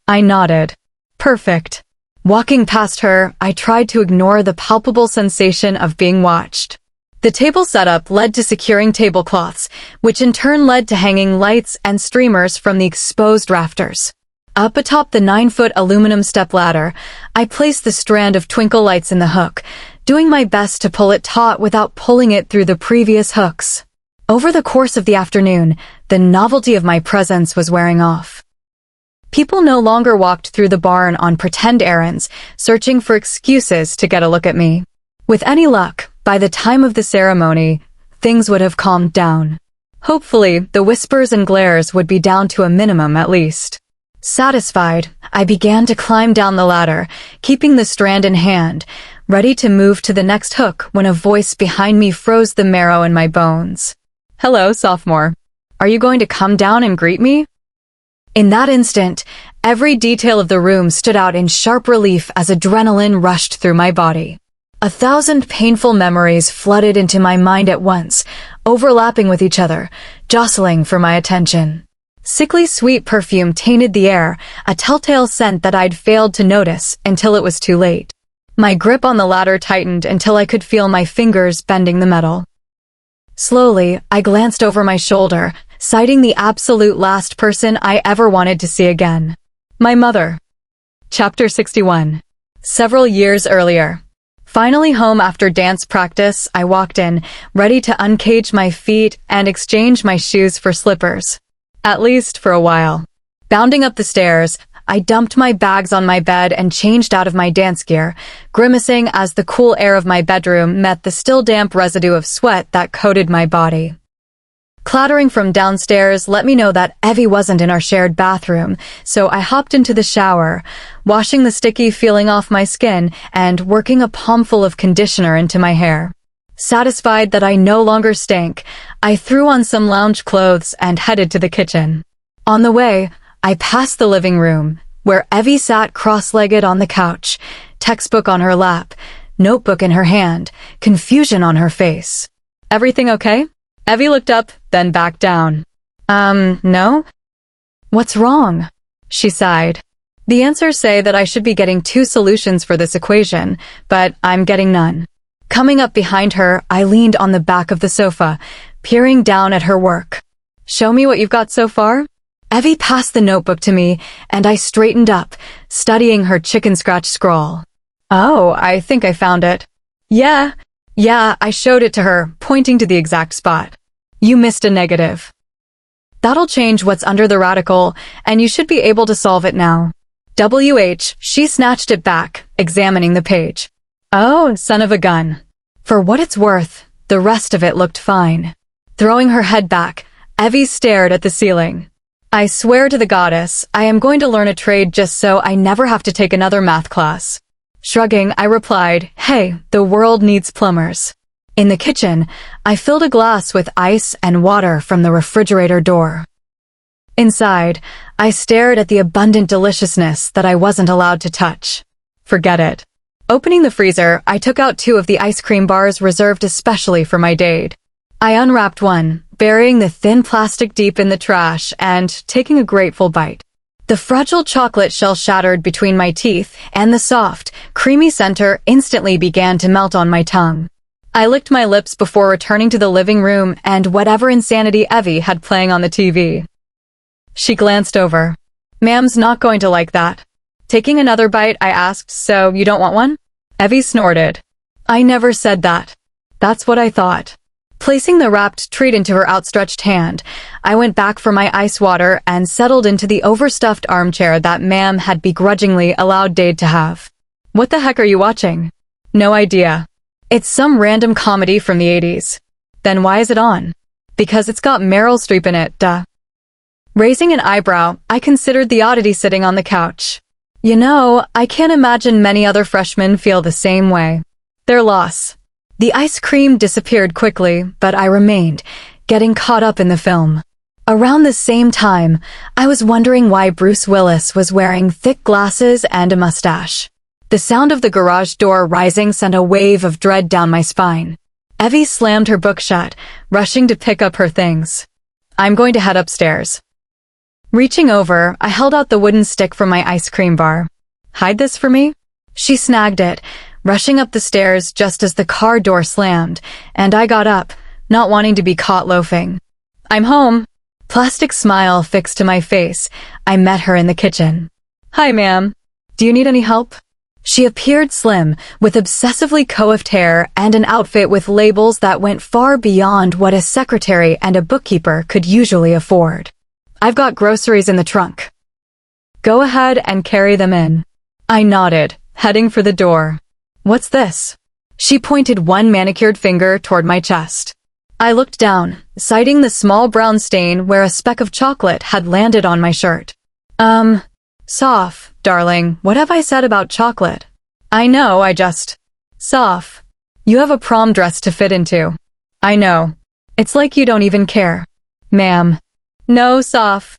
I nodded. "Perfect." Walking past her, I tried to ignore the palpable sensation of being watched. The table setup led to securing tablecloths, which in turn led to hanging lights and streamers from the exposed rafters. Up atop the 9-foot aluminum stepladder, I placed the strand of twinkle lights in the hook, doing my best to pull it taut without pulling it through the previous hooks. Over the course of the afternoon, the novelty of my presence was wearing off. People no longer walked through the barn on pretend errands, searching for excuses to get a look at me. With any luck, by the time of the ceremony, things would have calmed down. Hopefully, the whispers and glares would be down to a minimum at least. Satisfied, I began to climb down the ladder, keeping the strand in hand, ready to move to the next hook when a voice behind me froze the marrow in my bones. "Hello, sophomore. Are you going to come down and greet me?" In that instant, every detail of the room stood out in sharp relief as adrenaline rushed through my body. 1,000 painful memories flooded into my mind at once, overlapping with each other, jostling for my attention. Sickly sweet perfume tainted the air, a telltale scent that I'd failed to notice until it was too late. My grip on the ladder tightened until I could feel my fingers bending the metal. Slowly, I glanced over my shoulder, sighting the absolute last person I ever wanted to see again. My mother. Chapter 61. Several years earlier. Finally home after dance practice, I walked in, ready to uncage my feet and exchange my shoes for slippers. At least for a while. Bounding up the stairs, I dumped my bags on my bed and changed out of my dance gear, grimacing as the cool air of my bedroom met the still damp residue of sweat that coated my body. Clattering from downstairs let me know that Evie wasn't in our shared bathroom, so I hopped into the shower, washing the sticky feeling off my skin and working a palmful of conditioner into my hair. Satisfied that I no longer stank, I threw on some lounge clothes and headed to the kitchen. On the way, I passed the living room, where Evie sat cross-legged on the couch, textbook on her lap, notebook in her hand, confusion on her face. "Everything okay?" Evie looked up, then back down. No?" "What's wrong?" She sighed. "The answers say that I should be getting 2 solutions for this equation, but I'm getting none." Coming up behind her, I leaned on the back of the sofa, peering down at her work. "Show me what you've got so far?" Evie passed the notebook to me, and I straightened up, studying her chicken scratch scrawl. "Oh, I think I found it." Yeah, I showed it to her, pointing to the exact spot. "You missed a negative." That'll change what's under the radical, and you should be able to solve it now. WH, she snatched it back, examining the page. Oh, son of a gun. For what it's worth, the rest of it looked fine. Throwing her head back, Evie stared at the ceiling. I swear to the goddess, I am going to learn a trade just so I never have to take another math class. Shrugging, I replied, hey, the world needs plumbers. In the kitchen, I filled a glass with ice and water from the refrigerator door. Inside, I stared at the abundant deliciousness that I wasn't allowed to touch. Forget it. Opening the freezer, I took out 2 of the ice cream bars reserved especially for my date. I unwrapped one, burying the thin plastic deep in the trash and taking a grateful bite. The fragile chocolate shell shattered between my teeth, and the soft, creamy center instantly began to melt on my tongue. I licked my lips before returning to the living room and whatever insanity Evie had playing on the TV. She glanced over. Ma'am's not going to like that. Taking another bite, I asked, so you don't want one? Evie snorted. I never said that. That's what I thought. Placing the wrapped treat into her outstretched hand, I went back for my ice water and settled into the overstuffed armchair that Ma'am had begrudgingly allowed Dade to have. What the heck are you watching? No idea. It's some random comedy from the 80s. Then why is it on? Because it's got Meryl Streep in it, duh. Raising an eyebrow, I considered the oddity sitting on the couch. You know, I can't imagine many other freshmen feel the same way. Their loss. The ice cream disappeared quickly, but I remained, getting caught up in the film. Around the same time, I was wondering why Bruce Willis was wearing thick glasses and a mustache. The sound of the garage door rising sent a wave of dread down my spine. Evie slammed her book shut, rushing to pick up her things. I'm going to head upstairs. Reaching over, I held out the wooden stick from my ice cream bar. Hide this for me? She snagged it, rushing up the stairs just as the car door slammed, and I got up, not wanting to be caught loafing. I'm home. Plastic smile fixed to my face. I met her in the kitchen. Hi, ma'am. Do you need any help? She appeared slim, with obsessively coiffed hair and an outfit with labels that went far beyond what a secretary and a bookkeeper could usually afford. I've got groceries in the trunk. Go ahead and carry them in. I nodded, heading for the door. What's this? She pointed one manicured finger toward my chest. I looked down, citing the small brown stain where a speck of chocolate had landed on my shirt. Soph, darling, what have I said about chocolate? I know, Soph, you have a prom dress to fit into. I know. It's like you don't even care. Ma'am. No, Soph.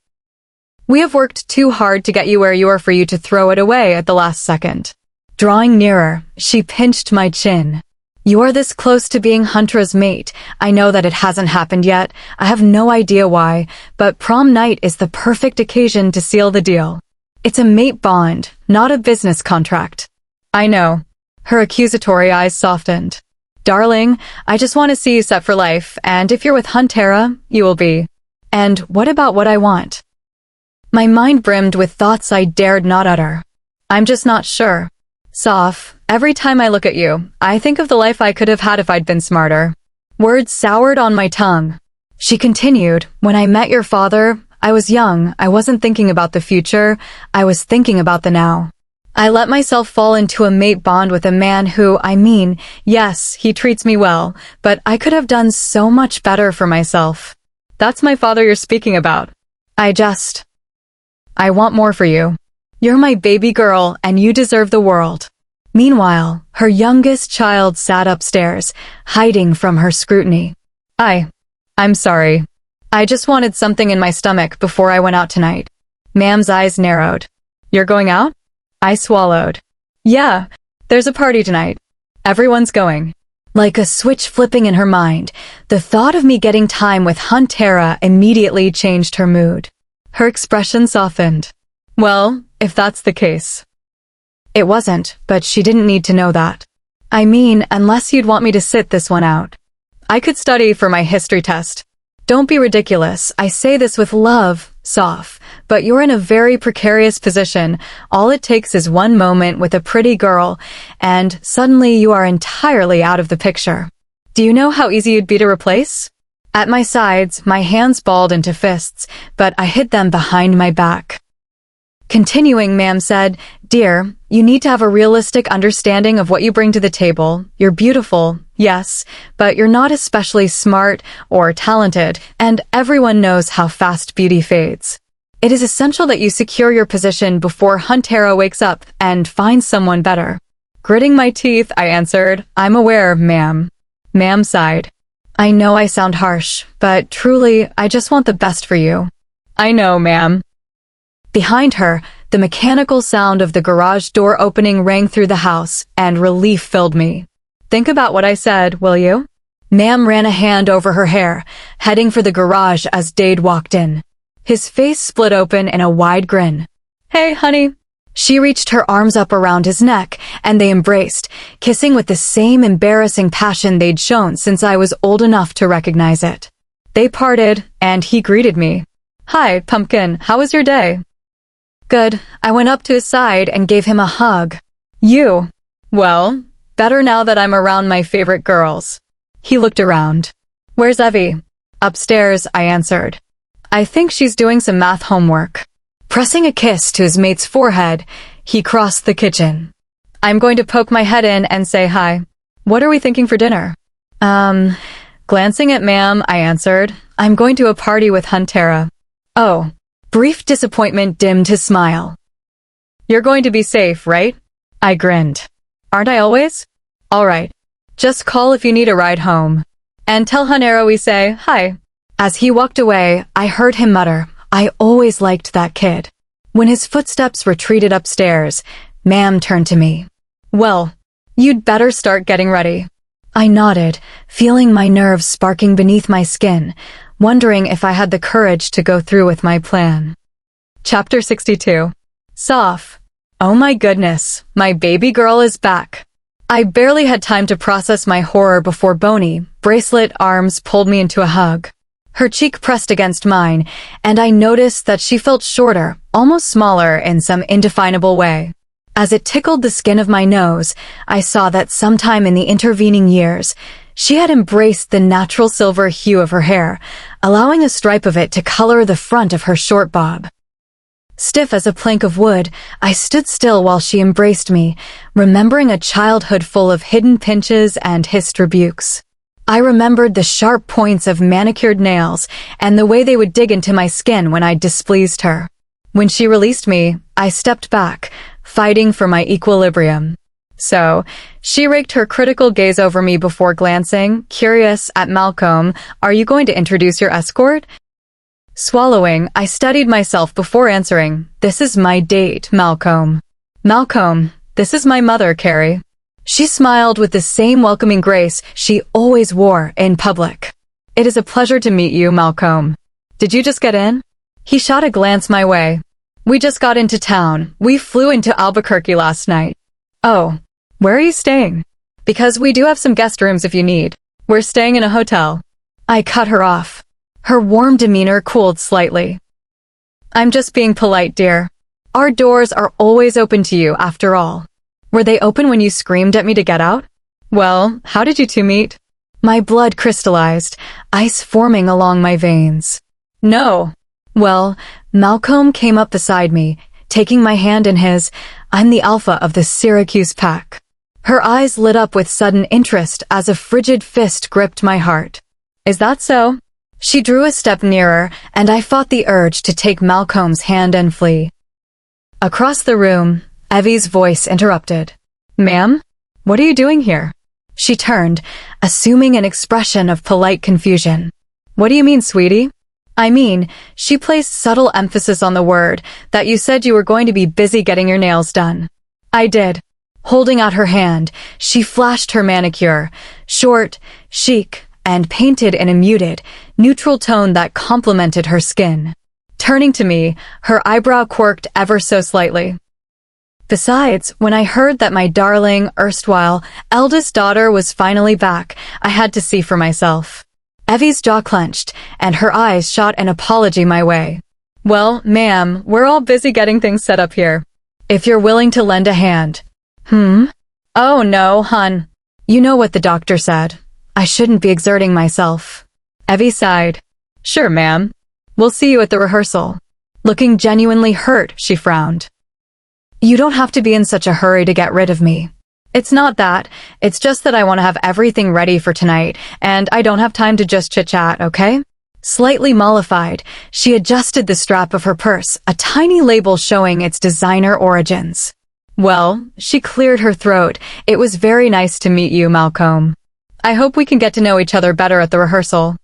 We have worked too hard to get you where you are for you to throw it away at the last second. Drawing nearer, she pinched my chin. You are this close to being Huntra's mate. I know that it hasn't happened yet. I have no idea why, but prom night is the perfect occasion to seal the deal. It's a mate bond, not a business contract. I know. Her accusatory eyes softened. Darling, I just want to see you set for life, and if you're with Huntera, you will be. And what about what I want? My mind brimmed with thoughts I dared not utter. I'm just not sure. Soph, every time I look at you, I think of the life I could have had if I'd been smarter. Words soured on my tongue. She continued, when I met your father, I was young, I wasn't thinking about the future, I was thinking about the now. I let myself fall into a mate bond with a man who, yes, he treats me well, but I could have done so much better for myself. That's my father you're speaking about. I want more for you. You're my baby girl, and you deserve the world. Meanwhile, her youngest child sat upstairs, hiding from her scrutiny. I'm sorry. I just wanted something in my stomach before I went out tonight. Ma'am's eyes narrowed. You're going out? I swallowed. Yeah, there's a party tonight. Everyone's going. Like a switch flipping in her mind, the thought of me getting time with Huntera immediately changed her mood. Her expression softened. Well, if that's the case. It wasn't, but she didn't need to know that. Unless you'd want me to sit this one out. I could study for my history test. Don't be ridiculous. I say this with love, Soph, but you're in a very precarious position. All it takes is one moment with a pretty girl, and suddenly you are entirely out of the picture. Do you know how easy you'd be to replace? At my sides, my hands balled into fists, but I hid them behind my back. Continuing, ma'am said, "Dear, you need to have a realistic understanding of what you bring to the table. You're beautiful, yes, but you're not especially smart or talented, and everyone knows how fast beauty fades. It is essential that you secure your position before Huntera wakes up and finds someone better." Gritting my teeth, I answered, "I'm aware, ma'am." Ma'am sighed. "I know I sound harsh, but truly, I just want the best for you." "I know, ma'am." Behind her, the mechanical sound of the garage door opening rang through the house, and relief filled me. "Think about what I said, will you?" Ma'am ran a hand over her hair, heading for the garage as Dade walked in. His face split open in a wide grin. "Hey, honey." She reached her arms up around his neck, and they embraced, kissing with the same embarrassing passion they'd shown since I was old enough to recognize it. They parted, and he greeted me. "Hi, Pumpkin, how was your day?" "Good." I went up to his side and gave him a hug. "You?" "Well, better now that I'm around my favorite girls." He looked around. "Where's Evie?" "Upstairs," I answered. "I think she's doing some math homework." Pressing a kiss to his mate's forehead, he crossed the kitchen. "I'm going to poke my head in and say hi. What are we thinking for dinner?" Glancing at ma'am, I answered, "I'm going to a party with Huntera." "Oh." Brief disappointment dimmed his smile. "You're going to be safe, right?" I grinned. "Aren't I always?" "All right. Just call if you need a ride home. And tell Huntera we say hi." As he walked away, I heard him mutter, "I always liked that kid." When his footsteps retreated upstairs, ma'am turned to me. "Well, you'd better start getting ready." I nodded, feeling my nerves sparking beneath my skin, wondering if I had the courage to go through with my plan. Chapter 62. Soph. Oh my goodness, my baby girl is back. I barely had time to process my horror before Boney, bracelet arms, pulled me into a hug. Her cheek pressed against mine, and I noticed that she felt shorter, almost smaller in some indefinable way. As it tickled the skin of my nose, I saw that sometime in the intervening years, she had embraced the natural silver hue of her hair, allowing a stripe of it to color the front of her short bob. Stiff as a plank of wood, I stood still while she embraced me, remembering a childhood full of hidden pinches and hissed rebukes. I remembered the sharp points of manicured nails and the way they would dig into my skin when I displeased her. When she released me, I stepped back, fighting for my equilibrium. So, she raked her critical gaze over me before glancing, curious, at Malcolm. "Are you going to introduce your escort?" Swallowing, I studied myself before answering, "This is my date, Malcolm." "Malcolm, this is my mother, Carrie." She smiled with the same welcoming grace she always wore in public. "It is a pleasure to meet you, Malcolm. Did you just get in?" He shot a glance my way. "We just got into town. We flew into Albuquerque last night." "Oh. Where are you staying?" "Because we do have some guest rooms if you need. We're staying in a hotel." I cut her off. Her warm demeanor cooled slightly. "I'm just being polite, dear. Our doors are always open to you, after all." "Were they open when you screamed at me to get out?" "Well, how did you two meet?" My blood crystallized, ice forming along my veins. "No." "Well, Malcolm came up beside me, taking my hand in his. I'm the alpha of the Syracuse pack." Her eyes lit up with sudden interest as a frigid fist gripped my heart. "Is that so?" She drew a step nearer, and I fought the urge to take Malcolm's hand and flee. Across the room, Evie's voice interrupted. "Ma'am? What are you doing here?" She turned, assuming an expression of polite confusion. "What do you mean, sweetie?" "I mean," she placed subtle emphasis on the word, "that you said you were going to be busy getting your nails done." I did. Holding out her hand, she flashed her manicure, short, chic, and painted in a muted, neutral tone that complemented her skin. Turning to me, her eyebrow quirked ever so slightly. Besides, when I heard that my darling, erstwhile, eldest daughter was finally back, I had to see for myself. Evie's jaw clenched, and her eyes shot an apology my way. "Well, ma'am, we're all busy getting things set up here. If you're willing to lend a hand." "Oh no, hun. You know what the doctor said. I shouldn't be exerting myself." Evie sighed. Sure, ma'am. We'll see you at the rehearsal. Looking genuinely hurt, she frowned. You don't have to be in such a hurry to get rid of me. It's not that. It's just that I want to have everything ready for tonight, and I don't have time to just chit-chat, okay? Slightly mollified, she adjusted the strap of her purse, a tiny label showing its designer origins. Well, she cleared her throat. It was very nice to meet you, Malcomb. I hope we can get to know each other better at the rehearsal.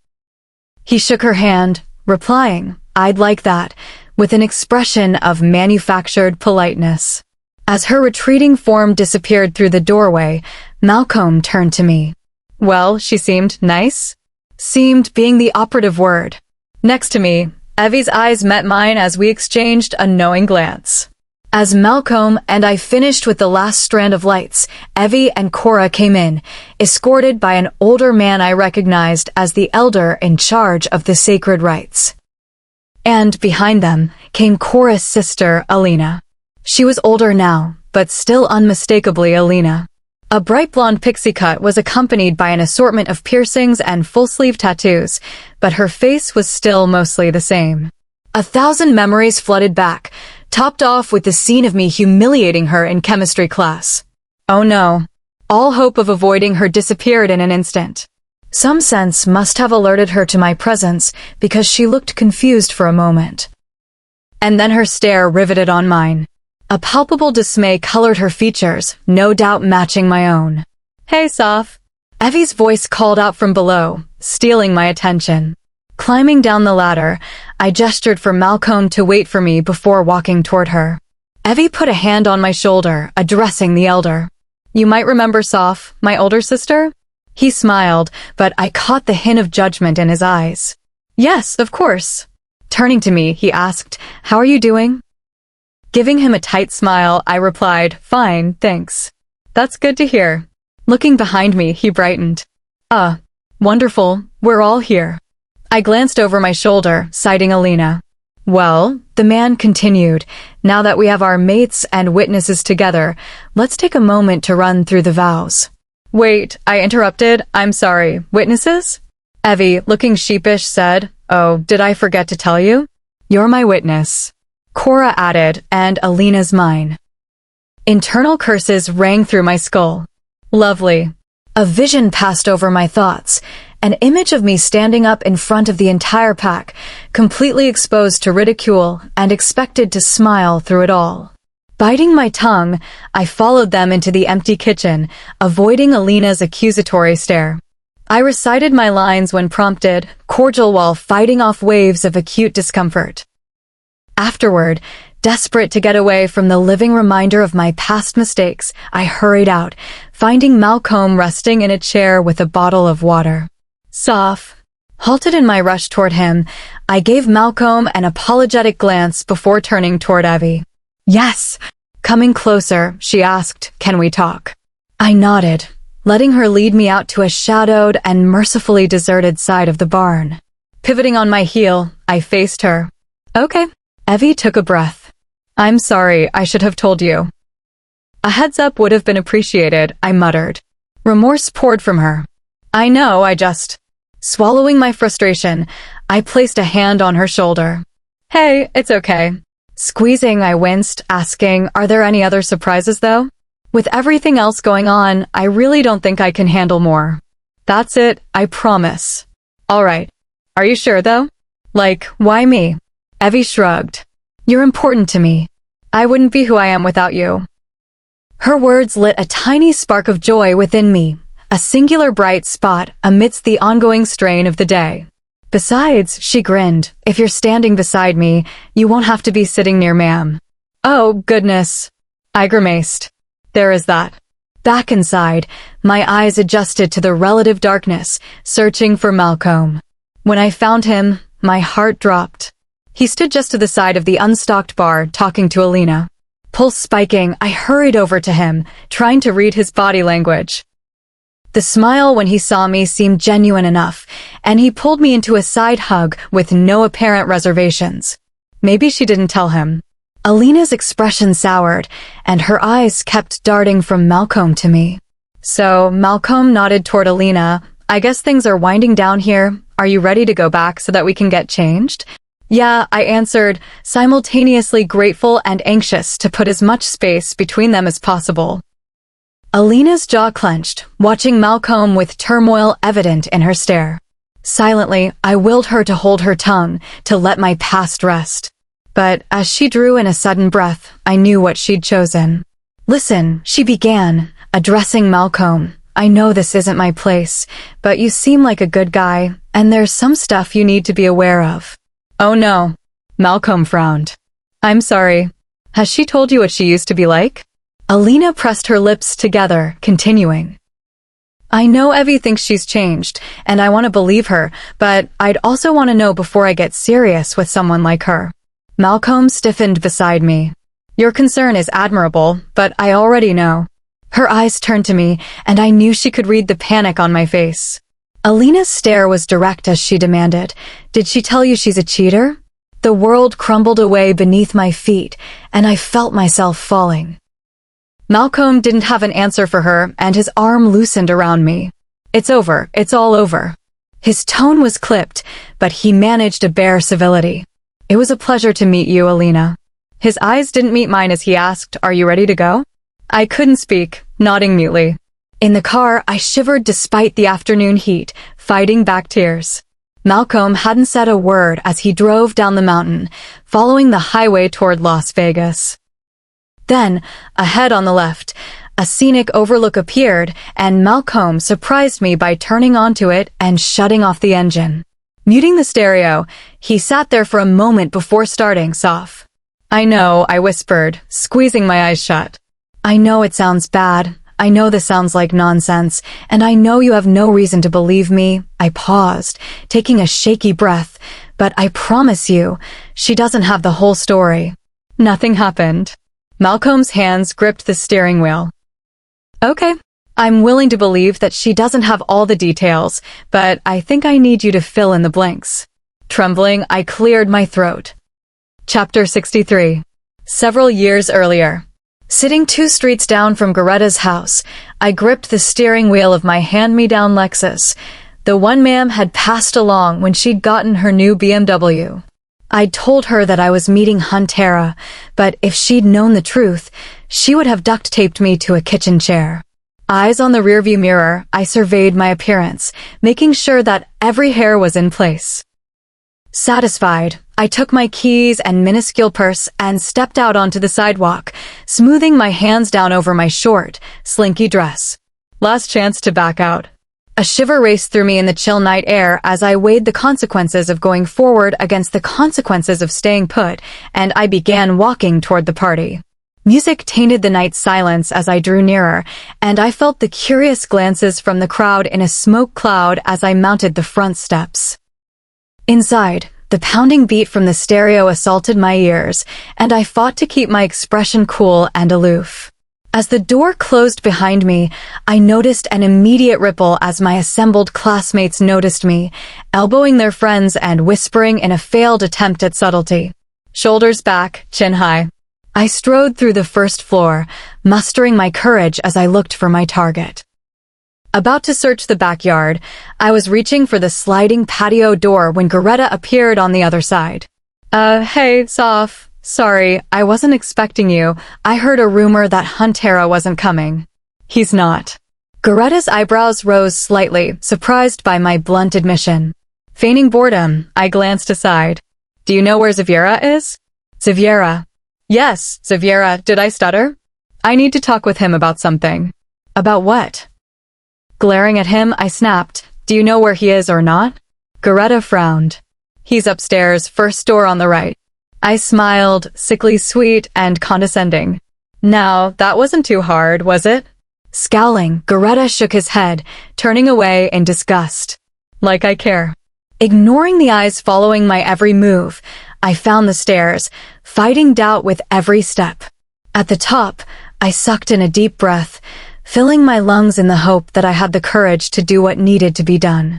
He shook her hand, replying, I'd like that, with an expression of manufactured politeness. As her retreating form disappeared through the doorway, Malcomb turned to me. Well, she seemed nice? Seemed being the operative word. Next to me, Evie's eyes met mine as we exchanged a knowing glance. As Malcomb and I finished with the last strand of lights, Evie and Cora came in, escorted by an older man I recognized as the elder in charge of the sacred rites. And behind them came Cora's sister, Alina. She was older now, but still unmistakably Alina. A bright blonde pixie cut was accompanied by an assortment of piercings and full-sleeve tattoos, but her face was still mostly the same. 1,000 memories flooded back, topped off with the scene of me humiliating her in chemistry class. Oh no. All hope of avoiding her disappeared in an instant. Some sense must have alerted her to my presence because she looked confused for a moment. And then her stare riveted on mine. A palpable dismay colored her features, no doubt matching my own. Hey, Soph. Evie's voice called out from below, stealing my attention. Climbing down the ladder, I gestured for Malcomb to wait for me before walking toward her. Evie put a hand on my shoulder, addressing the elder. You might remember Soph, my older sister? He smiled, but I caught the hint of judgment in his eyes. Yes, of course. Turning to me, he asked, How are you doing? Giving him a tight smile, I replied, Fine, thanks. That's good to hear. Looking behind me, he brightened. Wonderful, we're all here. I glanced over my shoulder, citing Alina. Well, the man continued, now that we have our mates and witnesses together, let's take a moment to run through the vows. Wait, I interrupted, I'm sorry, witnesses? Evie, looking sheepish, said, Oh, did I forget to tell you? You're my witness. Cora added, and Alina's mine. Internal curses rang through my skull. Lovely. A vision passed over my thoughts, an image of me standing up in front of the entire pack, completely exposed to ridicule and expected to smile through it all. Biting my tongue, I followed them into the empty kitchen, avoiding Alina's accusatory stare. I recited my lines when prompted, cordial while fighting off waves of acute discomfort. Afterward, desperate to get away from the living reminder of my past mistakes, I hurried out, finding Malcomb resting in a chair with a bottle of water. Soph. Halted in my rush toward him, I gave Malcomb an apologetic glance before turning toward Evie. Yes. Coming closer, she asked, Can we talk? I nodded, letting her lead me out to a shadowed and mercifully deserted side of the barn. Pivoting on my heel, I faced her. Okay. Evie took a breath. I'm sorry, I should have told you. A heads up would have been appreciated, I muttered. Remorse poured from her. I know, I just... Swallowing my frustration, I placed a hand on her shoulder. Hey, it's okay. Squeezing, I winced, asking, Are there any other surprises though? With everything else going on, I really don't think I can handle more. That's it, I promise. Alright. Are you sure though? Like, why me? Evie shrugged. You're important to me. I wouldn't be who I am without you. Her words lit a tiny spark of joy within me, a singular bright spot amidst the ongoing strain of the day. Besides, she grinned, if you're standing beside me, you won't have to be sitting near ma'am. Oh, goodness. I grimaced. There is that. Back inside, my eyes adjusted to the relative darkness, searching for Malcomb. When I found him, my heart dropped. He stood just to the side of the unstocked bar, talking to Alina. Pulse spiking, I hurried over to him, trying to read his body language. The smile when he saw me seemed genuine enough, and he pulled me into a side hug with no apparent reservations. Maybe she didn't tell him. Alina's expression soured, and her eyes kept darting from Malcomb to me. So, Malcomb nodded toward Alina. I guess things are winding down here. are you ready to go back so that we can get changed? Yeah, I answered, simultaneously grateful and anxious to put as much space between them as possible. Alina's jaw clenched, watching Malcomb with turmoil evident in her stare. Silently, I willed her to hold her tongue, to let my past rest. But as she drew in a sudden breath, I knew what she'd chosen. Listen, she began, addressing Malcomb. I know this isn't my place, but you seem like a good guy, and there's some stuff you need to be aware of. Oh no. Malcomb frowned. I'm sorry. Has she told you what she used to be like? Alina pressed her lips together, continuing. I know Evie thinks she's changed, and I want to believe her, but I'd also want to know before I get serious with someone like her. Malcomb stiffened beside me. Your concern is admirable, but I already know. Her eyes turned to me, and I knew she could read the panic on my face. Alina's stare was direct as she demanded, Did she tell you she's a cheater? The world crumbled away beneath my feet, and I felt myself falling. Malcomb didn't have an answer for her, and his arm loosened around me. It's over, it's all over. His tone was clipped, but he managed a bare civility. It was a pleasure to meet you, Alina. His eyes didn't meet mine as he asked, Are you ready to go? I couldn't speak, nodding mutely. In the car, I shivered despite the afternoon heat, fighting back tears. Malcomb hadn't said a word as he drove down the mountain, following the highway toward Las Vegas. Then, ahead on the left, a scenic overlook appeared, and Malcomb surprised me by turning onto it and shutting off the engine. Muting the stereo, he sat there for a moment before starting Soph. I know, I whispered, squeezing my eyes shut. I know it sounds bad. I know this sounds like nonsense, and I know you have no reason to believe me. I paused, taking a shaky breath, but I promise you, she doesn't have the whole story. Nothing happened. Malcomb's hands gripped the steering wheel. Okay, I'm willing to believe that she doesn't have all the details, but I think I need you to fill in the blanks. Trembling, I cleared my throat. Chapter 63. Several years earlier. Sitting 2 streets down from Goretta's house, I gripped the steering wheel of my hand-me-down Lexus, the one ma'am had passed along when she'd gotten her new BMW. I'd told her that I was meeting Huntera, but if she'd known the truth, she would have duct-taped me to a kitchen chair. Eyes on the rearview mirror, I surveyed my appearance, making sure that every hair was in place. Satisfied, I took my keys and minuscule purse and stepped out onto the sidewalk, smoothing my hands down over my short, slinky dress. Last chance to back out. A shiver raced through me in the chill night air as I weighed the consequences of going forward against the consequences of staying put, and I began walking toward the party. Music tainted the night's silence as I drew nearer, and I felt the curious glances from the crowd in a smoke cloud as I mounted the front steps. Inside, the pounding beat from the stereo assaulted my ears, and I fought to keep my expression cool and aloof. As the door closed behind me, I noticed an immediate ripple as my assembled classmates noticed me, elbowing their friends and whispering in a failed attempt at subtlety. Shoulders back, chin high. I strode through the first floor, mustering my courage as I looked for my target. About to search the backyard, I was reaching for the sliding patio door when Goretta appeared on the other side. Hey, Soph. Sorry, I wasn't expecting you. I heard a rumor that Huntera wasn't coming. He's not. Goretta's eyebrows rose slightly, surprised by my blunt admission. Feigning boredom, I glanced aside. Do you know where Xaviera is? Xaviera. Yes, Xaviera, did I stutter? I need to talk with him about something. About what? Glaring at him, I snapped. Do you know where he is or not? Goretta frowned. He's upstairs, first door on the right. I smiled, sickly sweet and condescending. Now, that wasn't too hard, was it? Scowling, Goretta shook his head, turning away in disgust. Like I care. Ignoring the eyes following my every move, I found the stairs, fighting doubt with every step. At the top, I sucked in a deep breath, filling my lungs in the hope that I had the courage to do what needed to be done.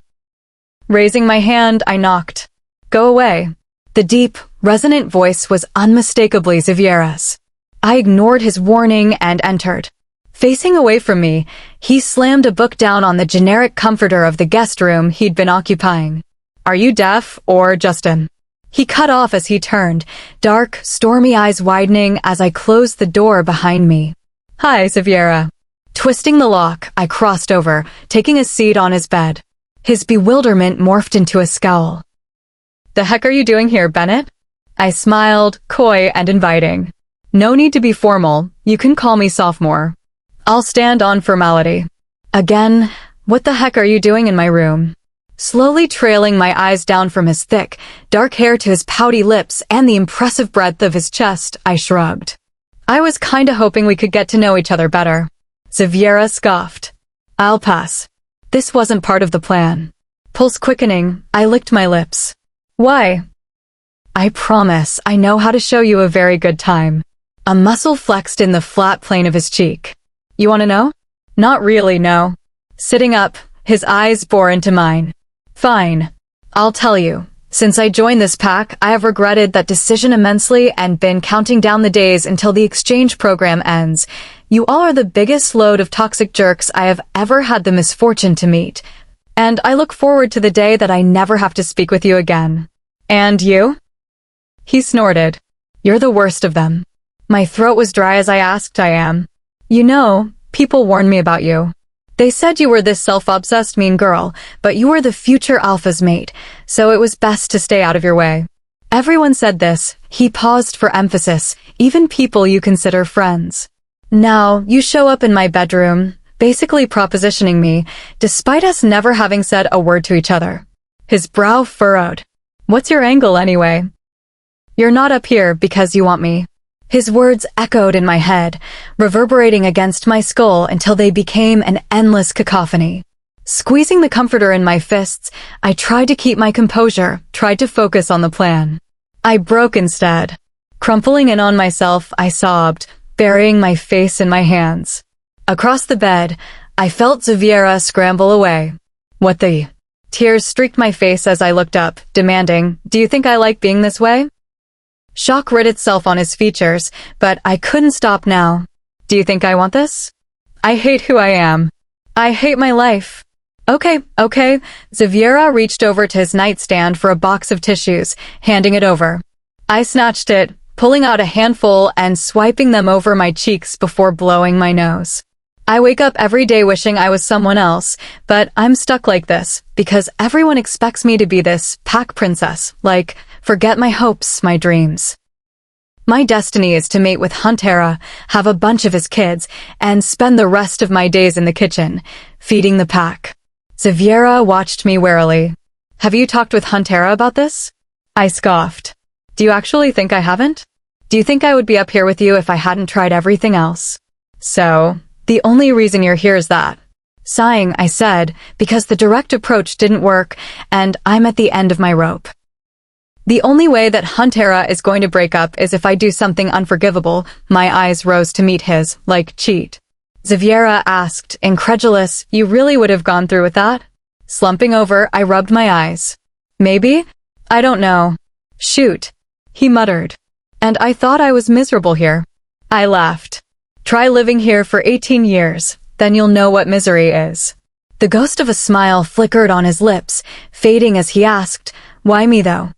Raising my hand, I knocked. Go away. The deep, resonant voice was unmistakably Xaviera's. I ignored his warning and entered. Facing away from me, he slammed a book down on the generic comforter of the guest room he'd been occupying. Are you deaf or Justin? He cut off as he turned, dark, stormy eyes widening as I closed the door behind me. Hi, Xaviera. Twisting the lock, I crossed over, taking a seat on his bed. His bewilderment morphed into a scowl. The heck are you doing here, Bennett? I smiled, coy and inviting. No need to be formal, you can call me sophomore. I'll stand on formality. Again, what the heck are you doing in my room? Slowly trailing my eyes down from his thick, dark hair to his pouty lips and the impressive breadth of his chest, I shrugged. I was kinda hoping we could get to know each other better. Xaviera scoffed. I'll pass. This wasn't part of the plan. Pulse quickening, I licked my lips. Why? I promise I know how to show you a very good time. A muscle flexed in the flat plane of his cheek. You want to know? Not really, no. Sitting up, his eyes bore into mine. Fine. I'll tell you. Since I joined this pack, I have regretted that decision immensely and been counting down the days until the exchange program ends. You all are the biggest load of toxic jerks I have ever had the misfortune to meet. And I look forward to the day that I never have to speak with you again. And you? He snorted. You're the worst of them. My throat was dry as I asked I am. You know, people warned me about you. They said you were this self-obsessed mean girl, but you were the future alpha's mate, so it was best to stay out of your way. Everyone said this. He paused for emphasis, even people you consider friends. Now, you show up in my bedroom, basically propositioning me, despite us never having said a word to each other. His brow furrowed. What's your angle anyway? You're not up here because you want me. His words echoed in my head, reverberating against my skull until they became an endless cacophony. Squeezing the comforter in my fists, I tried to keep my composure, tried to focus on the plan. I broke instead. Crumpling in on myself, I sobbed, burying my face in my hands. Across the bed, I felt Xaviera scramble away. What the? Tears streaked my face as I looked up, demanding, Do you think I like being this way? Shock writ itself on his features, but I couldn't stop now. Do you think I want this? I hate who I am. I hate my life. Okay. Xaviera reached over to his nightstand for a box of tissues, handing it over. I snatched it, pulling out a handful and swiping them over my cheeks before blowing my nose. I wake up every day wishing I was someone else, but I'm stuck like this because everyone expects me to be this pack princess, like, forget my hopes, my dreams. My destiny is to mate with Huntera, have a bunch of his kids, and spend the rest of my days in the kitchen, feeding the pack. Xaviera watched me warily. Have you talked with Huntera about this? I scoffed. Do you actually think I haven't? Do you think I would be up here with you if I hadn't tried everything else? So, the only reason you're here is that. Sighing, I said, because the direct approach didn't work, and I'm at the end of my rope. The only way that Huntera is going to break up is if I do something unforgivable. My eyes rose to meet his, like cheat. Xaviera asked, incredulous, you really would have gone through with that? Slumping over, I rubbed my eyes. Maybe? I don't know. Shoot. He muttered. And I thought I was miserable here. I laughed. Try living here for 18 years, then you'll know what misery is. The ghost of a smile flickered on his lips, fading as he asked, why me though?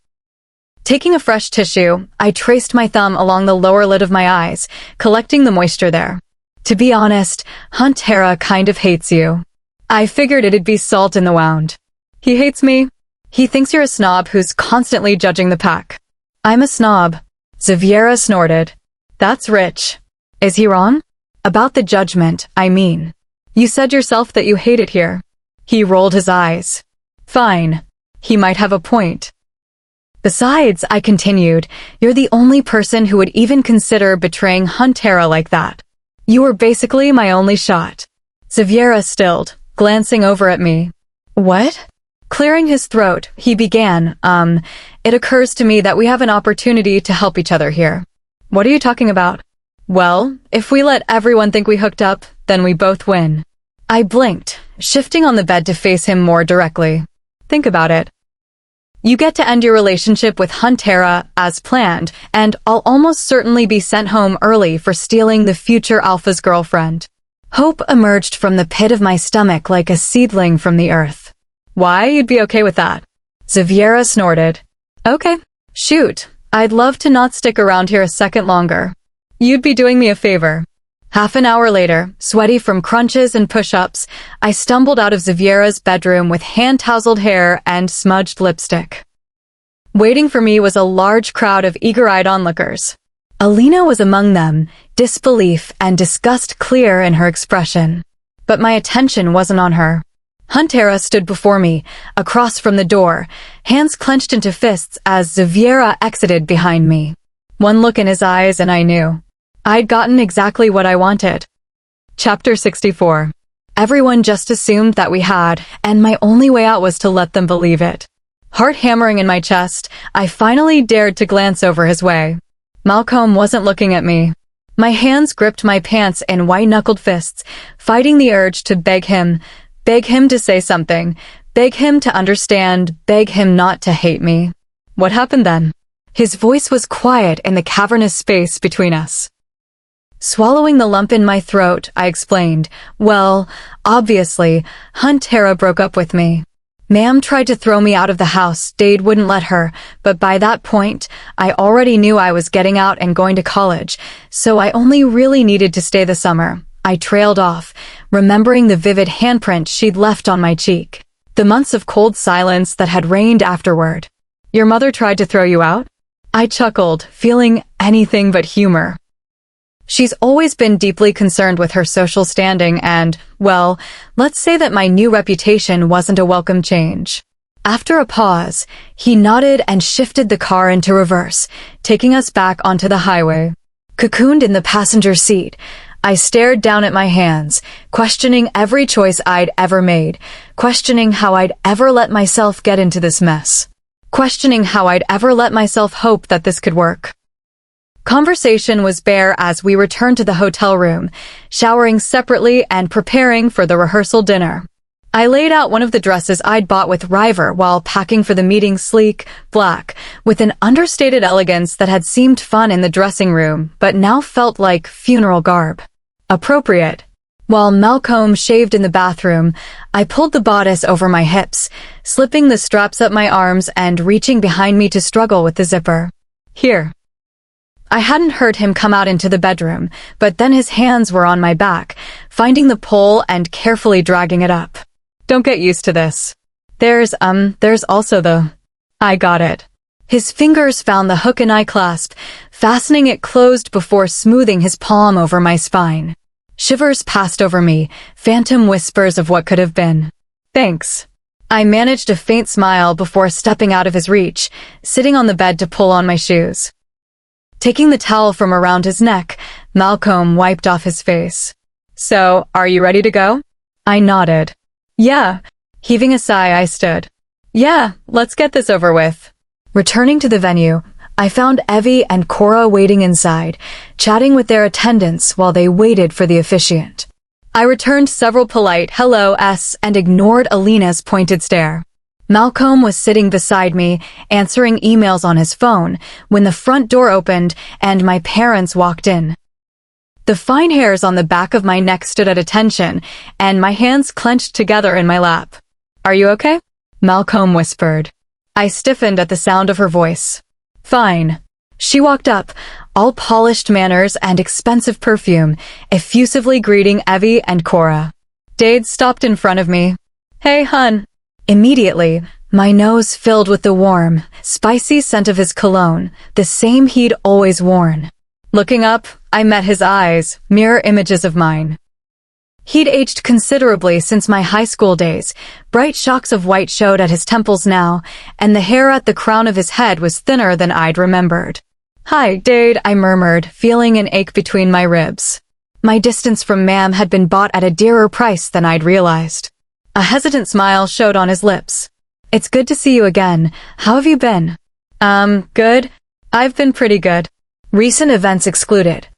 Taking a fresh tissue, I traced my thumb along the lower lid of my eyes, collecting the moisture there. To be honest, Huntera kind of hates you. I figured it'd be salt in the wound. He hates me. He thinks you're a snob who's constantly judging the pack. I'm a snob. Xaviera snorted. That's rich. Is he wrong? About the judgment, I mean. You said yourself that you hate it here. He rolled his eyes. Fine. He might have a point. Besides, I continued, you're the only person who would even consider betraying Huntera like that. You were basically my only shot. Xaviera stilled, glancing over at me. What? Clearing his throat, he began, it occurs to me that we have an opportunity to help each other here. What are you talking about? Well, if we let everyone think we hooked up, then we both win. I blinked, shifting on the bed to face him more directly. Think about it. You get to end your relationship with Huntera as planned, and I'll almost certainly be sent home early for stealing the future alpha's girlfriend. Hope emerged from the pit of my stomach like a seedling from the earth. Why, you'd be okay with that? Xaviera snorted. Okay, shoot. I'd love to not stick around here a second longer. You'd be doing me a favor. Half an hour later, sweaty from crunches and push-ups, I stumbled out of Xaviera's bedroom with hand-tousled hair and smudged lipstick. Waiting for me was a large crowd of eager-eyed onlookers. Alina was among them, disbelief and disgust clear in her expression. But my attention wasn't on her. Huntera stood before me, across from the door, hands clenched into fists as Xaviera exited behind me. One look in his eyes and I knew. I'd gotten exactly what I wanted. Chapter 64. Everyone just assumed that we had, and my only way out was to let them believe it. Heart hammering in my chest, I finally dared to glance over his way. Malcomb wasn't looking at me. My hands gripped my pants in white-knuckled fists, fighting the urge to beg him to say something, beg him to understand, beg him not to hate me. What happened then? His voice was quiet in the cavernous space between us. Swallowing the lump in my throat, I explained, well, obviously, Huntera broke up with me. Ma'am tried to throw me out of the house, Dade wouldn't let her, but by that point, I already knew I was getting out and going to college, so I only really needed to stay the summer. I trailed off, remembering the vivid handprint she'd left on my cheek. The months of cold silence that had reigned afterward. Your mother tried to throw you out? I chuckled, feeling anything but humor. She's always been deeply concerned with her social standing and, well, let's say that my new reputation wasn't a welcome change. After a pause, he nodded and shifted the car into reverse, taking us back onto the highway. Cocooned in the passenger seat, I stared down at my hands, questioning every choice I'd ever made, questioning how I'd ever let myself get into this mess, questioning how I'd ever let myself hope that this could work. Conversation was bare as we returned to the hotel room, showering separately and preparing for the rehearsal dinner. I laid out one of the dresses I'd bought with River while packing for the meeting, sleek, black, with an understated elegance that had seemed fun in the dressing room but now felt like funeral garb. Appropriate. While Malcomb shaved in the bathroom, I pulled the bodice over my hips, slipping the straps up my arms and reaching behind me to struggle with the zipper. Here. I hadn't heard him come out into the bedroom, but then his hands were on my back, finding the pole and carefully dragging it up. Don't get used to this. There's also the... I got it. His fingers found the hook and eye clasp, fastening it closed before smoothing his palm over my spine. Shivers passed over me, phantom whispers of what could have been. Thanks. I managed a faint smile before stepping out of his reach, sitting on the bed to pull on my shoes. Taking the towel from around his neck, Malcomb wiped off his face. So, are you ready to go? I nodded. Yeah. Heaving a sigh, I stood. Yeah, let's get this over with. Returning to the venue, I found Evie and Cora waiting inside, chatting with their attendants while they waited for the officiant. I returned several polite hello-s and ignored Alina's pointed stare. Malcomb was sitting beside me, answering emails on his phone, when the front door opened and my parents walked in. The fine hairs on the back of my neck stood at attention, and my hands clenched together in my lap. Are you okay? Malcomb whispered. I stiffened at the sound of her voice. Fine. She walked up, all polished manners and expensive perfume, effusively greeting Evie and Cora. Dade stopped in front of me. Hey, hun. Immediately, my nose filled with the warm, spicy scent of his cologne, the same he'd always worn. Looking up, I met his eyes, mirror images of mine. He'd aged considerably since my high school days. Bright shocks of white showed at his temples now, and the hair at the crown of his head was thinner than I'd remembered. Hi, Dade, I murmured, feeling an ache between my ribs. My distance from Ma'am had been bought at a dearer price than I'd realized. A hesitant smile showed on his lips. It's good to see you again. How have you been? Good. I've been pretty good. Recent events excluded.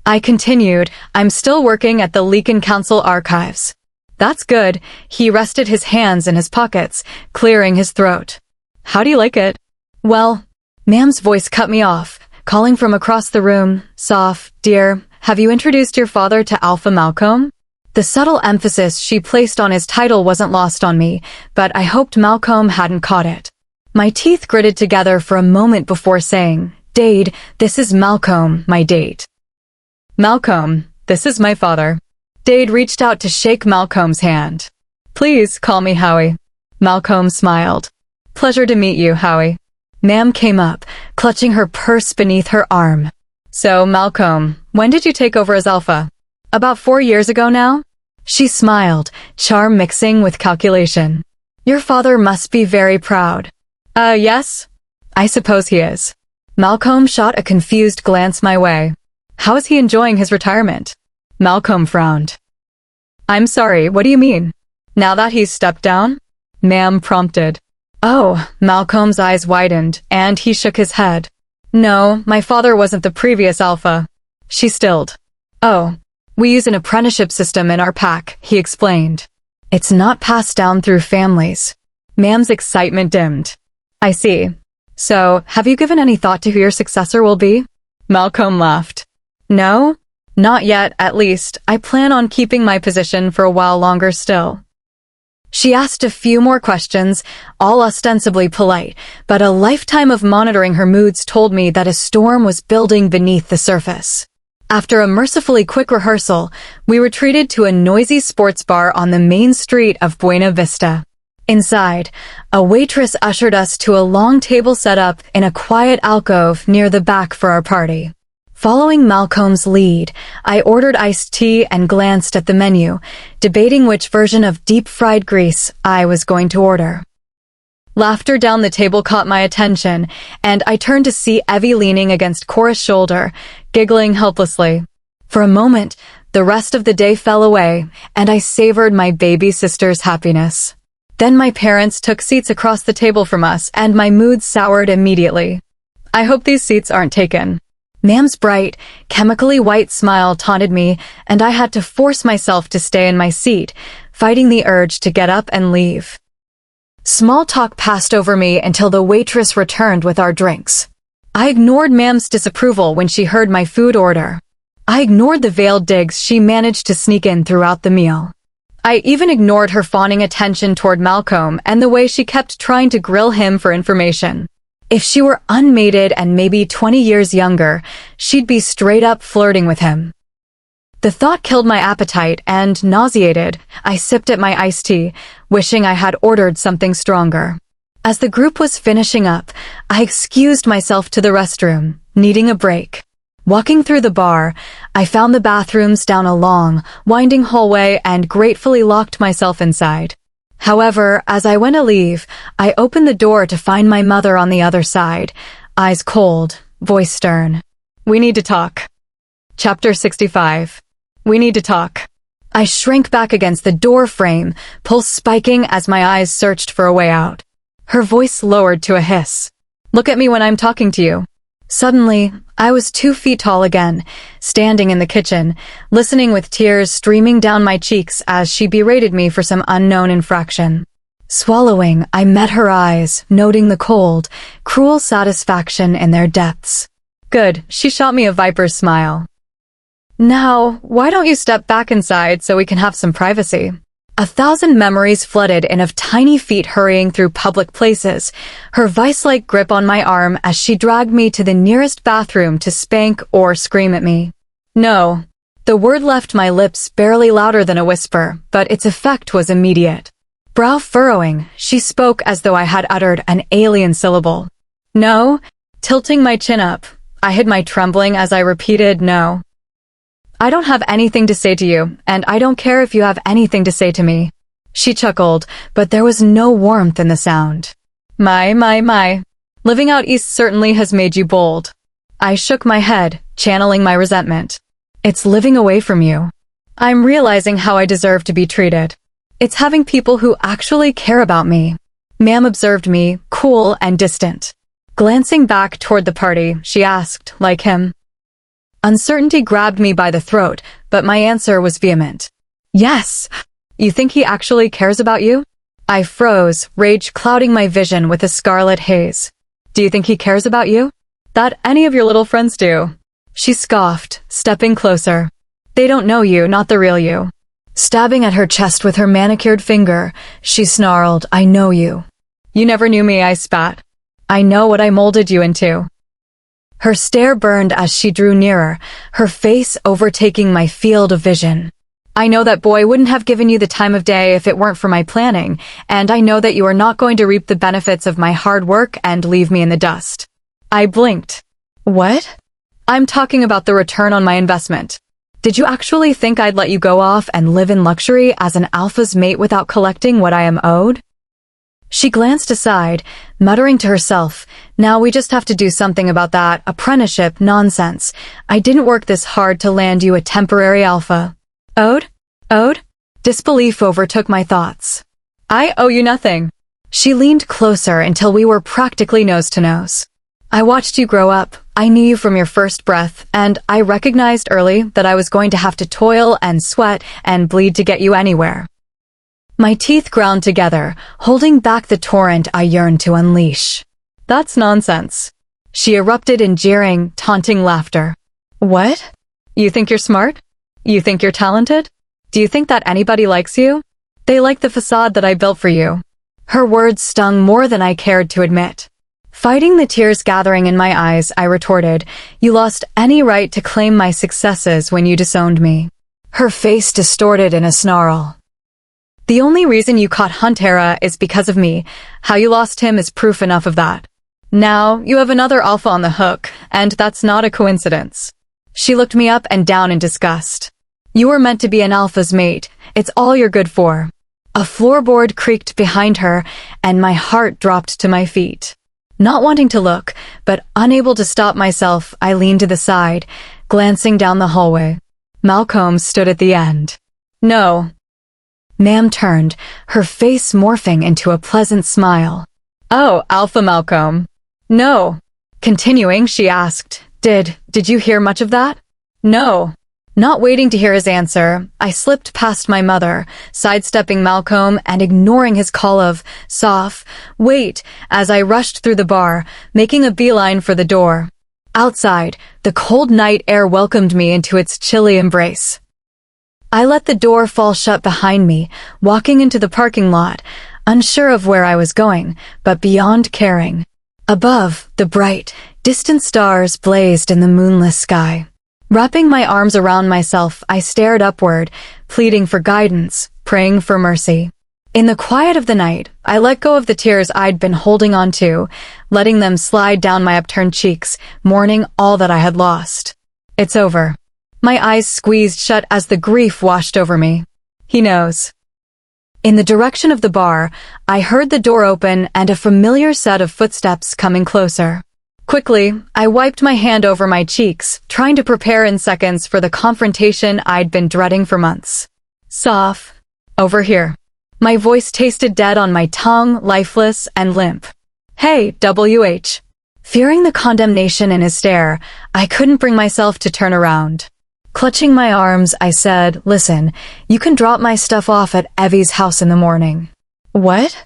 I continued, I'm still working at the Leakin Council archives. That's good. He rested his hands in his pockets, clearing his throat. How do you like it? Well, Ma'am's voice cut me off, calling from across the room, Soph, dear, have you introduced your father to Alpha Malcomb? The subtle emphasis she placed on his title wasn't lost on me, but I hoped Malcolm hadn't caught it. My teeth gritted together for a moment before saying, "Dade, this is Malcolm, my date." "Malcolm, this is my father." Dade reached out to shake Malcolm's hand. "Please call me Howie." Malcolm smiled. "Pleasure to meet you, Howie." Ma'am came up, clutching her purse beneath her arm. "So, Malcolm, when did you take over as Alpha?" "About 4 years ago now." She smiled, charm mixing with calculation. "Your father must be very proud." Yes. I suppose he is." Malcolm shot a confused glance my way. "How is he enjoying his retirement?" Malcolm frowned. "I'm sorry, what do you mean?" "Now that he's stepped down?" Ma'am prompted. "Oh," Malcolm's eyes widened, and he shook his head. "No, my father wasn't the previous Alpha." She stilled. "Oh, we use an apprenticeship system in our pack," he explained. "It's not passed down through families." Ma'am's excitement dimmed. "I see. So, have you given any thought to who your successor will be?" Malcolm laughed. "No? Not yet, at least. I plan on keeping my position for a while longer still." She asked a few more questions, all ostensibly polite, but a lifetime of monitoring her moods told me that a storm was building beneath the surface. After a mercifully quick rehearsal, we retreated to a noisy sports bar on the main street of Buena Vista. Inside, a waitress ushered us to a long table set up in a quiet alcove near the back for our party. Following Malcolm's lead, I ordered iced tea and glanced at the menu, debating which version of deep-fried grease I was going to order. Laughter down the table caught my attention, and I turned to see Evie leaning against Cora's shoulder, giggling helplessly. For a moment, the rest of the day fell away, and I savored my baby sister's happiness. Then my parents took seats across the table from us, and my mood soured immediately. "I hope these seats aren't taken." Ma'am's bright, chemically white smile taunted me, and I had to force myself to stay in my seat, fighting the urge to get up and leave. Small talk passed over me until the waitress returned with our drinks. I ignored Ma'am's disapproval when she heard my food order. I ignored the veiled digs she managed to sneak in throughout the meal. I even ignored her fawning attention toward Malcolm and the way she kept trying to grill him for information. If she were unmated and maybe 20 years younger, she'd be straight up flirting with him. The thought killed my appetite, and, nauseated, I sipped at my iced tea, wishing I had ordered something stronger. As the group was finishing up, I excused myself to the restroom, needing a break. Walking through the bar, I found the bathrooms down a long, winding hallway and gratefully locked myself inside. However, as I went to leave, I opened the door to find my mother on the other side, eyes cold, voice stern. "We need to talk." Chapter 65. We need to talk. I shrank back against the door frame, pulse spiking as my eyes searched for a way out. Her voice lowered to a hiss. "Look at me when I'm talking to you." Suddenly, I was 2 feet tall again, standing in the kitchen, listening with tears streaming down my cheeks as she berated me for some unknown infraction. Swallowing, I met her eyes, noting the cold, cruel satisfaction in their depths. "Good," she shot me a viper's smile. "Now, why don't you step back inside so we can have some privacy?" 1,000 memories flooded in of tiny feet hurrying through public places, her vice-like grip on my arm as she dragged me to the nearest bathroom to spank or scream at me. "No." The word left my lips barely louder than a whisper, but its effect was immediate. Brow furrowing, she spoke as though I had uttered an alien syllable. "No." Tilting my chin up, I hid my trembling as I repeated no. "I don't have anything to say to you, and I don't care if you have anything to say to me." She chuckled, but there was no warmth in the sound. My. Living out east certainly has made you bold." I shook my head, channeling my resentment. "It's living away from you. I'm realizing how I deserve to be treated. It's having people who actually care about me." Ma'am observed me, cool and distant. Glancing back toward the party, she asked, like him. Uncertainty grabbed me by the throat, but my answer was vehement. "Yes." "You think he actually cares about you?" I froze, rage clouding my vision with a scarlet haze. "Do you think he cares about you?" "That any of your little friends do." She scoffed, stepping closer. "They don't know you, not the real you." Stabbing at her chest with her manicured finger, she snarled, "I know you." "You never knew me," I spat. "I know what I molded you into." Her stare burned as she drew nearer, her face overtaking my field of vision. "I know that boy wouldn't have given you the time of day if it weren't for my planning, and I know that you are not going to reap the benefits of my hard work and leave me in the dust." I blinked. "What?" "I'm talking about the return on my investment. Did you actually think I'd let you go off and live in luxury as an alpha's mate without collecting what I am owed?" She glanced aside, muttering to herself, "Now we just have to do something about that apprenticeship nonsense. I didn't work this hard to land you a temporary alpha." Owed? Owed? Disbelief overtook my thoughts. "I owe you nothing." She leaned closer until we were practically nose to nose. "I watched you grow up. I knew you from your first breath, and I recognized early that I was going to have to toil and sweat and bleed to get you anywhere." My teeth ground together, holding back the torrent I yearned to unleash. "That's nonsense." She erupted in jeering, taunting laughter. "What? You think you're smart? You think you're talented? Do you think that anybody likes you? They like the facade that I built for you." Her words stung more than I cared to admit. Fighting the tears gathering in my eyes, I retorted, "You lost any right to claim my successes when you disowned me." Her face distorted in a snarl. "The only reason you caught Huntera is because of me. How you lost him is proof enough of that. Now, you have another alpha on the hook, and that's not a coincidence." She looked me up and down in disgust. "You were meant to be an alpha's mate. It's all you're good for." A floorboard creaked behind her, and my heart dropped to my feet. Not wanting to look, but unable to stop myself, I leaned to the side, glancing down the hallway. Malcomb stood at the end. "No." Ma'am turned, her face morphing into a pleasant smile. "Oh, Alpha Malcomb." "No." Continuing, she asked, Did you hear much of that?" "No." Not waiting to hear his answer, I slipped past my mother, sidestepping Malcomb and ignoring his call of, "Soph, wait," as I rushed through the bar, making a beeline for the door. Outside, the cold night air welcomed me into its chilly embrace. I let the door fall shut behind me, walking into the parking lot, unsure of where I was going, but beyond caring. Above, the bright, distant stars blazed in the moonless sky. Wrapping my arms around myself, I stared upward, pleading for guidance, praying for mercy. In the quiet of the night, I let go of the tears I'd been holding on to, letting them slide down my upturned cheeks, mourning all that I had lost. It's over. My eyes squeezed shut as the grief washed over me. He knows. In the direction of the bar, I heard the door open and a familiar set of footsteps coming closer. Quickly, I wiped my hand over my cheeks, trying to prepare in seconds for the confrontation I'd been dreading for months. "Soph, over here." My voice tasted dead on my tongue, lifeless and limp. "Hey, WH." Fearing the condemnation in his stare, I couldn't bring myself to turn around. Clutching my arms, I said, "Listen, you can drop my stuff off at Evie's house in the morning." "What?"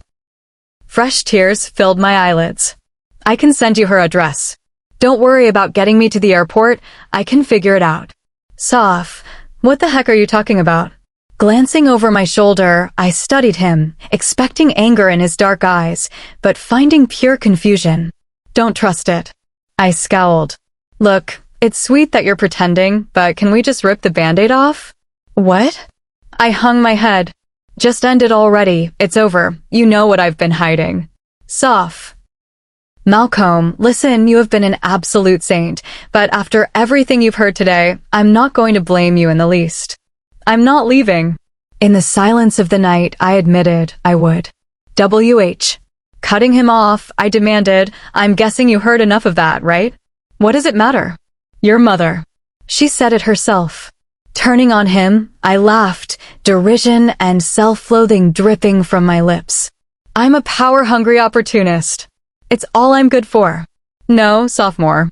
Fresh tears filled my eyelids. "I can send you her address. Don't worry about getting me to the airport. I can figure it out." "Soph, what the heck are you talking about?" Glancing over my shoulder, I studied him, expecting anger in his dark eyes, but finding pure confusion. "Don't trust it." I scowled. "Look, it's sweet that you're pretending, but can we just rip the Band-Aid off?" "What?" I hung my head. "Just end it already. It's over. You know what I've been hiding." "Soph." "Malcomb, listen, you have been an absolute saint, but after everything you've heard today, I'm not going to blame you in the least. I'm not leaving." In the silence of the night, I admitted I would. WH. Cutting him off, I demanded, "I'm guessing you heard enough of that, right? What does it matter? Your mother." She said it herself. Turning on him, I laughed, derision and self-loathing dripping from my lips. "I'm a power-hungry opportunist. It's all I'm good for." "No, sophomore.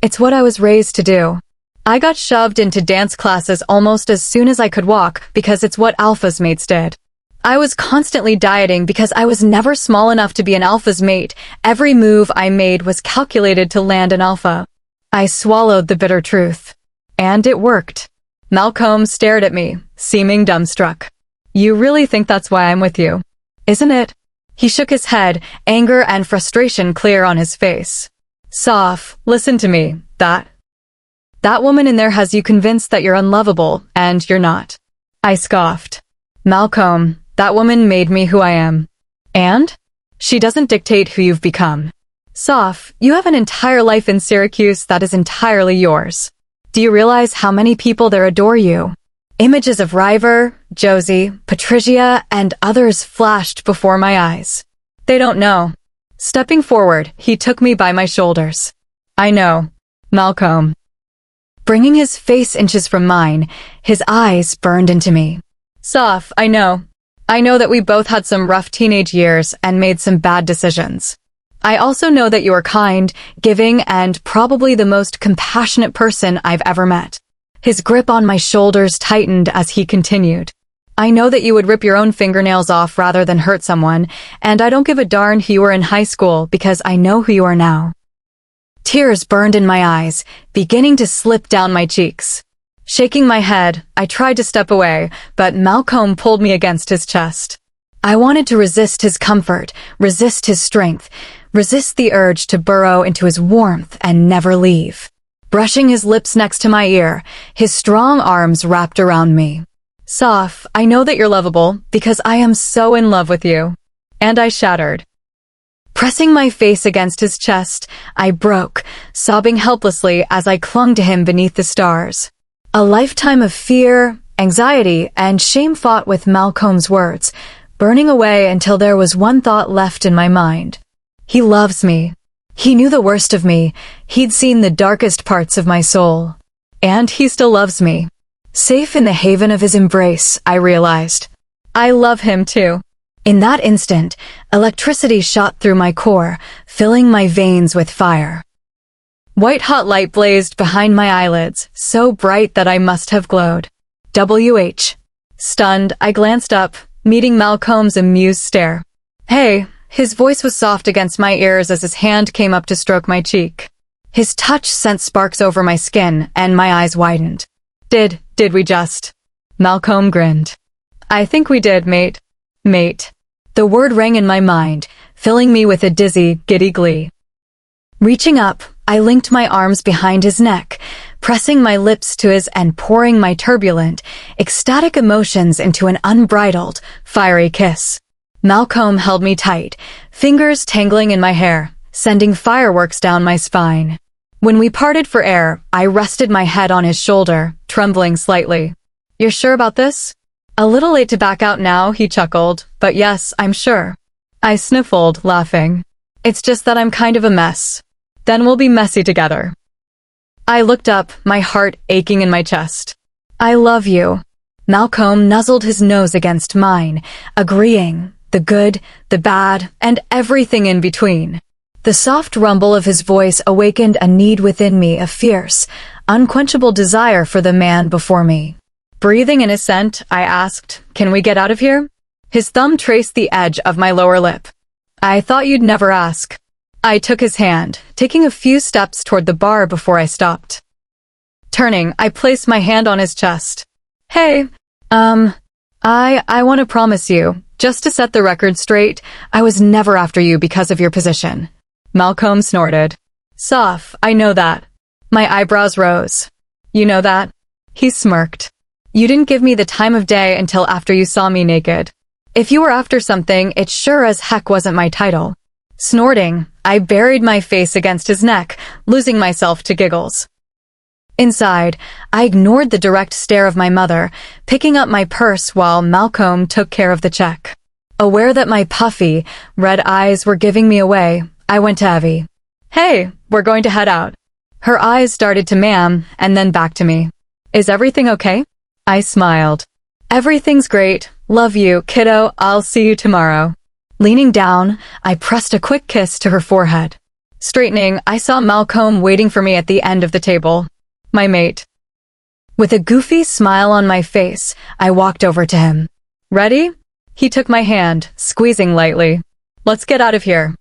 It's what I was raised to do. I got shoved into dance classes almost as soon as I could walk because it's what alpha's mates did. I was constantly dieting because I was never small enough to be an alpha's mate. Every move I made was calculated to land an alpha." I swallowed the bitter truth. And it worked. Malcomb stared at me, seeming dumbstruck. You really think that's why I'm with you, isn't it? He shook his head, anger and frustration clear on his face. Soph, listen to me, that woman in there has you convinced that you're unlovable, and you're not. I scoffed. Malcomb, that woman made me who I am. And? She doesn't dictate who you've become. Soph, you have an entire life in Syracuse that is entirely yours. Do you realize how many people there adore you? Images of River, Josie, Patricia, and others flashed before my eyes. They don't know. Stepping forward, he took me by my shoulders. I know. Malcomb. Bringing his face inches from mine, his eyes burned into me. Soph, I know. I know that we both had some rough teenage years and made some bad decisions. I also know that you are kind, giving, and probably the most compassionate person I've ever met. His grip on my shoulders tightened as he continued. I know that you would rip your own fingernails off rather than hurt someone, and I don't give a darn who you were in high school because I know who you are now. Tears burned in my eyes, beginning to slip down my cheeks. Shaking my head, I tried to step away, but Malcomb pulled me against his chest. I wanted to resist his comfort, resist his strength, resist the urge to burrow into his warmth and never leave. Brushing his lips next to my ear, his strong arms wrapped around me. Soph, I know that you're lovable because I am so in love with you. And I shattered. Pressing my face against his chest, I broke, sobbing helplessly as I clung to him beneath the stars. A lifetime of fear, anxiety, and shame fought with Malcomb's words, burning away until there was one thought left in my mind. He loves me. He knew the worst of me. He'd seen the darkest parts of my soul. And he still loves me. Safe in the haven of his embrace, I realized. I love him too. In that instant, electricity shot through my core, filling my veins with fire. White-hot light blazed behind my eyelids, so bright that I must have glowed. WH. Stunned, I glanced up, meeting Malcomb's amused stare. Hey. His voice was soft against my ears as his hand came up to stroke my cheek. His touch sent sparks over my skin, and my eyes widened. Did we just? Malcomb grinned. I think we did, mate. Mate. The word rang in my mind, filling me with a dizzy, giddy glee. Reaching up, I linked my arms behind his neck, pressing my lips to his and pouring my turbulent, ecstatic emotions into an unbridled, fiery kiss. Malcomb held me tight, fingers tangling in my hair, sending fireworks down my spine. When we parted for air, I rested my head on his shoulder, trembling slightly. You're sure about this? A little late to back out now, he chuckled, but yes, I'm sure. I sniffled, laughing. It's just that I'm kind of a mess. Then we'll be messy together. I looked up, my heart aching in my chest. I love you. Malcomb nuzzled his nose against mine, agreeing. The good, the bad, and everything in between. The soft rumble of his voice awakened a need within me, a fierce, unquenchable desire for the man before me. Breathing in his scent, I asked, "Can we get out of here?" His thumb traced the edge of my lower lip. I thought you'd never ask. I took his hand, taking a few steps toward the bar before I stopped. Turning, I placed my hand on his chest. Hey, I want to promise you, just to set the record straight, I was never after you because of your position. Malcomb snorted. Soph, I know that. My eyebrows rose. You know that? He smirked. You didn't give me the time of day until after you saw me naked. If you were after something, it sure as heck wasn't my title. Snorting, I buried my face against his neck, losing myself to giggles. Inside, I ignored the direct stare of my mother, picking up my purse while Malcomb took care of the check. Aware that my puffy, red eyes were giving me away, I went to Evie. Hey, we're going to head out. Her eyes started to ma'am, and then back to me. Is everything okay? I smiled. Everything's great. Love you, kiddo. I'll see you tomorrow. Leaning down, I pressed a quick kiss to her forehead. Straightening, I saw Malcomb waiting for me at the end of the table. My mate. With a goofy smile on my face, I walked over to him. Ready? He took my hand, squeezing lightly. Let's get out of here.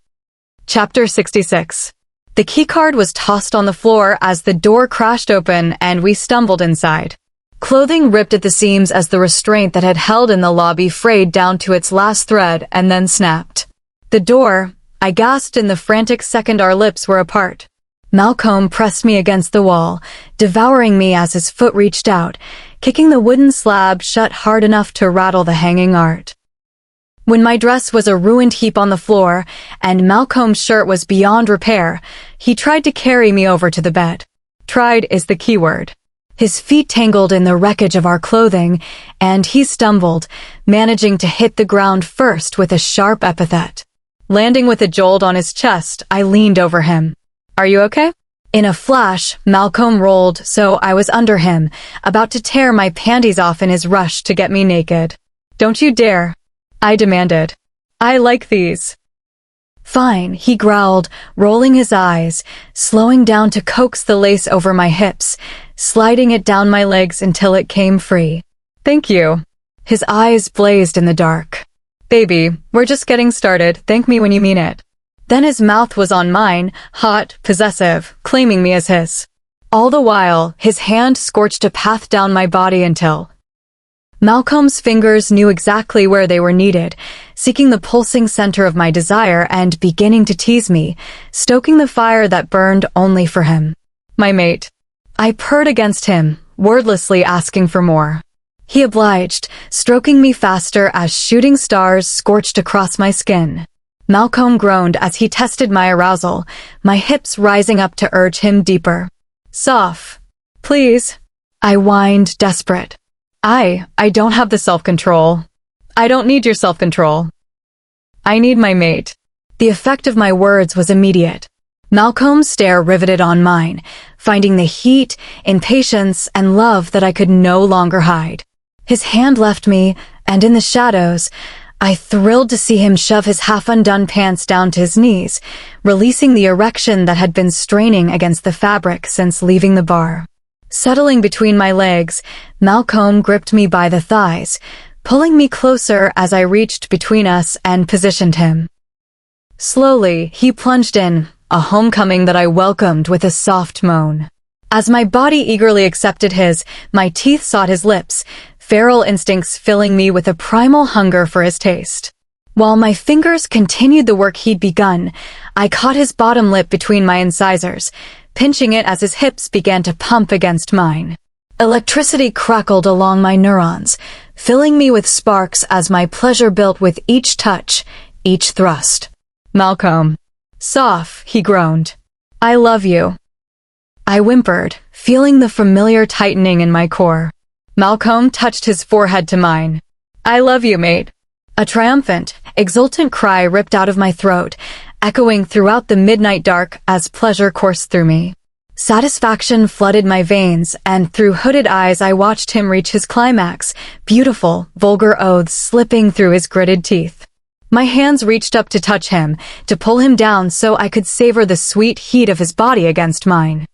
Chapter 66. The keycard was tossed on the floor as the door crashed open and we stumbled inside. Clothing ripped at the seams as the restraint that had held in the lobby frayed down to its last thread and then snapped. The door, I gasped in the frantic second our lips were apart. Malcomb pressed me against the wall, devouring me as his foot reached out, kicking the wooden slab shut hard enough to rattle the hanging art. When my dress was a ruined heap on the floor, and Malcomb's shirt was beyond repair, he tried to carry me over to the bed. Tried is the key word. His feet tangled in the wreckage of our clothing, and he stumbled, managing to hit the ground first with a sharp epithet. Landing with a jolt on his chest, I leaned over him. "Are you okay?" In a flash, Malcomb rolled so I was under him, about to tear my panties off in his rush to get me naked. "Don't you dare," I demanded. "I like these." "Fine," he growled, rolling his eyes, slowing down to coax the lace over my hips, sliding it down my legs until it came free. "Thank you." His eyes blazed in the dark. "Baby, we're just getting started. Thank me when you mean it." Then his mouth was on mine, hot, possessive, claiming me as his. All the while, his hand scorched a path down my body until Malcomb's fingers knew exactly where they were needed, seeking the pulsing center of my desire and beginning to tease me, stoking the fire that burned only for him. My mate. I purred against him, wordlessly asking for more. He obliged, stroking me faster as shooting stars scorched across my skin. Malcomb groaned as he tested my arousal, my hips rising up to urge him deeper. "Soph, please," I whined, desperate. I don't have the self-control. I don't need your self-control. I need my mate." The effect of my words was immediate. Malcomb's stare riveted on mine, finding the heat, impatience, and love that I could no longer hide. His hand left me, and in the shadows, I thrilled to see him shove his half-undone pants down to his knees, releasing the erection that had been straining against the fabric since leaving the bar. Settling between my legs, Malcomb gripped me by the thighs, pulling me closer as I reached between us and positioned him. Slowly, he plunged in, a homecoming that I welcomed with a soft moan. As my body eagerly accepted his, my teeth sought his lips, feral instincts filling me with a primal hunger for his taste. While my fingers continued the work he'd begun, I caught his bottom lip between my incisors, pinching it as his hips began to pump against mine. Electricity crackled along my neurons, filling me with sparks as my pleasure built with each touch, each thrust. "Malcomb." "Soph," he groaned. "I love you." I whimpered, feeling the familiar tightening in my core. Malcomb touched his forehead to mine. "I love you, mate." A triumphant, exultant cry ripped out of my throat, echoing throughout the midnight dark as pleasure coursed through me. Satisfaction flooded my veins, and through hooded eyes I watched him reach his climax, beautiful, vulgar oaths slipping through his gritted teeth. My hands reached up to touch him, to pull him down so I could savor the sweet heat of his body against mine.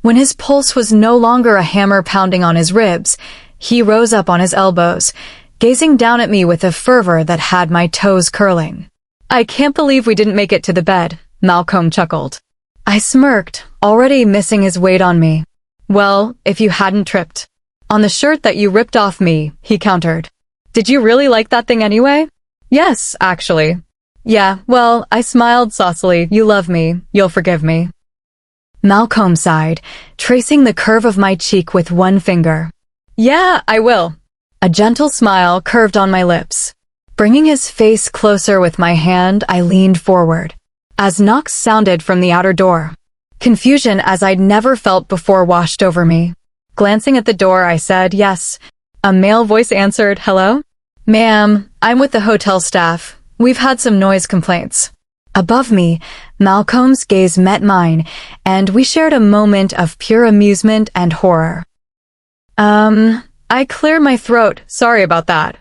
When his pulse was no longer a hammer pounding on his ribs, he rose up on his elbows, gazing down at me with a fervor that had my toes curling. "I can't believe we didn't make it to the bed," Malcomb chuckled. I smirked, already missing his weight on me. "Well, if you hadn't tripped on the shirt that you ripped off me," he countered. "Did you really like that thing anyway?" "Yes, actually." "Yeah, well, I smiled saucily. You love me. You'll forgive me." Malcomb sighed, tracing the curve of my cheek with one finger. "Yeah, I will." A gentle smile curved on my lips. Bringing his face closer with my hand, I leaned forward. As knocks sounded from the outer door. Confusion as I'd never felt before washed over me. Glancing at the door, I said, "Yes." A male voice answered, "Hello?" "Ma'am, I'm with the hotel staff. We've had some noise complaints." Above me, Malcomb's gaze met mine, and we shared a moment of pure amusement and horror. I cleared my throat. Sorry about that.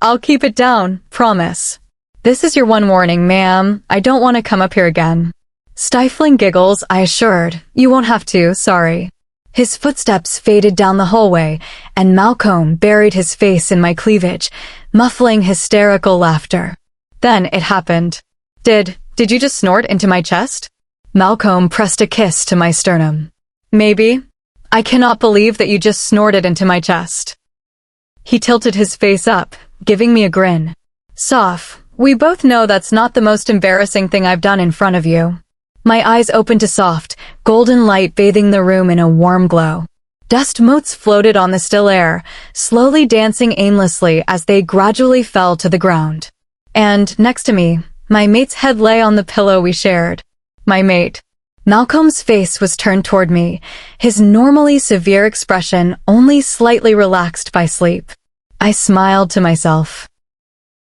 I'll keep it down, promise. This is your one warning, ma'am. I don't want to come up here again. Stifling giggles, I assured, "You won't have to, sorry." His footsteps faded down the hallway, and Malcomb buried his face in my cleavage, muffling hysterical laughter. Then it happened. Did you just snort into my chest?" Malcomb pressed a kiss to my sternum. "Maybe." I cannot believe that you just snorted into my chest. He tilted his face up, giving me a grin. Soph, we both know that's not the most embarrassing thing I've done in front of you. My eyes opened to soft, golden light bathing the room in a warm glow. Dust motes floated on the still air, slowly dancing aimlessly as they gradually fell to the ground. And, next to me, my mate's head lay on the pillow we shared. My mate. Malcolm's face was turned toward me, his normally severe expression only slightly relaxed by sleep. I smiled to myself.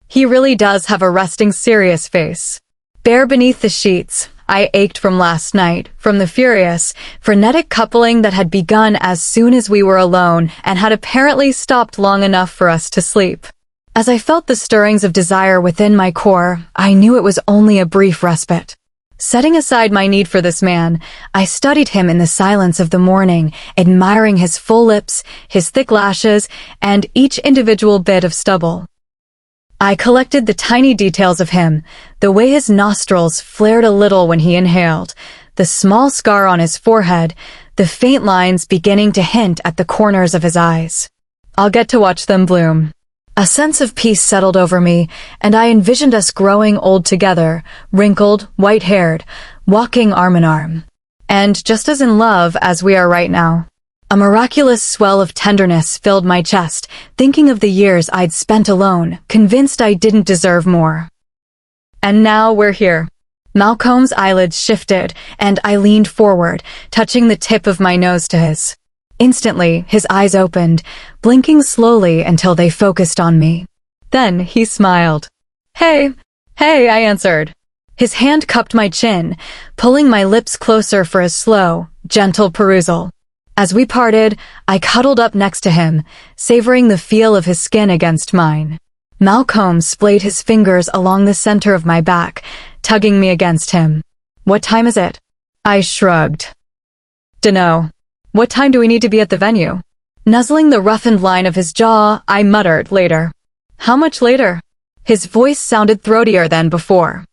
He really does have a resting, serious face. Bare beneath the sheets, I ached from last night, from the furious, frenetic coupling that had begun as soon as we were alone and had apparently stopped long enough for us to sleep. As I felt the stirrings of desire within my core, I knew it was only a brief respite. Setting aside my need for this man, I studied him in the silence of the morning, admiring his full lips, his thick lashes, and each individual bit of stubble. I collected the tiny details of him, the way his nostrils flared a little when he inhaled, the small scar on his forehead, the faint lines beginning to hint at the corners of his eyes. I'll get to watch them bloom. A sense of peace settled over me, and I envisioned us growing old together, wrinkled, white-haired, walking arm in arm. And just as in love as we are right now. A miraculous swell of tenderness filled my chest, thinking of the years I'd spent alone, convinced I didn't deserve more. And now we're here. Malcolm's eyelids shifted, and I leaned forward, touching the tip of my nose to his. Instantly, his eyes opened, blinking slowly until they focused on me. Then he smiled. Hey, I answered. His hand cupped my chin, pulling my lips closer for a slow, gentle perusal. As we parted, I cuddled up next to him, savoring the feel of his skin against mine. Malcolm splayed his fingers along the center of my back, tugging me against him. What time is it? I shrugged. Dunno. What time do we need to be at the venue? Nuzzling the roughened line of his jaw, I muttered later. How much later? His voice sounded throatier than before.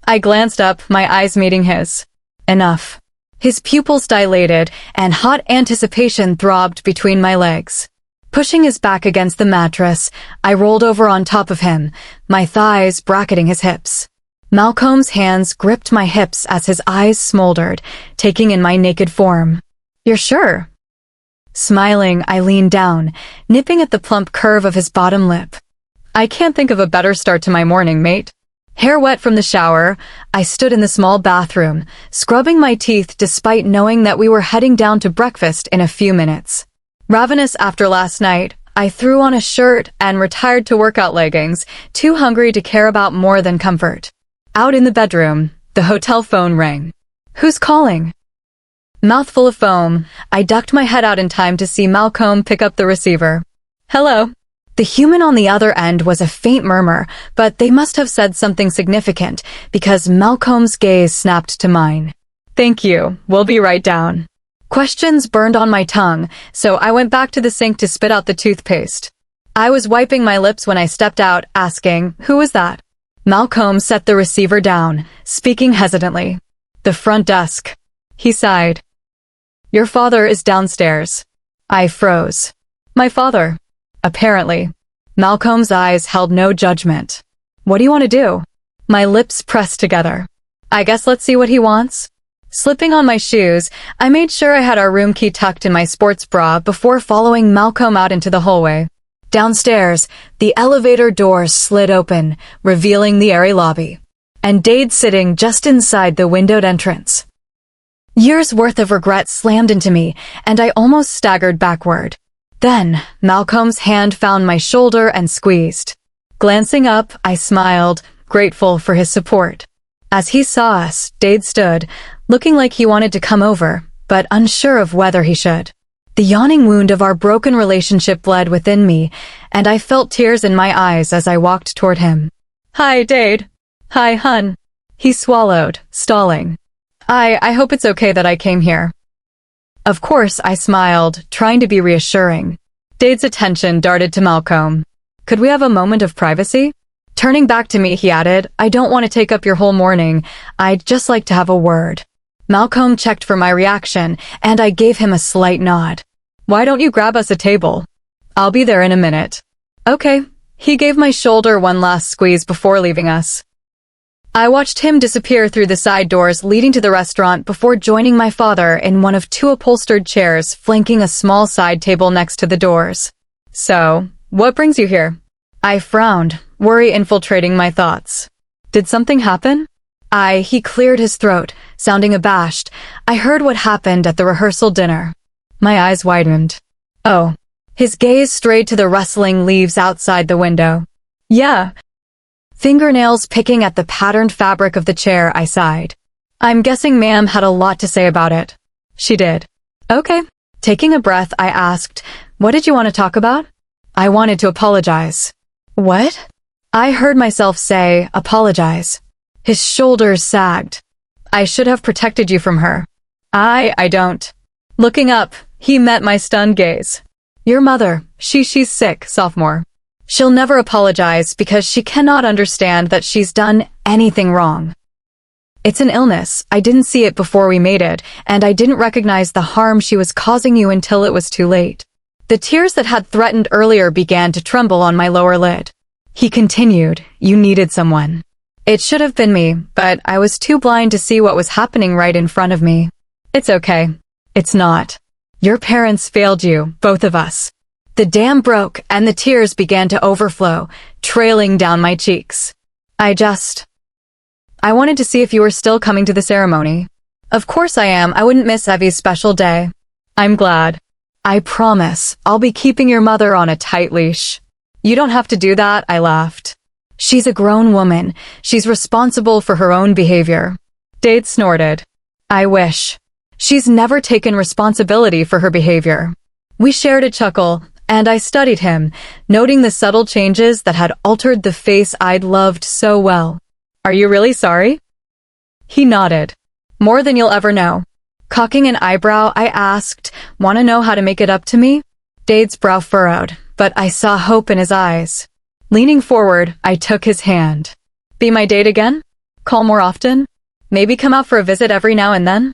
I glanced up, my eyes meeting his. Enough. His pupils dilated, and hot anticipation throbbed between my legs. Pushing his back against the mattress, I rolled over on top of him, my thighs bracketing his hips. Malcolm's hands gripped my hips as his eyes smoldered, taking in my naked form. You're sure? Smiling, I leaned down, nipping at the plump curve of his bottom lip. I can't think of a better start to my morning, mate. Hair wet from the shower, I stood in the small bathroom, scrubbing my teeth despite knowing that we were heading down to breakfast in a few minutes. Ravenous after last night, I threw on a shirt and retired to workout leggings, too hungry to care about more than comfort. Out in the bedroom, the hotel phone rang. Who's calling? Mouthful of foam, I ducked my head out in time to see Malcolm pick up the receiver. Hello. The human on the other end was a faint murmur, but they must have said something significant, because Malcolm's gaze snapped to mine. Thank you, we'll be right down. Questions burned on my tongue, so I went back to the sink to spit out the toothpaste. I was wiping my lips when I stepped out, asking, who was that? Malcolm set the receiver down, speaking hesitantly. The front desk. He sighed. Your father is downstairs. I froze. My father. Apparently. Malcolm's eyes held no judgment. What do you want to do? My lips pressed together. I guess let's see what he wants. Slipping on my shoes, I made sure I had our room key tucked in my sports bra before following Malcolm out into the hallway. Downstairs, the elevator doors slid open, revealing the airy lobby. And Dade sitting just inside the windowed entrance. Years' worth of regret slammed into me, and I almost staggered backward. Then, Malcolm's hand found my shoulder and squeezed. Glancing up, I smiled, grateful for his support. As he saw us, Dade stood, looking like he wanted to come over, but unsure of whether he should. The yawning wound of our broken relationship bled within me, and I felt tears in my eyes as I walked toward him. Hi, Dade. Hi, hun. He swallowed, stalling. I hope it's okay that I came here. Of course, I smiled, trying to be reassuring. Dade's attention darted to Malcolm. Could we have a moment of privacy? Turning back to me, he added, I don't want to take up your whole morning. I'd just like to have a word. Malcolm checked for my reaction, and I gave him a slight nod. Why don't you grab us a table? I'll be there in a minute. Okay. He gave my shoulder one last squeeze before leaving us. I watched him disappear through the side doors leading to the restaurant before joining my father in one of two upholstered chairs flanking a small side table next to the doors. So, what brings you here? I frowned, worry infiltrating my thoughts. Did something happen? He cleared his throat, sounding abashed. I heard what happened at the rehearsal dinner. My eyes widened. Oh. His gaze strayed to the rustling leaves outside the window. Yeah. Fingernails picking at the patterned fabric of the chair, I sighed. I'm guessing Ma'am had a lot to say about it. She did. Okay. Taking a breath, I asked, what did you want to talk about? I wanted to apologize. What? I heard myself say, apologize. His shoulders sagged. I should have protected you from her. I don't. Looking up, he met my stunned gaze. Your mother, she's sick, sophomore. She'll never apologize because she cannot understand that she's done anything wrong. It's an illness. I didn't see it before we made it, and I didn't recognize the harm she was causing you until it was too late. The tears that had threatened earlier began to tremble on my lower lid. He continued, you needed someone. It should have been me, but I was too blind to see what was happening right in front of me. It's okay. It's not. Your parents failed you, both of us. The dam broke and the tears began to overflow, trailing down my cheeks. I wanted to see if you were still coming to the ceremony. Of course I am. I wouldn't miss Evie's special day. I'm glad. I promise, I'll be keeping your mother on a tight leash. You don't have to do that, I laughed. She's a grown woman. She's responsible for her own behavior. Dade snorted. I wish. She's never taken responsibility for her behavior. We shared a chuckle, and I studied him, noting the subtle changes that had altered the face I'd loved so well. Are you really sorry? He nodded. More than you'll ever know. Cocking an eyebrow, I asked, want to know how to make it up to me? Dade's brow furrowed, but I saw hope in his eyes. Leaning forward, I took his hand. Be my date again? Call more often? Maybe come out for a visit every now and then?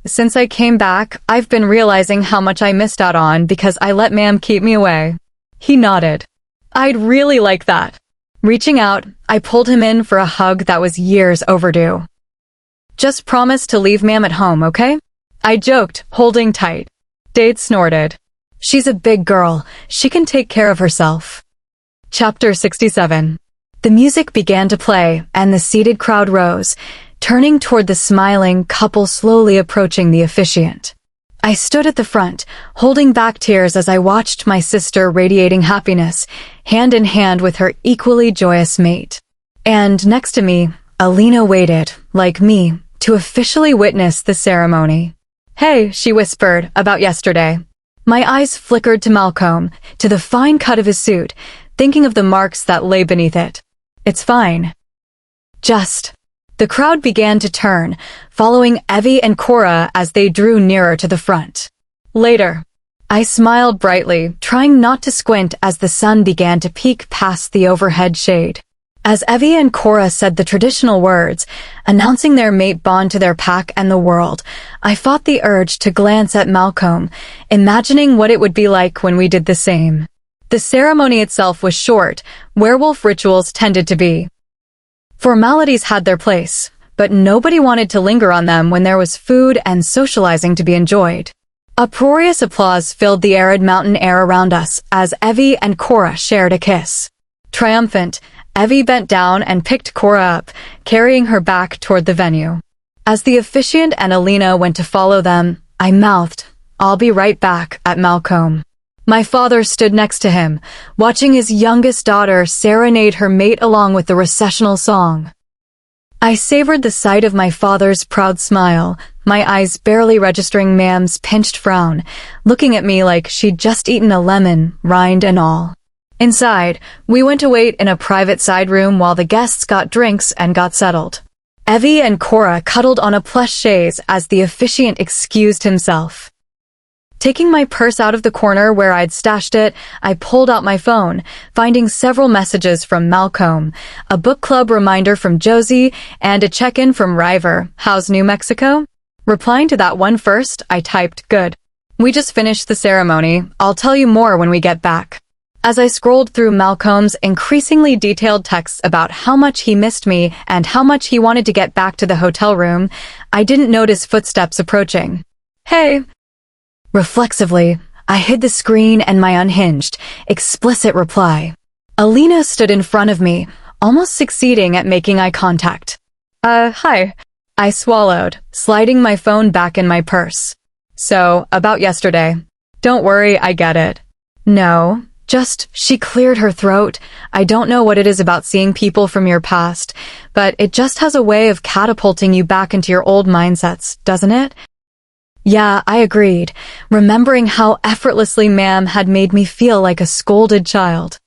Since I came back, I've been realizing how much I missed out on because I let Ma'am keep me away. He nodded. I'd really like that. Reaching out, I pulled him in for a hug that was years overdue. Just promise to leave Ma'am at home, okay? I joked, holding tight. Dade snorted. She's a big girl. She can take care of herself. Chapter 67. The music began to play, and the seated crowd rose, turning toward the smiling couple slowly approaching the officiant. I stood at the front, holding back tears as I watched my sister radiating happiness, hand in hand with her equally joyous mate. And next to me, Alina waited, like me, to officially witness the ceremony. Hey, she whispered, about yesterday. My eyes flickered to Malcomb, to the fine cut of his suit, thinking of the marks that lay beneath it. It's fine. The crowd began to turn, following Evie and Cora as they drew nearer to the front. Later, I smiled brightly, trying not to squint as the sun began to peek past the overhead shade. As Evie and Cora said the traditional words, announcing their mate bond to their pack and the world, I fought the urge to glance at Malcomb, imagining what it would be like when we did the same. The ceremony itself was short, werewolf rituals tended to be. Formalities had their place, but nobody wanted to linger on them when there was food and socializing to be enjoyed. Uproarious applause filled the arid mountain air around us as Evie and Cora shared a kiss. Triumphant, Evie bent down and picked Cora up, carrying her back toward the venue. As the officiant and Alina went to follow them, I mouthed, I'll be right back, at Malcomb. My father stood next to him, watching his youngest daughter serenade her mate along with the recessional song. I savored the sight of my father's proud smile, my eyes barely registering Ma'am's pinched frown, looking at me like she'd just eaten a lemon, rind and all. Inside, we went to wait in a private side room while the guests got drinks and got settled. Evie and Cora cuddled on a plush chaise as the officiant excused himself. Taking my purse out of the corner where I'd stashed it, I pulled out my phone, finding several messages from Malcomb, a book club reminder from Josie, and a check-in from River. How's New Mexico? Replying to that one first, I typed, "Good. We just finished the ceremony. I'll tell you more when we get back." As I scrolled through Malcolm's increasingly detailed texts about how much he missed me and how much he wanted to get back to the hotel room, I didn't notice footsteps approaching. "Hey." Reflexively, I hid the screen and my unhinged, explicit reply. Alina stood in front of me, almost succeeding at making eye contact. Hi." I swallowed, sliding my phone back in my purse. "So, about yesterday. Don't worry, I get it." "No, just," she cleared her throat. "I don't know what it is about seeing people from your past, but it just has a way of catapulting you back into your old mindsets, doesn't it?" Yeah, I agreed, remembering how effortlessly Ma'am had made me feel like a scolded child.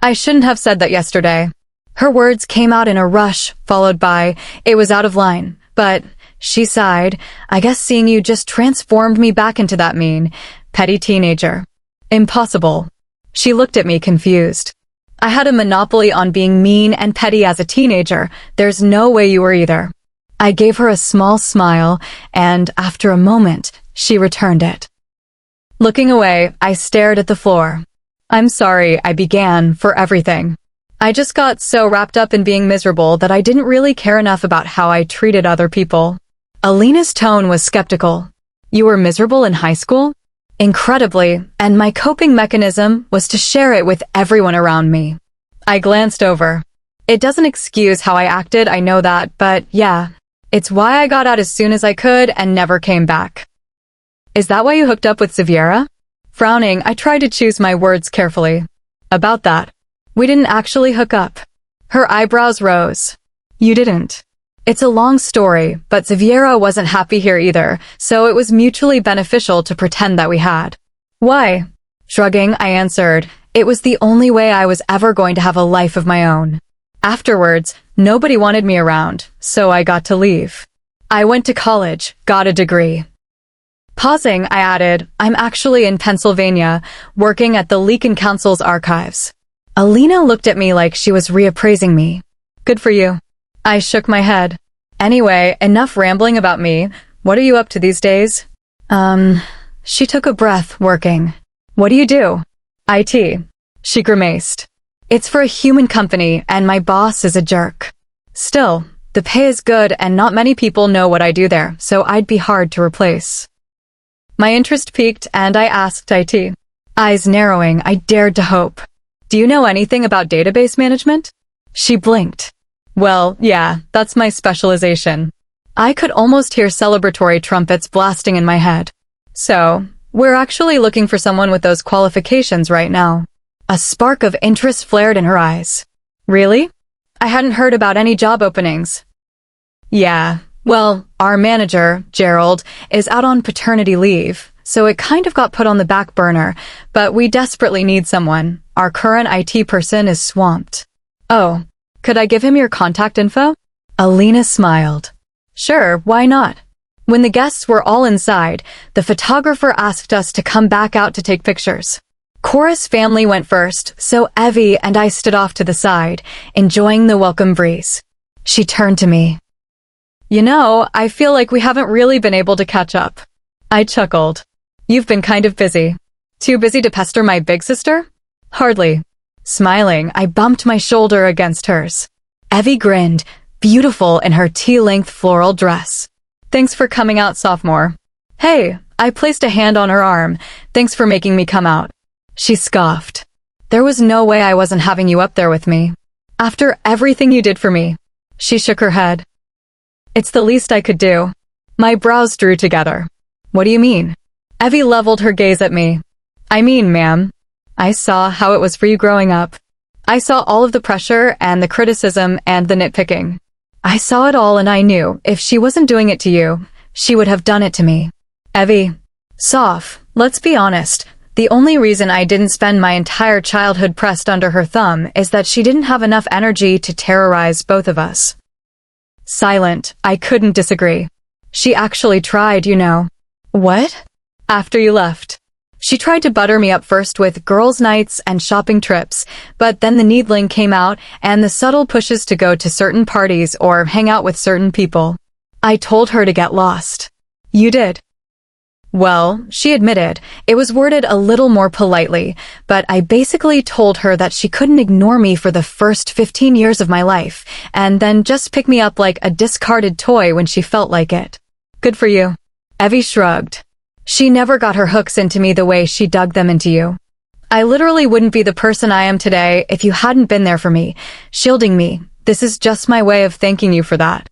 "I shouldn't have said that yesterday." Her words came out in a rush, followed by, "It was out of line. But," she sighed, "I guess seeing you just transformed me back into that mean, petty teenager." "Impossible." She looked at me confused. "I had a monopoly on being mean and petty as a teenager. There's no way you were either." I gave her a small smile, and after a moment, she returned it. Looking away, I stared at the floor. "I'm sorry," I began, "for everything. I just got so wrapped up in being miserable that I didn't really care enough about how I treated other people." Alina's tone was skeptical. "You were miserable in high school?" Incredibly, and my coping mechanism was to share it with everyone around me. I glanced over. "It doesn't excuse how I acted, I know that, but yeah, it's why I got out as soon as I could and never came back." "Is that why you hooked up with Xaviera?" Frowning, I tried to choose my words carefully. "About that. We didn't actually hook up." Her eyebrows rose. "You didn't." "It's a long story, but Xaviera wasn't happy here either, so it was mutually beneficial to pretend that we had." "Why?" Shrugging, I answered, "It was the only way I was ever going to have a life of my own. Afterwards, nobody wanted me around, so I got to leave. I went to college, got a degree." Pausing, I added, "I'm actually in Pennsylvania, working at the Leakin Council's archives." Alina looked at me like she was reappraising me. "Good for you." I shook my head. "Anyway, enough rambling about me. What are you up to these days?" She took a breath, working. "What do you do?" "IT." She grimaced. "It's for a human company, and my boss is a jerk. Still, the pay is good and not many people know what I do there, so I'd be hard to replace." My interest piqued and I asked IT. Eyes narrowing, I dared to hope. "Do you know anything about database management?" She blinked. "Well, yeah, that's my specialization." I could almost hear celebratory trumpets blasting in my head. "So, we're actually looking for someone with those qualifications right now." A spark of interest flared in her eyes. "Really? I hadn't heard about any job openings." "Yeah, well, our manager, Gerald, is out on paternity leave, so it kind of got put on the back burner, but we desperately need someone. Our current IT person is swamped." "Oh, could I give him your contact info?" Alina smiled. "Sure, why not?" When the guests were all inside, the photographer asked us to come back out to take pictures. Cora's family went first, so Evie and I stood off to the side, enjoying the welcome breeze. She turned to me. "You know, I feel like we haven't really been able to catch up." I chuckled. "You've been kind of busy." "Too busy to pester my big sister?" "Hardly." Smiling, I bumped my shoulder against hers. Evie grinned, beautiful in her tea-length floral dress. "Thanks for coming out, sophomore." "Hey," I placed a hand on her arm. "Thanks for making me come out." She scoffed. "There was no way I wasn't having you up there with me. After everything you did for me." She shook her head. "It's the least I could do." My brows drew together. "What do you mean?" Evie leveled her gaze at me. "I mean, ma'am, I saw how it was for you growing up. I saw all of the pressure and the criticism and the nitpicking. I saw it all and I knew if she wasn't doing it to you, she would have done it to me. Evie, Soph, let's be honest. The only reason I didn't spend my entire childhood pressed under her thumb is that she didn't have enough energy to terrorize both of us." Silent, I couldn't disagree. "She actually tried, you know." "What?" "After you left. She tried to butter me up first with girls' nights and shopping trips, but then the needling came out and the subtle pushes to go to certain parties or hang out with certain people. I told her to get lost." You did. Well, she admitted, it was worded a little more politely, but I basically told her that she couldn't ignore me for the first 15 years of my life, and then just pick me up like a discarded toy when she felt like it. Good for you. Evie shrugged. She never got her hooks into me the way she dug them into you. I literally wouldn't be the person I am today if you hadn't been there for me, shielding me. This is just my way of thanking you for that.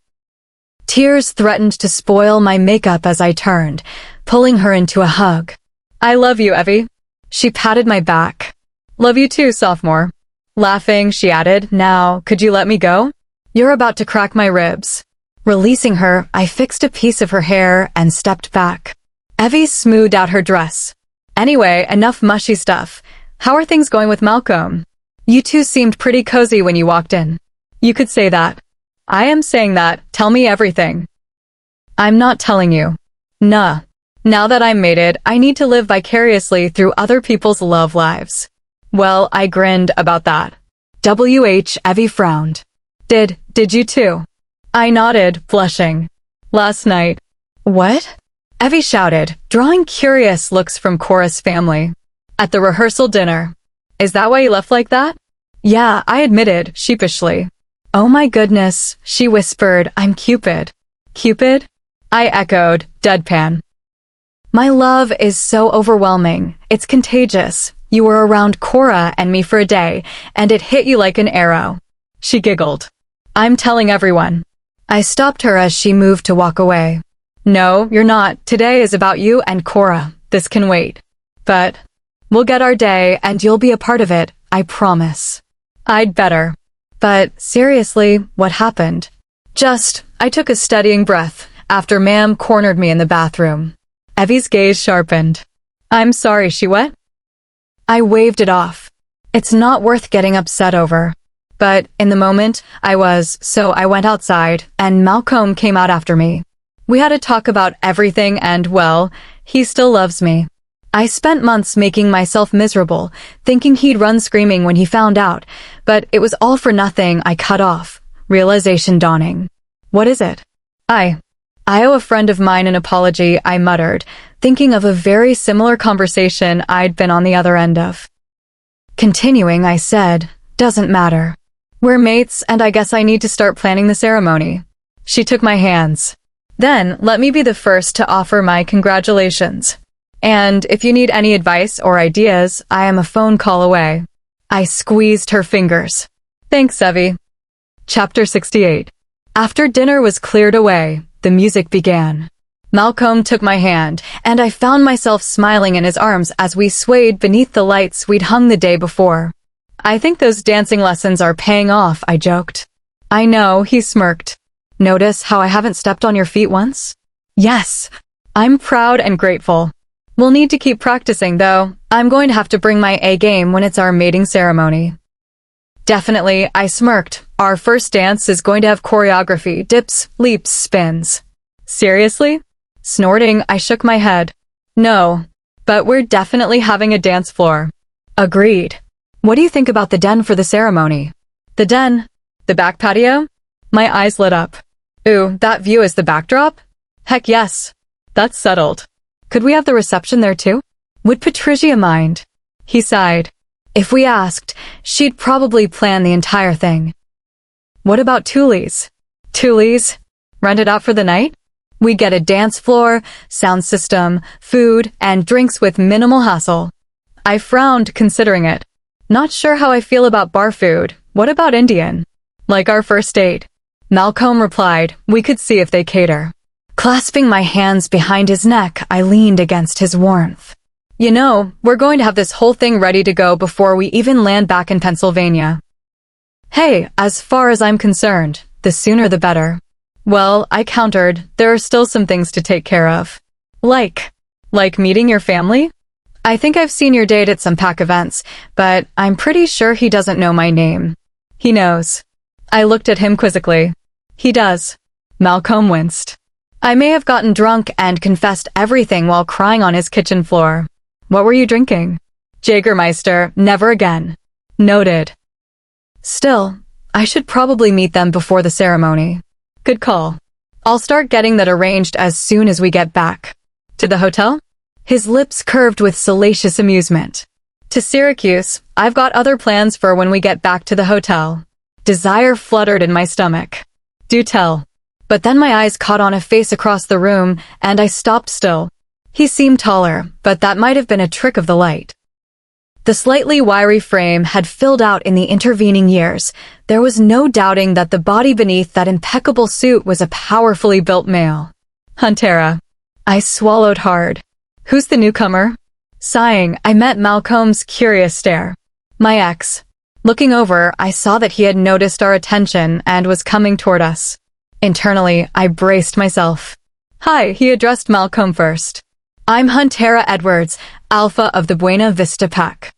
Tears threatened to spoil my makeup as I turned, pulling her into a hug. I love you, Evie. She patted my back. Love you too, sophomore. Laughing, she added, now, could you let me go? You're about to crack my ribs. Releasing her, I fixed a piece of her hair and stepped back. Evie smoothed out her dress. Anyway, enough mushy stuff. How are things going with Malcomb? You two seemed pretty cozy when you walked in. You could say that. I am saying that. Tell me everything. I'm not telling you. Nah. Now that I'm mated, I need to live vicariously through other people's love lives. Well, I grinned about that. Evie frowned. Did you too? I nodded, blushing. Last night. What? Evie shouted, drawing curious looks from Cora's family. At the rehearsal dinner. Is that why you left like that? Yeah, I admitted, sheepishly. Oh my goodness, she whispered, I'm Cupid. Cupid? I echoed, deadpan. My love is so overwhelming. It's contagious. You were around Cora and me for a day, and it hit you like an arrow. She giggled. I'm telling everyone. I stopped her as she moved to walk away. No, you're not. Today is about you and Cora. This can wait. But we'll get our day, and you'll be a part of it, I promise. I'd better. But seriously, what happened? I took a steadying breath after Ma'am cornered me in the bathroom. Evie's gaze sharpened. I'm sorry, she what? I waved it off. It's not worth getting upset over. But in the moment, so I went outside, and Malcomb came out after me. We had a talk about everything and, well, he still loves me. I spent months making myself miserable, thinking he'd run screaming when he found out, but it was all for nothing. I cut off, realization dawning. What is it? I owe a friend of mine an apology, I muttered, thinking of a very similar conversation I'd been on the other end of. Continuing, I said, doesn't matter. We're mates, and I guess I need to start planning the ceremony. She took my hands. Then, let me be the first to offer my congratulations. And if you need any advice or ideas, I am a phone call away. I squeezed her fingers. Thanks, Evie. Chapter 68. After dinner was cleared away, the music began. Malcomb took my hand, and I found myself smiling in his arms as we swayed beneath the lights we'd hung the day before. I think those dancing lessons are paying off, I joked. I know, he smirked. Notice how I haven't stepped on your feet once? Yes. I'm proud and grateful. We'll need to keep practicing, though. I'm going to have to bring my A game when it's our mating ceremony. Definitely, I smirked. Our first dance is going to have choreography, dips, leaps, spins. Seriously? Snorting, I shook my head. No, but we're definitely having a dance floor. Agreed. What do you think about the den for the ceremony? The den? The back patio? My eyes lit up. Ooh, that view is the backdrop? Heck yes. That's settled. Could we have the reception there too? Would Patricia mind? He sighed. If we asked, she'd probably plan the entire thing. What about Tuli's? Tuli's? Rent it out for the night? We get a dance floor, sound system, food, and drinks with minimal hassle. I frowned, considering it. Not sure how I feel about bar food. What about Indian? Like our first date. Malcomb replied, we could see if they cater. Clasping my hands behind his neck, I leaned against his warmth. You know, we're going to have this whole thing ready to go before we even land back in Pennsylvania. Hey, as far as I'm concerned, the sooner the better. Well, I countered, there are still some things to take care of. Like meeting your family? I think I've seen your date at some pack events, but I'm pretty sure he doesn't know my name. He knows. I looked at him quizzically. He does. Malcomb winced. I may have gotten drunk and confessed everything while crying on his kitchen floor. What were you drinking? Jägermeister, never again. Noted. Still, I should probably meet them before the ceremony. Good call. I'll start getting that arranged as soon as we get back. To the hotel? His lips curved with salacious amusement. To Syracuse, I've got other plans for when we get back to the hotel. Desire fluttered in my stomach. Do tell. But then my eyes caught on a face across the room, and I stopped still. He seemed taller, but that might have been a trick of the light. The slightly wiry frame had filled out in the intervening years. There was no doubting that the body beneath that impeccable suit was a powerfully built male. Huntera. I swallowed hard. Who's the newcomer? Sighing, I met Malcomb's curious stare. My ex. Looking over, I saw that he had noticed our attention and was coming toward us. Internally, I braced myself. Hi, he addressed Malcomb first. I'm Huntera Edwards, Alpha of the Buena Vista Pack.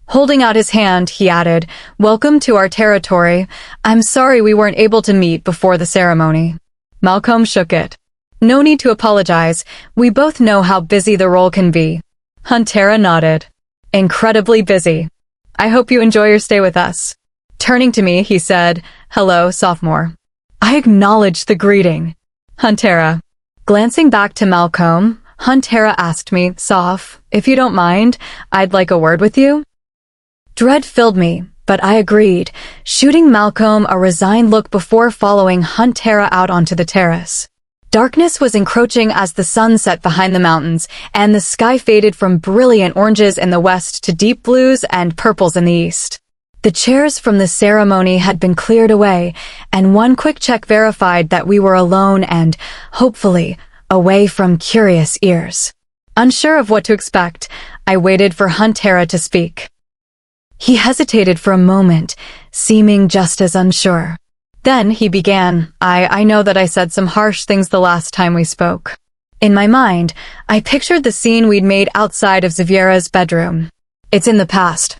Holding out his hand, he added, Welcome to our territory. I'm sorry we weren't able to meet before the ceremony. Malcomb shook it. No need to apologize. We both know how busy the role can be. Huntera nodded. Incredibly busy. I hope you enjoy your stay with us. Turning to me, he said, Hello, sophomore. I acknowledged the greeting. Huntera. Glancing back to Malcomb, Huntera asked me, Soph, if you don't mind, I'd like a word with you. Dread filled me, but I agreed, shooting Malcomb a resigned look before following Huntera out onto the terrace. Darkness was encroaching as the sun set behind the mountains, and the sky faded from brilliant oranges in the west to deep blues and purples in the east. The chairs from the ceremony had been cleared away, and one quick check verified that we were alone and, hopefully, away from curious ears. Unsure of what to expect, I waited for Huntera to speak. He hesitated for a moment, seeming just as unsure. Then he began, I know that I said some harsh things the last time we spoke. In my mind, I pictured the scene we'd made outside of Xaviera's bedroom. It's in the past.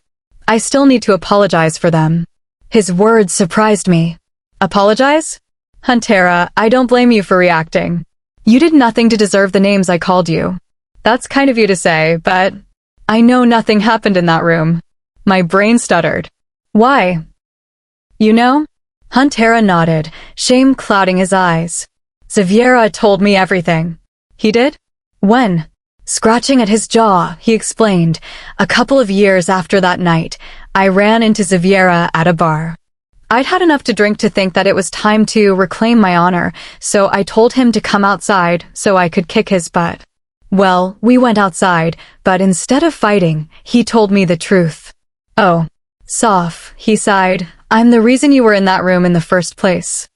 I still need to apologize for them. His words surprised me. Apologize? Huntera, I don't blame you for reacting. You did nothing to deserve the names I called you. That's kind of you to say, but I know nothing happened in that room. My brain stuttered. Why? You know? Huntera nodded, shame clouding his eyes. Xaviera told me everything. He did? When? Scratching at his jaw, he explained, a couple of years after that night, I ran into Xaviera at a bar. I'd had enough to drink to think that it was time to reclaim my honor, so I told him to come outside so I could kick his butt. Well, we went outside, but instead of fighting, he told me the truth. Oh, Soph, he sighed, I'm the reason you were in that room in the first place.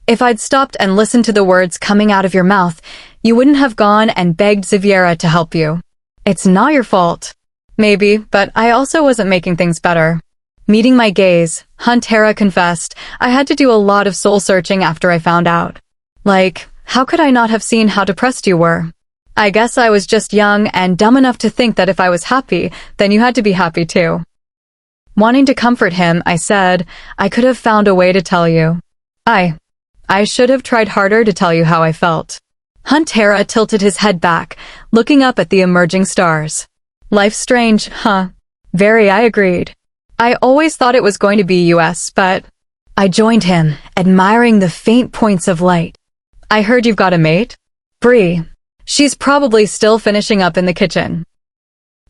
If I'd stopped and listened to the words coming out of your mouth, you wouldn't have gone and begged Xaviera to help you. It's not your fault. Maybe, but I also wasn't making things better. Meeting my gaze, Huntera confessed, I had to do a lot of soul-searching after I found out. Like, how could I not have seen how depressed you were? I guess I was just young and dumb enough to think that if I was happy, then you had to be happy too. Wanting to comfort him, I said, I could have found a way to tell you. I should have tried harder to tell you how I felt. Huntera tilted his head back, looking up at the emerging stars. Life's strange, huh? Very, I agreed. I always thought it was going to be US, but I joined him, admiring the faint points of light. I heard you've got a mate? Bree. She's probably still finishing up in the kitchen.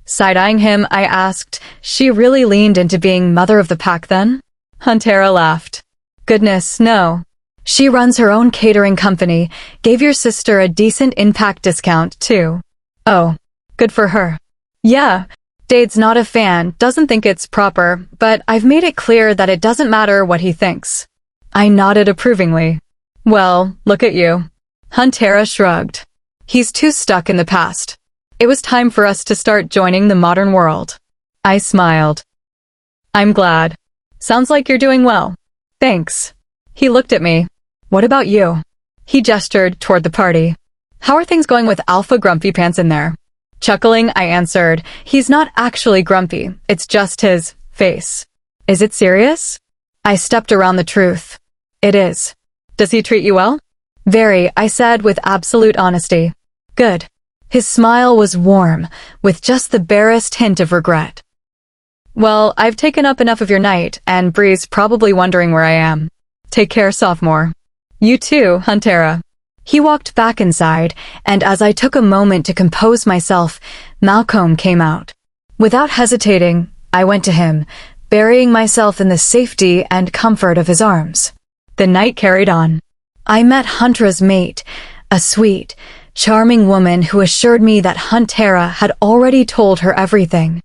Side-eyeing him, I asked, she really leaned into being mother of the pack then? Huntera laughed. Goodness, no. She runs her own catering company, gave your sister a decent impact discount, too. Oh, good for her. Yeah, Dade's not a fan, doesn't think it's proper, but I've made it clear that it doesn't matter what he thinks. I nodded approvingly. Well, look at you. Huntera shrugged. He's too stuck in the past. It was time for us to start joining the modern world. I smiled. I'm glad. Sounds like you're doing well. Thanks. He looked at me. What about you? He gestured toward the party. How are things going with Alpha Grumpy Pants in there? Chuckling, I answered, he's not actually grumpy, it's just his face. Is it serious? I stepped around the truth. It is. Does he treat you well? Very, I said with absolute honesty. Good. His smile was warm, with just the barest hint of regret. Well, I've taken up enough of your night, and Bree's probably wondering where I am. Take care, sophomore. You too, Huntera. He walked back inside, and as I took a moment to compose myself, Malcomb came out. Without hesitating, I went to him, burying myself in the safety and comfort of his arms. The night carried on. I met Huntera's mate, a sweet, charming woman who assured me that Huntera had already told her everything.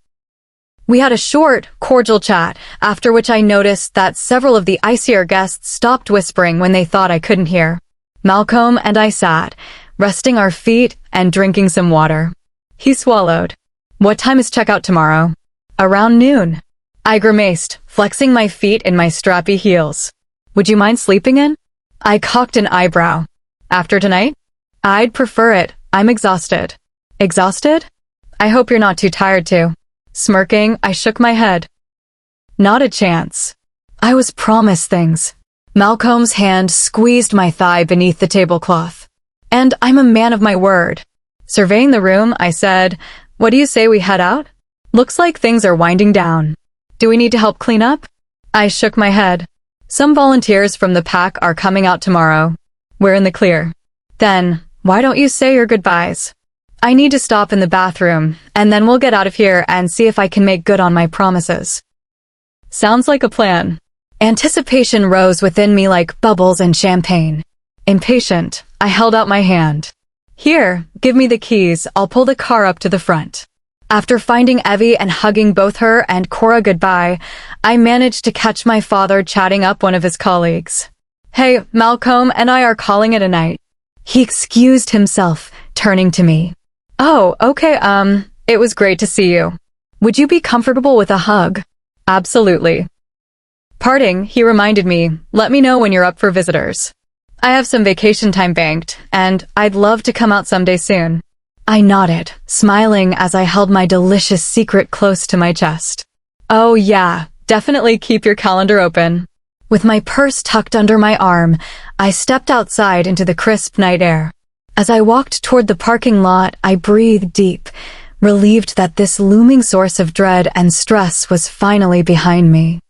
We had a short, cordial chat, after which I noticed that several of the icier guests stopped whispering when they thought I couldn't hear. Malcomb and I sat, resting our feet and drinking some water. He swallowed. What time is checkout tomorrow? Around noon. I grimaced, flexing my feet in my strappy heels. Would you mind sleeping in? I cocked an eyebrow. After tonight? I'd prefer it. I'm exhausted. Exhausted? I hope you're not too tired to. Smirking, I shook my head. Not a chance. I was promised things. Malcolm's hand squeezed my thigh beneath the tablecloth. And I'm a man of my word. Surveying the room, I said, what do you say we head out? Looks like things are winding down. Do we need to help clean up? I shook my head. Some volunteers from the pack are coming out tomorrow. We're in the clear. Then, why don't you say your goodbyes? I need to stop in the bathroom, and then we'll get out of here and see if I can make good on my promises. Sounds like a plan. Anticipation rose within me like bubbles in champagne. Impatient, I held out my hand. Here, give me the keys, I'll pull the car up to the front. After finding Evie and hugging both her and Cora goodbye, I managed to catch my father chatting up one of his colleagues. Hey, Malcomb and I are calling it a night. He excused himself, turning to me. Oh, okay, it was great to see you. Would you be comfortable with a hug? Absolutely. Parting, he reminded me, let me know when you're up for visitors. I have some vacation time banked, and I'd love to come out someday soon. I nodded, smiling as I held my delicious secret close to my chest. Oh yeah, definitely keep your calendar open. With my purse tucked under my arm, I stepped outside into the crisp night air. As I walked toward the parking lot, I breathed deep, relieved that this looming source of dread and stress was finally behind me.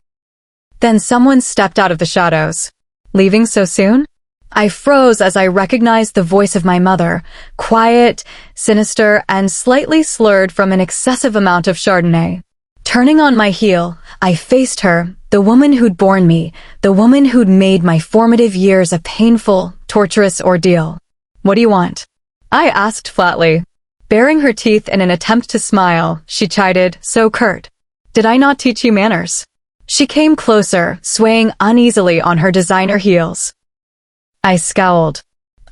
Then someone stepped out of the shadows. Leaving so soon? I froze as I recognized the voice of my mother, quiet, sinister, and slightly slurred from an excessive amount of Chardonnay. Turning on my heel, I faced her, the woman who'd borne me, the woman who'd made my formative years a painful, torturous ordeal. What do you want? I asked flatly. Baring her teeth in an attempt to smile, she chided, so curt. Did I not teach you manners? She came closer, swaying uneasily on her designer heels. I scowled.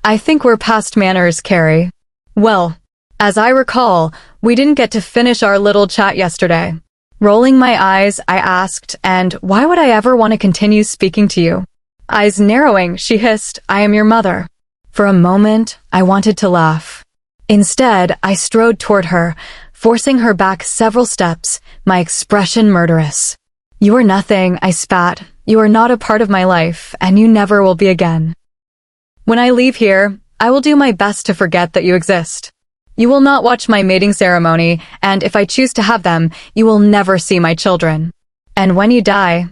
I think we're past manners, Carrie. Well, as I recall, we didn't get to finish our little chat yesterday. Rolling my eyes, I asked, and why would I ever want to continue speaking to you? Eyes narrowing, she hissed, I am your mother. For a moment, I wanted to laugh. Instead, I strode toward her, forcing her back several steps, my expression murderous. You are nothing, I spat. You are not a part of my life, and you never will be again. When I leave here, I will do my best to forget that you exist. You will not watch my mating ceremony, and if I choose to have them, you will never see my children. And when you die,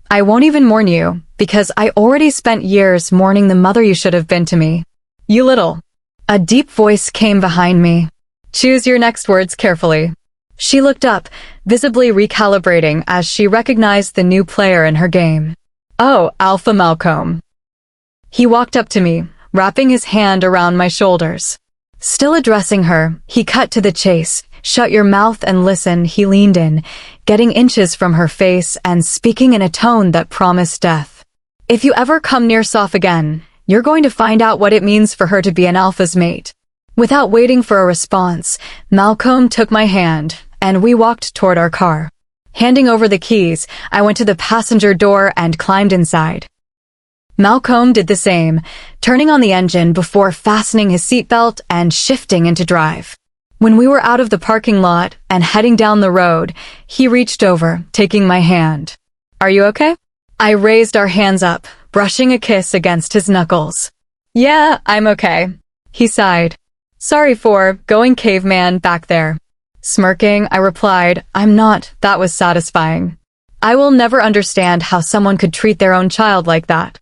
I won't even mourn you, because I already spent years mourning the mother you should have been to me. You little. A deep voice came behind me. Choose your next words carefully. She looked up, visibly recalibrating as she recognized the new player in her game. Oh, Alpha Malcomb. He walked up to me, wrapping his hand around my shoulders. Still addressing her, he cut to the chase. Shut your mouth and listen, he leaned in, getting inches from her face and speaking in a tone that promised death. If you ever come near Soph again, you're going to find out what it means for her to be an alpha's mate. Without waiting for a response, Malcomb took my hand, and we walked toward our car. Handing over the keys, I went to the passenger door and climbed inside. Malcomb did the same, turning on the engine before fastening his seatbelt and shifting into drive. When we were out of the parking lot and heading down the road, he reached over, taking my hand. Are you okay? I raised our hands up, brushing a kiss against his knuckles. Yeah, I'm okay. He sighed. Sorry for going caveman back there. Smirking, I replied, I'm not. That was satisfying. I will never understand how someone could treat their own child like that.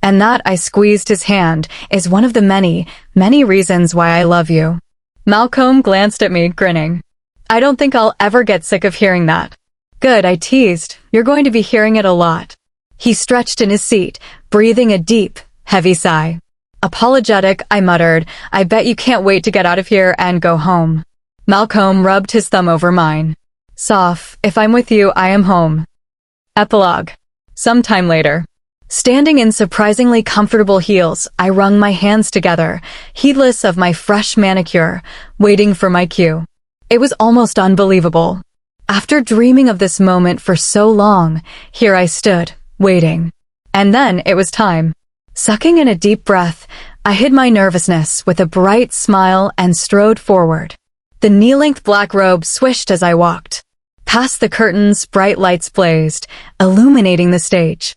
And that I squeezed his hand is one of the many, many reasons why I love you. Malcomb glanced at me, grinning. I don't think I'll ever get sick of hearing that. Good, I teased. You're going to be hearing it a lot. He stretched in his seat, breathing a deep, heavy sigh. Apologetic, I muttered, I bet you can't wait to get out of here and go home. Malcomb rubbed his thumb over mine. Soph, if I'm with you, I am home. Epilogue. Sometime later. Standing in surprisingly comfortable heels, I wrung my hands together, heedless of my fresh manicure, waiting for my cue. It was almost unbelievable. After dreaming of this moment for so long, here I stood, waiting. And then it was time. Sucking in a deep breath, I hid my nervousness with a bright smile and strode forward. The knee-length black robe swished as I walked. Past the curtains, bright lights blazed, illuminating the stage.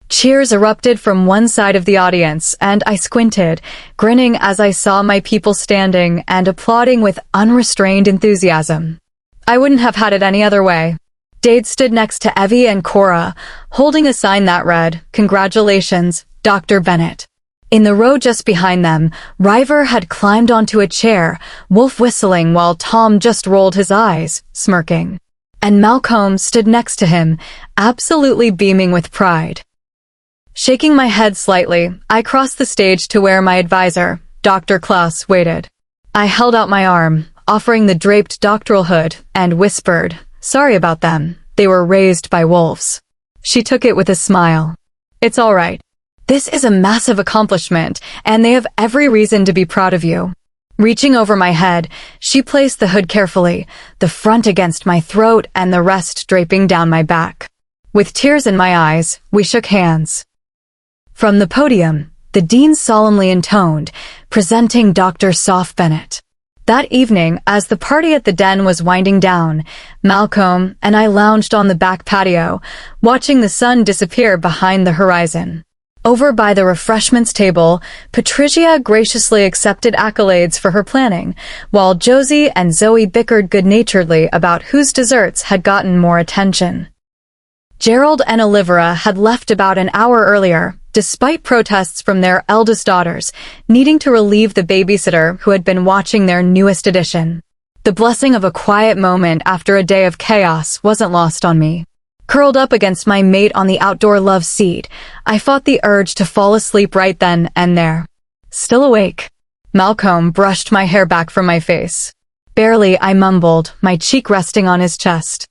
Cheers erupted from one side of the audience, and I squinted, grinning as I saw my people standing and applauding with unrestrained enthusiasm. I wouldn't have had it any other way. Dade stood next to Evie and Cora, holding a sign that read, "Congratulations, Dr. Bennett." In the row just behind them, River had climbed onto a chair, Wolf whistling while Tom just rolled his eyes, smirking. And Malcomb stood next to him, absolutely beaming with pride. Shaking my head slightly, I crossed the stage to where my advisor, Dr. Klaus, waited. I held out my arm, offering the draped doctoral hood, and whispered, "Sorry about them. They were raised by wolves." She took it with a smile. "It's all right. This is a massive accomplishment, and they have every reason to be proud of you." Reaching over my head, she placed the hood carefully, the front against my throat and the rest draping down my back. With tears in my eyes, we shook hands. From the podium, the dean solemnly intoned, presenting Dr. Soph Bennett. That evening, as the party at the den was winding down, Malcomb and I lounged on the back patio, watching the sun disappear behind the horizon. Over by the refreshments table, Patricia graciously accepted accolades for her planning, while Josie and Zoe bickered good-naturedly about whose desserts had gotten more attention. Gerald and Olivera had left about an hour earlier, despite protests from their eldest daughters, needing to relieve the babysitter who had been watching their newest edition. The blessing of a quiet moment after a day of chaos wasn't lost on me. Curled up against my mate on the outdoor love seat, I fought the urge to fall asleep right then and there. Still awake. Malcomb brushed my hair back from my face. Barely, I mumbled, my cheek resting on his chest.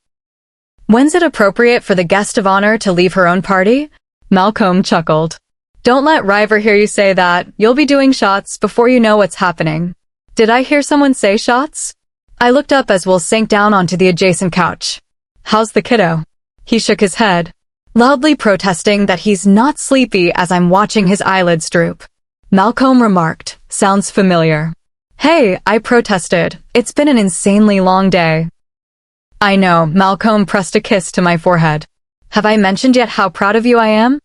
"When's it appropriate for the guest of honor to leave her own party?" Malcomb chuckled. "Don't let River hear you say that. You'll be doing shots before you know what's happening." Did I hear someone say shots? I looked up as Will sank down onto the adjacent couch. "How's the kiddo?" He shook his head, loudly protesting that he's not sleepy as I'm watching his eyelids droop. Malcomb remarked, "Sounds familiar." "Hey," I protested. "It's been an insanely long day." "I know," Malcomb pressed a kiss to my forehead. "Have I mentioned yet how proud of you I am?"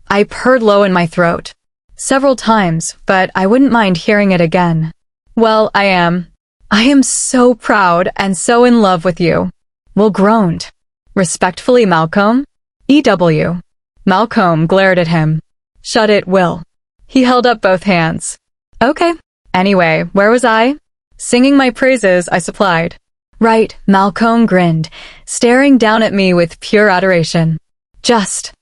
I purred low in my throat. "Several times, but I wouldn't mind hearing it again." "Well, I am. I am so proud and so in love with you." Will groaned. "Respectfully, Malcomb?" "EW." Malcomb glared at him. "Shut it, Will." He held up both hands. "Okay. Anyway, where was I?" "Singing my praises," I supplied. "Right," Malcomb grinned, staring down at me with pure adoration. "Just.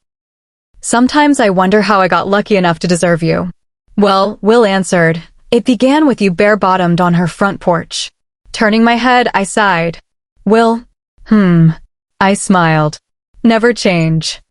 Sometimes I wonder how I got lucky enough to deserve you." "Well," Will answered, "it began with you bare-bottomed on her front porch." Turning my head, I sighed. "Will? I smiled. "Never change."